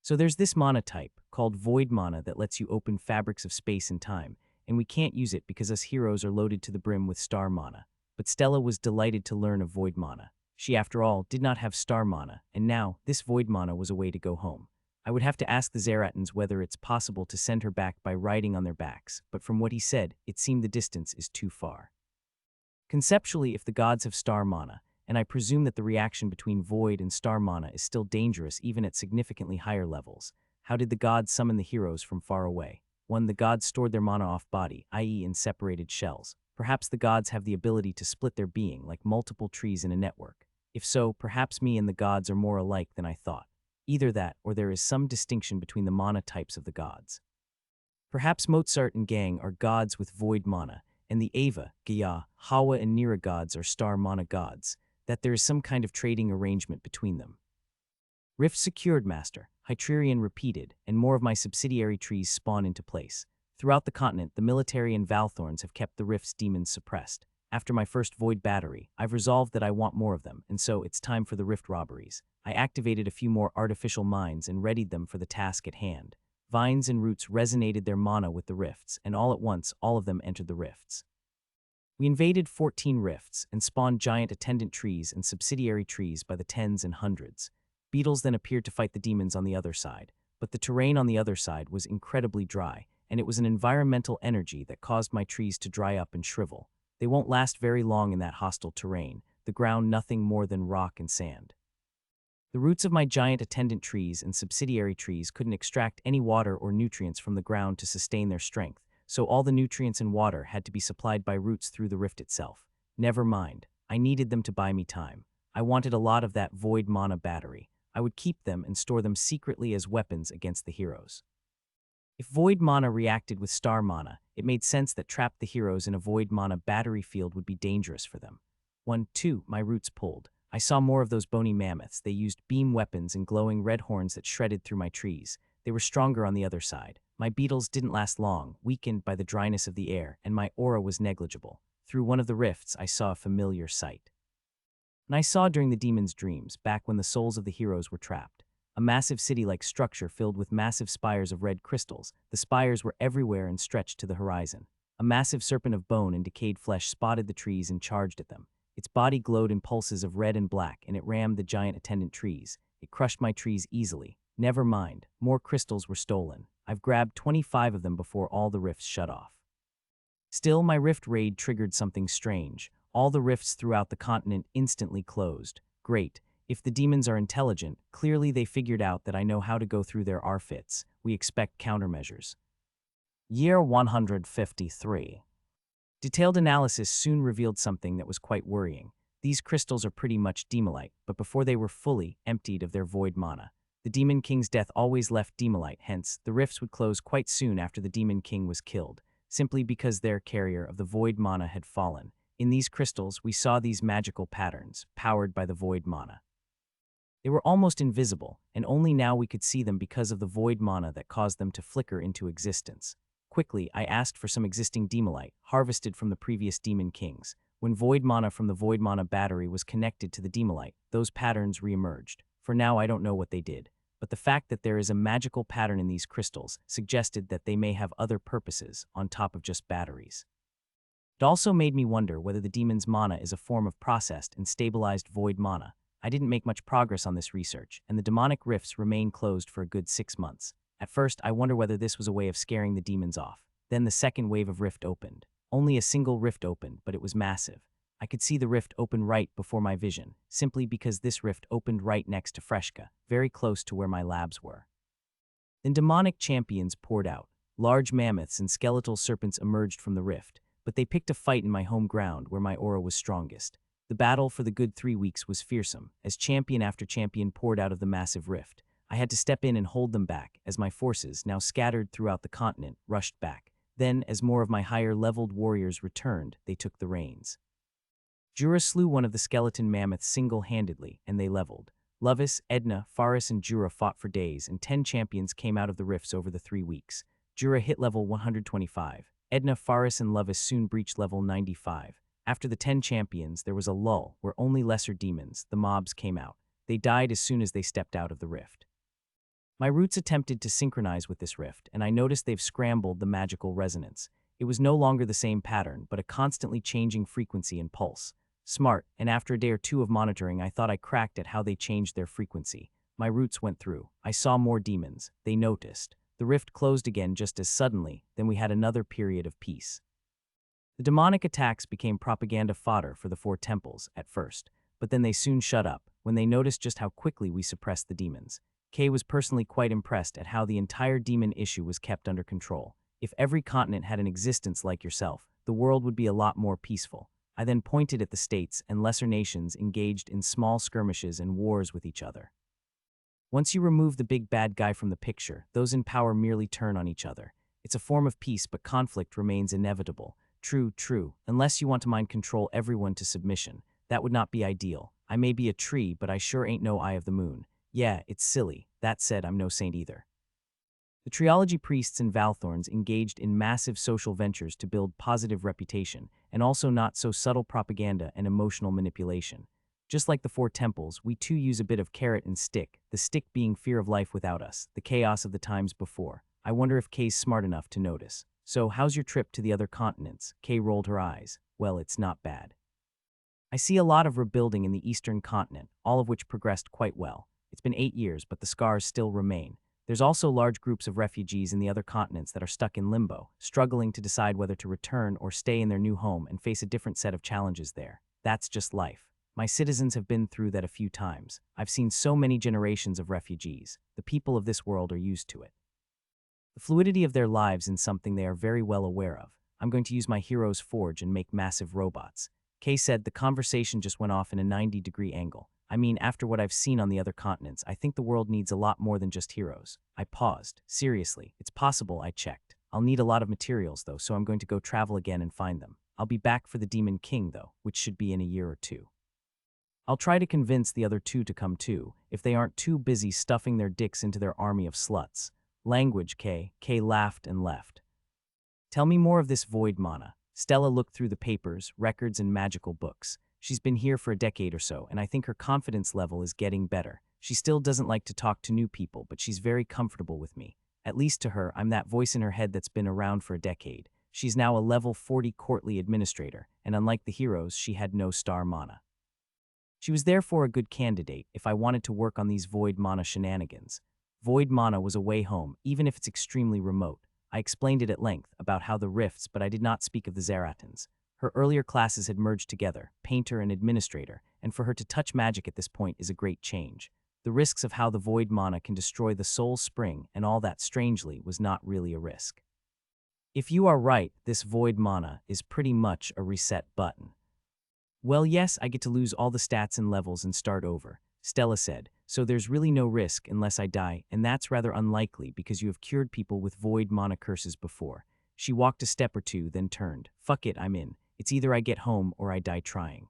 So there's this mana type, called void mana, that lets you open fabrics of space and time, and we can't use it because us heroes are loaded to the brim with star mana. But Stella was delighted to learn of void mana. She, after all, did not have star mana, and now this void mana was a way to go home. I would have to ask the Zeratans whether it's possible to send her back by riding on their backs, but from what he said, it seemed the distance is too far. Conceptually, if the gods have star mana, and I presume that the reaction between void and star mana is still dangerous even at significantly higher levels, how did the gods summon the heroes from far away? 1. The gods stored their mana off-body, i.e. in separated shells. Perhaps the gods have the ability to split their being like multiple trees in a network. If so, perhaps me and the gods are more alike than I thought. Either that, or there is some distinction between the mana types of the gods. Perhaps Mozart and gang are gods with void mana, and the Ava, Gaia, Hawa, and Nira gods are star mana gods, that there is some kind of trading arrangement between them. Rift secured, Master, Hytrerion repeated, and more of my subsidiary trees spawn into place. Throughout the continent, the military and Valthorns have kept the Rift's demons suppressed. After my first void battery, I've resolved that I want more of them, and so it's time for the Rift robberies. I activated a few more artificial mines and readied them for the task at hand. Vines and roots resonated their mana with the rifts, and all at once, all of them entered the rifts. We invaded 14 rifts and spawned giant attendant trees and subsidiary trees by the tens and hundreds. Beetles then appeared to fight the demons on the other side, but the terrain on the other side was incredibly dry, and it was an environmental energy that caused my trees to dry up and shrivel. They won't last very long in that hostile terrain, the ground nothing more than rock and sand. The roots of my giant attendant trees and subsidiary trees couldn't extract any water or nutrients from the ground to sustain their strength, so all the nutrients and water had to be supplied by roots through the rift itself. Never mind, I needed them to buy me time. I wanted a lot of that void mana battery. I would keep them and store them secretly as weapons against the heroes. If void mana reacted with star mana, it made sense that trapped the heroes in a void mana battery field would be dangerous for them. 2, my roots pulled. I saw more of those bony mammoths. They used beam weapons and glowing red horns that shredded through my trees. They were stronger on the other side. My beetles didn't last long, weakened by the dryness of the air, and my aura was negligible. Through one of the rifts, I saw a familiar sight. And I saw during the demon's dreams, back when the souls of the heroes were trapped. A massive city-like structure filled with massive spires of red crystals. The spires were everywhere and stretched to the horizon. A massive serpent of bone and decayed flesh spotted the trees and charged at them. Its body glowed in pulses of red and black, and it rammed the giant attendant trees. It crushed my trees easily. Never mind, more crystals were stolen. I've grabbed 25 of them before all the rifts shut off. Still, my rift raid triggered something strange. All the rifts throughout the continent instantly closed. Great. If the demons are intelligent, clearly they figured out that I know how to go through their RFITs. We expect countermeasures. Year 153. Detailed analysis soon revealed something that was quite worrying. These crystals are pretty much demolite, but before they were fully emptied of their void mana. The Demon King's death always left demolite, hence, the rifts would close quite soon after the Demon King was killed, simply because their carrier of the void mana had fallen. In these crystals, we saw these magical patterns, powered by the void mana. They were almost invisible, and only now we could see them because of the void mana that caused them to flicker into existence. Quickly, I asked for some existing demolite, harvested from the previous Demon Kings. When void mana from the void mana battery was connected to the demolite, those patterns re-emerged. For now, I don't know what they did, but the fact that there is a magical pattern in these crystals suggested that they may have other purposes on top of just batteries. It also made me wonder whether the demon's mana is a form of processed and stabilized void mana. I didn't make much progress on this research, and the demonic rifts remained closed for a good 6 months. At first, I wonder whether this was a way of scaring the demons off. Then the second wave of rift opened. Only a single rift opened, but it was massive. I could see the rift open right before my vision, simply because this rift opened right next to Freshka, very close to where my labs were. Then demonic champions poured out. Large mammoths and skeletal serpents emerged from the rift, but they picked a fight in my home ground where my aura was strongest. The battle for the good 3 weeks was fearsome, as champion after champion poured out of the massive rift. I had to step in and hold them back, as my forces, now scattered throughout the continent, rushed back. Then, as more of my higher-leveled warriors returned, they took the reins. Jura slew one of the skeleton mammoths single-handedly, and they leveled. Lovis, Edna, Faris, and Jura fought for days, and 10 champions came out of the rifts over the 3 weeks. Jura hit level 125. Edna, Faris, and Lovis soon breached level 95. After the 10 champions, there was a lull where only lesser demons, the mobs, came out. They died as soon as they stepped out of the rift. My roots attempted to synchronize with this rift, and I noticed they've scrambled the magical resonance. It was no longer the same pattern, but a constantly changing frequency and pulse. Smart, and after a day or two of monitoring, I thought I cracked at how they changed their frequency. My roots went through. I saw more demons. They noticed. The rift closed again just as suddenly, then we had another period of peace. The demonic attacks became propaganda fodder for the 4 temples at first, but then they soon shut up when they noticed just how quickly we suppressed the demons. Kay was personally quite impressed at how the entire demon issue was kept under control. If every continent had an existence like yourself, the world would be a lot more peaceful. I then pointed at the states and lesser nations engaged in small skirmishes and wars with each other. Once you remove the big bad guy from the picture, those in power merely turn on each other. It's a form of peace, but conflict remains inevitable. True, true. Unless you want to mind control everyone to submission. That would not be ideal. I may be a tree, but I sure ain't no eye of the moon. Yeah, it's silly. That said, I'm no saint either. The triology priests and Valthorns engaged in massive social ventures to build positive reputation, and also not so subtle propaganda and emotional manipulation. Just like the Four Temples, we too use a bit of carrot and stick, the stick being fear of life without us, the chaos of the times before. I wonder if Kay's smart enough to notice. So, how's your trip to the other continents? Kay rolled her eyes. Well, it's not bad. I see a lot of rebuilding in the eastern continent, all of which progressed quite well. It's been 8 years, but the scars still remain. There's also large groups of refugees in the other continents that are stuck in limbo, struggling to decide whether to return or stay in their new home and face a different set of challenges there. That's just life. My citizens have been through that a few times. I've seen so many generations of refugees. The people of this world are used to it. The fluidity of their lives is something they are very well aware of. I'm going to use my hero's forge and make massive robots. Kay said the conversation just went off in a 90-degree angle. I mean, after what I've seen on the other continents, I think the world needs a lot more than just heroes. I paused. Seriously, it's possible, I checked. I'll need a lot of materials, though, so I'm going to go travel again and find them. I'll be back for the Demon King, though, which should be in a year or two. I'll try to convince the other two to come too, if they aren't too busy stuffing their dicks into their army of sluts. Language, Kay. Kay laughed and left. Tell me more of this void mana. Stella looked through the papers, records, and magical books. She's been here for a decade or so, and I think her confidence level is getting better. She still doesn't like to talk to new people, but she's very comfortable with me. At least to her, I'm that voice in her head that's been around for a decade. She's now a level 40 courtly administrator, and unlike the heroes, she had no star mana. She was therefore a good candidate if I wanted to work on these void mana shenanigans. Void mana was a way home, even if it's extremely remote. I explained it at length about how the rifts, but I did not speak of the Zeratans. Her earlier classes had merged together, painter and administrator, and for her to touch magic at this point is a great change. The risks of how the void mana can destroy the soul spring and all that strangely was not really a risk. If you are right, this void mana is pretty much a reset button. Well, yes, I get to lose all the stats and levels and start over, Stella said, so there's really no risk unless I die, and that's rather unlikely because you have cured people with void mana curses before. She walked a step or two, then turned. Fuck it, I'm in. It's either I get home or I die trying.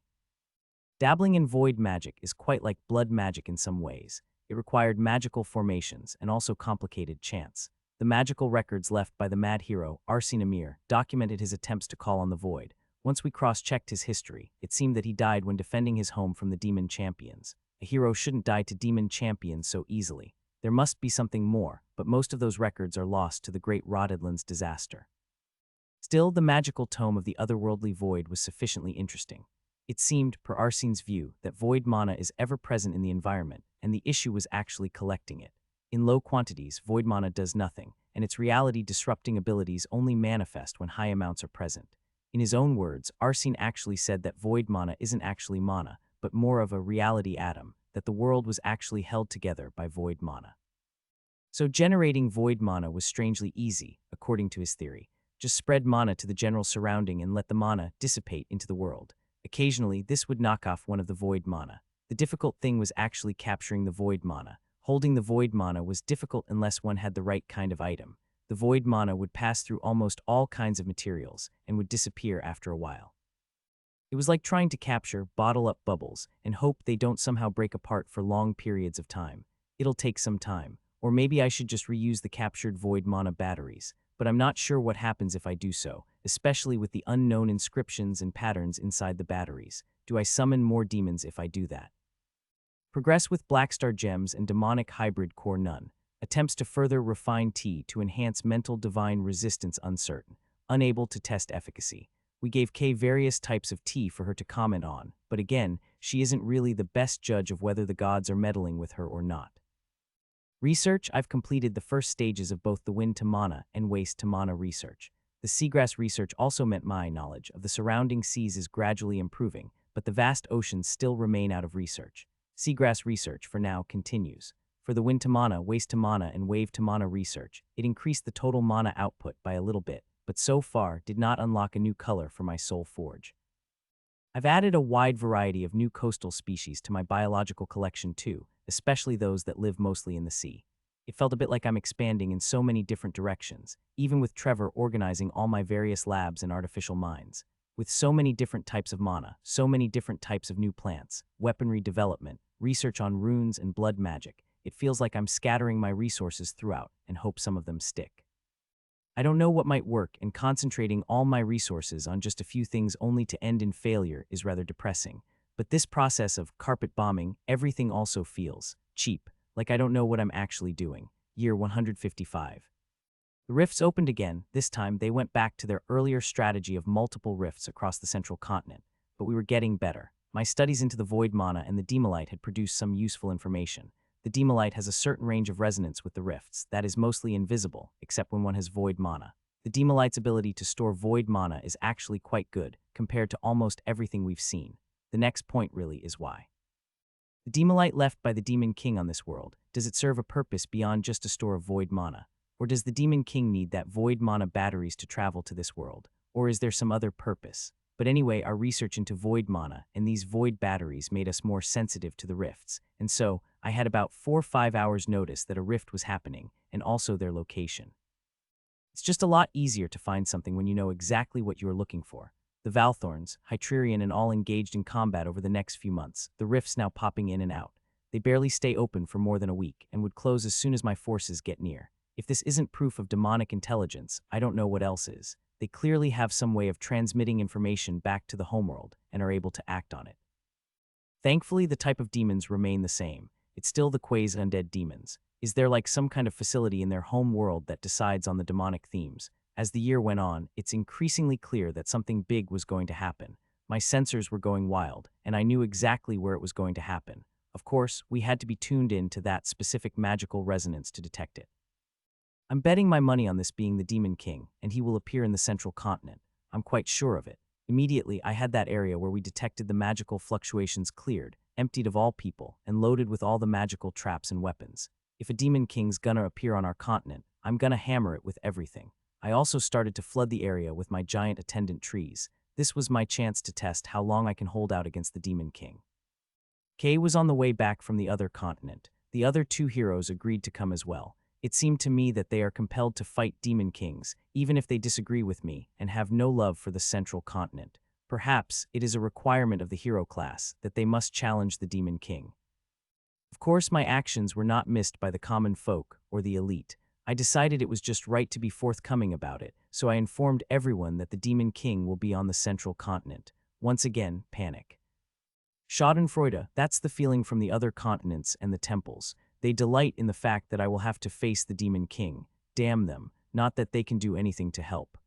Dabbling in void magic is quite like blood magic in some ways. It required magical formations and also complicated chants. The magical records left by the mad hero, Arsene Amir, documented his attempts to call on the void. Once we cross-checked his history, it seemed that he died when defending his home from the demon champions. A hero shouldn't die to demon champions so easily. There must be something more, but most of those records are lost to the great Rodedland's disaster. Still, the magical tome of the otherworldly void was sufficiently interesting. It seemed, per Arsene's view, that void mana is ever present in the environment, and the issue was actually collecting it. In low quantities, void mana does nothing, and its reality-disrupting abilities only manifest when high amounts are present. In his own words, Arsene actually said that void mana isn't actually mana, but more of a reality atom, that the world was actually held together by void mana. So generating void mana was strangely easy, according to his theory. Just spread mana to the general surrounding and let the mana dissipate into the world. Occasionally, this would knock off one of the void mana. The difficult thing was actually capturing the void mana. Holding the void mana was difficult unless one had the right kind of item. The void mana would pass through almost all kinds of materials and would disappear after a while. It was like trying to capture, bottle up bubbles and hope they don't somehow break apart for long periods of time. It'll take some time, or maybe I should just reuse the captured void mana batteries, but I'm not sure what happens if I do so, especially with the unknown inscriptions and patterns inside the batteries. Do I summon more demons if I do that? Progress with Blackstar Gems and Demonic Hybrid Core None. Attempts to further refine T to enhance mental divine resistance uncertain. Unable to test efficacy. We gave Kay various types of tea for her to comment on, but again, she isn't really the best judge of whether the gods are meddling with her or not. Research. I've completed the first stages of both the wind to mana and waste to mana research. The seagrass research also meant my knowledge of the surrounding seas is gradually improving, but the vast oceans still remain out of research. Seagrass research, for now, continues. For the wind to mana, waste to mana, and wave to mana research, it increased the total mana output by a little bit, but so far did not unlock a new color for my soul forge. I've added a wide variety of new coastal species to my biological collection too, especially those that live mostly in the sea. It felt a bit like I'm expanding in so many different directions, even with Trevor organizing all my various labs and artificial minds. With so many different types of mana, so many different types of new plants, weaponry development, research on runes and blood magic, it feels like I'm scattering my resources throughout and hope some of them stick. I don't know what might work, and concentrating all my resources on just a few things only to end in failure is rather depressing. But this process of carpet bombing everything also feels cheap, like I don't know what I'm actually doing. Year 155. The rifts opened again. This time, they went back to their earlier strategy of multiple rifts across the central continent, but we were getting better. My studies into the void mana and the demolite had produced some useful information. The demolite has a certain range of resonance with the rifts that is mostly invisible, except when one has void mana. The demolite's ability to store void mana is actually quite good, compared to almost everything we've seen. The next point really is why. The demolite left by the Demon King on this world, does it serve a purpose beyond just a store of void mana? Or does the Demon King need that void mana batteries to travel to this world? Or is there some other purpose? But anyway, our research into void mana and these void batteries made us more sensitive to the rifts, and so I had about 4 or 5 hours notice that a rift was happening, and also their location. It's just a lot easier to find something when you know exactly what you are looking for. The Valthorns, Hytrerion and all engaged in combat over the next few months, the rifts now popping in and out. They barely stay open for more than a week, and would close as soon as my forces get near. If this isn't proof of demonic intelligence, I don't know what else is. They clearly have some way of transmitting information back to the homeworld and are able to act on it. Thankfully, the type of demons remain the same. It's still the quasi-undead demons. Is there like some kind of facility in their home world that decides on the demonic themes? As the year went on, it's increasingly clear that something big was going to happen. My sensors were going wild, and I knew exactly where it was going to happen. Of course, we had to be tuned in to that specific magical resonance to detect it. I'm betting my money on this being the Demon King, and he will appear in the central continent. I'm quite sure of it. Immediately, I had that area where we detected the magical fluctuations cleared, emptied of all people, and loaded with all the magical traps and weapons. If a Demon King's gonna appear on our continent, I'm gonna hammer it with everything. I also started to flood the area with my giant attendant trees. This was my chance to test how long I can hold out against the Demon King. Kay was on the way back from the other continent. The other two heroes agreed to come as well. It seemed to me that they are compelled to fight Demon Kings, even if they disagree with me and have no love for the central continent. Perhaps it is a requirement of the hero class that they must challenge the Demon King. Of course, my actions were not missed by the common folk or the elite. I decided it was just right to be forthcoming about it, so I informed everyone that the Demon King will be on the central continent. Once again, panic. Schadenfreude, that's the feeling from the other continents and the temples. They delight in the fact that I will have to face the Demon King. Damn them, not that they can do anything to help.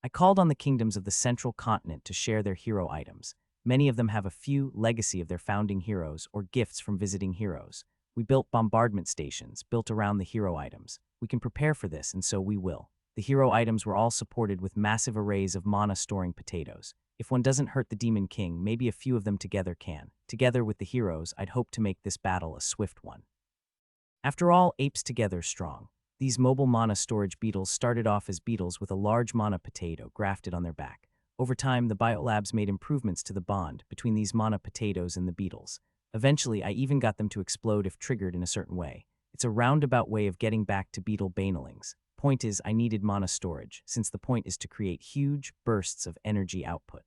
I called on the kingdoms of the central continent to share their hero items. Many of them have a few legacy of their founding heroes or gifts from visiting heroes. We built bombardment stations built around the hero items. We can prepare for this, and so we will. The hero items were all supported with massive arrays of mana-storing potatoes. If one doesn't hurt the Demon King, maybe a few of them together can. Together with the heroes, I'd hope to make this battle a swift one. After all, apes together strong. These mobile mana storage beetles started off as beetles with a large mana potato grafted on their back. Over time, the biolabs made improvements to the bond between these mana potatoes and the beetles. Eventually, I even got them to explode if triggered in a certain way. It's a roundabout way of getting back to beetle banelings. Point is, I needed mana storage, since the point is to create huge bursts of energy output.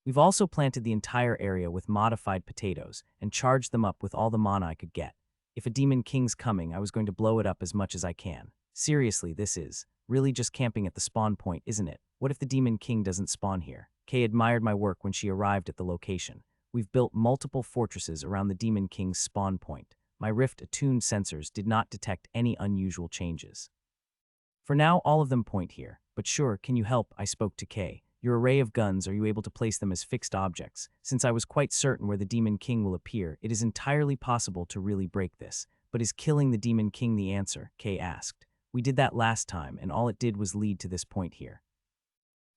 We've also planted the entire area with modified potatoes and charged them up with all the mana I could get. If a Demon King's coming, I was going to blow it up as much as I can. Seriously, this is really just camping at the spawn point, isn't it? What if the Demon King doesn't spawn here? Kay admired my work when she arrived at the location. We've built multiple fortresses around the Demon King's spawn point. My Rift-attuned sensors did not detect any unusual changes. For now, all of them point here. But sure, can you help? I spoke to Kay. Your array of guns, are you able to place them as fixed objects? Since I was quite certain where the Demon King will appear, it is entirely possible to really break this. But is killing the Demon King the answer? Kay asked. We did that last time, and all it did was lead to this point here.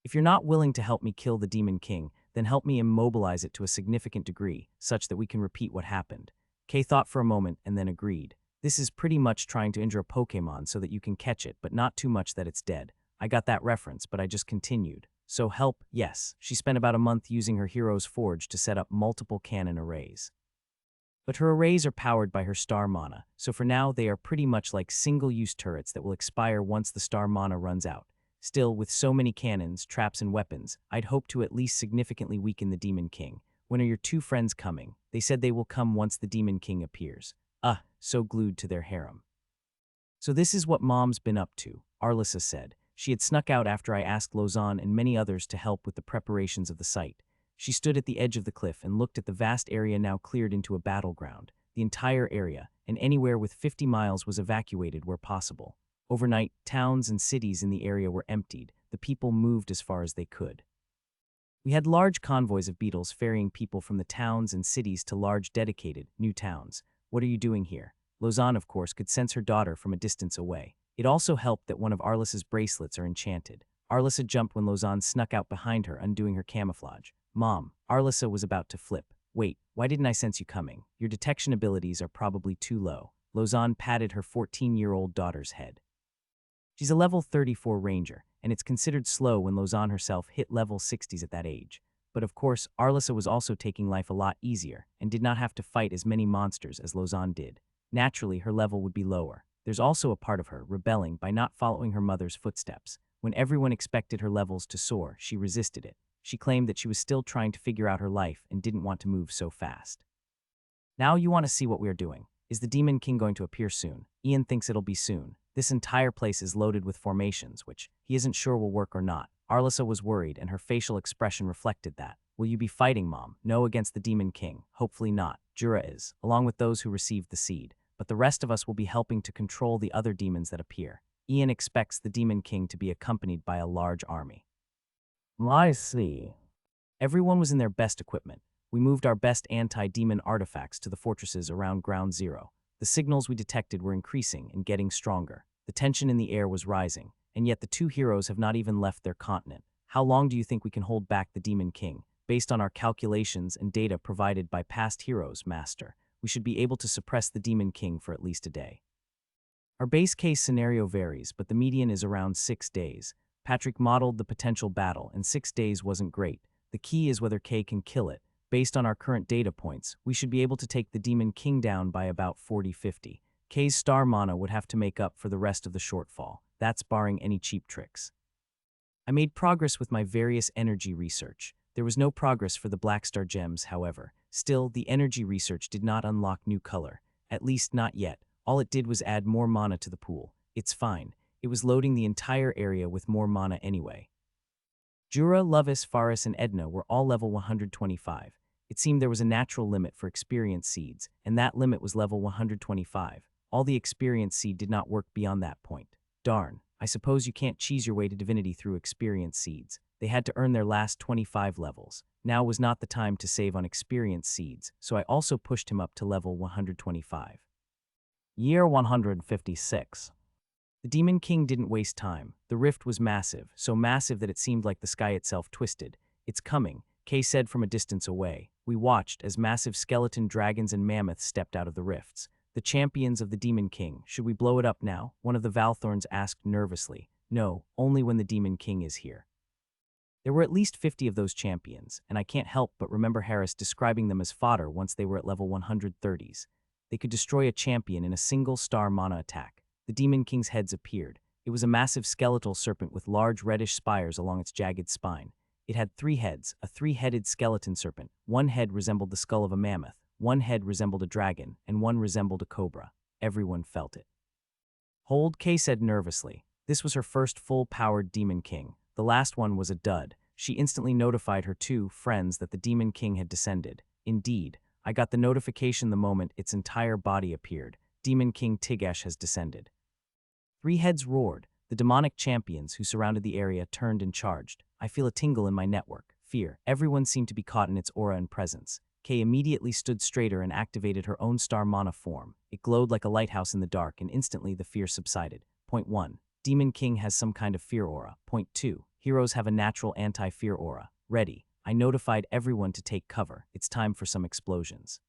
If you're not willing to help me kill the Demon King, then help me immobilize it to a significant degree, such that we can repeat what happened. Kay thought for a moment and then agreed. This is pretty much trying to injure a Pokémon so that you can catch it, but not too much that it's dead. I got that reference, but I just continued. So help, yes. She spent about a month using her Hero's Forge to set up multiple cannon arrays. But her arrays are powered by her star mana, so for now they are pretty much like single-use turrets that will expire once the star mana runs out. Still, with so many cannons, traps, and weapons, I'd hope to at least significantly weaken the Demon King. When are your two friends coming? They said they will come once the Demon King appears. So glued to their harem. So this is what Mom's been up to, Arlissa said. She had snuck out after I asked Lausanne and many others to help with the preparations of the site. She stood at the edge of the cliff and looked at the vast area now cleared into a battleground. The entire area, and anywhere with 50 miles, was evacuated where possible. Overnight, towns and cities in the area were emptied. The people moved as far as they could. We had large convoys of beetles ferrying people from the towns and cities to large dedicated, new towns. What are you doing here? Lausanne, of course, could sense her daughter from a distance away. It also helped that one of Arlissa's bracelets are enchanted. Arlissa jumped when Lausanne snuck out behind her, undoing her camouflage. Mom, Arlissa was about to flip. Wait, why didn't I sense you coming? Your detection abilities are probably too low. Lausanne patted her 14-year-old daughter's head. She's a level 34 ranger, and it's considered slow when Lausanne herself hit level 60s at that age. But of course, Arlissa was also taking life a lot easier and did not have to fight as many monsters as Lausanne did. Naturally, her level would be lower. There's also a part of her rebelling by not following her mother's footsteps. When everyone expected her levels to soar, she resisted it. She claimed that she was still trying to figure out her life and didn't want to move so fast. Now you want to see what we are doing. Is the Demon King going to appear soon? Ian thinks it'll be soon. This entire place is loaded with formations, which he isn't sure will work or not. Arlissa was worried, and her facial expression reflected that. Will you be fighting, Mom? No, against the Demon King. Hopefully not. Jura is, along with those who received the seed. But the rest of us will be helping to control the other demons that appear. Ian expects the Demon King to be accompanied by a large army. I see. Everyone was in their best equipment. We moved our best anti-demon artifacts to the fortresses around Ground Zero. The signals we detected were increasing and getting stronger. The tension in the air was rising, and yet the two heroes have not even left their continent. How long do you think we can hold back the Demon King? Based on our calculations and data provided by past heroes, Master, we should be able to suppress the Demon King for at least a day. Our base case scenario varies, but the median is around 6 days. Patrick modeled the potential battle, and 6 days wasn't great. The key is whether Kay can kill it. Based on our current data points, we should be able to take the Demon King down by about 40-50. Kay's star mana would have to make up for the rest of the shortfall. That's barring any cheap tricks. I made progress with my various energy research. There was no progress for the Black Star gems, however. Still, the energy research did not unlock new color. At least not yet. All it did was add more mana to the pool. It's fine. It was loading the entire area with more mana anyway. Jura, Lovis, Faris, and Edna were all level 125. It seemed there was a natural limit for experience seeds, and that limit was level 125. All the experience seed did not work beyond that point. Darn, I suppose you can't cheese your way to divinity through experience seeds. They had to earn their last 25 levels. Now was not the time to save on experience seeds, so I also pushed him up to level 125. Year 156. The Demon King didn't waste time. The rift was massive, so massive that it seemed like the sky itself twisted. It's coming, Kay said from a distance away. We watched as massive skeleton dragons and mammoths stepped out of the rifts. The champions of the Demon King. Should we blow it up now? One of the Valthorns asked nervously. No, only when the Demon King is here. There were at least 50 of those champions, and I can't help but remember Harris describing them as fodder once they were at level 130s. They could destroy a champion in a single star mana attack. The Demon King's heads appeared. It was a massive skeletal serpent with large reddish spires along its jagged spine. It had 3 heads, a 3-headed skeleton serpent. One head resembled the skull of a mammoth, one head resembled a dragon, and one resembled a cobra. Everyone felt it. Hold, Kay said nervously. This was her first full-powered Demon King. The last one was a dud. She instantly notified her 2 friends that the Demon King had descended. Indeed, I got the notification the moment its entire body appeared. Demon King Tigash has descended. 3 heads roared. The demonic champions who surrounded the area turned and charged. I feel a tingle in my network. Fear. Everyone seemed to be caught in its aura and presence. Kay immediately stood straighter and activated her own star mana form. It glowed like a lighthouse in the dark, and instantly the fear subsided. Point 1. Demon King has some kind of fear aura. Point 2. Heroes have a natural anti-fear aura. Ready. I notified everyone to take cover. It's time for some explosions.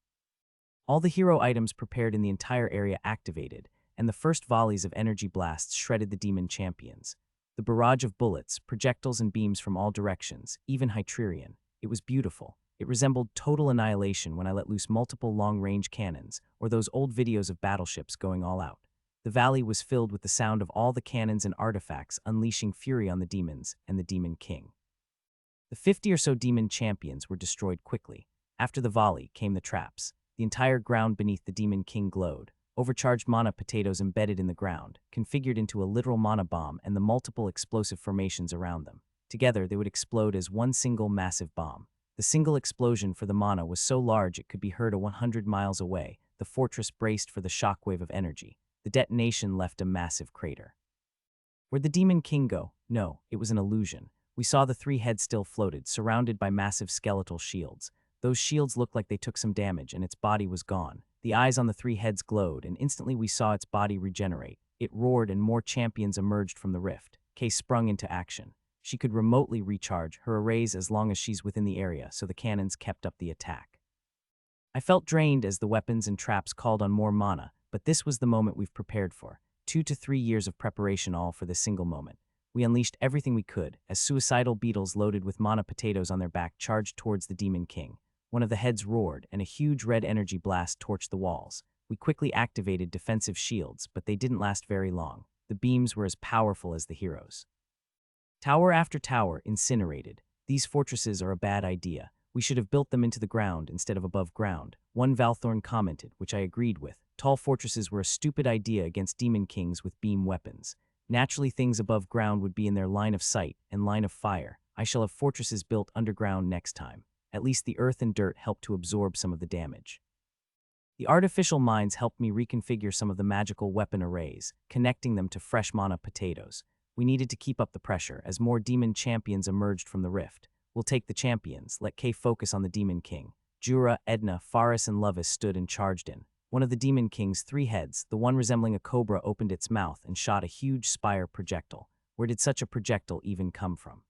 All the hero items prepared in the entire area activated, and the first volleys of energy blasts shredded the demon champions. The barrage of bullets, projectiles, and beams from all directions, even Hytrerian. It was beautiful. It resembled total annihilation when I let loose multiple long-range cannons, or those old videos of battleships going all out. The valley was filled with the sound of all the cannons and artifacts unleashing fury on the demons and the Demon King. The 50 or so demon champions were destroyed quickly. After the volley came the traps. The entire ground beneath the Demon King glowed. Overcharged mana potatoes embedded in the ground, configured into a literal mana bomb, and the multiple explosive formations around them. Together, they would explode as one single massive bomb. The single explosion for the mana was so large it could be heard 100 miles away. The fortress braced for the shockwave of energy. The detonation left a massive crater. Where'd the Demon King go? No, it was an illusion. We saw the three heads still floated, surrounded by massive skeletal shields. Those shields looked like they took some damage, and its body was gone. The eyes on the three heads glowed, and instantly we saw its body regenerate. It roared, and more champions emerged from the rift. Kay sprung into action. She could remotely recharge her arrays as long as she's within the area, so the cannons kept up the attack. I felt drained as the weapons and traps called on more mana, but this was the moment we've prepared for. 2 to 3 years of preparation all for this single moment. We unleashed everything we could, as suicidal beetles loaded with mana potatoes on their back charged towards the Demon King. One of the heads roared, and a huge red energy blast torched the walls. We quickly activated defensive shields, but they didn't last very long. The beams were as powerful as the heroes. Tower after tower incinerated. These fortresses are a bad idea. We should have built them into the ground instead of above ground. One Valthorn commented, which I agreed with. Tall fortresses were a stupid idea against demon kings with beam weapons. Naturally, things above ground would be in their line of sight and line of fire. I shall have fortresses built underground next time. At least the earth and dirt helped to absorb some of the damage. The artificial mines helped me reconfigure some of the magical weapon arrays, connecting them to fresh mana potatoes. We needed to keep up the pressure as more demon champions emerged from the rift. We'll take the champions, let Kay focus on the Demon King. Jura, Edna, Faris, and Lovis stood and charged in. One of the Demon King's three heads, the one resembling a cobra, opened its mouth and shot a huge spire projectile. Where did such a projectile even come from?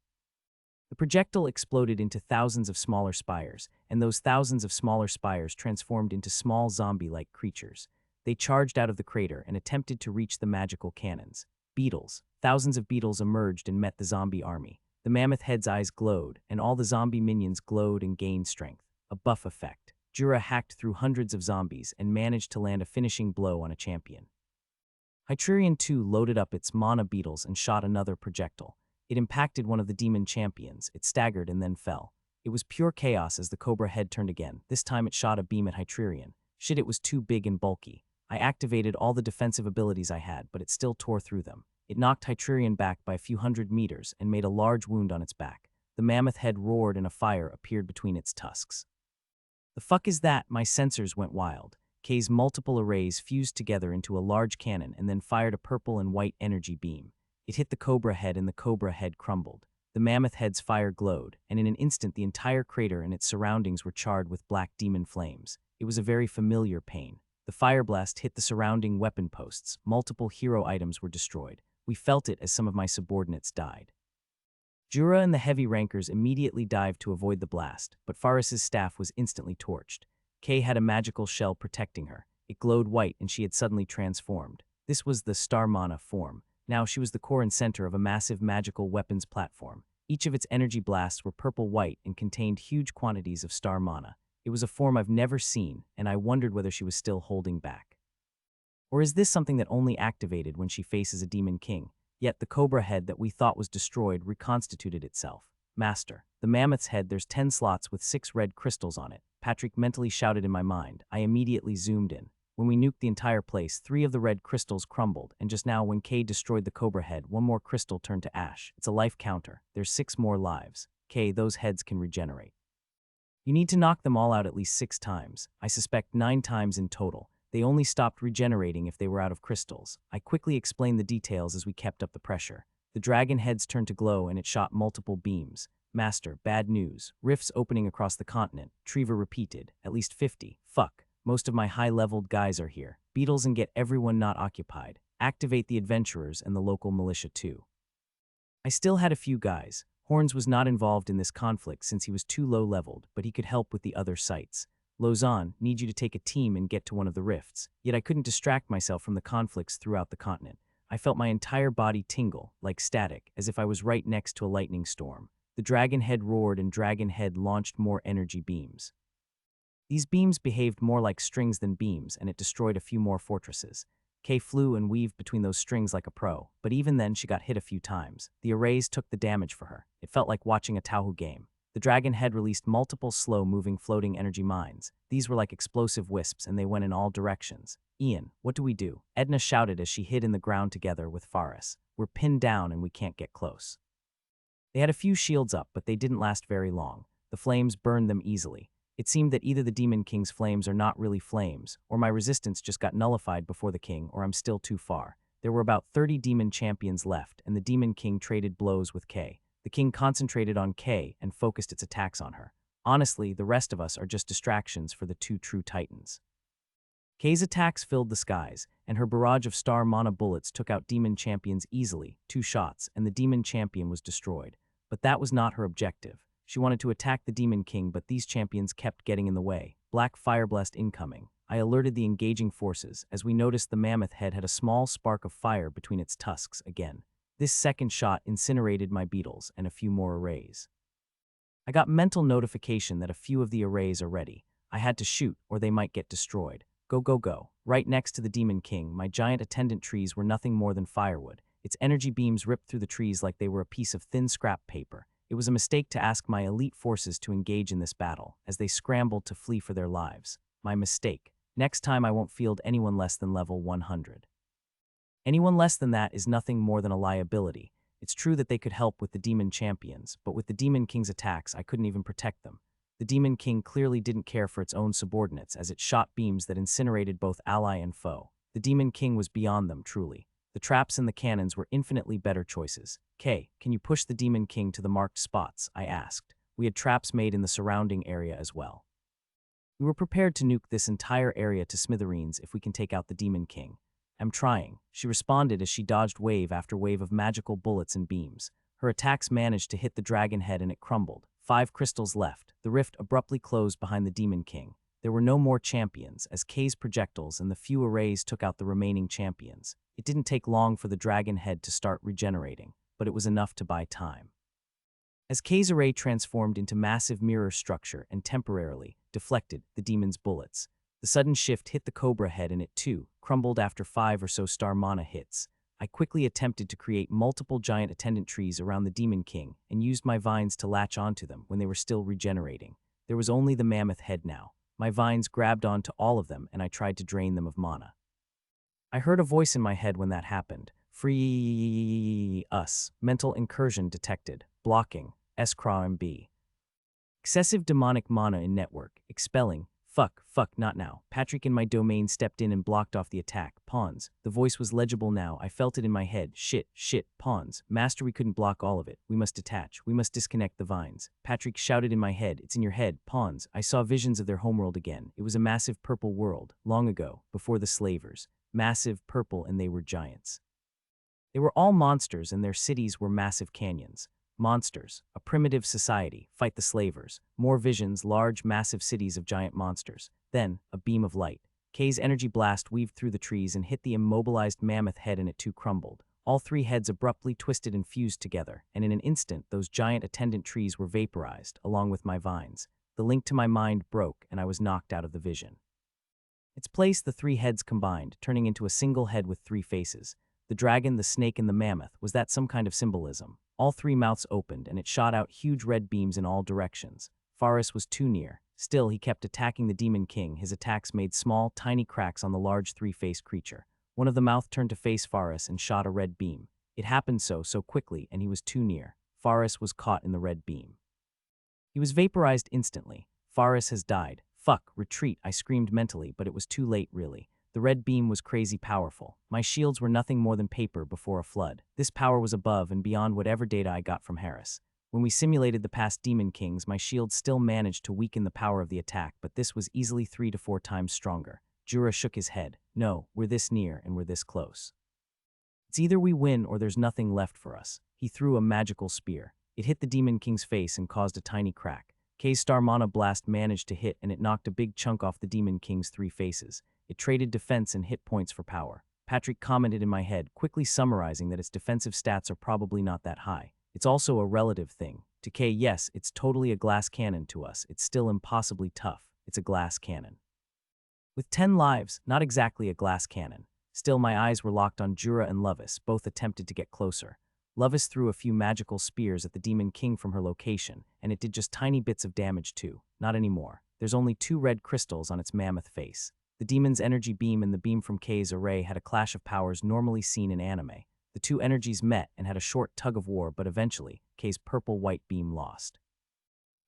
The projectile exploded into thousands of smaller spires, and those thousands of smaller spires transformed into small zombie-like creatures. They charged out of the crater and attempted to reach the magical cannons. Beetles. Thousands of beetles emerged and met the zombie army. The mammoth head's eyes glowed, and all the zombie minions glowed and gained strength. A buff effect. Jura hacked through hundreds of zombies and managed to land a finishing blow on a champion. Hytrerion too loaded up its mana beetles and shot another projectile. It impacted one of the demon champions. It staggered and then fell. It was pure chaos as the cobra head turned again. This time it shot a beam at Hytrerion. Shit, it was too big and bulky. I activated all the defensive abilities I had, but it still tore through them. It knocked Hytrerion back by a few hundred meters and made a large wound on its back. The mammoth head roared and a fire appeared between its tusks. The fuck is that? My sensors went wild. Kay's multiple arrays fused together into a large cannon and then fired a purple and white energy beam. It hit the cobra head and the cobra head crumbled. The mammoth head's fire glowed, and in an instant the entire crater and its surroundings were charred with black demon flames. It was a very familiar pain. The fire blast hit the surrounding weapon posts. Multiple hero items were destroyed. We felt it as some of my subordinates died. Jura and the heavy rankers immediately dived to avoid the blast, but Faris's staff was instantly torched. Kay had a magical shell protecting her. It glowed white and she had suddenly transformed. This was the Star Mana form. Now she was the core and center of a massive magical weapons platform. Each of its energy blasts were purple-white and contained huge quantities of Star Mana. It was a form I've never seen, and I wondered whether she was still holding back. Or is this something that only activated when she faces a Demon King? Yet the cobra head that we thought was destroyed reconstituted itself. Master, the mammoth's head, there's 10 slots with 6 red crystals on it. Patrick mentally shouted in my mind. I immediately zoomed in. When we nuked the entire place, 3 of the red crystals crumbled, and just now when Kay destroyed the cobra head, 1 more crystal turned to ash. It's a life counter. There's 6 more lives. Kay, those heads can regenerate. You need to knock them all out at least 6 times. I suspect 9 times in total. They only stopped regenerating if they were out of crystals. I quickly explained the details as we kept up the pressure. The dragon heads turned to glow and it shot multiple beams. Master, bad news. Rifts opening across the continent. Treva repeated. At least 50. Fuck. Most of my high-leveled guys are here. Beetles and get everyone not occupied. Activate the adventurers and the local militia too. I still had a few guys. Horns was not involved in this conflict since he was too low-leveled, but he could help with the other sites. Lozan, need you to take a team and get to one of the rifts. Yet I couldn't distract myself from the conflicts throughout the continent. I felt my entire body tingle, like static, as if I was right next to a lightning storm. The dragon head roared and dragon head launched more energy beams. These beams behaved more like strings than beams, and it destroyed a few more fortresses. Kay flew and weaved between those strings like a pro, but even then she got hit a few times. The arrays took the damage for her. It felt like watching a Taohu game. The dragon head released multiple slow-moving floating energy mines. These were like explosive wisps, and they went in all directions. Ian, what do we do? Edna shouted as she hid in the ground together with Faris. We're pinned down and we can't get close. They had a few shields up, but they didn't last very long. The flames burned them easily. It seemed that either the Demon King's flames are not really flames, or my resistance just got nullified before the king, or I'm still too far. There were about 30 demon champions left, and the Demon King traded blows with Kay. The king concentrated on Kay and focused its attacks on her. Honestly, the rest of us are just distractions for the two true titans. Kay's attacks filled the skies, and her barrage of star mana bullets took out demon champions easily, 2 shots, and the demon champion was destroyed. But that was not her objective. She wanted to attack the Demon King, but these champions kept getting in the way. Black Fireblast incoming. I alerted the engaging forces, as we noticed the mammoth head had a small spark of fire between its tusks again. This second shot incinerated my beetles and a few more arrays. I got mental notification that a few of the arrays are ready. I had to shoot, or they might get destroyed. Go, go, go. Right next to the Demon King, my giant attendant trees were nothing more than firewood. Its energy beams ripped through the trees like they were a piece of thin scrap paper. It was a mistake to ask my elite forces to engage in this battle, as they scrambled to flee for their lives. My mistake. Next time I won't field anyone less than level 100. Anyone less than that is nothing more than a liability. It's true that they could help with the demon champions, but with the Demon King's attacks, I couldn't even protect them. The Demon King clearly didn't care for its own subordinates, as it shot beams that incinerated both ally and foe. The Demon King was beyond them, truly. The traps and the cannons were infinitely better choices. Kay, can you push the Demon King to the marked spots? I asked. We had traps made in the surrounding area as well. We were prepared to nuke this entire area to smithereens if we can take out the Demon King. I'm trying, she responded as she dodged wave after wave of magical bullets and beams. Her attacks managed to hit the dragon head and it crumbled. 5 crystals left. The rift abruptly closed behind the Demon King. There were no more champions, as Kay's projectiles and the few arrays took out the remaining champions. It didn't take long for the dragon head to start regenerating, but it was enough to buy time. As Kay's array transformed into massive mirror structure and temporarily deflected the demon's bullets, the sudden shift hit the cobra head and it too crumbled after 5 or so star mana hits. I quickly attempted to create multiple giant attendant trees around the Demon King and used my vines to latch onto them when they were still regenerating. There was only the mammoth head now. My vines grabbed onto all of them and I tried to drain them of mana. I heard a voice in my head when that happened. Free us. Mental incursion detected. Blocking. SCRMB. Excessive demonic mana in network. Expelling. Fuck, not now. Patrick in my domain stepped in and blocked off the attack. Pawns. The voice was legible now. I felt it in my head. Shit, pawns. Master, we couldn't block all of it. We must detach. We must disconnect the vines. Patrick shouted in my head. It's in your head. Pawns. I saw visions of their homeworld again. It was a massive purple world. Long ago. Before the slavers. Massive, purple, and they were giants. They were all monsters and their cities were massive canyons. Monsters, a primitive society, fight the slavers. More visions, large, massive cities of giant monsters. Then, a beam of light. Kay's energy blast weaved through the trees and hit the immobilized mammoth head and it too crumbled. All 3 heads abruptly twisted and fused together, and in an instant, those giant attendant trees were vaporized, along with my vines. The link to my mind broke and I was knocked out of the vision. Its place, the 3 heads combined, turning into a single head with 3 faces. The dragon, the snake, and the mammoth. Was that some kind of symbolism? All 3 mouths opened, and it shot out huge red beams in all directions. Faris was too near. Still, he kept attacking the Demon King. His attacks made small, tiny cracks on the large 3-faced creature. One of the mouth turned to face Faris and shot a red beam. It happened so quickly, and he was too near. Faris was caught in the red beam. He was vaporized instantly. Faris has died. Fuck, retreat, I screamed mentally, but it was too late, really. The red beam was crazy powerful. My shields were nothing more than paper before a flood. This power was above and beyond whatever data I got from Harris. When we simulated the past Demon Kings, my shields still managed to weaken the power of the attack, but this was easily 3 to 4 times stronger. Jura shook his head. No, we're this near and we're this close. It's either we win or there's nothing left for us. He threw a magical spear. It hit the Demon King's face and caused a tiny crack. Kay's Star Mana Blast managed to hit and it knocked a big chunk off the Demon King's 3 faces. It traded defense and hit points for power. Patrick commented in my head, quickly summarizing that its defensive stats are probably not that high. It's also a relative thing. To Kay, yes, it's totally a glass cannon to us. It's still impossibly tough. It's a glass cannon. With 10 lives, not exactly a glass cannon. Still, my eyes were locked on Jura and Lovis, both attempted to get closer. Lovis threw a few magical spears at the Demon King from her location, and it did just tiny bits of damage too. Not anymore. There's only 2 red crystals on its mammoth face. The demon's energy beam and the beam from Kay's array had a clash of powers normally seen in anime. The 2 energies met and had a short tug-of-war, but eventually, Kay's purple-white beam lost.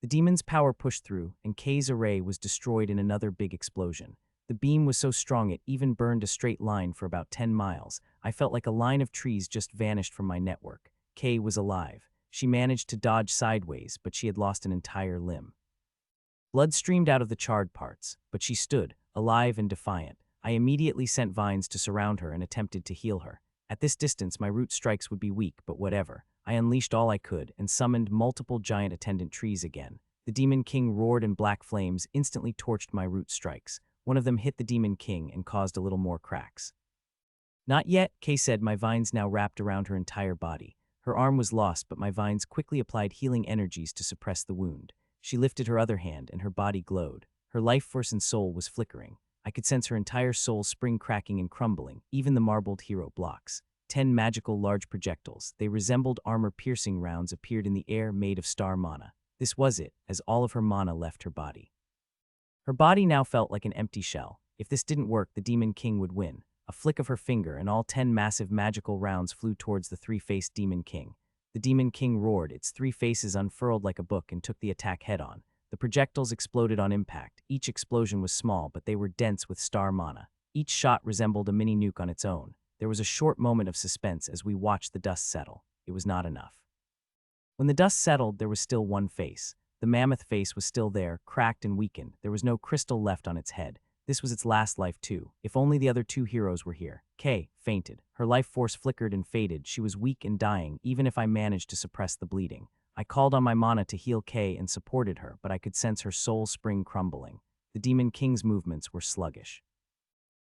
The demon's power pushed through, and Kay's array was destroyed in another big explosion. The beam was so strong it even burned a straight line for about 10 miles. I felt like a line of trees just vanished from my network. Kay was alive. She managed to dodge sideways, but she had lost an entire limb. Blood streamed out of the charred parts, but she stood, alive and defiant. I immediately sent vines to surround her and attempted to heal her. At this distance, my root strikes would be weak, but whatever. I unleashed all I could and summoned multiple giant attendant trees again. The Demon King roared and black flames instantly torched my root strikes. One of them hit the Demon King and caused a little more cracks. Not yet, Kay said, my vines now wrapped around her entire body. Her arm was lost, but my vines quickly applied healing energies to suppress the wound. She lifted her other hand and her body glowed. Her life force and soul was flickering. I could sense her entire soul spring cracking and crumbling, even the marbled hero blocks. 10 magical large projectiles, they resembled armor-piercing rounds, appeared in the air made of star mana. This was it, as all of her mana left her body. Her body now felt like an empty shell. If this didn't work, the Demon King would win. A flick of her finger, and all 10 massive magical rounds flew towards the 3-faced Demon King. The Demon King roared, its 3 faces unfurled like a book and took the attack head-on. The projectiles exploded on impact. Each explosion was small, but they were dense with star mana. Each shot resembled a mini-nuke on its own. There was a short moment of suspense as we watched the dust settle. It was not enough. When the dust settled, there was still one face. The mammoth face was still there, cracked and weakened. There was no crystal left on its head. This was its last life too. If only the other 2 heroes were here. Kay fainted. Her life force flickered and faded. She was weak and dying, even if I managed to suppress the bleeding. I called on my mana to heal Kay and supported her, but I could sense her soul spring crumbling. The Demon King's movements were sluggish.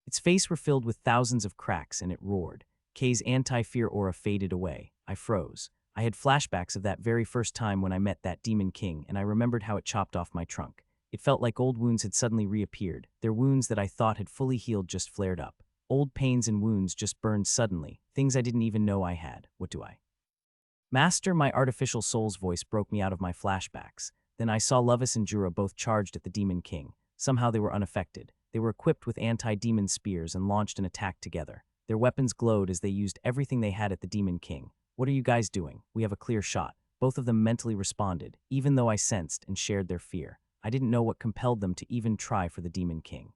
Its face were filled with thousands of cracks, and it roared. Kay's anti-fear aura faded away. I froze. I had flashbacks of that very first time when I met that Demon King, and I remembered how it chopped off my trunk. It felt like old wounds had suddenly reappeared. Their wounds that I thought had fully healed just flared up. Old pains and wounds just burned suddenly, things I didn't even know I had. What do I? Master, my artificial soul's voice broke me out of my flashbacks. Then I saw Lovis and Jura both charged at the Demon King. Somehow they were unaffected. They were equipped with anti-demon spears and launched an attack together. Their weapons glowed as they used everything they had at the Demon King. What are you guys doing? We have a clear shot. Both of them mentally responded, even though I sensed and shared their fear. I didn't know what compelled them to even try for the Demon King.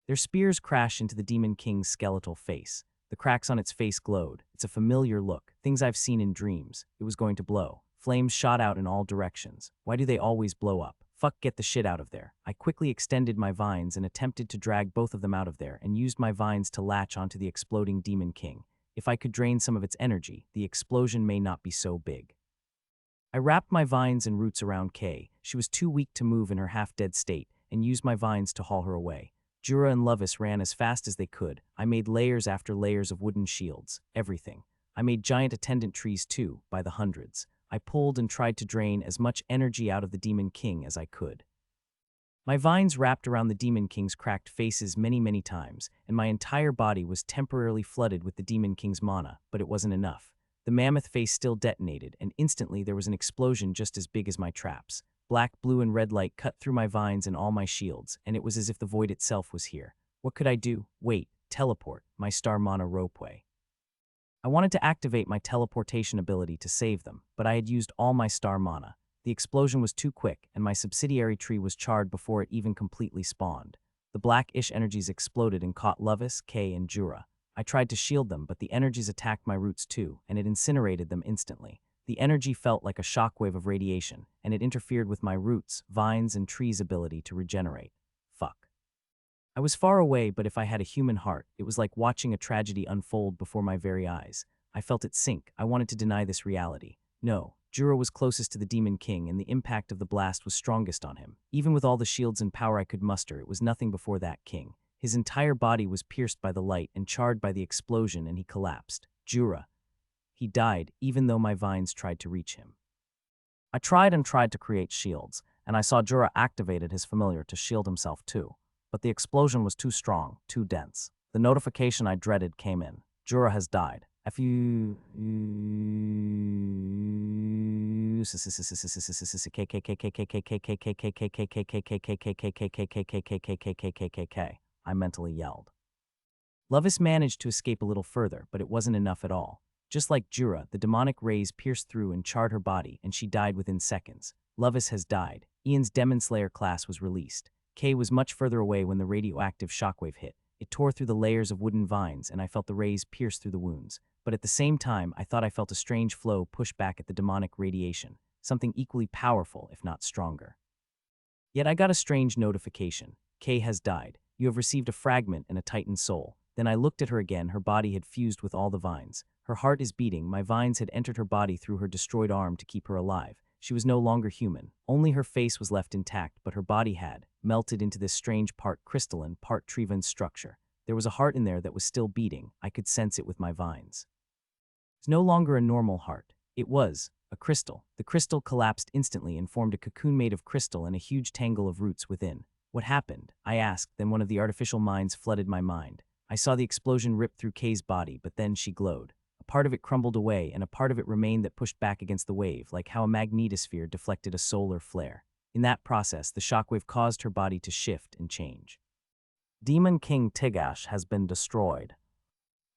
Their spears crashed into the Demon King's skeletal face. The cracks on its face glowed. It's a familiar look, things I've seen in dreams. It was going to blow. Flames shot out in all directions. Why do they always blow up? Fuck, get the shit out of there. I quickly extended my vines and attempted to drag both of them out of there and used my vines to latch onto the exploding Demon King. If I could drain some of its energy, the explosion may not be so big. I wrapped my vines and roots around Kay. She was too weak to move in her half-dead state, and used my vines to haul her away. Jura and Lovis ran as fast as they could. I made layers after layers of wooden shields. Everything. I made giant attendant trees too, by the hundreds. I pulled and tried to drain as much energy out of the Demon King as I could. My vines wrapped around the Demon King's cracked faces many times, and my entire body was temporarily flooded with the Demon King's mana, but it wasn't enough. The mammoth face still detonated, and instantly there was an explosion just as big as my traps. Black, blue, and red light cut through my vines and all my shields, and it was as if the void itself was here. What could I do? Wait, teleport, my star mana ropeway. I wanted to activate my teleportation ability to save them, but I had used all my star mana. The explosion was too quick, and my subsidiary tree was charred before it even completely spawned. The black-ish energies exploded and caught Lovis, Kay, and Jura. I tried to shield them, but the energies attacked my roots too, and it incinerated them instantly. The energy felt like a shockwave of radiation, and it interfered with my roots, vines, and trees' ability to regenerate. Fuck. I was far away, but if I had a human heart, it was like watching a tragedy unfold before my very eyes. I felt it sink. I wanted to deny this reality. No, Jura was closest to the Demon King, and the impact of the blast was strongest on him. Even with all the shields and power I could muster, it was nothing before that king. His entire body was pierced by the light and charred by the explosion, and he collapsed. Jura. He died, even though my vines tried to reach him. I tried and tried to create shields, and I saw Jura activated his familiar to shield himself too. But the explosion was too strong, too dense. The notification I dreaded came in. Jura has died. I mentally yelled. Lovis managed to escape a little further, but it wasn't enough at all. Just like Jura, the demonic rays pierced through and charred her body, and she died within seconds. Lovis has died. Ian's Demon Slayer class was released. Kay was much further away when the radioactive shockwave hit. It tore through the layers of wooden vines, and I felt the rays pierce through the wounds. But at the same time, I thought I felt a strange flow push back at the demonic radiation, something equally powerful, if not stronger. Yet I got a strange notification. Kay has died. You have received a fragment and a titan soul. Then I looked at her again. Her body had fused with all the vines. Her heart is beating. My vines had entered her body through her destroyed arm to keep her alive. She was no longer human. Only her face was left intact, but her body had melted into this strange part crystalline, part Trevan structure. There was a heart in there that was still beating. I could sense it with my vines. It's no longer a normal heart. It was a crystal. The crystal collapsed instantly and formed a cocoon made of crystal and a huge tangle of roots within. What happened? I asked, then one of the artificial minds flooded my mind. I saw the explosion rip through Kay's body, but then she glowed. A part of it crumbled away, and a part of it remained that pushed back against the wave, like how a magnetosphere deflected a solar flare. In that process, the shockwave caused her body to shift and change. Demon King Tigash has been destroyed.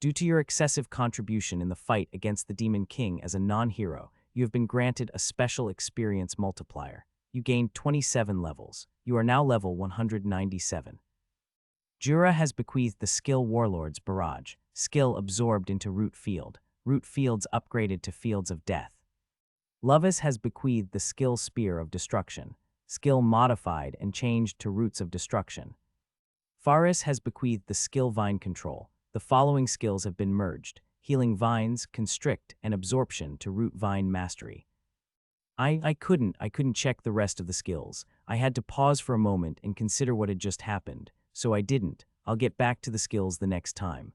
Due to your excessive contribution in the fight against the Demon King as a non-hero, you have been granted a special experience multiplier. You gained 27 levels. You are now level 197. Jura has bequeathed the skill Warlord's Barrage, skill absorbed into Root Field, Root Fields upgraded to Fields of Death. Lovis has bequeathed the skill Spear of Destruction, skill modified and changed to Roots of Destruction. Faris has bequeathed the skill Vine Control. The following skills have been merged: Healing Vines, Constrict, and Absorption to Root Vine Mastery. I couldn't check the rest of the skills. I had to pause for a moment and consider what had just happened, so I didn't. I'll get back to the skills the next time.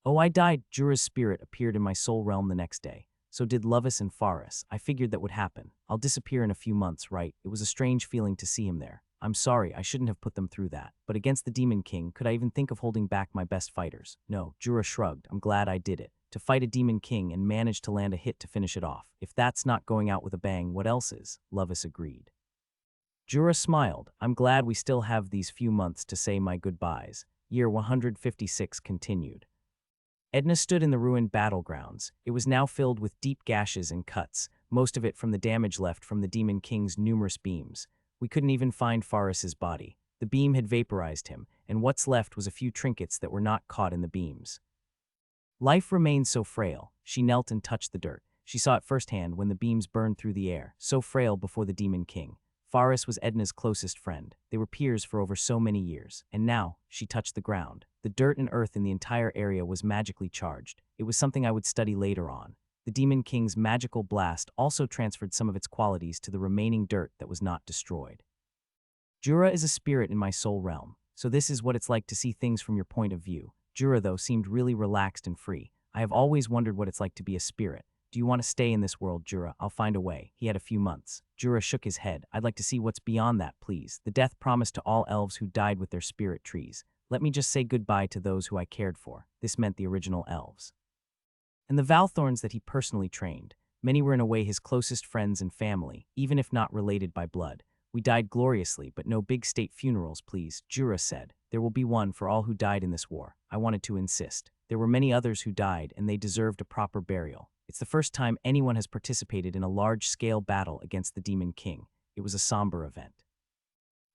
Oh, I died. Jura's spirit appeared in my soul realm the next day. So did Lovis and Faris. I figured that would happen. I'll disappear in a few months, right? It was a strange feeling to see him there. I'm sorry, I shouldn't have put them through that. But against the Demon King, could I even think of holding back my best fighters? No, Jura shrugged. I'm glad I did it. To fight a Demon King and manage to land a hit to finish it off. If that's not going out with a bang, what else is? Lovis agreed. Jura smiled. I'm glad we still have these few months to say my goodbyes. Year 156 continued. Edna stood in the ruined battlegrounds. It was now filled with deep gashes and cuts, most of it from the damage left from the Demon King's numerous beams. We couldn't even find Faris's body. The beam had vaporized him, and what's left was a few trinkets that were not caught in the beams. Life remained so frail. She knelt and touched the dirt. She saw it firsthand when the beams burned through the air, so frail before the Demon King. Faris was Edna's closest friend. They were peers for over so many years, and now she touched the ground. The dirt and earth in the entire area was magically charged. It was something I would study later on. The Demon King's magical blast also transferred some of its qualities to the remaining dirt that was not destroyed. Jura is a spirit in my soul realm, so this is what it's like to see things from your point of view. Jura, though, seemed really relaxed and free. I have always wondered what it's like to be a spirit. Do you want to stay in this world, Jura? I'll find a way. He had a few months. Jura shook his head. I'd like to see what's beyond that, please. The death promised to all elves who died with their spirit trees. Let me just say goodbye to those who I cared for. This meant the original elves. And the Valthorns that he personally trained. Many were in a way his closest friends and family, even if not related by blood. We died gloriously, but no big state funerals, please, Jura said. There will be one for all who died in this war. I wanted to insist. There were many others who died, and they deserved a proper burial. It's the first time anyone has participated in a large-scale battle against the Demon King. It was a somber event.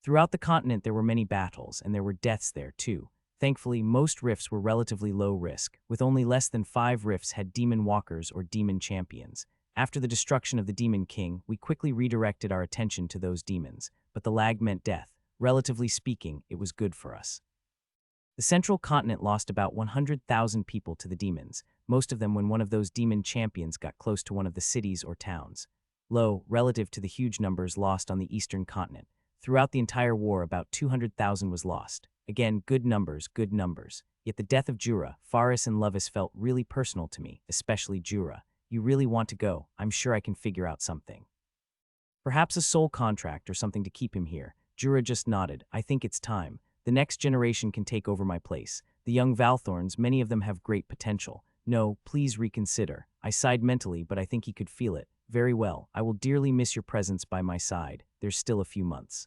Throughout the continent there were many battles, and there were deaths there too. Thankfully, most rifts were relatively low risk, with only less than 5 rifts had demon walkers or demon champions. After the destruction of the Demon King, we quickly redirected our attention to those demons, but the lag meant death. Relatively speaking, it was good for us. The central continent lost about 100,000 people to the demons, most of them when one of those demon champions got close to one of the cities or towns. Low, relative to the huge numbers lost on the eastern continent. Throughout the entire war, about 200,000 was lost. Again, good numbers, good numbers. Yet the death of Jura, Faris and Lovis felt really personal to me, especially Jura. You really want to go? I'm sure I can figure out something. Perhaps a soul contract or something to keep him here. Jura just nodded. I think it's time. The next generation can take over my place. The young Valthorns, many of them have great potential. No, please reconsider. I sighed mentally, but I think he could feel it. Very well, I will dearly miss your presence by my side. There's still a few months.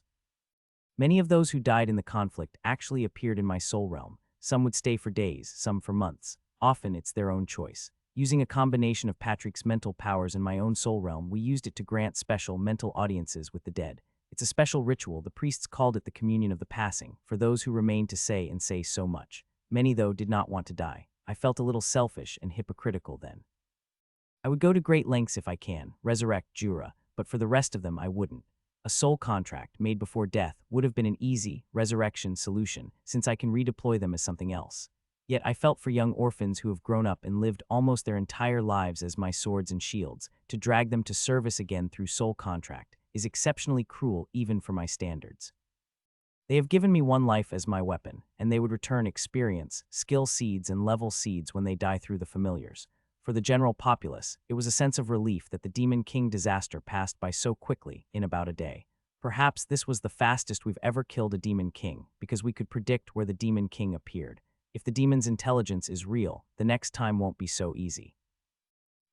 Many of those who died in the conflict actually appeared in my soul realm. Some would stay for days, some for months. Often it's their own choice. Using a combination of Patrick's mental powers and my own soul realm, we used it to grant special mental audiences with the dead. It's a special ritual. The priests called it the communion of the passing, for those who remained to say and say so much. Many, though, did not want to die. I felt a little selfish and hypocritical then. I would go to great lengths if I can, resurrect Jura, but for the rest of them I wouldn't. A soul contract made before death would have been an easy resurrection solution, since I can redeploy them as something else. Yet I felt for young orphans who have grown up and lived almost their entire lives as my swords and shields, to drag them to service again through soul contract is exceptionally cruel even for my standards. They have given me one life as my weapon, and they would return experience, skill seeds, and level seeds when they die through the familiars. For the general populace, it was a sense of relief that the Demon King disaster passed by so quickly, in about a day. Perhaps this was the fastest we've ever killed a Demon King, because we could predict where the Demon King appeared. If the demon's intelligence is real, the next time won't be so easy.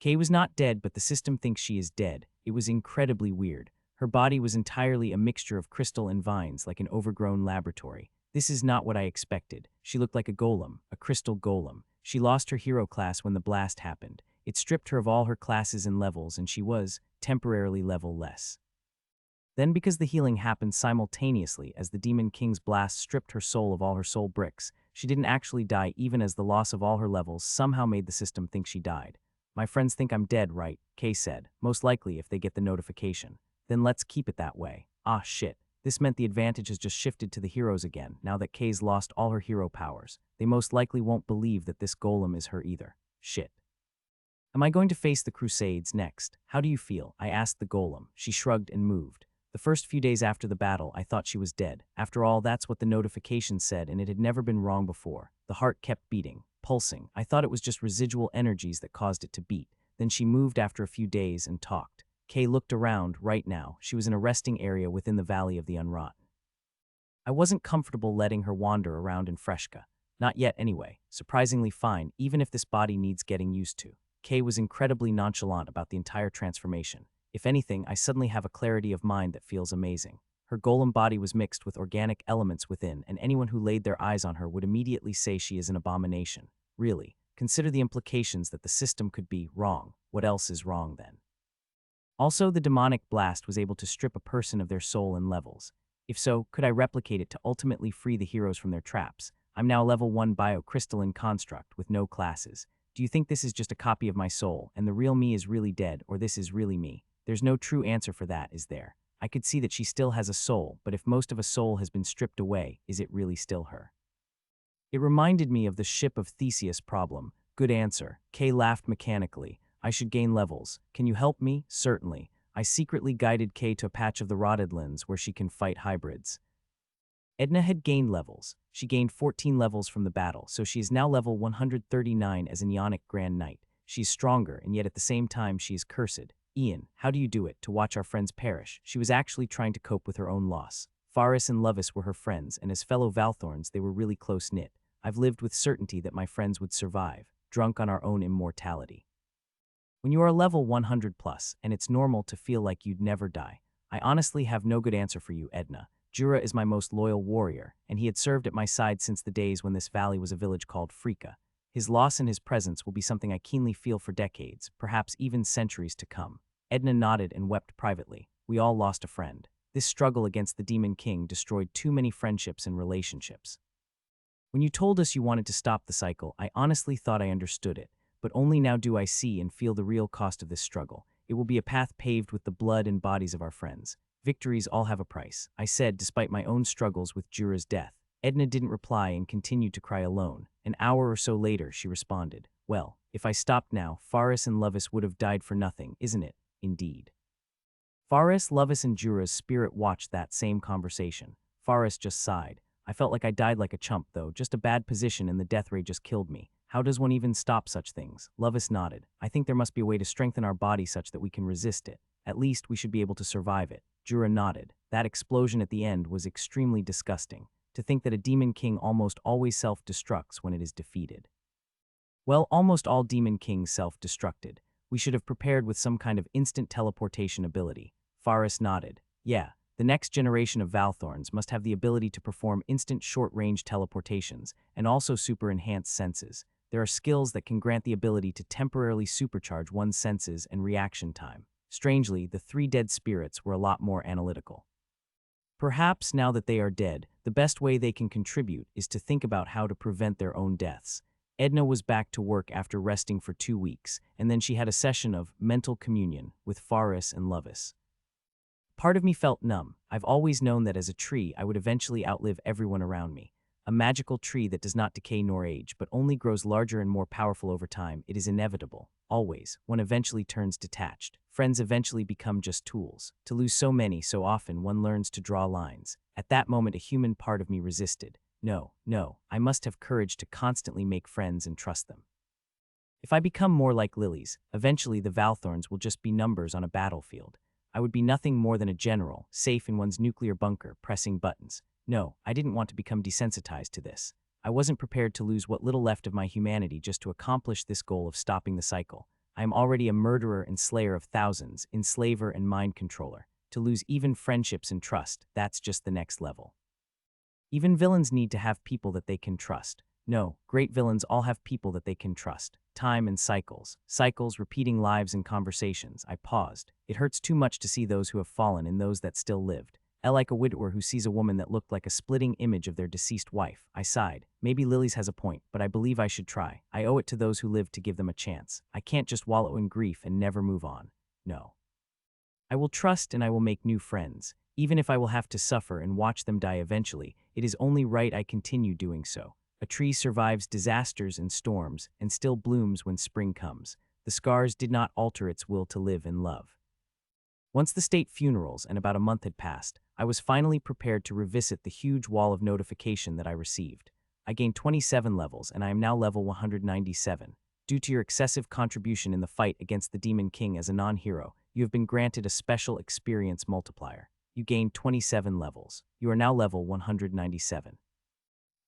Kay was not dead, but the system thinks she is dead. It was incredibly weird. Her body was entirely a mixture of crystal and vines, like an overgrown laboratory. This is not what I expected. She looked like a golem, a crystal golem. She lost her hero class when the blast happened. It stripped her of all her classes and levels, and she was, temporarily, level less. Then, because the healing happened simultaneously as the Demon King's blast stripped her soul of all her soul bricks, she didn't actually die, even as the loss of all her levels somehow made the system think she died. My friends think I'm dead, right? Kay said. Most likely if they get the notification. Then let's keep it that way. Ah, shit. This meant the advantage has just shifted to the heroes again, now that Kay's lost all her hero powers. They most likely won't believe that this golem is her either. Shit. Am I going to face the Crusades next? How do you feel? I asked the golem. She shrugged and moved. The first few days after the battle, I thought she was dead. After all, that's what the notification said, and it had never been wrong before. The heart kept beating, pulsing. I thought it was just residual energies that caused it to beat. Then she moved after a few days and talked. Kay looked around. Right now, she was in a resting area within the Valley of the Unwrought. I wasn't comfortable letting her wander around in Freshka. Not yet, anyway. Surprisingly fine, even if this body needs getting used to. Kay was incredibly nonchalant about the entire transformation. If anything, I suddenly have a clarity of mind that feels amazing. Her golem body was mixed with organic elements within, and anyone who laid their eyes on her would immediately say she is an abomination. Really, consider the implications that the system could be wrong. What else is wrong then? Also, the demonic blast was able to strip a person of their soul and levels. If so, could I replicate it to ultimately free the heroes from their traps? I'm now level 1 biocrystalline construct with no classes. Do you think this is just a copy of my soul, and the real me is really dead, or this is really me? There's no true answer for that, is there? I could see that she still has a soul, but if most of a soul has been stripped away, is it really still her? It reminded me of the ship of Theseus problem. Good answer. Kay laughed mechanically. I should gain levels. Can you help me? Certainly. I secretly guided Kay to a patch of the Rotted Lands where she can fight hybrids. Edna had gained levels. She gained 14 levels from the battle, so she is now level 139 as an Ionic Grand Knight. She's stronger, and yet at the same time she is cursed. Ian, how do you do it, to watch our friends perish? She was actually trying to cope with her own loss. Faris and Lovis were her friends, and as fellow Valthorns they were really close-knit. I've lived with certainty that my friends would survive, drunk on our own immortality. When you are level 100 plus, and it's normal to feel like you'd never die, I honestly have no good answer for you, Edna. Jura is my most loyal warrior, and he had served at my side since the days when this valley was a village called Frika. His loss and his presence will be something I keenly feel for decades, perhaps even centuries to come. Edna nodded and wept privately. We all lost a friend. This struggle against the Demon King destroyed too many friendships and relationships. When you told us you wanted to stop the cycle, I honestly thought I understood it, but only now do I see and feel the real cost of this struggle. It will be a path paved with the blood and bodies of our friends. Victories all have a price, I said, despite my own struggles with Jura's death. Edna didn't reply and continued to cry alone. An hour or so later, she responded, well, if I stopped now, Faris and Lovis would have died for nothing, isn't it? Indeed. Faris, Lovis, and Jura's spirit watched that same conversation. Faris just sighed. I felt like I died like a chump, though, just a bad position and the death ray just killed me. How does one even stop such things? Lovis nodded. I think there must be a way to strengthen our body such that we can resist it. At least we should be able to survive it. Jura nodded. That explosion at the end was extremely disgusting. To think that a demon king almost always self-destructs when it is defeated. Well, almost all demon kings self-destructed. We should have prepared with some kind of instant teleportation ability. Faris nodded. Yeah, the next generation of Valthorns must have the ability to perform instant short-range teleportations and also super-enhanced senses. There are skills that can grant the ability to temporarily supercharge one's senses and reaction time. Strangely, the three dead spirits were a lot more analytical. Perhaps now that they are dead, the best way they can contribute is to think about how to prevent their own deaths. Edna was back to work after resting for 2 weeks, and then she had a session of mental communion with Faris and Lovis. Part of me felt numb. I've always known that as a tree, I would eventually outlive everyone around me. A magical tree that does not decay nor age, but only grows larger and more powerful over time. It is inevitable. Always. One eventually turns detached. Friends eventually become just tools. To lose so many so often, one learns to draw lines. At that moment, a human part of me resisted. No, I must have courage to constantly make friends and trust them. If I become more like lilies, eventually the Valthorns will just be numbers on a battlefield. I would be nothing more than a general, safe in one's nuclear bunker, pressing buttons. No, I didn't want to become desensitized to this. I wasn't prepared to lose what little left of my humanity just to accomplish this goal of stopping the cycle. I am already a murderer and slayer of thousands, enslaver and mind controller. To lose even friendships and trust, that's just the next level. Even villains need to have people that they can trust. No, great villains all have people that they can trust. Time and cycles. Cycles, repeating lives and conversations. I paused. It hurts too much to see those who have fallen and those that still lived. Like a widower who sees a woman that looked like a splitting image of their deceased wife. I sighed. Maybe Lily's has a point, but I believe I should try. I owe it to those who lived to give them a chance. I can't just wallow in grief and never move on. No. I will trust and I will make new friends. Even if I will have to suffer and watch them die eventually, it is only right I continue doing so. A tree survives disasters and storms and still blooms when spring comes. The scars did not alter its will to live and love. Once the state funerals and about a month had passed, I was finally prepared to revisit the huge wall of notification that I received. I gained 27 levels and I am now level 197. Due to your excessive contribution in the fight against the Demon King as a non-hero, you have been granted a special experience multiplier. You gained 27 levels. You are now level 197.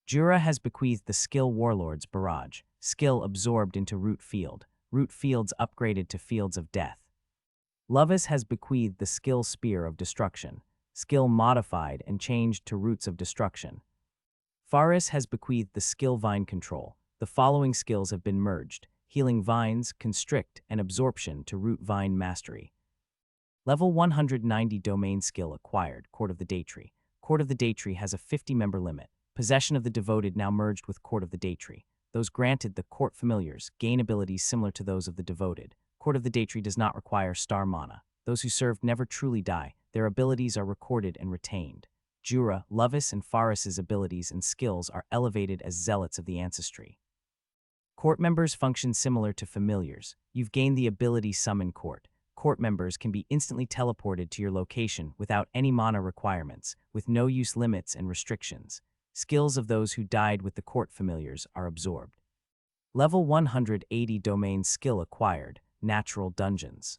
Jura has bequeathed the skill Warlord's Barrage, skill absorbed into Root Field, Root Fields upgraded to Fields of Death. Lovis has bequeathed the skill Spear of Destruction, skill modified and changed to Roots of Destruction. Faris has bequeathed the skill Vine Control. The following skills have been merged: Healing Vines, Constrict, and Absorption to Root Vine Mastery. Level 190 Domain Skill acquired, Court of the Daytree. Court of the Daytree has a 50-member limit. Possession of the Devoted now merged with Court of the Daytree. Those granted the Court Familiars gain abilities similar to those of the Devoted. Court of the Daytree does not require star mana. Those who served never truly die. Their abilities are recorded and retained. Jura, Lovis, and Faris's abilities and skills are elevated as Zealots of the Ancestry. Court members function similar to Familiars. You've gained the ability Summon Court. Court members can be instantly teleported to your location without any mana requirements, with no use limits and restrictions. Skills of those who died with the Court Familiars are absorbed. Level 180 Domain Skill acquired, Natural Dungeons.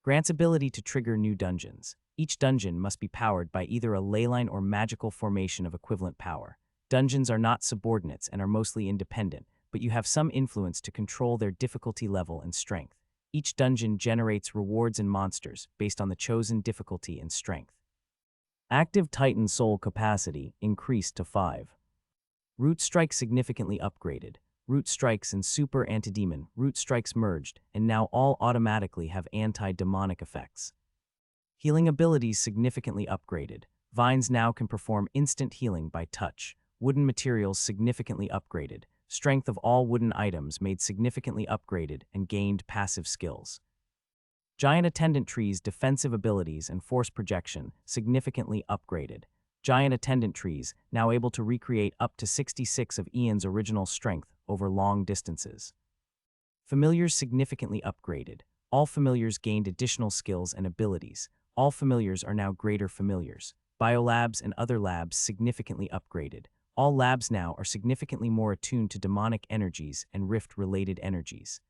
Grants ability to trigger new dungeons. Each dungeon must be powered by either a leyline or magical formation of equivalent power. Dungeons are not subordinates and are mostly independent, but you have some influence to control their difficulty level and strength. Each dungeon generates rewards and monsters based on the chosen difficulty and strength. Active Titan Soul capacity increased to 5. Root Strikes significantly upgraded. Root Strikes and Super Antidemon Root Strikes merged, and now all automatically have anti-demonic effects. Healing abilities significantly upgraded. Vines now can perform instant healing by touch. Wooden materials significantly upgraded. Strength of all wooden items made significantly upgraded and gained passive skills. Giant Attendant Trees defensive abilities and force projection significantly upgraded. Giant Attendant Trees now able to recreate up to 66 of Ian's original strength over long distances. Familiars significantly upgraded. All familiars gained additional skills and abilities. All familiars are now greater familiars. Biolabs and other labs significantly upgraded. All labs now are significantly more attuned to demonic energies and rift-related energies.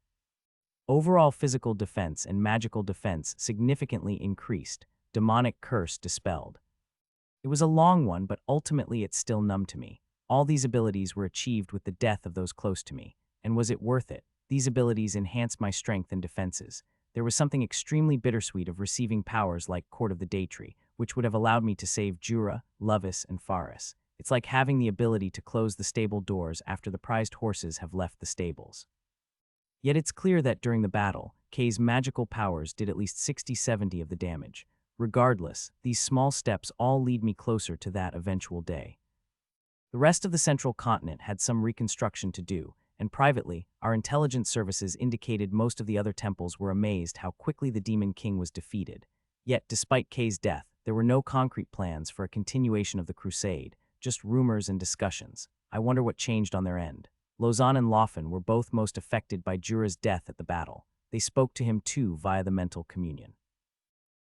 Overall physical defense and magical defense significantly increased, demonic curse dispelled. It was a long one, but ultimately it still numbed to me. All these abilities were achieved with the death of those close to me. And was it worth it? These abilities enhanced my strength and defenses. There was something extremely bittersweet of receiving powers like Court of the Daytree, which would have allowed me to save Jura, Lovis, and Faris. It's like having the ability to close the stable doors after the prized horses have left the stables. Yet it's clear that during the battle, Kay's magical powers did at least 60-70 of the damage. Regardless, these small steps all lead me closer to that eventual day. The rest of the central continent had some reconstruction to do, and privately, our intelligence services indicated most of the other temples were amazed how quickly the Demon King was defeated. Yet, despite Kay's death, there were no concrete plans for a continuation of the crusade, just rumors and discussions. I wonder what changed on their end. Lausanne and Laufen were both most affected by Jura's death at the battle. They spoke to him too via the mental communion.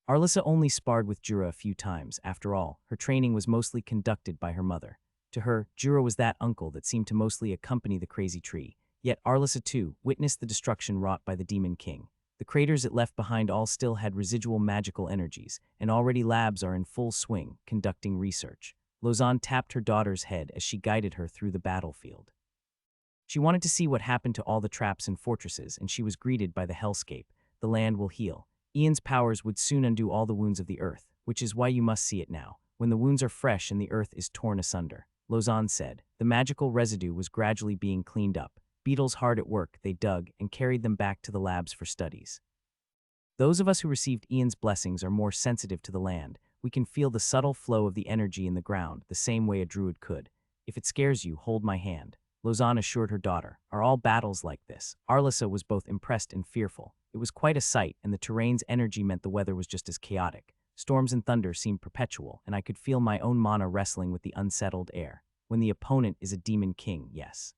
Arlissa only sparred with Jura a few times. After all, her training was mostly conducted by her mother. To her, Jura was that uncle that seemed to mostly accompany the crazy tree. Yet Arlissa too witnessed the destruction wrought by the Demon King. The craters it left behind all still had residual magical energies, and already labs are in full swing, conducting research. Lausanne tapped her daughter's head as she guided her through the battlefield. She wanted to see what happened to all the traps and fortresses, and she was greeted by the hellscape. The land will heal. Ian's powers would soon undo all the wounds of the earth, which is why you must see it now, when the wounds are fresh and the earth is torn asunder. Lausanne said. The magical residue was gradually being cleaned up. Beetles hard at work, they dug and carried them back to the labs for studies. Those of us who received Ian's blessings are more sensitive to the land. We can feel the subtle flow of the energy in the ground, the same way a druid could. If it scares you, hold my hand. Lausanne assured her daughter. Are all battles like this? Arlissa was both impressed and fearful. It was quite a sight, and the terrain's energy meant the weather was just as chaotic. Storms and thunder seemed perpetual, and I could feel my own mana wrestling with the unsettled air. When the opponent is a demon king, yes.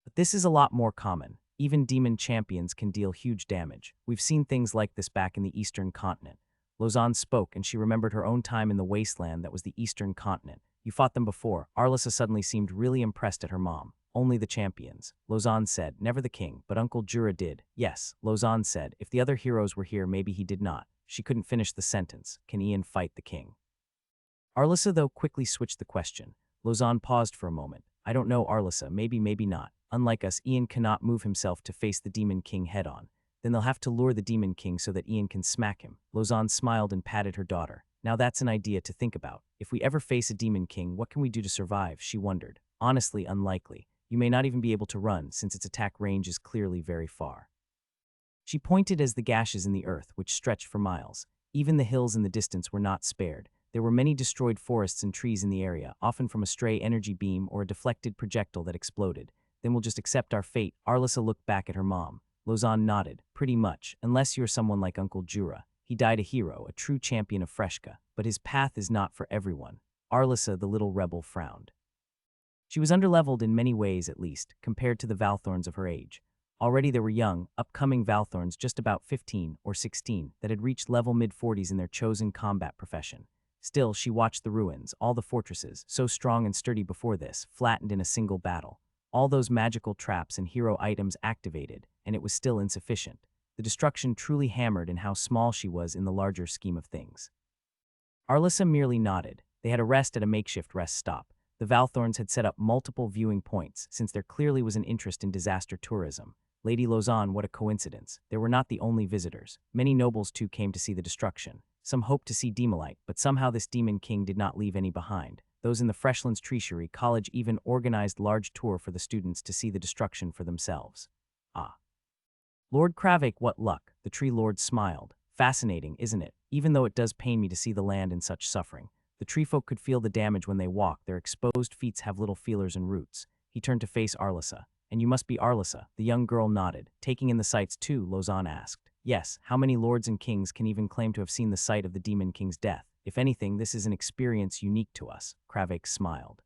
But this is a lot more common. Even demon champions can deal huge damage. We've seen things like this back in the Eastern continent. Lausanne spoke, and she remembered her own time in the wasteland that was the Eastern continent. You fought them before. Arlissa suddenly seemed really impressed at her mom. Only the champions. Lausanne said, never the king, but Uncle Jura did. Yes, Lausanne said, if the other heroes were here, maybe he did not. She couldn't finish the sentence. Can Ian fight the king? Arlissa, though, quickly switched the question. Lausanne paused for a moment. I don't know, Arlissa, maybe not. Unlike us, Ian cannot move himself to face the Demon King head-on. Then they'll have to lure the Demon King so that Ian can smack him. Lausanne smiled and patted her daughter. Now that's an idea to think about. If we ever face a Demon King, what can we do to survive? She wondered. Honestly, unlikely. You may not even be able to run, since its attack range is clearly very far. She pointed as the gashes in the earth, which stretched for miles. Even the hills in the distance were not spared. There were many destroyed forests and trees in the area, often from a stray energy beam or a deflected projectile that exploded. Then we'll just accept our fate. Arlissa looked back at her mom. Lausanne nodded. Pretty much, unless you're someone like Uncle Jura. He died a hero, a true champion of Freshka, but his path is not for everyone. Arlissa, the little rebel, frowned. She was underleveled in many ways, at least, compared to the Valthorns of her age. Already there were young, upcoming Valthorns just about 15 or 16 that had reached level mid-40s in their chosen combat profession. Still, she watched the ruins, all the fortresses, so strong and sturdy before this, flattened in a single battle. All those magical traps and hero items activated, and it was still insufficient. The destruction truly hammered in how small she was in the larger scheme of things. Arlissa merely nodded. They had a rest at a makeshift rest stop. The Valthorns had set up multiple viewing points, since there clearly was an interest in disaster tourism. Lady Lausanne, what a coincidence. They were not the only visitors. Many nobles too came to see the destruction. Some hoped to see Demolite, but somehow this Demon King did not leave any behind. Those in the Freshlands Treasury College even organized large tour for the students to see the destruction for themselves. Ah. Lord Kravik, what luck, the Tree Lord smiled. Fascinating, isn't it? Even though it does pain me to see the land in such suffering. The tree folk could feel the damage when they walk. Their exposed feet have little feelers and roots. He turned to face Arlissa. And you must be Arlissa. The young girl nodded. Taking in the sights too, Lausanne asked. Yes, how many lords and kings can even claim to have seen the sight of the Demon King's death? If anything, this is an experience unique to us. Kravik smiled.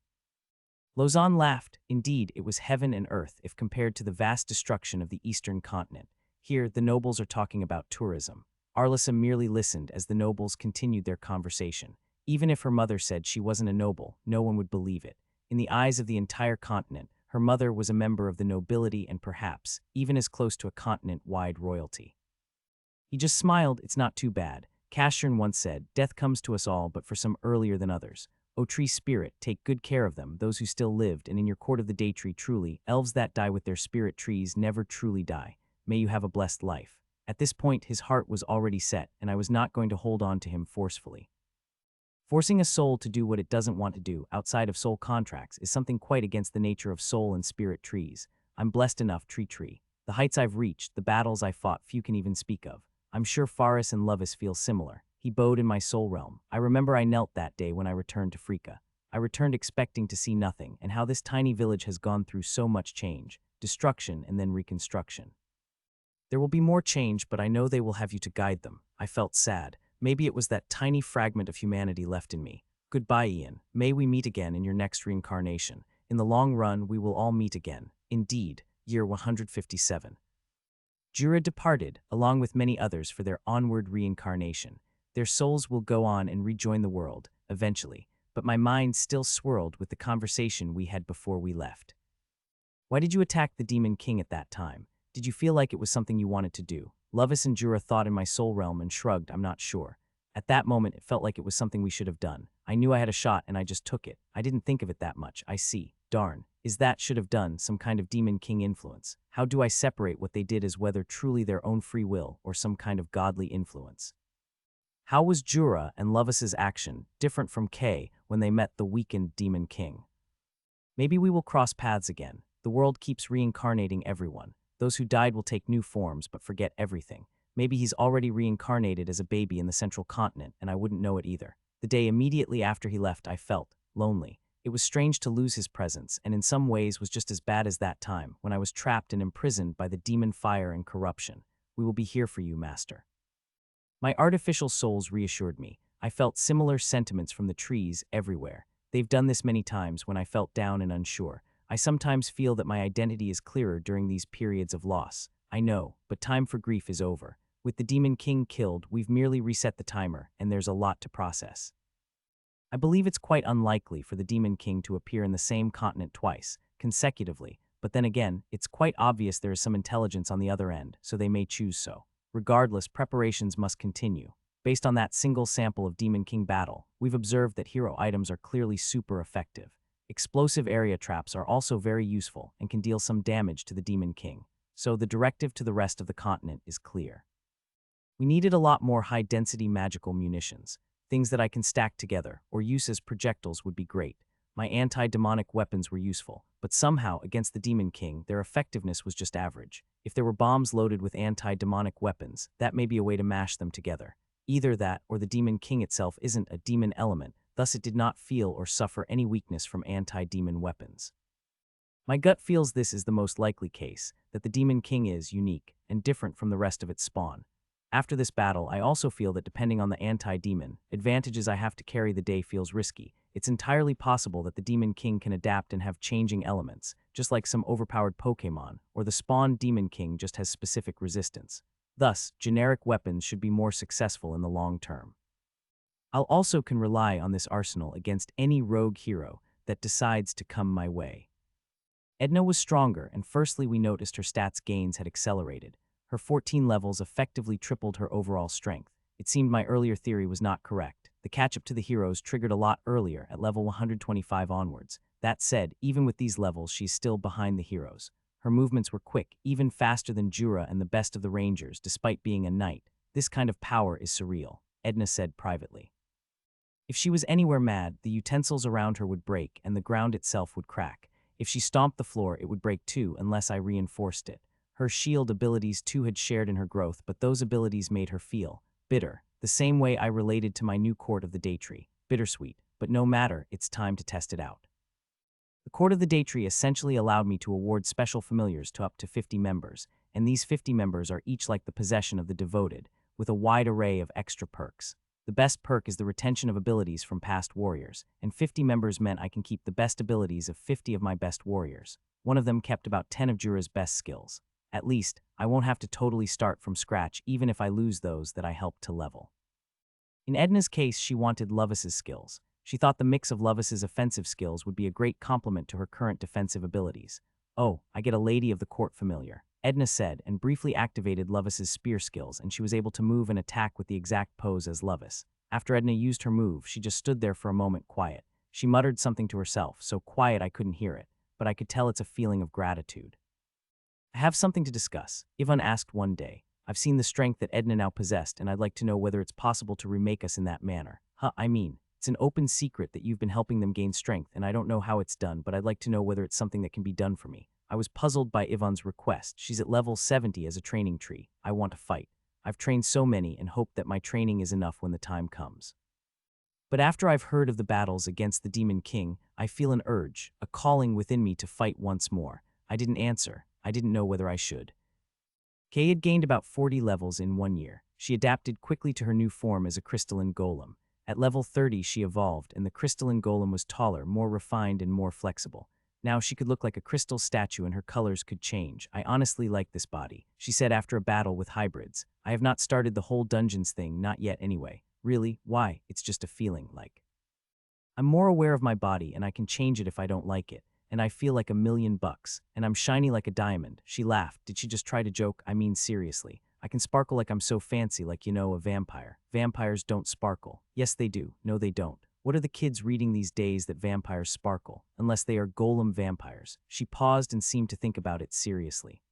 Lausanne laughed. Indeed, it was heaven and earth if compared to the vast destruction of the Eastern continent. Here, the nobles are talking about tourism. Arlissa merely listened as the nobles continued their conversation. Even if her mother said she wasn't a noble, no one would believe it. In the eyes of the entire continent, her mother was a member of the nobility and perhaps even as close to a continent-wide royalty. He just smiled. It's not too bad. Castern once said, death comes to us all, but for some earlier than others. O tree spirit, take good care of them, those who still lived, and in your court of the day tree truly, elves that die with their spirit trees never truly die. May you have a blessed life. At this point, his heart was already set, and I was not going to hold on to him forcefully. Forcing a soul to do what it doesn't want to do outside of soul contracts is something quite against the nature of soul and spirit trees. I'm blessed enough, tree. The heights I've reached, the battles I fought, few can even speak of. I'm sure Faris and Lovis feel similar. He bowed in my soul realm. I remember I knelt that day when I returned to Frika. I returned expecting to see nothing, and how this tiny village has gone through so much change, destruction and then reconstruction. There will be more change, but I know they will have you to guide them. I felt sad. Maybe it was that tiny fragment of humanity left in me. Goodbye, Ian. May we meet again in your next reincarnation. In the long run, we will all meet again. Indeed, year 157. Jura departed, along with many others, for their onward reincarnation. Their souls will go on and rejoin the world, eventually, but my mind still swirled with the conversation we had before we left. Why did you attack the Demon King at that time? Did you feel like it was something you wanted to do? Lovis and Jura thought in my soul realm and shrugged. I'm not sure. At that moment, it felt like it was something we should have done. I knew I had a shot and I just took it. I didn't think of it that much. I see. Darn. Is that should have done some kind of Demon King influence? How do I separate what they did as whether truly their own free will or some kind of godly influence? How was Jura and Lovis's action different from Kay when they met the weakened Demon King? Maybe we will cross paths again. The world keeps reincarnating everyone. Those who died will take new forms but forget everything. Maybe he's already reincarnated as a baby in the central continent and I wouldn't know it either. The day immediately after he left, I felt lonely. It was strange to lose his presence, and in some ways was just as bad as that time when I was trapped and imprisoned by the demon fire and corruption. We will be here for you, Master. My artificial souls reassured me. I felt similar sentiments from the trees everywhere. They've done this many times when I felt down and unsure. I sometimes feel that my identity is clearer during these periods of loss. I know, but time for grief is over. With the Demon King killed, we've merely reset the timer, and there's a lot to process. I believe it's quite unlikely for the Demon King to appear in the same continent twice, consecutively, but then again, it's quite obvious there is some intelligence on the other end, so they may choose so. Regardless, preparations must continue. Based on that single sample of Demon King battle, we've observed that hero items are clearly super effective. Explosive area traps are also very useful and can deal some damage to the Demon King, so the directive to the rest of the continent is clear. We needed a lot more high-density magical munitions. Things that I can stack together or use as projectiles would be great. My anti-demonic weapons were useful, but somehow, against the Demon King, their effectiveness was just average. If there were bombs loaded with anti-demonic weapons, that may be a way to mash them together. Either that or the Demon King itself isn't a demon element, thus it did not feel or suffer any weakness from anti-demon weapons. My gut feels this is the most likely case, that the Demon King is unique and different from the rest of its spawn. After this battle, I also feel that depending on the anti-demon advantages I have to carry the day feels risky. It's entirely possible that the Demon King can adapt and have changing elements, just like some overpowered Pokémon, or the spawned Demon King just has specific resistance. Thus, generic weapons should be more successful in the long term. I'll also can rely on this arsenal against any rogue hero that decides to come my way. Edna was stronger, and firstly we noticed her stats gains had accelerated. Her 14 levels effectively tripled her overall strength. It seemed my earlier theory was not correct. The catch-up to the heroes triggered a lot earlier, at level 125 onwards. That said, even with these levels, she's still behind the heroes. Her movements were quick, even faster than Jura and the best of the rangers, despite being a knight. This kind of power is surreal, Edna said privately. If she was anywhere mad, the utensils around her would break and the ground itself would crack. If she stomped the floor, it would break too, unless I reinforced it. Her shield abilities too had shared in her growth, but those abilities made her feel bitter, the same way I related to my new court of the Daytree. Bittersweet, but no matter, it's time to test it out. The court of the Daytree essentially allowed me to award special familiars to up to 50 members, and these 50 members are each like the possession of the devoted, with a wide array of extra perks. The best perk is the retention of abilities from past warriors, and 50 members meant I can keep the best abilities of 50 of my best warriors. One of them kept about 10 of Jura's best skills. At least, I won't have to totally start from scratch even if I lose those that I helped to level. In Edna's case, she wanted Lovis's skills. She thought the mix of Lovis's offensive skills would be a great complement to her current defensive abilities. "Oh, I get a lady of the court familiar," Edna said, and briefly activated Lovis's spear skills, and she was able to move and attack with the exact pose as Lovis. After Edna used her move, she just stood there for a moment quiet. She muttered something to herself, so quiet I couldn't hear it, but I could tell it's a feeling of gratitude. "I have something to discuss," Yvonne asked one day. "I've seen the strength that Edna now possessed, and I'd like to know whether it's possible to remake us in that manner." I mean, it's an open secret that you've been helping them gain strength, and I don't know how it's done, but I'd like to know whether it's something that can be done for me." I was puzzled by Yvonne's request. She's at level 70 as a training tree. I want to fight. I've trained so many and hope that my training is enough when the time comes. But after I've heard of the battles against the Demon King, I feel an urge, a calling within me to fight once more. I didn't answer. I didn't know whether I should. Kay had gained about 40 levels in 1 year. She adapted quickly to her new form as a crystalline golem. At level 30, she evolved, and the crystalline golem was taller, more refined, and more flexible. Now she could look like a crystal statue and her colors could change. "I honestly like this body," she said after a battle with hybrids. "I have not started the whole dungeons thing, not yet anyway." "Really? Why?" "It's just a feeling, like I'm more aware of my body and I can change it if I don't like it, and I feel like $1,000,000, and I'm shiny like a diamond." She laughed. Did she just try to joke? "I mean, seriously. I can sparkle like I'm so fancy, like, a vampire." "Vampires don't sparkle." "Yes, they do." "No, they don't. What are the kids reading these days that vampires sparkle? Unless they are golem vampires." She paused and seemed to think about it seriously.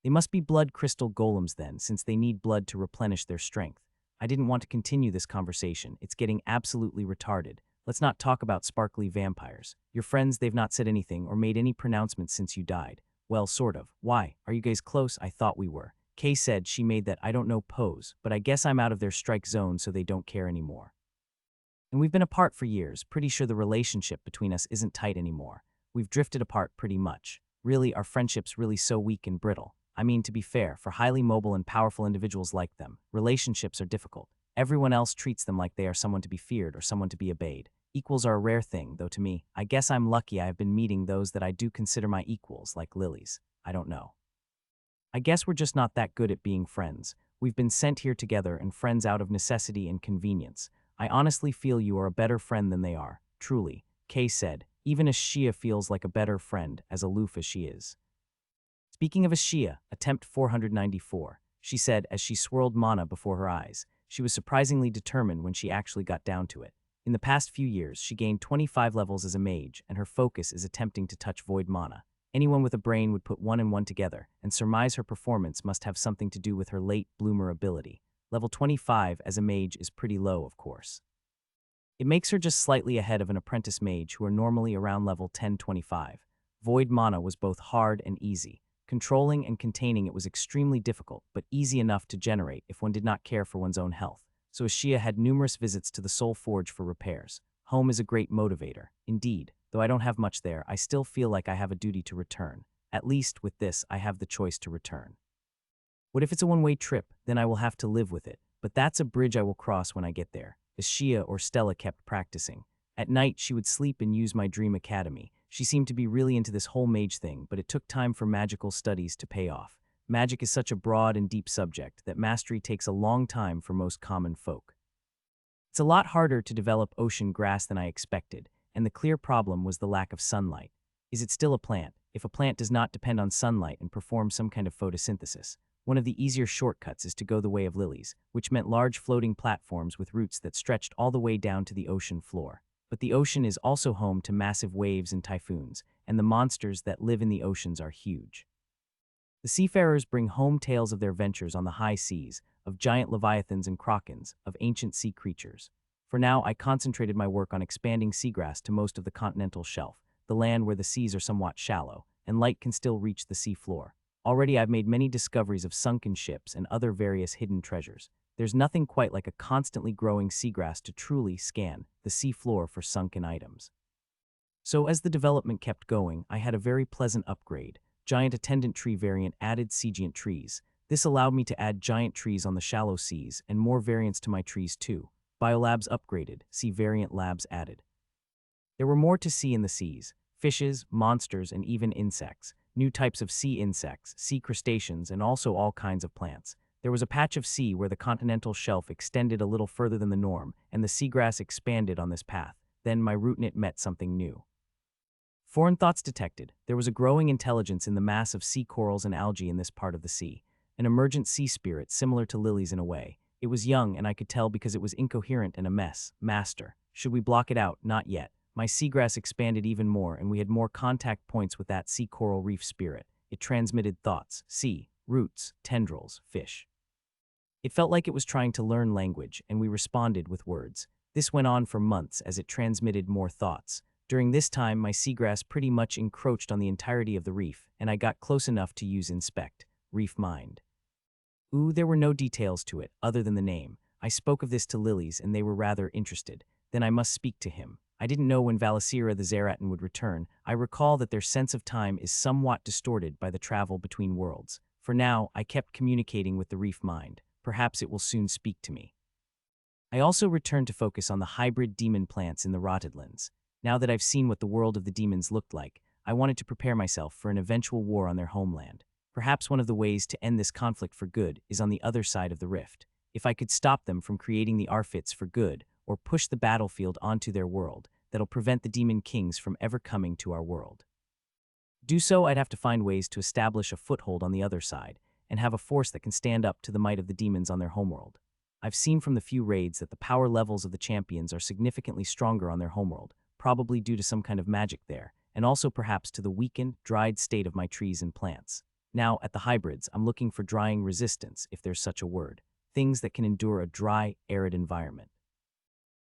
"They must be blood crystal golems then, since they need blood to replenish their strength." I didn't want to continue this conversation. It's getting absolutely retarded. Let's not talk about sparkly vampires. Your friends, they've not said anything or made any pronouncements since you died. "Well, sort of. Why? Are you guys close?" "I thought we were." Kay said. She made that "I don't know" pose, but I guess I'm out of their strike zone, so they don't care anymore. "And we've been apart for years. Pretty sure the relationship between us isn't tight anymore. We've drifted apart pretty much. Really, our friendship's really so weak and brittle. I mean, to be fair, for highly mobile and powerful individuals like them, relationships are difficult. Everyone else treats them like they are someone to be feared or someone to be obeyed. Equals are a rare thing, though to me, I guess I'm lucky I have been meeting those that I do consider my equals, like lilies. I don't know. I guess we're just not that good at being friends. We've been sent here together and friends out of necessity and convenience. I honestly feel you are a better friend than they are. Truly," Kay said. "Even Ashia feels like a better friend, as aloof as she is." "Speaking of Ashia, attempt 494, she said as she swirled mana before her eyes. She was surprisingly determined when she actually got down to it. In the past few years, she gained 25 levels as a mage, and her focus is attempting to touch void mana. Anyone with a brain would put one and one together and surmise her performance must have something to do with her late bloomer ability. Level 25 as a mage is pretty low, of course. It makes her just slightly ahead of an apprentice mage who are normally around level 10-25. Void mana was both hard and easy. Controlling and containing it was extremely difficult, but easy enough to generate if one did not care for one's own health. So Ashia had numerous visits to the Soul Forge for repairs. Home is a great motivator. Indeed, though I don't have much there, I still feel like I have a duty to return. At least, with this, I have the choice to return. What if it's a one-way trip? Then I will have to live with it. But that's a bridge I will cross when I get there. Ashia or Stella kept practicing. At night, she would sleep and use my dream academy. She seemed to be really into this whole mage thing, but it took time for magical studies to pay off. Magic is such a broad and deep subject that mastery takes a long time for most common folk. It's a lot harder to develop ocean grass than I expected, and the clear problem was the lack of sunlight. Is it still a plant? If a plant does not depend on sunlight and perform some kind of photosynthesis, one of the easier shortcuts is to go the way of lilies, which meant large floating platforms with roots that stretched all the way down to the ocean floor. But the ocean is also home to massive waves and typhoons, and the monsters that live in the oceans are huge. The seafarers bring home tales of their ventures on the high seas, of giant leviathans and krakens, of ancient sea creatures. For now, I concentrated my work on expanding seagrass to most of the continental shelf, the land where the seas are somewhat shallow, and light can still reach the sea floor. Already I've made many discoveries of sunken ships and other various hidden treasures. There's nothing quite like a constantly growing seagrass to truly scan the sea floor for sunken items. So as the development kept going, I had a very pleasant upgrade. Giant attendant tree variant added segiant trees. This allowed me to add giant trees on the shallow seas and more variants to my trees too. Biolabs upgraded, see variant labs added. There were more to see in the seas: fishes, monsters, and even insects. New types of sea insects, sea crustaceans, and also all kinds of plants. There was a patch of sea where the continental shelf extended a little further than the norm, and the seagrass expanded on this path. Then my rootnet met something new. Foreign thoughts detected. There was a growing intelligence in the mass of sea corals and algae in this part of the sea. An emergent sea spirit similar to lilies in a way. It was young, and I could tell because it was incoherent and a mess. Master. Should we block it out? Not yet. My seagrass expanded even more, and we had more contact points with that sea coral reef spirit. It transmitted thoughts, sea, roots, tendrils, fish. It felt like it was trying to learn language, and we responded with words. This went on for months as it transmitted more thoughts. During this time, my seagrass pretty much encroached on the entirety of the reef, and I got close enough to use inspect, reef mind. Ooh, there were no details to it, other than the name. I spoke of this to lilies, and they were rather interested. Then I must speak to him. I didn't know when Valasira the Zeratan would return. I recall that their sense of time is somewhat distorted by the travel between worlds. For now, I kept communicating with the reef mind. Perhaps it will soon speak to me. I also returned to focus on the hybrid demon plants in the Rotterdlands. Now that I've seen what the world of the demons looked like, I wanted to prepare myself for an eventual war on their homeland. Perhaps one of the ways to end this conflict for good is on the other side of the rift. If I could stop them from creating the Arfits for good, or push the battlefield onto their world, that'll prevent the demon kings from ever coming to our world. Do so, I'd have to find ways to establish a foothold on the other side, and have a force that can stand up to the might of the demons on their homeworld. I've seen from the few raids that the power levels of the champions are significantly stronger on their homeworld, probably due to some kind of magic there, and also perhaps to the weakened, dried state of my trees and plants. Now, at the hybrids, I'm looking for drying resistance, if there's such a word, things that can endure a dry, arid environment.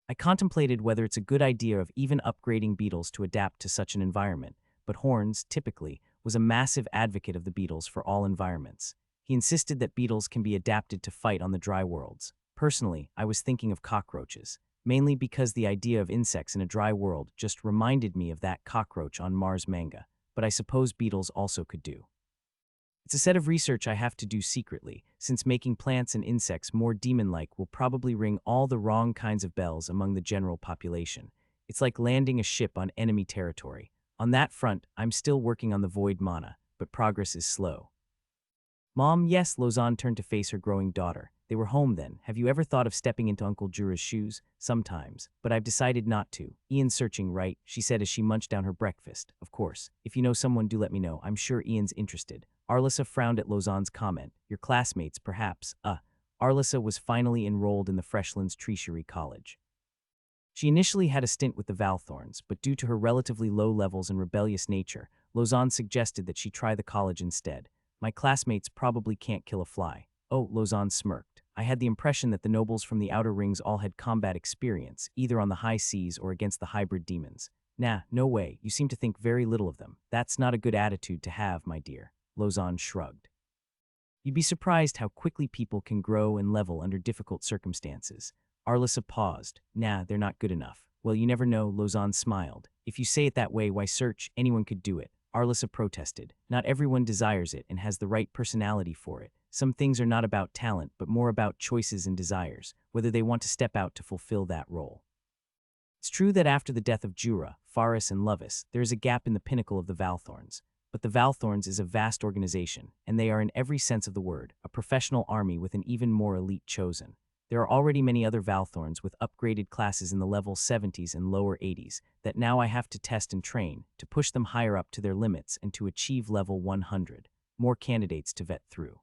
I contemplated whether it's a good idea of even upgrading beetles to adapt to such an environment, but Horns, typically, was a massive advocate of the beetles for all environments. He insisted that beetles can be adapted to fight on the dry worlds. Personally, I was thinking of cockroaches, mainly because the idea of insects in a dry world just reminded me of that cockroach on Mars manga, but I suppose beetles also could do. It's a set of research I have to do secretly, since making plants and insects more demon-like will probably ring all the wrong kinds of bells among the general population. It's like landing a ship on enemy territory. On that front, I'm still working on the void mana, but progress is slow. Mom, yes, Lausanne turned to face her growing daughter. They were home then. Have you ever thought of stepping into Uncle Jura's shoes? Sometimes, but I've decided not to. Ian's searching, right? She said as she munched down her breakfast. Of course. If you know someone, do let me know. I'm sure Ian's interested. Arlissa frowned at Lausanne's comment. Your classmates, perhaps. Arlissa was finally enrolled in the Freshlands Treasury College. She initially had a stint with the Valthorns, but due to her relatively low levels and rebellious nature, Lausanne suggested that she try the college instead. My classmates probably can't kill a fly. Oh, Lausanne smirked. I had the impression that the nobles from the outer rings all had combat experience, either on the high seas or against the hybrid demons. Nah, no way. You seem to think very little of them. That's not a good attitude to have, my dear. Lausanne shrugged. You'd be surprised how quickly people can grow and level under difficult circumstances. Arlissa paused. Nah, they're not good enough. Well, you never know, Lausanne smiled. If you say it that way, why search? Anyone could do it. Arlissa protested. Not everyone desires it and has the right personality for it. Some things are not about talent, but more about choices and desires, whether they want to step out to fulfill that role. It's true that after the death of Jura, Faris, and Lovis, there is a gap in the pinnacle of the Valthorns. But the Valthorns is a vast organization, and they are in every sense of the word, a professional army with an even more elite chosen. There are already many other Valthorns with upgraded classes in the level 70s and lower 80s that now I have to test and train to push them higher up to their limits and to achieve level 100. More candidates to vet through.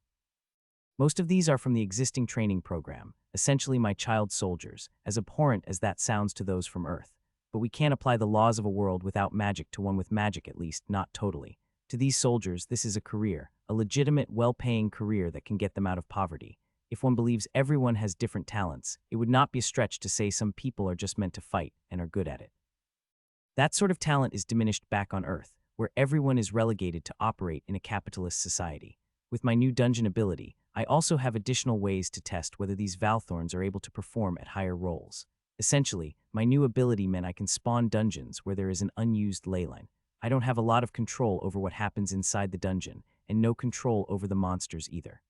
Most of these are from the existing training program, essentially my child soldiers, as abhorrent as that sounds to those from Earth. But we can't apply the laws of a world without magic to one with magic, at least, not totally. To these soldiers, this is a career, a legitimate, well-paying career that can get them out of poverty. If one believes everyone has different talents, it would not be a stretch to say some people are just meant to fight and are good at it. That sort of talent is diminished back on Earth, where everyone is relegated to operate in a capitalist society. With my new dungeon ability, I also have additional ways to test whether these Valthorns are able to perform at higher roles. Essentially, my new ability meant I can spawn dungeons where there is an unused leyline. I don't have a lot of control over what happens inside the dungeon, and no control over the monsters either.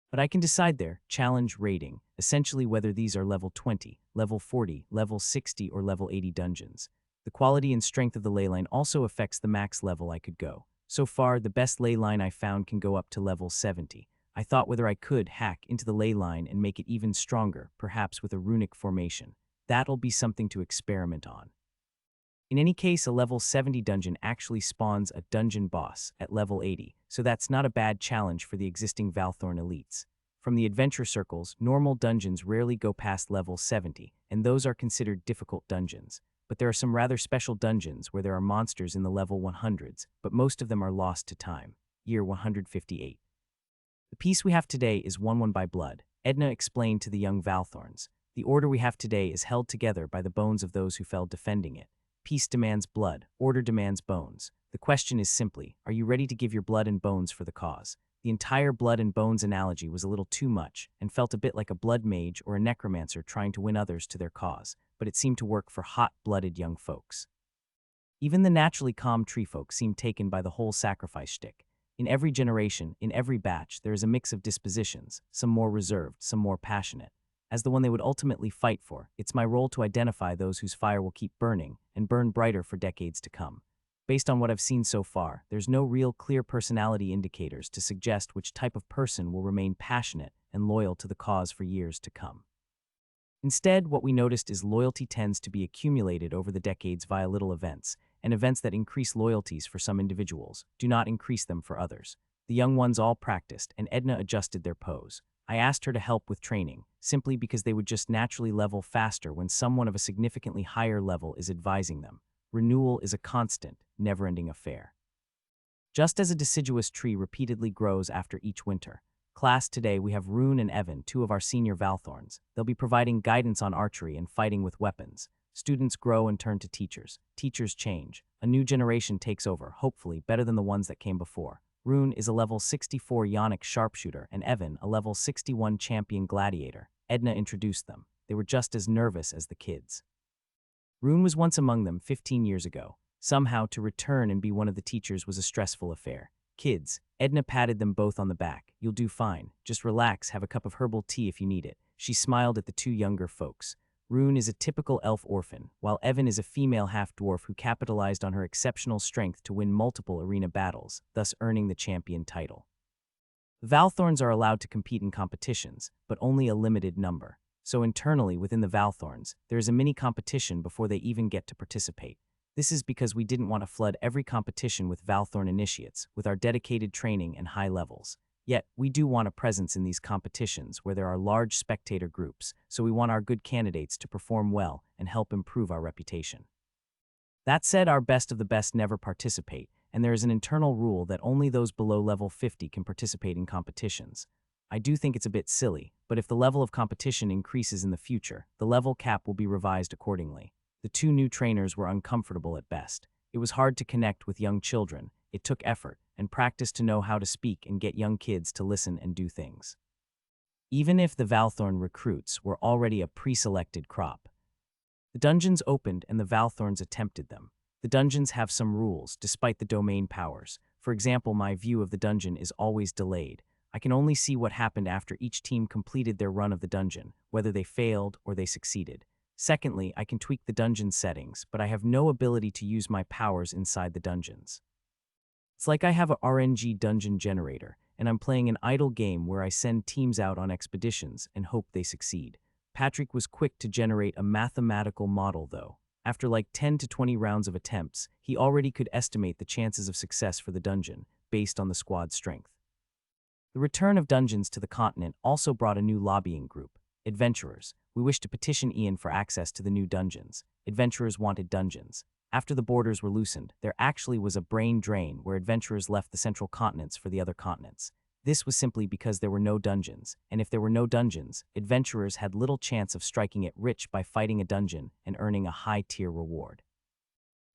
But I can decide their challenge rating, essentially whether these are level 20, level 40, level 60, or level 80 dungeons. The quality and strength of the leyline also affects the max level I could go. So far, the best leyline I found can go up to level 70. I thought whether I could hack into the leyline and make it even stronger, perhaps with a runic formation. That'll be something to experiment on. In any case, a level 70 dungeon actually spawns a dungeon boss at level 80, so that's not a bad challenge for the existing Valthorn elites. From the adventure circles, normal dungeons rarely go past level 70, and those are considered difficult dungeons. But there are some rather special dungeons where there are monsters in the level 100s, but most of them are lost to time. Year 158. The piece we have today is won by blood, Edna explained to the young Valthorns. The order we have today is held together by the bones of those who fell defending it. Peace demands blood, order demands bones. The question is simply, are you ready to give your blood and bones for the cause? The entire blood and bones analogy was a little too much, and felt a bit like a blood mage or a necromancer trying to win others to their cause, but it seemed to work for hot-blooded young folks. Even the naturally calm tree folk seemed taken by the whole sacrifice shtick. In every generation, in every batch, there is a mix of dispositions, some more reserved, some more passionate. As the one they would ultimately fight for, it's my role to identify those whose fire will keep burning, and burn brighter for decades to come. Based on what I've seen so far, there's no real clear personality indicators to suggest which type of person will remain passionate and loyal to the cause for years to come. Instead, what we noticed is loyalty tends to be accumulated over the decades via little events, and events that increase loyalties for some individuals do not increase them for others. The young ones all practiced, and Edna adjusted their pose. I asked her to help with training, simply because they would just naturally level faster when someone of a significantly higher level is advising them. Renewal is a constant, never-ending affair. Just as a deciduous tree repeatedly grows after each winter. Class, today we have Rune and Evan, two of our senior Valthorns. They'll be providing guidance on archery and fighting with weapons. Students grow and turn to teachers. Teachers change. A new generation takes over, hopefully better than the ones that came before. Rune is a level 64 Yonic sharpshooter and Evan a level 61 champion gladiator. Edna introduced them. They were just as nervous as the kids. Rune was once among them 15 years ago. Somehow, to return and be one of the teachers was a stressful affair. Kids, Edna patted them both on the back. You'll do fine. Just relax, have a cup of herbal tea if you need it. She smiled at the two younger folks. Rune is a typical elf orphan, while Evan is a female half-dwarf who capitalized on her exceptional strength to win multiple arena battles, thus earning the champion title. Valthorns are allowed to compete in competitions, but only a limited number. So internally within the Valthorns, there is a mini competition before they even get to participate. This is because we didn't want to flood every competition with Valthorn initiates, with our dedicated training and high levels. Yet, we do want a presence in these competitions where there are large spectator groups, so we want our good candidates to perform well and help improve our reputation. That said, our best of the best never participate, and there is an internal rule that only those below level 50 can participate in competitions. I do think it's a bit silly, but if the level of competition increases in the future, the level cap will be revised accordingly. The two new trainers were uncomfortable at best. It was hard to connect with young children. It took effort and practice to know how to speak and get young kids to listen and do things. Even if the Valthorn recruits were already a pre-selected crop. The dungeons opened and the Valthorns attempted them. The dungeons have some rules, despite the domain powers. For example, my view of the dungeon is always delayed. I can only see what happened after each team completed their run of the dungeon, whether they failed or they succeeded. Secondly, I can tweak the dungeon settings, but I have no ability to use my powers inside the dungeons. It's like I have a RNG dungeon generator, and I'm playing an idle game where I send teams out on expeditions and hope they succeed. Patrick was quick to generate a mathematical model, though. After like 10 to 20 rounds of attempts, he already could estimate the chances of success for the dungeon, based on the squad's strength. The return of dungeons to the continent also brought a new lobbying group, adventurers. We wished to petition Ian for access to the new dungeons. Adventurers wanted dungeons. After the borders were loosened, there actually was a brain drain where adventurers left the central continents for the other continents. This was simply because there were no dungeons, and if there were no dungeons, adventurers had little chance of striking it rich by fighting a dungeon and earning a high-tier reward.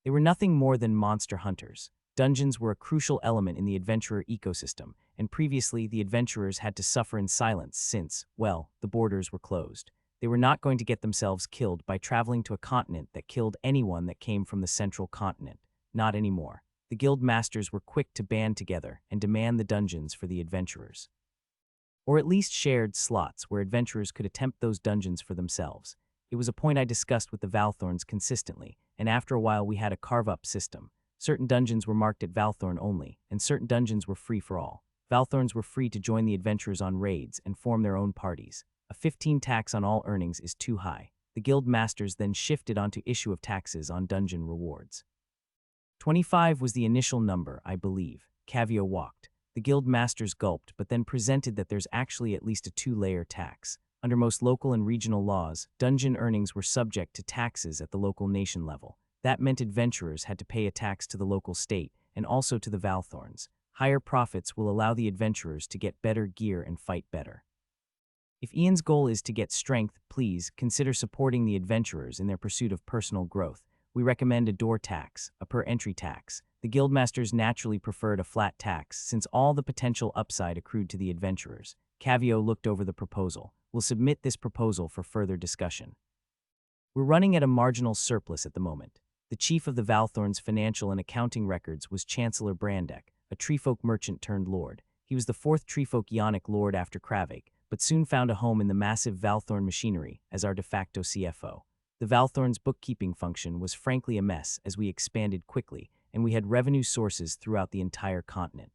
They were nothing more than monster hunters. Dungeons were a crucial element in the adventurer ecosystem, and previously the adventurers had to suffer in silence since, well, the borders were closed. They were not going to get themselves killed by traveling to a continent that killed anyone that came from the central continent. Not anymore. The guild masters were quick to band together and demand the dungeons for the adventurers. Or at least shared slots where adventurers could attempt those dungeons for themselves. It was a point I discussed with the Valthorns consistently, and after a while we had a carve-up system. Certain dungeons were marked at Valthorn only, and certain dungeons were free for all. Valthorns were free to join the adventurers on raids and form their own parties. A 15 tax on all earnings is too high. The guild masters then shifted onto issue of taxes on dungeon rewards. 25 was the initial number, I believe. Cavio walked. The guild masters gulped, but then presented that there's actually at least a 2-layer tax. Under most local and regional laws, dungeon earnings were subject to taxes at the local nation level. That meant adventurers had to pay a tax to the local state, and also to the Valthorns. Higher profits will allow the adventurers to get better gear and fight better. If Ian's goal is to get strength, please consider supporting the adventurers in their pursuit of personal growth. We recommend a door tax, a per-entry tax. The guildmasters naturally preferred a flat tax since all the potential upside accrued to the adventurers. Cavio looked over the proposal. We'll submit this proposal for further discussion. We're running at a marginal surplus at the moment. The chief of the Valthorns' financial and accounting records was Chancellor Brandek, a treefolk merchant turned lord. He was the 4th treefolk Ionic lord after Kravik, but soon found a home in the massive Valthorn machinery as our de facto CFO. The Valthorns' bookkeeping function was frankly a mess as we expanded quickly, and we had revenue sources throughout the entire continent.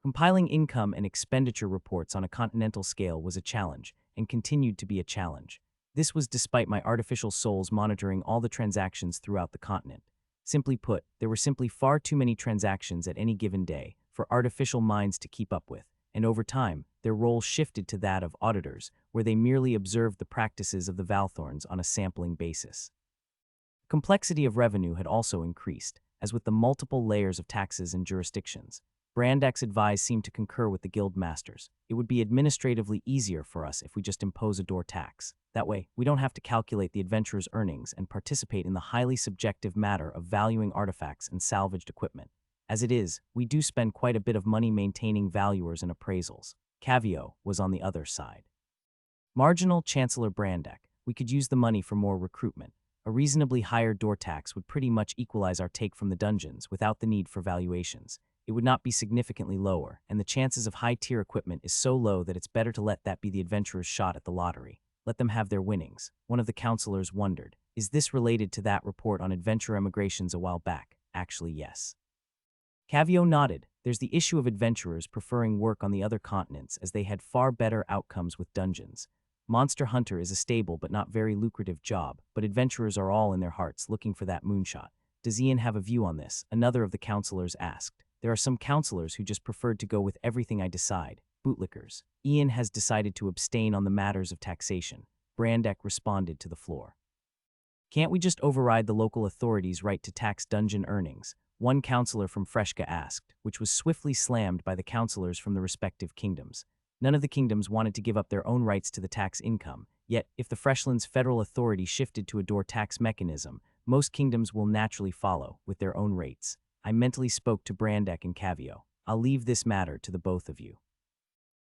Compiling income and expenditure reports on a continental scale was a challenge, and continued to be a challenge. This was despite my artificial souls monitoring all the transactions throughout the continent. Simply put, there were simply far too many transactions at any given day for artificial minds to keep up with, and over time, their role shifted to that of auditors, where they merely observed the practices of the Valthorns on a sampling basis. The complexity of revenue had also increased, as with the multiple layers of taxes and jurisdictions. Brandek's advice seemed to concur with the guild masters. It would be administratively easier for us if we just impose a door tax. That way, we don't have to calculate the adventurer's earnings and participate in the highly subjective matter of valuing artifacts and salvaged equipment. As it is, we do spend quite a bit of money maintaining valuers and appraisals. Cavio was on the other side. Marginal Chancellor Brandek, we could use the money for more recruitment. A reasonably higher door tax would pretty much equalize our take from the dungeons without the need for valuations. It would not be significantly lower, and the chances of high-tier equipment is so low that it's better to let that be the adventurer's shot at the lottery. Let them have their winnings. One of the counselors wondered, is this related to that report on adventure emigrations a while back? Actually, yes. Cavio nodded. There's the issue of adventurers preferring work on the other continents as they had far better outcomes with dungeons. Monster Hunter is a stable but not very lucrative job, but adventurers are all in their hearts looking for that moonshot. Does Ian have a view on this? Another of the counselors asked. There are some counselors who just preferred to go with everything I decide. Bootlickers. Ian has decided to abstain on the matters of taxation. Brandek responded to the floor. Can't we just override the local authorities' right to tax dungeon earnings? One counselor from Freshka asked, which was swiftly slammed by the counselors from the respective kingdoms. None of the kingdoms wanted to give up their own rights to the tax income, yet if the Freshlands' federal authority shifted to a door tax mechanism, most kingdoms will naturally follow, with their own rates. I mentally spoke to Brandek and Cavio. I'll leave this matter to the both of you.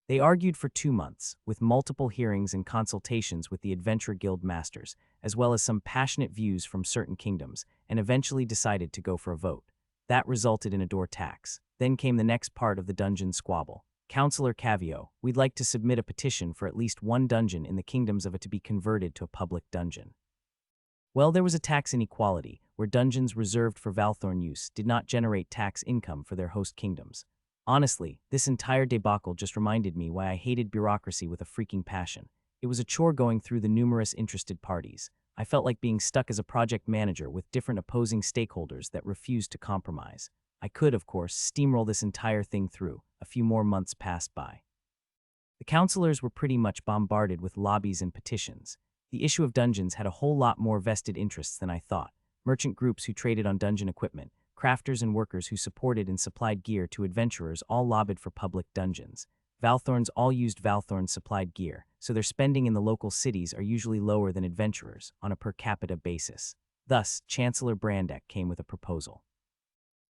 They argued for 2 months, with multiple hearings and consultations with the Adventure Guild masters, as well as some passionate views from certain kingdoms, and eventually decided to go for a vote. That resulted in a door tax. Then came the next part of the dungeon squabble. Counselor Cavio, we'd like to submit a petition for at least one dungeon in the kingdoms of it to be converted to a public dungeon. Well, there was a tax inequality, where dungeons reserved for Valthorn use did not generate tax income for their host kingdoms. Honestly, this entire debacle just reminded me why I hated bureaucracy with a freaking passion. It was a chore going through the numerous interested parties. I felt like being stuck as a project manager with different opposing stakeholders that refused to compromise. I could, of course, steamroll this entire thing through. A few more months passed by. The counselors were pretty much bombarded with lobbies and petitions. The issue of dungeons had a whole lot more vested interests than I thought. Merchant groups who traded on dungeon equipment, crafters and workers who supported and supplied gear to adventurers all lobbied for public dungeons. Valthorns all used Valthorn-supplied gear, so their spending in the local cities are usually lower than adventurers on a per capita basis. Thus, Chancellor Brandek came with a proposal.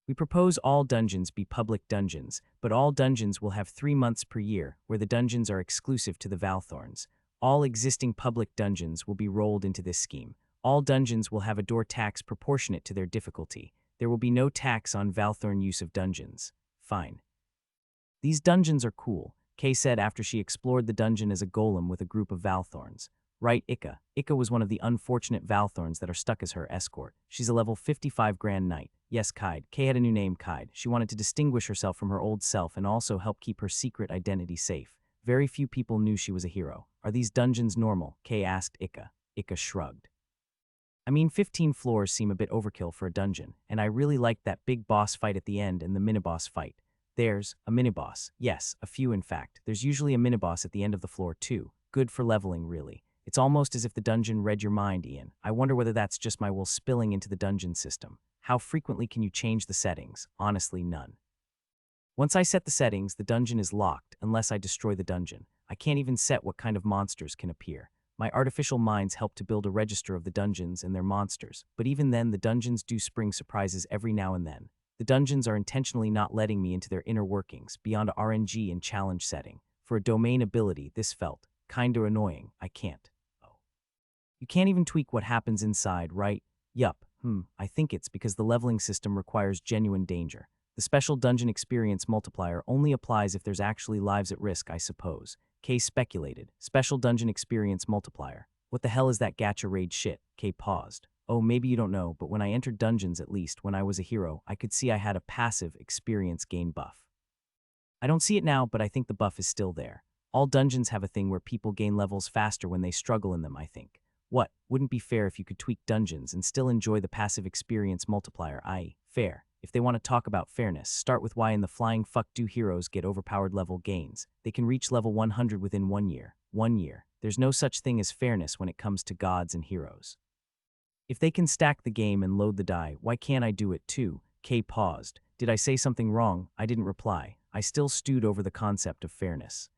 We propose all dungeons be public dungeons, but all dungeons will have 3 months per year where the dungeons are exclusive to the Valthorns. All existing public dungeons will be rolled into this scheme. All dungeons will have a door tax proportionate to their difficulty. There will be no tax on Valthorn use of dungeons. Fine. These dungeons are cool, Kay said after she explored the dungeon as a golem with a group of Valthorns. Right, Ika. Ika was one of the unfortunate Valthorns that are stuck as her escort. She's a level 55 Grand Knight. Yes, Kaid. Kay had a new name, Kaid. She wanted to distinguish herself from her old self and also help keep her secret identity safe. Very few people knew she was a hero. Are these dungeons normal? Kay asked Ika. Ika shrugged. I mean, 15 floors seem a bit overkill for a dungeon, and I really liked that big boss fight at the end and the mini-boss fight. There's a mini-boss. Yes, a few in fact. There's usually a mini-boss at the end of the floor too. Good for leveling, really. It's almost as if the dungeon read your mind, Ian. I wonder whether that's just my will spilling into the dungeon system. How frequently can you change the settings? Honestly, none. Once I set the settings, the dungeon is locked unless I destroy the dungeon. I can't even set what kind of monsters can appear. My artificial minds help to build a register of the dungeons and their monsters, but even then the dungeons do spring surprises every now and then. The dungeons are intentionally not letting me into their inner workings, beyond a RNG and challenge setting. For a domain ability, this felt kinda annoying. I can't. Oh. You can't even tweak what happens inside, right? Yup. I think it's because the leveling system requires genuine danger. The special dungeon experience multiplier only applies if there's actually lives at risk, I suppose. Kay speculated. Special dungeon experience multiplier. What the hell is that gacha raid shit? Kay paused. Oh, maybe you don't know, but when I entered dungeons, at least when I was a hero, I could see I had a passive experience gain buff. I don't see it now, but I think the buff is still there. All dungeons have a thing where people gain levels faster when they struggle in them, I think. What? Wouldn't be fair if you could tweak dungeons and still enjoy the passive experience multiplier, i.e., fair. If they want to talk about fairness, start with why in the flying fuck do heroes get overpowered level gains. They can reach level 100 within 1 year. 1 year. There's no such thing as fairness when it comes to gods and heroes. If they can stack the game and load the die, why can't I do it too? Kay paused. Did I say something wrong? I didn't reply. I still stewed over the concept of fairness.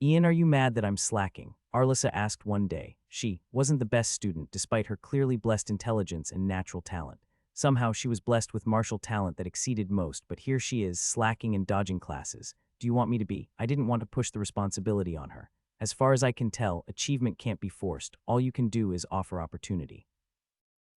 Ian, are you mad that I'm slacking? Arlissa asked one day. She wasn't the best student despite her clearly blessed intelligence and natural talent. Somehow she was blessed with martial talent that exceeded most, but here she is, slacking and dodging classes. Do you want me to be? I didn't want to push the responsibility on her. As far as I can tell, achievement can't be forced. All you can do is offer opportunity.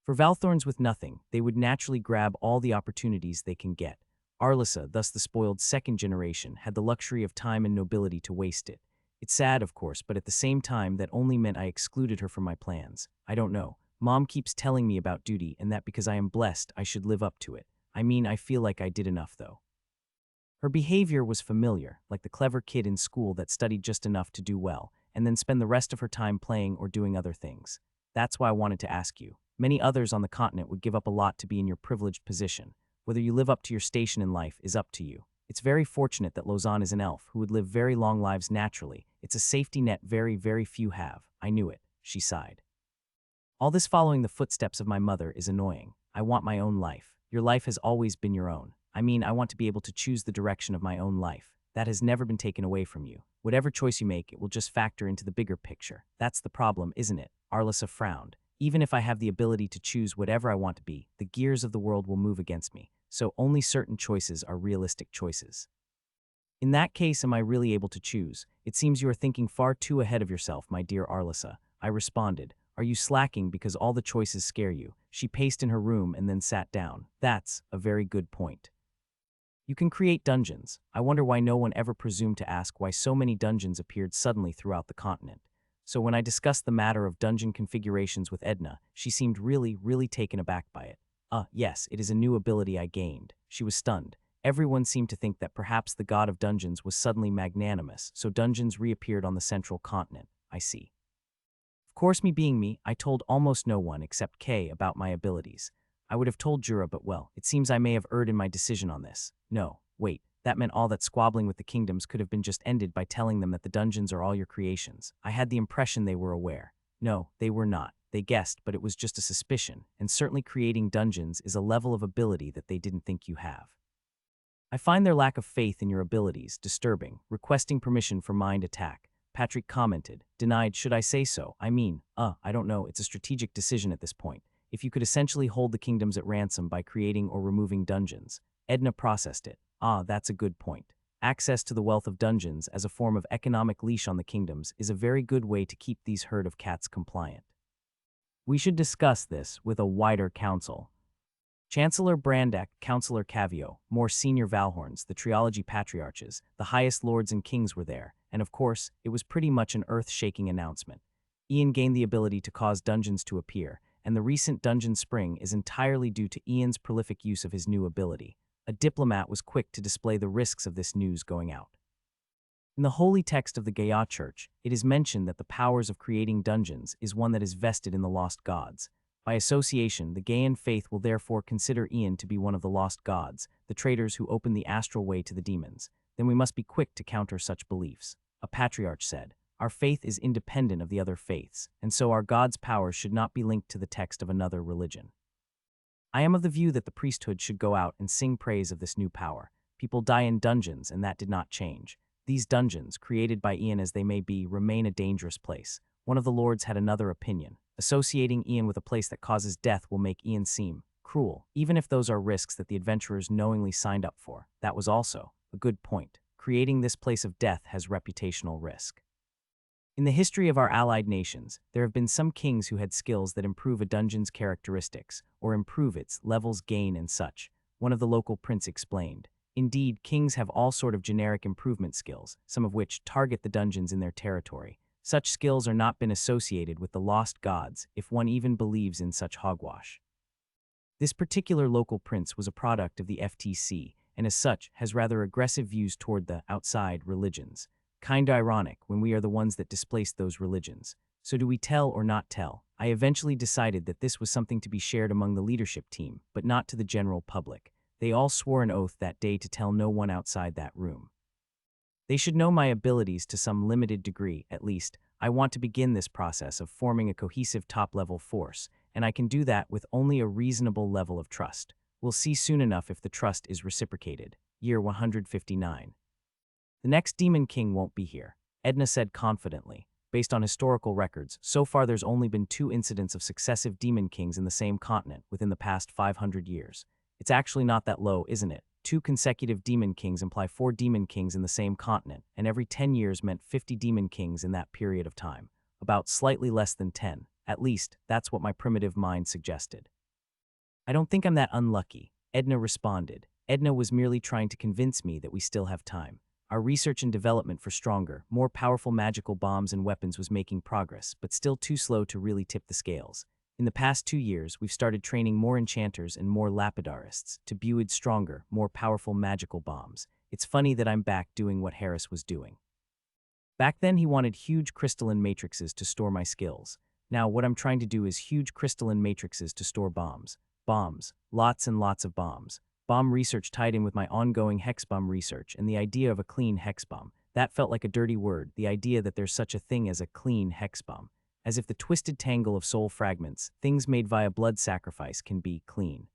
For Valthorns with nothing, they would naturally grab all the opportunities they can get. Arlissa, thus the spoiled second generation, had the luxury of time and nobility to waste it. It's sad, of course, but at the same time, that only meant I excluded her from my plans. I don't know. Mom keeps telling me about duty and that because I am blessed, I should live up to it. I mean, I feel like I did enough, though. Her behavior was familiar, like the clever kid in school that studied just enough to do well, and then spend the rest of her time playing or doing other things. That's why I wanted to ask you. Many others on the continent would give up a lot to be in your privileged position. Whether you live up to your station in life is up to you. It's very fortunate that Lausanne is an elf who would live very long lives naturally. It's a safety net very, very few have. I knew it, she sighed. All this following the footsteps of my mother is annoying. I want my own life. Your life has always been your own. I mean, I want to be able to choose the direction of my own life. That has never been taken away from you. Whatever choice you make, it will just factor into the bigger picture. That's the problem, isn't it? Arlissa frowned. Even if I have the ability to choose whatever I want to be, the gears of the world will move against me. So only certain choices are realistic choices. In that case, am I really able to choose? It seems you are thinking far too ahead of yourself, my dear Arlissa. I responded. Are you slacking because all the choices scare you? She paced in her room and then sat down. That's a very good point. You can create dungeons. I wonder why no one ever presumed to ask why so many dungeons appeared suddenly throughout the continent. So when I discussed the matter of dungeon configurations with Edna, she seemed really, really taken aback by it. Yes, it is a new ability I gained. She was stunned. Everyone seemed to think that perhaps the god of dungeons was suddenly magnanimous, so dungeons reappeared on the central continent. I see. Of course, me being me, I told almost no one except Kay about my abilities. I would have told Jura, but well, it seems I may have erred in my decision on this. No, wait, that meant all that squabbling with the kingdoms could have been just ended by telling them that the dungeons are all your creations. I had the impression they were aware. No, they were not. They guessed, but it was just a suspicion, and certainly creating dungeons is a level of ability that they didn't think you have. I find their lack of faith in your abilities disturbing. Requesting permission for mind attack. Patrick commented. Denied, should I say so? I mean, I don't know, it's a strategic decision at this point. If you could essentially hold the kingdoms at ransom by creating or removing dungeons. Edna processed it. That's a good point. Access to the wealth of dungeons as a form of economic leash on the kingdoms is a very good way to keep these herd of cats compliant. We should discuss this with a wider council. Chancellor Brandak, Councillor Cavio, more senior Valhorns, the Triology Patriarches, the highest lords and kings were there, and of course, it was pretty much an earth-shaking announcement. Ian gained the ability to cause dungeons to appear, and the recent dungeon spring is entirely due to Ian's prolific use of his new ability. A diplomat was quick to display the risks of this news going out. In the holy text of the Gaya Church, it is mentioned that the powers of creating dungeons is one that is vested in the lost gods. By association, the Gaian faith will therefore consider Ian to be one of the lost gods, the traitors who open the astral way to the demons. Then we must be quick to counter such beliefs. A patriarch said, "Our faith is independent of the other faiths, and so our God's powers should not be linked to the text of another religion." I am of the view that the priesthood should go out and sing praise of this new power. People die in dungeons, and that did not change. These dungeons, created by Ian as they may be, remain a dangerous place. One of the lords had another opinion. Associating Ian with a place that causes death will make Ian seem cruel, even if those are risks that the adventurers knowingly signed up for. That was also a good point. Creating this place of death has reputational risk. In the history of our allied nations, there have been some kings who had skills that improve a dungeon's characteristics, or improve its levels, gain, and such. One of the local prince explained. Indeed, kings have all sort of generic improvement skills, some of which target the dungeons in their territory. Such skills are not been associated with the lost gods, if one even believes in such hogwash. This particular local prince was a product of the FTC, and as such has rather aggressive views toward the outside religions. Kinda ironic when we are the ones that displaced those religions. So do we tell or not tell? I eventually decided that this was something to be shared among the leadership team, but not to the general public. They all swore an oath that day to tell no one outside that room. They should know my abilities to some limited degree, at least. I want to begin this process of forming a cohesive top-level force, and I can do that with only a reasonable level of trust. We'll see soon enough if the trust is reciprocated. Year 159. The next Demon King won't be here, Edna said confidently. Based on historical records, so far there's only been 2 incidents of successive Demon Kings in the same continent within the past 500 years. It's actually not that low, isn't it? 2 consecutive Demon Kings imply 4 Demon Kings in the same continent, and every 10 years meant 50 Demon Kings in that period of time. About slightly less than 10. At least, that's what my primitive mind suggested. I don't think I'm that unlucky, Edna responded. Edna was merely trying to convince me that we still have time. Our research and development for stronger, more powerful magical bombs and weapons was making progress, but still too slow to really tip the scales. In the past 2 years, we've started training more enchanters and more lapidarists to build stronger, more powerful magical bombs. It's funny that I'm back doing what Harris was doing. Back then, he wanted huge crystalline matrices to store my skills. Now, what I'm trying to do is huge crystalline matrices to store bombs. Bombs. Lots and lots of bombs. Bomb research tied in with my ongoing hex bomb research and the idea of a clean hex bomb. That felt like a dirty word, the idea that there's such a thing as a clean hex bomb. As if the twisted tangle of soul fragments, things made via blood sacrifice, can be clean.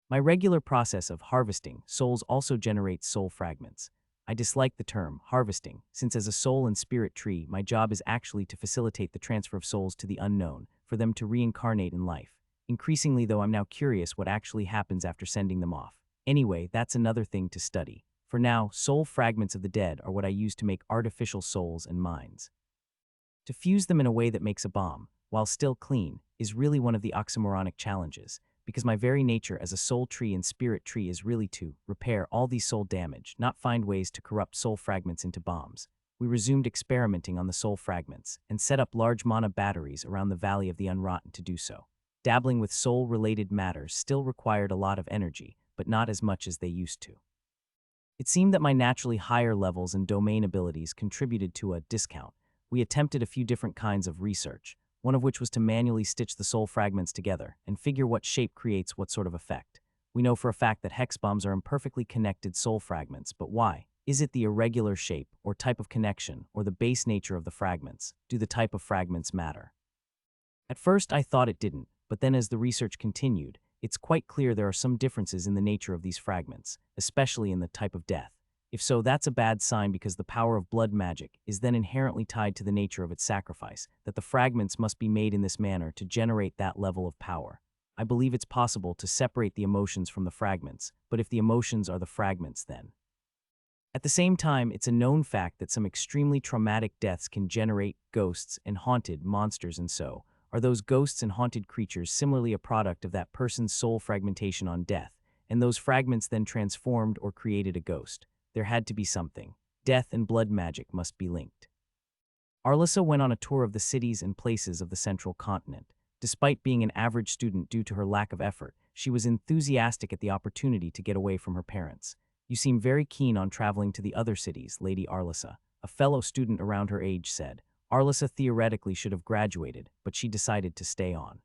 My regular process of harvesting souls also generates soul fragments. I dislike the term harvesting, since as a soul and spirit tree, my job is actually to facilitate the transfer of souls to the unknown, for them to reincarnate in life. Increasingly, though, I'm now curious what actually happens after sending them off. Anyway, that's another thing to study. For now, soul fragments of the dead are what I use to make artificial souls and minds. To fuse them in a way that makes a bomb, while still clean, is really one of the oxymoronic challenges, because my very nature as a soul tree and spirit tree is really to repair all these soul damage, not find ways to corrupt soul fragments into bombs. We resumed experimenting on the soul fragments, and set up large mana batteries around the Valley of the Unrotten to do so. Dabbling with soul-related matters still required a lot of energy, but not as much as they used to. It seemed that my naturally higher levels and domain abilities contributed to a discount. We attempted a few different kinds of research, one of which was to manually stitch the soul fragments together and figure what shape creates what sort of effect. We know for a fact that hex bombs are imperfectly connected soul fragments, but why? Is it the irregular shape or type of connection or the base nature of the fragments? Do the type of fragments matter? At first I thought it didn't, but then as the research continued, it's quite clear there are some differences in the nature of these fragments, especially in the type of death. If so, that's a bad sign because the power of blood magic is then inherently tied to the nature of its sacrifice, that the fragments must be made in this manner to generate that level of power. I believe it's possible to separate the emotions from the fragments, but if the emotions are the fragments then. At the same time, it's a known fact that some extremely traumatic deaths can generate ghosts and haunted monsters, and so are those ghosts and haunted creatures similarly a product of that person's soul fragmentation on death, and those fragments then transformed or created a ghost. There had to be something. Death and blood magic must be linked. Arlissa went on a tour of the cities and places of the central continent. Despite being an average student due to her lack of effort, she was enthusiastic at the opportunity to get away from her parents. You seem very keen on traveling to the other cities, Lady Arlissa. a fellow student around her age said. Arlissa theoretically should have graduated, but she decided to stay on.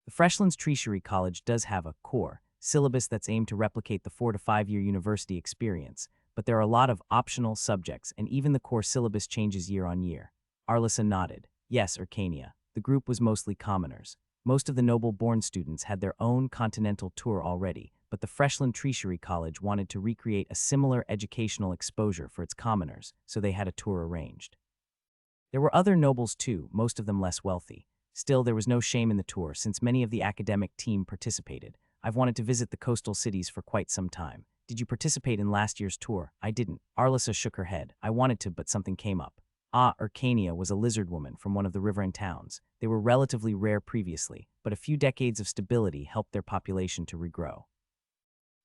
The Freshlands Tertiary College does have a core syllabus that's aimed to replicate the 4 to 5 year university experience, but there are a lot of optional subjects, and even the core syllabus changes year on year. Arlissa nodded. Yes, Urcania. The group was mostly commoners. Most of the noble-born students had their own continental tour already, but the Freshland Tertiary College wanted to recreate a similar educational exposure for its commoners, so they had a tour arranged. There were other nobles too, most of them less wealthy. Still, there was no shame in the tour since many of the academic team participated. I've wanted to visit the coastal cities for quite some time. Did you participate in last year's tour? I didn't. Arlissa shook her head. I wanted to, but something came up. Urcania was a lizard woman from one of the riverine towns. They were relatively rare previously, but a few decades of stability helped their population to regrow.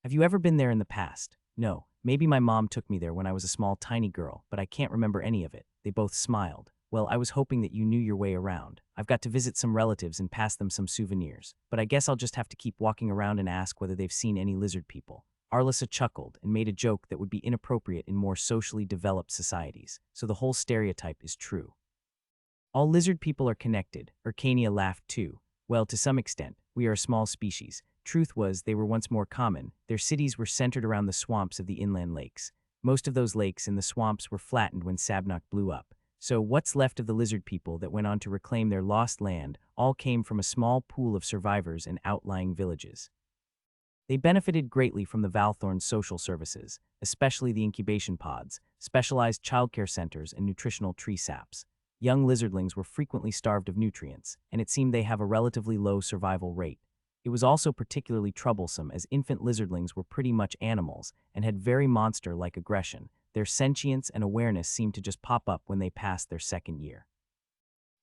Have you ever been there in the past? No. Maybe my mom took me there when I was a small tiny girl, but I can't remember any of it. They both smiled. Well, I was hoping that you knew your way around. I've got to visit some relatives and pass them some souvenirs, but I guess I'll just have to keep walking around and ask whether they've seen any lizard people. Arlissa chuckled and made a joke that would be inappropriate in more socially developed societies, so the whole stereotype is true. All lizard people are connected. Urcania laughed too. Well, to some extent, we are a small species. Truth was, they were once more common. Their cities were centered around the swamps of the inland lakes. Most of those lakes and the swamps were flattened when Sabnok blew up. So what's left of the lizard people that went on to reclaim their lost land all came from a small pool of survivors in outlying villages. They benefited greatly from the Valthorn's social services, especially the incubation pods, specialized childcare centers, and nutritional tree saps. Young lizardlings were frequently starved of nutrients, and it seemed they have a relatively low survival rate. It was also particularly troublesome as infant lizardlings were pretty much animals and had very monster-like aggression. Their sentience and awareness seemed to just pop up when they passed their second year.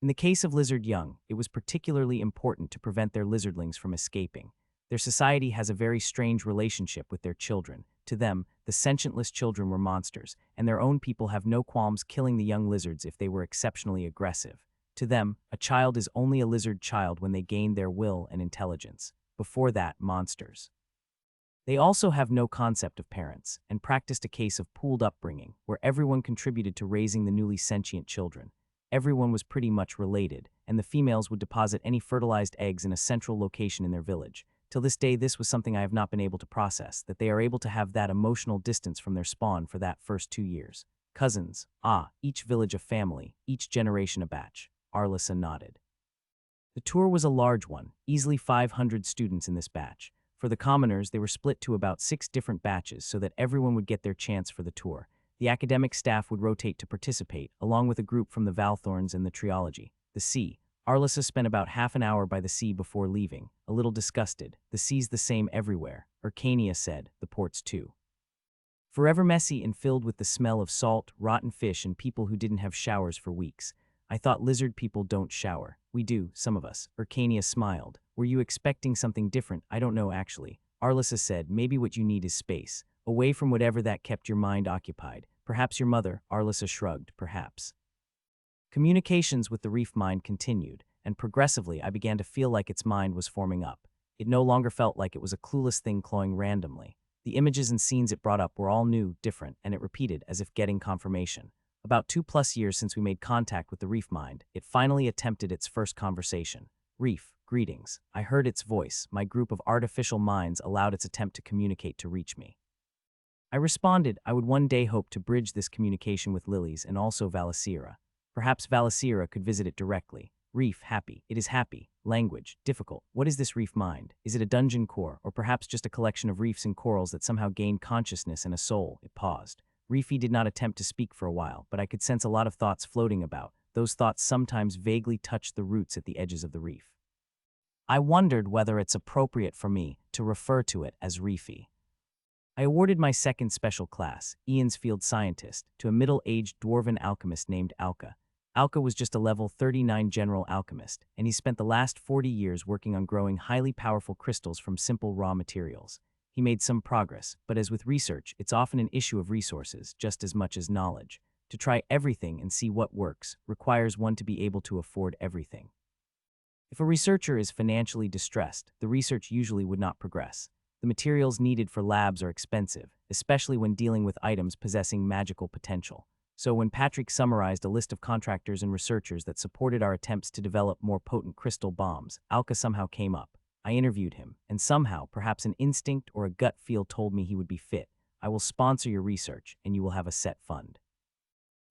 In the case of lizard young, it was particularly important to prevent their lizardlings from escaping. Their society has a very strange relationship with their children. To them, the sentientless children were monsters, and their own people have no qualms killing the young lizards if they were exceptionally aggressive. To them, a child is only a lizard child when they gain their will and intelligence. Before that, monsters. They also have no concept of parents, and practiced a case of pooled upbringing, where everyone contributed to raising the newly sentient children. Everyone was pretty much related, and the females would deposit any fertilized eggs in a central location in their village. Till this day, this was something I have not been able to process, that they are able to have that emotional distance from their spawn for that first 2 years. Cousins, each village a family, each generation a batch. Arlissa nodded. The tour was a large one, easily 500 students in this batch. For the commoners, they were split to about 6 different batches so that everyone would get their chance for the tour. The academic staff would rotate to participate, along with a group from the Valthorns and the Triology. The sea. Arlissa spent about half an hour by the sea before leaving, a little disgusted. The sea's the same everywhere, Urcania said, the ports too. Forever messy and filled with the smell of salt, rotten fish, and people who didn't have showers for weeks. I thought lizard people don't shower. We do, some of us. Urcania smiled. Were you expecting something different? I don't know actually. Arlissa said, maybe what you need is space. Away from whatever that kept your mind occupied. Perhaps your mother. Arlissa shrugged, perhaps. Communications with the reef mind continued, and progressively I began to feel like its mind was forming up. It no longer felt like it was a clueless thing clawing randomly. The images and scenes it brought up were all new, different, and it repeated as if getting confirmation. About 2+ years since we made contact with the reef mind, it finally attempted its first conversation. Reef, greetings. I heard its voice. My group of artificial minds allowed its attempt to communicate to reach me. I responded I would one day hope to bridge this communication with lilies and also Valicira. Perhaps Valicira could visit it directly. Reef, happy. It is happy. Language, difficult. What is this reef mind? Is it a dungeon core, or perhaps just a collection of reefs and corals that somehow gained consciousness and a soul? It paused. Reefy did not attempt to speak for a while, but I could sense a lot of thoughts floating about. Those thoughts sometimes vaguely touched the roots at the edges of the reef. I wondered whether it's appropriate for me to refer to it as Reefy. I awarded my second special class, Ian's Field Scientist, to a middle-aged dwarven alchemist named Alka. Alka was just a level 39 general alchemist, and he spent the last 40 years working on growing highly powerful crystals from simple raw materials. He made some progress, but as with research, it's often an issue of resources, just as much as knowledge. To try everything and see what works requires one to be able to afford everything. If a researcher is financially distressed, the research usually would not progress. The materials needed for labs are expensive, especially when dealing with items possessing magical potential. So when Patrick summarized a list of contractors and researchers that supported our attempts to develop more potent crystal bombs, Alka somehow came up. I interviewed him, and somehow, perhaps an instinct or a gut feel told me he would be fit. I will sponsor your research, and you will have a set fund.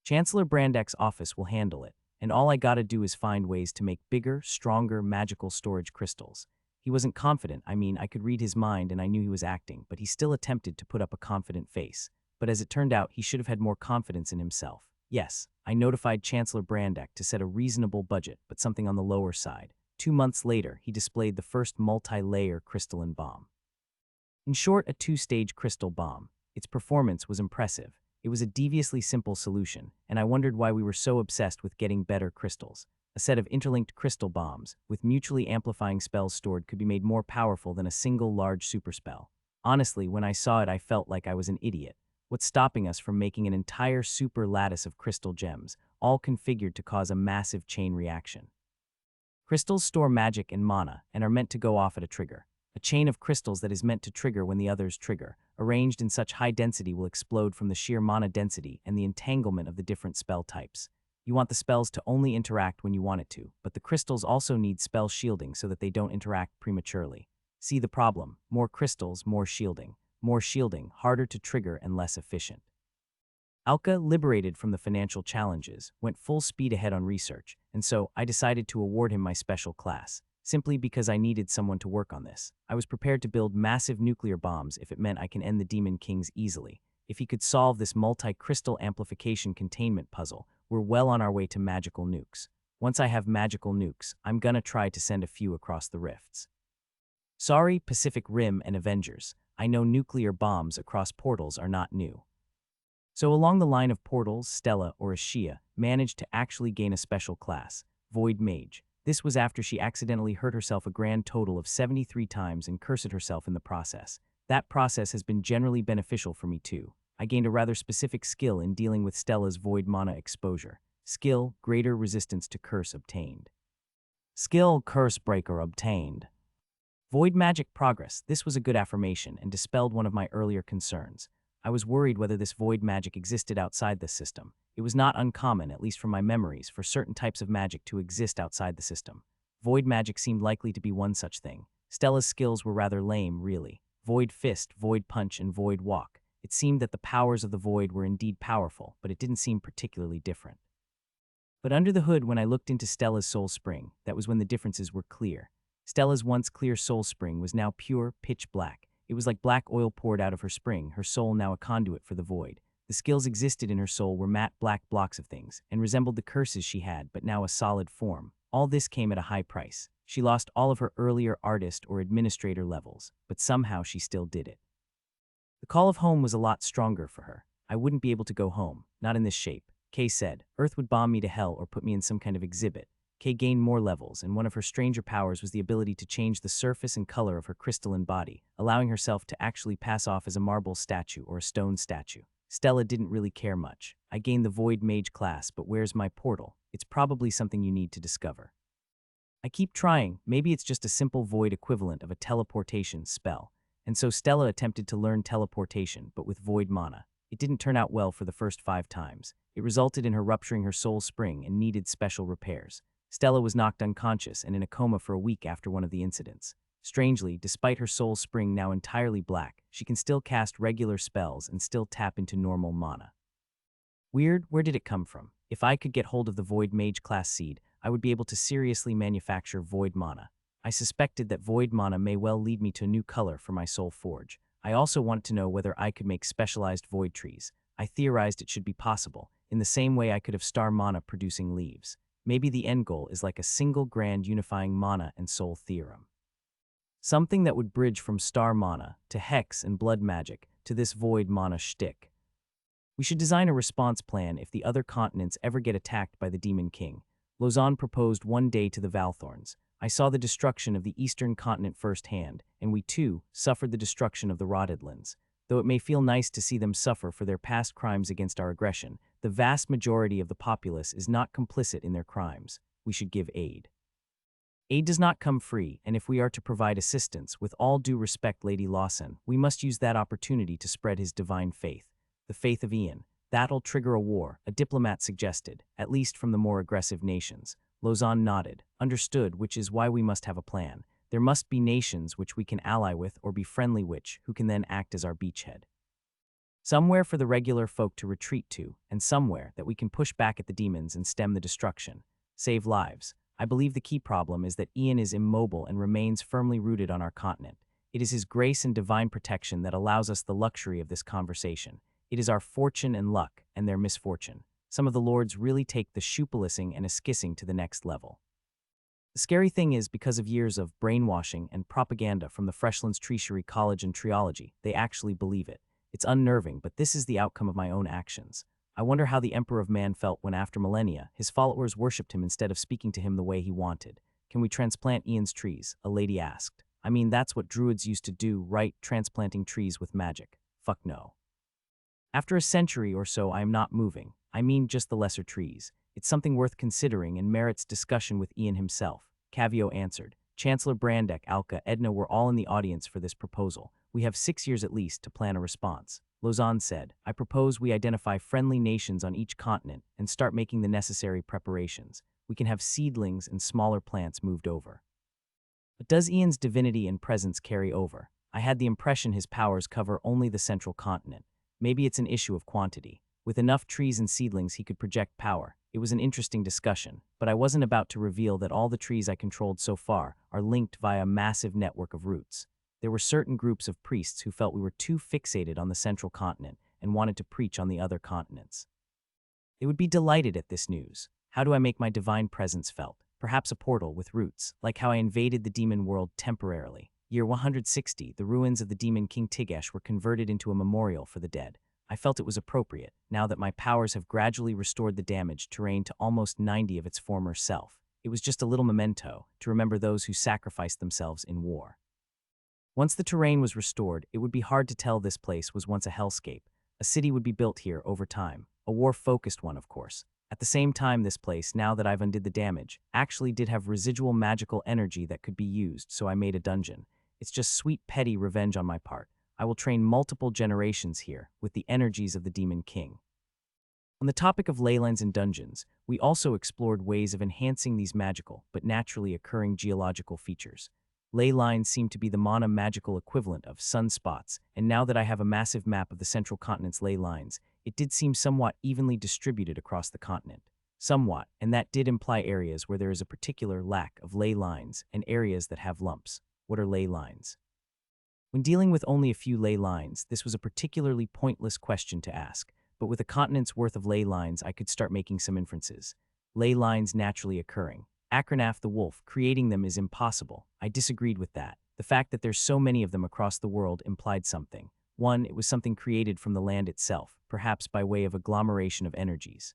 Chancellor Brandek's office will handle it, and all I gotta do is find ways to make bigger, stronger, magical storage crystals. He wasn't confident. I could read his mind and I knew he was acting, but he still attempted to put up a confident face. But as it turned out, he should have had more confidence in himself. Yes, I notified Chancellor Brandek to set a reasonable budget, but something on the lower side. 2 months later, he displayed the first multi-layer crystalline bomb. In short, a 2-stage crystal bomb. Its performance was impressive. It was a deviously simple solution, and I wondered why we were so obsessed with getting better crystals. A set of interlinked crystal bombs, with mutually amplifying spells stored, could be made more powerful than a single large superspell. Honestly, when I saw it, I felt like I was an idiot. What's stopping us from making an entire super lattice of crystal gems, all configured to cause a massive chain reaction? Crystals store magic and mana, and are meant to go off at a trigger. A chain of crystals that is meant to trigger when the others trigger, arranged in such high density, will explode from the sheer mana density and the entanglement of the different spell types. You want the spells to only interact when you want it to, but the crystals also need spell shielding so that they don't interact prematurely. See the problem: more crystals, more shielding. More shielding, harder to trigger and less efficient. Alka, liberated from the financial challenges, went full speed ahead on research, and so I decided to award him my special class, simply because I needed someone to work on this. I was prepared to build massive nuclear bombs if it meant I can end the Demon Kings easily. If he could solve this multi-crystal amplification containment puzzle, we're well on our way to magical nukes. Once I have magical nukes, I'm gonna try to send a few across the rifts. Sorry, Pacific Rim and Avengers. I know nuclear bombs across portals are not new. So along the line of portals, Stella, or Ashia, managed to actually gain a special class, Void Mage. This was after she accidentally hurt herself a grand total of 73 times and cursed herself in the process. That process has been generally beneficial for me too. I gained a rather specific skill in dealing with Stella's void mana exposure. Skill, greater resistance to curse obtained. Skill, curse breaker obtained. Void magic progress. This was a good affirmation and dispelled one of my earlier concerns. I was worried whether this void magic existed outside the system. It was not uncommon, at least from my memories, for certain types of magic to exist outside the system. Void magic seemed likely to be one such thing. Stella's skills were rather lame, really. Void fist, void punch, and void walk. It seemed that the powers of the void were indeed powerful, but it didn't seem particularly different. But under the hood, when I looked into Stella's soul spring, that was when the differences were clear. Stella's once clear soul spring was now pure, pitch black. It was like black oil poured out of her spring, her soul now a conduit for the void. The skills existed in her soul were matte black blocks of things, and resembled the curses she had, but now a solid form. All this came at a high price. She lost all of her earlier artist or administrator levels, but somehow she still did it. The call of home was a lot stronger for her. I wouldn't be able to go home, not in this shape. Kay said, Earth would bomb me to hell or put me in some kind of exhibit. Kay gained more levels, and one of her stranger powers was the ability to change the surface and color of her crystalline body, allowing herself to actually pass off as a marble statue or a stone statue. Stella didn't really care much. I gained the Void Mage class, but where's my portal? It's probably something you need to discover. I keep trying. Maybe it's just a simple void equivalent of a teleportation spell. And so Stella attempted to learn teleportation, but with void mana. It didn't turn out well for the first 5 times. It resulted in her rupturing her soul spring and needed special repairs. Stella was knocked unconscious and in a coma for a week after one of the incidents. Strangely, despite her soul spring now entirely black, she can still cast regular spells and still tap into normal mana. Weird, where did it come from? If I could get hold of the Void Mage class seed, I would be able to seriously manufacture void mana. I suspected that void mana may well lead me to a new color for my soul forge. I also wanted to know whether I could make specialized void trees. I theorized it should be possible, in the same way I could have star mana producing leaves. Maybe the end goal is like a single grand unifying mana and soul theorem. Something that would bridge from star mana to hex and blood magic to this void mana shtick. We should design a response plan if the other continents ever get attacked by the Demon King. Lausanne proposed one day to the Valthorns. I saw the destruction of the eastern continent firsthand, and we too suffered the destruction of the Rottedlands. Though it may feel nice to see them suffer for their past crimes against our aggression, the vast majority of the populace is not complicit in their crimes. We should give aid. Aid does not come free, and if we are to provide assistance, with all due respect, Lady Lawson, we must use that opportunity to spread his divine faith, the faith of Ian. That'll trigger a war, a diplomat suggested, at least from the more aggressive nations. Lozan nodded. Understood, which is why we must have a plan. There must be nations which we can ally with or be friendly which, who can then act as our beachhead. Somewhere for the regular folk to retreat to, and somewhere that we can push back at the demons and stem the destruction. Save lives. I believe the key problem is that Ian is immobile and remains firmly rooted on our continent. It is his grace and divine protection that allows us the luxury of this conversation. It is our fortune and luck, and their misfortune. Some of the lords really take the shupalicing and eskissing to the next level. The scary thing is, because of years of brainwashing and propaganda from the Freshlands Treasury College and Triology, they actually believe it. It's unnerving, but this is the outcome of my own actions. I wonder how the Emperor of Man felt when, after millennia, his followers worshipped him instead of speaking to him the way he wanted. Can we transplant Ian's trees? A lady asked. I mean, that's what druids used to do, right? Transplanting trees with magic. Fuck no. After a century or so, I am not moving. I mean just the lesser trees. It's something worth considering and merits discussion with Ian himself. Cavio answered. Chancellor Brandek, Alka, Edna were all in the audience for this proposal. We have 6 years at least to plan a response. Lozan said, I propose we identify friendly nations on each continent and start making the necessary preparations. We can have seedlings and smaller plants moved over. But does Ian's divinity and presence carry over? I had the impression his powers cover only the central continent. Maybe it's an issue of quantity. With enough trees and seedlings, he could project power. It was an interesting discussion, but I wasn't about to reveal that all the trees I controlled so far are linked via a massive network of roots. There were certain groups of priests who felt we were too fixated on the central continent and wanted to preach on the other continents. They would be delighted at this news. How do I make my divine presence felt? Perhaps a portal with roots, like how I invaded the demon world temporarily. Year 160, the ruins of the demon King Tigesh were converted into a memorial for the dead. I felt it was appropriate, now that my powers have gradually restored the damaged terrain to almost 90 of its former self. It was just a little memento to remember those who sacrificed themselves in war. Once the terrain was restored, it would be hard to tell this place was once a hellscape. A city would be built here over time, a war-focused one, of course. At the same time, this place, now that I've undid the damage, actually did have residual magical energy that could be used, so I made a dungeon. It's just sweet petty revenge on my part. I will train multiple generations here with the energies of the Demon King. On the topic of ley lines and dungeons, we also explored ways of enhancing these magical but naturally occurring geological features. Ley lines seem to be the mana magical equivalent of sunspots, and now that I have a massive map of the central continent's ley lines, it did seem somewhat evenly distributed across the continent. Somewhat, and that did imply areas where there is a particular lack of ley lines and areas that have lumps. What are ley lines? When dealing with only a few ley lines, this was a particularly pointless question to ask, but with a continent's worth of ley lines, I could start making some inferences. Ley lines naturally occurring. Akronaf the wolf, creating them is impossible. I disagreed with that. The fact that there's so many of them across the world implied something. One, it was something created from the land itself, perhaps by way of agglomeration of energies.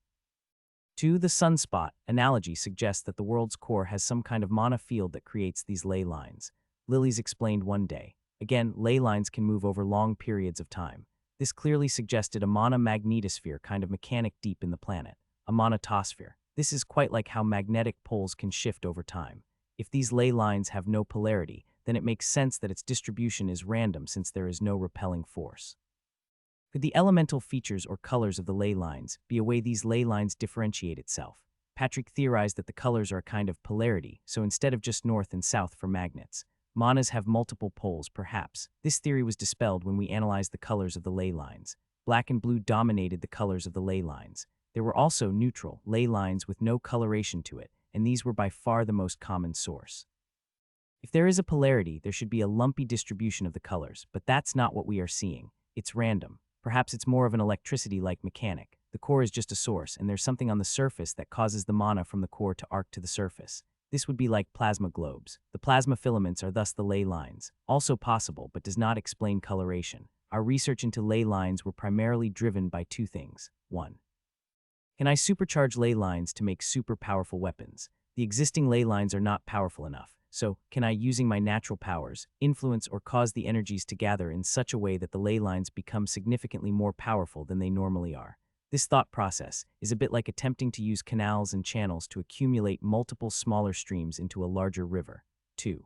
Two, the sunspot analogy suggests that the world's core has some kind of mana field that creates these ley lines. Lilies explained one day. Again, ley lines can move over long periods of time. This clearly suggested a mana magnetosphere kind of mechanic deep in the planet, a monatosphere. This is quite like how magnetic poles can shift over time. If these ley lines have no polarity, then it makes sense that its distribution is random since there is no repelling force. Could the elemental features or colors of the ley lines be a way these ley lines differentiate itself? Patrick theorized that the colors are a kind of polarity, so instead of just north and south for magnets, manas have multiple poles, perhaps. This theory was dispelled when we analyzed the colors of the ley lines. Black and blue dominated the colors of the ley lines. There were also neutral ley lines with no coloration to it, and these were by far the most common source. If there is a polarity, there should be a lumpy distribution of the colors, but that's not what we are seeing. It's random. Perhaps it's more of an electricity-like mechanic. The core is just a source, and there's something on the surface that causes the mana from the core to arc to the surface. This would be like plasma globes. The plasma filaments are thus the ley lines. Also possible, but does not explain coloration. Our research into ley lines were primarily driven by two things. 1. Can I supercharge ley lines to make super powerful weapons? The existing ley lines are not powerful enough, so can I, using my natural powers, influence or cause the energies to gather in such a way that the ley lines become significantly more powerful than they normally are? This thought process is a bit like attempting to use canals and channels to accumulate multiple smaller streams into a larger river. 2.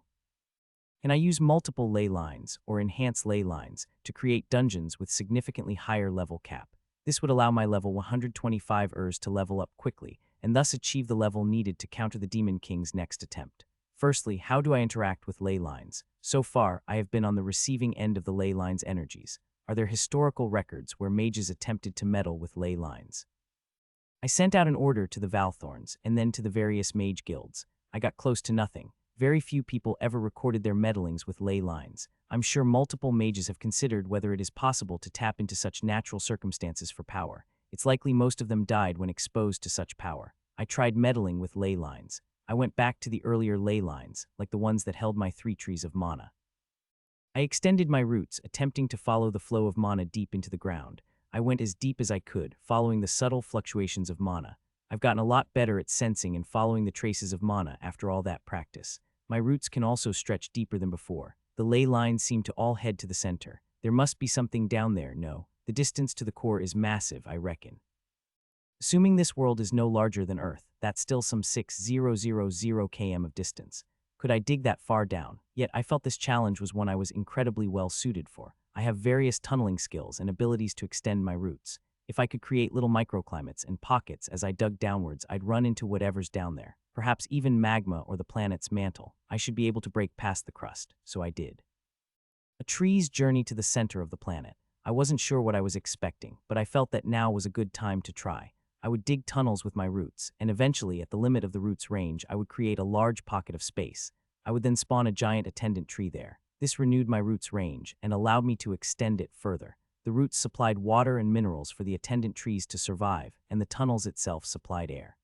Can I use multiple ley lines or enhance ley lines to create dungeons with significantly higher level cap? This would allow my level 125 Urs to level up quickly, and thus achieve the level needed to counter the Demon King's next attempt. Firstly, how do I interact with ley lines? So far, I have been on the receiving end of the ley lines' energies. Are there historical records where mages attempted to meddle with ley lines? I sent out an order to the Valthorns, and then to the various mage guilds. I got close to nothing. Very few people ever recorded their meddlings with ley lines. I'm sure multiple mages have considered whether it is possible to tap into such natural circumstances for power. It's likely most of them died when exposed to such power. I tried meddling with ley lines. I went back to the earlier ley lines, like the ones that held my 3 trees of mana. I extended my roots, attempting to follow the flow of mana deep into the ground. I went as deep as I could, following the subtle fluctuations of mana. I've gotten a lot better at sensing and following the traces of mana after all that practice. My roots can also stretch deeper than before. The ley lines seem to all head to the center. There must be something down there, no. The distance to the core is massive, I reckon. Assuming this world is no larger than Earth, that's still some 6,000 km of distance. Could I dig that far down? Yet I felt this challenge was one I was incredibly well suited for. I have various tunneling skills and abilities to extend my roots. If I could create little microclimates and pockets as I dug downwards, I'd run into whatever's down there. Perhaps even magma or the planet's mantle. I should be able to break past the crust, so I did. A tree's journey to the center of the planet. I wasn't sure what I was expecting, but I felt that now was a good time to try. I would dig tunnels with my roots, and eventually, at the limit of the root's range, I would create a large pocket of space. I would then spawn a giant attendant tree there. This renewed my root's range and allowed me to extend it further. The roots supplied water and minerals for the attendant trees to survive, and the tunnels itself supplied air.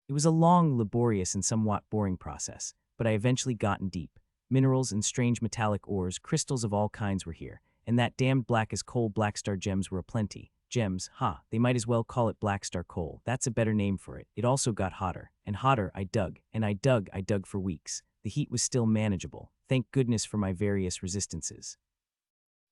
It was a long, laborious, and somewhat boring process, but I eventually gotten deep. Minerals and strange metallic ores, crystals of all kinds were here, and that damned black as coal blackstar gems were aplenty. Gems, they might as well call it blackstar coal. That's a better name for it. It also got hotter, and hotter. I dug, and I dug for weeks. The heat was still manageable. Thank goodness for my various resistances.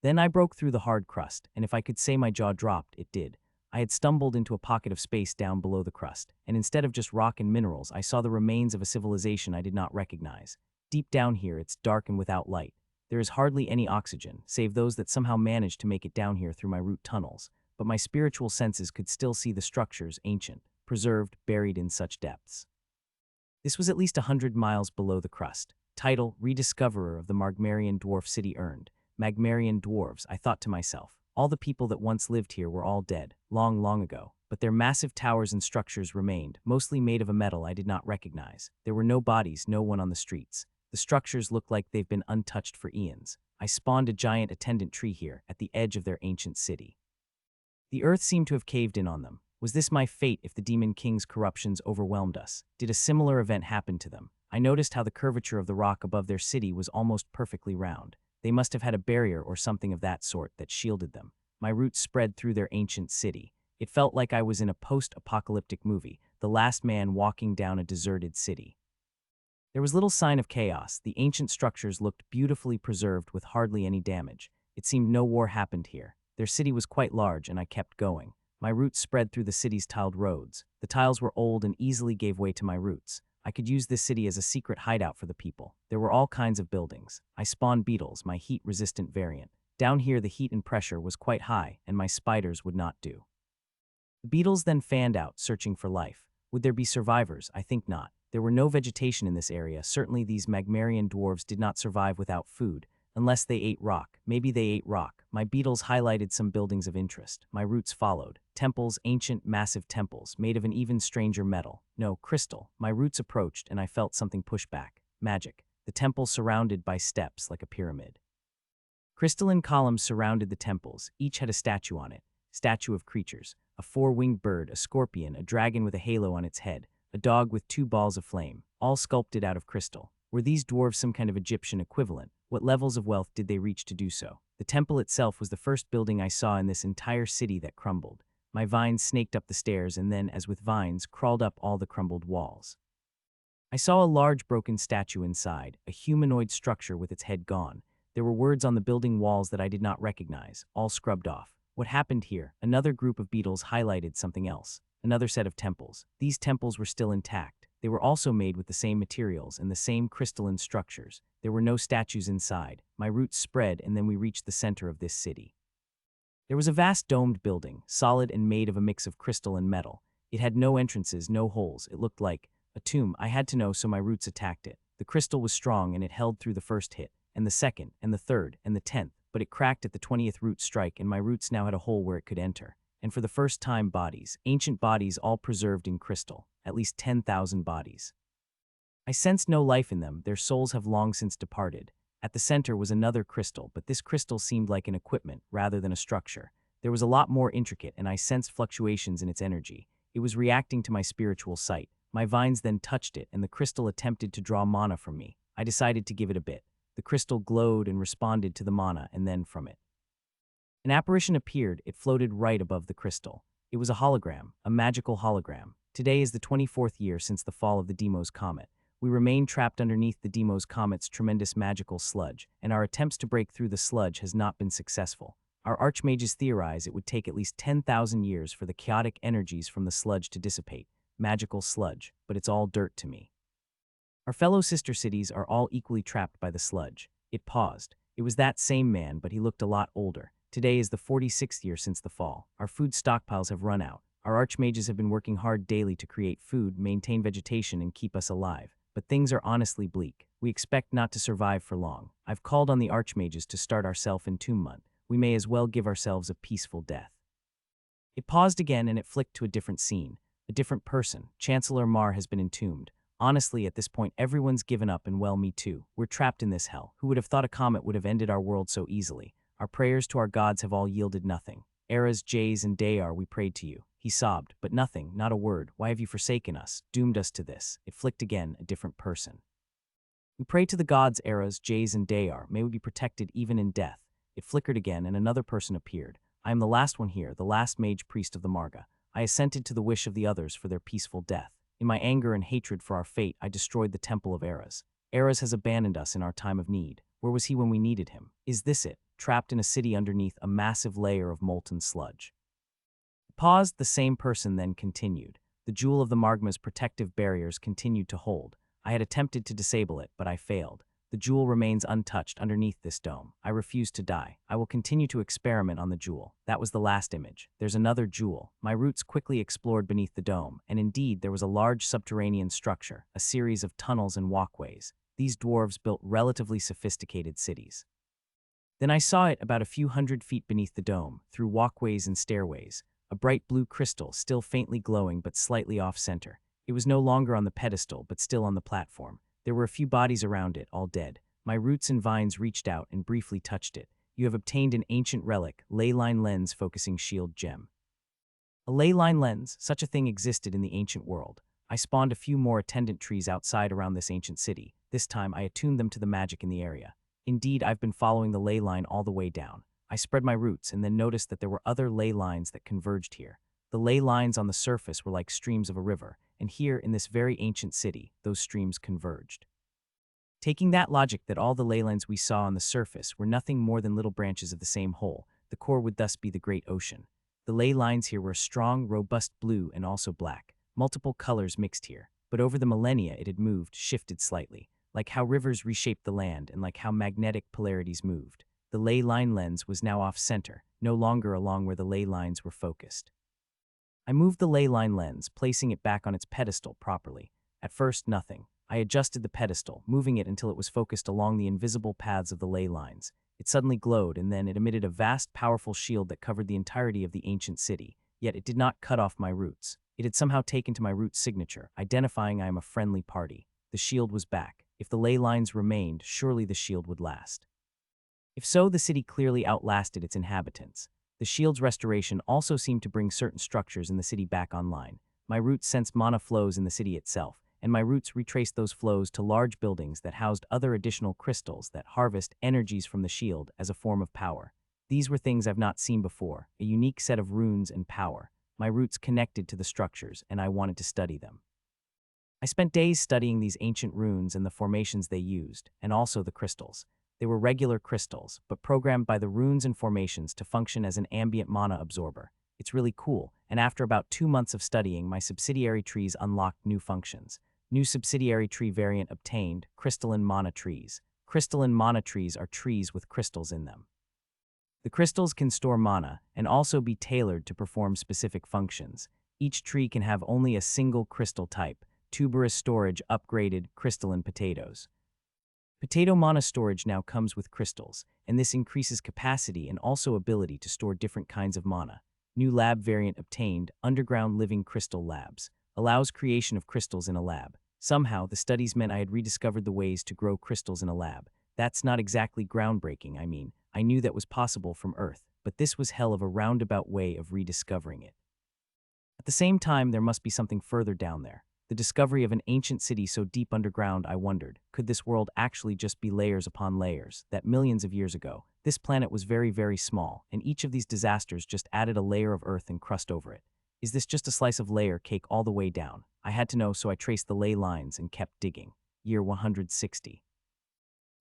Then I broke through the hard crust, and if I could say my jaw dropped, it did. I had stumbled into a pocket of space down below the crust, and instead of just rock and minerals, I saw the remains of a civilization I did not recognize. Deep down here, it's dark and without light. There is hardly any oxygen, save those that somehow managed to make it down here through my root tunnels, but my spiritual senses could still see the structures, ancient, preserved, buried in such depths. This was at least 100 miles below the crust. Title, Rediscoverer of the Magmarian Dwarf City earned. Magmarian dwarves, I thought to myself. All the people that once lived here were all dead, long, long ago, but their massive towers and structures remained, mostly made of a metal I did not recognize. There were no bodies, no one on the streets. The structures looked like they've been untouched for eons. I spawned a giant attendant tree here, at the edge of their ancient city. The earth seemed to have caved in on them. Was this my fate if the Demon King's corruptions overwhelmed us? Did a similar event happen to them? I noticed how the curvature of the rock above their city was almost perfectly round. They must have had a barrier or something of that sort that shielded them. My roots spread through their ancient city. It felt like I was in a post-apocalyptic movie, the last man walking down a deserted city. There was little sign of chaos. The ancient structures looked beautifully preserved with hardly any damage. It seemed no war happened here. Their city was quite large, and I kept going. My roots spread through the city's tiled roads. The tiles were old and easily gave way to my roots. I could use this city as a secret hideout for the people. There were all kinds of buildings. I spawned beetles, my heat-resistant variant. Down here, the heat and pressure was quite high, and my spiders would not do. The beetles then fanned out, searching for life. Would there be survivors? I think not. There were no vegetation in this area. Certainly these Magmarian dwarves did not survive without food, unless they ate rock. Maybe they ate rock. My beetles highlighted some buildings of interest. My roots followed. Temples, ancient, massive temples, made of an even stranger metal. No, crystal. My roots approached, and I felt something push back. Magic. The temple surrounded by steps like a pyramid. Crystalline columns surrounded the temples. Each had a statue on it. Statue of creatures. A 4-winged bird, a scorpion, a dragon with a halo on its head, a dog with 2 balls of flame, all sculpted out of crystal. Were these dwarves some kind of Egyptian equivalent? What levels of wealth did they reach to do so? The temple itself was the first building I saw in this entire city that crumbled. My vines snaked up the stairs and then, as with vines, crawled up all the crumbled walls. I saw a large broken statue inside, a humanoid structure with its head gone. There were words on the building walls that I did not recognize, all scrubbed off. What happened here? Another group of beetles highlighted something else. Another set of temples. These temples were still intact. They were also made with the same materials and the same crystalline structures. There were no statues inside. My roots spread, and then we reached the center of this city. There was a vast domed building, solid and made of a mix of crystal and metal. It had no entrances, no holes. It looked like a tomb. I had to know, so my roots attacked it. The crystal was strong and it held through the first hit, and the second, and the third, and the 10th, but it cracked at the 20th root strike, and my roots now had a hole where it could enter. And for the first time, bodies, ancient bodies, all preserved in crystal, at least 10,000 bodies. I sensed no life in them, their souls have long since departed. At the center was another crystal, but this crystal seemed like an equipment rather than a structure. There was a lot more intricate, and I sensed fluctuations in its energy. It was reacting to my spiritual sight. My vines then touched it, and the crystal attempted to draw mana from me. I decided to give it a bit. The crystal glowed and responded to the mana, and then from it. An apparition appeared. It floated right above the crystal. It was a hologram, a magical hologram. Today is the 24th year since the fall of the Deimos comet. We remain trapped underneath the Deimos comet's tremendous magical sludge, and our attempts to break through the sludge has not been successful. Our archmages theorize it would take at least 10,000 years for the chaotic energies from the sludge to dissipate. Magical sludge, but it's all dirt to me. Our fellow sister cities are all equally trapped by the sludge. It paused. It was that same man, but he looked a lot older. Today is the 46th year since the fall. Our food stockpiles have run out. Our archmages have been working hard daily to create food, maintain vegetation, and keep us alive. But things are honestly bleak. We expect not to survive for long. I've called on the archmages to start our self-entombment. We may as well give ourselves a peaceful death. It paused again, and it flicked to a different scene. A different person. Chancellor Mar has been entombed. Honestly, at this point, everyone's given up, and well, me too. We're trapped in this hell. Who would have thought a comet would have ended our world so easily? Our prayers to our gods have all yielded nothing. Eras, Jays, and Dayar, we prayed to you. He sobbed, but nothing, not a word. Why have you forsaken us, doomed us to this? It flicked again, a different person. We pray to the gods, Eras, Jays, and Dayar. May we be protected even in death. It flickered again, and another person appeared. I am the last one here, the last mage priest of the Marga. I assented to the wish of the others for their peaceful death. In my anger and hatred for our fate, I destroyed the temple of Eras. Eras has abandoned us in our time of need. Where was he when we needed him? Is this it? Trapped in a city underneath a massive layer of molten sludge. Paused, the same person then continued. The jewel of the Margma's protective barriers continued to hold. I had attempted to disable it, but I failed. The jewel remains untouched underneath this dome. I refuse to die. I will continue to experiment on the jewel. That was the last image. There's another jewel. My roots quickly explored beneath the dome, and indeed there was a large subterranean structure, a series of tunnels and walkways. These dwarves built relatively sophisticated cities. Then I saw it about a few hundred feet beneath the dome, through walkways and stairways. A bright blue crystal, still faintly glowing but slightly off-center. It was no longer on the pedestal, but still on the platform. There were a few bodies around it, all dead. My roots and vines reached out and briefly touched it. You have obtained an ancient relic, leyline lens focusing shield gem. A leyline lens, such a thing existed in the ancient world. I spawned a few more attendant trees outside around this ancient city. This time I attuned them to the magic in the area. Indeed, I've been following the ley line all the way down. I spread my roots and then noticed that there were other ley lines that converged here. The ley lines on the surface were like streams of a river, and here in this very ancient city, those streams converged. Taking that logic that all the ley lines we saw on the surface were nothing more than little branches of the same whole, the core would thus be the great ocean. The ley lines here were a strong, robust blue and also black. Multiple colors mixed here, but over the millennia it had moved, shifted slightly, like how rivers reshaped the land and like how magnetic polarities moved. The ley line lens was now off-center, no longer along where the ley lines were focused. I moved the ley line lens, placing it back on its pedestal properly. At first, nothing. I adjusted the pedestal, moving it until it was focused along the invisible paths of the ley lines. It suddenly glowed, and then it emitted a vast, powerful shield that covered the entirety of the ancient city. Yet it did not cut off my roots. It had somehow taken to my root signature, identifying I am a friendly party. The shield was back. If the ley lines remained, surely the shield would last. If so, the city clearly outlasted its inhabitants. The shield's restoration also seemed to bring certain structures in the city back online. My roots sensed mana flows in the city itself, and my roots retraced those flows to large buildings that housed other additional crystals that harvest energies from the shield as a form of power. These were things I've not seen before, a unique set of runes and power. My roots connected to the structures, and I wanted to study them. I spent days studying these ancient runes and the formations they used, and also the crystals. They were regular crystals, but programmed by the runes and formations to function as an ambient mana absorber. It's really cool, and after about 2 months of studying, my subsidiary trees unlocked new functions. New subsidiary tree variant obtained, crystalline mana trees. Crystalline mana trees are trees with crystals in them. The crystals can store mana and also be tailored to perform specific functions. Each tree can have only a single crystal type, tuberous storage upgraded crystalline potatoes. Potato mana storage now comes with crystals, and this increases capacity and also ability to store different kinds of mana. New lab variant obtained, underground living crystal labs, allows creation of crystals in a lab. Somehow, the studies meant I had rediscovered the ways to grow crystals in a lab. That's not exactly groundbreaking, I knew that was possible from Earth, but this was hell of a roundabout way of rediscovering it. At the same time, there must be something further down there. The discovery of an ancient city so deep underground, I wondered, could this world actually just be layers upon layers, that millions of years ago, this planet was very, very small, and each of these disasters just added a layer of earth and crust over it. Is this just a slice of layer cake all the way down? I had to know, so I traced the ley lines and kept digging. Year 160.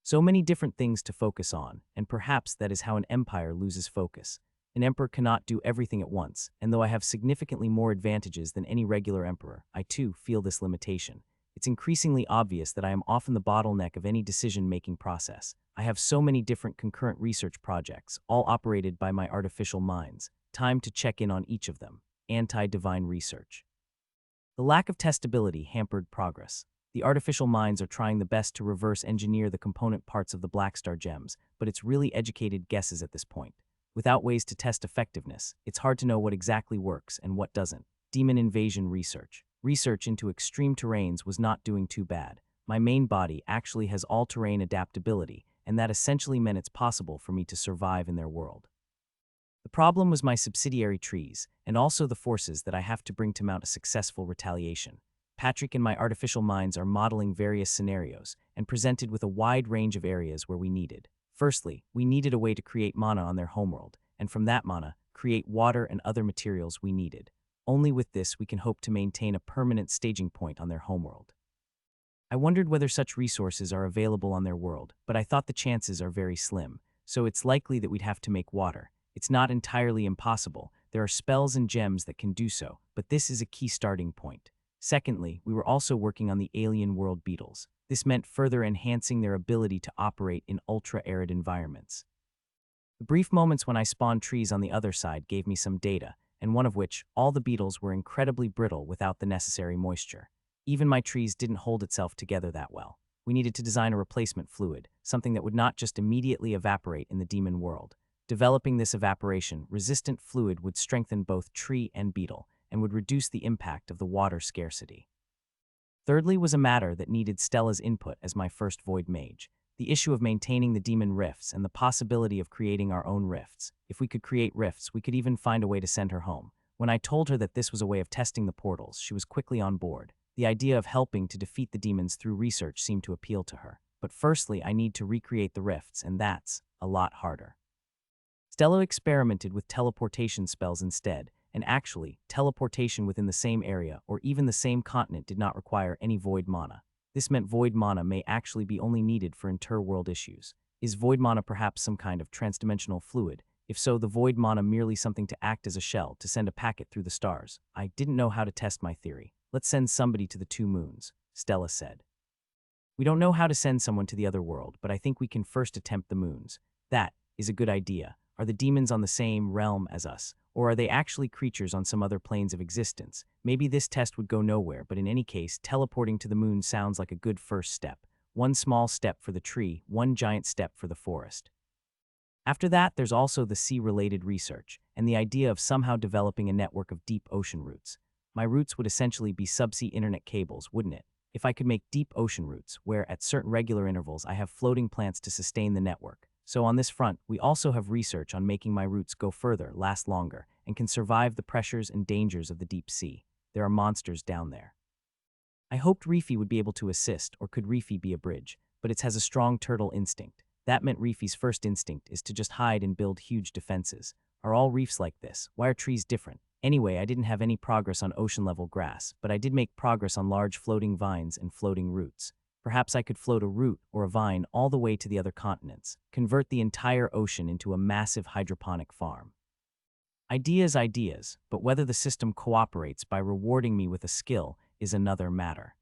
So many different things to focus on, and perhaps that is how an empire loses focus. An emperor cannot do everything at once, and though I have significantly more advantages than any regular emperor, I too feel this limitation. It's increasingly obvious that I am often the bottleneck of any decision-making process. I have so many different concurrent research projects, all operated by my artificial minds. Time to check in on each of them. Anti-divine research. The lack of testability hampered progress. The artificial minds are trying the best to reverse engineer the component parts of the Blackstar gems, but it's really educated guesses at this point. Without ways to test effectiveness, it's hard to know what exactly works and what doesn't. Demon invasion research. Research into extreme terrains was not doing too bad. My main body actually has all-terrain adaptability, and that essentially meant it's possible for me to survive in their world. The problem was my subsidiary trees, and also the forces that I have to bring to mount a successful retaliation. Patrick and my artificial minds are modeling various scenarios, and presented with a wide range of areas where we needed. Firstly, we needed a way to create mana on their homeworld, and from that mana, create water and other materials we needed. Only with this we can hope to maintain a permanent staging point on their homeworld. I wondered whether such resources are available on their world, but I thought the chances are very slim, so it's likely that we'd have to make water. It's not entirely impossible. There are spells and gems that can do so, but this is a key starting point. Secondly, we were also working on the alien world beetles. This meant further enhancing their ability to operate in ultra-arid environments. The brief moments when I spawned trees on the other side gave me some data, and one of which, all the beetles were incredibly brittle without the necessary moisture. Even my trees didn't hold itself together that well. We needed to design a replacement fluid, something that would not just immediately evaporate in the demon world. Developing this evaporation-resistant fluid would strengthen both tree and beetle, and would reduce the impact of the water scarcity. Thirdly was a matter that needed Stella's input as my first void mage, the issue of maintaining the demon rifts and the possibility of creating our own rifts. If we could create rifts, we could even find a way to send her home. When I told her that this was a way of testing the portals, she was quickly on board. The idea of helping to defeat the demons through research seemed to appeal to her. But firstly, I need to recreate the rifts, and that's a lot harder. Stella experimented with teleportation spells instead, and actually, teleportation within the same area or even the same continent did not require any void mana. This meant void mana may actually be only needed for inter-world issues. Is void mana perhaps some kind of transdimensional fluid? If so, the void mana merely something to act as a shell to send a packet through the stars. I didn't know how to test my theory. Let's send somebody to the 2 moons, Stella said. We don't know how to send someone to the other world, but I think we can first attempt the moons. That is a good idea. Are the demons on the same realm as us? Or are they actually creatures on some other planes of existence? Maybe this test would go nowhere, but in any case, teleporting to the moon sounds like a good first step. One small step for the tree, one giant step for the forest. After that, there's also the sea-related research, and the idea of somehow developing a network of deep ocean routes. My routes would essentially be subsea internet cables, wouldn't it? If I could make deep ocean routes, where at certain regular intervals I have floating plants to sustain the network. So on this front, we also have research on making my routes go further, last longer, and can survive the pressures and dangers of the deep sea. There are monsters down there. I hoped Reefy would be able to assist, or could Reefy be a bridge, but it has a strong turtle instinct. That meant Reefy's first instinct is to just hide and build huge defenses. Are all reefs like this? Why are trees different? Anyway, I didn't have any progress on ocean-level grass, but I did make progress on large floating vines and floating roots. Perhaps I could float a root or a vine all the way to the other continents, convert the entire ocean into a massive hydroponic farm. Ideas, but whether the system cooperates by rewarding me with a skill is another matter.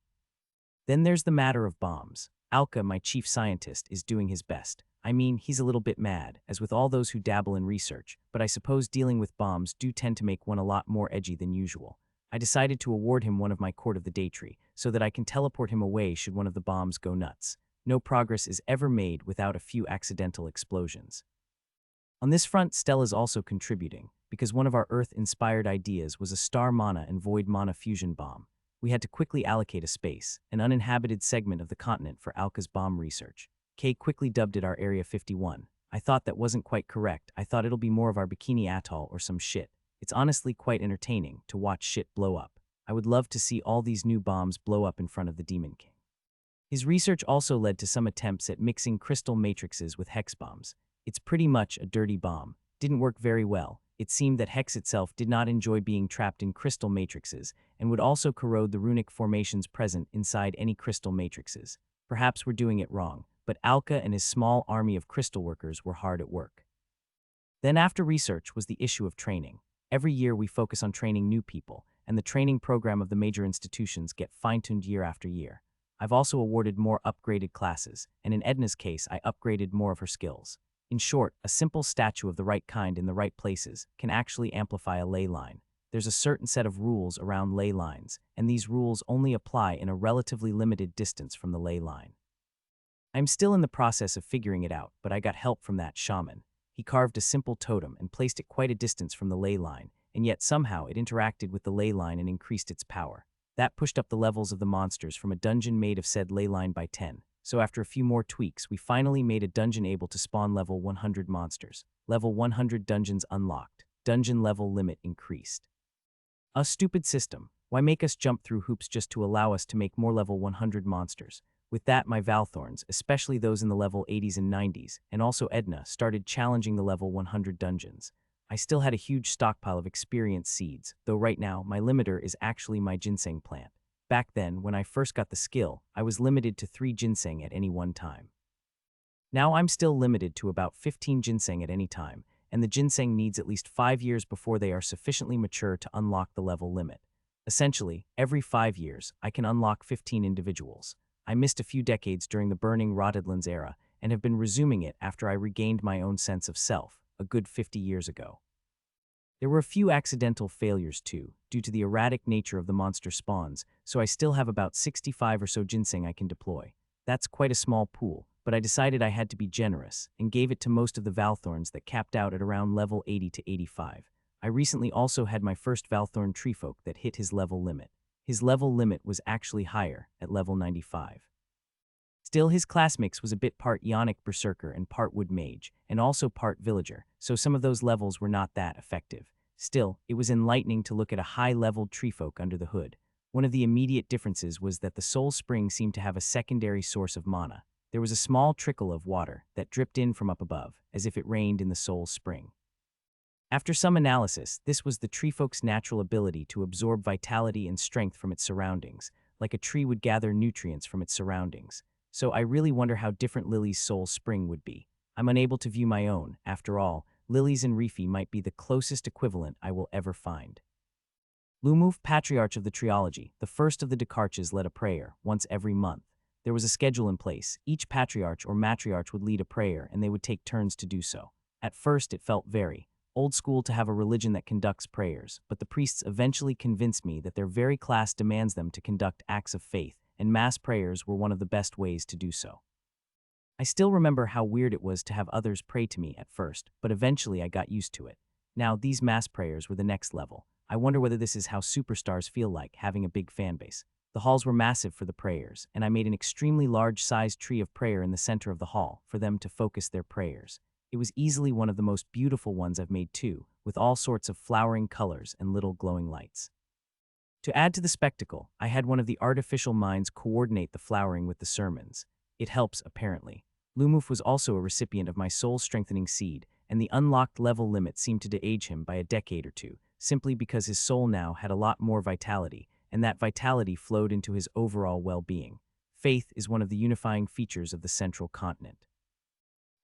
Then there's the matter of bombs. Alka, my chief scientist, is doing his best. I mean, he's a little bit mad, as with all those who dabble in research, but I suppose dealing with bombs do tend to make one a lot more edgy than usual. I decided to award him one of my Court of the Day tree, so that I can teleport him away should one of the bombs go nuts. No progress is ever made without a few accidental explosions. On this front, Stella's also contributing, because one of our Earth-inspired ideas was a star mana and void mana fusion bomb. We had to quickly allocate a space, an uninhabited segment of the continent for Alka's bomb research. Kay quickly dubbed it our Area 51. I thought that wasn't quite correct. I thought it'll be more of our Bikini Atoll or some shit. It's honestly quite entertaining to watch shit blow up. I would love to see all these new bombs blow up in front of the Demon King. His research also led to some attempts at mixing crystal matrices with hex bombs. It's pretty much a dirty bomb. Didn't work very well. It seemed that hex itself did not enjoy being trapped in crystal matrices and would also corrode the runic formations present inside any crystal matrices. Perhaps we're doing it wrong, but Alka and his small army of crystal workers were hard at work. Then after research was the issue of training. Every year we focus on training new people, and the training program of the major institutions get fine-tuned year after year. I've also awarded more upgraded classes, and in Edna's case I upgraded more of her skills. In short, a simple statue of the right kind in the right places can actually amplify a ley line. There's a certain set of rules around ley lines, and these rules only apply in a relatively limited distance from the ley line. I'm still in the process of figuring it out, but I got help from that shaman. He carved a simple totem and placed it quite a distance from the ley line, and yet somehow it interacted with the ley line and increased its power. That pushed up the levels of the monsters from a dungeon made of said ley line by 10. So after a few more tweaks, we finally made a dungeon able to spawn level 100 monsters. Level 100 dungeons unlocked. Dungeon level limit increased. A stupid system. Why make us jump through hoops just to allow us to make more level 100 monsters? With that, my Valthorns, especially those in the level 80s and 90s, and also Edna, started challenging the level 100 dungeons. I still had a huge stockpile of experience seeds, though right now, my limiter is actually my ginseng plant. Back then, when I first got the skill, I was limited to 3 ginseng at any one time. Now I'm still limited to about 15 ginseng at any time, and the ginseng needs at least 5 years before they are sufficiently mature to unlock the level limit. Essentially, every 5 years, I can unlock 15 individuals. I missed a few decades during the burning Rotterdlands era, and have been resuming it after I regained my own sense of self, a good 50 years ago. There were a few accidental failures too, due to the erratic nature of the monster spawns, so I still have about 65 or so ginseng I can deploy. That's quite a small pool, but I decided I had to be generous, and gave it to most of the Valthorns that capped out at around level 80 to 85. I recently also had my first Valthorn treefolk that hit his level limit. His level limit was actually higher, at level 95. Still, his class mix was a bit part Ionic Berserker and part Wood Mage, and also part Villager, so some of those levels were not that effective. Still, it was enlightening to look at a high-leveled treefolk under the hood. One of the immediate differences was that the Soul Spring seemed to have a secondary source of mana. There was a small trickle of water that dripped in from up above, as if it rained in the Soul Spring. After some analysis, this was the treefolk's natural ability to absorb vitality and strength from its surroundings, like a tree would gather nutrients from its surroundings. So I really wonder how different Lily's Soul Spring would be. I'm unable to view my own. After all, Lily's and Reefy might be the closest equivalent I will ever find. Lumuf, Patriarch of the Triology, the first of the Descartes, led a prayer, once every month. There was a schedule in place. Each Patriarch or Matriarch would lead a prayer, and they would take turns to do so. At first, it felt very old school to have a religion that conducts prayers, but the priests eventually convinced me that their very class demands them to conduct acts of faith, and mass prayers were one of the best ways to do so. I still remember how weird it was to have others pray to me at first, but eventually I got used to it. Now, these mass prayers were the next level. I wonder whether this is how superstars feel like, having a big fan base. The halls were massive for the prayers, and I made an extremely large-sized tree of prayer in the center of the hall for them to focus their prayers. It was easily one of the most beautiful ones I've made too, with all sorts of flowering colors and little glowing lights. To add to the spectacle, I had one of the artificial minds coordinate the flowering with the sermons. It helps, apparently. Lumuf was also a recipient of my soul-strengthening seed, and the unlocked level limit seemed to de-age him by a decade or two, simply because his soul now had a lot more vitality, and that vitality flowed into his overall well-being. Faith is one of the unifying features of the Central Continent.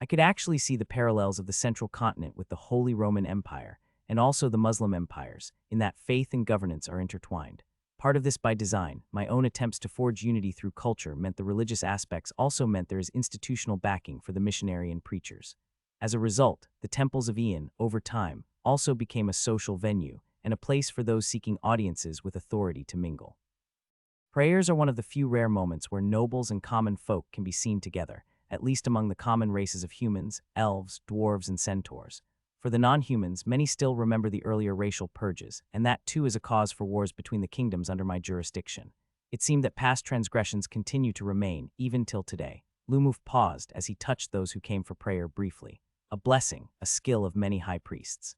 I could actually see the parallels of the Central Continent with the Holy Roman Empire, and also the Muslim empires, in that faith and governance are intertwined. Part of this by design, my own attempts to forge unity through culture meant the religious aspects also meant there is institutional backing for the missionary and preachers. As a result, the temples of Ian, over time, also became a social venue and a place for those seeking audiences with authority to mingle. Prayers are one of the few rare moments where nobles and common folk can be seen together, at least among the common races of humans, elves, dwarves, and centaurs. For the non-humans, many still remember the earlier racial purges, and that too is a cause for wars between the kingdoms under my jurisdiction. It seemed that past transgressions continue to remain, even till today. Lumuf paused as he touched those who came for prayer briefly. A blessing, a skill of many high priests.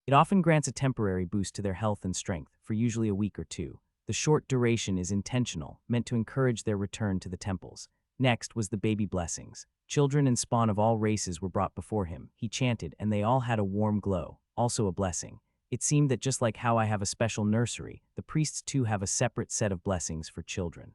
It often grants a temporary boost to their health and strength, for usually a week or two. The short duration is intentional, meant to encourage their return to the temples. Next was the baby blessings. Children and spawn of all races were brought before him. He chanted, and they all had a warm glow, also a blessing. It seemed that just like how I have a special nursery, the priests too have a separate set of blessings for children.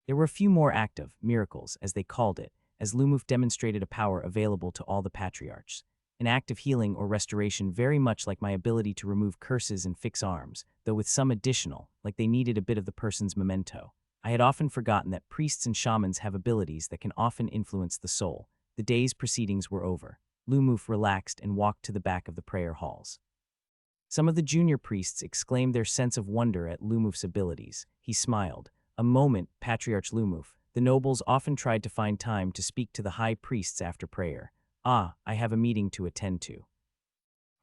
There were a few more active, miracles, as they called it, as Lumuf demonstrated a power available to all the patriarchs. An act of healing or restoration very much like my ability to remove curses and fix arms, though with some additional, like they needed a bit of the person's memento. I had often forgotten that priests and shamans have abilities that can often influence the soul. The day's proceedings were over. Lumuf relaxed and walked to the back of the prayer halls. Some of the junior priests exclaimed their sense of wonder at Lumuf's abilities. He smiled. A moment, Patriarch Lumuf. The nobles often tried to find time to speak to the high priests after prayer. I have a meeting to attend to.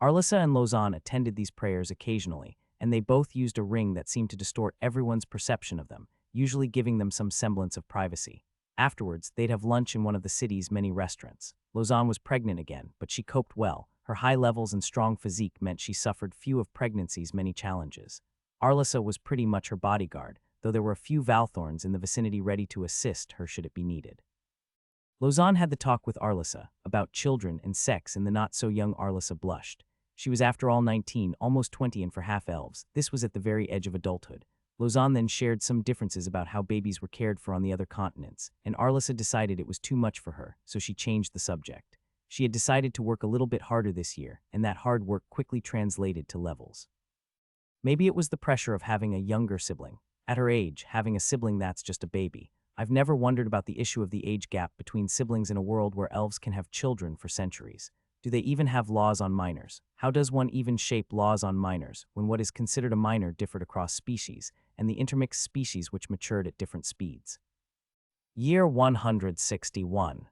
Arlissa and Lausanne attended these prayers occasionally, and they both used a ring that seemed to distort everyone's perception of them, usually giving them some semblance of privacy. Afterwards, they'd have lunch in one of the city's many restaurants. Lausanne was pregnant again, but she coped well. Her high levels and strong physique meant she suffered few of pregnancy's many challenges. Arlissa was pretty much her bodyguard, though there were a few Valthorns in the vicinity ready to assist her should it be needed. Lausanne had the talk with Arlissa about children and sex, and the not-so-young Arlissa blushed. She was after all 19, almost 20, and for half-elves, this was at the very edge of adulthood. Lausanne then shared some differences about how babies were cared for on the other continents, and Arlissa decided it was too much for her, so she changed the subject. She had decided to work a little bit harder this year, and that hard work quickly translated to levels. Maybe it was the pressure of having a younger sibling. At her age, having a sibling that's just a baby. I've never wondered about the issue of the age gap between siblings in a world where elves can have children for centuries. Do they even have laws on minors? How does one even shape laws on minors when what is considered a minor differed across species, and the intermixed species which matured at different speeds? Year 161.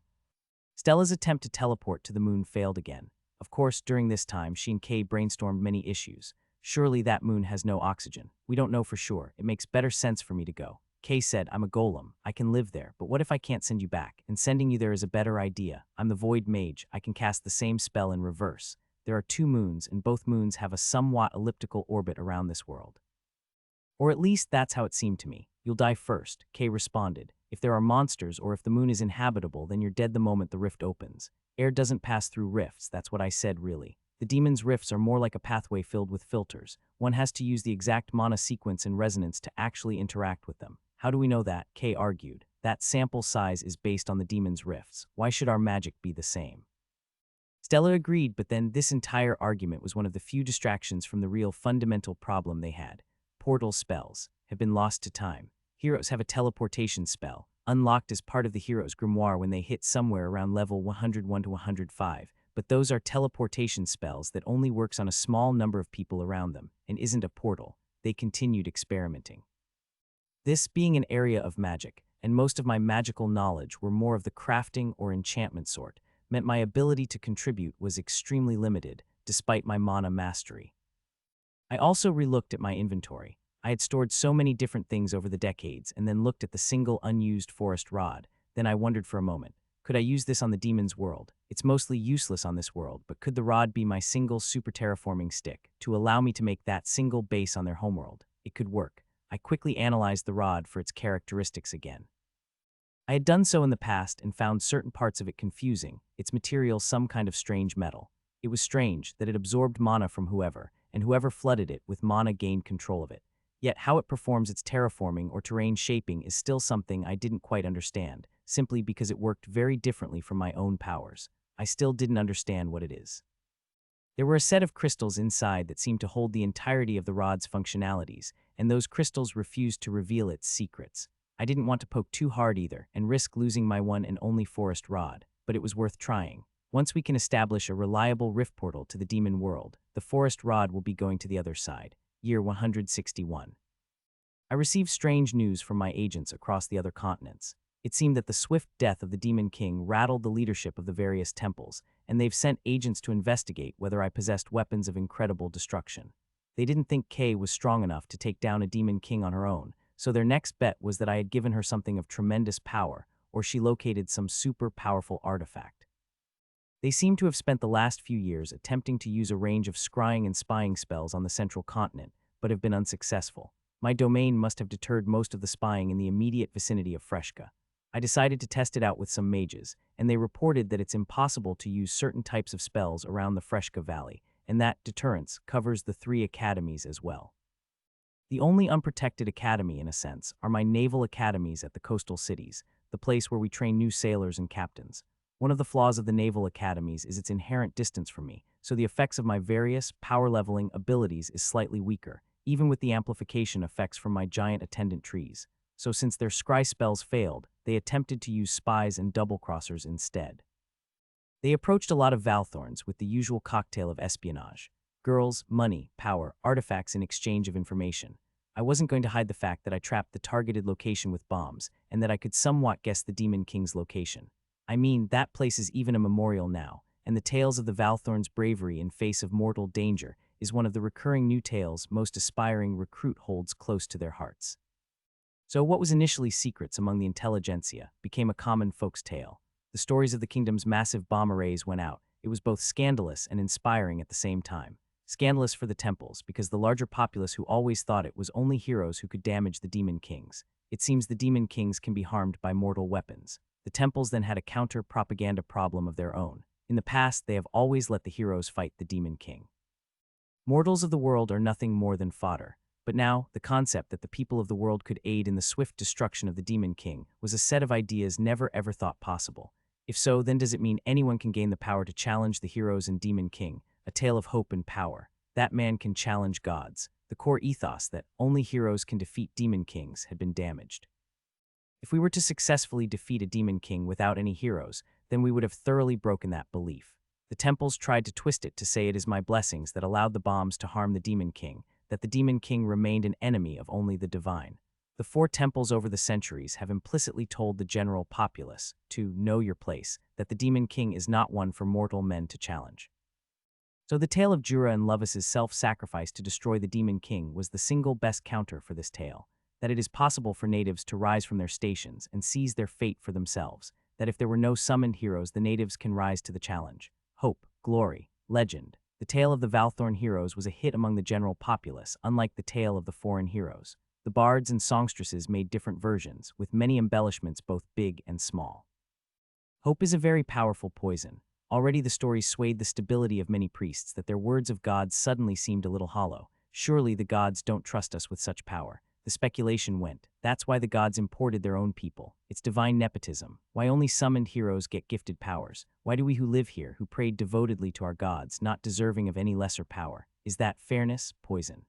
Stella's attempt to teleport to the moon failed again. Of course, during this time, she and Kay brainstormed many issues. Surely that moon has no oxygen. We don't know for sure. It makes better sense for me to go. Kay said, I'm a golem. I can live there, but what if I can't send you back? And sending you there is a better idea. I'm the Void Mage. I can cast the same spell in reverse. There are 2 moons, and both moons have a somewhat elliptical orbit around this world. Or at least that's how it seemed to me. You'll die first, Kay responded. If there are monsters or if the moon is inhabitable, then you're dead the moment the rift opens. Air doesn't pass through rifts, that's what I said really. The demon's rifts are more like a pathway filled with filters. One has to use the exact mana sequence and resonance to actually interact with them. How do we know that? Kay argued. That sample size is based on the demon's rifts. Why should our magic be the same? Stella agreed, but then this entire argument was one of the few distractions from the real fundamental problem they had. Portal spells have been lost to time. Heroes have a teleportation spell, unlocked as part of the hero's grimoire when they hit somewhere around level 101 to 105, but those are teleportation spells that only works on a small number of people around them, and isn't a portal. They continued experimenting. This being an area of magic, and most of my magical knowledge were more of the crafting or enchantment sort, meant my ability to contribute was extremely limited, despite my mana mastery. I also relooked at my inventory. I had stored so many different things over the decades, and then looked at the single unused forest rod. Then I wondered for a moment, could I use this on the demon's world? It's mostly useless on this world, but could the rod be my single super terraforming stick, to allow me to make that single base on their homeworld? It could work. I quickly analyzed the rod for its characteristics again. I had done so in the past and found certain parts of it confusing, its material some kind of strange metal. It was strange that it absorbed mana from whoever, and whoever flooded it with mana gained control of it. Yet how it performs its terraforming or terrain shaping is still something I didn't quite understand, simply because it worked very differently from my own powers. I still didn't understand what it is. There were a set of crystals inside that seemed to hold the entirety of the rod's functionalities, and those crystals refused to reveal its secrets. I didn't want to poke too hard either and risk losing my one and only forest rod, but it was worth trying. Once we can establish a reliable rift portal to the demon world, the forest rod will be going to the other side. Year 161. I received strange news from my agents across the other continents. It seemed that the swift death of the Demon King rattled the leadership of the various temples, and they've sent agents to investigate whether I possessed weapons of incredible destruction. They didn't think Kay was strong enough to take down a Demon King on her own, so their next bet was that I had given her something of tremendous power, or she located some super powerful artifact. They seem to have spent the last few years attempting to use a range of scrying and spying spells on the central continent, but have been unsuccessful. My domain must have deterred most of the spying in the immediate vicinity of Freshka. I decided to test it out with some mages, and they reported that it's impossible to use certain types of spells around the Freshka Valley, and that deterrence covers the 3 academies as well. The only unprotected academy, in a sense, are my naval academies at the coastal cities, the place where we train new sailors and captains. One of the flaws of the naval academies is its inherent distance from me, so the effects of my various power-leveling abilities is slightly weaker, even with the amplification effects from my giant attendant trees. So since their scry spells failed, they attempted to use spies and double-crossers instead. They approached a lot of Valthorns with the usual cocktail of espionage. Girls, money, power, artifacts in exchange of information. I wasn't going to hide the fact that I trapped the targeted location with bombs, and that I could somewhat guess the Demon King's location. I mean, that place is even a memorial now, and the tales of the Valthorns' bravery in face of mortal danger is one of the recurring new tales most aspiring recruit holds close to their hearts. So what was initially secrets among the intelligentsia became a common folk's tale. The stories of the kingdom's massive bomb arrays went out. It was both scandalous and inspiring at the same time. Scandalous for the temples, because the larger populace who always thought it was only heroes who could damage the demon kings. It seems the demon kings can be harmed by mortal weapons. The temples then had a counter-propaganda problem of their own. In the past, they have always let the heroes fight the demon king. Mortals of the world are nothing more than fodder. But now, the concept that the people of the world could aid in the swift destruction of the Demon King was a set of ideas never ever thought possible. If so, then does it mean anyone can gain the power to challenge the heroes and Demon King, a tale of hope and power? That man can challenge gods. The core ethos that only heroes can defeat Demon Kings had been damaged. If we were to successfully defeat a Demon King without any heroes, then we would have thoroughly broken that belief. The temples tried to twist it to say it is my blessings that allowed the bombs to harm the Demon King, that the Demon King remained an enemy of only the divine. The 4 temples over the centuries have implicitly told the general populace to know your place, that the Demon King is not one for mortal men to challenge. So the tale of Jura and Lovis's self-sacrifice to destroy the Demon King was the single best counter for this tale, that it is possible for natives to rise from their stations and seize their fate for themselves, that if there were no summoned heroes, the natives can rise to the challenge. Hope, glory, legend. The tale of the Valthorn heroes was a hit among the general populace, unlike the tale of the foreign heroes. The bards and songstresses made different versions, with many embellishments both big and small. Hope is a very powerful poison. Already the stories swayed the stability of many priests that their words of gods suddenly seemed a little hollow. Surely the gods don't trust us with such power. The speculation went, that's why the gods imported their own people. It's divine nepotism. Why only summoned heroes get gifted powers? Why do we who live here, who prayed devotedly to our gods, not deserving of any lesser power? Is that fairness? Poison.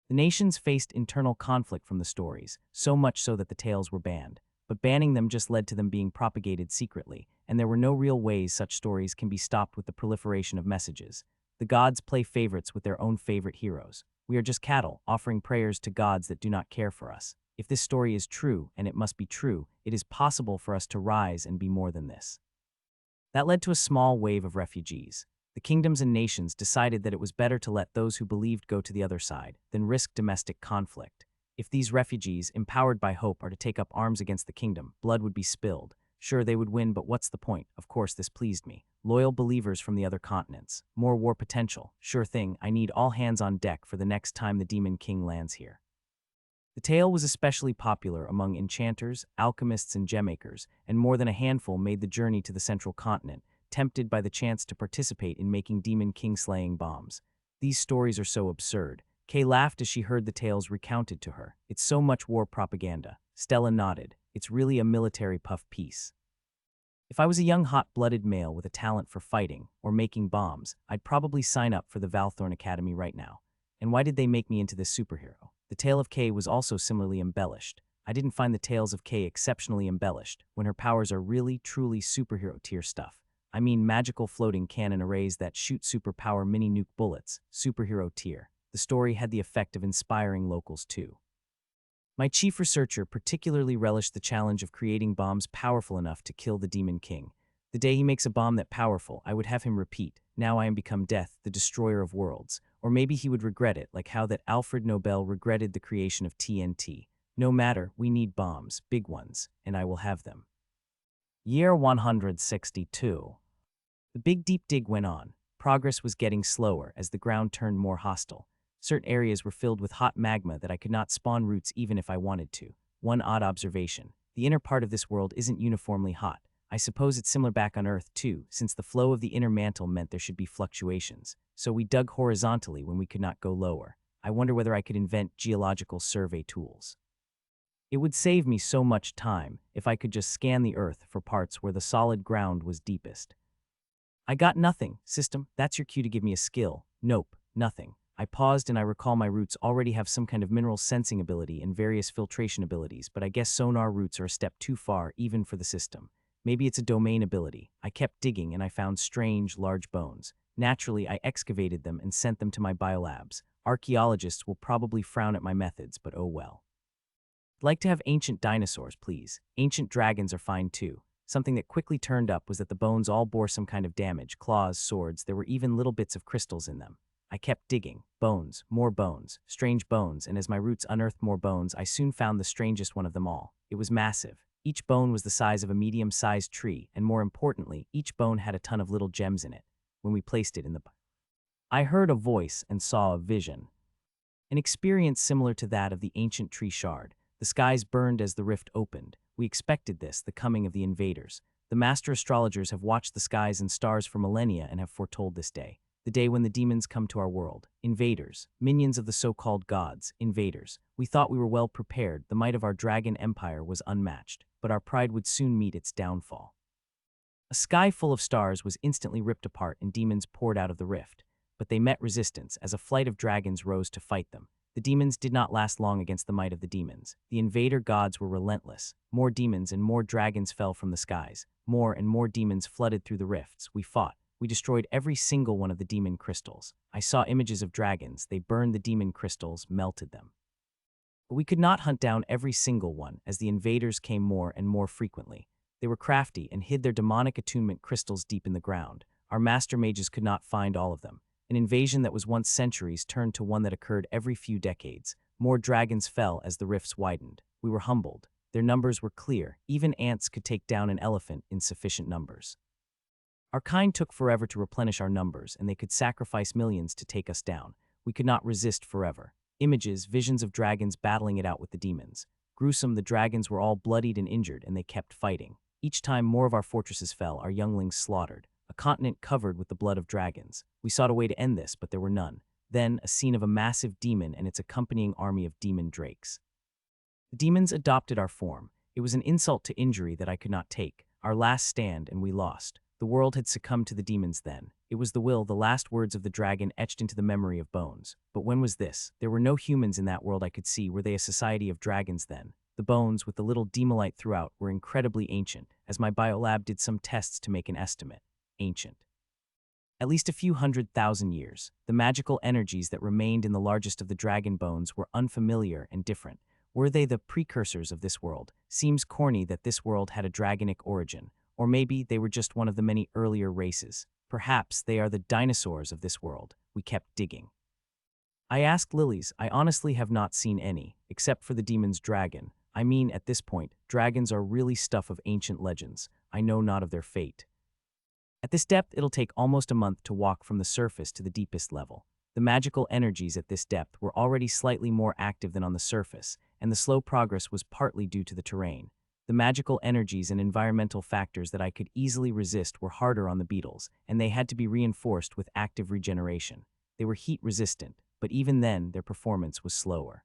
The nations faced internal conflict from the stories, so much so that the tales were banned. But banning them just led to them being propagated secretly, and there were no real ways such stories can be stopped with the proliferation of messages. The gods play favorites with their own favorite heroes. We are just cattle, offering prayers to gods that do not care for us. If this story is true, and it must be true, it is possible for us to rise and be more than this. That led to a small wave of refugees. The kingdoms and nations decided that it was better to let those who believed go to the other side than risk domestic conflict. If these refugees, empowered by hope, are to take up arms against the kingdom, blood would be spilled. Sure, they would win, but what's the point? Of course, this pleased me. Loyal believers from the other continents. More war potential. Sure thing, I need all hands on deck for the next time the Demon King lands here. The tale was especially popular among enchanters, alchemists, and gemmakers, and more than a handful made the journey to the central continent, tempted by the chance to participate in making Demon King slaying bombs. These stories are so absurd. Kay laughed as she heard the tales recounted to her. It's so much war propaganda. Stella nodded. It's really a military puff piece. If I was a young hot-blooded male with a talent for fighting or making bombs, I'd probably sign up for the Valthorn Academy right now. And why did they make me into this superhero? The tale of Kay was also similarly embellished. I didn't find the tales of Kay exceptionally embellished, when her powers are really, truly superhero tier stuff. I mean magical floating cannon arrays that shoot superpower mini-nuke bullets, superhero tier. The story had the effect of inspiring locals too. My chief researcher particularly relished the challenge of creating bombs powerful enough to kill the Demon King. The day he makes a bomb that powerful, I would have him repeat, "Now I am become death, the destroyer of worlds." Or maybe he would regret it, like how that Alfred Nobel regretted the creation of TNT. No matter, we need bombs, big ones, and I will have them. Year 162. The big deep dig went on. Progress was getting slower as the ground turned more hostile. Certain areas were filled with hot magma that I could not spawn roots even if I wanted to. One odd observation: the inner part of this world isn't uniformly hot. I suppose it's similar back on Earth too, since the flow of the inner mantle meant there should be fluctuations. So we dug horizontally when we could not go lower. I wonder whether I could invent geological survey tools. It would save me so much time if I could just scan the Earth for parts where the solid ground was deepest. I got nothing. System, that's your cue to give me a skill. Nope, nothing. I paused and I recall my roots already have some kind of mineral sensing ability and various filtration abilities, but I guess sonar roots are a step too far even for the system. Maybe it's a domain ability. I kept digging and I found strange, large bones. Naturally, I excavated them and sent them to my biolabs. Archaeologists will probably frown at my methods, but oh well. I'd like to have ancient dinosaurs, please. Ancient dragons are fine too. Something that quickly turned up was that the bones all bore some kind of damage, claws, swords, there were even little bits of crystals in them. I kept digging. Bones, more bones, strange bones, and as my roots unearthed more bones, I soon found the strangest one of them all. It was massive. Each bone was the size of a medium-sized tree, and more importantly, each bone had a ton of little gems in it. When we placed it in the I heard a voice and saw a vision. An experience similar to that of the ancient tree shard. The skies burned as the rift opened. We expected this, the coming of the invaders. The master astrologers have watched the skies and stars for millennia and have foretold this day. The day when the demons come to our world. Invaders, minions of the so-called gods, invaders. We thought we were well prepared, the might of our dragon empire was unmatched, but our pride would soon meet its downfall. A sky full of stars was instantly ripped apart and demons poured out of the rift, but they met resistance as a flight of dragons rose to fight them. The demons did not last long against the might of the demons. The invader gods were relentless. More demons and more dragons fell from the skies. More and more demons flooded through the rifts. We fought. We destroyed every single one of the demon crystals. I saw images of dragons. They burned the demon crystals, melted them. But we could not hunt down every single one, as the invaders came more and more frequently. They were crafty and hid their demonic attunement crystals deep in the ground. Our master mages could not find all of them. An invasion that was once centuries turned to one that occurred every few decades. More dragons fell as the rifts widened. We were humbled. Their numbers were clear. Even ants could take down an elephant in sufficient numbers. Our kind took forever to replenish our numbers, and they could sacrifice millions to take us down. We could not resist forever. Images, visions of dragons battling it out with the demons. Gruesome, the dragons were all bloodied and injured, and they kept fighting. Each time more of our fortresses fell, our younglings slaughtered. A continent covered with the blood of dragons. We sought a way to end this, but there were none. Then, a scene of a massive demon and its accompanying army of demon drakes. The demons adopted our form. It was an insult to injury that I could not take. Our last stand, and we lost. The world had succumbed to the demons then. It was the will, the last words of the dragon etched into the memory of bones. But when was this? There were no humans in that world I could see. Were they a society of dragons then? The bones, with the little demolite throughout, were incredibly ancient, as my biolab did some tests to make an estimate. Ancient. At least a few 100,000 years. The magical energies that remained in the largest of the dragon bones were unfamiliar and different. Were they the precursors of this world? Seems corny that this world had a dragonic origin. Or maybe they were just one of the many earlier races. Perhaps they are the dinosaurs of this world. We kept digging. I asked lilies. I honestly have not seen any, except for the demon's dragon. I mean, at this point, dragons are really stuff of ancient legends. I know not of their fate. At this depth, it'll take almost a month to walk from the surface to the deepest level. The magical energies at this depth were already slightly more active than on the surface, and the slow progress was partly due to the terrain. The magical energies and environmental factors that I could easily resist were harder on the beetles, and they had to be reinforced with active regeneration. They were heat-resistant, but even then, their performance was slower.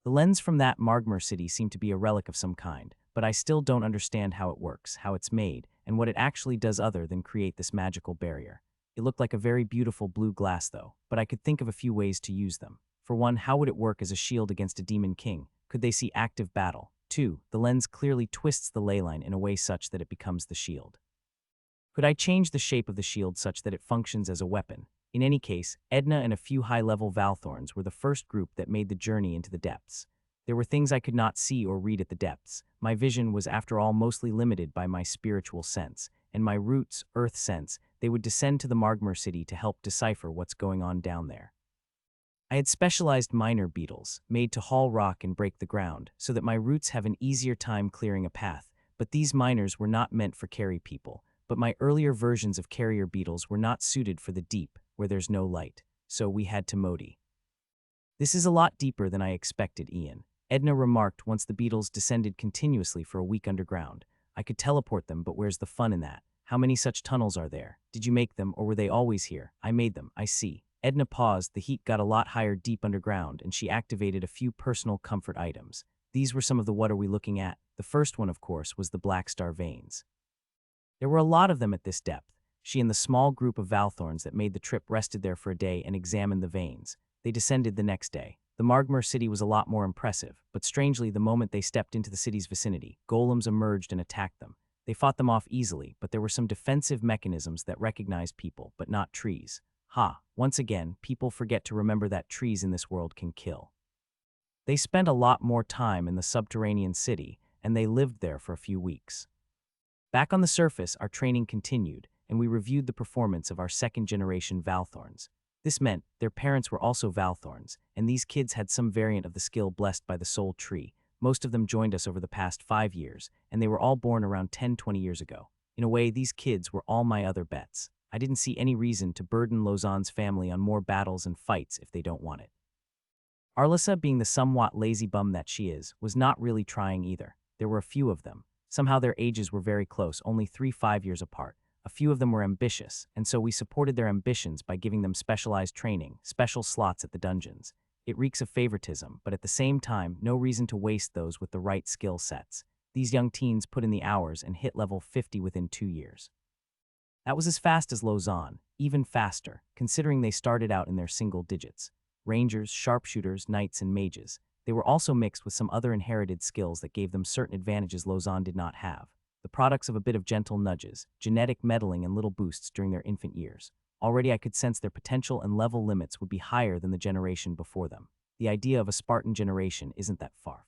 The lens from that Margmer city seemed to be a relic of some kind, but I still don't understand how it works, how it's made, and what it actually does other than create this magical barrier. It looked like a very beautiful blue glass though, but I could think of a few ways to use them. For one, how would it work as a shield against a demon king? Could they see active battle? 2. The lens clearly twists the ley line in a way such that it becomes the shield. Could I change the shape of the shield such that it functions as a weapon? In any case, Edna and a few high-level Valthorns were the first group that made the journey into the depths. There were things I could not see or read at the depths. My vision was after all mostly limited by my spiritual sense, and my roots, earth sense. They would descend to the Magmar city to help decipher what's going on down there. I had specialized miner beetles, made to haul rock and break the ground, so that my roots have an easier time clearing a path, but these miners were not meant for carry people. But my earlier versions of carrier beetles were not suited for the deep, where there's no light, so we had to Modi. This is a lot deeper than I expected, Ian. Edna remarked once the beetles descended continuously for a week underground. I could teleport them, but where's the fun in that? How many such tunnels are there? Did you make them, or were they always here? I made them, I see. Edna paused, the heat got a lot higher deep underground, and she activated a few personal comfort items. These were some of the what are we looking at. The first one, of course, was the Black Star veins. There were a lot of them at this depth. She and the small group of Valthorns that made the trip rested there for a day and examined the veins. They descended the next day. The Magmar city was a lot more impressive, but strangely, the moment they stepped into the city's vicinity, golems emerged and attacked them. They fought them off easily, but there were some defensive mechanisms that recognized people, but not trees. Once again, people forget to remember that trees in this world can kill. They spent a lot more time in the subterranean city, and they lived there for a few weeks. Back on the surface, our training continued, and we reviewed the performance of our second-generation Valthorns. This meant their parents were also Valthorns, and these kids had some variant of the skill blessed by the Soul Tree. Most of them joined us over the past 5 years, and they were all born around 10-20 years ago. In a way, these kids were all my other bets. I didn't see any reason to burden Lausanne's family on more battles and fights if they don't want it. Arlissa, being the somewhat lazy bum that she is, was not really trying either. There were a few of them. Somehow their ages were very close, only 3-5 years apart. A few of them were ambitious, and so we supported their ambitions by giving them specialized training, special slots at the dungeons. It reeks of favoritism, but at the same time, no reason to waste those with the right skill sets. These young teens put in the hours and hit level 50 within 2 years. That was as fast as Lausanne, even faster, considering they started out in their single digits. Rangers, sharpshooters, knights, and mages. They were also mixed with some other inherited skills that gave them certain advantages Lausanne did not have. The products of a bit of gentle nudges, genetic meddling, and little boosts during their infant years. Already I could sense their potential and level limits would be higher than the generation before them. The idea of a Spartan generation isn't that far.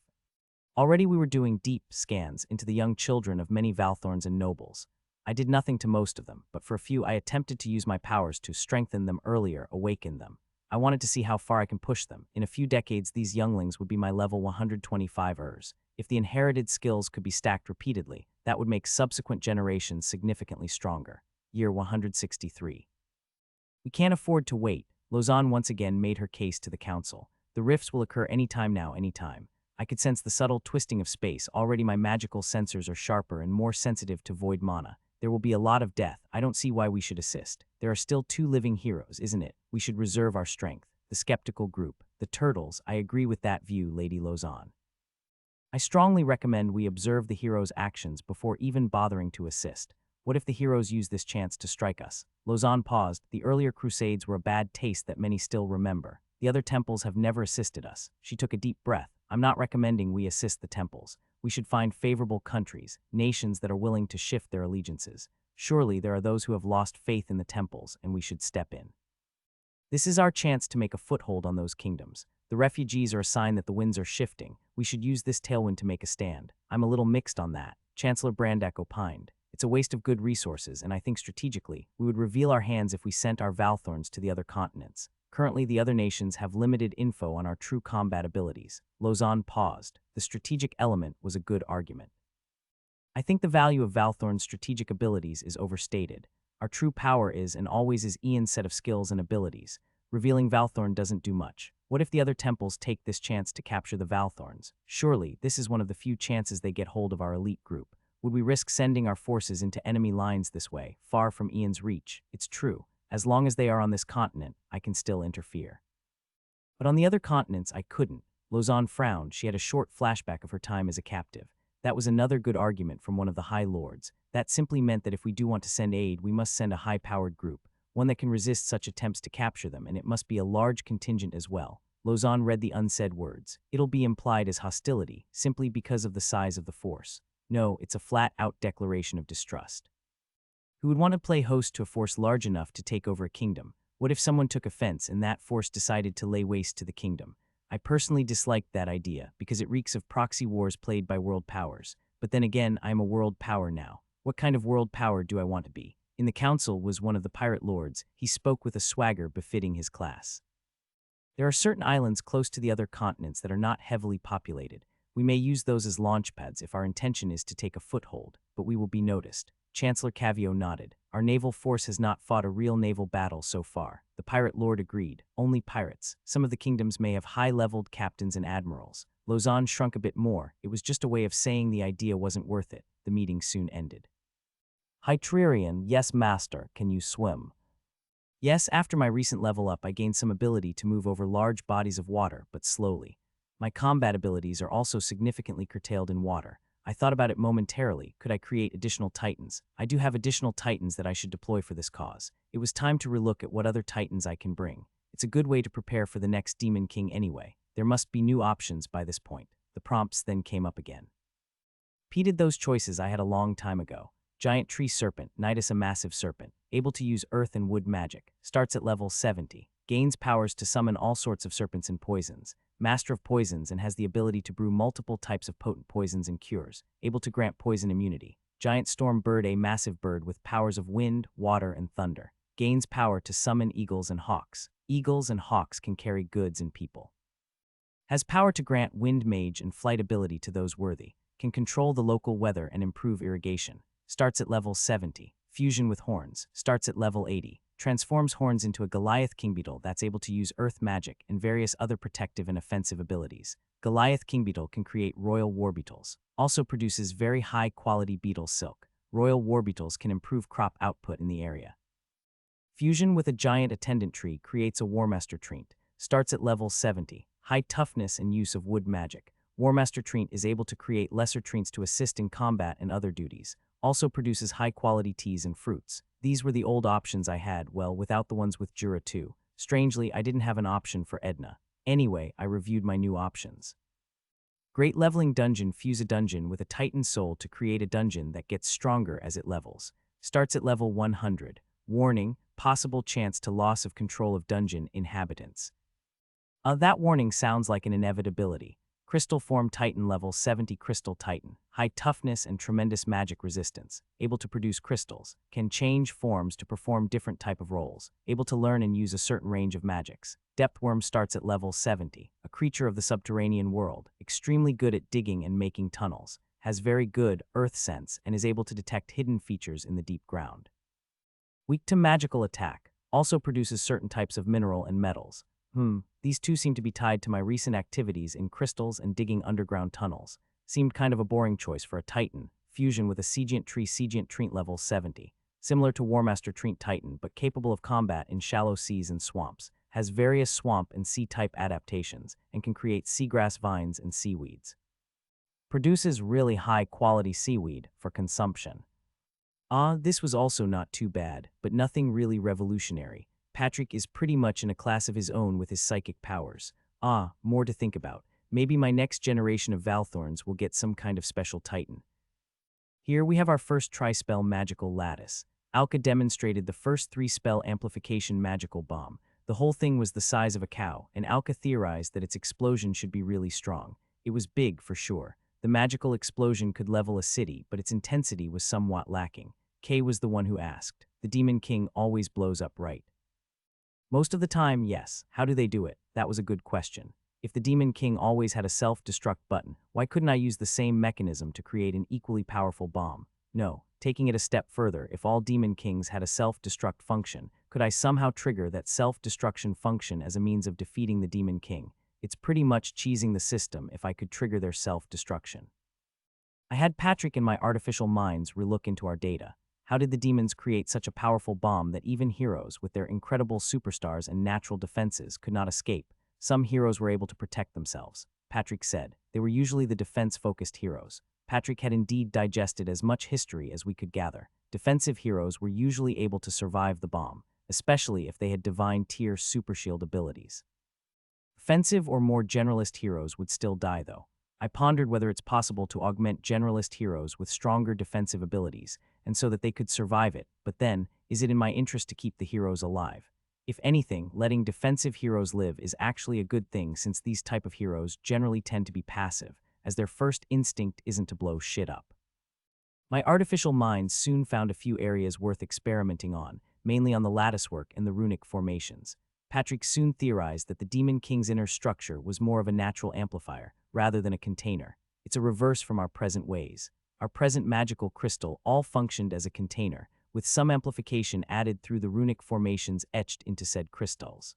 Already we were doing deep scans into the young children of many Valthorns and nobles. I did nothing to most of them, but for a few I attempted to use my powers to strengthen them earlier, awaken them. I wanted to see how far I can push them. In a few decades, these younglings would be my level 125ers. If the inherited skills could be stacked repeatedly, that would make subsequent generations significantly stronger. Year 163. We can't afford to wait. Lausanne once again made her case to the council. The rifts will occur anytime now, anytime. I could sense the subtle twisting of space. Already my magical sensors are sharper and more sensitive to void mana. There will be a lot of death. I don't see why we should assist. There are still 2 living heroes, isn't it? We should reserve our strength. The skeptical group. The turtles. I agree with that view, Lady Lausanne. I strongly recommend we observe the heroes' actions before even bothering to assist. What if the heroes use this chance to strike us? Lausanne paused. The earlier crusades were a bad taste that many still remember. The other temples have never assisted us. She took a deep breath. I'm not recommending we assist the temples. We should find favorable countries, nations that are willing to shift their allegiances. Surely there are those who have lost faith in the temples, and we should step in. This is our chance to make a foothold on those kingdoms. The refugees are a sign that the winds are shifting. We should use this tailwind to make a stand. I'm a little mixed on that. Chancellor Brandak opined. It's a waste of good resources, and I think strategically, we would reveal our hands if we sent our Valthorns to the other continents. Currently, the other nations have limited info on our true combat abilities. Lausanne paused. The strategic element was a good argument. I think the value of Valthorn's strategic abilities is overstated. Our true power is and always is Ian's set of skills and abilities. Revealing Valthorn doesn't do much. What if the other temples take this chance to capture the Valthorns? Surely, this is one of the few chances they get hold of our elite group. Would we risk sending our forces into enemy lines this way, far from Ian's reach? It's true. As long as they are on this continent, I can still interfere. But on the other continents, I couldn't. Lausanne frowned. She had a short flashback of her time as a captive. That was another good argument from one of the High Lords. That simply meant that if we do want to send aid, we must send a high-powered group, one that can resist such attempts to capture them, and it must be a large contingent as well. Lozan read the unsaid words. It'll be implied as hostility, simply because of the size of the force. No, it's a flat-out declaration of distrust. Who would want to play host to a force large enough to take over a kingdom? What if someone took offense and that force decided to lay waste to the kingdom? I personally disliked that idea because it reeks of proxy wars played by world powers. But then again, I am a world power now. What kind of world power do I want to be? In the council was one of the pirate lords. He spoke with a swagger befitting his class. There are certain islands close to the other continents that are not heavily populated. We may use those as launchpads if our intention is to take a foothold, but we will be noticed. Chancellor Cavio nodded. Our naval force has not fought a real naval battle so far. The pirate lord agreed. Only pirates. Some of the kingdoms may have high-leveled captains and admirals. Lozan shrunk a bit more. It was just a way of saying the idea wasn't worth it. The meeting soon ended. Hytririan, yes master, can you swim? Yes, after my recent level up I gained some ability to move over large bodies of water, but slowly. My combat abilities are also significantly curtailed in water. I thought about it momentarily. Could I create additional titans? I do have additional titans that I should deploy for this cause. It was time to relook at what other titans I can bring. It's a good way to prepare for the next Demon King anyway. There must be new options by this point. The prompts then came up again. Repeated those choices I had a long time ago. Giant tree serpent, Nidus a massive serpent, able to use earth and wood magic, starts at level 70, gains powers to summon all sorts of serpents and poisons, master of poisons and has the ability to brew multiple types of potent poisons and cures, able to grant poison immunity. Giant storm bird, a massive bird with powers of wind, water, and thunder, gains power to summon eagles and hawks. Eagles and hawks can carry goods and people. Has power to grant wind mage and flight ability to those worthy, can control the local weather and improve irrigation. Starts at level 70. Fusion with horns. Starts at level 80. Transforms horns into a Goliath Kingbeetle that's able to use earth magic and various other protective and offensive abilities. Goliath Kingbeetle can create royal warbeetles. Also produces very high-quality beetle silk. Royal warbeetles can improve crop output in the area. Fusion with a giant attendant tree creates a Warmaster Treant. Starts at level 70. High toughness and use of wood magic. Warmaster Treant is able to create lesser treants to assist in combat and other duties. Also produces high-quality teas and fruits. These were the old options I had, well, without the ones with Jura too. Strangely, I didn't have an option for Edna. Anyway, I reviewed my new options. Great leveling dungeon. Fuse a dungeon with a Titan soul to create a dungeon that gets stronger as it levels. Starts at level 100. Warning, possible chance to loss of control of dungeon inhabitants. That warning sounds like an inevitability. Crystal form Titan level 70 Crystal Titan. High toughness and tremendous magic resistance. Able to produce crystals. Can change forms to perform different type of roles. Able to learn and use a certain range of magics. Depthworm starts at level 70. A creature of the subterranean world. Extremely good at digging and making tunnels. Has very good earth sense and is able to detect hidden features in the deep ground. Weak to magical attack. Also produces certain types of mineral and metals. These two seem to be tied to my recent activities in crystals and digging underground tunnels. Seemed kind of a boring choice for a Titan. Fusion with a Segiant Treant level 70. Similar to Warmaster Treant Titan, but capable of combat in shallow seas and swamps. Has various swamp and sea-type adaptations, and can create seagrass vines and seaweeds. Produces really high-quality seaweed for consumption. This was also not too bad, but nothing really revolutionary. Patrick is pretty much in a class of his own with his psychic powers. More to think about. Maybe my next generation of Valthorns will get some kind of special Titan. Here we have our first tri-spell magical lattice. Alka demonstrated the first 3-spell amplification magical bomb. The whole thing was the size of a cow, and Alka theorized that its explosion should be really strong. It was big for sure. The magical explosion could level a city, but its intensity was somewhat lacking. Kay was the one who asked. The Demon King always blows up right. Most of the time, yes. How do they do it? That was a good question. If the Demon King always had a self-destruct button, why couldn't I use the same mechanism to create an equally powerful bomb? No, taking it a step further, if all Demon Kings had a self-destruct function, could I somehow trigger that self-destruction function as a means of defeating the Demon King? It's pretty much cheesing the system if I could trigger their self-destruction. I had Patrick and my artificial minds relook into our data. How did the demons create such a powerful bomb that even heroes with their incredible superstars and natural defenses could not escape? Some heroes were able to protect themselves. Patrick said. They were usually the defense-focused heroes. Patrick had indeed digested as much history as we could gather. Defensive heroes were usually able to survive the bomb, especially if they had divine-tier supershield abilities. Offensive or more generalist heroes would still die, though. I pondered whether it's possible to augment generalist heroes with stronger defensive abilities, and so that they could survive it, but then, is it in my interest to keep the heroes alive? If anything, letting defensive heroes live is actually a good thing since these type of heroes generally tend to be passive, as their first instinct isn't to blow shit up. My artificial mind soon found a few areas worth experimenting on, mainly on the latticework and the runic formations. Patrick soon theorized that the Demon King's inner structure was more of a natural amplifier, rather than a container. It's a reverse from our present ways. Our present magical crystal all functioned as a container, with some amplification added through the runic formations etched into said crystals.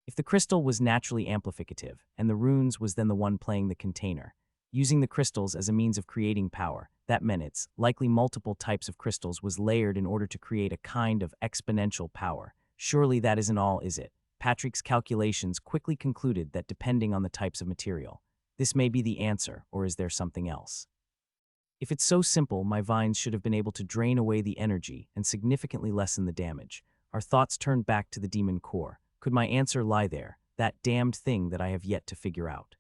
If the crystal was naturally amplificative, and the runes was then the one playing the container, using the crystals as a means of creating power, that meant it's likely multiple types of crystals was layered in order to create a kind of exponential power. Surely that isn't all, is it? Patrick's calculations quickly concluded that depending on the types of material, this may be the answer, or is there something else? If it's so simple, my vines should have been able to drain away the energy and significantly lessen the damage. Our thoughts turned back to the demon core. Could my answer lie there, that damned thing that I have yet to figure out?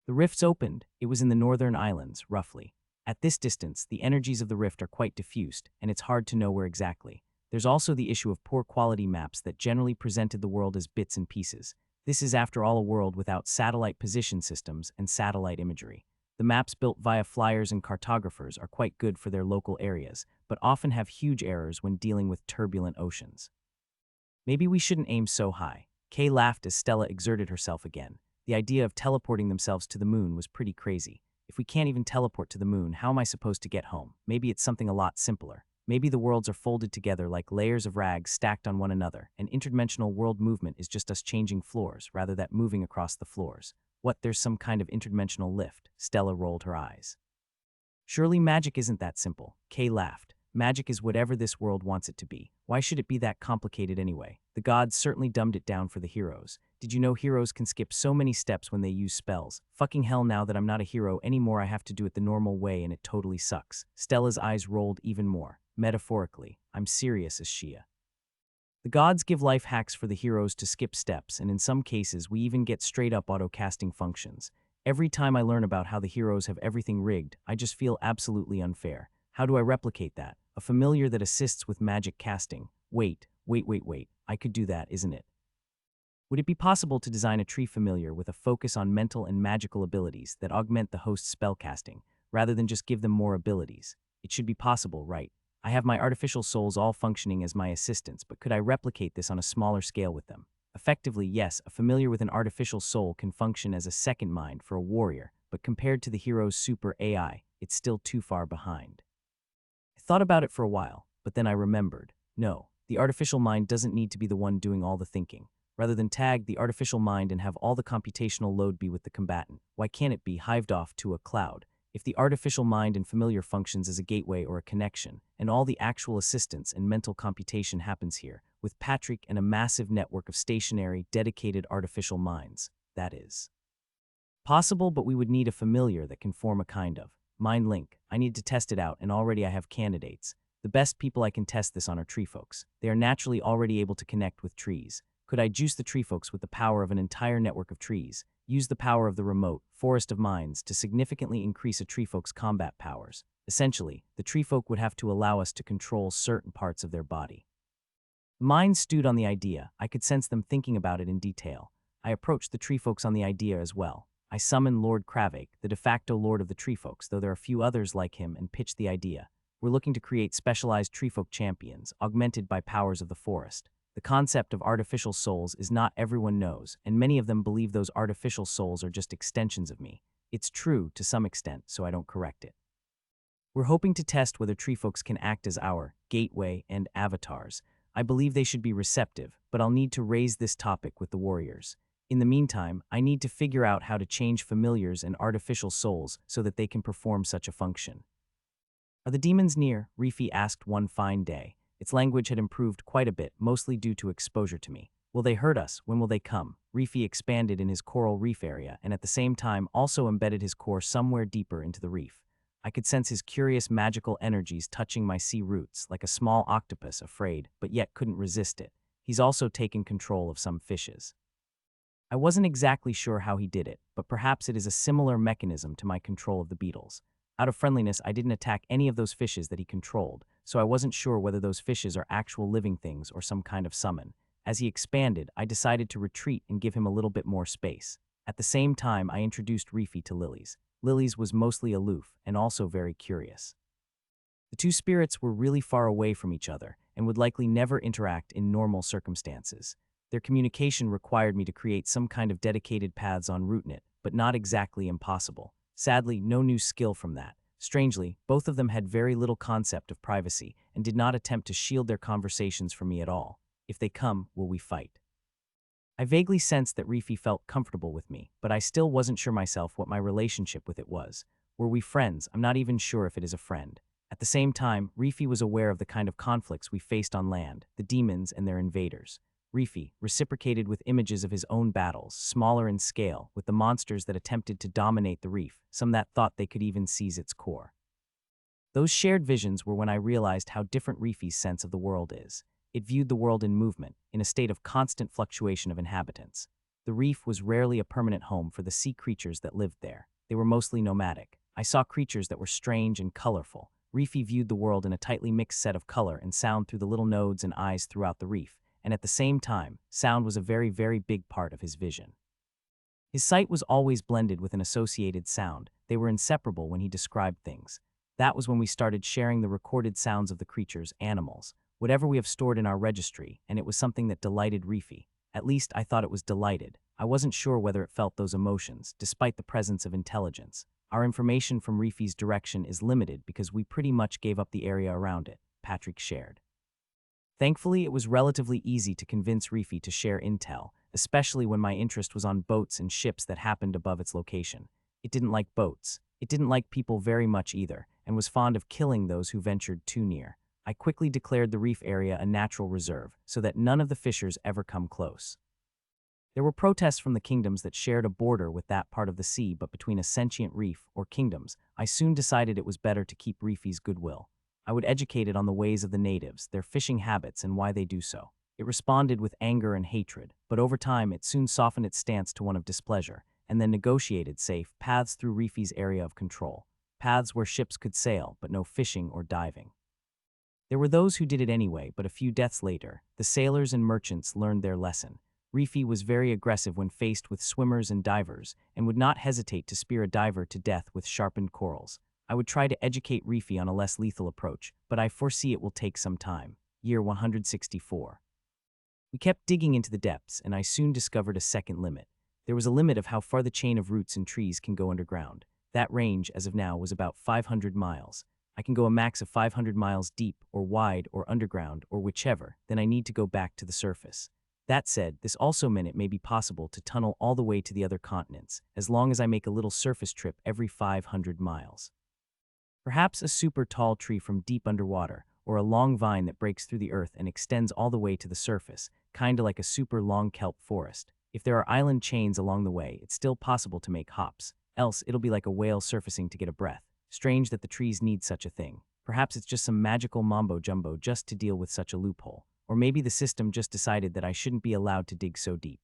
The rifts opened. It was in the northern islands, roughly. At this distance, the energies of the rift are quite diffused, and it's hard to know where exactly. There's also the issue of poor quality maps that generally presented the world as bits and pieces. This is, after all, a world without satellite position systems and satellite imagery. The maps built via flyers and cartographers are quite good for their local areas, but often have huge errors when dealing with turbulent oceans. Maybe we shouldn't aim so high. Kay laughed as Stella exerted herself again. The idea of teleporting themselves to the moon was pretty crazy. If we can't even teleport to the moon, how am I supposed to get home? Maybe it's something a lot simpler. Maybe the worlds are folded together like layers of rags stacked on one another, and interdimensional world movement is just us changing floors rather than moving across the floors. What, there's some kind of interdimensional lift? Stella rolled her eyes. Surely magic isn't that simple. Kay laughed. Magic is whatever this world wants it to be. Why should it be that complicated anyway? The gods certainly dumbed it down for the heroes. Did you know heroes can skip so many steps when they use spells? Fucking hell, now that I'm not a hero anymore, I have to do it the normal way and it totally sucks. Stella's eyes rolled even more. Metaphorically, I'm serious as Shia. The gods give life hacks for the heroes to skip steps, and in some cases we even get straight-up auto-casting functions. Every time I learn about how the heroes have everything rigged, I just feel absolutely unfair. How do I replicate that? A familiar that assists with magic casting. Wait. I could do that, isn't it? Would it be possible to design a tree familiar with a focus on mental and magical abilities that augment the host's spellcasting, rather than just give them more abilities? It should be possible, right? I have my artificial souls all functioning as my assistants, but could I replicate this on a smaller scale with them? Effectively, yes, a familiar with an artificial soul can function as a second mind for a warrior, but compared to the hero's super AI, it's still too far behind. I thought about it for a while, but then I remembered. No, the artificial mind doesn't need to be the one doing all the thinking. Rather than tag the artificial mind and have all the computational load be with the combatant, why can't it be hived off to a cloud? If the artificial mind and familiar functions as a gateway or a connection, and all the actual assistance and mental computation happens here, with Patrick and a massive network of stationary, dedicated artificial minds, that is possible, but we would need a familiar that can form a kind of mind link. I need to test it out, and already I have candidates. The best people I can test this on are tree folks. They are naturally already able to connect with trees. Could I juice the tree folks with the power of an entire network of trees? Use the power of the remote forest of minds to significantly increase a treefolk's combat powers. Essentially, the treefolk would have to allow us to control certain parts of their body. Mind stewed on the idea. I could sense them thinking about it in detail. I approached the treefolks on the idea as well. I summoned Lord Kravake, the de facto lord of the treefolks, though there are few others like him, and pitched the idea. We're looking to create specialized treefolk champions, augmented by powers of the forest. The concept of artificial souls is not everyone knows, and many of them believe those artificial souls are just extensions of me. It's true to some extent, so I don't correct it. We're hoping to test whether treefolks can act as our gateway and avatars. I believe they should be receptive, but I'll need to raise this topic with the warriors. In the meantime, I need to figure out how to change familiars and artificial souls so that they can perform such a function. Are the demons near? Rifi asked one fine day. Its language had improved quite a bit, mostly due to exposure to me. Will they hurt us? When will they come? Reefy expanded in his coral reef area and at the same time also embedded his core somewhere deeper into the reef. I could sense his curious magical energies touching my sea roots, like a small octopus afraid, but yet couldn't resist it. He's also taken control of some fishes. I wasn't exactly sure how he did it, but perhaps it is a similar mechanism to my control of the beetles. Out of friendliness, I didn't attack any of those fishes that he controlled, so I wasn't sure whether those fishes are actual living things or some kind of summon. As he expanded, I decided to retreat and give him a little bit more space. At the same time, I introduced Reefy to Lilies. Lilies was mostly aloof and also very curious. The two spirits were really far away from each other and would likely never interact in normal circumstances. Their communication required me to create some kind of dedicated paths on RootNet, but not exactly impossible. Sadly, no new skill from that. Strangely, both of them had very little concept of privacy and did not attempt to shield their conversations from me at all. If they come, will we fight? I vaguely sensed that Reefy felt comfortable with me, but I still wasn't sure myself what my relationship with it was. Were we friends? I'm not even sure if it is a friend. At the same time, Reefy was aware of the kind of conflicts we faced on land, the demons and their invaders. Reefy reciprocated with images of his own battles, smaller in scale, with the monsters that attempted to dominate the reef, some that thought they could even seize its core. Those shared visions were when I realized how different Reefy's sense of the world is. It viewed the world in movement, in a state of constant fluctuation of inhabitants. The reef was rarely a permanent home for the sea creatures that lived there. They were mostly nomadic. I saw creatures that were strange and colorful. Reefy viewed the world in a tightly mixed set of color and sound through the little nodes and eyes throughout the reef, and at the same time, sound was a very, very big part of his vision. His sight was always blended with an associated sound. They were inseparable when he described things. That was when we started sharing the recorded sounds of the creatures, animals, whatever we have stored in our registry, and it was something that delighted Reefy. At least I thought it was delighted. I wasn't sure whether it felt those emotions, despite the presence of intelligence. Our information from Reefy's direction is limited because we pretty much gave up the area around it, Patrick shared. Thankfully, it was relatively easy to convince Reefy to share intel, especially when my interest was on boats and ships that happened above its location. It didn't like boats. It didn't like people very much either, and was fond of killing those who ventured too near. I quickly declared the reef area a natural reserve, so that none of the fishers ever come close. There were protests from the kingdoms that shared a border with that part of the sea, but between a sentient reef, or kingdoms, I soon decided it was better to keep Reefy's goodwill. I would educate it on the ways of the natives, their fishing habits, and why they do so. It responded with anger and hatred, but over time it soon softened its stance to one of displeasure, and then negotiated safe paths through Reefy's area of control. Paths where ships could sail, but no fishing or diving. There were those who did it anyway, but a few deaths later, the sailors and merchants learned their lesson. Reefy was very aggressive when faced with swimmers and divers, and would not hesitate to spear a diver to death with sharpened corals. I would try to educate Reefy on a less lethal approach, but I foresee it will take some time. Year 164. We kept digging into the depths, and I soon discovered a second limit. There was a limit of how far the chain of roots and trees can go underground. That range, as of now, was about 500 miles. I can go a max of 500 miles deep, or wide, or underground, or whichever, then I need to go back to the surface. That said, this also meant it may be possible to tunnel all the way to the other continents, as long as I make a little surface trip every 500 miles. Perhaps a super tall tree from deep underwater, or a long vine that breaks through the earth and extends all the way to the surface, kinda like a super long kelp forest. If there are island chains along the way, it's still possible to make hops, else it'll be like a whale surfacing to get a breath. Strange that the trees need such a thing. Perhaps it's just some magical mambo-jumbo just to deal with such a loophole. Or maybe the system just decided that I shouldn't be allowed to dig so deep.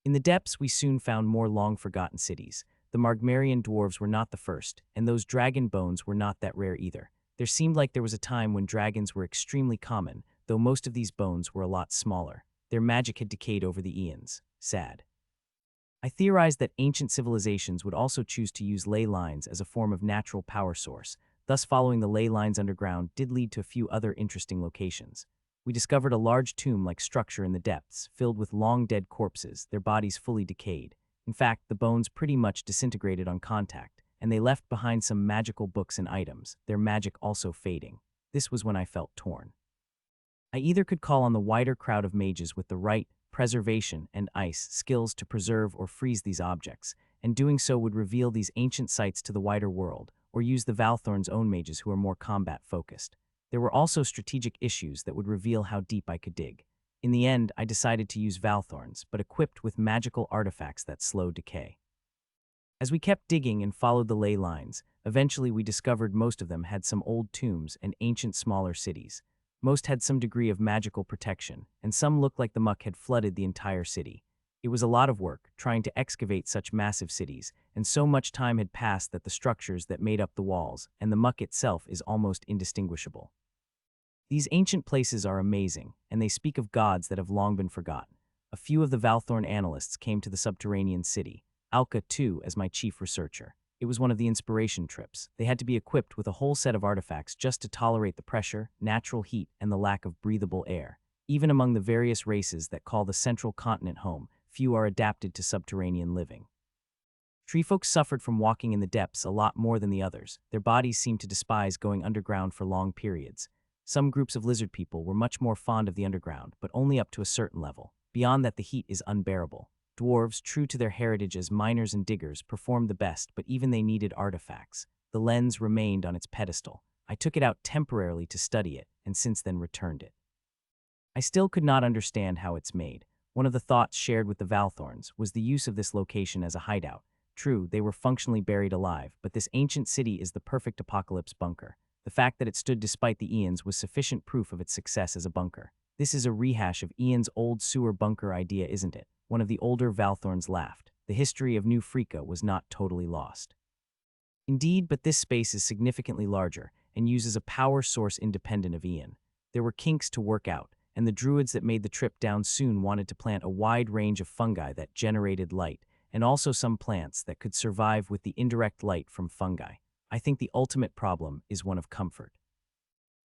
In the depths, we soon found more long-forgotten cities. The Margmarian dwarves were not the first, and those dragon bones were not that rare either. There seemed like there was a time when dragons were extremely common, though most of these bones were a lot smaller. Their magic had decayed over the eons. Sad. I theorized that ancient civilizations would also choose to use ley lines as a form of natural power source. Thus, following the ley lines underground did lead to a few other interesting locations. We discovered a large tomb-like structure in the depths, filled with long-dead corpses, their bodies fully decayed. In fact, the bones pretty much disintegrated on contact, and they left behind some magical books and items, their magic also fading. This was when I felt torn. I either could call on the wider crowd of mages with the right preservation and ice skills to preserve or freeze these objects, and doing so would reveal these ancient sites to the wider world, or use the Valthorn's own mages who are more combat-focused. There were also strategic issues that would reveal how deep I could dig. In the end, I decided to use Valthorns, but equipped with magical artifacts that slow decay. As we kept digging and followed the ley lines, eventually we discovered most of them had some old tombs and ancient smaller cities. Most had some degree of magical protection, and some looked like the muck had flooded the entire city. It was a lot of work, trying to excavate such massive cities, and so much time had passed that the structures that made up the walls and the muck itself is almost indistinguishable. These ancient places are amazing, and they speak of gods that have long been forgotten. A few of the Valthorn analysts came to the subterranean city, Alka too as my chief researcher. It was one of the inspiration trips. They had to be equipped with a whole set of artifacts just to tolerate the pressure, natural heat, and the lack of breathable air. Even among the various races that call the central continent home, few are adapted to subterranean living. Treefolk suffered from walking in the depths a lot more than the others. Their bodies seemed to despise going underground for long periods. Some groups of lizard people were much more fond of the underground, but only up to a certain level. Beyond that, the heat is unbearable. Dwarves, true to their heritage as miners and diggers, performed the best, but even they needed artifacts. The lens remained on its pedestal. I took it out temporarily to study it, and since then returned it. I still could not understand how it's made. One of the thoughts shared with the Valthorns was the use of this location as a hideout. True, they were functionally buried alive, but this ancient city is the perfect apocalypse bunker. The fact that it stood despite the eons was sufficient proof of its success as a bunker. This is a rehash of Ian's old sewer bunker idea, isn't it? One of the older Valthorns laughed. The history of New Freaka was not totally lost. Indeed, but this space is significantly larger and uses a power source independent of Ian. There were kinks to work out, and the druids that made the trip down soon wanted to plant a wide range of fungi that generated light, and also some plants that could survive with the indirect light from fungi. I think the ultimate problem is one of comfort.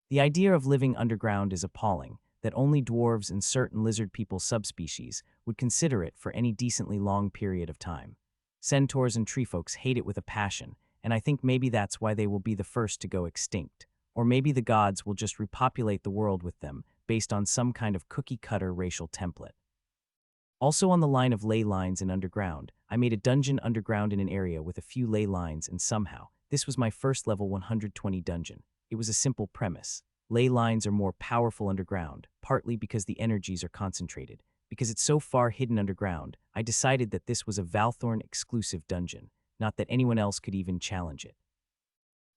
The idea of living underground is appalling, that only dwarves and certain lizard people subspecies would consider it for any decently long period of time. Centaurs and treefolks hate it with a passion, and I think maybe that's why they will be the first to go extinct. Or maybe the gods will just repopulate the world with them based on some kind of cookie-cutter racial template. Also on the line of ley lines and underground, I made a dungeon underground in an area with a few ley lines, and somehow, this was my first level 120 dungeon. It was a simple premise. Ley lines are more powerful underground, partly because the energies are concentrated. Because it's so far hidden underground, I decided that this was a Valthorn exclusive dungeon, not that anyone else could even challenge it.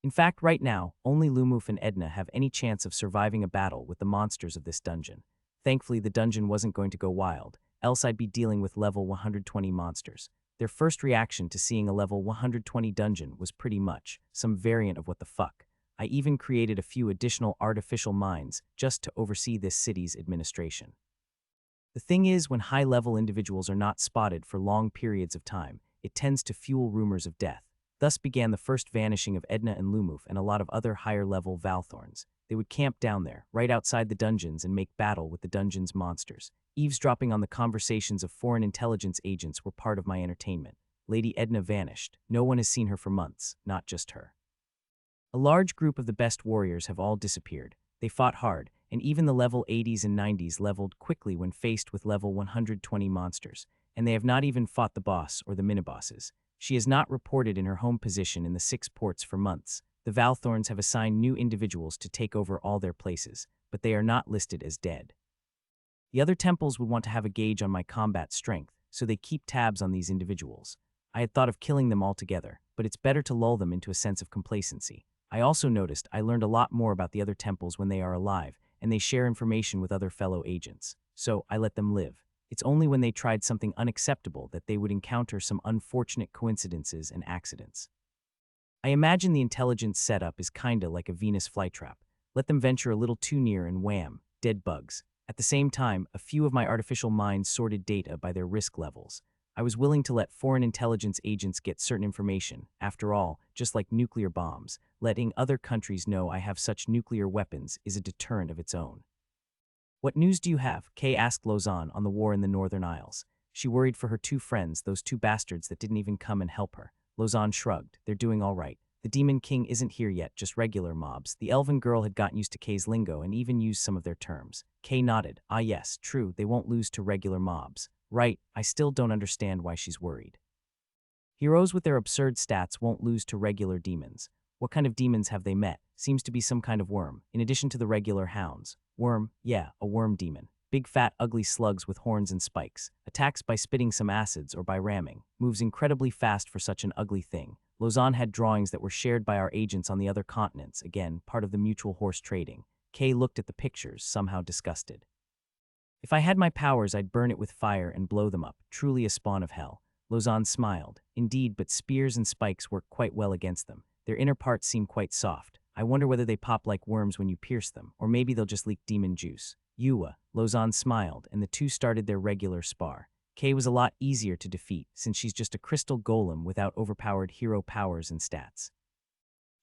In fact, right now, only Lumoof and Edna have any chance of surviving a battle with the monsters of this dungeon. Thankfully, the dungeon wasn't going to go wild, else I'd be dealing with level 120 monsters. Their first reaction to seeing a level 120 dungeon was pretty much some variant of what the fuck. I even created a few additional artificial minds just to oversee this city's administration. The thing is, when high-level individuals are not spotted for long periods of time, it tends to fuel rumors of death. Thus began the first vanishing of Edna and Lumoof and a lot of other higher-level Valthorns. They would camp down there, right outside the dungeons, and make battle with the dungeon's monsters. Eavesdropping on the conversations of foreign intelligence agents were part of my entertainment. Lady Edna vanished. No one has seen her for months, not just her. A large group of the best warriors have all disappeared. They fought hard, and even the level 80s and 90s leveled quickly when faced with level 120 monsters, and they have not even fought the boss or the minibosses. She is not reported in her home position in the 6 ports for months. The Valthorns have assigned new individuals to take over all their places, but they are not listed as dead. The other temples would want to have a gauge on my combat strength, so they keep tabs on these individuals. I had thought of killing them altogether, but it's better to lull them into a sense of complacency. I also noticed I learned a lot more about the other temples when they are alive, and they share information with other fellow agents. So I let them live. It's only when they tried something unacceptable that they would encounter some unfortunate coincidences and accidents. I imagine the intelligence setup is kinda like a Venus flytrap. Let them venture a little too near and wham, dead bugs. At the same time, a few of my artificial minds sorted data by their risk levels. I was willing to let foreign intelligence agents get certain information. After all, just like nuclear bombs, letting other countries know I have such nuclear weapons is a deterrent of its own. What news do you have? Kay asked Lausanne on the war in the Northern Isles. She worried for her 2 friends, those 2 bastards that didn't even come and help her. Lausanne shrugged. They're doing all right. The Demon King isn't here yet, just regular mobs. The elven girl had gotten used to Kay's lingo and even used some of their terms. Kay nodded. Ah yes, true, they won't lose to regular mobs. Right, I still don't understand why she's worried. Heroes with their absurd stats won't lose to regular demons. What kind of demons have they met? Seems to be some kind of worm, in addition to the regular hounds. Worm, yeah, a worm demon. big fat ugly slugs with horns and spikes, attacks by spitting some acids or by ramming, moves incredibly fast for such an ugly thing. Lausanne had drawings that were shared by our agents on the other continents, again, part of the mutual horse trading. Kay looked at the pictures, somehow disgusted. If I had my powers, I'd burn it with fire and blow them up, truly a spawn of hell. Lausanne smiled. Indeed, but spears and spikes work quite well against them. Their inner parts seem quite soft. I wonder whether they pop like worms when you pierce them, or maybe they'll just leak demon juice. Yuwa, Lausanne smiled, and the two started their regular spar. Kay was a lot easier to defeat, since she's just a crystal golem without overpowered hero powers and stats.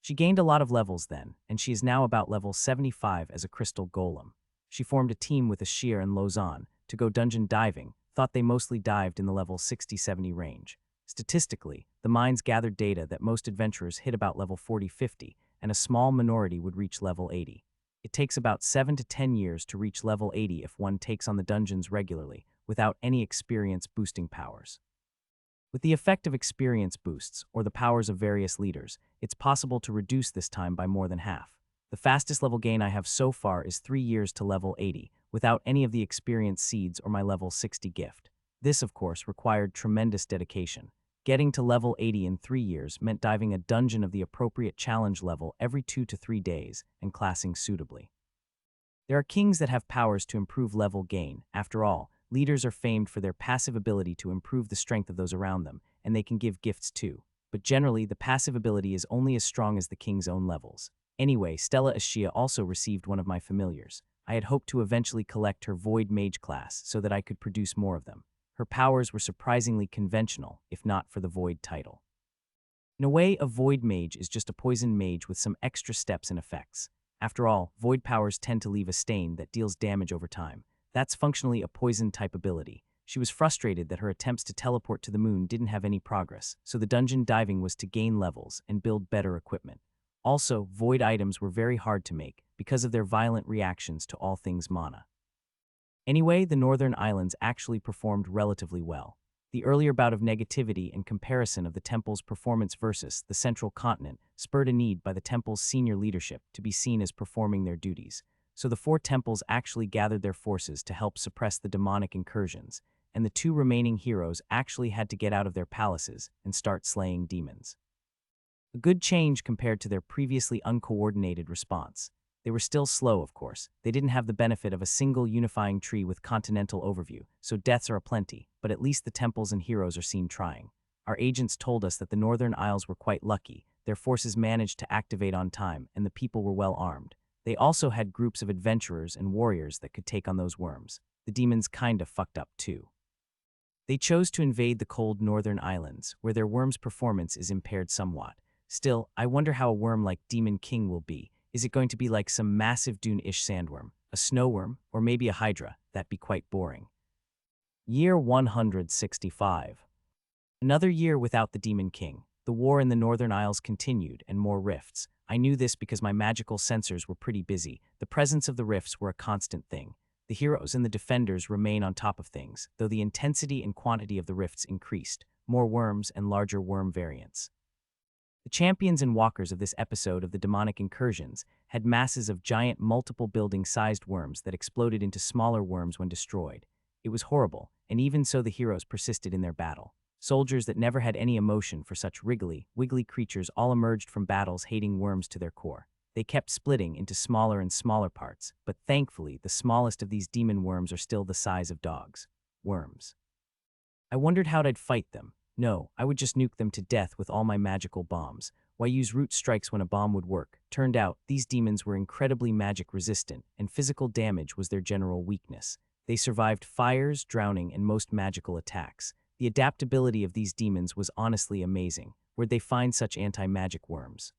She gained a lot of levels then, and she is now about level 75 as a crystal golem. She formed a team with Ashir and Lausanne to go dungeon diving, thought they mostly dived in the level 60-70 range. Statistically, the mines gathered data that most adventurers hit about level 40-50, and a small minority would reach level 80. It takes about 7 to 10 years to reach level 80 if one takes on the dungeons regularly, without any experience boosting powers. With the effect of experience boosts, or the powers of various leaders, it's possible to reduce this time by more than half. The fastest level gain I have so far is 3 years to level 80, without any of the experience seeds or my level 60 gift. This, of course, required tremendous dedication. Getting to level 80 in 3 years meant diving a dungeon of the appropriate challenge level every 2 to 3 days and classing suitably. There are kings that have powers to improve level gain. After all, leaders are famed for their passive ability to improve the strength of those around them, and they can give gifts too. But generally, the passive ability is only as strong as the king's own levels. Anyway, Stella Ashia also received one of my familiars. I had hoped to eventually collect her Void Mage class so that I could produce more of them. Her powers were surprisingly conventional, if not for the Void title. In a way, a Void Mage is just a poison mage with some extra steps and effects. After all, Void powers tend to leave a stain that deals damage over time. That's functionally a poison-type ability. She was frustrated that her attempts to teleport to the moon didn't have any progress, so the dungeon diving was to gain levels and build better equipment. Also, Void items were very hard to make because of their violent reactions to all things mana. Anyway, the Northern Islands actually performed relatively well. The earlier bout of negativity and comparison of the temple's performance versus the central continent spurred a need by the temple's senior leadership to be seen as performing their duties. So the 4 temples actually gathered their forces to help suppress the demonic incursions, and the 2 remaining heroes actually had to get out of their palaces and start slaying demons. A good change compared to their previously uncoordinated response. They were still slow, of course. They didn't have the benefit of a single unifying tree with continental overview, so deaths are aplenty, but at least the temples and heroes are seen trying. Our agents told us that the Northern Isles were quite lucky. Their forces managed to activate on time, and the people were well armed. They also had groups of adventurers and warriors that could take on those worms. The demons kinda fucked up too. They chose to invade the cold Northern Islands, where their worm's performance is impaired somewhat. Still, I wonder how a worm like Demon King will be. Is it going to be like some massive dune-ish sandworm, a snowworm, or maybe a hydra? That'd be quite boring. Year 165. Another year without the Demon King. The war in the Northern Isles continued, and more rifts. I knew this because my magical sensors were pretty busy. The presence of the rifts were a constant thing. The heroes and the defenders remain on top of things, though the intensity and quantity of the rifts increased. More worms and larger worm variants. The champions and walkers of this episode of the demonic incursions had masses of giant multiple-building-sized worms that exploded into smaller worms when destroyed. It was horrible, and even so the heroes persisted in their battle. Soldiers that never had any emotion for such wiggly creatures all emerged from battles hating worms to their core. They kept splitting into smaller and smaller parts, but thankfully the smallest of these demon worms are still the size of dogs. Worms. I wondered how I'd fight them. No, I would just nuke them to death with all my magical bombs. Why use root strikes when a bomb would work? Turned out, these demons were incredibly magic resistant, and physical damage was their general weakness. They survived fires, drowning, and most magical attacks. The adaptability of these demons was honestly amazing. Where'd they find such anti-magic worms?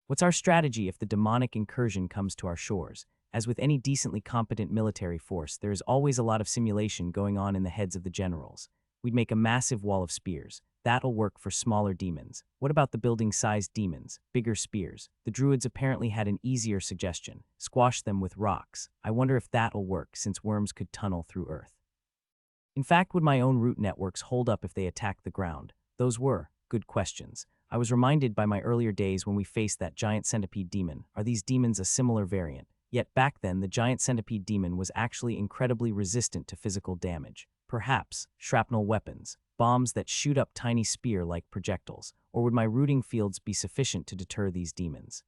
What's our strategy if the demonic incursion comes to our shores? As with any decently competent military force, there is always a lot of simulation going on in the heads of the generals. We'd make a massive wall of spears. That'll work for smaller demons. What about the building-sized demons? Bigger spears. The druids apparently had an easier suggestion. Squash them with rocks. I wonder if that'll work, since worms could tunnel through earth. In fact, would my own root networks hold up if they attacked the ground? Those were good questions. I was reminded by my earlier days when we faced that giant centipede demon. Are these demons a similar variant? Yet back then, the giant centipede demon was actually incredibly resistant to physical damage. Perhaps shrapnel weapons, bombs that shoot up tiny spear-like projectiles, or would my rooting fields be sufficient to deter these demons?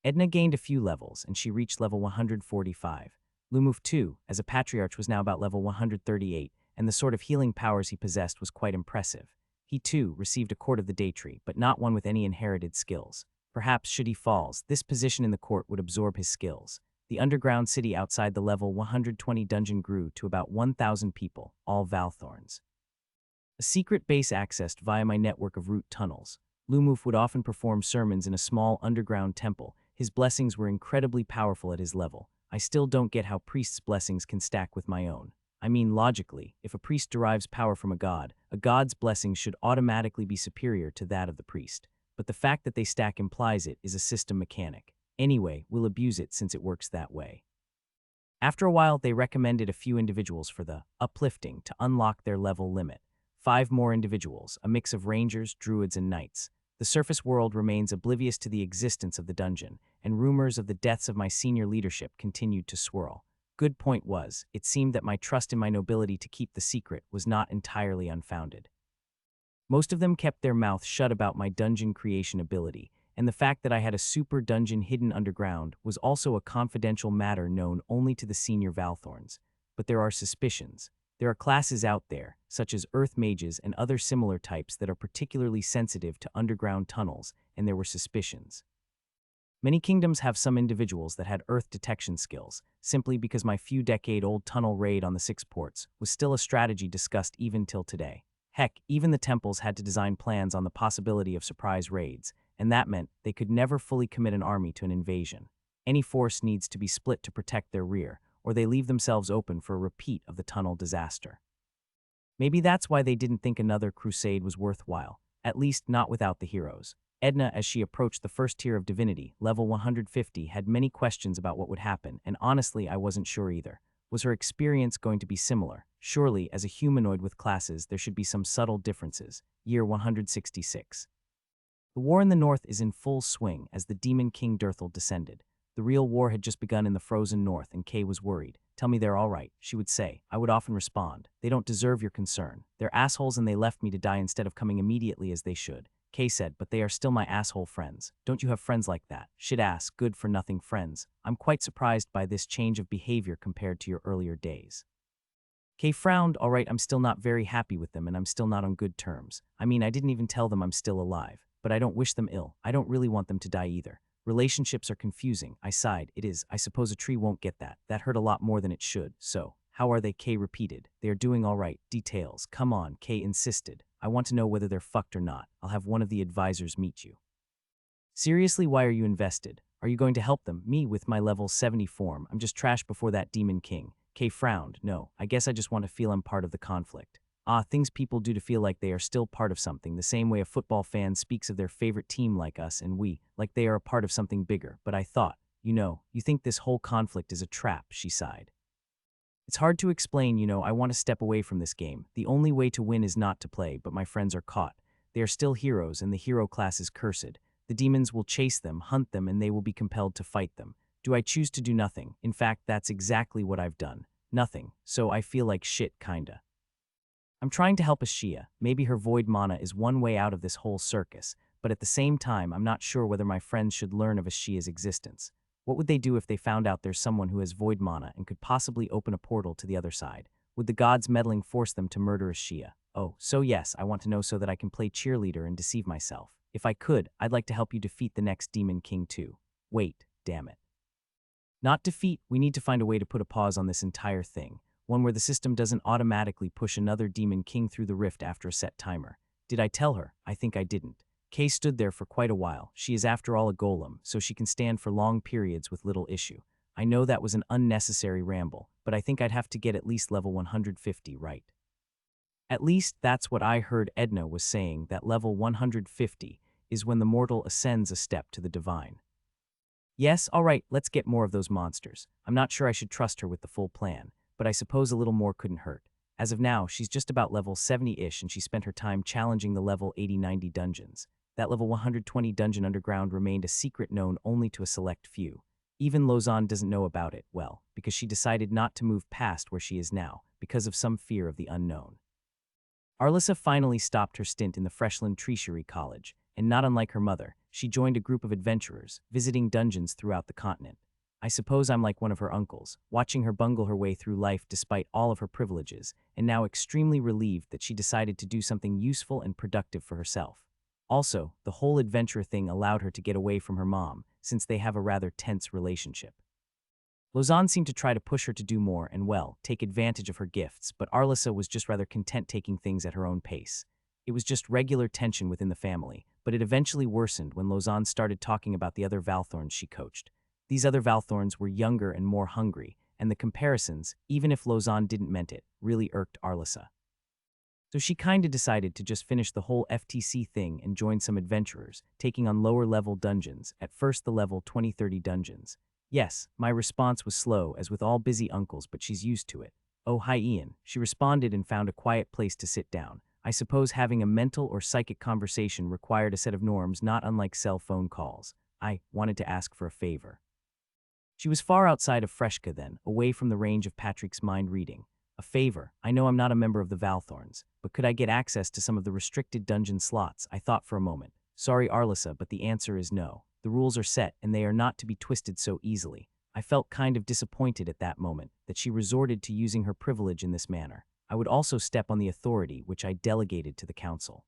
Edna gained a few levels, and she reached level 145. Lumuf too, as a patriarch, was now about level 138, and the sort of healing powers he possessed was quite impressive. He too received a Court of the Daytree, but not one with any inherited skills. Perhaps, should he falls, this position in the court would absorb his skills. The underground city outside the level 120 dungeon grew to about 1,000 people, all Valthorns. A secret base accessed via my network of root tunnels. Lumuf would often perform sermons in a small underground temple. His blessings were incredibly powerful at his level. I still don't get how priests' blessings can stack with my own. I mean, logically, if a priest derives power from a god's blessings should automatically be superior to that of the priest. But the fact that they stack implies it is a system mechanic. Anyway, we'll abuse it since it works that way. After a while, they recommended a few individuals for the uplifting to unlock their level limit. 5 more individuals, a mix of rangers, druids, and knights. The surface world remains oblivious to the existence of the dungeon, and rumors of the deaths of my senior leadership continued to swirl. Good point was, it seemed that my trust in my nobility to keep the secret was not entirely unfounded. Most of them kept their mouth shut about my dungeon creation ability, and the fact that I had a super dungeon hidden underground was also a confidential matter known only to the senior Valthorns. But there are suspicions. There are classes out there, such as earth mages and other similar types, that are particularly sensitive to underground tunnels, and there were suspicions. Many kingdoms have some individuals that had earth detection skills, simply because my few-decade-old tunnel raid on the 6 ports was still a strategy discussed even till today. Heck, even the temples had to design plans on the possibility of surprise raids, and that meant they could never fully commit an army to an invasion. Any force needs to be split to protect their rear, or they leave themselves open for a repeat of the tunnel disaster. Maybe that's why they didn't think another crusade was worthwhile, at least not without the heroes. Edna, as she approached the first tier of divinity, level 150, had many questions about what would happen, and honestly, I wasn't sure either. Was her experience going to be similar? Surely, as a humanoid with classes, there should be some subtle differences. Year 166. The war in the north is in full swing as the Demon King Durthal descended. The real war had just begun in the frozen north, and Kay was worried. "Tell me they're all right," she would say. I would often respond, "They don't deserve your concern. They're assholes and they left me to die instead of coming immediately as they should." Kay said, "But they are still my asshole friends. Don't you have friends like that? Shit-ass, good-for-nothing friends. I'm quite surprised by this change of behavior compared to your earlier days." Kay frowned. "All right, I'm still not very happy with them and I'm still not on good terms. I mean, I didn't even tell them I'm still alive. But I don't wish them ill. I don't really want them to die either. Relationships are confusing." I sighed. "It is. I suppose a tree won't get that. That hurt a lot more than it should. So, how are they?" Kay repeated. "They are doing all right. Details. Come on," Kay insisted. "I want to know whether they're fucked or not. I'll have one of the advisors meet you." "Seriously, why are you invested? Are you going to help them? Me, with my level 70 form, I'm just trash before that Demon King." Kay frowned. "No, I guess I just want to feel I'm part of the conflict." Things people do to feel like they are still part of something, the same way a football fan speaks of their favorite team like us and we, like they are a part of something bigger. But I thought, you think this whole conflict is a trap," she sighed. "It's hard to explain, I want to step away from this game. The only way to win is not to play, but my friends are caught. They are still heroes and the hero class is cursed. The demons will chase them, hunt them, and they will be compelled to fight them. Do I choose to do nothing? In fact, that's exactly what I've done. Nothing. So I feel like shit, kinda. I'm trying to help Ashia. Maybe her void mana is one way out of this whole circus, but at the same time, I'm not sure whether my friends should learn of Ashia's existence. What would they do if they found out there's someone who has void mana and could possibly open a portal to the other side? Would the gods meddling force them to murder Ashia? Oh, so yes, I want to know so that I can play cheerleader and deceive myself. If I could, I'd like to help you defeat the next Demon King too. Wait, damn it. Not defeat, we need to find a way to put a pause on this entire thing. One where the system doesn't automatically push another Demon King through the rift after a set timer. Did I tell her? I think I didn't. Kay stood there for quite a while. She is after all a golem, so she can stand for long periods with little issue. I know that was an unnecessary ramble, but I think I'd have to get at least level 150 right. At least that's what I heard Edna was saying, that level 150 is when the mortal ascends a step to the divine. Yes, all right, let's get more of those monsters. I'm not sure I should trust her with the full plan, but I suppose a little more couldn't hurt. As of now, she's just about level 70-ish and she spent her time challenging the level 80-90 dungeons. That level 120 dungeon underground remained a secret known only to a select few. Even Lausanne doesn't know about it, well, because she decided not to move past where she is now, because of some fear of the unknown. Arlissa finally stopped her stint in the Freshland Treasury College, and not unlike her mother, she joined a group of adventurers, visiting dungeons throughout the continent. I suppose I'm like one of her uncles, watching her bungle her way through life despite all of her privileges, and now extremely relieved that she decided to do something useful and productive for herself. Also, the whole adventure thing allowed her to get away from her mom, since they have a rather tense relationship. Lausanne seemed to try to push her to do more and, well, take advantage of her gifts, but Arlissa was just rather content taking things at her own pace. It was just regular tension within the family, but it eventually worsened when Lausanne started talking about the other Valthorns she coached. These other Valthorns were younger and more hungry, and the comparisons, even if Lausanne didn't meant it, really irked Arlissa. So she kinda decided to just finish the whole FTC thing and join some adventurers, taking on lower-level dungeons, at first the level 20-30 dungeons. Yes, my response was slow, as with all busy uncles, but she's used to it. Oh, hi Ian, she responded and found a quiet place to sit down. I suppose having a mental or psychic conversation required a set of norms not unlike cell phone calls. I wanted to ask for a favor. She was far outside of Freshka then, away from the range of Patrick's mind reading. A favor. I know I'm not a member of the Valthorns, but could I get access to some of the restricted dungeon slots? I thought for a moment. Sorry, Arlissa, but the answer is no. The rules are set, and they are not to be twisted so easily. I felt kind of disappointed at that moment that she resorted to using her privilege in this manner. I would also step on the authority which I delegated to the council.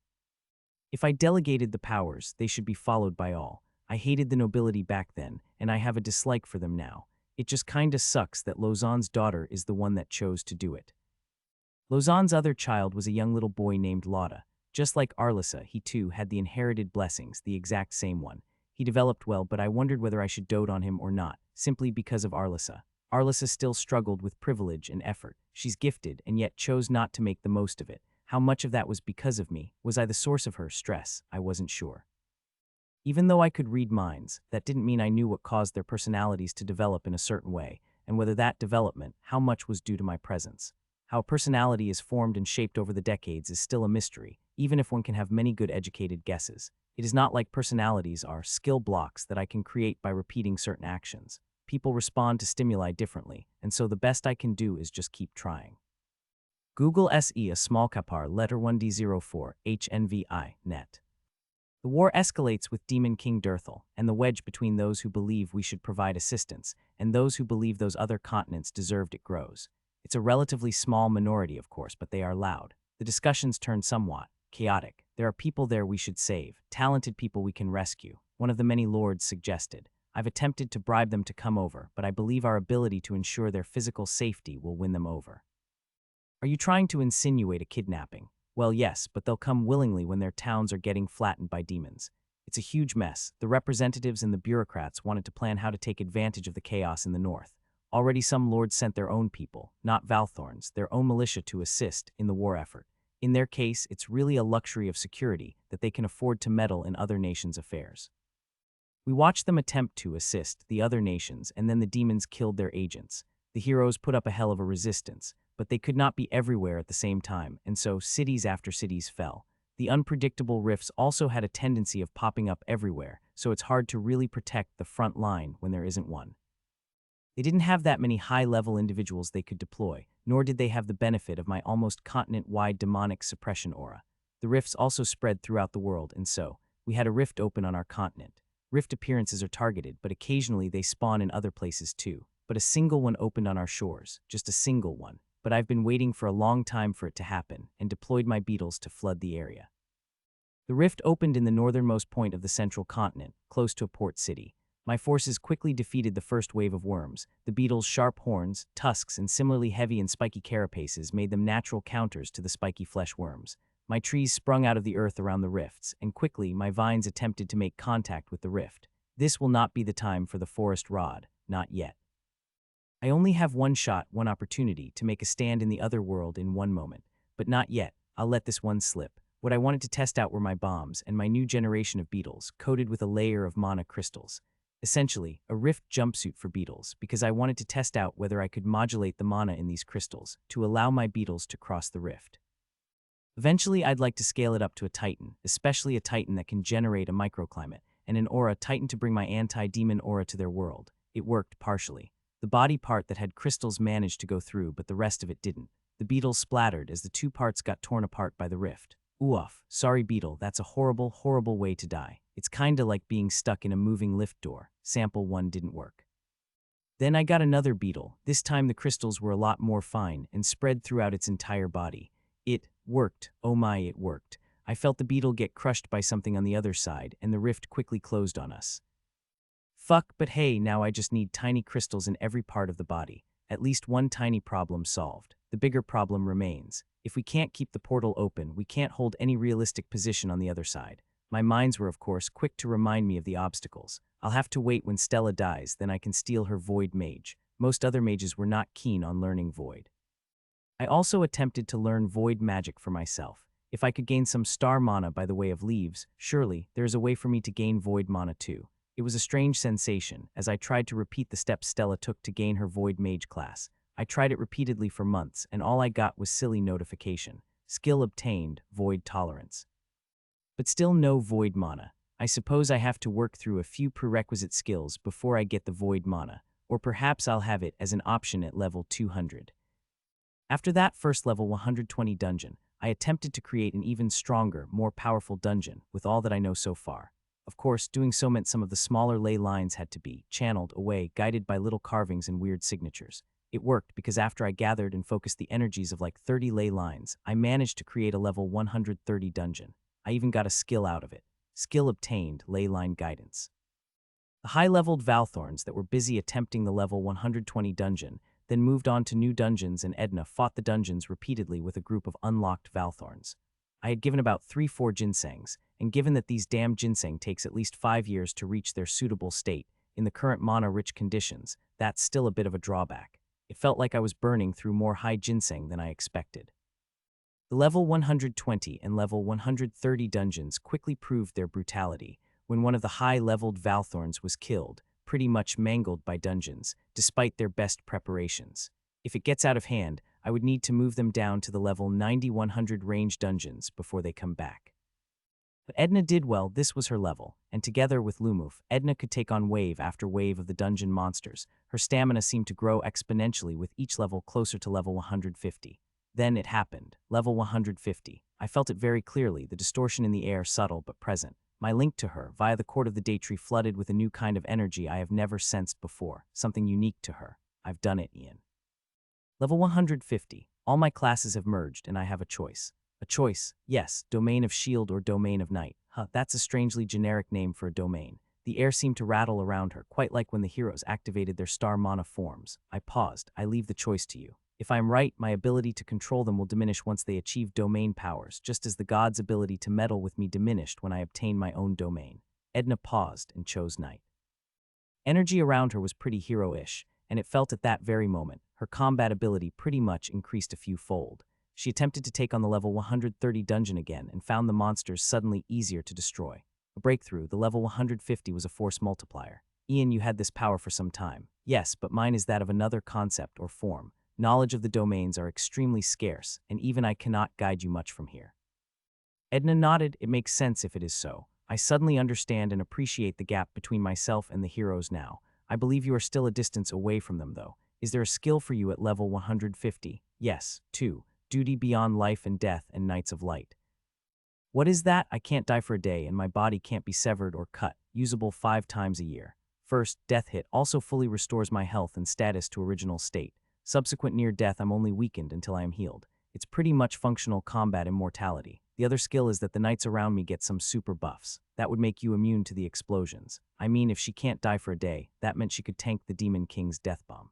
If I delegated the powers, they should be followed by all. I hated the nobility back then, and I have a dislike for them now. It just kinda sucks that Lausanne's daughter is the one that chose to do it. Lausanne's other child was a young little boy named Lotta. Just like Arlissa, he too had the inherited blessings, the exact same one. He developed well, but I wondered whether I should dote on him or not, simply because of Arlissa. Arlissa still struggled with privilege and effort. She's gifted, and yet chose not to make the most of it. How much of that was because of me? Was I the source of her stress? I wasn't sure. Even though I could read minds, that didn't mean I knew what caused their personalities to develop in a certain way, and whether that development, how much was due to my presence. How a personality is formed and shaped over the decades is still a mystery, even if one can have many good educated guesses. It is not like personalities are skill blocks that I can create by repeating certain actions. People respond to stimuli differently, and so the best I can do is just keep trying. Google SE a small kapar letter 1D04 HNVI net. The war escalates with Demon King Durthal, and the wedge between those who believe we should provide assistance and those who believe those other continents deserved it grows. It's a relatively small minority, of course, but they are loud. The discussions turn somewhat chaotic. There are people there we should save, talented people we can rescue. One of the many lords suggested. I've attempted to bribe them to come over, but I believe our ability to ensure their physical safety will win them over. Are you trying to insinuate a kidnapping? Well, yes, but they'll come willingly when their towns are getting flattened by demons. It's a huge mess. The representatives and the bureaucrats wanted to plan how to take advantage of the chaos in the north. Already some lords sent their own people, not Valthorns, their own militia to assist in the war effort. In their case, it's really a luxury of security that they can afford to meddle in other nations' affairs. We watched them attempt to assist the other nations, and then the demons killed their agents. The heroes put up a hell of a resistance, but they could not be everywhere at the same time, and so cities after cities fell. The unpredictable rifts also had a tendency of popping up everywhere, so it's hard to really protect the front line when there isn't one. They didn't have that many high-level individuals they could deploy, nor did they have the benefit of my almost continent-wide demonic suppression aura. The rifts also spread throughout the world, and so, we had a rift open on our continent. Rift appearances are targeted, but occasionally they spawn in other places too. But a single one opened on our shores, just a single one. But I've been waiting for a long time for it to happen, and deployed my beetles to flood the area. The rift opened in the northernmost point of the central continent, close to a port city. My forces quickly defeated the first wave of worms. The beetles' sharp horns, tusks, and similarly heavy and spiky carapaces made them natural counters to the spiky flesh worms. My trees sprung out of the earth around the rifts, and quickly my vines attempted to make contact with the rift. This will not be the time for the forest rod, not yet. I only have one shot, one opportunity to make a stand in the other world in one moment, but not yet. I'll let this one slip. What I wanted to test out were my bombs and my new generation of beetles, coated with a layer of mana crystals. Essentially, a rift jumpsuit for beetles, because I wanted to test out whether I could modulate the mana in these crystals to allow my beetles to cross the rift. Eventually, I'd like to scale it up to a titan, especially a titan that can generate a microclimate, and an aura titan to bring my anti-demon aura to their world. It worked partially. The body part that had crystals managed to go through, but the rest of it didn't. The beetle splattered as the two parts got torn apart by the rift. Oof, sorry beetle, that's a horrible, horrible way to die. It's kinda like being stuck in a moving lift door. Sample 1 didn't work. Then I got another beetle. This time the crystals were a lot more fine and spread throughout its entire body. It worked. Oh my, it worked. I felt the beetle get crushed by something on the other side, and the rift quickly closed on us. Fuck, but hey, now I just need tiny crystals in every part of the body. At least one tiny problem solved. The bigger problem remains. If we can't keep the portal open, we can't hold any realistic position on the other side. My minds were, of course, quick to remind me of the obstacles. I'll have to wait when Stella dies, then I can steal her Void Mage. Most other mages were not keen on learning Void. I also attempted to learn Void Magic for myself. If I could gain some star mana by the way of leaves, surely there is a way for me to gain Void mana too. It was a strange sensation, as I tried to repeat the steps Stella took to gain her Void Mage class. I tried it repeatedly for months, and all I got was silly notification. Skill obtained, Void Tolerance. But still no Void mana. I suppose I have to work through a few prerequisite skills before I get the Void mana, or perhaps I'll have it as an option at level 200. After that first level 120 dungeon, I attempted to create an even stronger, more powerful dungeon with all that I know so far. Of course, doing so meant some of the smaller ley lines had to be channeled away, guided by little carvings and weird signatures. It worked because after I gathered and focused the energies of like 30 ley lines, I managed to create a level 130 dungeon. I even got a skill out of it. Skill obtained, ley line guidance. The high-leveled Valthorns that were busy attempting the level 120 dungeon then moved on to new dungeons, and Edna fought the dungeons repeatedly with a group of unlocked Valthorns. I had given about 3-4 ginsengs, and given that these damn ginseng takes at least 5 years to reach their suitable state, in the current mana-rich conditions, that's still a bit of a drawback. It felt like I was burning through more high ginseng than I expected. The level 120 and level 130 dungeons quickly proved their brutality when one of the high-leveled Valthorns was killed, pretty much mangled by dungeons, despite their best preparations. If it gets out of hand, I would need to move them down to the level 90-100 range dungeons before they come back. But Edna did well. This was her level, and together with Lumuf, Edna could take on wave after wave of the dungeon monsters. Her stamina seemed to grow exponentially with each level closer to level 150. Then it happened. Level 150. I felt it very clearly, the distortion in the air subtle but present. My link to her, via the Court of the Daytree, flooded with a new kind of energy I have never sensed before, something unique to her. I've done it, Ian. Level 150. All my classes have merged, and I have a choice. A choice, yes, Domain of Shield or Domain of Night. That's a strangely generic name for a domain. The air seemed to rattle around her, quite like when the heroes activated their star mana forms. I paused. I leave the choice to you. If I am right, my ability to control them will diminish once they achieve domain powers, just as the gods' ability to meddle with me diminished when I obtained my own domain. Edna paused and chose Night. Energy around her was pretty hero-ish, and it felt at that very moment, her combat ability pretty much increased a few fold. She attempted to take on the level 130 dungeon again and found the monsters suddenly easier to destroy. A breakthrough, the level 150 was a force multiplier. Ian, you had this power for some time. Yes, but mine is that of another concept or form. Knowledge of the domains are extremely scarce, and even I cannot guide you much from here. Edna nodded. It makes sense if it is so. I suddenly understand and appreciate the gap between myself and the heroes now. I believe you are still a distance away from them, though. Is there a skill for you at level 150? Yes, 2. Duty Beyond Life and Death and Knights of Light. What is that? I can't die for a day, and my body can't be severed or cut. Usable 5 times a year. First, Death Hit also fully restores my health and status to original state. Subsequent near death, I'm only weakened until I am healed. It's pretty much functional combat immortality. The other skill is that the knights around me get some super buffs. That would make you immune to the explosions. I mean, if she can't die for a day, that meant she could tank the Demon King's death bomb.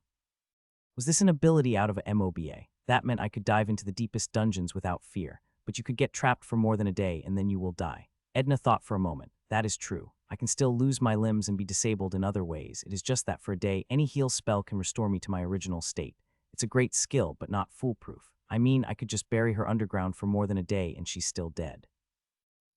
Was this an ability out of a MOBA? That meant I could dive into the deepest dungeons without fear, but you could get trapped for more than a day and then you will die. Edna thought for a moment. That is true. I can still lose my limbs and be disabled in other ways. It is just that for a day, any heal spell can restore me to my original state. It's a great skill, but not foolproof. I mean, I could just bury her underground for more than a day and she's still dead.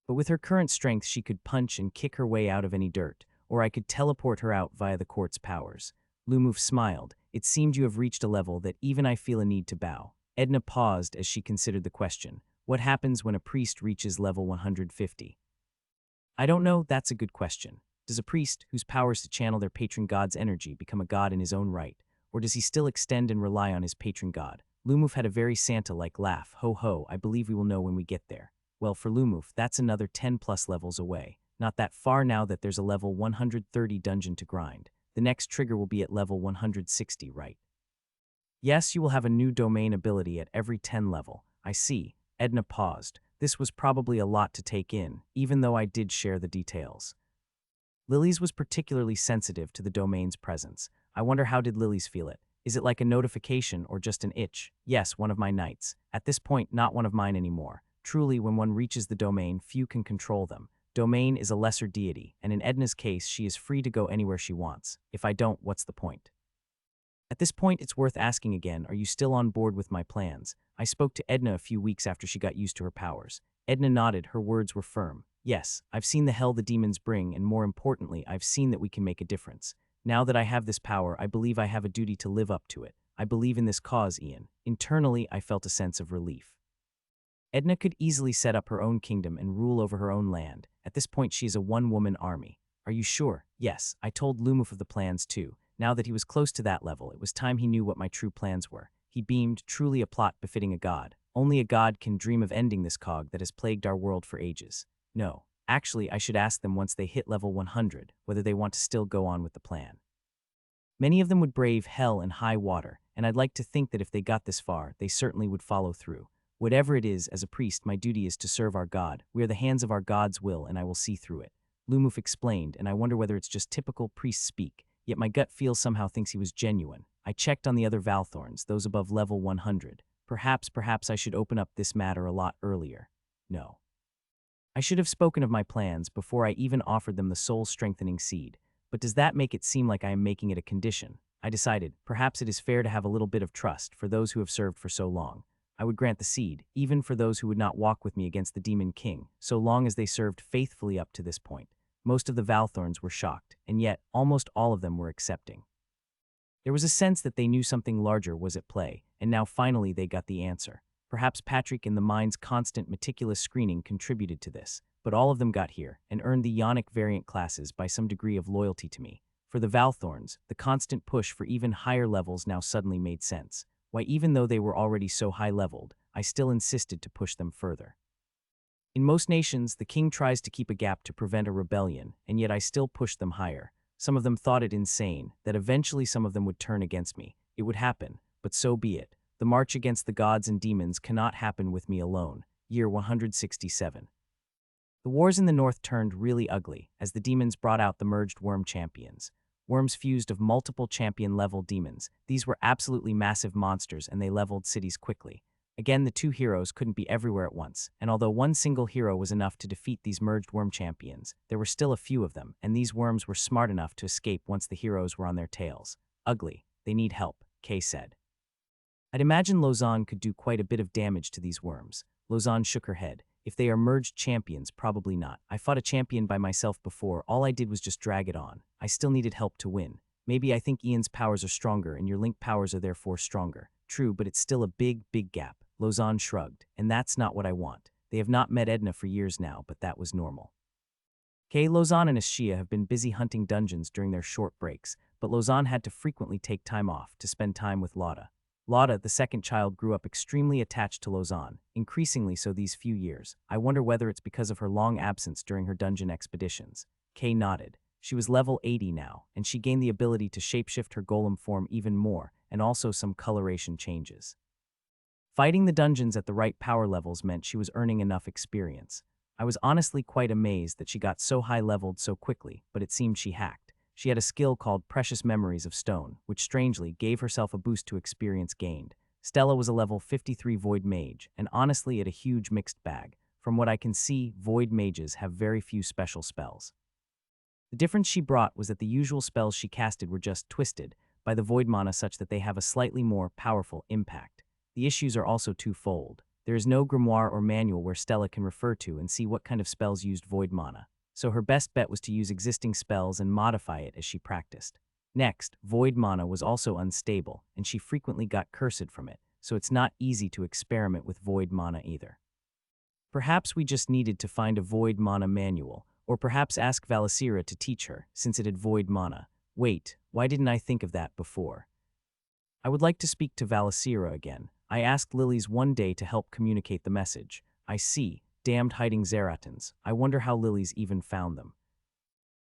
But with her current strength, she could punch and kick her way out of any dirt, or I could teleport her out via the court's powers. Lumuf smiled. It seemed you have reached a level that even I feel a need to bow. Edna paused as she considered the question. What happens when a priest reaches level 150? I don't know. That's a good question. Does a priest, whose power is to channel their patron god's energy, become a god in his own right? Or does he still extend and rely on his patron god? Lumuf had a very Santa-like laugh. Ho ho, I believe we will know when we get there. Well, for Lumuf, that's another 10 plus levels away. Not that far now that there's a level 130 dungeon to grind. The next trigger will be at level 160, right? Yes, you will have a new domain ability at every 10 level. I see. Edna paused. This was probably a lot to take in, even though I did share the details. Lily's was particularly sensitive to the domain's presence. I wonder, how did Lily's feel it? Is it like a notification or just an itch? Yes, one of my knights. At this point, not one of mine anymore. Truly, when one reaches the domain, few can control them. Domain is a lesser deity, and in Edna's case, she is free to go anywhere she wants. If I don't, what's the point? At this point, it's worth asking again, are you still on board with my plans? I spoke to Edna a few weeks after she got used to her powers. Edna nodded, her words were firm. Yes, I've seen the hell the demons bring, and more importantly, I've seen that we can make a difference. Now that I have this power, I believe I have a duty to live up to it. I believe in this cause, Ian. Internally, I felt a sense of relief. Edna could easily set up her own kingdom and rule over her own land. At this point, she is a one-woman army. Are you sure? Yes, I told Lumuf of the plans too. Now that he was close to that level, it was time he knew what my true plans were. He beamed, truly a plot befitting a god. Only a god can dream of ending this cog that has plagued our world for ages. No, actually, I should ask them once they hit level 100, whether they want to still go on with the plan. Many of them would brave hell and high water, and I'd like to think that if they got this far, they certainly would follow through. Whatever it is, as a priest, my duty is to serve our god. We are the hands of our god's will, and I will see through it. Lumuf explained, and I wonder whether it's just typical priest speak, yet my gut feel somehow thinks he was genuine. I checked on the other Valthorns, those above level 100. Perhaps I should open up this matter a lot earlier. No. I should have spoken of my plans before I even offered them the soul-strengthening seed. But does that make it seem like I am making it a condition? I decided, perhaps it is fair to have a little bit of trust for those who have served for so long. I would grant the seed, even for those who would not walk with me against the Demon King, so long as they served faithfully up to this point. Most of the Valthorns were shocked, and yet almost all of them were accepting. There was a sense that they knew something larger was at play, and now finally they got the answer. Perhaps Patrick and the mind's constant meticulous screening contributed to this, but all of them got here and earned the Ionic variant classes by some degree of loyalty to me. For the Valthorns, the constant push for even higher levels now suddenly made sense. Why, even though they were already so high-leveled, I still insisted to push them further. In most nations, the king tries to keep a gap to prevent a rebellion, and yet I still pushed them higher. Some of them thought it insane, that eventually some of them would turn against me. It would happen, but so be it. The march against the gods and demons cannot happen with me alone. Year 167. The wars in the north turned really ugly, as the demons brought out the merged worm champions. Worms fused of multiple champion-level demons. These were absolutely massive monsters, and they leveled cities quickly. Again, the two heroes couldn't be everywhere at once, and although one single hero was enough to defeat these merged worm champions, there were still a few of them, and these worms were smart enough to escape once the heroes were on their tails. Ugly. They need help, Kay said. I'd imagine Lausanne could do quite a bit of damage to these worms. Lausanne shook her head. If they are merged champions, probably not. I fought a champion by myself before. All I did was just drag it on. I still needed help to win. Maybe I think Ian's powers are stronger and your link powers are therefore stronger. True, but it's still a big gap. Lausanne shrugged. And that's not what I want. They have not met Edna for years now, but that was normal. Kay, Lausanne and Ashia have been busy hunting dungeons during their short breaks, but Lausanne had to frequently take time off to spend time with Lotta. Lotta, the second child, grew up extremely attached to Lausanne, increasingly so these few years. I wonder whether it's because of her long absence during her dungeon expeditions. Kay nodded. She was level 80 now, and she gained the ability to shapeshift her golem form even more, and also some coloration changes. Fighting the dungeons at the right power levels meant she was earning enough experience. I was honestly quite amazed that she got so high-leveled so quickly, but it seemed she hacked. She had a skill called Precious Memories of Stone, which strangely gave herself a boost to experience gained. Stella was a level 53 Void Mage, and honestly had a huge mixed bag. From what I can see, Void Mages have very few special spells. The difference she brought was that the usual spells she casted were just twisted by the Void Mana such that they have a slightly more powerful impact. The issues are also twofold. There is no grimoire or manual where Stella can refer to and see what kind of spells used Void Mana, so her best bet was to use existing spells and modify it as she practiced. Next, Void Mana was also unstable, and she frequently got cursed from it, so it's not easy to experiment with Void Mana either. Perhaps we just needed to find a Void Mana manual, Or perhaps ask Valicira to teach her, since it had void mana. Wait, why didn't I think of that before? I would like to speak to Valicira again. I asked lilies one day to help communicate the message. I see, damned hiding Zeratans. I wonder how lilies even found them.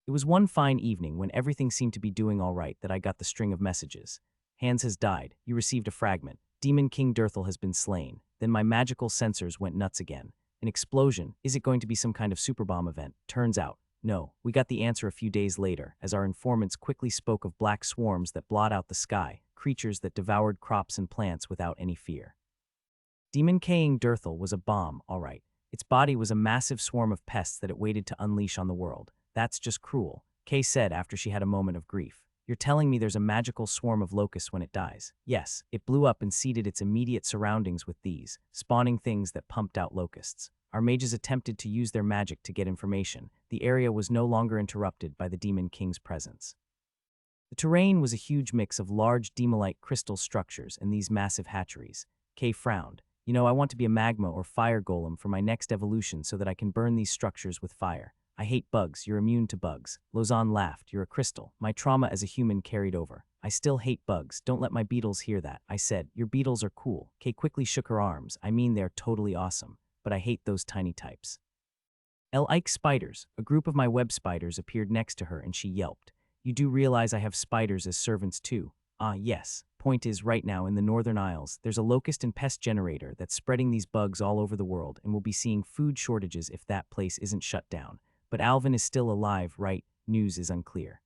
It was one fine evening when everything seemed to be doing all right that I got the string of messages. Hans has died. You received a fragment. Demon King Dirthel has been slain. Then my magical sensors went nuts again. An explosion. Is it going to be some kind of superbomb event? Turns out, no. We got the answer a few days later, as our informants quickly spoke of black swarms that blot out the sky, creatures that devoured crops and plants without any fear. Demon King Dirthel was a bomb, all right. Its body was a massive swarm of pests that it waited to unleash on the world. That's just cruel, Kay said after she had a moment of grief. You're telling me there's a magical swarm of locusts when it dies? Yes, it blew up and seeded its immediate surroundings with these, spawning things that pumped out locusts. Our mages attempted to use their magic to get information. The area was no longer interrupted by the Demon King's presence. The terrain was a huge mix of large demolite crystal structures and these massive hatcheries. Kay frowned. You know, I want to be a magma or fire golem for my next evolution so that I can burn these structures with fire. I hate bugs, you're immune to bugs. Lozan laughed, you're a crystal. My trauma as a human carried over. I still hate bugs, don't let my beetles hear that. I said, your beetles are cool. Kay quickly shook her arms. I mean, they're totally awesome. But I hate those tiny types. Ike spiders, a group of my web spiders appeared next to her and she yelped. You do realize I have spiders as servants too? Ah, yes. Point is, right now in the Northern Isles, there's a locust and pest generator that's spreading these bugs all over the world and we'll be seeing food shortages if that place isn't shut down. But Alvin is still alive, right? News is unclear.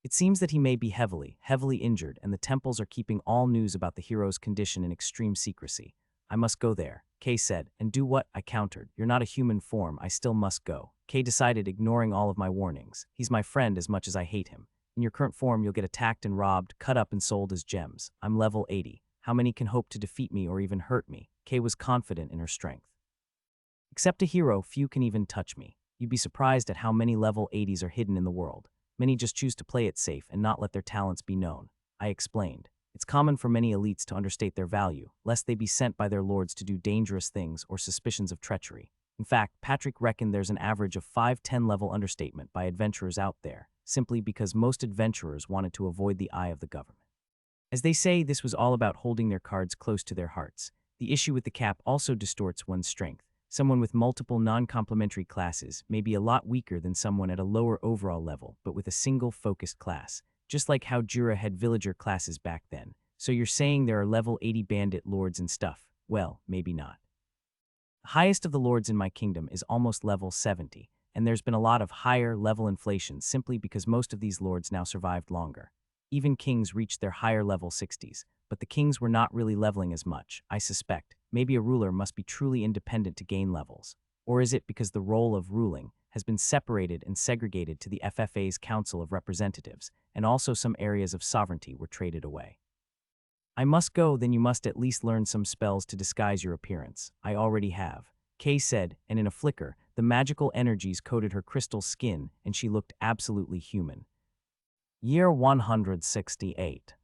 It seems that he may be heavily injured, and the temples are keeping all news about the hero's condition in extreme secrecy. I must go there, Kay said. And do what? I countered. You're not a human form, I still must go. Kay decided, ignoring all of my warnings. He's my friend as much as I hate him. In your current form, you'll get attacked and robbed, cut up and sold as gems. I'm level 80. How many can hope to defeat me or even hurt me? Kay was confident in her strength. Except a hero, few can even touch me. You'd be surprised at how many level 80s are hidden in the world. Many just choose to play it safe and not let their talents be known. I explained. It's common for many elites to understate their value, lest they be sent by their lords to do dangerous things or suspicions of treachery. In fact, Patrick reckoned there's an average of 5-10 level understatement by adventurers out there, simply because most adventurers wanted to avoid the eye of the government. As they say, this was all about holding their cards close to their hearts. The issue with the cap also distorts one's strength. Someone with multiple non-complementary classes may be a lot weaker than someone at a lower overall level, but with a single focused class, just like how Jura had villager classes back then. So you're saying there are level 80 bandit lords and stuff? Well, maybe not. The highest of the lords in my kingdom is almost level 70, and there's been a lot of higher level inflation simply because most of these lords now survived longer. Even kings reached their higher level 60s, but the kings were not really leveling as much, I suspect. Maybe a ruler must be truly independent to gain levels. Or is it because the role of ruling has been separated and segregated to the FFA's Council of Representatives, and also some areas of sovereignty were traded away? I must go, then you must at least learn some spells to disguise your appearance. I already have, Kay said, and in a flicker, the magical energies coated her crystal skin and she looked absolutely human. Year 168.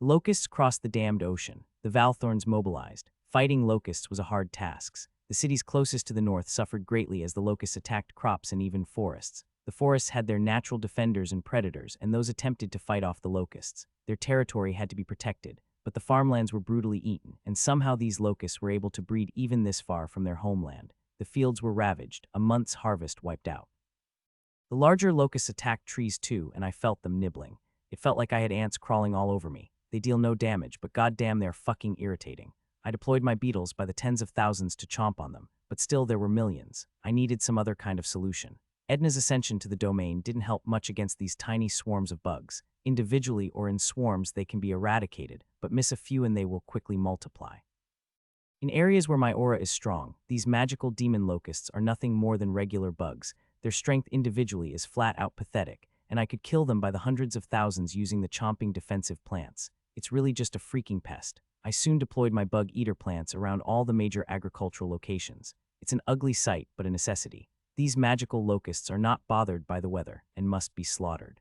Locusts crossed the damned ocean. The Valthorns mobilized. Fighting locusts was a hard task. The cities closest to the north suffered greatly as the locusts attacked crops and even forests. The forests had their natural defenders and predators, and those attempted to fight off the locusts. Their territory had to be protected, but the farmlands were brutally eaten, and somehow these locusts were able to breed even this far from their homeland. The fields were ravaged, a month's harvest wiped out. The larger locusts attacked trees too, and I felt them nibbling. It felt like I had ants crawling all over me. They deal no damage, but goddamn they're fucking irritating. I deployed my beetles by the tens of thousands to chomp on them, but still there were millions. I needed some other kind of solution. Edna's ascension to the domain didn't help much against these tiny swarms of bugs. Individually or in swarms they can be eradicated, but miss a few and they will quickly multiply. In areas where my aura is strong, these magical demon locusts are nothing more than regular bugs. Their strength individually is flat out pathetic, and I could kill them by the hundreds of thousands using the chomping defensive plants. It's really just a freaking pest. I soon deployed my bug-eater plants around all the major agricultural locations. It's an ugly sight, but a necessity. These magical locusts are not bothered by the weather and must be slaughtered.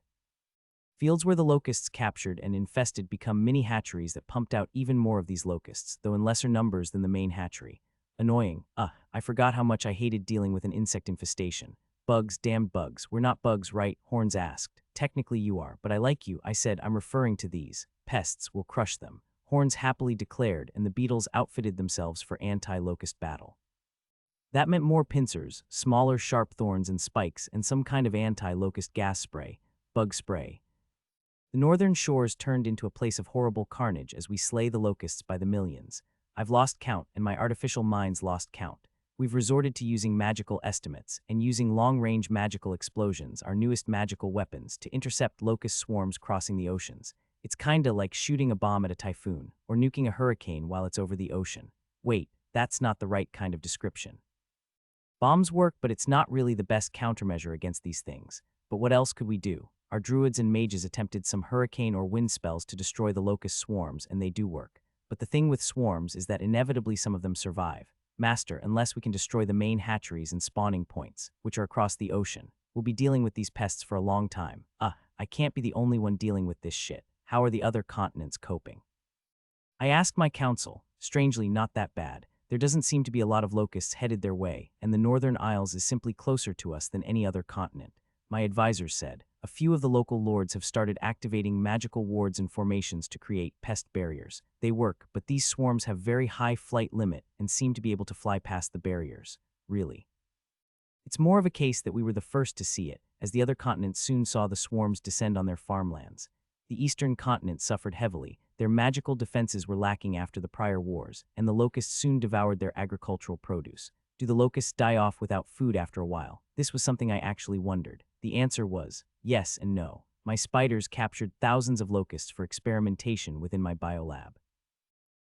Fields where the locusts captured and infested become mini hatcheries that pumped out even more of these locusts, though in lesser numbers than the main hatchery. Annoying. I forgot how much I hated dealing with an insect infestation. Bugs, damned bugs. We're not bugs, right? Horns asked. Technically you are, but I like you. I said, I'm referring to these. Pests will crush them. Horns happily declared, and the beetles outfitted themselves for anti-locust battle. That meant more pincers, smaller sharp thorns and spikes, and some kind of anti-locust gas spray, bug spray. The northern shores turned into a place of horrible carnage as we slay the locusts by the millions. I've lost count, and my artificial mind's lost count. We've resorted to using magical estimates and using long-range magical explosions, our newest magical weapons, to intercept locust swarms crossing the oceans. It's kinda like shooting a bomb at a typhoon, or nuking a hurricane while it's over the ocean. Wait, that's not the right kind of description. Bombs work, but it's not really the best countermeasure against these things. But what else could we do? Our druids and mages attempted some hurricane or wind spells to destroy the locust swarms, and they do work. But the thing with swarms is that inevitably some of them survive. Master, unless we can destroy the main hatcheries and spawning points, which are across the ocean, we'll be dealing with these pests for a long time. I can't be the only one dealing with this shit. How are the other continents coping? I asked my council. Strangely, not that bad. There doesn't seem to be a lot of locusts headed their way, and the Northern Isles is simply closer to us than any other continent. My advisors said. A few of the local lords have started activating magical wards and formations to create pest barriers. They work, but these swarms have very high flight limit and seem to be able to fly past the barriers. Really. It's more of a case that we were the first to see it, as the other continents soon saw the swarms descend on their farmlands. The eastern continent suffered heavily. Their magical defenses were lacking after the prior wars, and the locusts soon devoured their agricultural produce. Do the locusts die off without food after a while? This was something I actually wondered. The answer was yes and no. My spiders captured thousands of locusts for experimentation within my biolab.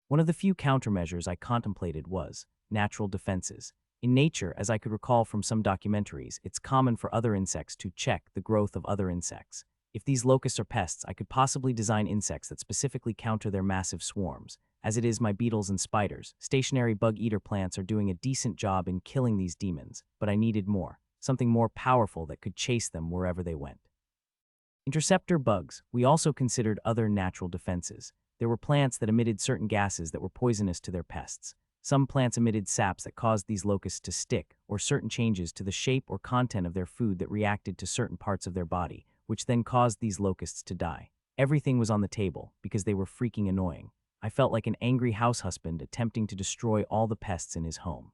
One of the few countermeasures I contemplated was natural defenses. In nature, as I could recall from some documentaries, it's common for other insects to check the growth of other insects. If these locusts are pests, I could possibly design insects that specifically counter their massive swarms. As it is, my beetles and spiders, stationary bug-eater plants, are doing a decent job in killing these demons, but I needed more. Something more powerful that could chase them wherever they went. Interceptor bugs. We also considered other natural defenses. There were plants that emitted certain gases that were poisonous to their pests. Some plants emitted saps that caused these locusts to stick, or certain changes to the shape or content of their food that reacted to certain parts of their body, which then caused these locusts to die. Everything was on the table, because they were freaking annoying. I felt like an angry house husband attempting to destroy all the pests in his home.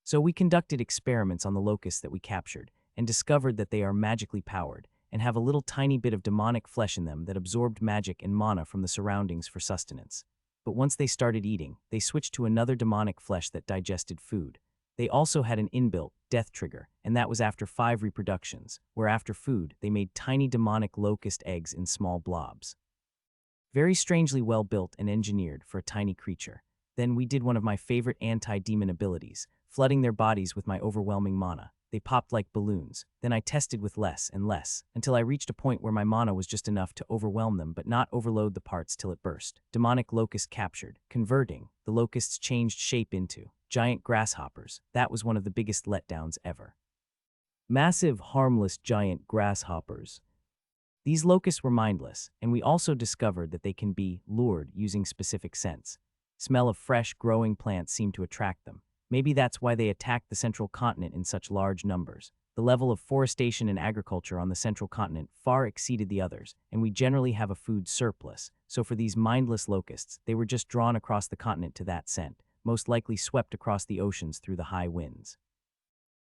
So we conducted experiments on the locusts that we captured, and discovered that they are magically powered, and have a little tiny bit of demonic flesh in them that absorbed magic and mana from the surroundings for sustenance. But once they started eating, they switched to another demonic flesh that digested food. They also had an inbuilt death trigger, and that was after 5 reproductions, where after food, they made tiny demonic locust eggs in small blobs. Very strangely well built and engineered for a tiny creature. Then we did one of my favorite anti-demon abilities, flooding their bodies with my overwhelming mana. They popped like balloons. Then I tested with less and less, until I reached a point where my mana was just enough to overwhelm them but not overload the parts till it burst. Demonic locust captured. Converting, the locusts changed shape into giant grasshoppers. That was one of the biggest letdowns ever. Massive, harmless giant grasshoppers. These locusts were mindless, and we also discovered that they can be lured using specific scents. Smell of fresh, growing plants seemed to attract them. Maybe that's why they attacked the central continent in such large numbers. The level of forestation and agriculture on the central continent far exceeded the others, and we generally have a food surplus. So for these mindless locusts, they were just drawn across the continent to that scent, most likely swept across the oceans through the high winds.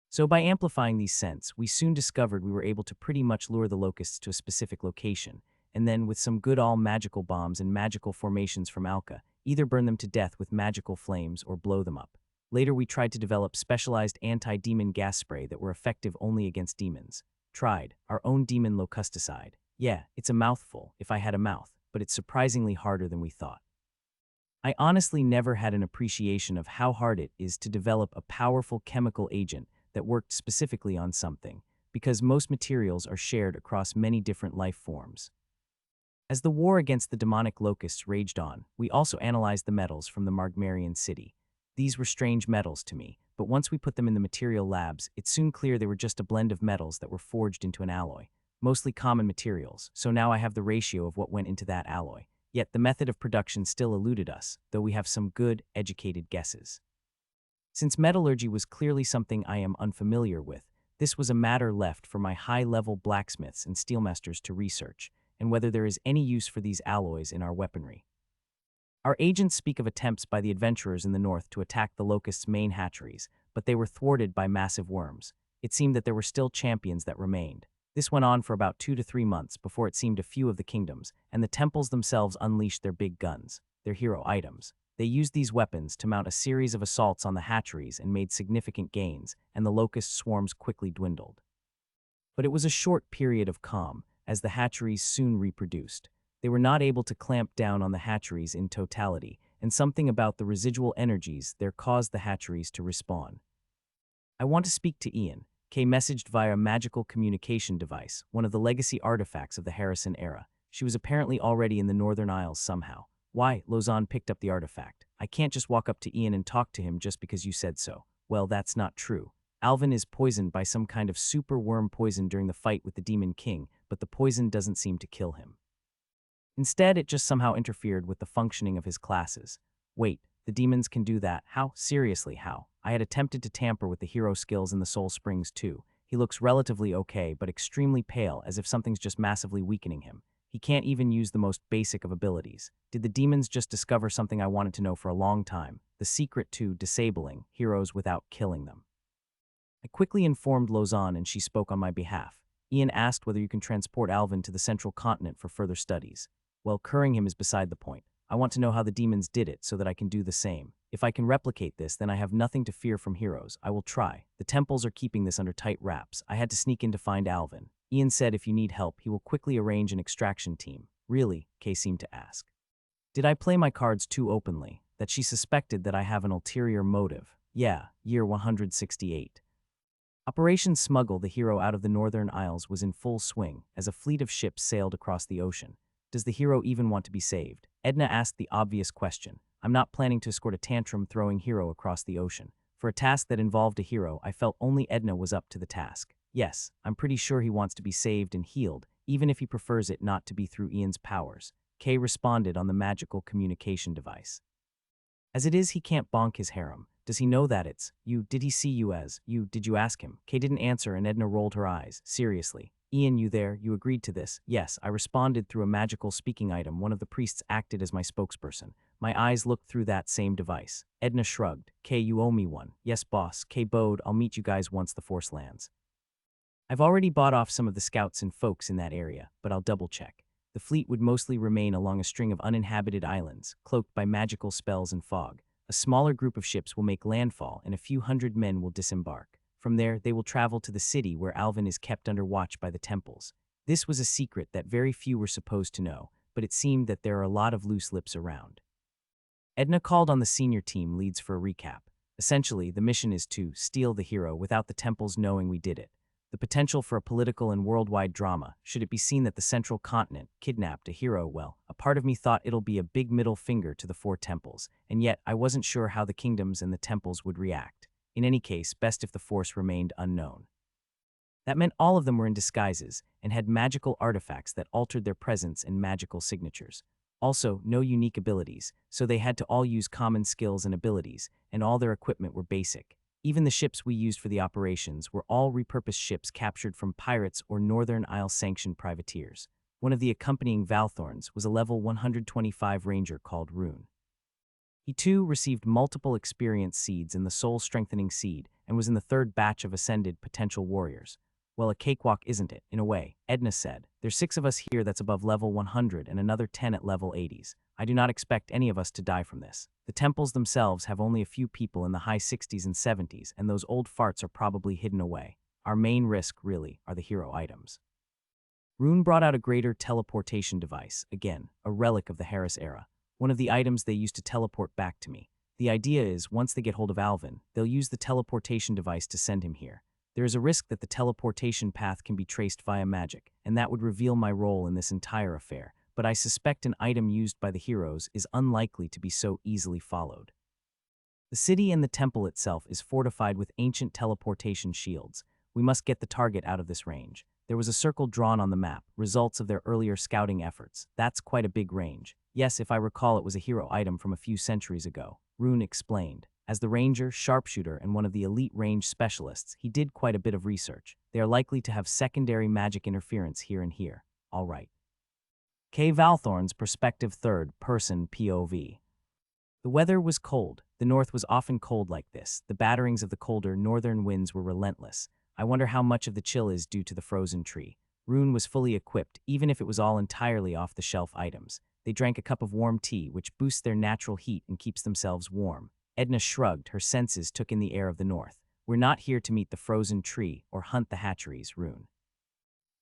So by amplifying these scents, we soon discovered we were able to pretty much lure the locusts to a specific location, and then with some good all-magical bombs and magical formations from Alka, either burn them to death with magical flames or blow them up. Later we tried to develop specialized anti-demon gas spray that were effective only against demons. Tried, our own demon locusticide. Yeah, it's a mouthful, if I had a mouth, but it's surprisingly harder than we thought. I honestly never had an appreciation of how hard it is to develop a powerful chemical agent that worked specifically on something, because most materials are shared across many different life forms. As the war against the demonic locusts raged on, we also analyzed the metals from the Margmarian city. These were strange metals to me, but once we put them in the material labs, it's soon clear they were just a blend of metals that were forged into an alloy. Mostly common materials, so now I have the ratio of what went into that alloy. Yet the method of production still eluded us, though we have some good, educated guesses. Since metallurgy was clearly something I am unfamiliar with, This was a matter left for my high-level blacksmiths and steelmasters to research, and whether there is any use for these alloys in our weaponry. Our agents speak of attempts by the adventurers in the north to attack the Locust's main hatcheries, but they were thwarted by massive worms. It seemed that there were still champions that remained. This went on for about 2 to 3 months before it seemed a few of the kingdoms, and the temples themselves unleashed their big guns, their hero items. They used these weapons to mount a series of assaults on the hatcheries and made significant gains, and the locust swarms quickly dwindled. But it was a short period of calm, as the hatcheries soon reproduced. They were not able to clamp down on the hatcheries in totality, and something about the residual energies there caused the hatcheries to respawn. I want to speak to Ian. Kay messaged via a magical communication device, one of the legacy artifacts of the Harrison era. She was apparently already in the Northern Isles somehow. Why? Lozan picked up the artifact. I can't just walk up to Ian and talk to him just because you said so. Well, that's not true. Alvin is poisoned by some kind of super worm poison during the fight with the Demon King, but the poison doesn't seem to kill him. Instead, it just somehow interfered with the functioning of his classes. Wait, the demons can do that? How? Seriously, how? I had attempted to tamper with the hero skills in the Soul Springs too. He looks relatively okay, but extremely pale, as if something's just massively weakening him. He can't even use the most basic of abilities. Did the demons just discover something I wanted to know for a long time? The secret to disabling heroes without killing them. I quickly informed Lozan and she spoke on my behalf. Ian asked whether you can transport Alvin to the central continent for further studies. Well, curing him is beside the point. I want to know how the demons did it so that I can do the same. If I can replicate this, then I have nothing to fear from heroes. I will try. The temples are keeping this under tight wraps. I had to sneak in to find Alvin. Ian said if you need help, he will quickly arrange an extraction team. Really? Kay seemed to ask. Did I play my cards too openly? That she suspected that I have an ulterior motive? Yeah, year 168. Operation Smuggle the hero out of the Northern Isles was in full swing as a fleet of ships sailed across the ocean. Does the hero even want to be saved? Edna asked the obvious question. I'm not planning to escort a tantrum-throwing hero across the ocean. For a task that involved a hero, I felt only Edna was up to the task. Yes, I'm pretty sure he wants to be saved and healed, even if he prefers it not to be through Ian's powers. Kay responded on the magical communication device. As it is, he can't bonk his harem. Does he know that it's you? Did he see you as you? Did you ask him? Kay didn't answer and Edna rolled her eyes. Seriously. Ian, you there? You agreed to this? Yes, I responded through a magical speaking item. One of the priests acted as my spokesperson. My eyes looked through that same device. Edna shrugged. Kay, you owe me one. Yes, boss. Kay bowed. I'll meet you guys once the force lands. I've already bought off some of the scouts and folks in that area, but I'll double check. The fleet would mostly remain along a string of uninhabited islands, cloaked by magical spells and fog. A smaller group of ships will make landfall and a few hundred men will disembark. From there, they will travel to the city where Alvin is kept under watch by the temples. This was a secret that very few were supposed to know, but it seemed that there are a lot of loose lips around. Edna called on the senior team leads for a recap. Essentially, the mission is to steal the hero without the temples knowing we did it. The potential for a political and worldwide drama, should it be seen that the central continent kidnapped a hero, well, a part of me thought it'll be a big middle finger to the 4 temples, and yet I wasn't sure how the kingdoms and the temples would react. In any case, best if the force remained unknown. That meant all of them were in disguises and had magical artifacts that altered their presence and magical signatures. Also, no unique abilities, so they had to all use common skills and abilities, and all their equipment were basic. Even the ships we used for the operations were all repurposed ships captured from pirates or Northern Isle-sanctioned privateers. One of the accompanying Valthorns was a level 125 ranger called Rune. He too received multiple experience seeds in the soul-strengthening seed and was in the 3rd batch of ascended potential warriors. Well, a cakewalk isn't it, in a way, Edna said. There's 6 of us here that's above level 100 and another 10 at level 80s. I do not expect any of us to die from this. The temples themselves have only a few people in the high 60s and 70s, and those old farts are probably hidden away. Our main risk, really, are the hero items. Rune brought out a greater teleportation device, again, a relic of the Harris era. One of the items they used to teleport back to me. The idea is, once they get hold of Alvin, they'll use the teleportation device to send him here. There is a risk that the teleportation path can be traced via magic, and that would reveal my role in this entire affair, but I suspect an item used by the heroes is unlikely to be so easily followed. The city and the temple itself is fortified with ancient teleportation shields. We must get the target out of this range. There was a circle drawn on the map, results of their earlier scouting efforts. That's quite a big range. Yes, if I recall, it was a hero item from a few centuries ago. Rune explained. As the ranger, sharpshooter, and one of the elite range specialists, he did quite a bit of research. They are likely to have secondary magic interference here and here. All right. K. Valthorn's perspective third-person POV. The weather was cold. The north was often cold like this. The batterings of the colder northern winds were relentless. I wonder how much of the chill is due to the frozen tree. Rune was fully equipped, even if it was all entirely off-the-shelf items. They drank a cup of warm tea, which boosts their natural heat and keeps themselves warm. Edna shrugged. Her senses took in the air of the north. We're not here to meet the frozen tree or hunt the hatcheries, Rune.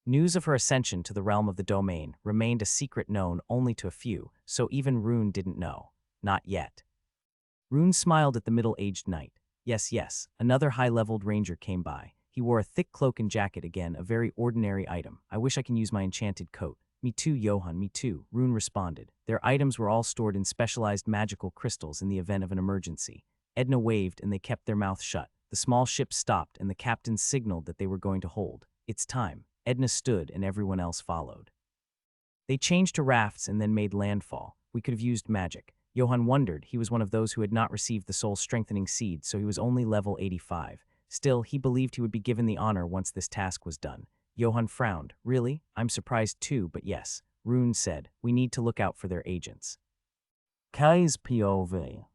News of her ascension to the realm of the domain remained a secret known only to a few, so even Rune didn't know. Not yet. Rune smiled at the middle-aged knight. Yes, another high-leveled ranger came by. He wore a thick cloak and jacket, again, a very ordinary item. I wish I can use my enchanted coat. Me too, Johann, me too, Rune responded. Their items were all stored in specialized magical crystals in the event of an emergency. Edna waved and they kept their mouths shut. The small ship stopped and the captain signaled that they were going to hold. It's time. Edna stood and everyone else followed. They changed to rafts and then made landfall. We could have used magic. Johann wondered. He was one of those who had not received the soul-strengthening seed, so he was only level 85. Still, he believed he would be given the honor once this task was done. Johann frowned. Really? I'm surprised too, but yes. Rune said, we need to look out for their agents. Kai's POV.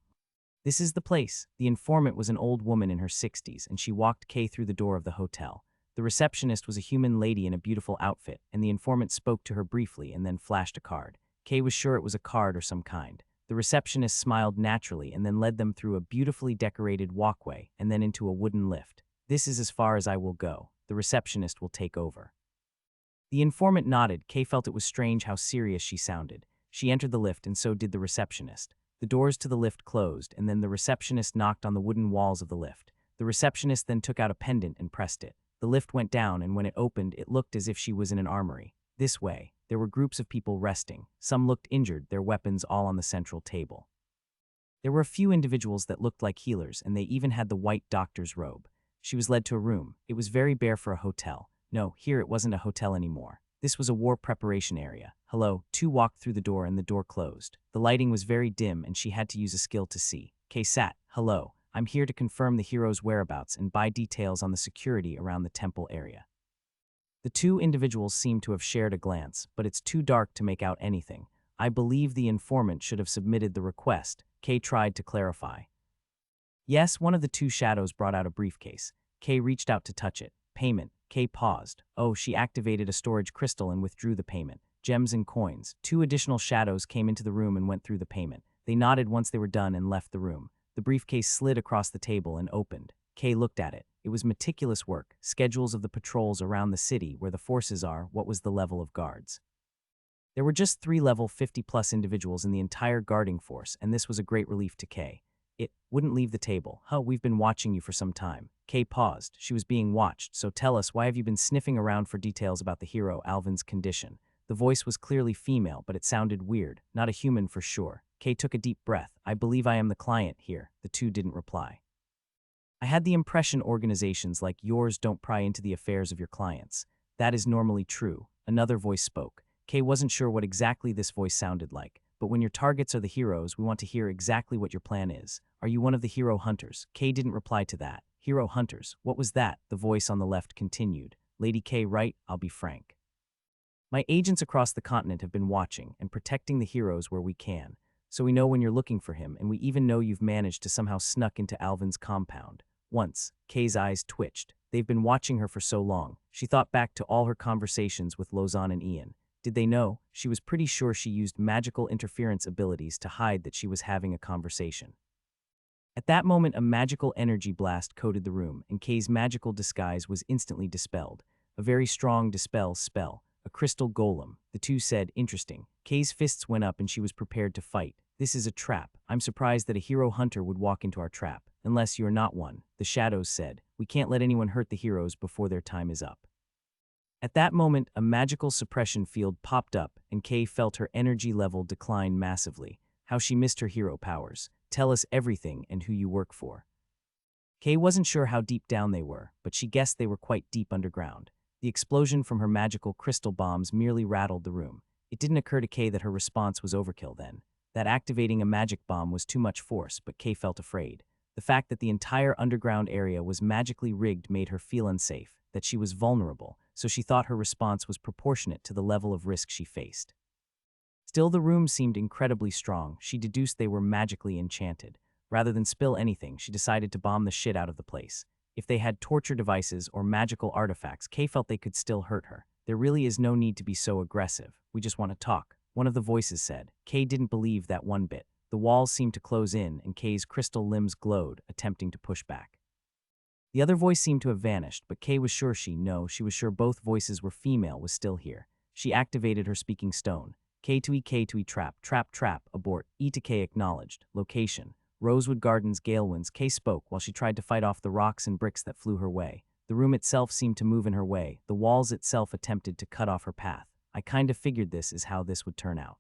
This is the place. The informant was an old woman in her 60s, and she walked Kay through the door of the hotel. The receptionist was a human lady in a beautiful outfit, and the informant spoke to her briefly and then flashed a card. Kay was sure it was a card or some kind. The receptionist smiled naturally and then led them through a beautifully decorated walkway and then into a wooden lift. This is as far as I will go. The receptionist will take over. The informant nodded. Kay felt it was strange how serious she sounded. She entered the lift and so did the receptionist. The doors to the lift closed and then the receptionist knocked on the wooden walls of the lift. The receptionist then took out a pendant and pressed it. The lift went down and when it opened, it looked as if she was in an armory. This way, there were groups of people resting. Some looked injured, their weapons all on the central table. There were a few individuals that looked like healers and they even had the white doctor's robe. She was led to a room. It was very bare for a hotel. No, here it wasn't a hotel anymore. This was a war preparation area. Hello, two walked through the door and the door closed. The lighting was very dim and she had to use a skill to see. Kay sat. Hello, I'm here to confirm the hero's whereabouts and buy details on the security around the temple area. The two individuals seemed to have shared a glance, but it's too dark to make out anything. I believe the informant should have submitted the request. Kay tried to clarify. Yes, one of the two shadows brought out a briefcase. Kay reached out to touch it. Payment. Kay paused. Oh, she activated a storage crystal and withdrew the payment. Gems and coins. Two additional shadows came into the room and went through the payment. They nodded once they were done and left the room. The briefcase slid across the table and opened. Kay looked at it. It was meticulous work. Schedules of the patrols around the city, where the forces are, what was the level of guards. There were just 3 level 50-plus individuals in the entire guarding force, and this was a great relief to Kay. It wouldn't leave the table. We've been watching you for some time. Kay paused. She was being watched, so tell us, why have you been sniffing around for details about the hero, Alvin's condition? The voice was clearly female, but it sounded weird. Not a human for sure. Kay took a deep breath. I believe I am the client here. The two didn't reply. I had the impression organizations like yours don't pry into the affairs of your clients. That is normally true. Another voice spoke. Kay wasn't sure what exactly this voice sounded like. But when your targets are the heroes, we want to hear exactly what your plan is. Are you one of the hero hunters? Kay didn't reply to that. Hero hunters? What was that? The voice on the left continued. Lady Kay, right? I'll be frank. My agents across the continent have been watching and protecting the heroes where we can. So we know when you're looking for him, and we even know you've managed to somehow snuck into Alvin's compound. Once, Kay's eyes twitched. They've been watching her for so long. She thought back to all her conversations with Lausanne and Ian. Did they know? She was pretty sure she used magical interference abilities to hide that she was having a conversation. At that moment, a magical energy blast coated the room, and Kay's magical disguise was instantly dispelled. A very strong dispel spell. A crystal golem. The two said, interesting. Kay's fists went up and she was prepared to fight. This is a trap. I'm surprised that a hero hunter would walk into our trap. Unless you're not one. The shadows said, we can't let anyone hurt the heroes before their time is up. At that moment, a magical suppression field popped up, and Kay felt her energy level decline massively. How she missed her hero powers. Tell us everything and who you work for. Kay wasn't sure how deep down they were, but she guessed they were quite deep underground. The explosion from her magical crystal bombs merely rattled the room. It didn't occur to Kay that her response was overkill then. That activating a magic bomb was too much force, but Kay felt afraid. The fact that the entire underground area was magically rigged made her feel unsafe, that she was vulnerable, so she thought her response was proportionate to the level of risk she faced. Still, the room seemed incredibly strong. She deduced they were magically enchanted. Rather than spill anything, she decided to bomb the shit out of the place. If they had torture devices or magical artifacts, Kay felt they could still hurt her. There really is no need to be so aggressive. We just want to talk, one of the voices said. Kay didn't believe that one bit. The walls seemed to close in, and Kay's crystal limbs glowed, attempting to push back. The other voice seemed to have vanished, but Kay was sure she was sure both voices were female, was still here. She activated her speaking stone. K2E trap, trap, trap, abort. E to K acknowledged. Location. Rosewood Gardens Galewinds. Kay spoke while she tried to fight off the rocks and bricks that flew her way. The room itself seemed to move in her way. The walls itself attempted to cut off her path. I kind of figured this is how this would turn out.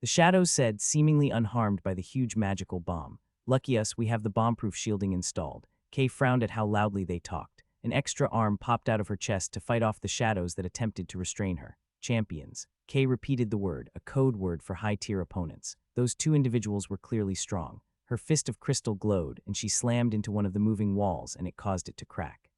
The shadows said, seemingly unharmed by the huge magical bomb. Lucky us, we have the bomb-proof shielding installed. Kay frowned at how loudly they talked. An extra arm popped out of her chest to fight off the shadows that attempted to restrain her. Champions. Kay repeated the word, a code word for high-tier opponents. Those two individuals were clearly strong. Her fist of crystal glowed, and she slammed into one of the moving walls, and it caused it to crack.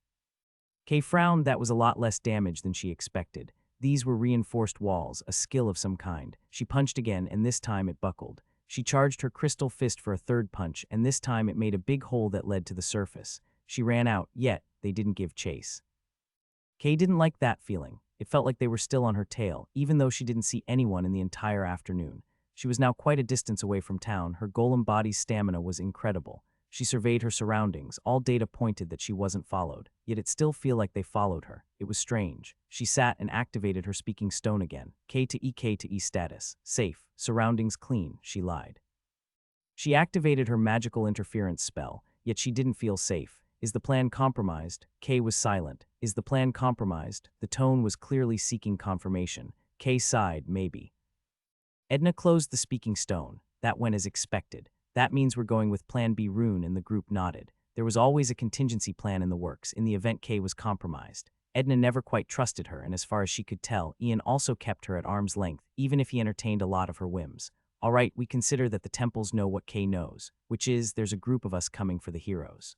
Kay frowned. That was a lot less damage than she expected. These were reinforced walls, a skill of some kind. She punched again, and this time it buckled. She charged her crystal fist for a third punch, and this time it made a big hole that led to the surface. She ran out, yet they didn't give chase. Kay didn't like that feeling. It felt like they were still on her tail, even though she didn't see anyone in the entire afternoon. She was now quite a distance away from town. Her golem body's stamina was incredible. She surveyed her surroundings. All data pointed that she wasn't followed, yet it still felt like they followed her. It was strange. She sat and activated her speaking stone again. K to E status. Safe. Surroundings clean, she lied. She activated her magical interference spell, yet she didn't feel safe. Is the plan compromised? Kay was silent. Is the plan compromised? The tone was clearly seeking confirmation. Kay sighed, maybe. Edna closed the speaking stone. That went as expected. That means we're going with Plan B Rune, and the group nodded. There was always a contingency plan in the works in the event Kay was compromised. Edna never quite trusted her, and as far as she could tell, Ian also kept her at arm's length, even if he entertained a lot of her whims. All right, we consider that the temples know what Kay knows, which is there's a group of us coming for the heroes.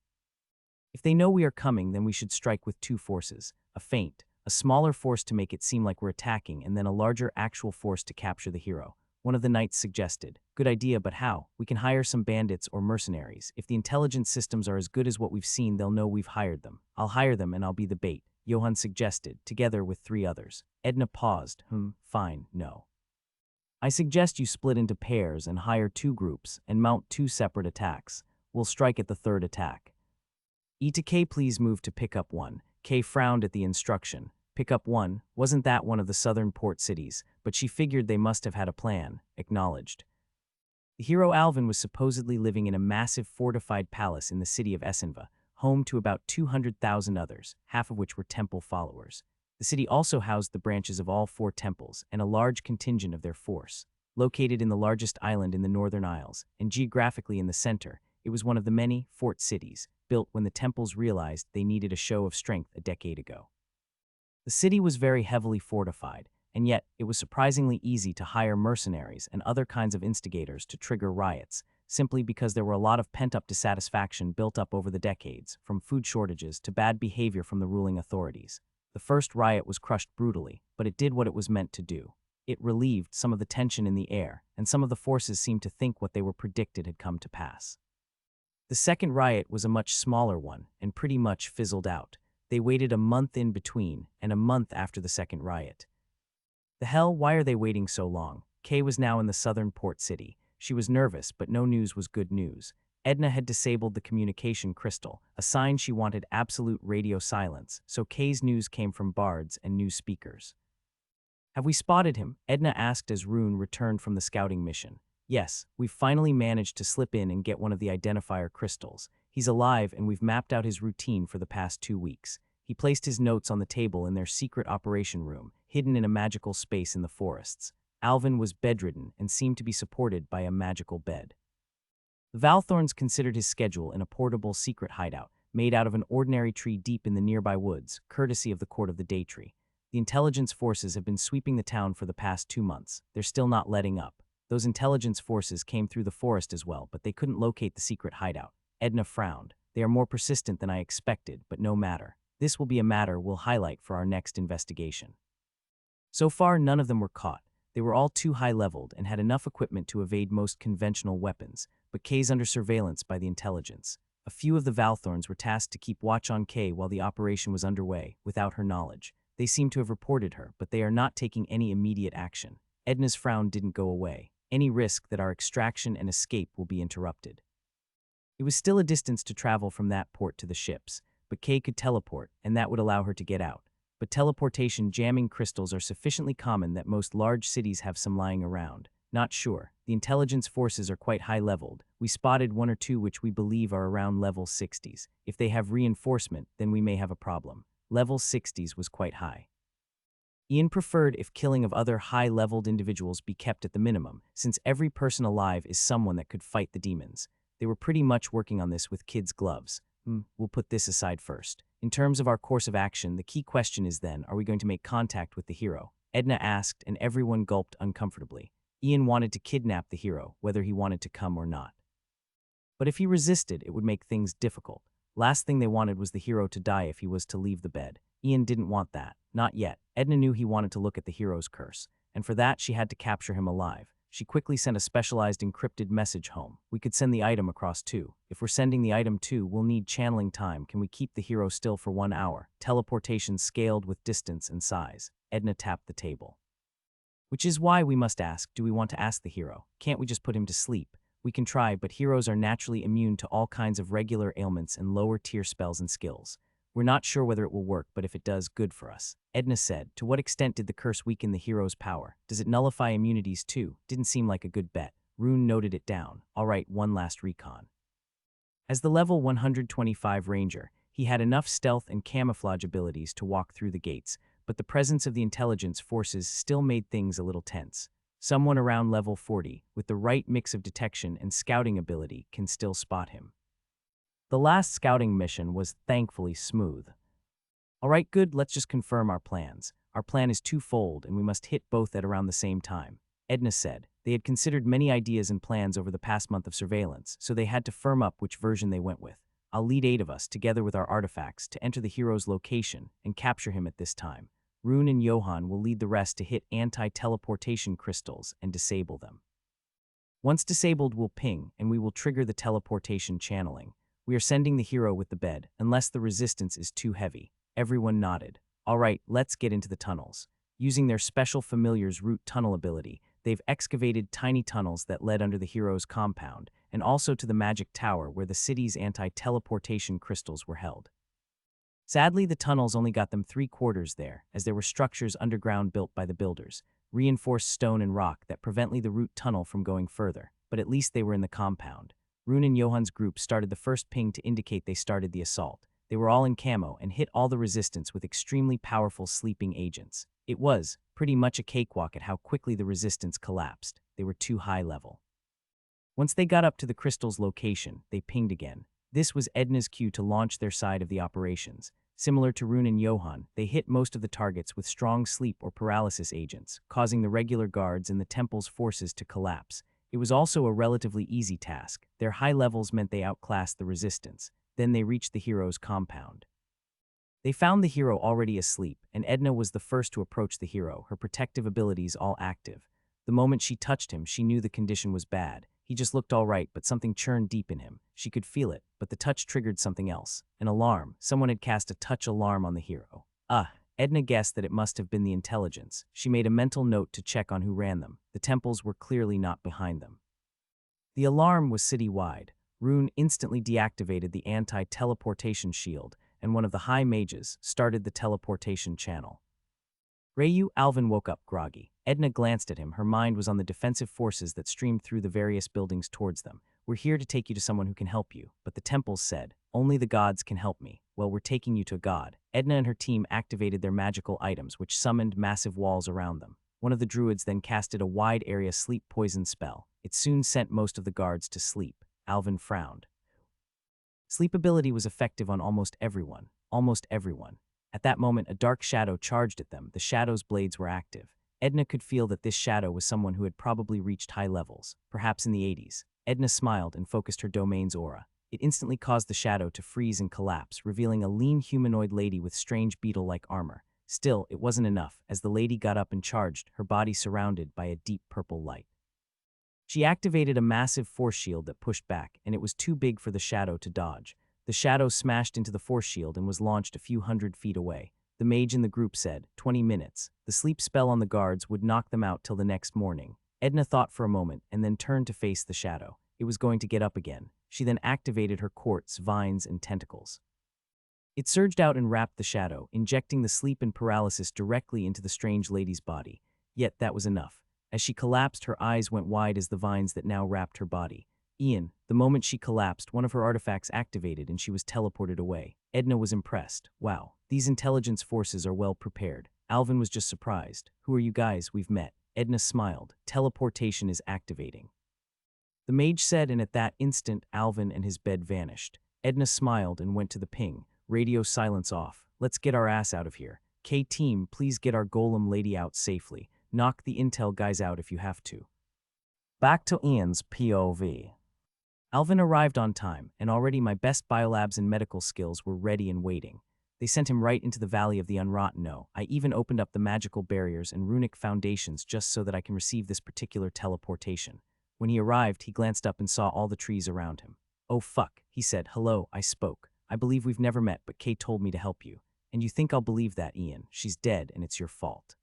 If they know we are coming, then we should strike with two forces, a feint, a smaller force to make it seem like we're attacking, and then a larger actual force to capture the hero. One of the knights suggested. Good idea, but how? We can hire some bandits or mercenaries. If the intelligence systems are as good as what we've seen, they'll know we've hired them. I'll hire them and I'll be the bait, Johann suggested, together with 3 others. Edna paused. Fine, no. I suggest you split into pairs and hire 2 groups and mount 2 separate attacks. We'll strike at the 3rd attack. E to K, please move to pick up 1. Kay frowned at the instruction. Pick up 1, wasn't that one of the southern port cities, but she figured they must have had a plan, acknowledged. The hero Alvin was supposedly living in a massive fortified palace in the city of Essenva, home to about 200,000 others, half of which were temple followers. The city also housed the branches of all 4 temples and a large contingent of their force. Located in the largest island in the Northern Isles, and geographically in the center, it was one of the many fort cities built when the temples realized they needed a show of strength a decade ago. The city was very heavily fortified, and yet it was surprisingly easy to hire mercenaries and other kinds of instigators to trigger riots, simply because there were a lot of pent-up dissatisfaction built up over the decades, from food shortages to bad behavior from the ruling authorities. The first riot was crushed brutally, but it did what it was meant to do. It relieved some of the tension in the air, and some of the forces seemed to think what they were predicted had come to pass. The second riot was a much smaller one, and pretty much fizzled out. They waited a month in between, and a month after the second riot. The hell, why are they waiting so long? Kay was now in the southern port city. She was nervous, but no news was good news. Edna had disabled the communication crystal, a sign she wanted absolute radio silence, so Kay's news came from bards and news speakers. Have we spotted him? Edna asked as Rune returned from the scouting mission. Yes, we've finally managed to slip in and get one of the identifier crystals. He's alive, and we've mapped out his routine for the past 2 weeks. He placed his notes on the table in their secret operation room, hidden in a magical space in the forests. Alvin was bedridden and seemed to be supported by a magical bed. The Valthorns considered his schedule in a portable secret hideout, made out of an ordinary tree deep in the nearby woods, courtesy of the Court of the Daytree. The intelligence forces have been sweeping the town for the past 2 months. They're still not letting up. Those intelligence forces came through the forest as well, but they couldn't locate the secret hideout. Edna frowned. They are more persistent than I expected, but no matter. This will be a matter we'll highlight for our next investigation. So far, none of them were caught. They were all too high-leveled and had enough equipment to evade most conventional weapons, but Kay's under surveillance by the intelligence. A few of the Valthorns were tasked to keep watch on Kay while the operation was underway, without her knowledge. They seem to have reported her, but they are not taking any immediate action. Edna's frown didn't go away. Any risk that our extraction and escape will be interrupted. It was still a distance to travel from that port to the ships, but Kay could teleport, and that would allow her to get out. But teleportation jamming crystals are sufficiently common that most large cities have some lying around. Not sure. The intelligence forces are quite high-leveled. We spotted one or two which we believe are around level 60s. If they have reinforcement, then we may have a problem. Level 60s was quite high. Ian preferred if killing of other high-leveled individuals be kept at the minimum, since every person alive is someone that could fight the demons. They were pretty much working on this with kids' gloves. We'll put this aside first. In terms of our course of action, the key question is then, are we going to make contact with the hero? Edna asked, and everyone gulped uncomfortably. Ian wanted to kidnap the hero, whether he wanted to come or not. But if he resisted, it would make things difficult. Last thing they wanted was the hero to die if he was to leave the bed. Ian didn't want that. Not yet. Edna knew he wanted to look at the hero's curse, and for that she had to capture him alive. She quickly sent a specialized encrypted message home. We could send the item across too. If we're sending the item too, we'll need channeling time. Can we keep the hero still for 1 hour? Teleportation scaled with distance and size. Edna tapped the table. Which is why we must ask, do we want to ask the hero? Can't we just put him to sleep? We can try, but heroes are naturally immune to all kinds of regular ailments and lower-tier spells and skills. We're not sure whether it will work, but if it does, good for us. Edna said, to what extent did the curse weaken the hero's power? Does it nullify immunities too? Didn't seem like a good bet. Rune noted it down. All right, one last recon. As the level 125 ranger, he had enough stealth and camouflage abilities to walk through the gates, but the presence of the intelligence forces still made things a little tense. Someone around level 40, with the right mix of detection and scouting ability, can still spot him. The last scouting mission was thankfully smooth. All right, good, let's just confirm our plans. Our plan is twofold, and we must hit both at around the same time. Edna said. They had considered many ideas and plans over the past month of surveillance, so they had to firm up which version they went with. I'll lead 8 of us, together with our artifacts, to enter the hero's location and capture him at this time. Rune and Johan will lead the rest to hit anti-teleportation crystals and disable them. Once disabled, we'll ping, and we will trigger the teleportation channeling. We are sending the hero with the bed, unless the resistance is too heavy. Everyone nodded. All right, let's get into the tunnels. Using their special familiar's root tunnel ability, they've excavated tiny tunnels that led under the hero's compound, and also to the magic tower where the city's anti-teleportation crystals were held. Sadly, the tunnels only got them 3/4 there, as there were structures underground built by the builders, reinforced stone and rock that prevently the root tunnel from going further, but at least they were in the compound. Rune and Johan's group started the first ping to indicate they started the assault. They were all in camo and hit all the resistance with extremely powerful sleeping agents. It was pretty much a cakewalk at how quickly the resistance collapsed. They were too high level. Once they got up to the crystal's location, they pinged again. This was Edna's cue to launch their side of the operations. Similar to Rune and Johan, they hit most of the targets with strong sleep or paralysis agents, causing the regular guards and the temple's forces to collapse. It was also a relatively easy task. Their high levels meant they outclassed the resistance. Then they reached the hero's compound. They found the hero already asleep, and Edna was the first to approach the hero, her protective abilities all active. The moment she touched him, she knew the condition was bad. He just looked all right, but something churned deep in him. She could feel it, but the touch triggered something else. An alarm. Someone had cast a touch alarm on the hero. Edna guessed that it must have been the intelligence. She made a mental note to check on who ran them. The temples were clearly not behind them. The alarm was city-wide. Rune instantly deactivated the anti-teleportation shield, and one of the high mages started the teleportation channel. Rayu Alvin woke up groggy. Edna glanced at him. Her mind was on the defensive forces that streamed through the various buildings towards them. We're here to take you to someone who can help you, but the temples said, only the gods can help me. Well, we're taking you to a god. Edna and her team activated their magical items, which summoned massive walls around them. One of the druids then casted a wide area sleep poison spell. It soon sent most of the guards to sleep. Alvin frowned. Sleep ability was effective on almost everyone. At that moment, a dark shadow charged at them. The shadow's blades were active. Edna could feel that this shadow was someone who had probably reached high levels, perhaps in the 80s. Edna smiled and focused her domain's aura. It instantly caused the shadow to freeze and collapse, revealing a lean humanoid lady with strange beetle-like armor. Still, it wasn't enough. As the lady got up and charged, her body surrounded by a deep purple light. She activated a massive force shield that pushed back, and it was too big for the shadow to dodge. The shadow smashed into the force shield and was launched a few hundred feet away. The mage in the group said, 20 minutes. The sleep spell on the guards would knock them out till the next morning. Edna thought for a moment and then turned to face the shadow. It was going to get up again. She then activated her quartz, vines, and tentacles. It surged out and wrapped the shadow, injecting the sleep and paralysis directly into the strange lady's body. Yet that was enough. As she collapsed, her eyes went wide as the vines that now wrapped her body. Ian, the moment she collapsed, one of her artifacts activated and she was teleported away. Edna was impressed. Wow, these intelligence forces are well prepared. Alvin was just surprised. Who are you guys? We've met. Edna smiled. Teleportation is activating. The mage said, and at that instant, Alvin and his bed vanished. Edna smiled and went to the ping. Radio silence off. Let's get our ass out of here. K-team, please get our golem lady out safely. Knock the intel guys out if you have to. Back to Ian's POV. Alvin arrived on time, and already my best biolabs and medical skills were ready and waiting. They sent him right into the Valley of the Unrotten. No, I even opened up the magical barriers and runic foundations just so that I can receive this particular teleportation. When he arrived, he glanced up and saw all the trees around him. Oh fuck, he said. Hello, I spoke. I believe we've never met, but Kate told me to help you. And you think I'll believe that, Ian? She's dead, and it's your fault.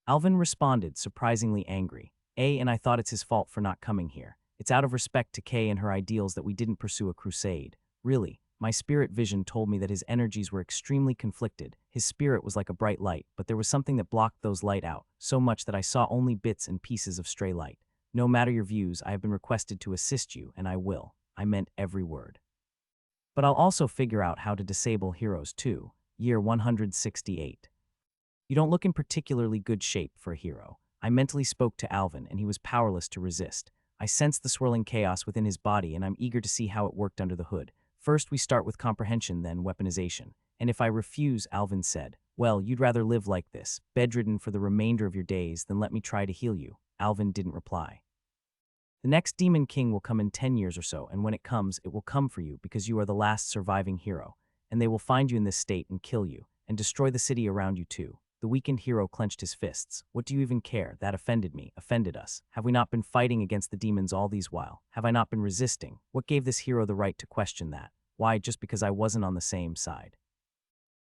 Alvin responded, surprisingly angry. And I thought it's his fault for not coming here. It's out of respect to Kay and her ideals that we didn't pursue a crusade. Really, my spirit vision told me that his energies were extremely conflicted. His spirit was like a bright light, but there was something that blocked those light out, so much that I saw only bits and pieces of stray light. No matter your views, I have been requested to assist you, and I will. I meant every word. But I'll also figure out how to disable heroes too. Year 168. You don't look in particularly good shape for a hero. I mentally spoke to Alvin, and he was powerless to resist. I sensed the swirling chaos within his body, and I'm eager to see how it worked under the hood. First, we start with comprehension, then weaponization. And if I refuse, Alvin said, well, you'd rather live like this, bedridden for the remainder of your days, than let me try to heal you. Alvin didn't reply. The next Demon King will come in 10 years or so, and when it comes, it will come for you because you are the last surviving hero. And they will find you in this state and kill you, and destroy the city around you too. The weakened hero clenched his fists. What do you even care? That offended me, offended us. Have we not been fighting against the demons all these while? Have I not been resisting? What gave this hero the right to question that? Why, just because I wasn't on the same side?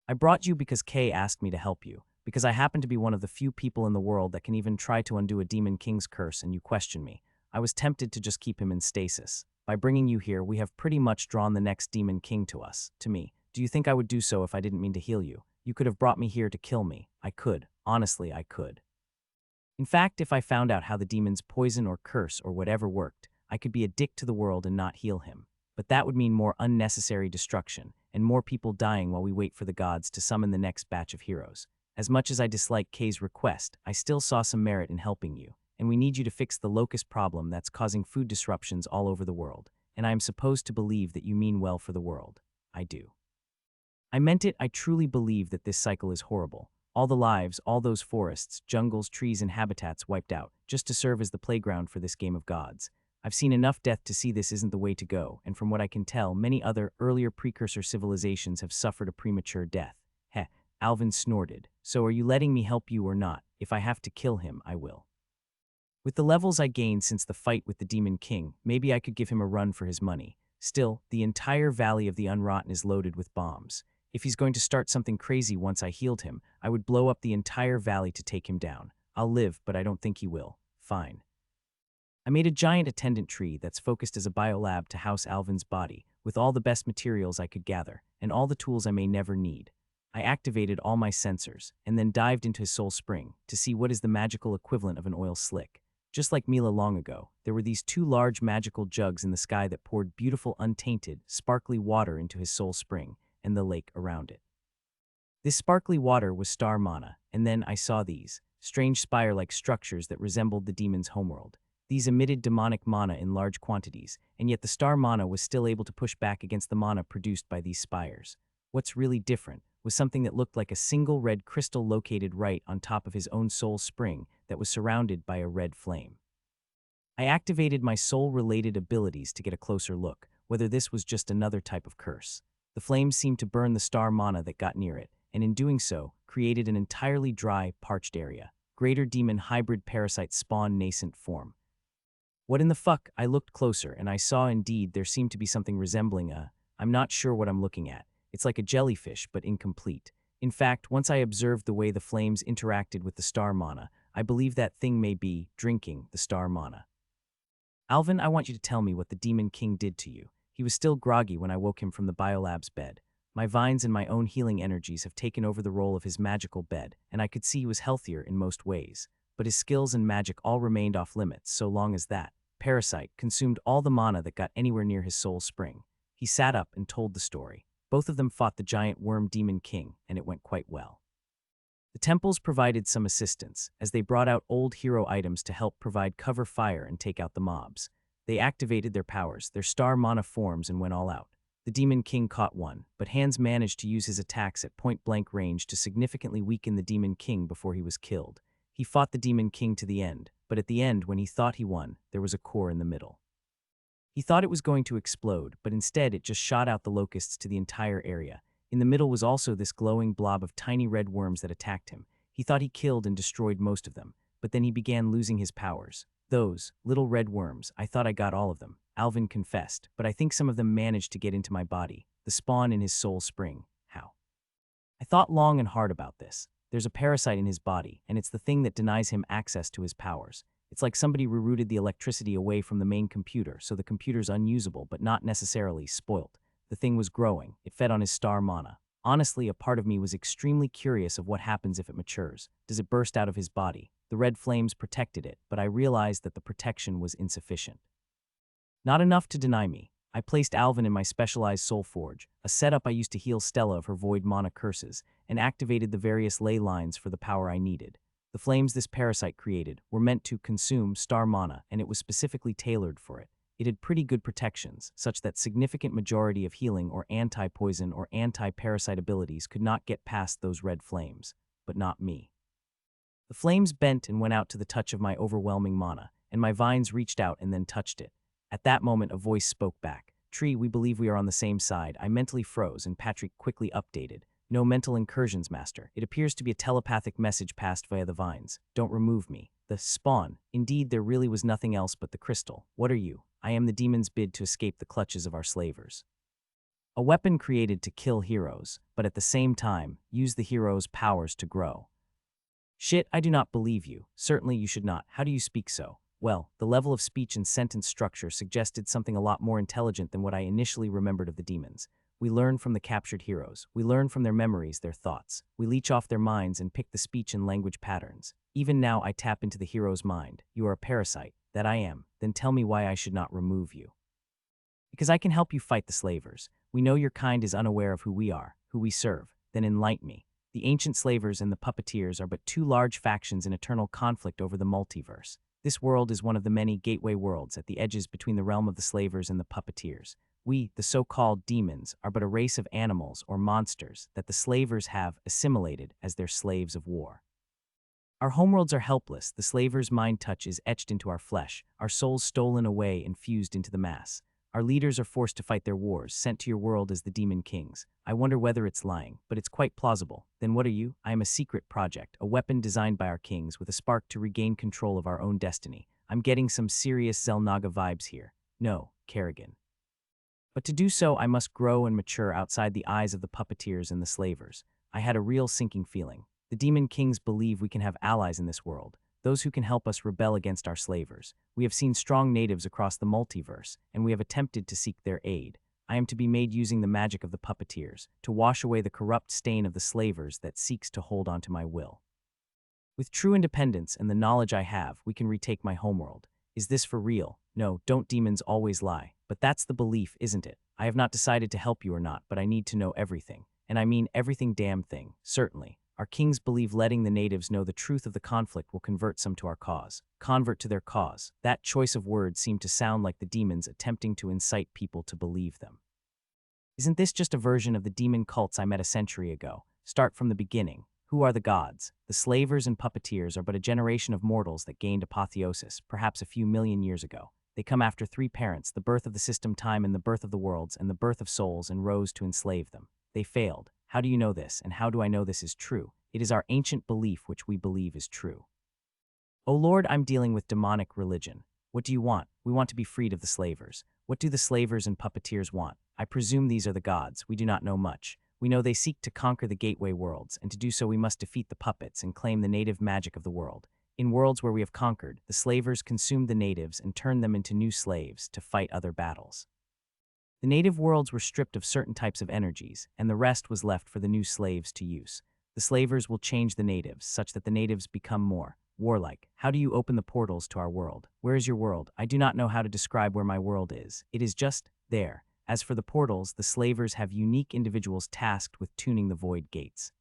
I brought you because Kay asked me to help you, because I happen to be one of the few people in the world that can even try to undo a Demon King's curse, and you question me. I was tempted to just keep him in stasis. By bringing you here, we have pretty much drawn the next Demon King to us, to me. Do you think I would do so if I didn't mean to heal you? You could have brought me here to kill me. I could. Honestly, I could. In fact, if I found out how the demon's poison or curse or whatever worked, I could be a dick to the world and not heal him. But that would mean more unnecessary destruction, and more people dying while we wait for the gods to summon the next batch of heroes. As much as I disliked Kay's request, I still saw some merit in helping you, and we need you to fix the locust problem that's causing food disruptions all over the world, and I am supposed to believe that you mean well for the world. I do. I meant it. I truly believe that this cycle is horrible. All the lives, all those forests, jungles, trees, and habitats wiped out, just to serve as the playground for this game of gods. I've seen enough death to see this isn't the way to go, and from what I can tell, many other, earlier precursor civilizations have suffered a premature death. Heh, Alvin snorted. So are you letting me help you or not? If I have to kill him, I will. With the levels I gained since the fight with the Demon King, maybe I could give him a run for his money. Still, the entire Valley of the Unrotten is loaded with bombs. If he's going to start something crazy once I healed him, I would blow up the entire valley to take him down. I'll live, but I don't think he will. Fine. I made a giant attendant tree that's focused as a biolab to house Alvin's body, with all the best materials I could gather, and all the tools I may never need. I activated all my sensors, and then dived into his soul spring to see what is the magical equivalent of an oil slick. Just like Mila long ago, there were these two large magical jugs in the sky that poured beautiful, untainted, sparkly water into his soul spring, and the lake around it. This sparkly water was star mana, and then I saw these strange spire-like structures that resembled the demon's homeworld. These emitted demonic mana in large quantities, and yet the star mana was still able to push back against the mana produced by these spires. What's really different was something that looked like a single red crystal located right on top of his own soul spring that was surrounded by a red flame. I activated my soul-related abilities to get a closer look. whether this was just another type of curse. The flames seemed to burn the star mana that got near it, and in doing so, created an entirely dry, parched area. Greater demon hybrid parasite spawn nascent form. What in the fuck? I looked closer, and I saw indeed there seemed to be something resembling I'm not sure what I'm looking at. It's like a jellyfish, but incomplete. In fact, once I observed the way the flames interacted with the star mana, I believe that thing may be drinking the star mana. Alvin, I want you to tell me what the Demon King did to you. He was still groggy when I woke him from the biolab's bed. My vines and my own healing energies have taken over the role of his magical bed, and I could see he was healthier in most ways. But his skills and magic all remained off limits so long as that parasite consumed all the mana that got anywhere near his soul spring. He sat up and told the story. Both of them fought the giant worm Demon King, and it went quite well. The temples provided some assistance, as they brought out old hero items to help provide cover fire and take out the mobs. They activated their powers, their star mana forms, and went all out. The Demon King caught one, but Hans managed to use his attacks at point-blank range to significantly weaken the Demon King before he was killed. He fought the Demon King to the end, but at the end, when he thought he won, there was a core in the middle. He thought it was going to explode, but instead it just shot out the locusts to the entire area. In the middle was also this glowing blob of tiny red worms that attacked him. He thought he killed and destroyed most of them, but then he began losing his powers. Those little red worms, I thought I got all of them, Alvin confessed, but I think some of them managed to get into my body, the spawn in his soul spring. How? I thought long and hard about this. There's a parasite in his body, and it's the thing that denies him access to his powers. It's like somebody rerouted the electricity away from the main computer, so the computer's unusable but not necessarily spoilt. The thing was growing. It fed on his star mana. Honestly, a part of me was extremely curious of what happens if it matures. Does it burst out of his body? The red flames protected it, but I realized that the protection was insufficient. Not enough to deny me. I placed Alvin in my specialized soul forge, a setup I used to heal Stella of her void mana curses, and activated the various ley lines for the power I needed. The flames this parasite created were meant to consume star mana, and it was specifically tailored for it. It had pretty good protections, such that significant majority of healing or anti-poison or anti-parasite abilities could not get past those red flames. But not me. The flames bent and went out to the touch of my overwhelming mana, and my vines reached out and then touched it. At that moment, a voice spoke back. Tree, we believe we are on the same side. I mentally froze, and Patrick quickly updated. No mental incursions, Master. It appears to be a telepathic message passed via the vines. Don't remove me. The spawn. Indeed, there really was nothing else but the crystal. What are you? I am the demon's bid to escape the clutches of our slavers. A weapon created to kill heroes, but at the same time, use the hero's powers to grow. Shit, I do not believe you. Certainly you should not. How do you speak so? Well, the level of speech and sentence structure suggested something a lot more intelligent than what I initially remembered of the demons. We learn from the captured heroes. We learn from their memories, their thoughts. We leech off their minds and pick the speech and language patterns. Even now I tap into the hero's mind. You are a parasite. That I am. Then tell me why I should not remove you. Because I can help you fight the slavers. We know your kind is unaware of who we are, who we serve. Then enlighten me. The ancient slavers and the puppeteers are but two large factions in eternal conflict over the multiverse. This world is one of the many gateway worlds at the edges between the realm of the slavers and the puppeteers. We, the so-called demons, are but a race of animals or monsters that the slavers have assimilated as their slaves of war. Our homeworlds are helpless. The slavers' mind touch is etched into our flesh, our souls stolen away and fused into the mass. Our leaders are forced to fight their wars, sent to your world as the demon kings. I wonder whether it's lying, but it's quite plausible. Then what are you? I am a secret project, a weapon designed by our kings with a spark to regain control of our own destiny. I'm getting some serious Xel'Naga vibes here. No, Kerrigan. But to do so, I must grow and mature outside the eyes of the puppeteers and the slavers. I had a real sinking feeling. The demon kings believe we can have allies in this world, those who can help us rebel against our slavers. We have seen strong natives across the multiverse, and we have attempted to seek their aid. I am to be made using the magic of the puppeteers, to wash away the corrupt stain of the slavers that seeks to hold on to my will. With true independence and the knowledge I have, we can retake my homeworld. Is this for real? No, don't demons always lie. But that's the belief, isn't it? I have not decided to help you or not, but I need to know everything. And I mean everything damn thing, certainly. Our kings believe letting the natives know the truth of the conflict will convert some to our cause. Convert to their cause. That choice of words seemed to sound like the demons attempting to incite people to believe them. Isn't this just a version of the demon cults I met a century ago? Start from the beginning. Who are the gods? The slavers and puppeteers are but a generation of mortals that gained apotheosis, perhaps a few million years ago. They come after three parents, the birth of the system time and the birth of the worlds and the birth of souls, and rose to enslave them. They failed. How do you know this, and how do I know this is true? It is our ancient belief which we believe is true. O Lord, I'm dealing with demonic religion. What do you want? We want to be freed of the slavers. What do the slavers and puppeteers want? I presume these are the gods. We do not know much. We know they seek to conquer the gateway worlds, and to do so we must defeat the puppets and claim the native magic of the world. In worlds where we have conquered, the slavers consumed the natives and turned them into new slaves to fight other battles. The native worlds were stripped of certain types of energies, and the rest was left for the new slaves to use. The slavers will change the natives, such that the natives become more warlike. How do you open the portals to our world? Where is your world? I do not know how to describe where my world is. It is just there. As for the portals, the slavers have unique individuals tasked with tuning the void gates.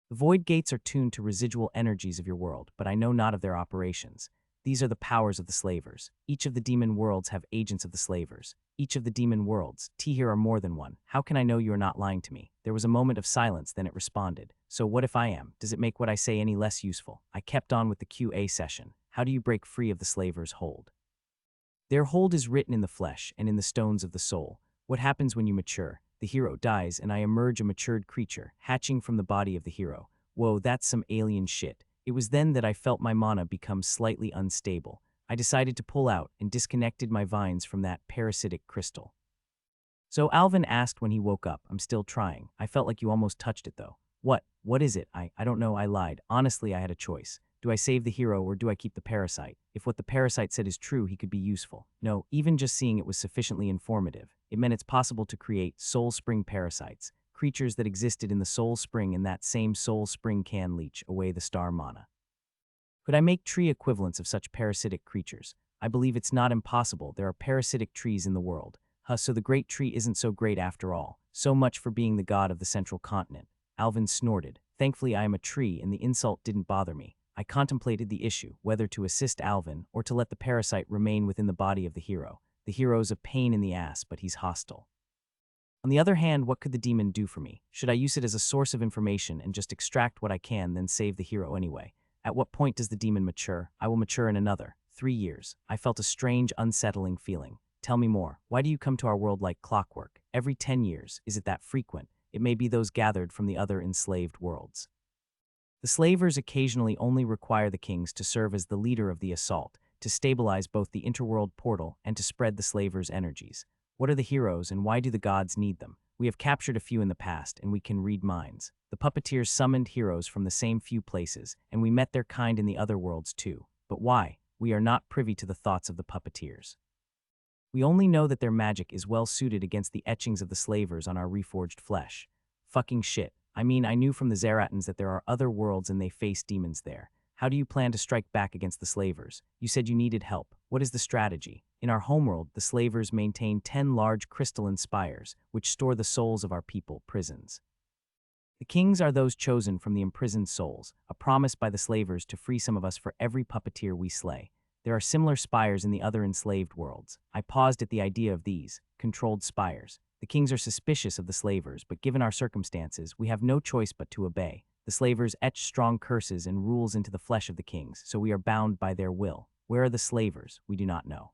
The void gates are tuned to residual energies of your world, but I know not of their operations. These are the powers of the slavers. Each of the demon worlds have agents of the slavers. Each of the demon worlds, here are more than one. How can I know you are not lying to me? There was a moment of silence, then it responded. So what if I am? Does it make what I say any less useful? I kept on with the QA session. How do you break free of the slavers' hold? Their hold is written in the flesh and in the stones of the soul. What happens when you mature? The hero dies and I emerge a matured creature, hatching from the body of the hero. Whoa, that's some alien shit. It was then that I felt my mana become slightly unstable. I decided to pull out and disconnected my vines from that parasitic crystal. So Alvin asked when he woke up. I'm still trying. I felt like you almost touched it though. What is it? I don't know, I lied. Honestly, I had a choice. Do I save the hero or do I keep the parasite? If what the parasite said is true, he could be useful. No, even just seeing it was sufficiently informative. It meant it's possible to create soul spring parasites, creatures that existed in the soul spring, and that same soul spring can leech away the star mana. Could I make tree equivalents of such parasitic creatures? I believe it's not impossible. There are parasitic trees in the world. So the great tree isn't so great after all. So much for being the god of the central continent. Alvin snorted. Thankfully I am a tree and the insult didn't bother me. I contemplated the issue, whether to assist Alvin or to let the parasite remain within the body of the hero. The hero's a pain in the ass, but he's hostile. On the other hand, what could the demon do for me? Should I use it as a source of information and just extract what I can, then save the hero anyway? At what point does the demon mature? I will mature in another 3 years. I felt a strange, unsettling feeling. Tell me more. Why do you come to our world like clockwork? Every 10 years. Is it that frequent? It may be those gathered from the other enslaved worlds. The slavers occasionally only require the kings to serve as the leader of the assault, to stabilize both the interworld portal and to spread the slavers' energies. What are the heroes and why do the gods need them? We have captured a few in the past and we can read minds. The puppeteers summoned heroes from the same few places, and we met their kind in the other worlds too. But why? We are not privy to the thoughts of the puppeteers. We only know that their magic is well suited against the etchings of the slavers on our reforged flesh. Fucking shit. I mean, I knew from the Zaratans that there are other worlds and they face demons there. How do you plan to strike back against the slavers? You said you needed help. What is the strategy? In our homeworld, the slavers maintain 10 large crystalline spires, which store the souls of our people, prisons. The kings are those chosen from the imprisoned souls, a promise by the slavers to free some of us for every puppeteer we slay. There are similar spires in the other enslaved worlds. I paused at the idea of these, controlled spires. The kings are suspicious of the slavers, but given our circumstances, we have no choice but to obey. The slavers etch strong curses and rules into the flesh of the kings, so we are bound by their will. Where are the slavers? We do not know.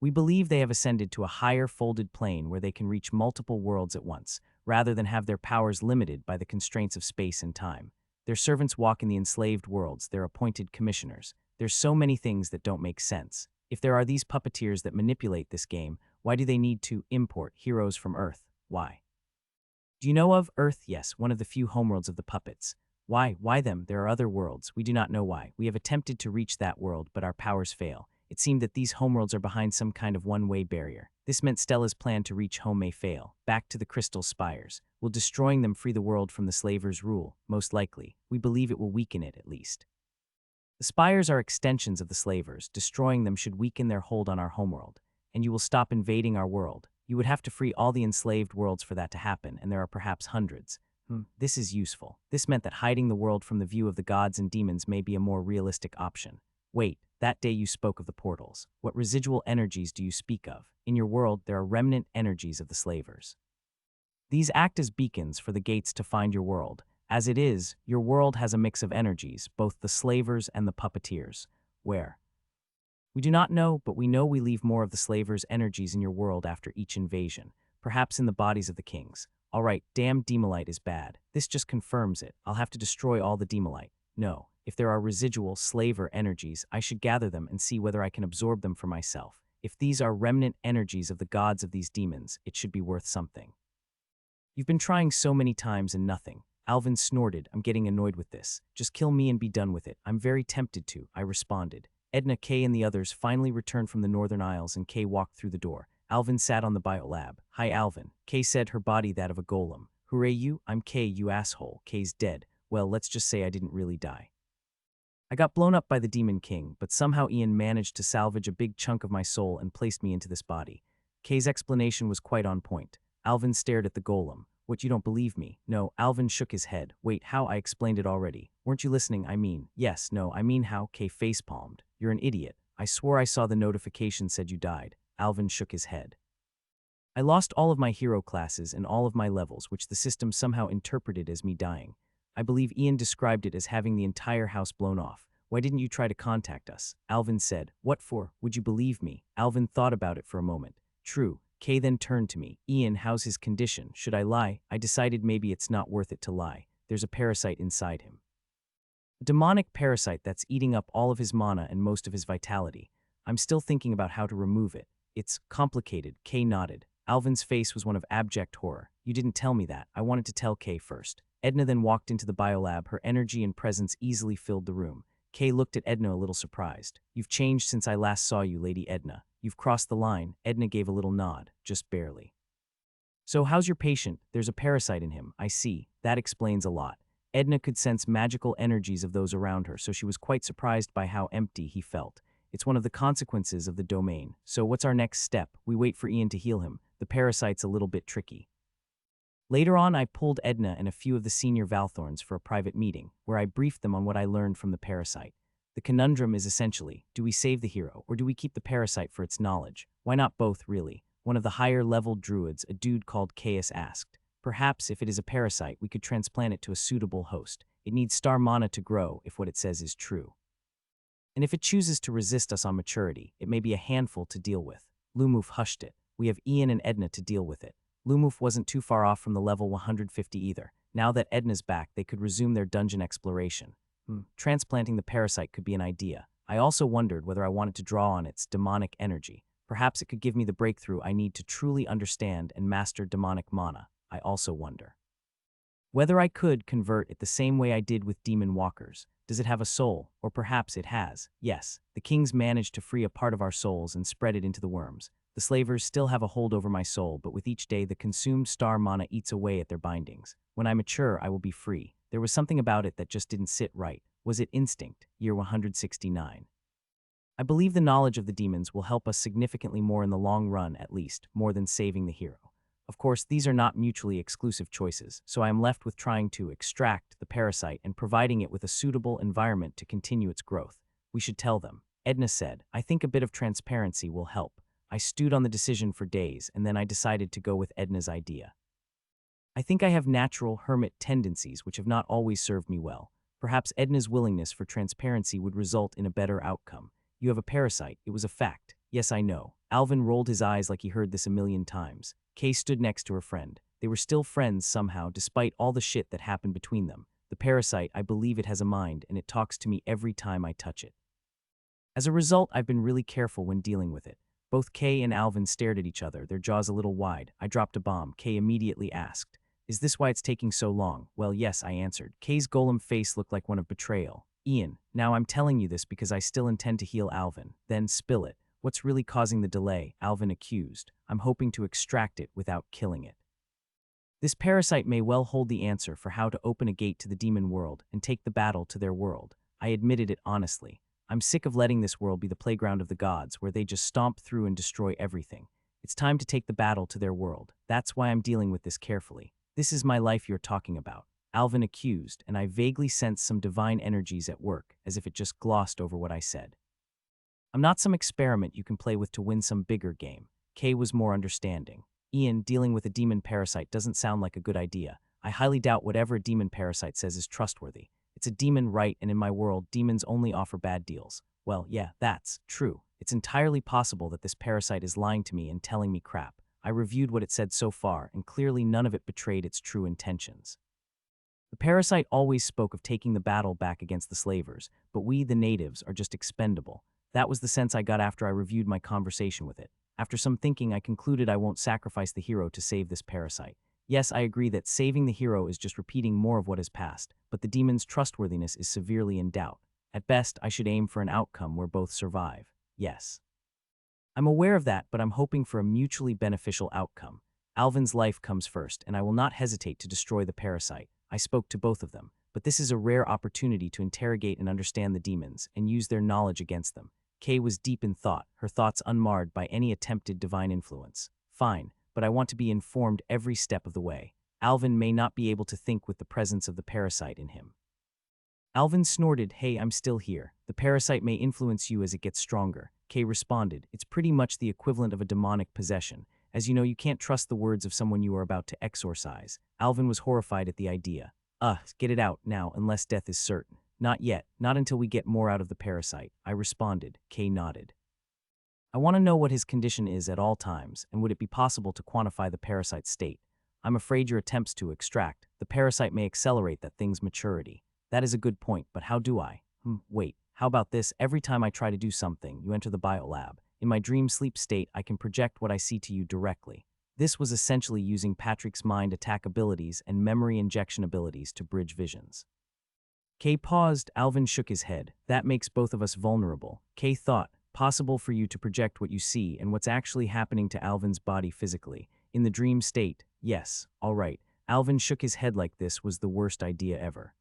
We believe they have ascended to a higher folded plane where they can reach multiple worlds at once, rather than have their powers limited by the constraints of space and time. Their servants walk in the enslaved worlds, their appointed commissioners. There's so many things that don't make sense. If there are these puppeteers that manipulate this game, why do they need to import heroes from Earth? Why? Do you know of Earth? Yes, one of the few homeworlds of the puppets. Why? Why them? There are other worlds. We do not know why. We have attempted to reach that world, but our powers fail. It seemed that these homeworlds are behind some kind of one-way barrier. This meant Stella's plan to reach home may fail. Back to the crystal spires. Will destroying them free the world from the slavers' rule? Most likely. We believe it will weaken it, at least. The spires are extensions of the slavers. Destroying them should weaken their hold on our homeworld, and you will stop invading our world. You would have to free all the enslaved worlds for that to happen, and there are perhaps hundreds. This is useful. This meant that hiding the world from the view of the gods and demons may be a more realistic option. Wait, that day you spoke of the portals. What residual energies do you speak of? In your world, there are remnant energies of the slavers. These act as beacons for the gates to find your world. As it is, your world has a mix of energies, both the slavers and the puppeteers. Where? We do not know, but we know we leave more of the slavers' energies in your world after each invasion, perhaps in the bodies of the kings. All right, damn demolite is bad. This just confirms it. I'll have to destroy all the demolite. No, if there are residual slaver energies, I should gather them and see whether I can absorb them for myself. If these are remnant energies of the gods of these demons, it should be worth something. You've been trying so many times and nothing. Alvin snorted. I'm getting annoyed with this. Just kill me and be done with it. I'm very tempted to, I responded. Edna, Kay, and the others finally returned from the Northern Isles and Kay walked through the door. Alvin sat on the biolab. Hi, Alvin. Kay said, her body that of a golem. Hooray you, I'm Kay, you asshole. Kay's dead. Well, let's just say I didn't really die. I got blown up by the Demon King, but somehow Ian managed to salvage a big chunk of my soul and placed me into this body. Kay's explanation was quite on point. Alvin stared at the golem. What, you don't believe me? No, Alvin shook his head. Wait, how? I explained it already. Weren't you listening? Yes, no, I mean how? Kay facepalmed. You're an idiot. I swore I saw the notification said you died. Alvin shook his head. I lost all of my hero classes and all of my levels, which the system somehow interpreted as me dying. I believe Ian described it as having the entire house blown off. Why didn't you try to contact us? Alvin said. What for? Would you believe me? Alvin thought about it for a moment. True. Kay then turned to me. Ian, how's his condition? Should I lie? I decided maybe it's not worth it to lie. There's a parasite inside him. A demonic parasite that's eating up all of his mana and most of his vitality. I'm still thinking about how to remove it. It's complicated. Kay nodded. Alvin's face was one of abject horror. You didn't tell me that. I wanted to tell Kay first. Edna then walked into the biolab. Her energy and presence easily filled the room. Kay looked at Edna a little surprised. You've changed since I last saw you, Lady Edna. You've crossed the line. Edna gave a little nod, just barely. So how's your patient? There's a parasite in him. I see. That explains a lot. Edna could sense magical energies of those around her, so she was quite surprised by how empty he felt. It's one of the consequences of the domain. So what's our next step? We wait for Ian to heal him. The parasite's a little bit tricky. Later on, I pulled Edna and a few of the senior Valthorns for a private meeting, where I briefed them on what I learned from the parasite. The conundrum is essentially, do we save the hero, or do we keep the parasite for its knowledge? Why not both, really? One of the higher-level druids, a dude called Caius, asked. Perhaps, if it is a parasite, we could transplant it to a suitable host. It needs star mana to grow, if what it says is true. And if it chooses to resist us on maturity, it may be a handful to deal with. Lumoof hushed it. We have Ian and Edna to deal with it. Lumoof wasn't too far off from the level 150 either. Now that Edna's back, they could resume their dungeon exploration. Transplanting the parasite could be an idea. I also wondered whether I wanted to draw on its demonic energy. Perhaps it could give me the breakthrough I need to truly understand and master demonic mana. I also wonder whether I could convert it the same way I did with demon walkers. Does it have a soul? Or perhaps it has. Yes, the kings managed to free a part of our souls and spread it into the worms. The slavers still have a hold over my soul, but with each day the consumed star mana eats away at their bindings. When I mature, I will be free. There was something about it that just didn't sit right. Was it instinct? Year 169. I believe the knowledge of the demons will help us significantly more in the long run, at least, more than saving the hero. Of course, these are not mutually exclusive choices, so I am left with trying to extract the parasite and providing it with a suitable environment to continue its growth. We should tell them. Edna said, I think a bit of transparency will help. I stewed on the decision for days, and then I decided to go with Edna's idea. I think I have natural hermit tendencies which have not always served me well. Perhaps Edna's willingness for transparency would result in a better outcome. You have a parasite. It was a fact. Yes, I know. Alvin rolled his eyes like he heard this a million times. Kay stood next to her friend. They were still friends somehow, despite all the shit that happened between them. The parasite, I believe it has a mind, and it talks to me every time I touch it. As a result, I've been really careful when dealing with it. Both Kay and Alvin stared at each other, their jaws a little wide. I dropped a bomb. Kay immediately asked, Is this why it's taking so long? Well, yes, I answered. Kay's golem face looked like one of betrayal. Ian, now I'm telling you this because I still intend to heal Alvin. Then spill it. What's really causing the delay? Alvin accused. I'm hoping to extract it without killing it. This parasite may well hold the answer for how to open a gate to the demon world and take the battle to their world. I admitted it honestly. I'm sick of letting this world be the playground of the gods where they just stomp through and destroy everything. It's time to take the battle to their world. That's why I'm dealing with this carefully. This is my life you're talking about. Alvin accused, and I vaguely sensed some divine energies at work, as if it just glossed over what I said. I'm not some experiment you can play with to win some bigger game. Kay was more understanding. Ian, dealing with a demon parasite doesn't sound like a good idea. I highly doubt whatever a demon parasite says is trustworthy. It's a demon, right, and in my world, demons only offer bad deals. Well, yeah, that's true. It's entirely possible that this parasite is lying to me and telling me crap. I reviewed what it said so far, and clearly none of it betrayed its true intentions. The parasite always spoke of taking the battle back against the slavers, but we, the natives, are just expendable. That was the sense I got after I reviewed my conversation with it. After some thinking, I concluded I won't sacrifice the hero to save this parasite. Yes, I agree that saving the hero is just repeating more of what has passed, but the demon's trustworthiness is severely in doubt. At best, I should aim for an outcome where both survive. Yes. I'm aware of that, but I'm hoping for a mutually beneficial outcome. Alvin's life comes first, and I will not hesitate to destroy the parasite. I spoke to both of them, but this is a rare opportunity to interrogate and understand the demons and use their knowledge against them. Kay was deep in thought, her thoughts unmarred by any attempted divine influence. Fine, but I want to be informed every step of the way. Alvin may not be able to think with the presence of the parasite in him. Alvin snorted, "Hey, I'm still here. The parasite may influence you as it gets stronger." Kay responded, "It's pretty much the equivalent of a demonic possession. As you know, you can't trust the words of someone you are about to exorcise." Alvin was horrified at the idea. Get it out now, unless death is certain." "Not yet, not until we get more out of the parasite," I responded. Kay nodded. "I want to know what his condition is at all times, and would it be possible to quantify the parasite's state? I'm afraid your attempts to extract the parasite may accelerate that thing's maturity." "That is a good point, but how do I?" Wait, how about this? Every time I try to do something, you enter the biolab. In my dream sleep state, I can project what I see to you directly." This was essentially using Patrick's mind attack abilities and memory injection abilities to bridge visions. Kay paused. Alvin shook his head. "That makes both of us vulnerable." Kay thought, "Possible for you to project what you see and what's actually happening to Alvin's body physically. In the dream state, yes, all right." Alvin shook his head like this was the worst idea ever.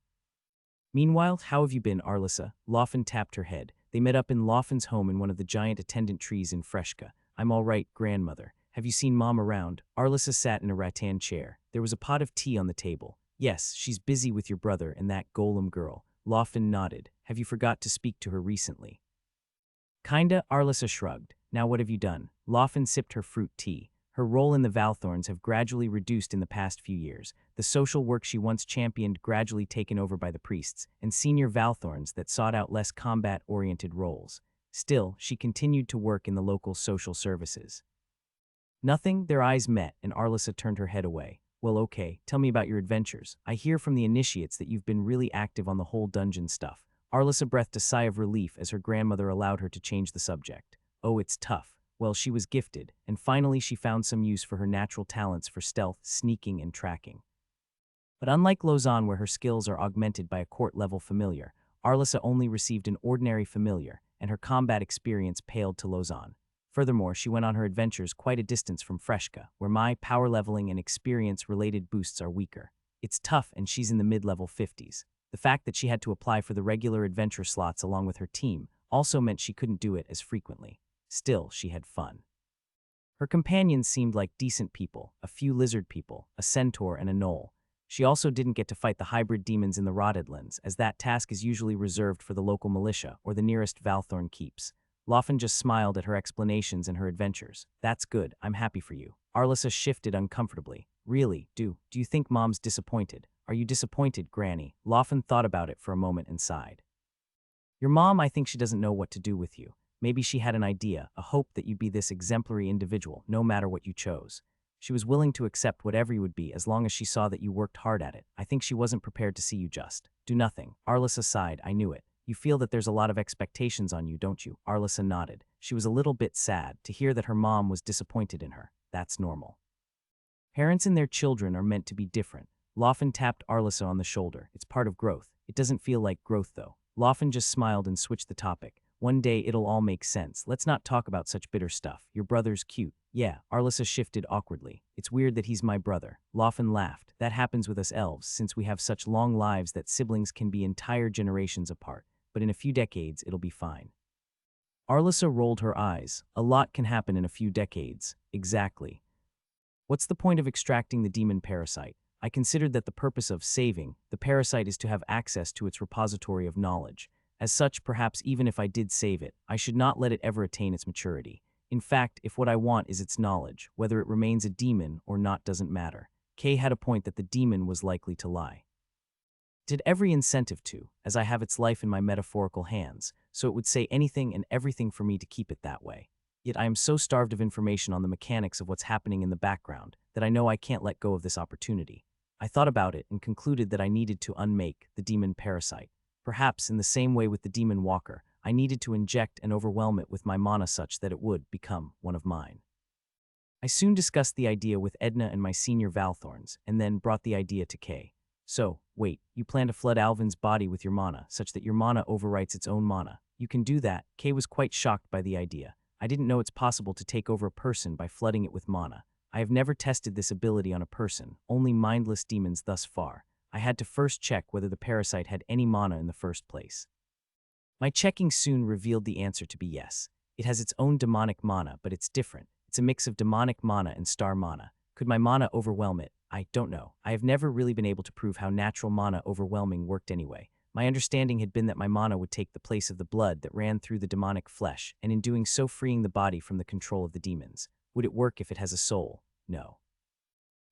"Meanwhile, how have you been, Arlissa?" Laufen tapped her head. They met up in Laufen's home in one of the giant attendant trees in Freshka. "I'm all right, grandmother. Have you seen Mom around?" Arlissa sat in a rattan chair. There was a pot of tea on the table. "Yes, she's busy with your brother and that golem girl." Laufen nodded. "Have you forgot to speak to her recently?" "Kinda," Arlissa shrugged. "Now what have you done?" Laufen sipped her fruit tea. Her role in the Valthorns have gradually reduced in the past few years, the social work she once championed gradually taken over by the priests and senior Valthorns that sought out less combat-oriented roles. Still, she continued to work in the local social services. Nothing. Their eyes met, and Arlissa turned her head away. "Well, okay, tell me about your adventures. I hear from the initiates that you've been really active on the whole dungeon stuff." Arlissa breathed a sigh of relief as her grandmother allowed her to change the subject. "Oh, it's tough. Well, she was gifted, and finally she found some use for her natural talents for stealth, sneaking, and tracking. But unlike Lausanne, where her skills are augmented by a court-level familiar, Arlissa only received an ordinary familiar, and her combat experience paled to Lausanne. Furthermore, she went on her adventures quite a distance from Freshka, where my power leveling and experience-related boosts are weaker. It's tough, and she's in the mid-level 50s. The fact that she had to apply for the regular adventure slots along with her team also meant she couldn't do it as frequently. Still, she had fun. Her companions seemed like decent people, a few lizard people, a centaur, and a gnoll. She also didn't get to fight the hybrid demons in the Rottedlands, as that task is usually reserved for the local militia or the nearest Valthorn keeps. Laufen just smiled at her explanations and her adventures. "That's good, I'm happy for you." Arlissa shifted uncomfortably. "Really, do you think Mom's disappointed?" "Are you disappointed, Granny?" Laufen thought about it for a moment and sighed. "Your mom, I think she doesn't know what to do with you. Maybe she had an idea, a hope that you'd be this exemplary individual, no matter what you chose. She was willing to accept whatever you would be as long as she saw that you worked hard at it. I think she wasn't prepared to see you just do nothing." Arlissa sighed. "I knew it. You feel that there's a lot of expectations on you, don't you?" Arlissa nodded. She was a little bit sad to hear that her mom was disappointed in her. That's normal. Parents and their children are meant to be different. Laufen tapped Arlissa on the shoulder. "It's part of growth. It doesn't feel like growth, though." Laufen just smiled and switched the topic. "One day it'll all make sense. Let's not talk about such bitter stuff. Your brother's cute." "Yeah." Arlissa shifted awkwardly. "It's weird that he's my brother." Laufen laughed. "That happens with us elves, since we have such long lives that siblings can be entire generations apart. But in a few decades, it'll be fine." Arlissa rolled her eyes. "A lot can happen in a few decades." "Exactly. What's the point of extracting the demon parasite? I considered that the purpose of saving the parasite is to have access to its repository of knowledge. As such, perhaps even if I did save it, I should not let it ever attain its maturity. In fact, if what I want is its knowledge, whether it remains a demon or not doesn't matter." Kay had a point that the demon was likely to lie. It had every incentive to, as I have its life in my metaphorical hands, so it would say anything and everything for me to keep it that way. Yet I am so starved of information on the mechanics of what's happening in the background that I know I can't let go of this opportunity. I thought about it and concluded that I needed to unmake the demon parasite. Perhaps in the same way with the demon walker, I needed to inject and overwhelm it with my mana such that it would become one of mine. I soon discussed the idea with Edna and my senior Valthorns, and then brought the idea to Kay. So, wait, you plan to flood Alvin's body with your mana, such that your mana overwrites its own mana. You can do that. Kay was quite shocked by the idea. I didn't know it's possible to take over a person by flooding it with mana. I have never tested this ability on a person, only mindless demons thus far. I had to first check whether the parasite had any mana in the first place. My checking soon revealed the answer to be yes. It has its own demonic mana, but it's different. It's a mix of demonic mana and star mana. Could my mana overwhelm it? I don't know. I have never really been able to prove how natural mana overwhelming worked anyway. My understanding had been that my mana would take the place of the blood that ran through the demonic flesh, and in doing so freeing the body from the control of the demons. Would it work if it has a soul? No.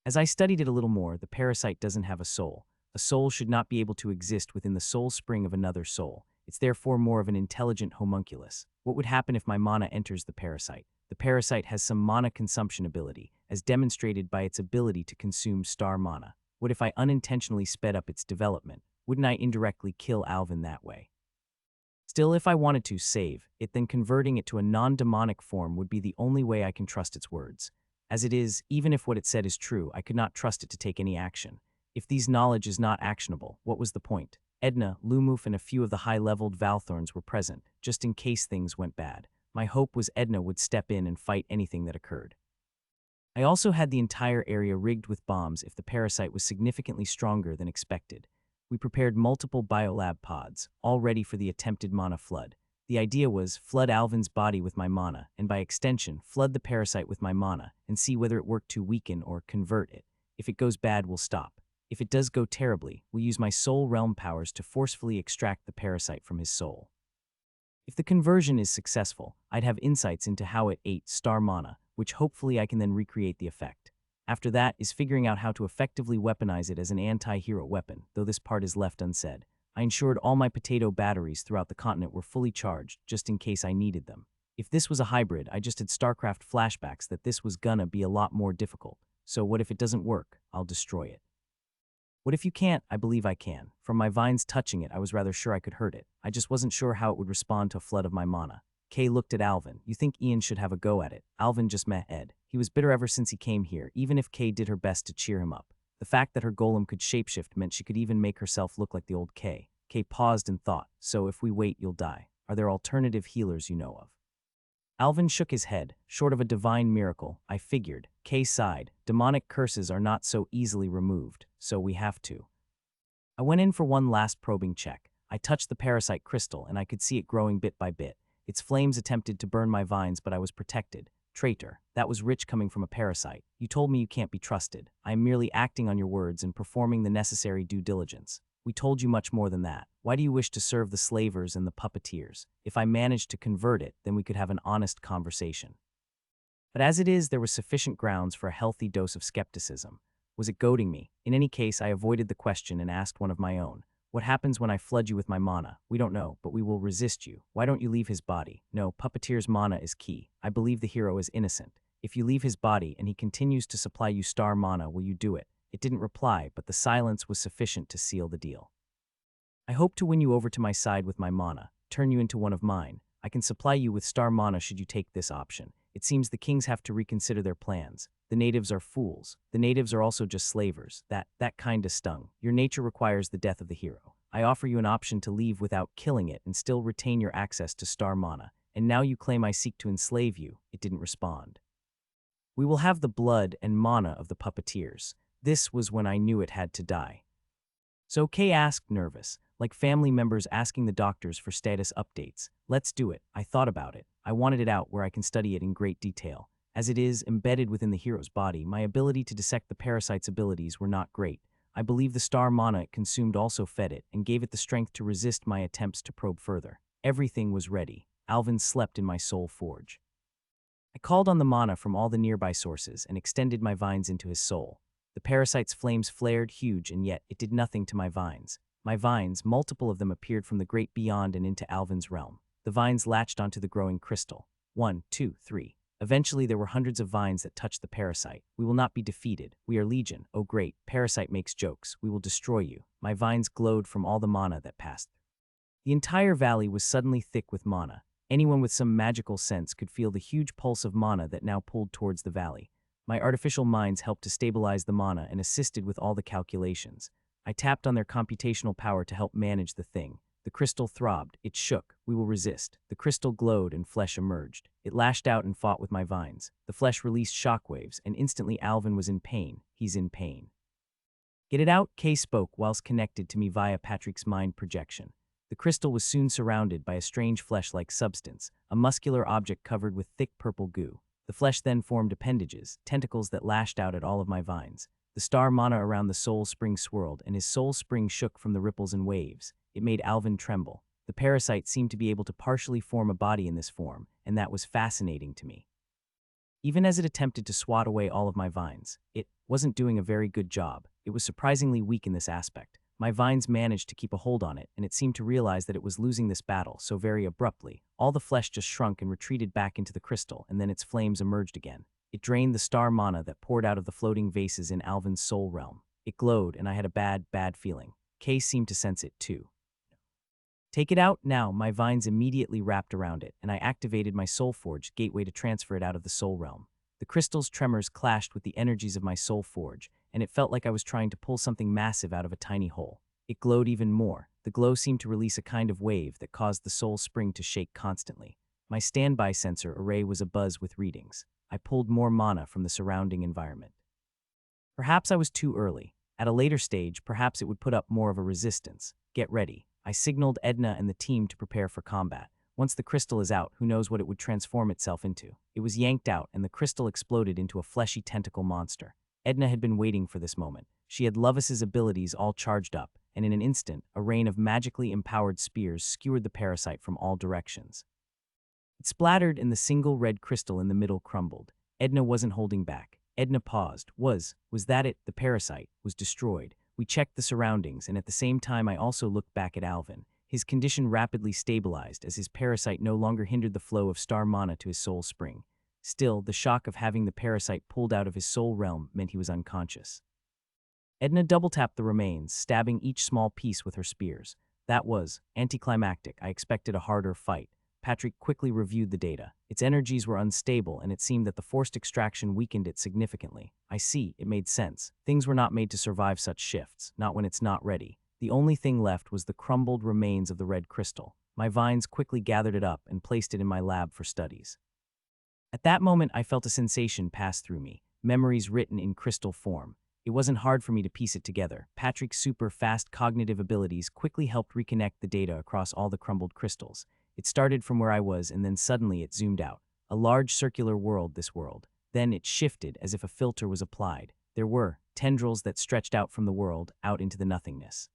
As I studied it a little more, the parasite doesn't have a soul. A soul should not be able to exist within the soul spring of another soul. It's therefore more of an intelligent homunculus. What would happen if my mana enters the parasite? The parasite has some mana consumption ability, as demonstrated by its ability to consume star mana. What if I unintentionally sped up its development? Wouldn't I indirectly kill Alvin that way? Still, if I wanted to save it, then converting it to a non-demonic form would be the only way I can trust its words. As it is, even if what it said is true, I could not trust it to take any action. If these knowledge is not actionable, what was the point? Edna, Lumoof, and a few of the high-leveled Valthorns were present, just in case things went bad. My hope was Edna would step in and fight anything that occurred. I also had the entire area rigged with bombs if the parasite was significantly stronger than expected. We prepared multiple biolab pods, all ready for the attempted mana flood. The idea was flood Alvin's body with my mana, and by extension, flood the parasite with my mana, and see whether it worked to weaken or convert it. If it goes bad, we'll stop. If it does go terribly, we'll use my soul realm powers to forcefully extract the parasite from his soul. If the conversion is successful, I'd have insights into how it ate star mana, which hopefully I can then recreate the effect. After that is figuring out how to effectively weaponize it as an anti-hero weapon, though this part is left unsaid. I ensured all my potato batteries throughout the continent were fully charged, just in case I needed them. If this was a hybrid, I just had StarCraft flashbacks that this was gonna be a lot more difficult. So what if it doesn't work? I'll destroy it. What if you can't? I believe I can. From my vines touching it, I was rather sure I could hurt it. I just wasn't sure how it would respond to a flood of my mana. Kay looked at Alvin. You think Ian should have a go at it? Alvin just met Ed. He was bitter ever since he came here, even if Kay did her best to cheer him up. The fact that her golem could shapeshift meant she could even make herself look like the old Kay. Kay paused and thought, so if we wait, you'll die. Are there alternative healers you know of? Alvin shook his head. Short of a divine miracle, I figured. Kay sighed. Demonic curses are not so easily removed, so we have to. I went in for one last probing check. I touched the parasite crystal, and I could see it growing bit by bit. Its flames attempted to burn my vines, but I was protected. Traitor, that was rich coming from a parasite. You told me you can't be trusted. I am merely acting on your words and performing the necessary due diligence. We told you much more than that. Why do you wish to serve the slavers and the puppeteers? If I managed to convert it, then we could have an honest conversation. But as it is, there was sufficient grounds for a healthy dose of skepticism. Was it goading me? In any case, I avoided the question and asked one of my own. What happens when I flood you with my mana? We don't know, but we will resist you. Why don't you leave his body? No, puppeteer's mana is key. I believe the hero is innocent. If you leave his body and he continues to supply you star mana, will you do it? It didn't reply, but the silence was sufficient to seal the deal. I hope to win you over to my side with my mana, turn you into one of mine. I can supply you with star mana should you take this option. It seems the kings have to reconsider their plans. The natives are fools. The natives are also just slavers. That kinda stung. Your nature requires the death of the hero. I offer you an option to leave without killing it and still retain your access to star mana. And now you claim I seek to enslave you. It didn't respond. We will have the blood and mana of the puppeteers. This was when I knew it had to die. So Kay asked, nervous, like family members asking the doctors for status updates. Let's do it. I thought about it. I wanted it out where I can study it in great detail. As it is, embedded within the hero's body, my ability to dissect the parasite's abilities were not great. I believe the star mana it consumed also fed it and gave it the strength to resist my attempts to probe further. Everything was ready. Alvin slept in my soul forge. I called on the mana from all the nearby sources and extended my vines into his soul. The parasite's flames flared huge, and yet it did nothing to my vines. My vines, multiple of them appeared from the great beyond and into Alvin's realm. The vines latched onto the growing crystal. 1, 2, 3. Eventually there were hundreds of vines that touched the parasite. We will not be defeated. We are legion. Oh great, parasite makes jokes. We will destroy you. My vines glowed from all the mana that passed. The entire valley was suddenly thick with mana. Anyone with some magical sense could feel the huge pulse of mana that now pulled towards the valley. My artificial minds helped to stabilize the mana and assisted with all the calculations. I tapped on their computational power to help manage the thing. The crystal throbbed. It shook. We will resist. The crystal glowed and flesh emerged. It lashed out and fought with my vines. The flesh released shockwaves, and instantly Alvin was in pain. He's in pain. Get it out, Kay spoke whilst connected to me via Patrick's mind projection. The crystal was soon surrounded by a strange flesh-like substance, a muscular object covered with thick purple goo. The flesh then formed appendages, tentacles that lashed out at all of my vines. The star mana around the soul spring swirled, and his soul spring shook from the ripples and waves. It made Alvin tremble. The parasite seemed to be able to partially form a body in this form, and that was fascinating to me. Even as it attempted to swat away all of my vines, it wasn't doing a very good job. It was surprisingly weak in this aspect. My vines managed to keep a hold on it, and it seemed to realize that it was losing this battle so very abruptly. All the flesh just shrunk and retreated back into the crystal, and then its flames emerged again. It drained the star mana that poured out of the floating vases in Alvin's soul realm. It glowed, and I had a bad feeling. Kay seemed to sense it too. Take it out now. My vines immediately wrapped around it, and I activated my Soul Forge gateway to transfer it out of the soul realm. The crystal's tremors clashed with the energies of my Soul Forge, and it felt like I was trying to pull something massive out of a tiny hole. It glowed even more. The glow seemed to release a kind of wave that caused the soul spring to shake constantly. My standby sensor array was abuzz with readings. I pulled more mana from the surrounding environment. Perhaps I was too early. At a later stage, perhaps it would put up more of a resistance. Get ready. I signaled Edna and the team to prepare for combat. Once the crystal is out, who knows what it would transform itself into. It was yanked out, and the crystal exploded into a fleshy tentacle monster. Edna had been waiting for this moment. She had Lovis's abilities all charged up, and in an instant, a rain of magically empowered spears skewered the parasite from all directions. It splattered, and the single red crystal in the middle crumbled. Edna wasn't holding back. Edna paused. Was that it? The parasite was destroyed. We checked the surroundings, and at the same time I also looked back at Alvin. His condition rapidly stabilized as his parasite no longer hindered the flow of star mana to his soul spring. Still, the shock of having the parasite pulled out of his soul realm meant he was unconscious. Edna double-tapped the remains, stabbing each small piece with her spears. That was anticlimactic. I expected a harder fight. Patrick quickly reviewed the data. Its energies were unstable, and it seemed that the forced extraction weakened it significantly. I see, it made sense. Things were not made to survive such shifts, not when it's not ready. The only thing left was the crumbled remains of the red crystal. My vines quickly gathered it up and placed it in my lab for studies. At that moment, I felt a sensation pass through me, memories written in crystal form. It wasn't hard for me to piece it together. Patrick's super fast cognitive abilities quickly helped reconnect the data across all the crumbled crystals. It started from where I was, and then suddenly it zoomed out. A large circular world, this world. Then it shifted as if a filter was applied. There were tendrils that stretched out from the world, out into the nothingness.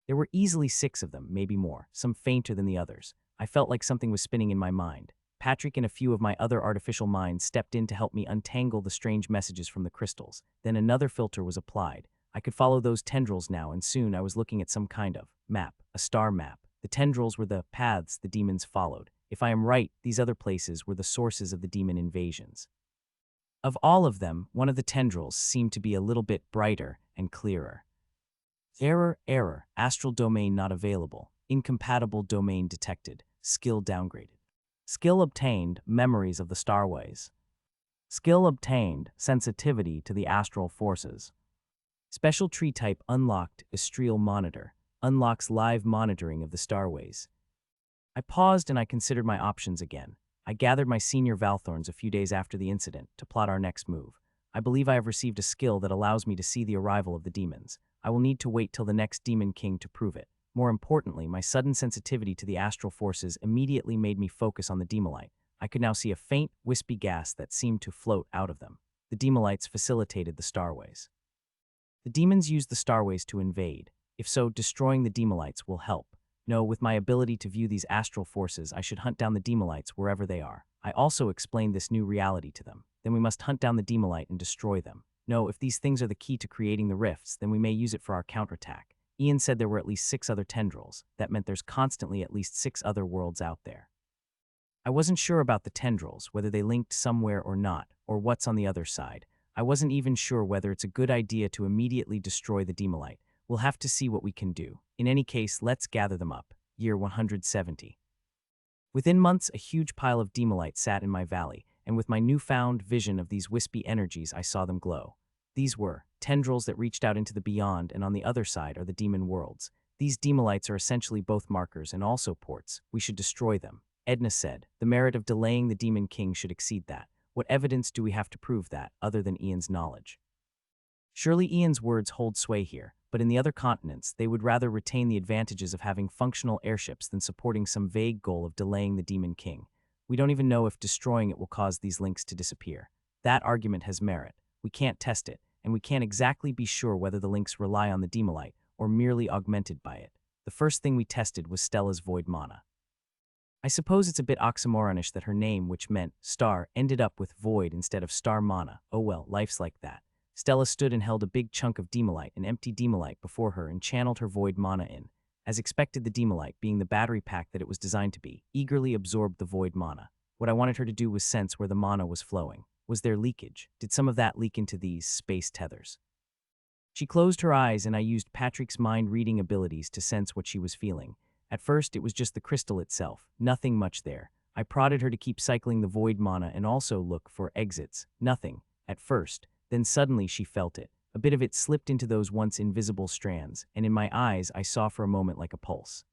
There were easily 6 of them, maybe more, some fainter than the others. I felt like something was spinning in my mind. Patrick and a few of my other artificial minds stepped in to help me untangle the strange messages from the crystals. Then another filter was applied. I could follow those tendrils now, and soon I was looking at some kind of map, a star map. The tendrils were the paths the demons followed. If I am right, these other places were the sources of the demon invasions. Of all of them, one of the tendrils seemed to be a little bit brighter and clearer. Error, astral domain not available, incompatible domain detected, skill downgraded. Skill obtained, memories of the starways. Skill obtained, sensitivity to the astral forces. Special tree type unlocked, estrial monitor, unlocks live monitoring of the starways. I paused and I considered my options again. I gathered my senior Valthorns a few days after the incident to plot our next move. I believe I have received a skill that allows me to see the arrival of the demons. I will need to wait till the next Demon King to prove it. More importantly, my sudden sensitivity to the astral forces immediately made me focus on the demolite. I could now see a faint, wispy gas that seemed to float out of them. The demolites facilitated the starways. The demons used the starways to invade. If so, destroying the demolites will help. No, with my ability to view these astral forces, I should hunt down the demolites wherever they are. I also explained this new reality to them. Then we must hunt down the demolite and destroy them. No, if these things are the key to creating the rifts, then we may use it for our counterattack. Ian said there were at least 6 other tendrils. That meant there's constantly at least 6 other worlds out there. I wasn't sure about the tendrils, whether they linked somewhere or not, or what's on the other side. I wasn't even sure whether it's a good idea to immediately destroy the demolite. We'll have to see what we can do. In any case, let's gather them up. Year 170. Within months, a huge pile of demolite sat in my valley, and with my newfound vision of these wispy energies, I saw them glow. These were tendrils that reached out into the beyond, and on the other side are the demon worlds. These demolites are essentially both markers and also ports. We should destroy them. Edna said, the merit of delaying the Demon King should exceed that. What evidence do we have to prove that, other than Ian's knowledge? Surely Ian's words hold sway here, but in the other continents, they would rather retain the advantages of having functional airships than supporting some vague goal of delaying the Demon King. We don't even know if destroying it will cause these links to disappear. That argument has merit. We can't test it, and we can't exactly be sure whether the links rely on the demolite or merely augmented by it. The first thing we tested was Stella's void mana. I suppose it's a bit oxymoronish that her name, which meant star, ended up with void instead of star mana. Oh well, life's like that. Stella stood and held a big chunk of demolite, an empty demolite, before her and channeled her void mana in. As expected, the demolite, being the battery pack that it was designed to be, eagerly absorbed the void mana. What I wanted her to do was sense where the mana was flowing. Was there leakage? Did some of that leak into these space tethers? She closed her eyes and I used Patrick's mind-reading abilities to sense what she was feeling. At first, it was just the crystal itself, nothing much there. I prodded her to keep cycling the void mana and also look for exits. Nothing, at first. Then suddenly she felt it. A bit of it slipped into those once invisible strands, and in my eyes I saw for a moment like a pulse.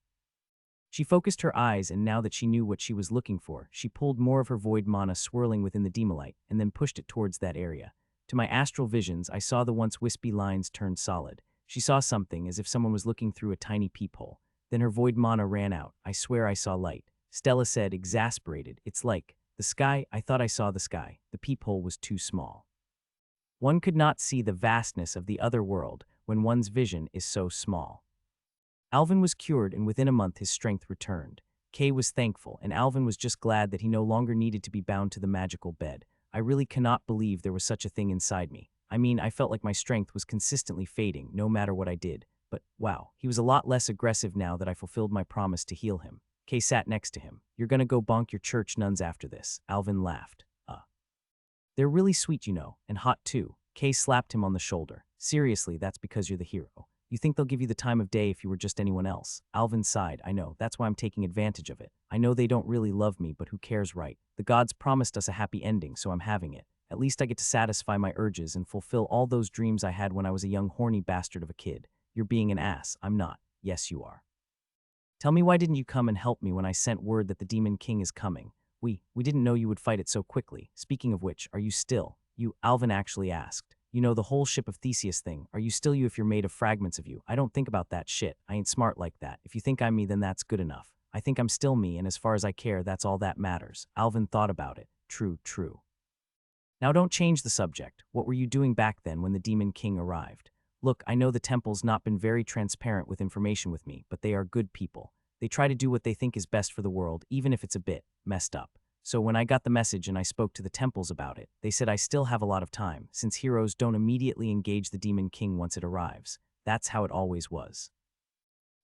She focused her eyes, and now that she knew what she was looking for, she pulled more of her void mana swirling within the demolite, and then pushed it towards that area. To my astral visions, I saw the once wispy lines turn solid. She saw something, as if someone was looking through a tiny peephole. Then her void mana ran out. I swear I saw light. Stella said, exasperated, it's like the sky. I thought I saw the sky. The peephole was too small. One could not see the vastness of the other world when one's vision is so small. Alvin was cured, and within a month his strength returned. Kay was thankful, and Alvin was just glad that he no longer needed to be bound to the magical bed. I really cannot believe there was such a thing inside me. I mean, I felt like my strength was consistently fading, no matter what I did. But, wow, he was a lot less aggressive now that I fulfilled my promise to heal him. Kay sat next to him. You're gonna go bonk your church nuns after this. Alvin laughed. They're really sweet, you know, and hot too. Kay slapped him on the shoulder. Seriously, that's because you're the hero. You think they'll give you the time of day if you were just anyone else? Alvin sighed. I know, that's why I'm taking advantage of it. I know they don't really love me, but who cares, right? The gods promised us a happy ending, so I'm having it. At least I get to satisfy my urges and fulfill all those dreams I had when I was a young horny bastard of a kid. You're being an ass. I'm not. Yes, you are. Tell me, why didn't you come and help me when I sent word that the Demon King is coming? We didn't know you would fight it so quickly. Speaking of which, are you still you? Alvin actually asked. You know, the whole ship of Theseus thing. Are you still you if you're made of fragments of you? I don't think about that shit. I ain't smart like that. If you think I'm me, then that's good enough. I think I'm still me, and as far as I care, that's all that matters. Alvin thought about it. True. Now don't change the subject. What were you doing back then when the Demon King arrived? Look, I know the temple's not been very transparent with information with me, but they are good people. They try to do what they think is best for the world, even if it's a bit messed up. So when I got the message and I spoke to the temples about it, they said I still have a lot of time, since heroes don't immediately engage the Demon King once it arrives. That's how it always was.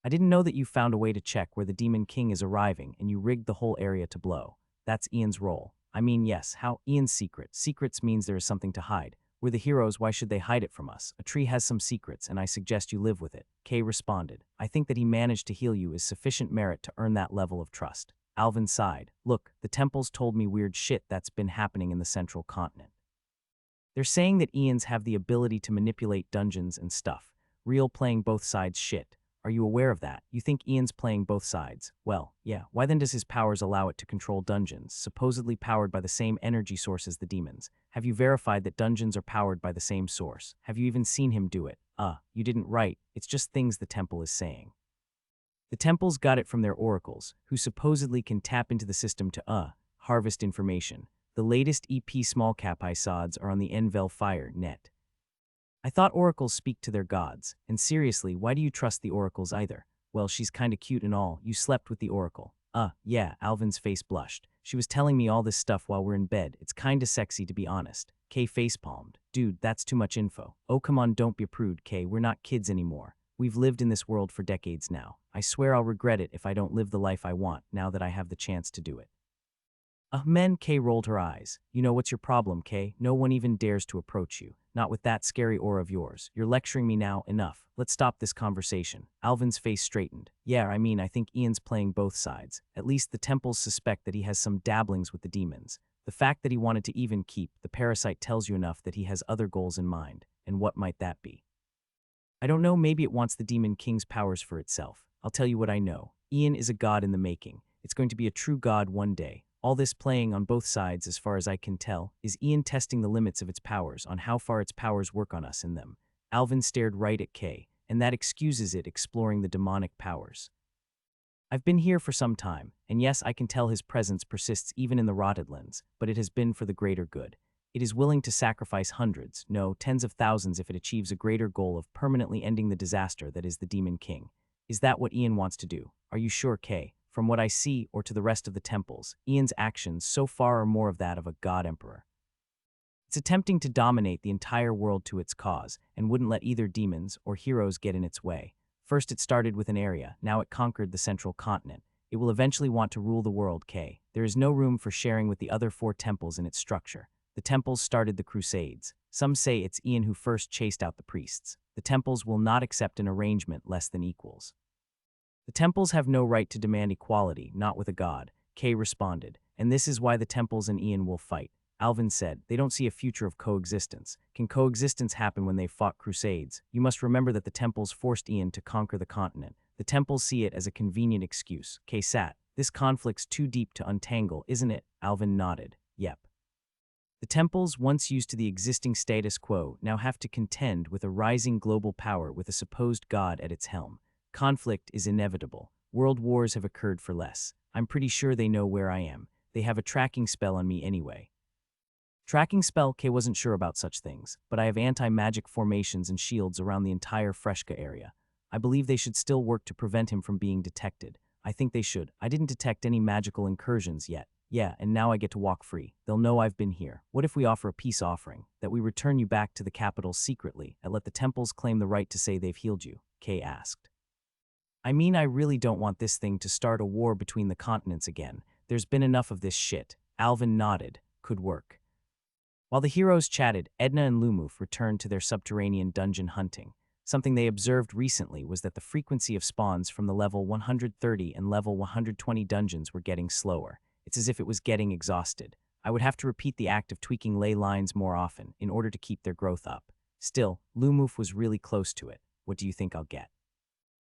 I didn't know that you found a way to check where the Demon King is arriving and you rigged the whole area to blow. That's Ian's role. I mean, yes, how? Ian's secret. Secrets means there is something to hide. We're the heroes, why should they hide it from us? A tree has some secrets, and I suggest you live with it. Kay responded. I think that he managed to heal you is sufficient merit to earn that level of trust. Alvin sighed. Look, the temples told me weird shit that's been happening in the central continent. They're saying that Ians have the ability to manipulate dungeons and stuff. Real playing both sides shit. Are you aware of that? You think Ian's playing both sides? Well, yeah. Why then does his powers allow it to control dungeons, supposedly powered by the same energy source as the demons? Have you verified that dungeons are powered by the same source? Have you even seen him do it? You didn't write. It's just things the temple is saying. The temples got it from their oracles, who supposedly can tap into the system to, harvest information. The latest EP small cap ISODs are on the Envel Fire net. I thought oracles speak to their gods, and seriously, why do you trust the oracles either? Well, she's kinda cute and all. You slept with the oracle. Yeah, Alvin's face blushed. She was telling me all this stuff while we're in bed. It's kinda sexy, to be honest. Kay facepalmed. Dude, that's too much info. Oh, come on, don't be a prude, Kay. We're not kids anymore. We've lived in this world for decades now. I swear I'll regret it if I don't live the life I want now that I have the chance to do it. Men, Kay rolled her eyes. You know what's your problem, Kay? No one even dares to approach you. Not with that scary aura of yours. You're lecturing me now, enough. Let's stop this conversation. Alvin's face straightened. Yeah, I think Ian's playing both sides. At least the temples suspect that he has some dabblings with the demons. The fact that he wanted to even keep the parasite tells you enough that he has other goals in mind. And what might that be? I don't know, maybe it wants the Demon King's powers for itself. I'll tell you what I know. Ian is a god in the making. It's going to be a true god one day. All this playing on both sides, as far as I can tell, is Ian testing the limits of its powers, on how far its powers work on us and them. Alvin stared right at Kay, and that excuses it exploring the demonic powers. I've been here for some time, and yes, I can tell his presence persists even in the rotted lands, but it has been for the greater good. It is willing to sacrifice hundreds, no, tens of thousands if it achieves a greater goal of permanently ending the disaster that is the Demon King. Is that what Ian wants to do? Are you sure, Kay? From what I see, or to the rest of the temples, Ian's actions so far are more of that of a god-emperor. It's attempting to dominate the entire world to its cause, and wouldn't let either demons or heroes get in its way. First it started with an area, now it conquered the central continent. It will eventually want to rule the world, Kay. There is no room for sharing with the other 4 temples in its structure. The temples started the Crusades. Some say it's Ian who first chased out the priests. The temples will not accept an arrangement less than equals. The temples have no right to demand equality, not with a god, Kay responded, and this is why the temples and Ian will fight. Alvin said, they don't see a future of coexistence. Can coexistence happen when they fought crusades? You must remember that the temples forced Ian to conquer the continent. The temples see it as a convenient excuse. Kay sat. This conflict's too deep to untangle, isn't it? Alvin nodded. Yep. The temples, once used to the existing status quo, now have to contend with a rising global power with a supposed god at its helm. Conflict is inevitable. World wars have occurred for less. I'm pretty sure they know where I am. They have a tracking spell on me anyway. Tracking spell? Kay wasn't sure about such things, but I have anti-magic formations and shields around the entire Freshka area. I believe they should still work to prevent him from being detected. I think they should. I didn't detect any magical incursions yet. Yeah, and now I get to walk free. They'll know I've been here. What if we offer a peace offering? That we return you back to the capital secretly and let the temples claim the right to say they've healed you? Kay asked. I really don't want this thing to start a war between the continents again. There's been enough of this shit. Alvin nodded. Could work. While the heroes chatted, Edna and Lumuf returned to their subterranean dungeon hunting. Something they observed recently was that the frequency of spawns from the level 130 and level 120 dungeons were getting slower. It's as if it was getting exhausted. I would have to repeat the act of tweaking ley lines more often in order to keep their growth up. Still, Lumuf was really close to it. What do you think I'll get?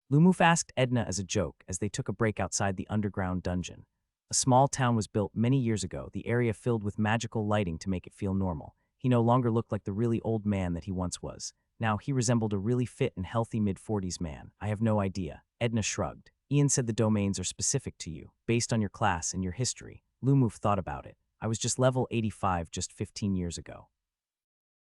Lumuf asked Edna as a joke as they took a break outside the underground dungeon. A small town was built many years ago, the area filled with magical lighting to make it feel normal. He no longer looked like the really old man that he once was. Now he resembled a really fit and healthy mid-40s man. I have no idea. Edna shrugged. Ian said the domains are specific to you, based on your class and your history. Lumuf thought about it. I was just level 85 just 15 years ago.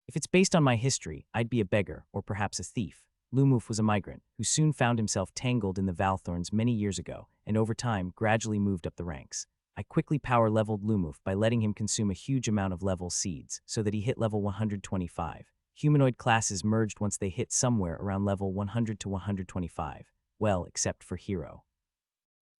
If it's based on my history, I'd be a beggar, or perhaps a thief. Lumuf was a migrant, who soon found himself tangled in the Valthorns many years ago, and over time gradually moved up the ranks. I quickly power-leveled Lumuf by letting him consume a huge amount of level seeds, so that he hit level 125. Humanoid classes merged once they hit somewhere around level 100 to 125. Well, except for Hero.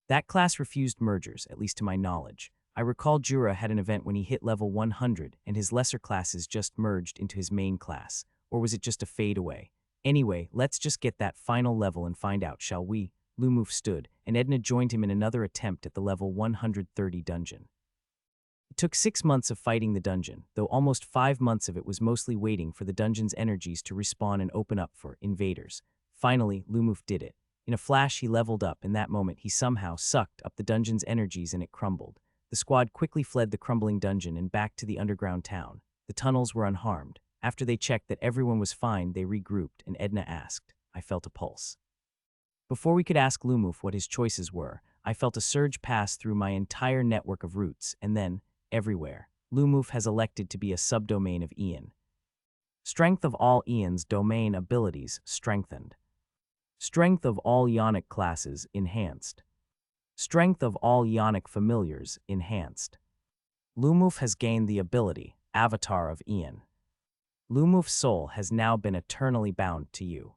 That class refused mergers, at least to my knowledge. I recall Jura had an event when he hit level 100, and his lesser classes just merged into his main class. Or was it just a fade away? Anyway, let's just get that final level and find out, shall we? Lumuf stood, and Edna joined him in another attempt at the level 130 dungeon. It took 6 months of fighting the dungeon, though almost 5 months of it was mostly waiting for the dungeon's energies to respawn and open up for invaders. Finally, Lumuf did it. In a flash, he leveled up. In that moment, he somehow sucked up the dungeon's energies and it crumbled. The squad quickly fled the crumbling dungeon and back to the underground town. The tunnels were unharmed. After they checked that everyone was fine, they regrouped, and Edna asked. I felt a pulse. Before we could ask Lumuf what his choices were, I felt a surge pass through my entire network of roots, and then, everywhere, Lumuf has elected to be a subdomain of Ian. Strength of all Ian's domain abilities strengthened. Strength of all Ionic classes enhanced. Strength of all Ionic familiars enhanced. Lumuf has gained the ability, Avatar of Ian. Lumuf's soul has now been eternally bound to you.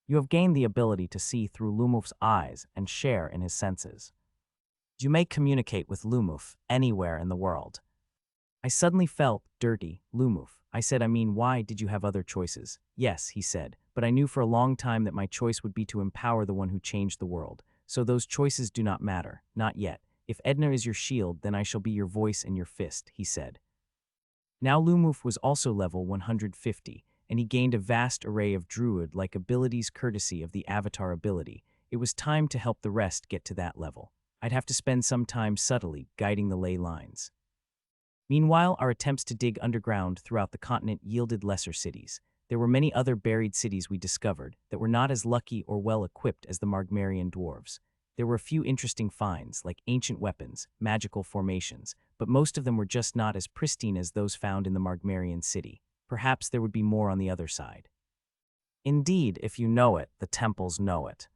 You have gained the ability to see through Lumuf's eyes and share in his senses. You may communicate with Lumuf anywhere in the world. I suddenly felt dirty. Lumuf, I said, I mean, why did you have other choices? Yes, he said, but I knew for a long time that my choice would be to empower the one who changed the world. So those choices do not matter, not yet. If Edna is your shield, then I shall be your voice and your fist, he said. Now Lumuf was also level 150, and he gained a vast array of druid-like abilities courtesy of the avatar ability. It was time to help the rest get to that level. I'd have to spend some time subtly guiding the ley lines. Meanwhile, our attempts to dig underground throughout the continent yielded lesser cities. There were many other buried cities we discovered that were not as lucky or well-equipped as the Margmarian dwarves. There were a few interesting finds, like ancient weapons, magical formations, but most of them were just not as pristine as those found in the Margmarian city. Perhaps there would be more on the other side. Indeed, if you know it, the temples know it.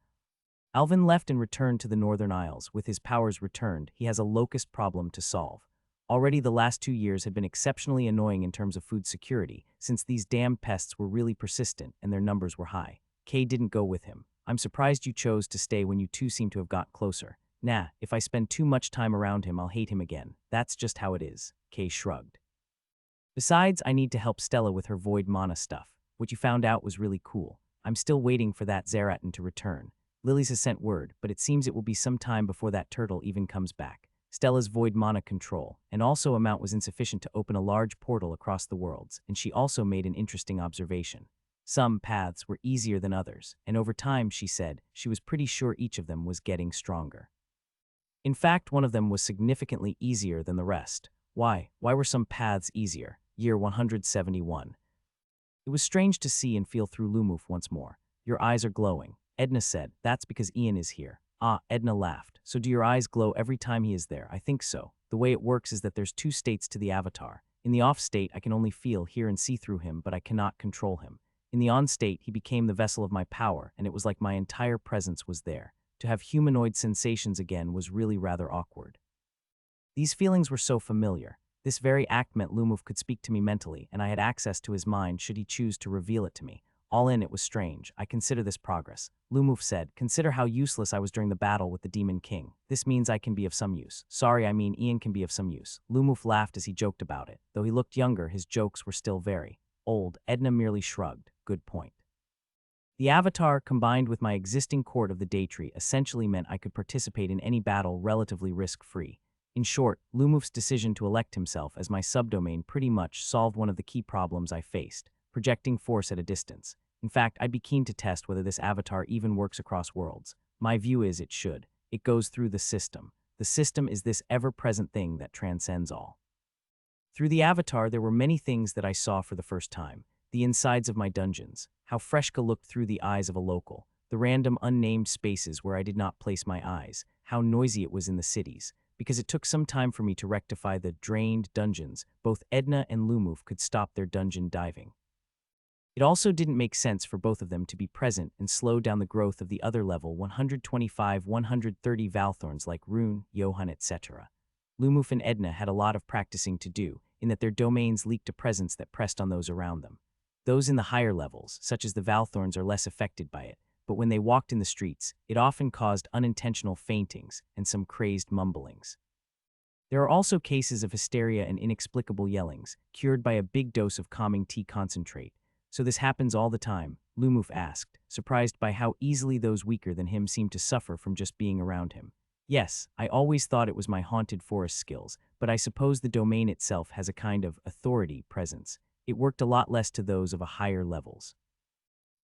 Alvin left and returned to the Northern Isles. With his powers returned, he has a locust problem to solve. Already the last 2 years had been exceptionally annoying in terms of food security, since these damn pests were really persistent and their numbers were high. Kay didn't go with him. I'm surprised you chose to stay when you two seem to have got closer. Nah, if I spend too much time around him, I'll hate him again. That's just how it is. Kay shrugged. Besides, I need to help Stella with her void mana stuff. What you found out was really cool. I'm still waiting for that Zeratin to return. Lily's has sent word, but it seems it will be some time before that turtle even comes back. Stella's void mana control, and also amount was insufficient to open a large portal across the worlds, and she also made an interesting observation. Some paths were easier than others, and over time, she said, she was pretty sure each of them was getting stronger. In fact, one of them was significantly easier than the rest. Why? Why were some paths easier? Year 171. It was strange to see and feel through Lumuf once more. Your eyes are glowing. Edna said, that's because Ian is here. Ah, Edna laughed. So do your eyes glow every time he is there? I think so. The way it works is that there's 2 states to the avatar. In the off state, I can only feel, hear, and see through him, but I cannot control him. In the on state, he became the vessel of my power, and it was like my entire presence was there. To have humanoid sensations again was really rather awkward. These feelings were so familiar. This very act meant Lumuf could speak to me mentally, and I had access to his mind should he choose to reveal it to me. All in, it was strange. I consider this progress. Lumuf said, consider how useless I was during the battle with the Demon King. This means I can be of some use. Sorry, I mean Ian can be of some use. Lumuf laughed as he joked about it. Though he looked younger, his jokes were still very old. Edna merely shrugged. Good point. The avatar, combined with my existing court of the Daytree, essentially meant I could participate in any battle relatively risk-free. In short, Lumuf's decision to elect himself as my subdomain pretty much solved one of the key problems I faced, projecting force at a distance. In fact, I'd be keen to test whether this avatar even works across worlds. My view is it should. It goes through the system. The system is this ever-present thing that transcends all. Through the avatar, there were many things that I saw for the first time. The insides of my dungeons, how Freshka looked through the eyes of a local, the random unnamed spaces where I did not place my eyes, how noisy it was in the cities. Because it took some time for me to rectify the drained dungeons, both Edna and Lumuf could stop their dungeon diving. It also didn't make sense for both of them to be present and slow down the growth of the other level 125-130 Valthorns like Rune, Johann, etc. Lumuf and Edna had a lot of practicing to do, in that their domains leaked a presence that pressed on those around them. Those in the higher levels, such as the Valthorns, are less affected by it, but when they walked in the streets, it often caused unintentional faintings and some crazed mumblings. There are also cases of hysteria and inexplicable yellings, cured by a big dose of calming tea concentrate. So this happens all the time, Lumuf asked, surprised by how easily those weaker than him seemed to suffer from just being around him. Yes, I always thought it was my haunted forest skills, but I suppose the domain itself has a kind of authority presence. It worked a lot less to those of a higher levels.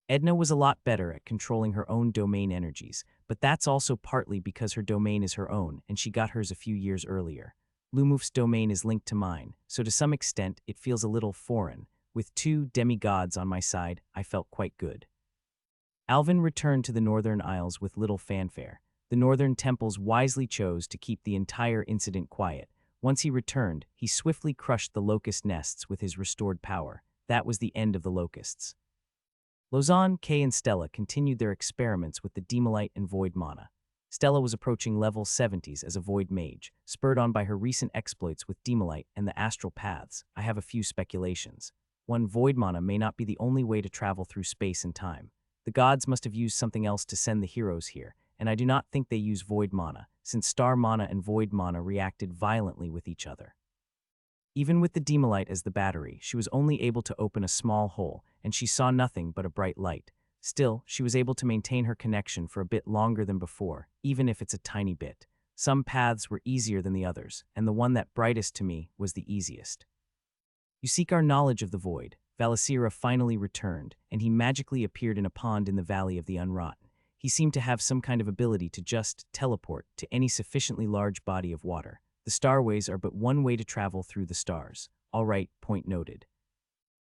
Edna was a lot better at controlling her own domain energies, but that's also partly because her domain is her own, and she got hers a few years earlier. Lumuf's domain is linked to mine, so to some extent it feels a little foreign. With 2 demigods on my side, I felt quite good. Alvin returned to the Northern Isles with little fanfare. The Northern Temples wisely chose to keep the entire incident quiet. Once he returned, he swiftly crushed the locust nests with his restored power. That was the end of the locusts. Lausanne, Kay, and Stella continued their experiments with the Demolite and Void Mana. Stella was approaching level 70s as a Void Mage, spurred on by her recent exploits with Demolite and the Astral Paths. I have a few speculations. One, Void Mana may not be the only way to travel through space and time. The gods must have used something else to send the heroes here, and I do not think they use void mana, since star mana and void mana reacted violently with each other. Even with the demolite as the battery, she was only able to open a small hole, and she saw nothing but a bright light. Still, she was able to maintain her connection for a bit longer than before, even if it's a tiny bit. Some paths were easier than the others, and the one that brightest to me was the easiest. You seek our knowledge of the void. Valasira finally returned, and he magically appeared in a pond in the Valley of the Unwrought. He seemed to have some kind of ability to just teleport to any sufficiently large body of water. The starways are but one way to travel through the stars. All right, point noted.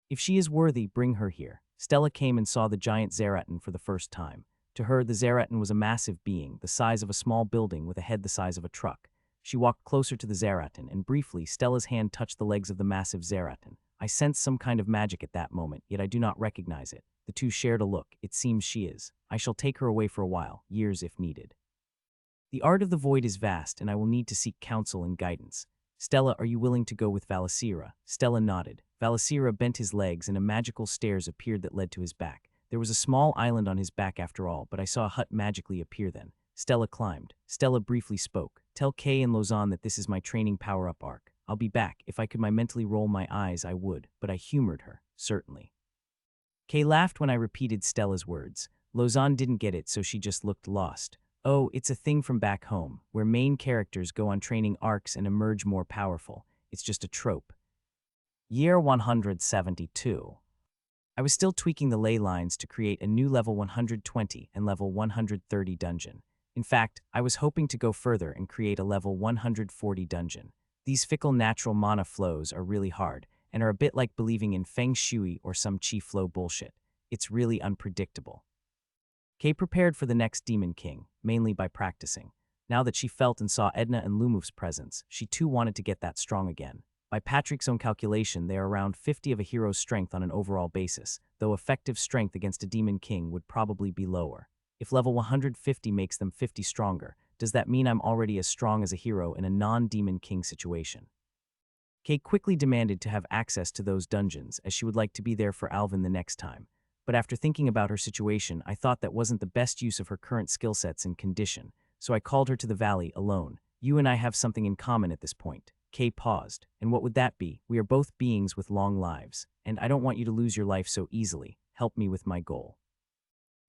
If she is worthy, bring her here. Stella came and saw the giant Zeratin for the first time. To her, the Zeratin was a massive being, the size of a small building with a head the size of a truck. She walked closer to the Zeratin, and briefly, Stella's hand touched the legs of the massive Zeratin. I sensed some kind of magic at that moment, yet I do not recognize it. The two shared a look. It seems she is. I shall take her away for a while, years if needed. The art of the void is vast, and I will need to seek counsel and guidance. Stella, are you willing to go with Valasira? Stella nodded. Valasira bent his legs, and a magical stairs appeared that led to his back. There was a small island on his back after all, but I saw a hut magically appear then. Stella climbed. Stella briefly spoke. Tell Kay and Lausanne that this is my training power-up arc. I'll be back. If I could mentally roll my eyes, I would, but I humored her, certainly. Kay laughed when I repeated Stella's words. Lausanne didn't get it, so she just looked lost. Oh, it's a thing from back home, where main characters go on training arcs and emerge more powerful. It's just a trope. Year 172. I was still tweaking the ley lines to create a new level 120 and level 130 dungeon. In fact, I was hoping to go further and create a level 140 dungeon. These fickle natural mana flows are really hard, and are a bit like believing in feng shui or some chi flow bullshit. It's really unpredictable. Kay prepared for the next Demon King, mainly by practicing. Now that she felt and saw Edna and Lumuf's presence, she too wanted to get that strong again. By Patrick's own calculation, they are around 50 of a hero's strength on an overall basis, though effective strength against a Demon King would probably be lower. If level 150 makes them 50 stronger, does that mean I'm already as strong as a hero in a non-Demon King situation? Kay quickly demanded to have access to those dungeons, as she would like to be there for Alvin the next time. But after thinking about her situation, I thought that wasn't the best use of her current skill sets and condition, so I called her to the valley alone. You and I have something in common at this point. Kay paused. And what would that be? We are both beings with long lives, and I don't want you to lose your life so easily. Help me with my goal.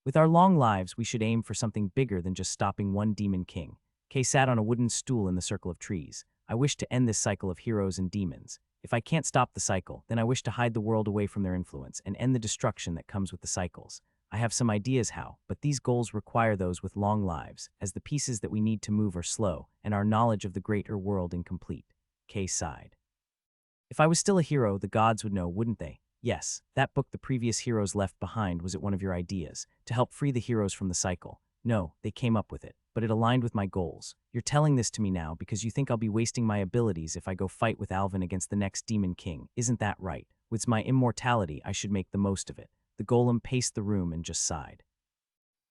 With our long lives, we should aim for something bigger than just stopping one Demon King. Kay sat on a wooden stool in the circle of trees. I wish to end this cycle of heroes and demons. If I can't stop the cycle, then I wish to hide the world away from their influence and end the destruction that comes with the cycles. I have some ideas how, but these goals require those with long lives, as the pieces that we need to move are slow, and our knowledge of the greater world incomplete. Kay sighed. If I was still a hero, the gods would know, wouldn't they? Yes, that book the previous heroes left behind, was it one of your ideas, to help free the heroes from the cycle? No, they came up with it, but it aligned with my goals. You're telling this to me now because you think I'll be wasting my abilities if I go fight with Alvin against the next Demon King. Isn't that right? With my immortality, I should make the most of it. The golem paced the room and just sighed.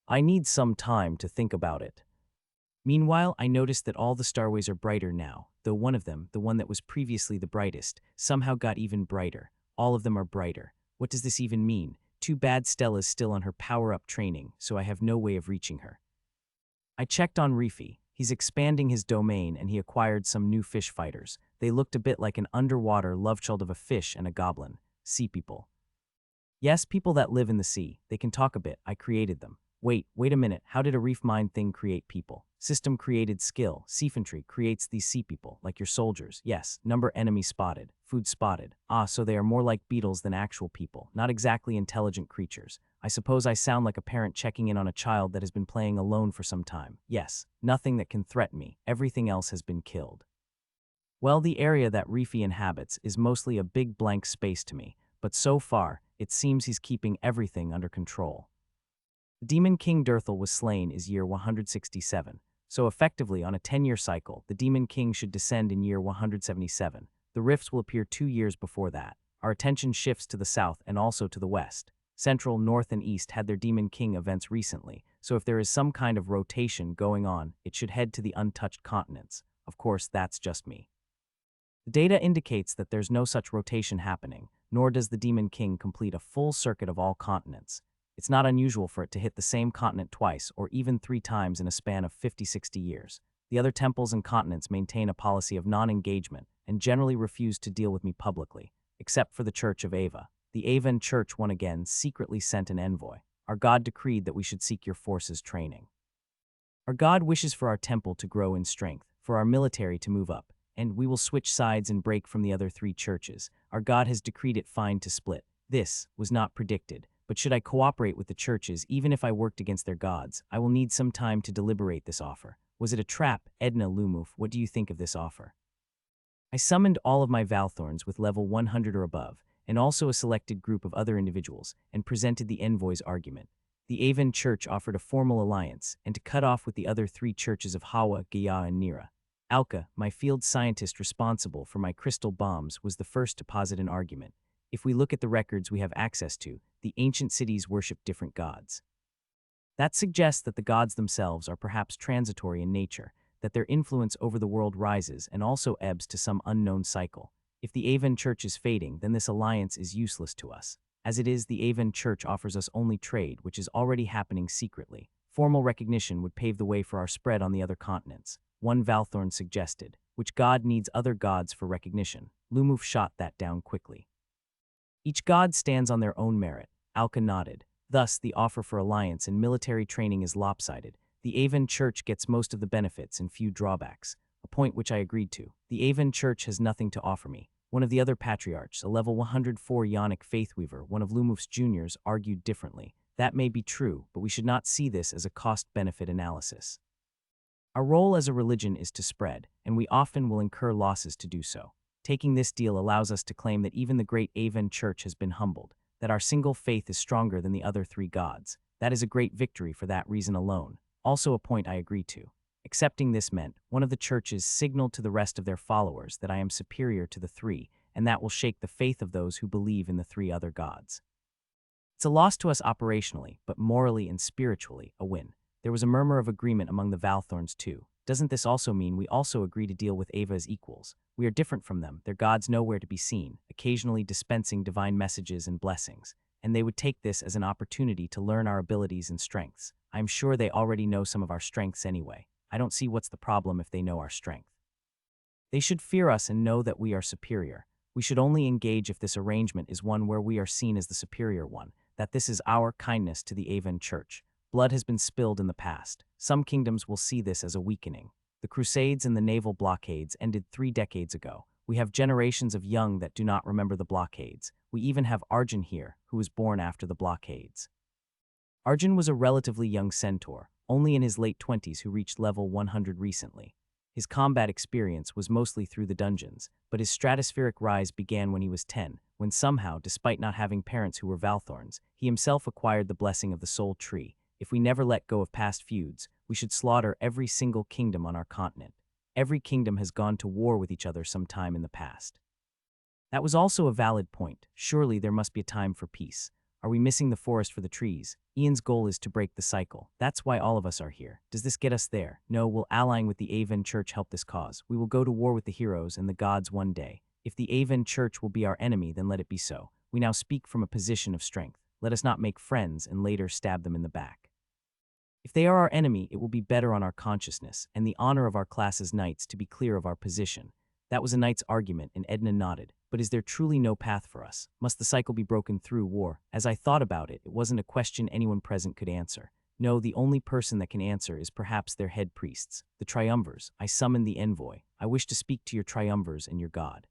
I need some time to think about it. Meanwhile, I noticed that all the starways are brighter now, though one of them, the one that was previously the brightest, somehow got even brighter. All of them are brighter. What does this even mean? Too bad Stella's still on her power-up training, so I have no way of reaching her. I checked on Reefy. He's expanding his domain and he acquired some new fish fighters. They looked a bit like an underwater love child of a fish and a goblin. Sea people. Yes, people that live in the sea. They can talk a bit. I created them. Wait a minute. How did a reef mind thing create people? System created skill. Seafantry creates these sea people, like your soldiers. Yes, number enemy spotted. Food spotted. Ah, so they are more like beetles than actual people. Not exactly intelligent creatures. I suppose I sound like a parent checking in on a child that has been playing alone for some time. Yes, nothing that can threaten me. Everything else has been killed. Well, the area that Reefy inhabits is mostly a big blank space to me, but so far, it seems he's keeping everything under control. The Demon King Durthal was slain is year 167, so effectively on a 10-year cycle, the Demon King should descend in year 177. The rifts will appear 2 years before that. Our attention shifts to the south and also to the west. Central, North, and East had their Demon King events recently, so if there is some kind of rotation going on, it should head to the untouched continents. Of course, that's just me. The data indicates that there's no such rotation happening, nor does the Demon King complete a full circuit of all continents. It's not unusual for it to hit the same continent twice or even 3 times in a span of 50-60 years. The other temples and continents maintain a policy of non-engagement and generally refuse to deal with me publicly, except for the Church of Ava. The Avan Church once again secretly sent an envoy. Our God decreed that we should seek your forces training. Our God wishes for our temple to grow in strength, for our military to move up, and we will switch sides and break from the other 3 churches. Our God has decreed it fine to split. This was not predicted, but should I cooperate with the churches even if I worked against their gods? I will need some time to deliberate this offer. Was it a trap? Edna Lumuf, what do you think of this offer? I summoned all of my Valthorns with level 100 or above, and also a selected group of other individuals, and presented the envoy's argument. The Avan Church offered a formal alliance, and to cut off with the other 3 churches of Hawa, Gaya, and Nira. Alka, my field scientist responsible for my crystal bombs, was the first to posit an argument. If we look at the records we have access to, the ancient cities worship different gods. That suggests that the gods themselves are perhaps transitory in nature, that their influence over the world rises and also ebbs to some unknown cycle. If the Avan Church is fading, then this alliance is useless to us. As it is, the Avan Church offers us only trade, which is already happening secretly. Formal recognition would pave the way for our spread on the other continents. One Valthorn suggested, which god needs other gods for recognition? Lumuf shot that down quickly. Each god stands on their own merit. Alka nodded. Thus, the offer for alliance and military training is lopsided. The Avan Church gets most of the benefits and few drawbacks, a point which I agreed to. The Avan Church has nothing to offer me. One of the other patriarchs, a level 104 Yonic Faithweaver, one of Lumuf's juniors, argued differently. That may be true, but we should not see this as a cost-benefit analysis. Our role as a religion is to spread, and we often will incur losses to do so. Taking this deal allows us to claim that even the great Avan Church has been humbled, that our single faith is stronger than the other 3 gods. That is a great victory for that reason alone. Also a point I agree to. Accepting this meant one of the churches signaled to the rest of their followers that I am superior to the 3, and that will shake the faith of those who believe in the 3 other gods. It's a loss to us operationally, but morally and spiritually, a win. There was a murmur of agreement among the Valthorns too. Doesn't this also mean we also agree to deal with Ava as equals? We are different from them, their gods nowhere to be seen, occasionally dispensing divine messages and blessings, and they would take this as an opportunity to learn our abilities and strengths. I am sure they already know some of our strengths anyway. I don't see what's the problem if they know our strength. They should fear us and know that we are superior. We should only engage if this arrangement is one where we are seen as the superior one, that this is our kindness to the Avan Church. Blood has been spilled in the past. Some kingdoms will see this as a weakening. The Crusades and the naval blockades ended 3 decades ago. We have generations of young that do not remember the blockades. We even have Arjun here, who was born after the blockades. Arjun was a relatively young centaur, only in his late 20s, who reached level 100 recently. His combat experience was mostly through the dungeons, but his stratospheric rise began when he was 10, when somehow, despite not having parents who were Valthorns, he himself acquired the blessing of the Soul Tree. If we never let go of past feuds, we should slaughter every single kingdom on our continent. Every kingdom has gone to war with each other some time in the past. That was also a valid point. Surely there must be a time for peace. Are we missing the forest for the trees? Ian's goal is to break the cycle. That's why all of us are here. Does this get us there? No, will allying with the Avan Church help this cause? We will go to war with the heroes and the gods one day. If the Avan Church will be our enemy, then let it be so. We now speak from a position of strength. Let us not make friends and later stab them in the back. If they are our enemy, it will be better on our consciousness and the honor of our class's knights to be clear of our position. That was a knight's argument, and Edna nodded. But is there truly no path for us? Must the cycle be broken through war? As I thought about it, it wasn't a question anyone present could answer. No, the only person that can answer is perhaps their head priests, the triumvirs. I summoned the envoy. I wish to speak to your triumvirs and your god.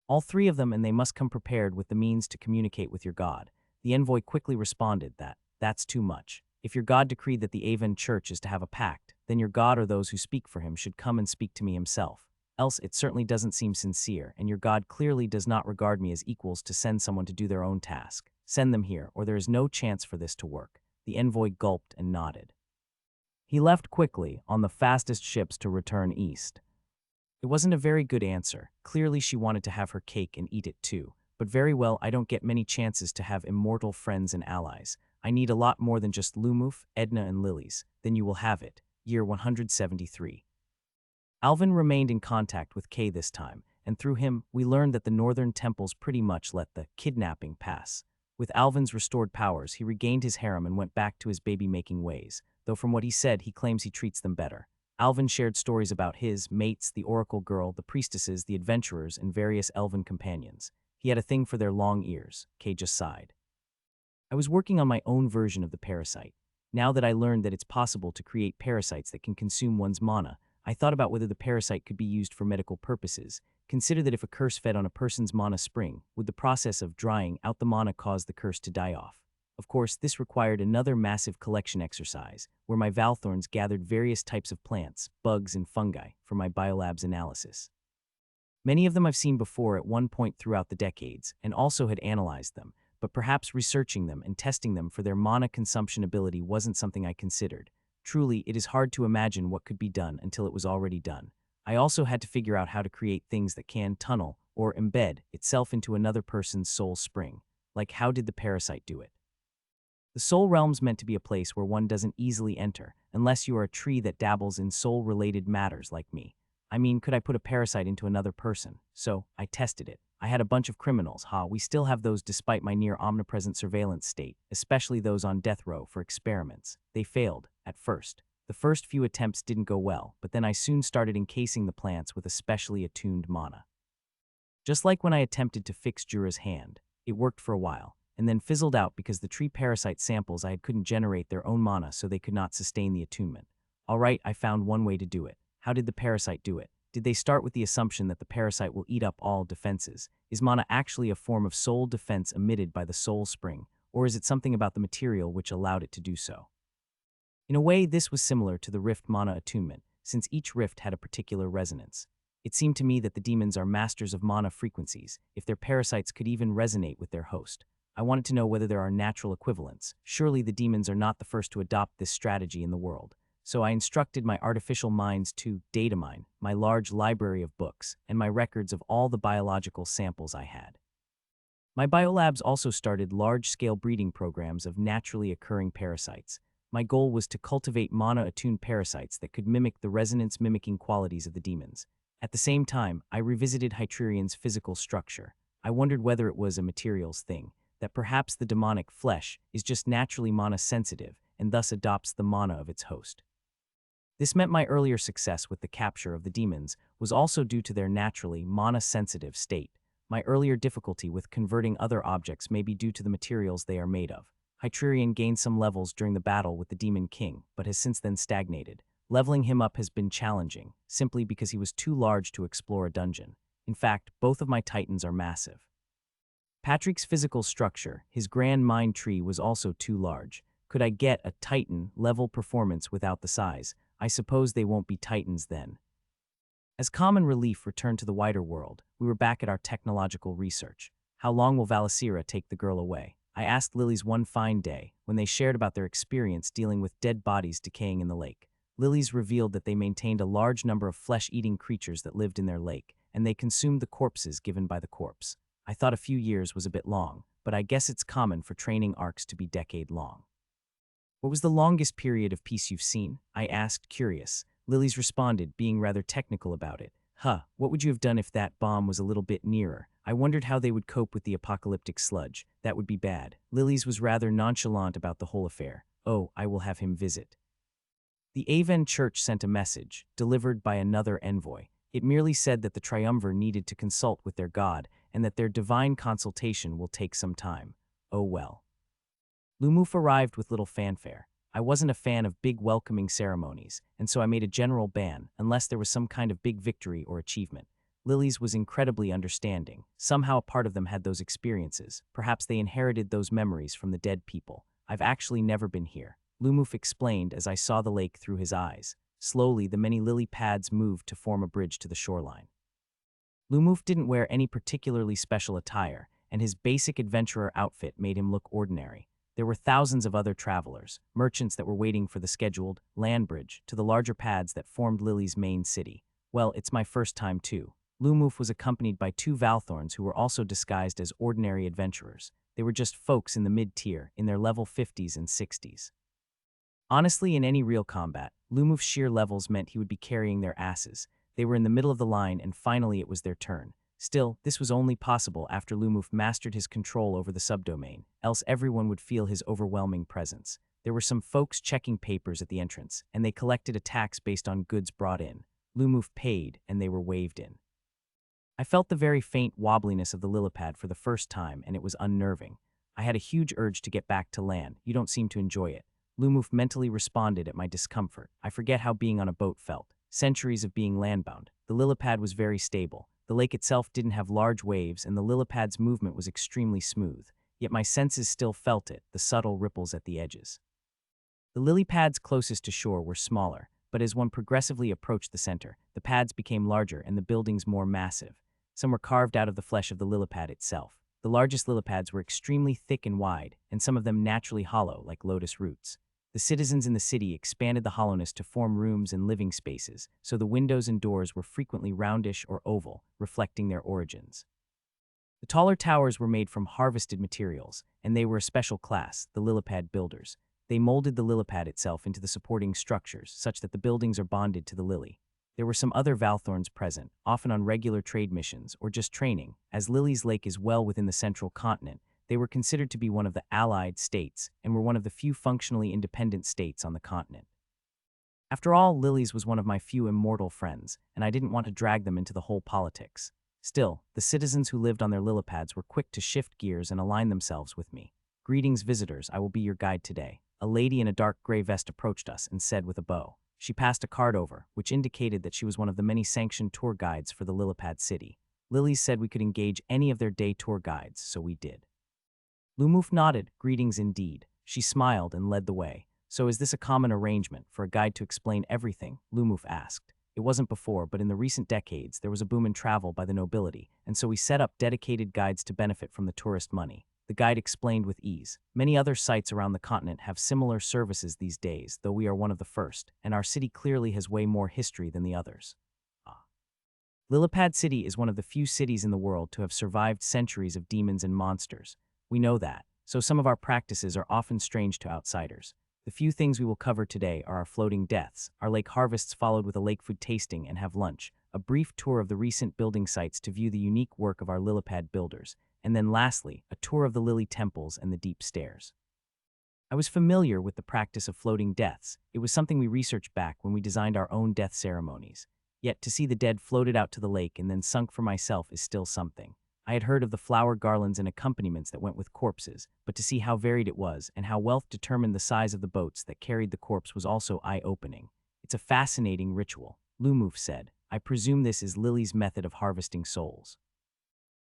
All 3 of them, and they must come prepared with the means to communicate with your god. The envoy quickly responded that, that's too much. If your god decreed that the Avan Church is to have a pact, then your god or those who speak for him should come and speak to me himself. Else it certainly doesn't seem sincere, and your god clearly does not regard me as equals to send someone to do their own task. Send them here, or there is no chance for this to work. The envoy gulped and nodded. He left quickly, on the fastest ships to return east. It wasn't a very good answer. Clearly she wanted to have her cake and eat it too. But very well, I don't get many chances to have immortal friends and allies. I need a lot more than just Lumuf, Edna, and Lilies. Then you will have it. Year 173. Alvin remained in contact with Kay this time, and through him, we learned that the northern temples pretty much let the kidnapping pass. With Alvin's restored powers, he regained his harem and went back to his baby-making ways, though from what he said, he claims he treats them better. Alvin shared stories about his mates, the Oracle Girl, the Priestesses, the Adventurers, and various elven companions. He had a thing for their long ears. Kay just sighed. I was working on my own version of the parasite. Now that I learned that it's possible to create parasites that can consume one's mana, I thought about whether the parasite could be used for medical purposes. Consider that if a curse fed on a person's mana spring, would the process of drying out the mana cause the curse to die off? Of course, this required another massive collection exercise, where my Valthorns gathered various types of plants, bugs, and fungi for my biolab's analysis. Many of them I've seen before at one point throughout the decades, and also had analyzed them, but perhaps researching them and testing them for their mana consumption ability wasn't something I considered. Truly, it is hard to imagine what could be done until it was already done. I also had to figure out how to create things that can tunnel or embed itself into another person's soul spring. Like, how did the parasite do it? The soul realm's meant to be a place where one doesn't easily enter, unless you are a tree that dabbles in soul-related matters like me. I mean, could I put a parasite into another person? So, I tested it. I had a bunch of criminals, we still have those despite my near-omnipresent surveillance state, especially those on death row for experiments. They failed, at first. The first few attempts didn't go well, but then I soon started encasing the plants with a specially attuned mana. Just like when I attempted to fix Jura's hand, it worked for a while, and then fizzled out because the tree parasite samples I had couldn't generate their own mana, so they could not sustain the attunement. Alright, I found one way to do it. How did the parasite do it? Did they start with the assumption that the parasite will eat up all defenses? Is mana actually a form of soul defense emitted by the soul spring, or is it something about the material which allowed it to do so? In a way, this was similar to the rift mana attunement, since each rift had a particular resonance. It seemed to me that the demons are masters of mana frequencies, if their parasites could even resonate with their host. I wanted to know whether there are natural equivalents. Surely the demons are not the first to adopt this strategy in the world. So I instructed my artificial minds to data mine my large library of books and my records of all the biological samples I had. My biolabs also started large-scale breeding programs of naturally occurring parasites. My goal was to cultivate mana-attuned parasites that could mimic the resonance-mimicking qualities of the demons. At the same time, I revisited Hytrion's physical structure. I wondered whether it was a materials thing, that perhaps the demonic flesh is just naturally mana-sensitive and thus adopts the mana of its host. This meant my earlier success with the capture of the demons was also due to their naturally mana-sensitive state. My earlier difficulty with converting other objects may be due to the materials they are made of. Hytrorion gained some levels during the battle with the Demon King, but has since then stagnated. Leveling him up has been challenging, simply because he was too large to explore a dungeon. In fact, both of my titans are massive. Patrick's physical structure, his grand mind tree, was also too large. Could I get a titan-level performance without the size? I suppose they won't be titans then. As common relief returned to the wider world, we were back at our technological research. How long will Valicira take the girl away? I asked Lily's one fine day, when they shared about their experience dealing with dead bodies decaying in the lake. Lily's revealed that they maintained a large number of flesh-eating creatures that lived in their lake, and they consumed the corpses given by the corpse. I thought a few years was a bit long, but I guess it's common for training arcs to be decade-long. What was the longest period of peace you've seen? I asked, curious. Lily's responded, being rather technical about it. What would you have done if that bomb was a little bit nearer? I wondered how they would cope with the apocalyptic sludge. That would be bad. Lily's was rather nonchalant about the whole affair. Oh, I will have him visit. The Aven Church sent a message, delivered by another envoy. It merely said that the Triumvir needed to consult with their god, and that their divine consultation will take some time. Oh well. Lumuf arrived with little fanfare. I wasn't a fan of big welcoming ceremonies, and so I made a general ban, unless there was some kind of big victory or achievement. Lily's was incredibly understanding. Somehow a part of them had those experiences. Perhaps they inherited those memories from the dead people. I've actually never been here. Lumuf explained as I saw the lake through his eyes. Slowly, the many lily pads moved to form a bridge to the shoreline. Lumuf didn't wear any particularly special attire, and his basic adventurer outfit made him look ordinary. There were thousands of other travelers, merchants that were waiting for the scheduled land bridge to the larger pads that formed Lily's main city. Well, it's my first time too. Lumuf was accompanied by two Valthorns who were also disguised as ordinary adventurers. They were just folks in the mid-tier, in their level 50s and 60s. Honestly, in any real combat, Lumuf's sheer levels meant he would be carrying their asses. They were in the middle of the line, and finally it was their turn. Still, this was only possible after Lumuf mastered his control over the subdomain, else everyone would feel his overwhelming presence. There were some folks checking papers at the entrance, and they collected a tax based on goods brought in. Lumuf paid, and they were waved in. I felt the very faint wobbliness of the lilipad for the first time, and it was unnerving. I had a huge urge to get back to land. You don't seem to enjoy it. Lumuf mentally responded at my discomfort. I forget how being on a boat felt. Centuries of being landbound. The lilipad was very stable. The lake itself didn't have large waves, and the lilipad's movement was extremely smooth. Yet my senses still felt it, the subtle ripples at the edges. The lily pads closest to shore were smaller, but as one progressively approached the center, the pads became larger and the buildings more massive. Some were carved out of the flesh of the lilipad itself. The largest lilipads were extremely thick and wide, and some of them naturally hollow, like lotus roots. The citizens in the city expanded the hollowness to form rooms and living spaces, so the windows and doors were frequently roundish or oval, reflecting their origins. The taller towers were made from harvested materials, and they were a special class, the lilipad builders. They molded the lilipad itself into the supporting structures, such that the buildings are bonded to the lily. There were some other Valthorns present, often on regular trade missions or just training. As Lily's Lake is well within the central continent, they were considered to be one of the allied states and were one of the few functionally independent states on the continent. After all, Lily's was one of my few immortal friends, and I didn't want to drag them into the whole politics. Still, the citizens who lived on their lilipads were quick to shift gears and align themselves with me. "Greetings, visitors, I will be your guide today." A lady in a dark gray vest approached us and said with a bow. She passed a card over, which indicated that she was one of the many sanctioned tour guides for the Lilipad city. Lily's said we could engage any of their day tour guides, so we did. Lumuf nodded, "Greetings indeed." She smiled and led the way. "So is this a common arrangement for a guide to explain everything?" Lumuf asked. It wasn't before, but in the recent decades, there was a boom in travel by the nobility, and so we set up dedicated guides to benefit from the tourist money. The guide explained with ease. Many other sites around the continent have similar services these days, though we are one of the first, and our city clearly has way more history than the others. Lilipad City is one of the few cities in the world to have survived centuries of demons and monsters. We know that, so some of our practices are often strange to outsiders. The few things we will cover today are our floating deaths, our lake harvests followed with a lake food tasting and have lunch, a brief tour of the recent building sites to view the unique work of our Lilipad builders, and then lastly, a tour of the lily temples and the deep stairs. I was familiar with the practice of floating deaths. It was something we researched back when we designed our own death ceremonies. Yet to see the dead floated out to the lake and then sunk for myself is still something. I had heard of the flower garlands and accompaniments that went with corpses, but to see how varied it was and how wealth determined the size of the boats that carried the corpse was also eye-opening. "It's a fascinating ritual," Lumuf said. "I presume this is Lily's method of harvesting souls."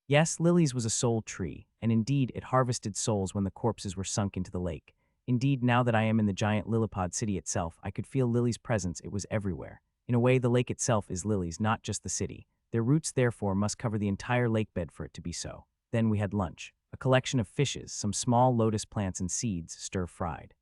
Yes, Lily's was a soul tree, and indeed it harvested souls when the corpses were sunk into the lake. Indeed, now that I am in the giant Lilipad city itself, I could feel Lily's presence. It was everywhere. In a way, the lake itself is Lily's, not just the city. Their roots, therefore, must cover the entire lake bed for it to be so. Then we had lunch. A collection of fishes, some small lotus plants and seeds, stir-fried.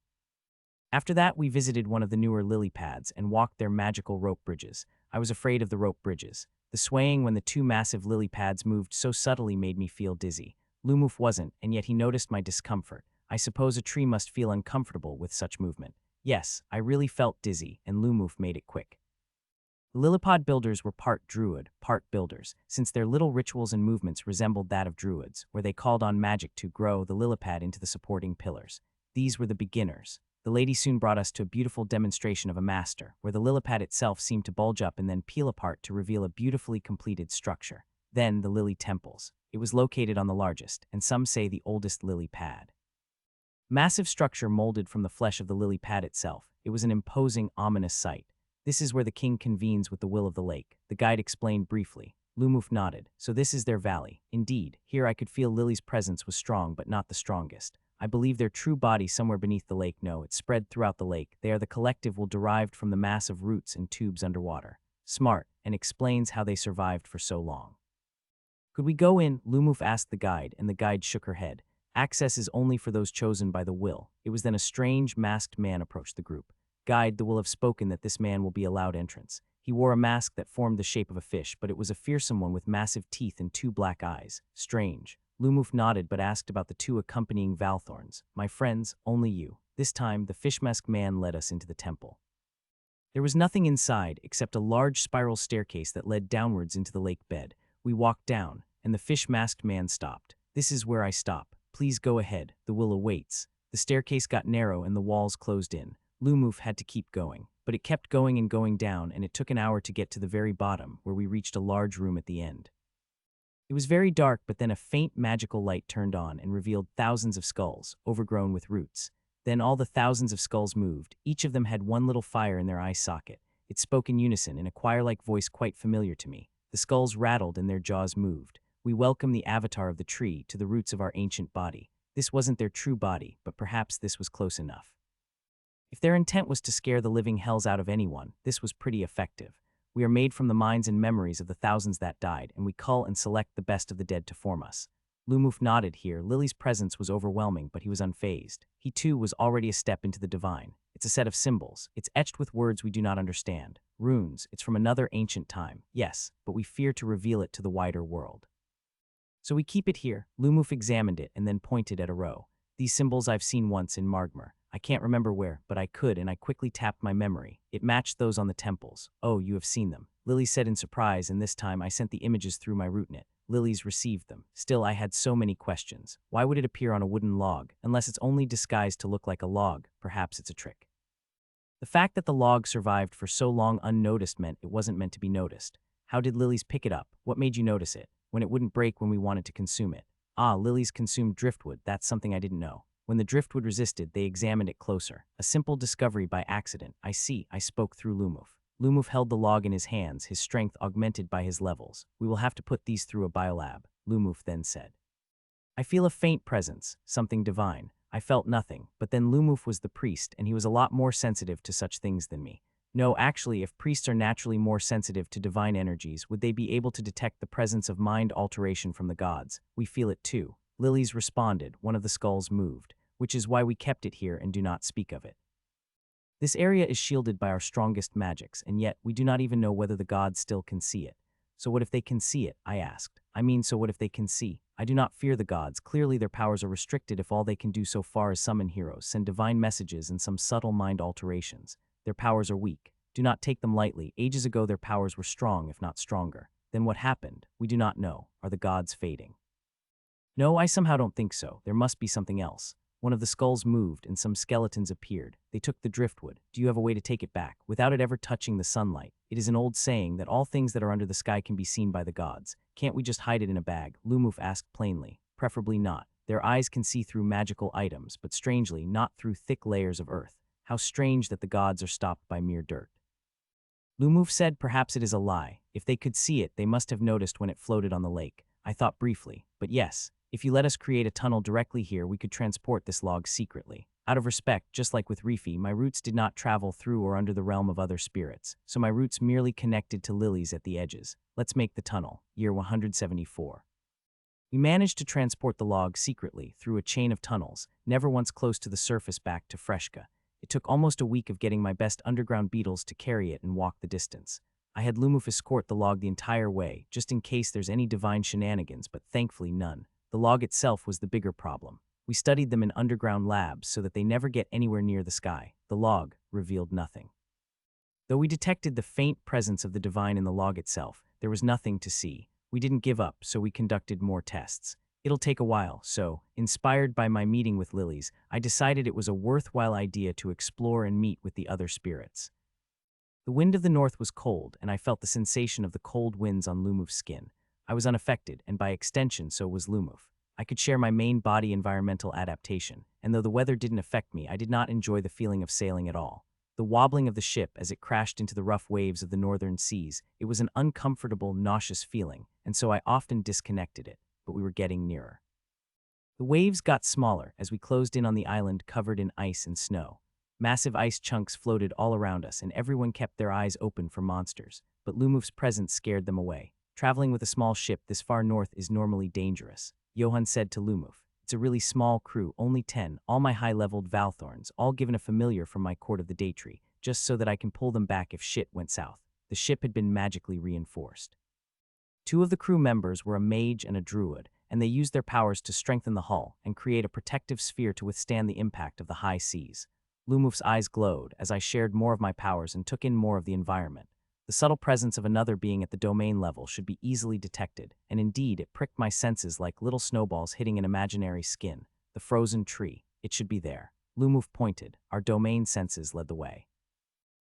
After that, we visited one of the newer lily pads and walked their magical rope bridges. I was afraid of the rope bridges. The swaying when the two massive lily pads moved so subtly made me feel dizzy. Lumuf wasn't, and yet he noticed my discomfort. I suppose a tree must feel uncomfortable with such movement. Yes, I really felt dizzy, and Lumuf made it quick. The Lilipad builders were part druid, part builders, since their little rituals and movements resembled that of druids, where they called on magic to grow the lilipad into the supporting pillars. These were the beginners. The lady soon brought us to a beautiful demonstration of a master, where the lilipad itself seemed to bulge up and then peel apart to reveal a beautifully completed structure. Then the lily temples. It was located on the largest, and some say the oldest lily pad. Massive structure molded from the flesh of the lily pad itself. It was an imposing, ominous sight. "This is where the king convenes with the will of the lake," the guide explained briefly. Lumuf nodded. "So this is their valley." Indeed, here I could feel Lily's presence was strong but not the strongest. I believe their true body somewhere beneath the lake. No, it's spread throughout the lake. They are the collective will derived from the mass of roots and tubes underwater. Smart, and explains how they survived for so long. "Could we go in?" Lumuf asked the guide, and the guide shook her head. "Access is only for those chosen by the will." It was then a strange, masked man approached the group. "Guide, the will have spoken that this man will be allowed entrance." He wore a mask that formed the shape of a fish, but it was a fearsome one with massive teeth and two black eyes. Strange. Lumuf nodded but asked about the two accompanying Valthorns. "My friends, only you." This time, the fish-masked man led us into the temple. There was nothing inside except a large spiral staircase that led downwards into the lake bed. We walked down, and the fish-masked man stopped. "This is where I stop. Please go ahead. The will awaits." The staircase got narrow and the walls closed in. Lumuf had to keep going, but it kept going and going down, and it took an hour to get to the very bottom, where we reached a large room at the end. It was very dark, but then a faint magical light turned on and revealed thousands of skulls, overgrown with roots. Then all the thousands of skulls moved. Each of them had one little fire in their eye socket. It spoke in unison, in a choir-like voice quite familiar to me. The skulls rattled and their jaws moved. "We welcome the avatar of the tree to the roots of our ancient body." This wasn't their true body, but perhaps this was close enough. If their intent was to scare the living hells out of anyone, this was pretty effective. We are made from the minds and memories of the thousands that died, and we cull and select the best of the dead to form us. Lumuf nodded here. Lily's presence was overwhelming, but he was unfazed. He too was already a step into the divine. It's a set of symbols. It's etched with words we do not understand. Runes. It's from another ancient time. Yes, but we fear to reveal it to the wider world. So we keep it here. Lumuf examined it and then pointed at a row. "These symbols I've seen once in Margmer. I can't remember where, but I could, and I quickly tapped my memory. It matched those on the temples." "Oh, you have seen them," Lily said in surprise, and this time I sent the images through my rootnet. Lily's received them. Still, I had so many questions. Why would it appear on a wooden log? Unless it's only disguised to look like a log, perhaps it's a trick. The fact that the log survived for so long unnoticed meant it wasn't meant to be noticed. How did Lily's pick it up? What made you notice it? When it wouldn't break when we wanted to consume it. Ah, Lily's consumed driftwood. That's something I didn't know. When the driftwood resisted, they examined it closer. A simple discovery by accident. "I see," I spoke through Lumuf. Lumuf held the log in his hands, his strength augmented by his levels. "We will have to put these through a biolab," Lumuf then said. "I feel a faint presence, something divine." I felt nothing, but then Lumuf was the priest, and he was a lot more sensitive to such things than me. No, actually, if priests are naturally more sensitive to divine energies, would they be able to detect the presence of mind alteration from the gods? "We feel it too." Lily's responded. One of the skulls moved, which is why we kept it here and do not speak of it. "This area is shielded by our strongest magics, and yet we do not even know whether the gods still can see it." "So what if they can see it?" I asked. So what if they can see? I do not fear the gods. Clearly their powers are restricted if all they can do so far is summon heroes, send divine messages, and some subtle mind alterations. Their powers are weak. Do not take them lightly. Ages ago their powers were strong, if not stronger. Then what happened? We do not know. Are the gods fading? No, I somehow don't think so. There must be something else. One of the skulls moved and some skeletons appeared. They took the driftwood. Do you have a way to take it back, without it ever touching the sunlight? It is an old saying that all things that are under the sky can be seen by the gods. Can't we just hide it in a bag? Lumuf asked plainly. Preferably not. Their eyes can see through magical items, but strangely, not through thick layers of earth. How strange that the gods are stopped by mere dirt. Lumuf said perhaps it is a lie. If they could see it, they must have noticed when it floated on the lake. I thought briefly, but yes. If you let us create a tunnel directly here, we could transport this log secretly. Out of respect, just like with Rifi, my roots did not travel through or under the realm of other spirits, so my roots merely connected to lilies at the edges. Let's make the tunnel. Year 174. We managed to transport the log secretly through a chain of tunnels, never once close to the surface back to Freshka. It took almost a week of getting my best underground beetles to carry it and walk the distance. I had Lumuf escort the log the entire way, just in case there's any divine shenanigans, but thankfully none. The log itself was the bigger problem. We studied them in underground labs so that they never get anywhere near the sky. The log revealed nothing. Though we detected the faint presence of the divine in the log itself, there was nothing to see. We didn't give up, so we conducted more tests. It'll take a while, so, inspired by my meeting with lilies, I decided it was a worthwhile idea to explore and meet with the other spirits. The wind of the north was cold, and I felt the sensation of the cold winds on Lumuf's skin. I was unaffected, and by extension, so was Lumuf. I could share my main body environmental adaptation, and though the weather didn't affect me, I did not enjoy the feeling of sailing at all. The wobbling of the ship as it crashed into the rough waves of the northern seas, it was an uncomfortable, nauseous feeling, and so I often disconnected it, but we were getting nearer. The waves got smaller as we closed in on the island covered in ice and snow. Massive ice chunks floated all around us, and everyone kept their eyes open for monsters, but Lumuf's presence scared them away. Traveling with a small ship this far north is normally dangerous, Johan said to Lumuf. It's a really small crew, only 10, all my high-leveled Valthorns, all given a familiar from my court of the Daytree, just so that I can pull them back if shit went south. The ship had been magically reinforced. 2 of the crew members were a mage and a druid, and they used their powers to strengthen the hull and create a protective sphere to withstand the impact of the high seas. Lumuf's eyes glowed as I shared more of my powers and took in more of the environment. The subtle presence of another being at the domain level should be easily detected, and indeed it pricked my senses like little snowballs hitting an imaginary skin. The frozen tree. It should be there. Lumuf pointed. Our domain senses led the way.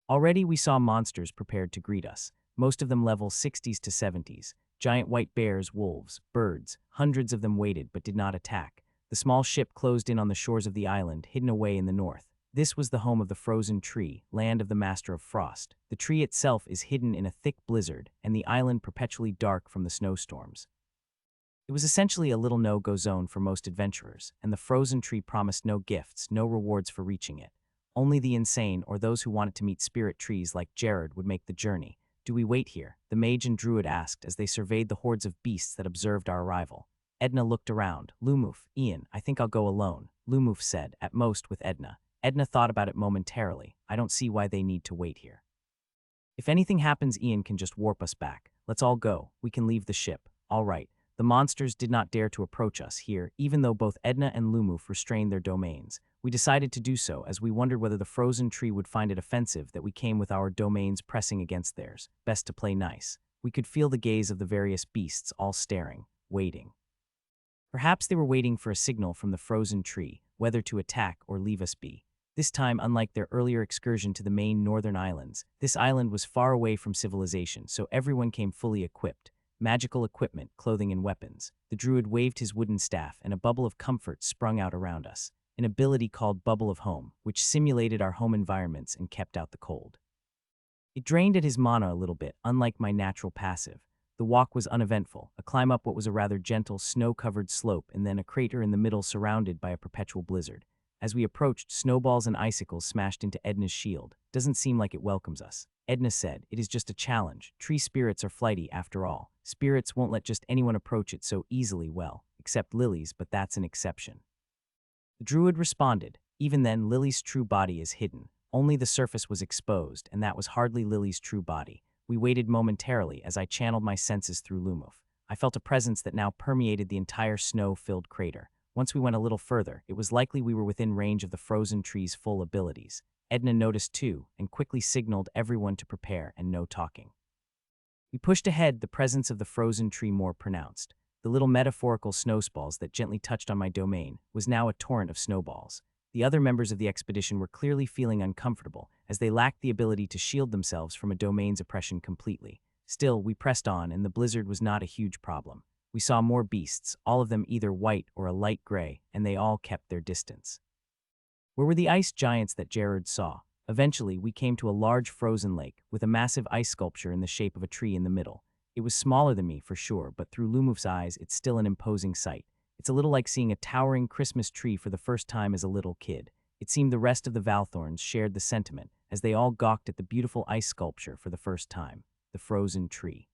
Already we saw monsters prepared to greet us, most of them level 60s to 70s. Giant white bears, wolves, birds, hundreds of them waited but did not attack. The small ship closed in on the shores of the island, hidden away in the north. This was the home of the frozen tree, land of the master of frost. The tree itself is hidden in a thick blizzard, and the island perpetually dark from the snowstorms. It was essentially a little no-go zone for most adventurers, and the frozen tree promised no gifts, no rewards for reaching it. Only the insane or those who wanted to meet spirit trees like Jared would make the journey. Do we wait here? The mage and druid asked as they surveyed the hordes of beasts that observed our arrival. Edna looked around. Lumuf, Ian, I think I'll go alone, Lumuf said, at most with Edna. Edna thought about it momentarily. I don't see why they need to wait here. If anything happens, Ian can just warp us back. Let's all go. We can leave the ship. All right. The monsters did not dare to approach us here, even though both Edna and Lumuf restrained their domains. We decided to do so as we wondered whether the frozen tree would find it offensive that we came with our domains pressing against theirs. Best to play nice. We could feel the gaze of the various beasts all staring, waiting. Perhaps they were waiting for a signal from the frozen tree, whether to attack or leave us be. This time, unlike their earlier excursion to the main northern islands, this island was far away from civilization, so everyone came fully equipped. Magical equipment, clothing, and weapons. The druid waved his wooden staff, and a bubble of comfort sprung out around us. An ability called Bubble of Home, which simulated our home environments and kept out the cold. It drained at his mana a little bit, unlike my natural passive. The walk was uneventful, a climb up what was a rather gentle, snow-covered slope, and then a crater in the middle surrounded by a perpetual blizzard. As we approached, snowballs and icicles smashed into Edna's shield. Doesn't seem like it welcomes us. Edna said, it is just a challenge. Tree spirits are flighty after all. Spirits won't let just anyone approach it so easily, well, except Lily's, but that's an exception. The druid responded, even then Lily's true body is hidden. Only the surface was exposed, and that was hardly Lily's true body. We waited momentarily as I channeled my senses through Lumuf. I felt a presence that now permeated the entire snow-filled crater. Once we went a little further, it was likely we were within range of the frozen tree's full abilities. Edna noticed too, and quickly signaled everyone to prepare and no talking. We pushed ahead, the presence of the frozen tree more pronounced. The little metaphorical snowballs that gently touched on my domain was now a torrent of snowballs. The other members of the expedition were clearly feeling uncomfortable, as they lacked the ability to shield themselves from a domain's oppression completely. Still, we pressed on, and the blizzard was not a huge problem. We saw more beasts, all of them either white or a light gray, and they all kept their distance. Where were the ice giants that Jared saw? Eventually, we came to a large frozen lake with a massive ice sculpture in the shape of a tree in the middle. It was smaller than me, for sure, but through Lumuf's eyes, it's still an imposing sight. It's a little like seeing a towering Christmas tree for the first time as a little kid. It seemed the rest of the Valthorns shared the sentiment, as they all gawked at the beautiful ice sculpture for the first time. The frozen tree.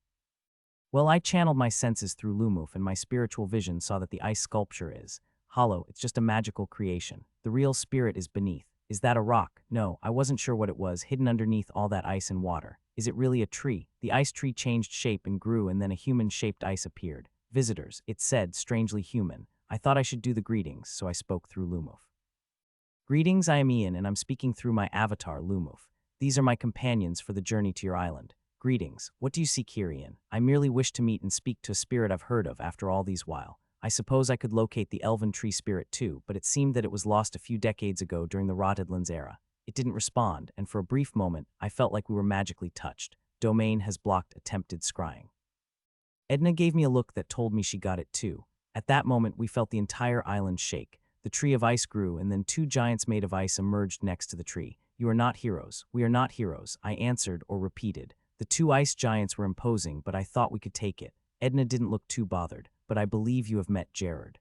Well, I channeled my senses through Lumuf, and my spiritual vision saw that the ice sculpture is hollow. It's just a magical creation. The real spirit is beneath. Is that a rock? No, I wasn't sure what it was, hidden underneath all that ice and water. Is it really a tree? The ice tree changed shape and grew, and then a human-shaped ice appeared. Visitors, it said, strangely human. I thought I should do the greetings, so I spoke through Lumuf. Greetings, I am Ian, and I'm speaking through my avatar, Lumuf. These are my companions for the journey to your island. Greetings. What do you seek here, Ian? I merely wish to meet and speak to a spirit I've heard of after all these while. I suppose I could locate the elven tree spirit too, but it seemed that it was lost a few decades ago during the Rottedlands era. It didn't respond, and for a brief moment, I felt like we were magically touched. Domain has blocked attempted scrying. Edna gave me a look that told me she got it too. At that moment, we felt the entire island shake. The tree of ice grew, and then two giants made of ice emerged next to the tree. You are not heroes. We are not heroes, I answered or repeated. The two ice giants were imposing, but I thought we could take it. Edna didn't look too bothered, but I believe you have met Jared.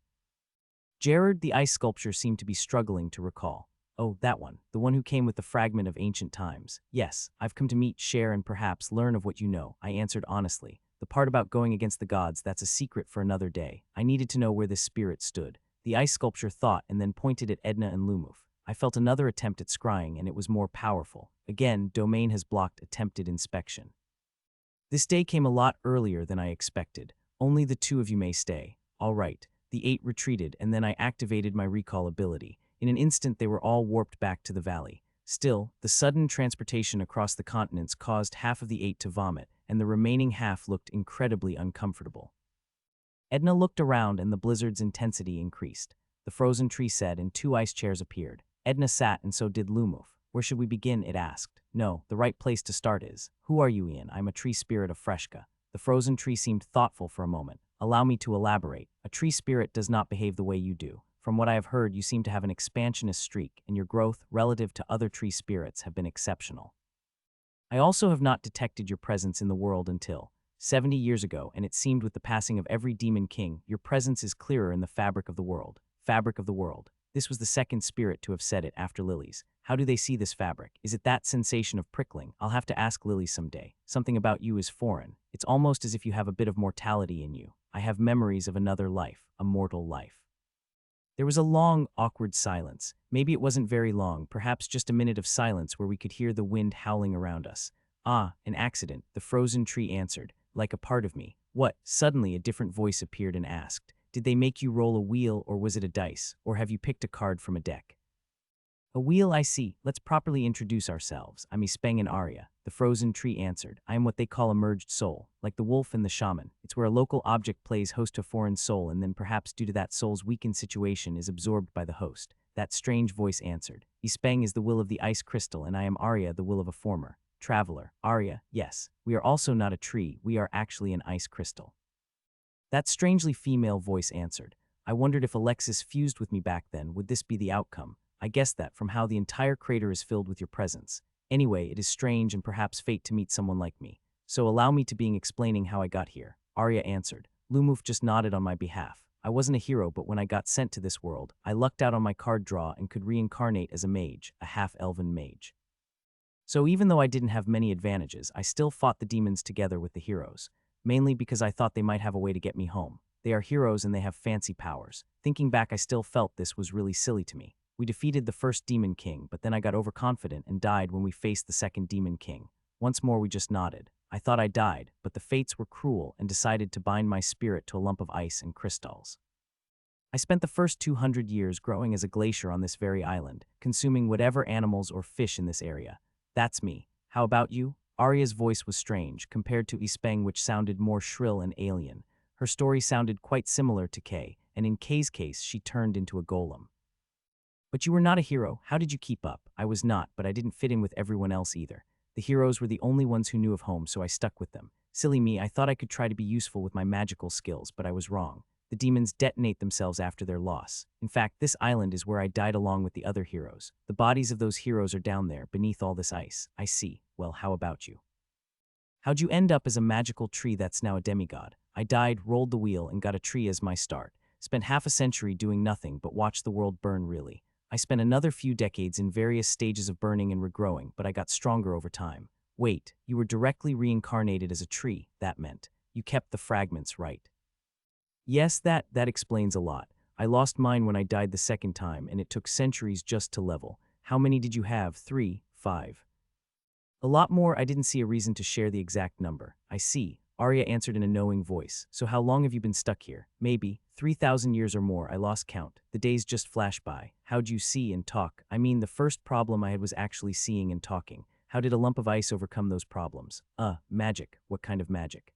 Jared, the ice sculpture, seemed to be struggling to recall. Oh, that one, the one who came with the fragment of ancient times. Yes, I've come to meet, share, and perhaps learn of what you know, I answered honestly. The part about going against the gods, that's a secret for another day. I needed to know where this spirit stood. The ice sculpture thought and then pointed at Edna and Lumuf. I felt another attempt at scrying, and it was more powerful. Again, domain has blocked attempted inspection. This day came a lot earlier than I expected. Only the two of you may stay. All right. The 8 retreated, and then I activated my recall ability. In an instant, they were all warped back to the valley. Still, the sudden transportation across the continents caused half of the 8 to vomit, and the remaining half looked incredibly uncomfortable. Edna looked around and the blizzard's intensity increased. The frozen tree said, and 2 ice chairs appeared. Edna sat and so did Lumuf. Where should we begin? It asked. No, the right place to start is. Who are you, Ian? I'm a tree spirit of Freshka. The frozen tree seemed thoughtful for a moment. Allow me to elaborate. A tree spirit does not behave the way you do. From what I have heard, you seem to have an expansionist streak, and your growth, relative to other tree spirits, have been exceptional. I also have not detected your presence in the world until 70 years ago, and it seemed with the passing of every demon king, your presence is clearer in the fabric of the world. Fabric of the world. This was the second spirit to have said it after Lily's. How do they see this fabric? Is it that sensation of prickling? I'll have to ask Lily someday. Something about you is foreign. It's almost as if you have a bit of mortality in you. I have memories of another life, a mortal life. There was a long, awkward silence. Maybe it wasn't very long, perhaps just a minute of silence where we could hear the wind howling around us. Ah, an accident, the frozen tree answered, like a part of me. What? Suddenly a different voice appeared and asked, did they make you roll a wheel, or was it a dice, or have you picked a card from a deck? A wheel, I see. Let's properly introduce ourselves. I'm Ispeng and Arya. The frozen tree answered. I am what they call a merged soul, like the wolf and the shaman. It's where a local object plays host to a foreign soul and then perhaps due to that soul's weakened situation is absorbed by the host. That strange voice answered. Ispeng is the will of the ice crystal and I am Arya, the will of a former traveler. Arya, yes. We are also not a tree. We are actually an ice crystal. That strangely female voice answered. I wondered if Alexis fused with me back then, would this be the outcome? I guessed that from how the entire crater is filled with your presence. Anyway, it is strange and perhaps fate to meet someone like me. So allow me to being explaining how I got here. Arya answered. Lumuf just nodded on my behalf. I wasn't a hero, but when I got sent to this world, I lucked out on my card draw and could reincarnate as a mage, a half-elven mage. So even though I didn't have many advantages, I still fought the demons together with the heroes, mainly because I thought they might have a way to get me home. They are heroes and they have fancy powers. Thinking back, I still felt this was really silly to me. We defeated the first demon king, but then I got overconfident and died when we faced the second demon king. Once more we just nodded. I thought I died, but the fates were cruel and decided to bind my spirit to a lump of ice and crystals. I spent the first 200 years growing as a glacier on this very island, consuming whatever animals or fish in this area. That's me. How about you? Arya's voice was strange, compared to Ispeng, which sounded more shrill and alien. Her story sounded quite similar to Kay, and in Kay's case, she turned into a golem. But you were not a hero. How did you keep up? I was not, but I didn't fit in with everyone else either. The heroes were the only ones who knew of home, so I stuck with them. Silly me, I thought I could try to be useful with my magical skills, but I was wrong. The demons detonate themselves after their loss. In fact, this island is where I died along with the other heroes. The bodies of those heroes are down there, beneath all this ice. I see. Well, how about you? How'd you end up as a magical tree that's now a demigod? I died, rolled the wheel, and got a tree as my start. Spent half a century doing nothing but watch the world burn, really. I spent another few decades in various stages of burning and regrowing, but I got stronger over time. Wait, you were directly reincarnated as a tree, that meant. You kept the fragments, right? Yes, that explains a lot. I lost mine when I died the second time, and it took centuries just to level. How many did you have? 3, 5. A lot more. I didn't see a reason to share the exact number. I see. Arya answered in a knowing voice. So how long have you been stuck here? Maybe 3,000 years or more. I lost count. The days just flash by. How'd you see and talk? I mean, the first problem I had was actually seeing and talking. How did a lump of ice overcome those problems? Magic. What kind of magic?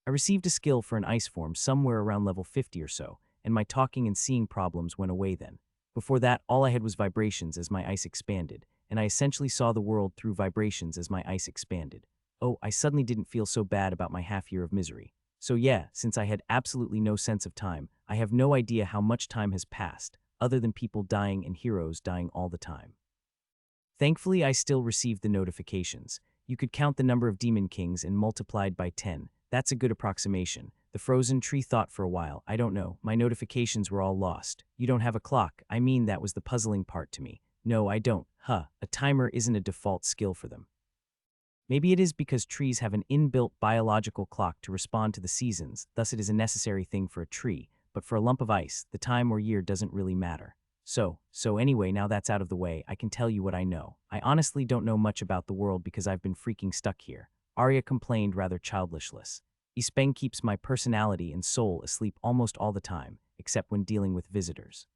I received a skill for an ice form somewhere around level 50 or so, and my talking and seeing problems went away then. Before that, all I had was vibrations as my ice expanded, and I essentially saw the world through vibrations as my ice expanded. Oh, I suddenly didn't feel so bad about my half-year of misery. So yeah, since I had absolutely no sense of time, I have no idea how much time has passed, other than people dying and heroes dying all the time. Thankfully, I still received the notifications. You could count the number of demon kings and multiplied by 10. That's a good approximation. The frozen tree thought for a while. I don't know. My notifications were all lost. You don't have a clock. I mean, that was the puzzling part to me. No, I don't. A timer isn't a default skill for them. Maybe it is because trees have an inbuilt biological clock to respond to the seasons, thus it is a necessary thing for a tree, but for a lump of ice, the time or year doesn't really matter. So anyway, now that's out of the way, I can tell you what I know. I honestly don't know much about the world because I've been freaking stuck here. Arya complained rather childishless. Ispeng keeps my personality and soul asleep almost all the time, except when dealing with visitors.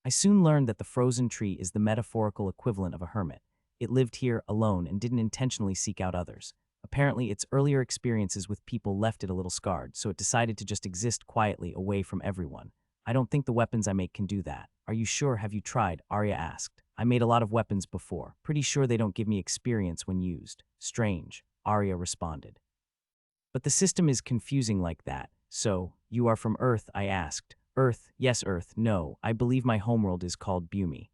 I soon learned that the frozen tree is the metaphorical equivalent of a hermit. It lived here alone and didn't intentionally seek out others. Apparently, its earlier experiences with people left it a little scarred, so it decided to just exist quietly away from everyone. I don't think the weapons I make can do that. Are you sure? Have you tried? Arya asked. I made a lot of weapons before. Pretty sure they don't give me experience when used. Strange, Arya responded. But the system is confusing like that. So, you are from Earth? I asked. Earth, yes Earth, no, I believe my homeworld is called Bumi.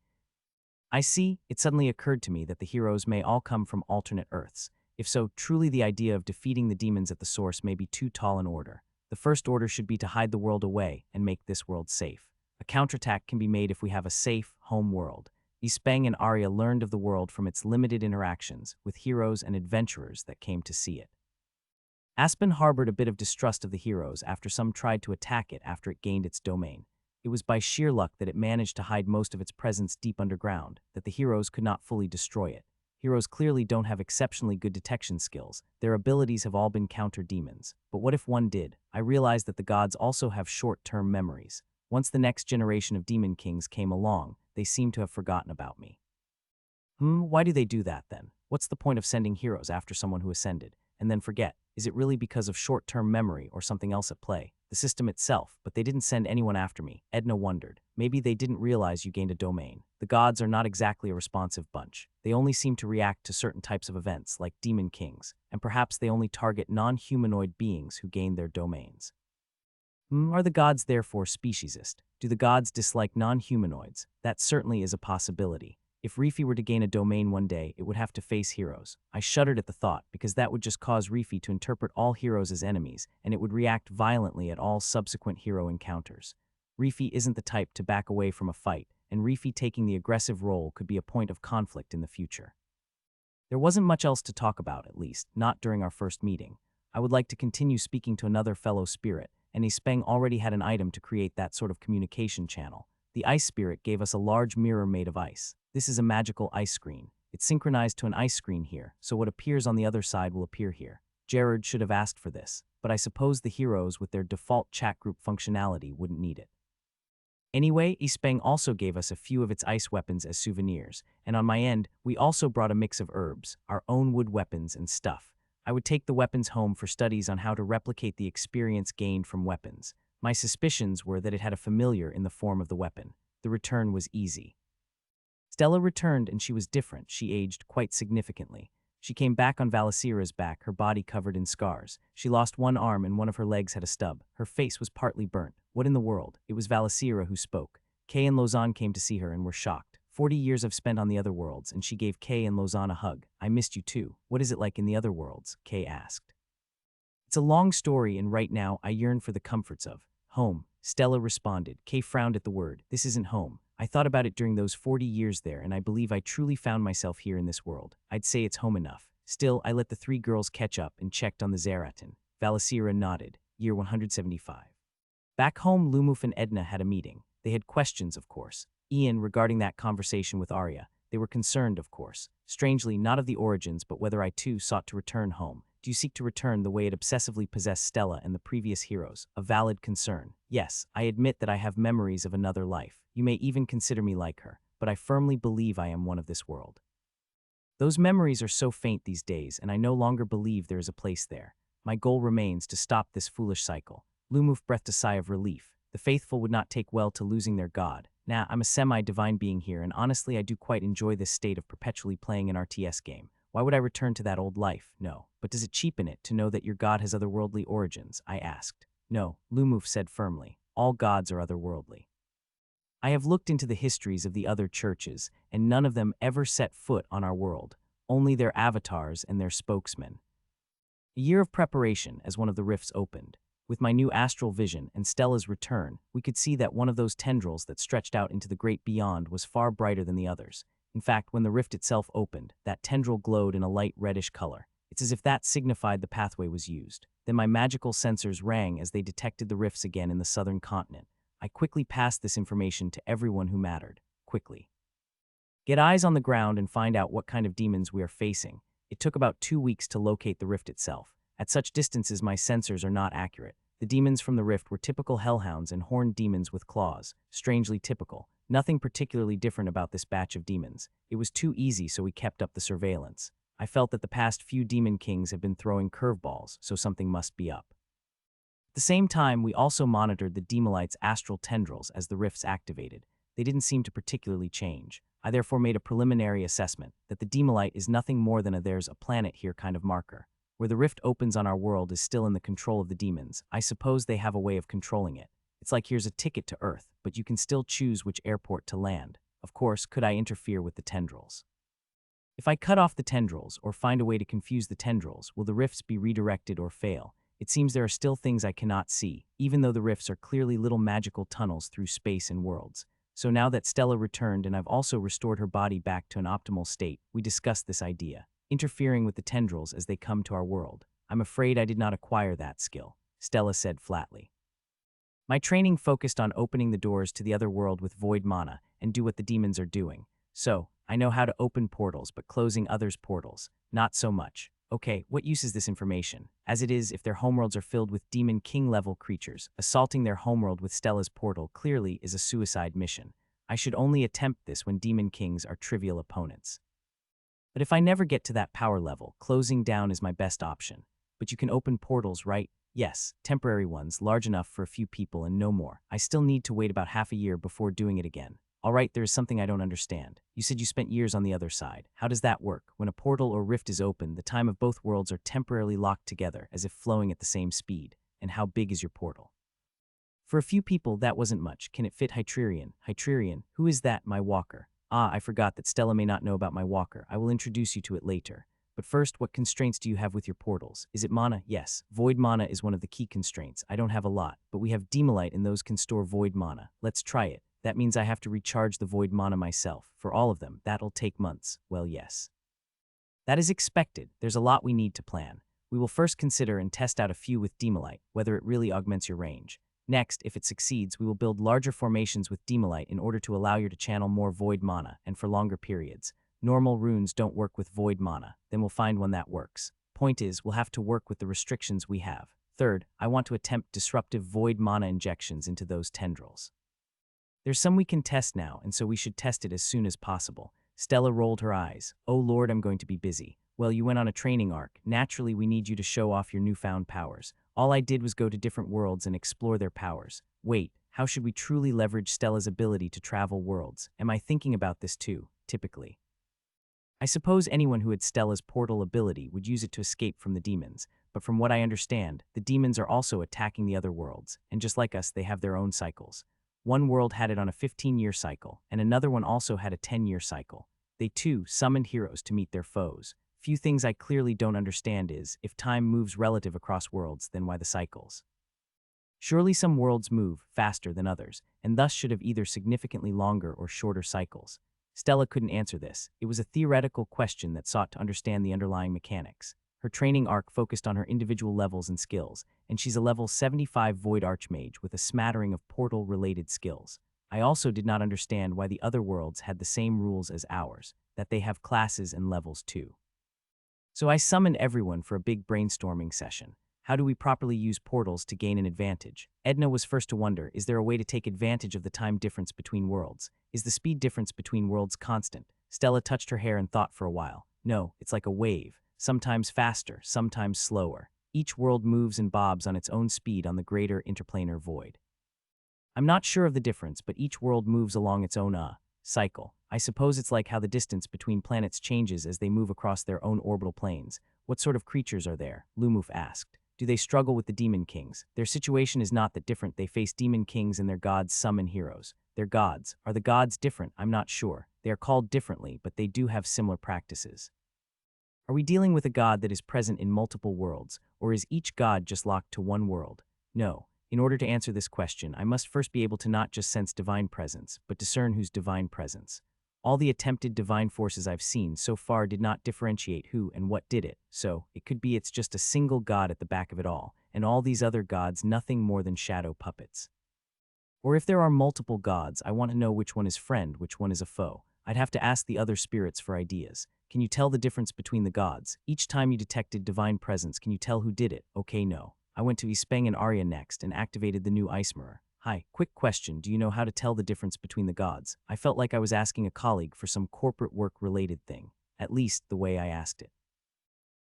I see, it suddenly occurred to me that the heroes may all come from alternate Earths. If so, truly the idea of defeating the demons at the source may be too tall an order. The first order should be to hide the world away and make this world safe. A counterattack can be made if we have a safe, home world. Ispeng and Arya learned of the world from its limited interactions with heroes and adventurers that came to see it. Aspen harbored a bit of distrust of the heroes after some tried to attack it after it gained its domain. It was by sheer luck that it managed to hide most of its presence deep underground, that the heroes could not fully destroy it. Heroes clearly don't have exceptionally good detection skills. Their abilities have all been counter-demons. But what if one did? I realized that the gods also have short-term memories. Once the next generation of demon kings came along, they seemed to have forgotten about me. Why do they do that then? What's the point of sending heroes after someone who ascended, and then forget? Is it really because of short-term memory or something else at play? The system itself, but they didn't send anyone after me. Edna wondered. Maybe they didn't realize you gained a domain. The gods are not exactly a responsive bunch. They only seem to react to certain types of events, like demon kings, and perhaps they only target non-humanoid beings who gain their domains. Are the gods therefore speciesist? Do the gods dislike non-humanoids? That certainly is a possibility. If Rifi were to gain a domain one day, it would have to face heroes. I shuddered at the thought, because that would just cause Rifi to interpret all heroes as enemies, and it would react violently at all subsequent hero encounters. Rifi isn't the type to back away from a fight, and Rifi taking the aggressive role could be a point of conflict in the future. There wasn't much else to talk about, at least, not during our first meeting. I would like to continue speaking to another fellow spirit, and Ispeng already had an item to create that sort of communication channel. The ice spirit gave us a large mirror made of ice. This is a magical ice screen. It's synchronized to an ice screen here, so what appears on the other side will appear here. Jared should have asked for this, but I suppose the heroes with their default chat group functionality wouldn't need it. Anyway, Ispeng also gave us a few of its ice weapons as souvenirs, and on my end, we also brought a mix of herbs, our own wood weapons, and stuff. I would take the weapons home for studies on how to replicate the experience gained from weapons. My suspicions were that it had a familiar in the form of the weapon. The return was easy. Stella returned and she was different. She aged quite significantly. She came back on Valasira's back, her body covered in scars. She lost one arm and one of her legs had a stub. Her face was partly burnt. What in the world? It was Valasira who spoke. Kay and Lausanne came to see her and were shocked. 40 years I've spent on the other worlds, and she gave Kay and Lausanne a hug. I missed you too. What is it like in the other worlds? Kay asked. It's a long story, and right now I yearn for the comforts of home. Stella responded. Kay frowned at the word. This isn't home. I thought about it during those 40 years there, and I believe I truly found myself here in this world. I'd say it's home enough. Still, I let the three girls catch up and checked on the Zeratin. Valasira nodded. Year 175. Back home, Lumuf and Edna had a meeting. They had questions, of course. Ian, regarding that conversation with Arya. They were concerned, of course. Strangely, not of the origins, but whether I too sought to return home. Do you seek to return the way it obsessively possessed Stella and the previous heroes? A valid concern. Yes, I admit that I have memories of another life. You may even consider me like her, but I firmly believe I am one of this world. Those memories are so faint these days, and I no longer believe there is a place there. My goal remains to stop this foolish cycle. Lumuf breathed a sigh of relief. The faithful would not take well to losing their god. Nah, I'm a semi-divine being here, and honestly I do quite enjoy this state of perpetually playing an RTS game. Why would I return to that old life? No. But does it cheapen it to know that your god has otherworldly origins? I asked. No, Lumuf said firmly. All gods are otherworldly. I have looked into the histories of the other churches, and none of them ever set foot on our world, only their avatars and their spokesmen. A year of preparation as one of the rifts opened. With my new astral vision and Stella's return, we could see that one of those tendrils that stretched out into the great beyond was far brighter than the others. In fact, when the rift itself opened, that tendril glowed in a light reddish color. It's as if that signified the pathway was used. Then my magical sensors rang as they detected the rifts again in the southern continent. I quickly passed this information to everyone who mattered. Quickly. Get eyes on the ground and find out what kind of demons we are facing. It took about 2 weeks to locate the rift itself. At such distances, my sensors are not accurate. The demons from the rift were typical hellhounds and horned demons with claws. Strangely typical. Nothing particularly different about this batch of demons. It was too easy, so we kept up the surveillance. I felt that the past few demon kings have been throwing curveballs, so something must be up. At the same time, we also monitored the demolites' astral tendrils as the rifts activated. They didn't seem to particularly change. I therefore made a preliminary assessment that the demolite is nothing more than there's a planet here kind of marker. Where the rift opens on our world is still in the control of the demons. I suppose they have a way of controlling it. It's like here's a ticket to Earth, but you can still choose which airport to land. Of course, could I interfere with the tendrils? If I cut off the tendrils or find a way to confuse the tendrils, will the rifts be redirected or fail? It seems there are still things I cannot see, even though the rifts are clearly little magical tunnels through space and worlds. So now that Stella returned and I've also restored her body back to an optimal state, we discussed this idea, interfering with the tendrils as they come to our world. I'm afraid I did not acquire that skill, Stella said flatly. My training focused on opening the doors to the other world with void mana and do what the demons are doing. So, I know how to open portals, but closing others' portals, not so much. Okay, what use is this information? As it is, if their homeworlds are filled with demon king-level creatures, assaulting their homeworld with Stella's portal clearly is a suicide mission. I should only attempt this when demon kings are trivial opponents. But if I never get to that power level, closing down is my best option. But you can open portals, right? Yes, temporary ones, large enough for a few people and no more. I still need to wait about half a year before doing it again. All right, there is something I don't understand. You said you spent years on the other side. How does that work? When a portal or rift is open, the time of both worlds are temporarily locked together, as if flowing at the same speed. And how big is your portal? For a few people, that wasn't much. Can it fit Hytrerion? Hytrerion? Who is that, my walker? Ah, I forgot that Stella may not know about my walker. I will introduce you to it later. But first, what constraints do you have with your portals? Is it mana? Yes. Void mana is one of the key constraints. I don't have a lot, but we have demolite and those can store void mana. Let's try it. That means I have to recharge the void mana myself. For all of them, that'll take months. Well, yes. That is expected. There's a lot we need to plan. We will first consider and test out a few with demolite, whether it really augments your range. Next, if it succeeds, we will build larger formations with demolite in order to allow you to channel more void mana, and for longer periods. Normal runes don't work with void mana, then we'll find one that works. Point is, we'll have to work with the restrictions we have. Third, I want to attempt disruptive void mana injections into those tendrils. There's some we can test now, and so we should test it as soon as possible. Stella rolled her eyes. Oh Lord, I'm going to be busy. Well, you went on a training arc. Naturally, we need you to show off your newfound powers. All I did was go to different worlds and explore their powers. Wait, how should we truly leverage Stella's ability to travel worlds? Am I thinking about this too, typically? I suppose anyone who had Stella's portal ability would use it to escape from the demons, but from what I understand, the demons are also attacking the other worlds, and just like us, they have their own cycles. One world had it on a 15-year cycle, and another one also had a 10-year cycle. They too summoned heroes to meet their foes. Few things I clearly don't understand is, if time moves relative across worlds, then why the cycles? Surely some worlds move faster than others, and thus should have either significantly longer or shorter cycles. Stella couldn't answer this. It was a theoretical question that sought to understand the underlying mechanics. Her training arc focused on her individual levels and skills, and she's a level 75 Void Archmage with a smattering of portal-related skills. I also did not understand why the other worlds had the same rules as ours, that they have classes and levels too. So I summoned everyone for a big brainstorming session. How do we properly use portals to gain an advantage? Edna was first to wonder, is there a way to take advantage of the time difference between worlds? Is the speed difference between worlds constant? Stella touched her hair and thought for a while. No, it's like a wave. Sometimes faster, sometimes slower. Each world moves and bobs on its own speed on the greater interplanar void. I'm not sure of the difference, but each world moves along its own cycle. I suppose it's like how the distance between planets changes as they move across their own orbital planes. What sort of creatures are there? Lumuf asked. Do they struggle with the demon kings? Their situation is not that different. They face demon kings and their gods summon heroes. Their gods. Are the gods different? I'm not sure. They are called differently, but they do have similar practices. Are we dealing with a god that is present in multiple worlds, or is each god just locked to one world? No. In order to answer this question, I must first be able to not just sense divine presence, but discern whose divine presence. All the attempted divine forces I've seen so far did not differentiate who and what did it, so it could be it's just a single god at the back of it all, and all these other gods nothing more than shadow puppets. Or if there are multiple gods, I want to know which one is friend, which one is a foe. I'd have to ask the other spirits for ideas. Can you tell the difference between the gods? Each time you detected divine presence, can you tell who did it? Okay, no. I went to Ispeng and Arya next and activated the new ice mirror. Hi, quick question. Do you know how to tell the difference between the gods? I felt like I was asking a colleague for some corporate work-related thing, at least the way I asked it.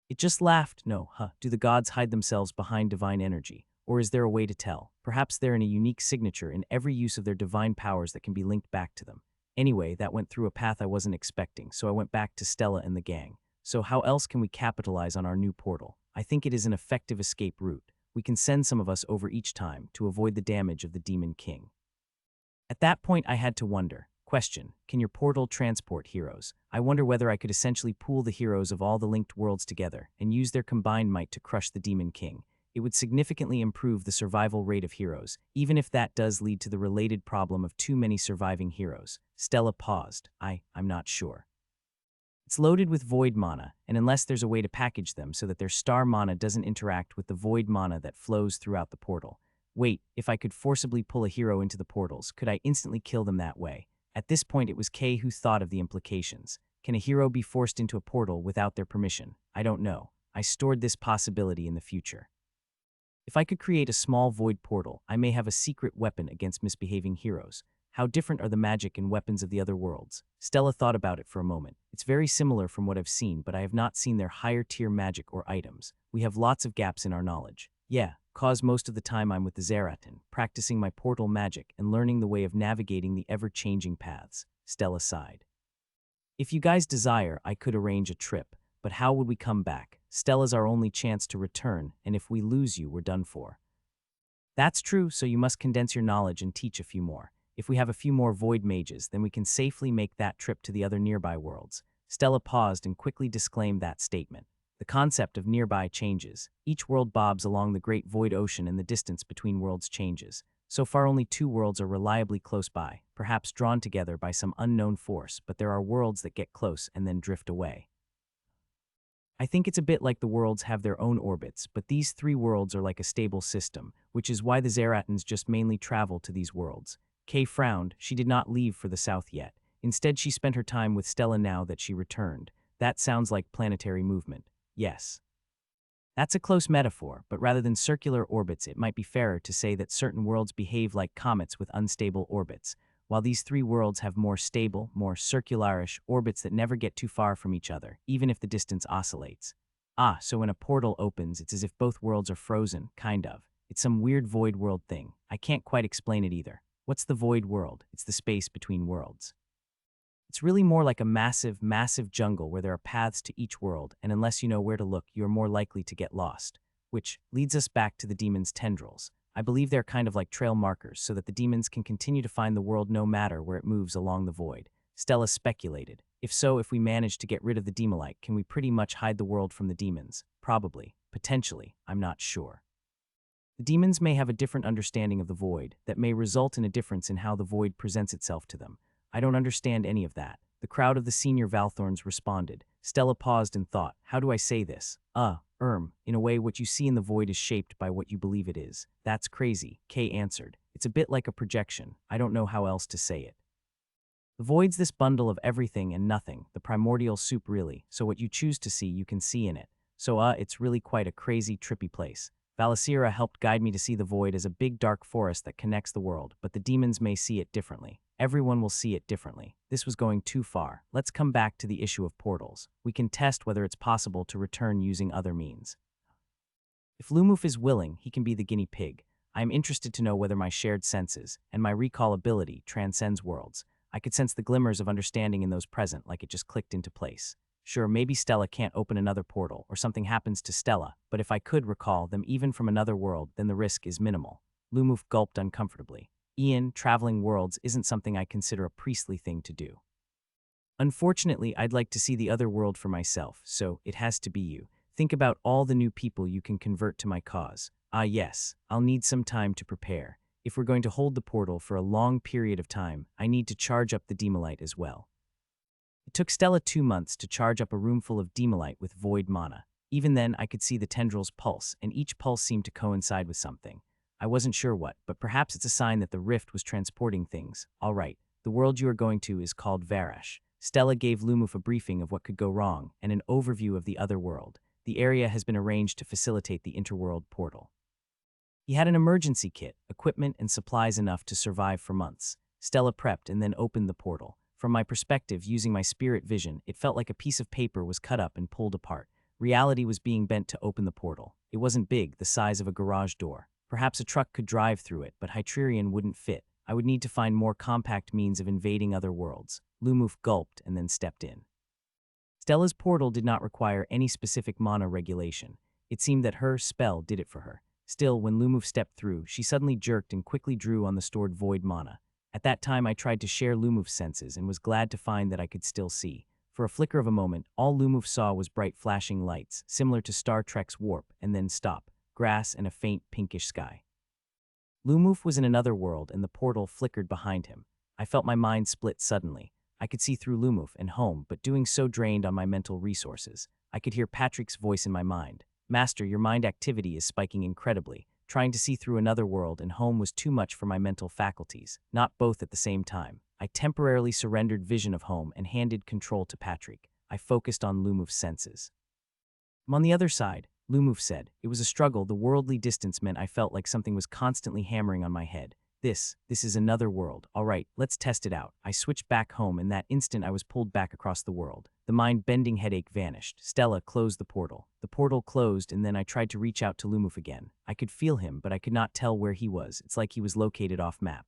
It just laughed. No, huh? Do the gods hide themselves behind divine energy? Or is there a way to tell? Perhaps they're in a unique signature in every use of their divine powers that can be linked back to them. Anyway, that went through a path I wasn't expecting, so I went back to Stella and the gang. So how else can we capitalize on our new portal? I think it is an effective escape route. We can send some of us over each time to avoid the damage of the Demon King. At that point, I had to wonder. Question, can your portal transport heroes? I wonder whether I could essentially pool the heroes of all the linked worlds together and use their combined might to crush the Demon King. It would significantly improve the survival rate of heroes, even if that does lead to the related problem of too many surviving heroes. Stella paused. I'm not sure. It's loaded with void mana, and unless there's a way to package them so that their star mana doesn't interact with the void mana that flows throughout the portal. Wait, if I could forcibly pull a hero into the portals, could I instantly kill them that way? At this point, it was Kay who thought of the implications. Can a hero be forced into a portal without their permission? I don't know. I stored this possibility in the future. If I could create a small void portal, I may have a secret weapon against misbehaving heroes. How different are the magic and weapons of the other worlds? Stella thought about it for a moment. It's very similar from what I've seen, but I have not seen their higher tier magic or items. We have lots of gaps in our knowledge. Yeah, cause most of the time I'm with the Zeratin, practicing my portal magic and learning the way of navigating the ever-changing paths. Stella sighed. If you guys desire, I could arrange a trip, but how would we come back? Stella's our only chance to return, and if we lose you, we're done for. That's true, so you must condense your knowledge and teach a few more. If we have a few more void mages, then we can safely make that trip to the other nearby worlds. Stella paused and quickly disclaimed that statement. The concept of nearby changes. Each world bobs along the great void ocean and the distance between worlds changes. So far only 2 worlds are reliably close by, perhaps drawn together by some unknown force, but there are worlds that get close and then drift away. I think it's a bit like the worlds have their own orbits, but these 3 worlds are like a stable system, which is why the Zeratans just mainly travel to these worlds. Kay frowned. She did not leave for the south yet. Instead, she spent her time with Stella now that she returned. That sounds like planetary movement. Yes. That's a close metaphor, but rather than circular orbits, it might be fairer to say that certain worlds behave like comets with unstable orbits, while these 3 worlds have more stable, more circularish orbits that never get too far from each other, even if the distance oscillates. So when a portal opens, it's as if both worlds are frozen, kind of. It's some weird void world thing. I can't quite explain it either. What's the void world? It's the space between worlds. It's really more like a massive, massive jungle where there are paths to each world, and unless you know where to look, you're more likely to get lost. Which leads us back to the demon's tendrils. I believe they're kind of like trail markers so that the demons can continue to find the world no matter where it moves along the void. Stella speculated. If so, if we manage to get rid of the demolite, can we pretty much hide the world from the demons? Probably. Potentially. I'm not sure. The demons may have a different understanding of the void that may result in a difference in how the void presents itself to them. I don't understand any of that. The crowd of the senior Valthorns responded. Stella paused and thought, how do I say this? In a way what you see in the void is shaped by what you believe it is. That's crazy, Kay answered. It's a bit like a projection. I don't know how else to say it. The void's this bundle of everything and nothing, the primordial soup really, so what you choose to see you can see in it. So it's really quite a crazy, trippy place. Valasira helped guide me to see the void as a big dark forest that connects the world, but the demons may see it differently. Everyone will see it differently. This was going too far. Let's come back to the issue of portals. We can test whether it's possible to return using other means. If Lumuf is willing, he can be the guinea pig. I am interested to know whether my shared senses and my recall ability transcends worlds. I could sense the glimmers of understanding in those present, like it just clicked into place. Sure, maybe Stella can't open another portal, or something happens to Stella, but if I could recall them even from another world, then the risk is minimal. Lumuf gulped uncomfortably. Ian, traveling worlds isn't something I consider a priestly thing to do. Unfortunately, I'd like to see the other world for myself, so it has to be you. Think about all the new people you can convert to my cause. Yes, I'll need some time to prepare. If we're going to hold the portal for a long period of time, I need to charge up the demolite as well. It took Stella 2 months to charge up a room full of demolite with void mana. Even then, I could see the tendrils pulse, and each pulse seemed to coincide with something. I wasn't sure what, but perhaps it's a sign that the rift was transporting things. All right, the world you are going to is called Varash. Stella gave Lumuf a briefing of what could go wrong and an overview of the other world. The area has been arranged to facilitate the interworld portal. He had an emergency kit, equipment and supplies enough to survive for months. Stella prepped and then opened the portal. From my perspective, using my spirit vision, it felt like a piece of paper was cut up and pulled apart. Reality was being bent to open the portal. It wasn't big, the size of a garage door. Perhaps a truck could drive through it, but Hyperion wouldn't fit. I would need to find more compact means of invading other worlds. Lumoof gulped and then stepped in. Stella's portal did not require any specific mana regulation. It seemed that her spell did it for her. Still, when Lumoof stepped through, she suddenly jerked and quickly drew on the stored void mana. At that time, I tried to share Lumoof's senses and was glad to find that I could still see. For a flicker of a moment, all Lumoof saw was bright flashing lights, similar to Star Trek's warp, and then stop, grass and a faint pinkish sky. Lumoof was in another world and the portal flickered behind him. I felt my mind split suddenly. I could see through Lumoof and home, but doing so drained on my mental resources. I could hear Patrick's voice in my mind. Master, your mind activity is spiking incredibly. Trying to see through another world and home was too much for my mental faculties, not both at the same time. I temporarily surrendered vision of home and handed control to Patrick. I focused on Lumoof's senses. On the other side, Lumoof said, it was a struggle. The worldly distance meant I felt like something was constantly hammering on my head. This is another world. All right, let's test it out. I switched back home and that instant I was pulled back across the world. The mind-bending headache vanished. Stella closed the portal. The portal closed and then I tried to reach out to Lumoof again. I could feel him, but I could not tell where he was. It's like he was located off map.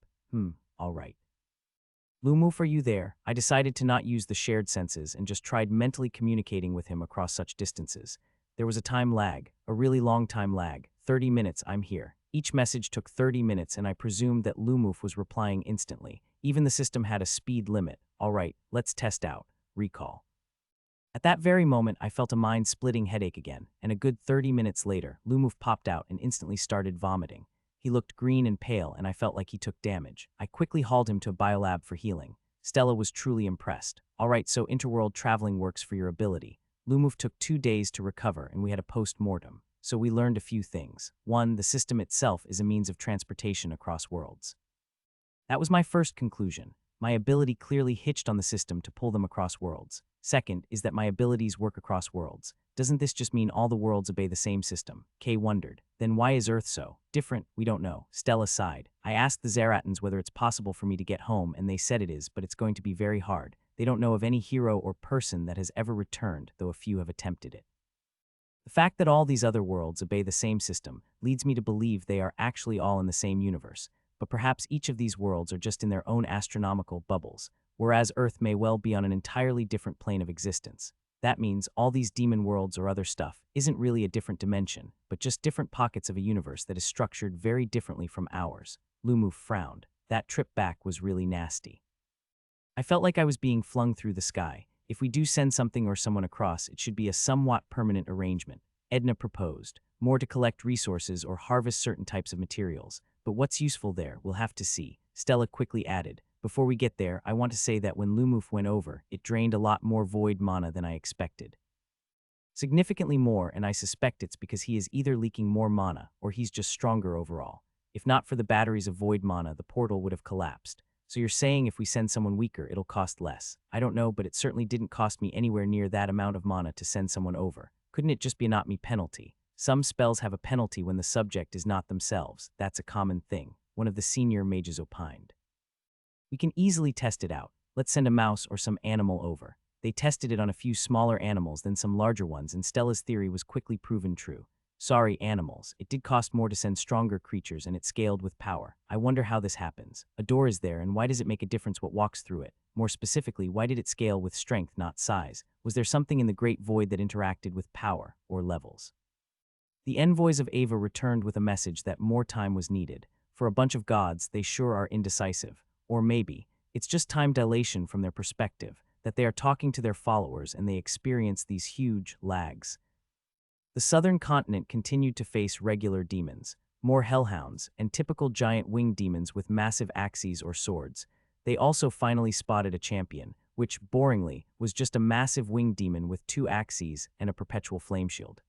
All right. Lumoof, are you there? I decided to not use the shared senses and just tried mentally communicating with him across such distances. There was a time lag, a really long time lag. 30 minutes, I'm here. Each message took 30 minutes and I presumed that Lumoof was replying instantly. Even the system had a speed limit. All right, let's test out. Recall. At that very moment, I felt a mind-splitting headache again, and a good 30 minutes later, Lumoof popped out and instantly started vomiting. He looked green and pale and I felt like he took damage. I quickly hauled him to a biolab for healing. Stella was truly impressed. All right, so interworld traveling works for your ability. Lumoof took 2 days to recover and we had a post-mortem. So we learned a few things. 1, the system itself is a means of transportation across worlds. That was my first conclusion. My ability clearly hitched on the system to pull them across worlds. Second is that my abilities work across worlds. Doesn't this just mean all the worlds obey the same system? Kay wondered. Then why is Earth so different? We don't know. Stella sighed. I asked the Zaratans whether it's possible for me to get home and they said it is, but it's going to be very hard. They don't know of any hero or person that has ever returned, though a few have attempted it. The fact that all these other worlds obey the same system leads me to believe they are actually all in the same universe, but perhaps each of these worlds are just in their own astronomical bubbles, whereas Earth may well be on an entirely different plane of existence. That means all these demon worlds or other stuff isn't really a different dimension, but just different pockets of a universe that is structured very differently from ours. Lumoof frowned. That trip back was really nasty. I felt like I was being flung through the sky. If we do send something or someone across, it should be a somewhat permanent arrangement. Edna proposed, more to collect resources or harvest certain types of materials. But what's useful there, we'll have to see. Stella quickly added, before we get there, I want to say that when Lumoof went over, it drained a lot more void mana than I expected. Significantly more, and I suspect it's because he is either leaking more mana or he's just stronger overall. If not for the batteries of void mana, the portal would have collapsed. So you're saying if we send someone weaker, it'll cost less. I don't know, but it certainly didn't cost me anywhere near that amount of mana to send someone over. Couldn't it just be a not me penalty? Some spells have a penalty when the subject is not themselves. That's a common thing, one of the senior mages opined. We can easily test it out. Let's send a mouse or some animal over. They tested it on a few smaller animals than some larger ones, and Stella's theory was quickly proven true. Sorry, animals. It did cost more to send stronger creatures, and it scaled with power. I wonder how this happens. A door is there, and why does it make a difference what walks through it? More specifically, why did it scale with strength, not size? Was there something in the Great Void that interacted with power, or levels? The envoys of Ava returned with a message that more time was needed. For a bunch of gods, they sure are indecisive. Or maybe, it's just time dilation from their perspective, that they are talking to their followers and they experience these huge lags. The southern continent continued to face regular demons, more hellhounds, and typical giant winged demons with massive axes or swords. They also finally spotted a champion, which, boringly, was just a massive winged demon with 2 axes and a perpetual flame shield.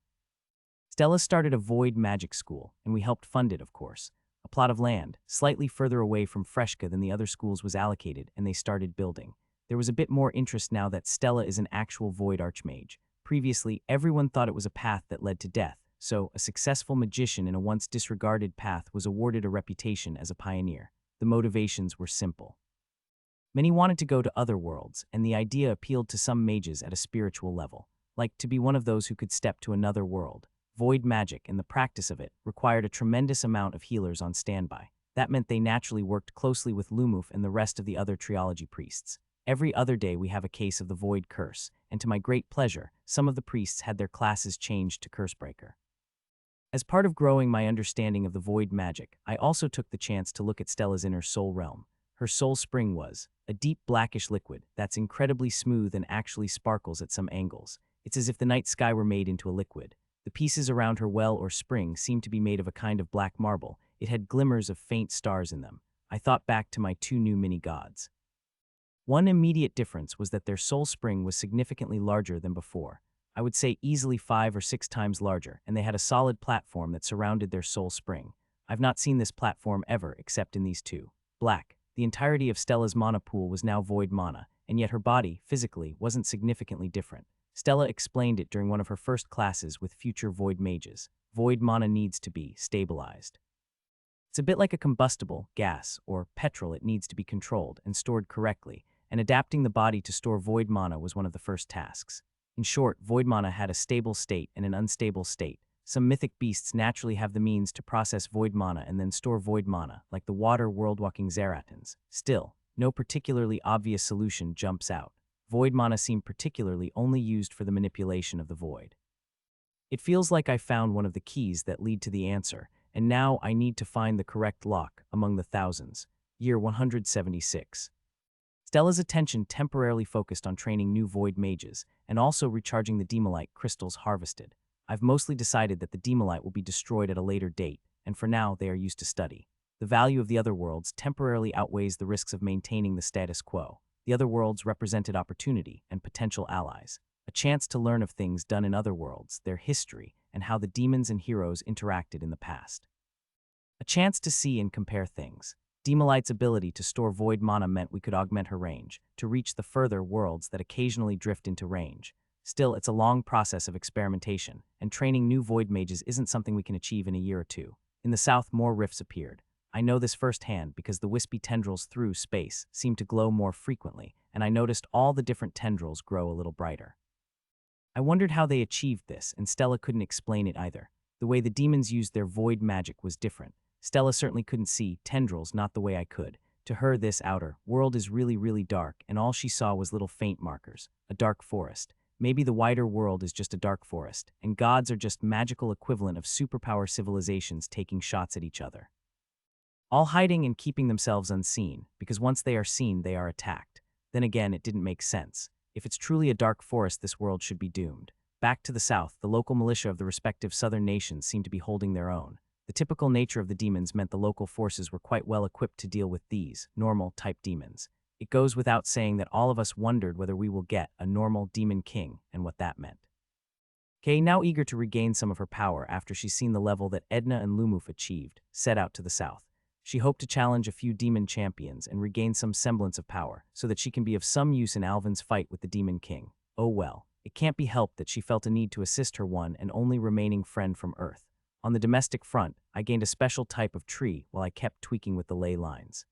Stella started a void magic school, and we helped fund it, of course. A plot of land, slightly further away from Freshka than the other schools was allocated, and they started building. There was a bit more interest now that Stella is an actual void archmage. Previously, everyone thought it was a path that led to death, so a successful magician in a once disregarded path was awarded a reputation as a pioneer. The motivations were simple. Many wanted to go to other worlds, and the idea appealed to some mages at a spiritual level, like to be one of those who could step to another world. Void magic and the practice of it required a tremendous amount of healers on standby. That meant they naturally worked closely with Lumuf and the rest of the other triology priests. Every other day we have a case of the Void Curse, and to my great pleasure, some of the priests had their classes changed to Cursebreaker. As part of growing my understanding of the Void magic, I also took the chance to look at Stella's inner soul realm. Her soul spring was a deep blackish liquid that's incredibly smooth and actually sparkles at some angles. It's as if the night sky were made into a liquid. The pieces around her well or spring seemed to be made of a kind of black marble. It had glimmers of faint stars in them. I thought back to my two new mini-gods. One immediate difference was that their soul spring was significantly larger than before. I would say easily 5 or 6 times larger, and they had a solid platform that surrounded their soul spring. I've not seen this platform ever except in these two. Black. The entirety of Stella's mana pool was now void mana, and yet her body, physically, wasn't significantly different. Stella explained it during one of her first classes with future void mages. Void mana needs to be stabilized. It's a bit like a combustible, gas, or petrol. It needs to be controlled and stored correctly, and adapting the body to store void mana was one of the first tasks. In short, void mana had a stable state and an unstable state. Some mythic beasts naturally have the means to process void mana and then store void mana, like the water world-walking Zeratans. Still, no particularly obvious solution jumps out. Void mana seemed particularly only used for the manipulation of the void. It feels like I found one of the keys that lead to the answer, and now I need to find the correct lock among the thousands. Year 176. Stella's attention temporarily focused on training new void mages, and also recharging the demolite crystals harvested. I've mostly decided that the demolite will be destroyed at a later date, and for now they are used to study. The value of the other worlds temporarily outweighs the risks of maintaining the status quo. The other worlds represented opportunity and potential allies, a chance to learn of things done in other worlds, their history, and how the demons and heroes interacted in the past. A chance to see and compare things. Demolite's ability to store void mana meant we could augment her range, to reach the further worlds that occasionally drift into range. Still, it's a long process of experimentation, and training new void mages isn't something we can achieve in a year or two. In the south, more rifts appeared. I know this firsthand because the wispy tendrils through space seem to glow more frequently, and I noticed all the different tendrils grow a little brighter. I wondered how they achieved this, and Stella couldn't explain it either. The way the demons used their void magic was different. Stella certainly couldn't see tendrils not the way I could. To her, this outer world is really, really dark, and all she saw was little faint markers. A dark forest. Maybe the wider world is just a dark forest, and gods are just magical equivalent of superpower civilizations taking shots at each other. All hiding and keeping themselves unseen, because once they are seen, they are attacked. Then again, it didn't make sense. If it's truly a dark forest, this world should be doomed. Back to the south, the local militia of the respective southern nations seemed to be holding their own. The typical nature of the demons meant the local forces were quite well equipped to deal with these normal-type demons. It goes without saying that all of us wondered whether we will get a normal demon king and what that meant. Kay, now eager to regain some of her power after she's seen the level that Edna and Lumuf achieved, set out to the south. She hoped to challenge a few demon champions and regain some semblance of power so that she can be of some use in Alvin's fight with the demon king. Oh well, it can't be helped that she felt a need to assist her one and only remaining friend from Earth. On the domestic front, I gained a special type of tree while I kept tweaking with the ley lines.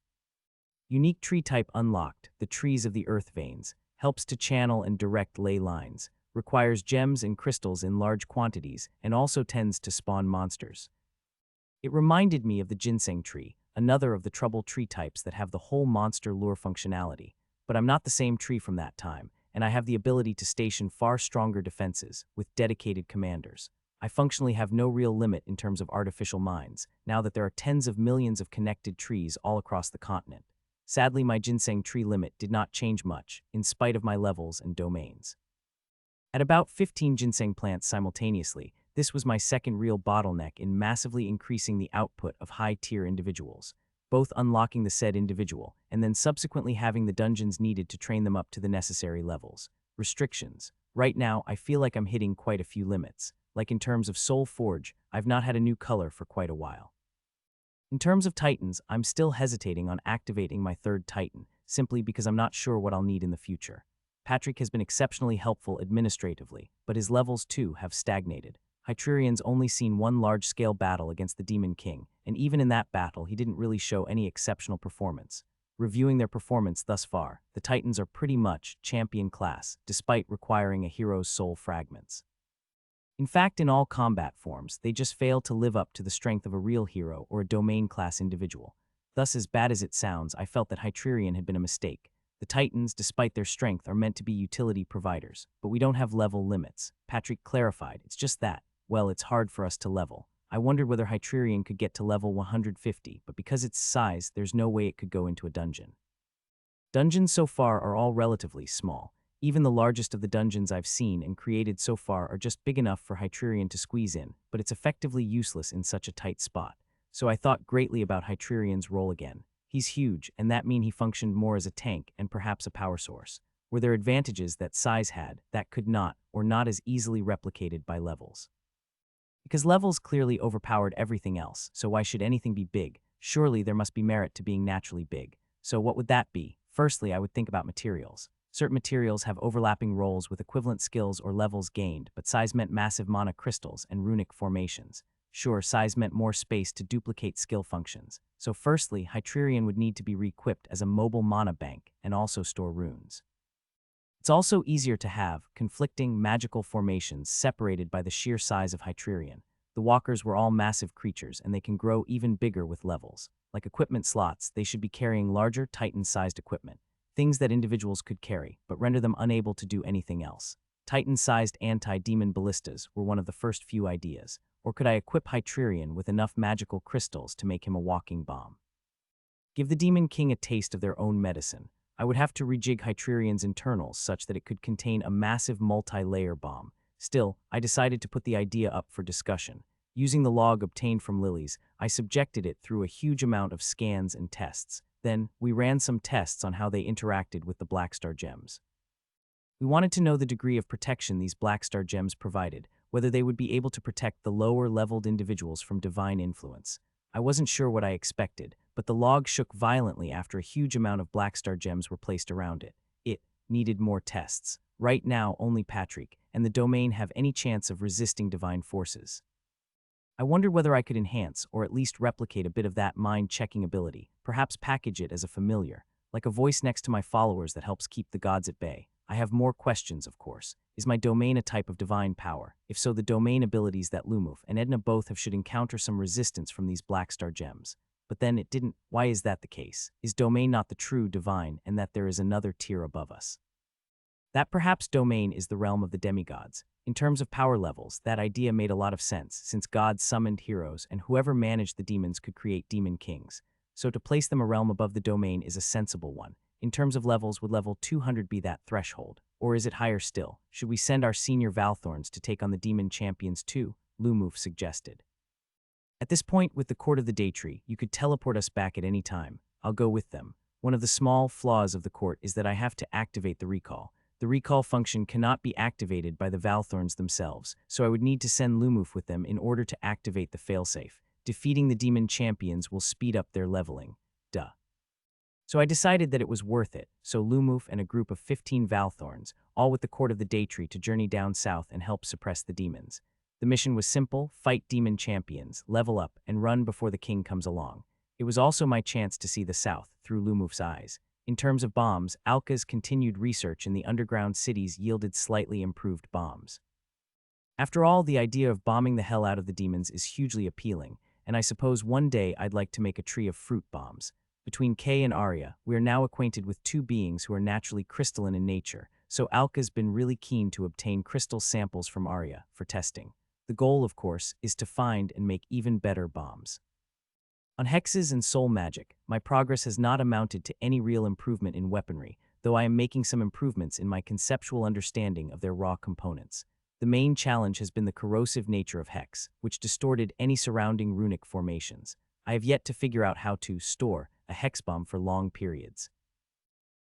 Unique tree type unlocked, the trees of the earth veins, helps to channel and direct ley lines, requires gems and crystals in large quantities, and also tends to spawn monsters. It reminded me of the ginseng tree, another of the trouble tree types that have the whole monster lure functionality, but I'm not the same tree from that time, and I have the ability to station far stronger defenses with dedicated commanders. I functionally have no real limit in terms of artificial minds, now that there are tens of millions of connected trees all across the continent. Sadly, my ginseng tree limit did not change much, in spite of my levels and domains. At about 15 ginseng plants simultaneously, this was my second real bottleneck in massively increasing the output of high-tier individuals, both unlocking the said individual, and then subsequently having the dungeons needed to train them up to the necessary levels. Restrictions. Right now, I feel like I'm hitting quite a few limits. Like in terms of Soul Forge, I've not had a new color for quite a while. In terms of Titans, I'm still hesitating on activating my third Titan, simply because I'm not sure what I'll need in the future. Patrick has been exceptionally helpful administratively, but his levels too have stagnated. Hytrion's only seen one large-scale battle against the Demon King, and even in that battle he didn't really show any exceptional performance. Reviewing their performance thus far, the Titans are pretty much champion class, despite requiring a hero's soul fragments. In fact, in all combat forms, they just fail to live up to the strength of a real hero or a domain class individual. Thus, as bad as it sounds, I felt that Hytrorion had been a mistake. The Titans, despite their strength, are meant to be utility providers, but we don't have level limits. Patrick clarified, it's just that, well, it's hard for us to level. I wondered whether Hytrorion could get to level 150, but because its size, there's no way it could go into a dungeon. Dungeons so far are all relatively small. Even the largest of the dungeons I've seen and created so far are just big enough for Hytrorion to squeeze in, but it's effectively useless in such a tight spot. So I thought greatly about Hytrorion's role again. He's huge, and that mean he functioned more as a tank and perhaps a power source. Were there advantages that size had that could not, or not as easily replicated by levels? Because levels clearly overpowered everything else, so why should anything be big? Surely there must be merit to being naturally big. So what would that be? Firstly, I would think about materials. Certain materials have overlapping roles with equivalent skills or levels gained, but size meant massive mana crystals and runic formations. Sure, size meant more space to duplicate skill functions. So firstly, Hytrorion would need to be re-equipped as a mobile mana bank and also store runes. It's also easier to have conflicting magical formations separated by the sheer size of Hytrorion. The walkers were all massive creatures, and they can grow even bigger with levels. Like equipment slots, they should be carrying larger, Titan-sized equipment. Things that individuals could carry, but render them unable to do anything else. Titan-sized anti-demon ballistas were one of the first few ideas. Or could I equip Hytrorion with enough magical crystals to make him a walking bomb? Give the Demon King a taste of their own medicine. I would have to rejig Hytrorion's internals such that it could contain a massive multi-layer bomb. Still, I decided to put the idea up for discussion. Using the log obtained from Lilies, I subjected it through a huge amount of scans and tests. Then, we ran some tests on how they interacted with the Blackstar gems. We wanted to know the degree of protection these Blackstar gems provided, whether they would be able to protect the lower-leveled individuals from divine influence. I wasn't sure what I expected, but the log shook violently after a huge amount of Blackstar gems were placed around it. It needed more tests. Right now, only Patrick and the domain have any chance of resisting divine forces. I wondered whether I could enhance, or at least replicate a bit of that mind-checking ability, perhaps package it as a familiar, like a voice next to my followers that helps keep the gods at bay. I have more questions, of course. Is my domain a type of divine power? If so, the domain abilities that Lumuf and Edna both have should encounter some resistance from these Blackstar gems. But then it didn't. Why is that the case? Is domain not the true divine, and that there is another tier above us? That perhaps domain is the realm of the demigods. In terms of power levels, that idea made a lot of sense, since gods summoned heroes, and whoever managed the demons could create demon kings. So to place them a realm above the domain is a sensible one. In terms of levels, would level 200 be that threshold? Or is it higher still? Should we send our senior Valthorns to take on the demon champions too? Lumuf suggested. At this point, with the Court of the Daytree, you could teleport us back at any time. I'll go with them. One of the small flaws of the court is that I have to activate the recall. The recall function cannot be activated by the Valthorns themselves, so I would need to send Lumuf with them in order to activate the failsafe. Defeating the demon champions will speed up their leveling. Duh. So I decided that it was worth it, so Lumuf and a group of 15 Valthorns, all with the Court of the Daytree, to journey down south and help suppress the demons. The mission was simple: fight demon champions, level up, and run before the king comes along. It was also my chance to see the south through Lumuf's eyes. In terms of bombs, Alka's continued research in the underground cities yielded slightly improved bombs. After all, the idea of bombing the hell out of the demons is hugely appealing, and I suppose one day I'd like to make a tree of fruit bombs. Between Kay and Arya, we are now acquainted with two beings who are naturally crystalline in nature, so Alka's been really keen to obtain crystal samples from Arya for testing. The goal, of course, is to find and make even better bombs. On hexes and soul magic, my progress has not amounted to any real improvement in weaponry, though I am making some improvements in my conceptual understanding of their raw components. The main challenge has been the corrosive nature of hex, which distorted any surrounding runic formations. I have yet to figure out how to store a hex bomb for long periods.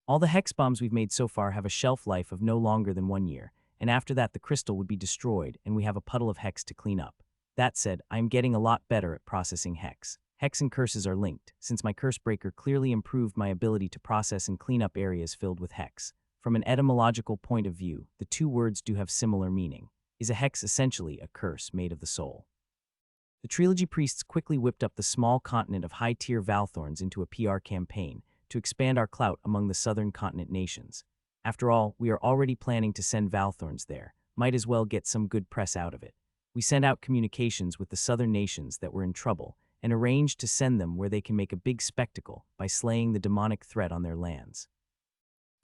All the hex bombs we've made so far have a shelf life of no longer than 1 year, and after that the crystal would be destroyed and we have a puddle of hex to clean up. That said, I am getting a lot better at processing hex. Hex and curses are linked, since my curse breaker clearly improved my ability to process and clean up areas filled with hex. From an etymological point of view, the two words do have similar meaning. is a hex, essentially a curse made of the soul. The trilogy priests quickly whipped up the small continent of high-tier Valthorns into a PR campaign to expand our clout among the southern continent nations. After all, we are already planning to send Valthorns there. Might as well get some good press out of it. We sent out communications with the southern nations that were in trouble and arranged to send them where they can make a big spectacle by slaying the demonic threat on their lands.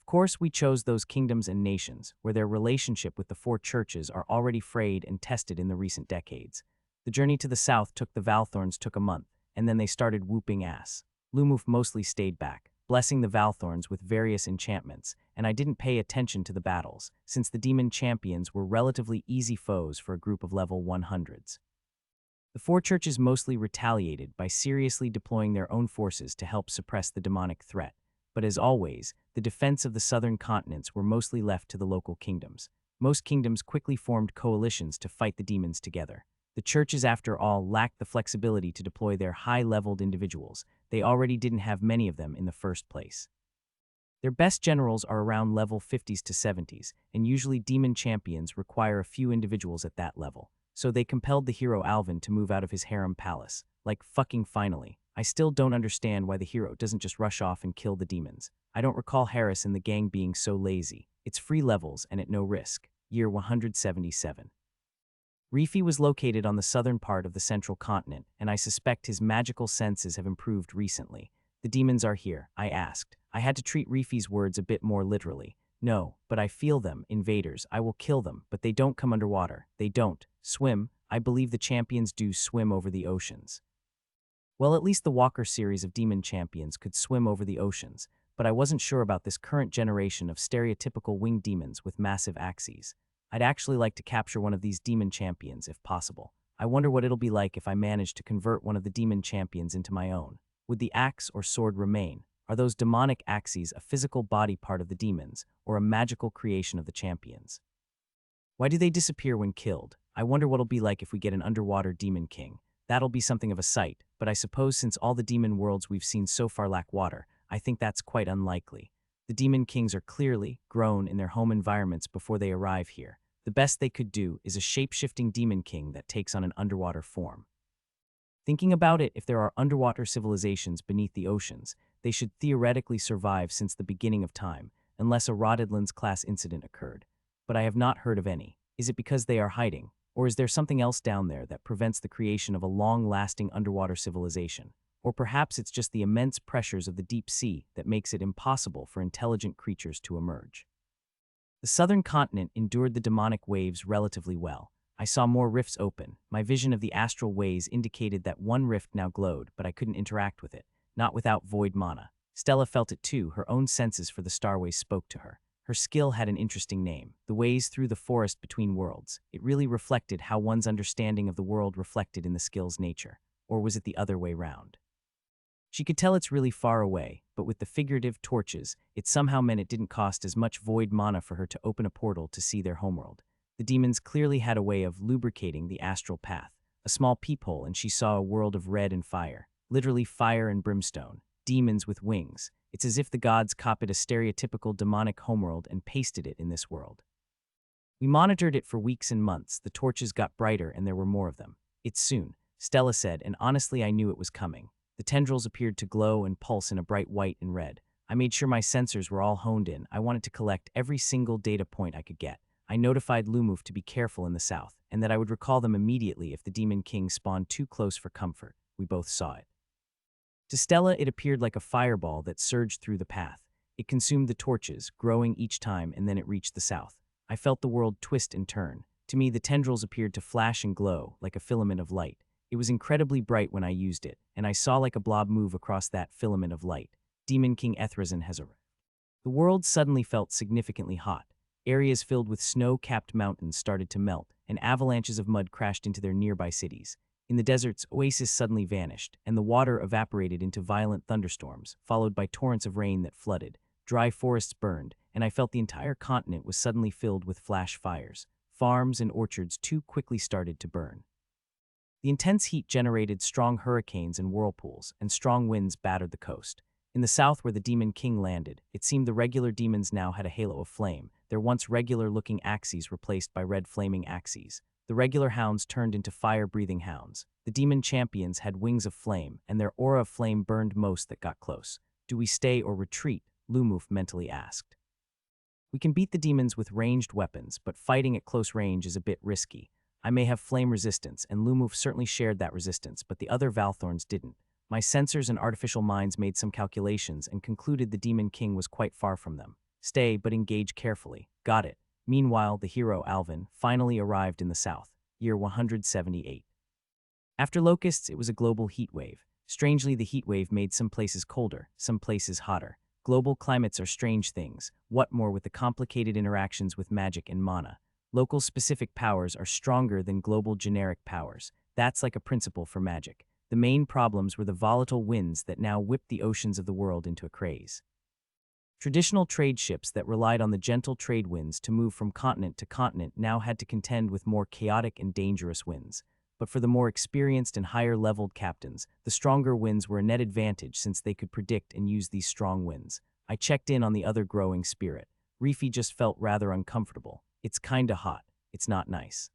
Of course, we chose those kingdoms and nations where their relationship with the four churches are already frayed and tested in the recent decades. The journey to the south took the Valthorns took a month, and then they started whooping ass. Lumuf mostly stayed back, blessing the Valthorns with various enchantments, and I didn't pay attention to the battles, since the demon champions were relatively easy foes for a group of level 100s. The four churches mostly retaliated by seriously deploying their own forces to help suppress the demonic threat, but as always, the defense of the southern continents were mostly left to the local kingdoms. Most kingdoms quickly formed coalitions to fight the demons together. The churches, after all, lacked the flexibility to deploy their high-leveled individuals. They already didn't have many of them in the first place. Their best generals are around level 50s to 70s, and usually demon champions require a few individuals at that level. So they compelled the hero Alvin to move out of his harem palace. Like, fucking finally. I still don't understand why the hero doesn't just rush off and kill the demons. I don't recall Harris and the gang being so lazy. It's free levels and at no risk. Year 177. Rifi was located on the southern part of the central continent, and I suspect his magical senses have improved recently. The demons are here, I asked. I had to treat Rifi's words a bit more literally. No, but I feel them, invaders. I will kill them, but they don't come underwater. They don't swim. I believe the champions do swim over the oceans. Well, at least the Walker series of demon champions could swim over the oceans, but I wasn't sure about this current generation of stereotypical winged demons with massive axes. I'd actually like to capture one of these demon champions if possible. I wonder what it'll be like if I manage to convert one of the demon champions into my own. Would the axe or sword remain? Are those demonic axes a physical body part of the demons, or a magical creation of the champions? Why do they disappear when killed? I wonder what'll be like if we get an underwater demon king. That'll be something of a sight, but I suppose since all the demon worlds we've seen so far lack water, I think that's quite unlikely. The demon kings are clearly grown in their home environments before they arrive here. The best they could do is a shape-shifting demon king that takes on an underwater form. Thinking about it, if there are underwater civilizations beneath the oceans, they should theoretically survive since the beginning of time, unless a Rotterdlands-class incident occurred. But I have not heard of any. Is it because they are hiding, or is there something else down there that prevents the creation of a long-lasting underwater civilization? Or perhaps it's just the immense pressures of the deep sea that makes it impossible for intelligent creatures to emerge. The southern continent endured the demonic waves relatively well. I saw more rifts open. My vision of the astral ways indicated that one rift now glowed, but I couldn't interact with it, not without void mana. Stella felt it too. Her own senses for the starways spoke to her. Her skill had an interesting name, the ways through the forest between worlds. It really reflected how one's understanding of the world reflected in the skill's nature. Or was it the other way round? She could tell it's really far away, but with the figurative torches, it somehow meant it didn't cost as much void mana for her to open a portal to see their homeworld. The demons clearly had a way of lubricating the astral path. A small peephole and she saw a world of red and fire. Literally fire and brimstone. Demons with wings. It's as if the gods copied a stereotypical demonic homeworld and pasted it in this world. We monitored it for weeks and months. The torches got brighter and there were more of them. It's soon, Stella said, and honestly I knew it was coming. The tendrils appeared to glow and pulse in a bright white and red. I made sure my sensors were all honed in. I wanted to collect every single data point I could get. I notified Lumuf to be careful in the south, and that I would recall them immediately if the Demon King spawned too close for comfort. We both saw it. To Stella, it appeared like a fireball that surged through the path. It consumed the torches, growing each time, and then it reached the south. I felt the world twist and turn. To me, the tendrils appeared to flash and glow, like a filament of light. It was incredibly bright when I used it, and I saw like a blob move across that filament of light. Demon King Ethrazan has arrived. The world suddenly felt significantly hot. Areas filled with snow-capped mountains started to melt, and avalanches of mud crashed into their nearby cities. In the deserts, oases suddenly vanished, and the water evaporated into violent thunderstorms, followed by torrents of rain that flooded. Dry forests burned, and I felt the entire continent was suddenly filled with flash fires. Farms and orchards too quickly started to burn. The intense heat generated strong hurricanes and whirlpools, and strong winds battered the coast. In the south where the Demon King landed, it seemed the regular demons now had a halo of flame, their once regular-looking axes replaced by red flaming axes. The regular hounds turned into fire-breathing hounds. The demon champions had wings of flame, and their aura of flame burned most that got close. Do we stay or retreat? Lumuf mentally asked. We can beat the demons with ranged weapons, but fighting at close range is a bit risky. I may have flame resistance, and Lumuf certainly shared that resistance, but the other Valthorns didn't. My sensors and artificial minds made some calculations and concluded the Demon King was quite far from them. Stay, but engage carefully. Got it. Meanwhile, the hero, Alvin, finally arrived in the south, year 178. After locusts, it was a global heat wave. Strangely, the heat wave made some places colder, some places hotter. Global climates are strange things. What more with the complicated interactions with magic and mana? Local specific powers are stronger than global generic powers. That's like a principle for magic. The main problems were the volatile winds that now whipped the oceans of the world into a craze. Traditional trade ships that relied on the gentle trade winds to move from continent to continent now had to contend with more chaotic and dangerous winds. But for the more experienced and higher-leveled captains, the stronger winds were a net advantage since they could predict and use these strong winds. I checked in on the other growing spirit. Reefy just felt rather uncomfortable. It's kinda hot. It's not nice.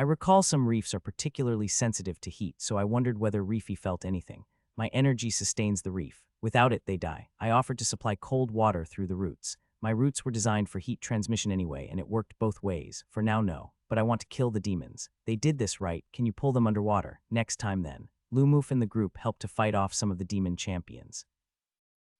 I recall some reefs are particularly sensitive to heat, so I wondered whether Reefy felt anything. My energy sustains the reef. Without it, they die. I offered to supply cold water through the roots. My roots were designed for heat transmission anyway, and it worked both ways. For now, no. But I want to kill the demons. They did this right. Can you pull them underwater? Next time then. Lumuf and the group helped to fight off some of the demon champions.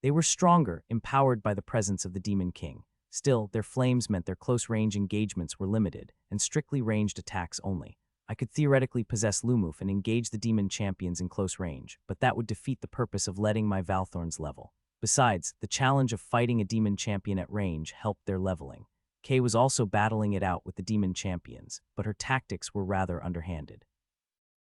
They were stronger, empowered by the presence of the Demon King. Still, their flames meant their close-range engagements were limited, and strictly ranged attacks only. I could theoretically possess Lumuf and engage the demon champions in close range, but that would defeat the purpose of letting my Valthorns level. Besides, the challenge of fighting a demon champion at range helped their leveling. Kay was also battling it out with the demon champions, but her tactics were rather underhanded.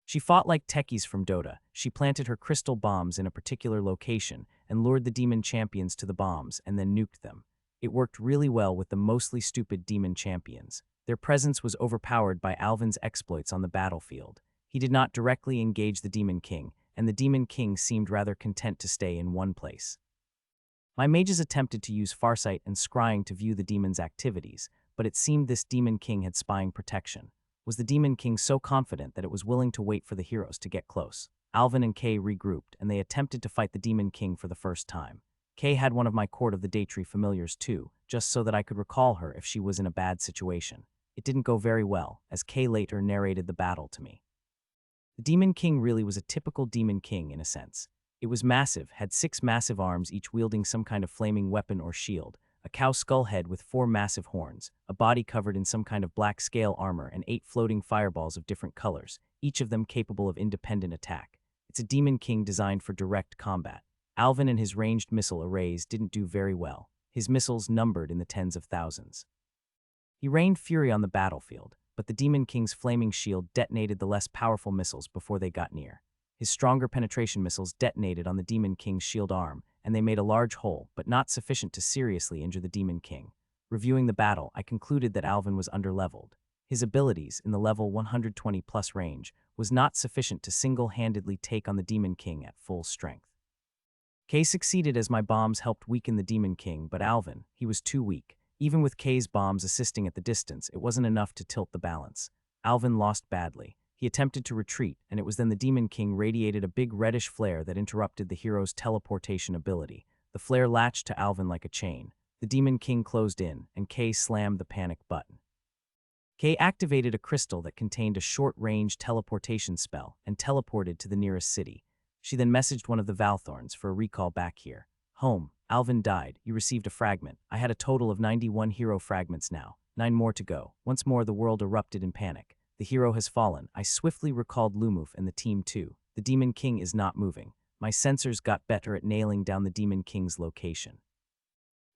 She fought like techies from Dota. She planted her crystal bombs in a particular location and lured the demon champions to the bombs and then nuked them. It worked really well with the mostly stupid demon champions. Their presence was overpowered by Alvin's exploits on the battlefield. He did not directly engage the Demon King, and the Demon King seemed rather content to stay in one place. My mages attempted to use Farsight and Scrying to view the demon's activities, but it seemed this Demon King had spying protection. Was the Demon King so confident that it was willing to wait for the heroes to get close? Alvin and Kay regrouped, and they attempted to fight the Demon King for the first time. Kay had one of my Court of the Daytree familiars too, just so that I could recall her if she was in a bad situation. It didn't go very well, as Kay later narrated the battle to me. The Demon King really was a typical Demon King in a sense. It was massive, had 6 massive arms each wielding some kind of flaming weapon or shield, a cow skull head with 4 massive horns, a body covered in some kind of black scale armor, and 8 floating fireballs of different colors, each of them capable of independent attack. It's a Demon King designed for direct combat. Alvin and his ranged missile arrays didn't do very well. His missiles numbered in the tens of thousands. He rained fury on the battlefield, but the Demon King's flaming shield detonated the less powerful missiles before they got near. His stronger penetration missiles detonated on the Demon King's shield arm, and they made a large hole, but not sufficient to seriously injure the Demon King. Reviewing the battle, I concluded that Alvin was underleveled. His abilities, in the level 120+ range, was not sufficient to single-handedly take on the Demon King at full strength. Kay succeeded as my bombs helped weaken the Demon King, but Alvin, he was too weak. Even with Kay's bombs assisting at the distance, it wasn't enough to tilt the balance. Alvin lost badly. He attempted to retreat, and it was then the Demon King radiated a big reddish flare that interrupted the hero's teleportation ability. The flare latched to Alvin like a chain. The Demon King closed in, and Kay slammed the panic button. Kay activated a crystal that contained a short-range teleportation spell and teleported to the nearest city. She then messaged one of the Valthorns for a recall back here. Home. Alvin died. You received a fragment. I had a total of 91 hero fragments now. 9 more to go. Once more the world erupted in panic. The hero has fallen. I swiftly recalled Lumuf and the team too. The Demon King is not moving. My sensors got better at nailing down the Demon King's location.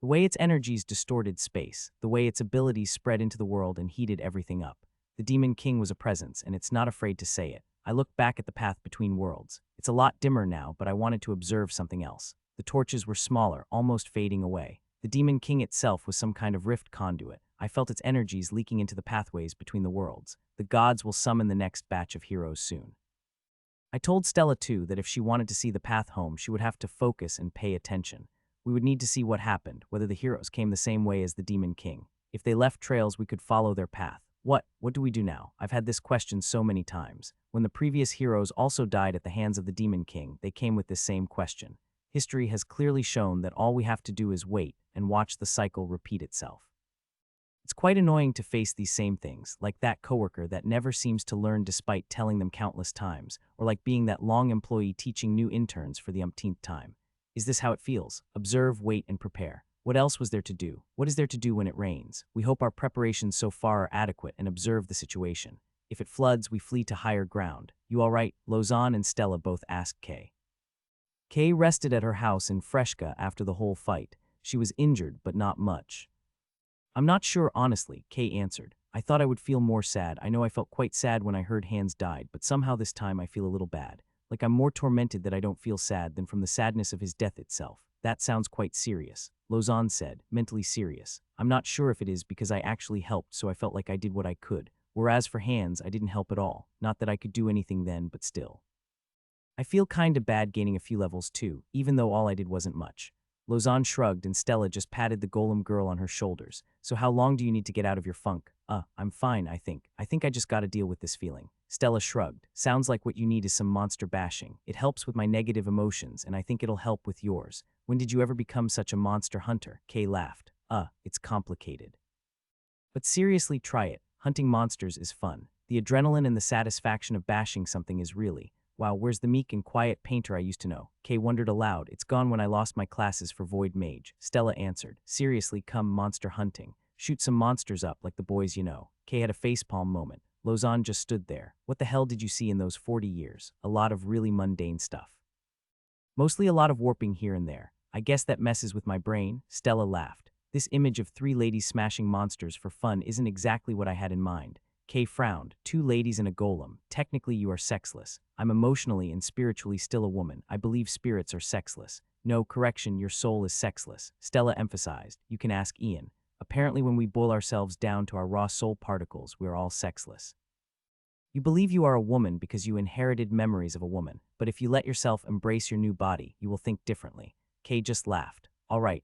The way its energies distorted space, the way its abilities spread into the world and heated everything up. The Demon King was a presence, and it's not afraid to say it. I looked back at the path between worlds. It's a lot dimmer now, but I wanted to observe something else. The torches were smaller, almost fading away. The Demon King itself was some kind of rift conduit. I felt its energies leaking into the pathways between the worlds. The gods will summon the next batch of heroes soon. I told Stella too that if she wanted to see the path home, she would have to focus and pay attention. We would need to see what happened, whether the heroes came the same way as the Demon King. If they left trails, we could follow their path. What do we do now? I've had this question so many times. When the previous heroes also died at the hands of the Demon King, they came with this same question. History has clearly shown that all we have to do is wait and watch the cycle repeat itself. It's quite annoying to face these same things, like that coworker that never seems to learn despite telling them countless times, or like being that long employee teaching new interns for the umpteenth time. Is this how it feels? Observe, wait, and prepare. What else was there to do? What is there to do when it rains? We hope our preparations so far are adequate and observe the situation. If it floods, we flee to higher ground. You all right? Lausanne and Stella both asked Kay. Kay rested at her house in Fresca after the whole fight. She was injured, but not much. I'm not sure, honestly, Kay answered. I thought I would feel more sad. I know I felt quite sad when I heard Hans died, but somehow this time I feel a little bad. Like I'm more tormented that I don't feel sad than from the sadness of his death itself. That sounds quite serious, Lausanne said, mentally serious. I'm not sure if it is because I actually helped, so I felt like I did what I could. Whereas for Hans, I didn't help at all. Not that I could do anything then, but still. I feel kinda bad gaining a few levels too, even though all I did wasn't much. Lausanne shrugged and Stella just patted the golem girl on her shoulders. So how long do you need to get out of your funk? I'm fine, I think. I think I just gotta deal with this feeling. Stella shrugged. Sounds like what you need is some monster bashing. It helps with my negative emotions, and I think it'll help with yours. When did you ever become such a monster hunter? Kay laughed. It's complicated. But seriously, try it. Hunting monsters is fun. The adrenaline and the satisfaction of bashing something is really. Wow, where's the meek and quiet painter I used to know? Kay wondered aloud. It's gone when I lost my classes for Void Mage. Stella answered. Seriously, come monster hunting. Shoot some monsters up like the boys you know. Kay had a facepalm moment. Lausanne just stood there. What the hell did you see in those 40 years? A lot of really mundane stuff. Mostly a lot of warping here and there. I guess that messes with my brain. Stella laughed. This image of 3 ladies smashing monsters for fun isn't exactly what I had in mind. Kay frowned. 2 ladies and a golem. Technically, you are sexless. I'm emotionally and spiritually still a woman. I believe spirits are sexless. No, correction, your soul is sexless. Stella emphasized. You can ask Ian. Apparently, when we boil ourselves down to our raw soul particles, we are all sexless. You believe you are a woman because you inherited memories of a woman, but if you let yourself embrace your new body, you will think differently. Kay just laughed. All right,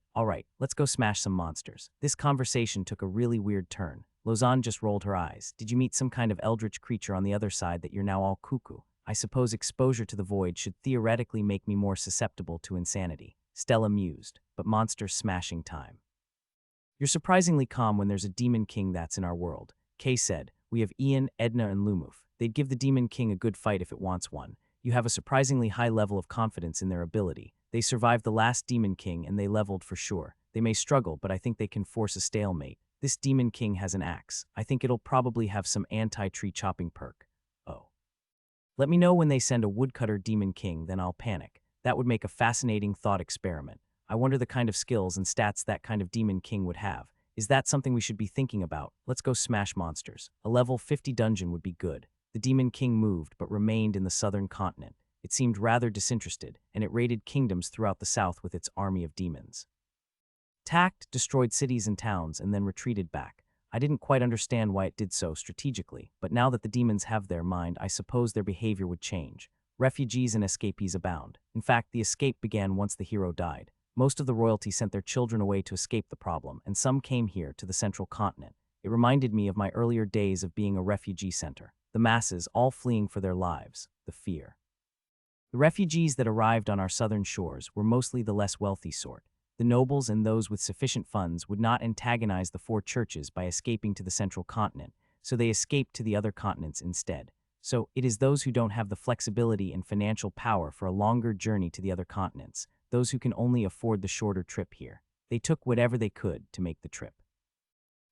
let's go smash some monsters. This conversation took a really weird turn. Lausanne just rolled her eyes. Did you meet some kind of eldritch creature on the other side that you're now all cuckoo? I suppose exposure to the void should theoretically make me more susceptible to insanity. Stella mused, but monster smashing time. You're surprisingly calm when there's a demon king that's in our world. Kay said, we have Ian, Edna, and Lumuf. They'd give the demon king a good fight if it wants one. You have a surprisingly high level of confidence in their ability. They survived the last demon king and they leveled for sure. They may struggle, but I think they can force a stalemate. This demon king has an axe. I think it'll probably have some anti-tree chopping perk. Oh. Let me know when they send a woodcutter demon king, then I'll panic. That would make a fascinating thought experiment. I wonder the kind of skills and stats that kind of demon king would have. Is that something we should be thinking about? Let's go smash monsters. A level 50 dungeon would be good. The demon king moved, but remained in the southern continent. It seemed rather disinterested, and it raided kingdoms throughout the south with its army of demons. Tact destroyed cities and towns and then retreated back. I didn't quite understand why it did so strategically, but now that the demons have their mind, I suppose their behavior would change. Refugees and escapees abound. In fact, the escape began once the hero died. Most of the royalty sent their children away to escape the problem, and some came here to the central continent. It reminded me of my earlier days of being a refugee center. The masses all fleeing for their lives, the fear. The refugees that arrived on our southern shores were mostly the less wealthy sort. The nobles and those with sufficient funds would not antagonize the 4 churches by escaping to the central continent, so they escaped to the other continents instead. So it is those who don't have the flexibility and financial power for a longer journey to the other continents, those who can only afford the shorter trip here. They took whatever they could to make the trip.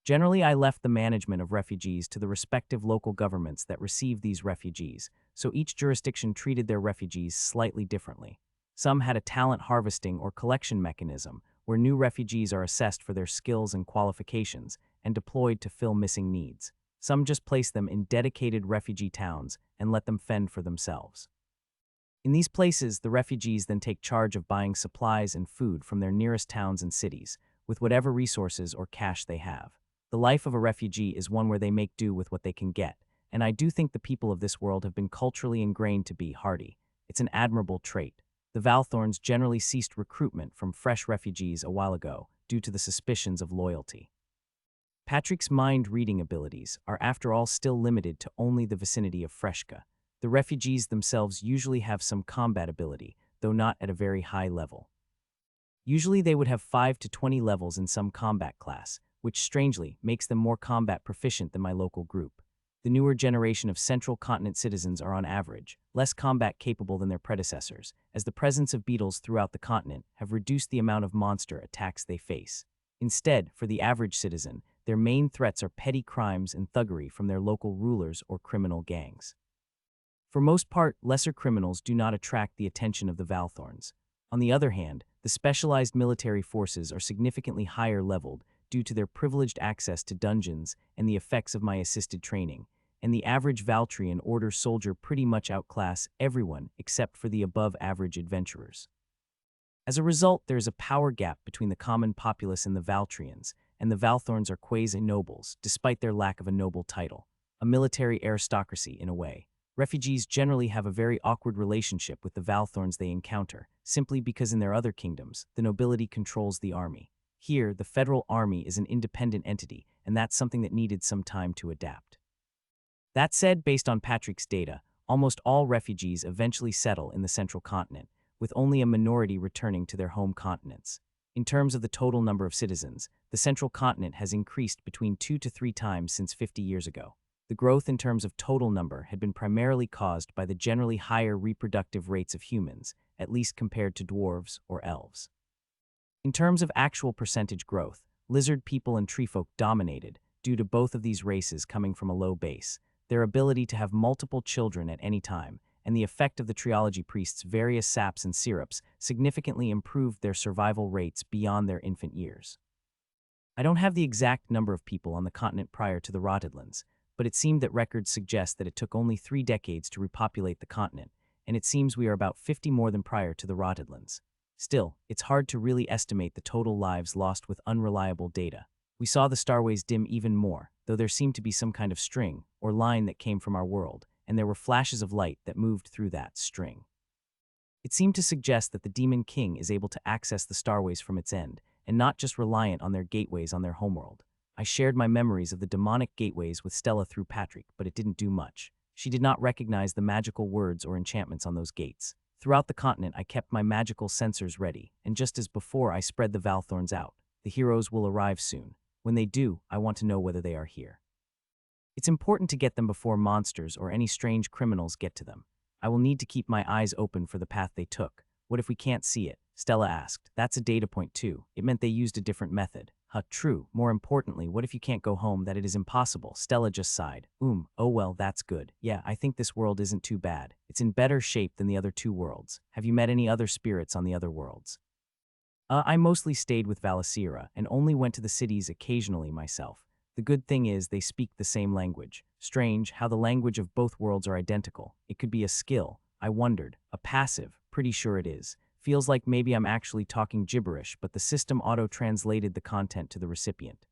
Generally, I left the management of refugees to the respective local governments that received these refugees, so each jurisdiction treated their refugees slightly differently. Some had a talent harvesting or collection mechanism where new refugees are assessed for their skills and qualifications and deployed to fill missing needs. Some just placed them in dedicated refugee towns and let them fend for themselves. In these places, the refugees then take charge of buying supplies and food from their nearest towns and cities, with whatever resources or cash they have. The life of a refugee is one where they make do with what they can get, and I do think the people of this world have been culturally ingrained to be hardy. It's an admirable trait. The Valthorns generally ceased recruitment from fresh refugees a while ago due to the suspicions of loyalty. Patrick's mind-reading abilities are after all still limited to only the vicinity of Freshka. The refugees themselves usually have some combat ability, though not at a very high level. Usually they would have 5 to 20 levels in some combat class, which strangely makes them more combat proficient than my local group. The newer generation of Central Continent citizens are on average less combat capable than their predecessors, as the presence of beetles throughout the continent have reduced the amount of monster attacks they face. Instead, for the average citizen, their main threats are petty crimes and thuggery from their local rulers or criminal gangs. For most part, lesser criminals do not attract the attention of the Valthorns. On the other hand, the specialized military forces are significantly higher leveled due to their privileged access to dungeons and the effects of my assisted training, and the average Valtrian order soldier pretty much outclass everyone except for the above-average adventurers. As a result, there is a power gap between the common populace and the Valtrians, and the Valthorns are quasi-nobles, despite their lack of a noble title. A military aristocracy, in a way. Refugees generally have a very awkward relationship with the Valthorns they encounter, simply because in their other kingdoms, the nobility controls the army. Here, the federal army is an independent entity, and that's something that needed some time to adapt. That said, based on Patrick's data, almost all refugees eventually settle in the central continent, with only a minority returning to their home continents. In terms of the total number of citizens, the central continent has increased between 2 to 3 times since 50 years ago. The growth in terms of total number had been primarily caused by the generally higher reproductive rates of humans, at least compared to dwarves or elves. In terms of actual percentage growth, lizard people and treefolk dominated, due to both of these races coming from a low base, their ability to have multiple children at any time, and the effect of the triology priests' various saps and syrups significantly improved their survival rates beyond their infant years. I don't have the exact number of people on the continent prior to the Rotterdlands, but it seemed that records suggest that it took only 3 decades to repopulate the continent, and it seems we are about 50 more than prior to the Rotterdlands. Still, it's hard to really estimate the total lives lost with unreliable data. We saw the starways dim even more, though there seemed to be some kind of string or line that came from our world, and there were flashes of light that moved through that string. It seemed to suggest that the Demon King is able to access the starways from its end, and not just reliant on their gateways on their homeworld. I shared my memories of the demonic gateways with Stella through Patrick, but it didn't do much. She did not recognize the magical words or enchantments on those gates. Throughout the continent, I kept my magical sensors ready, and just as before, I spread the Valthorns out. The heroes will arrive soon. When they do, I want to know whether they are here. It's important to get them before monsters or any strange criminals get to them. I will need to keep my eyes open for the path they took. What if we can't see it? Stella asked. That's a data point too. It meant they used a different method. True. More importantly, what if you can't go home, that it is impossible? Stella just sighed. Oh well, that's good. Yeah, I think this world isn't too bad. It's in better shape than the other 2 worlds. Have you met any other spirits on the other worlds? I mostly stayed with Valasira and only went to the cities occasionally myself. The good thing is they speak the same language. Strange how the language of both worlds are identical. It could be a skill. I wondered. A passive. Pretty sure it is. Feels like maybe I'm actually talking gibberish, but the system auto-translated the content to the recipient.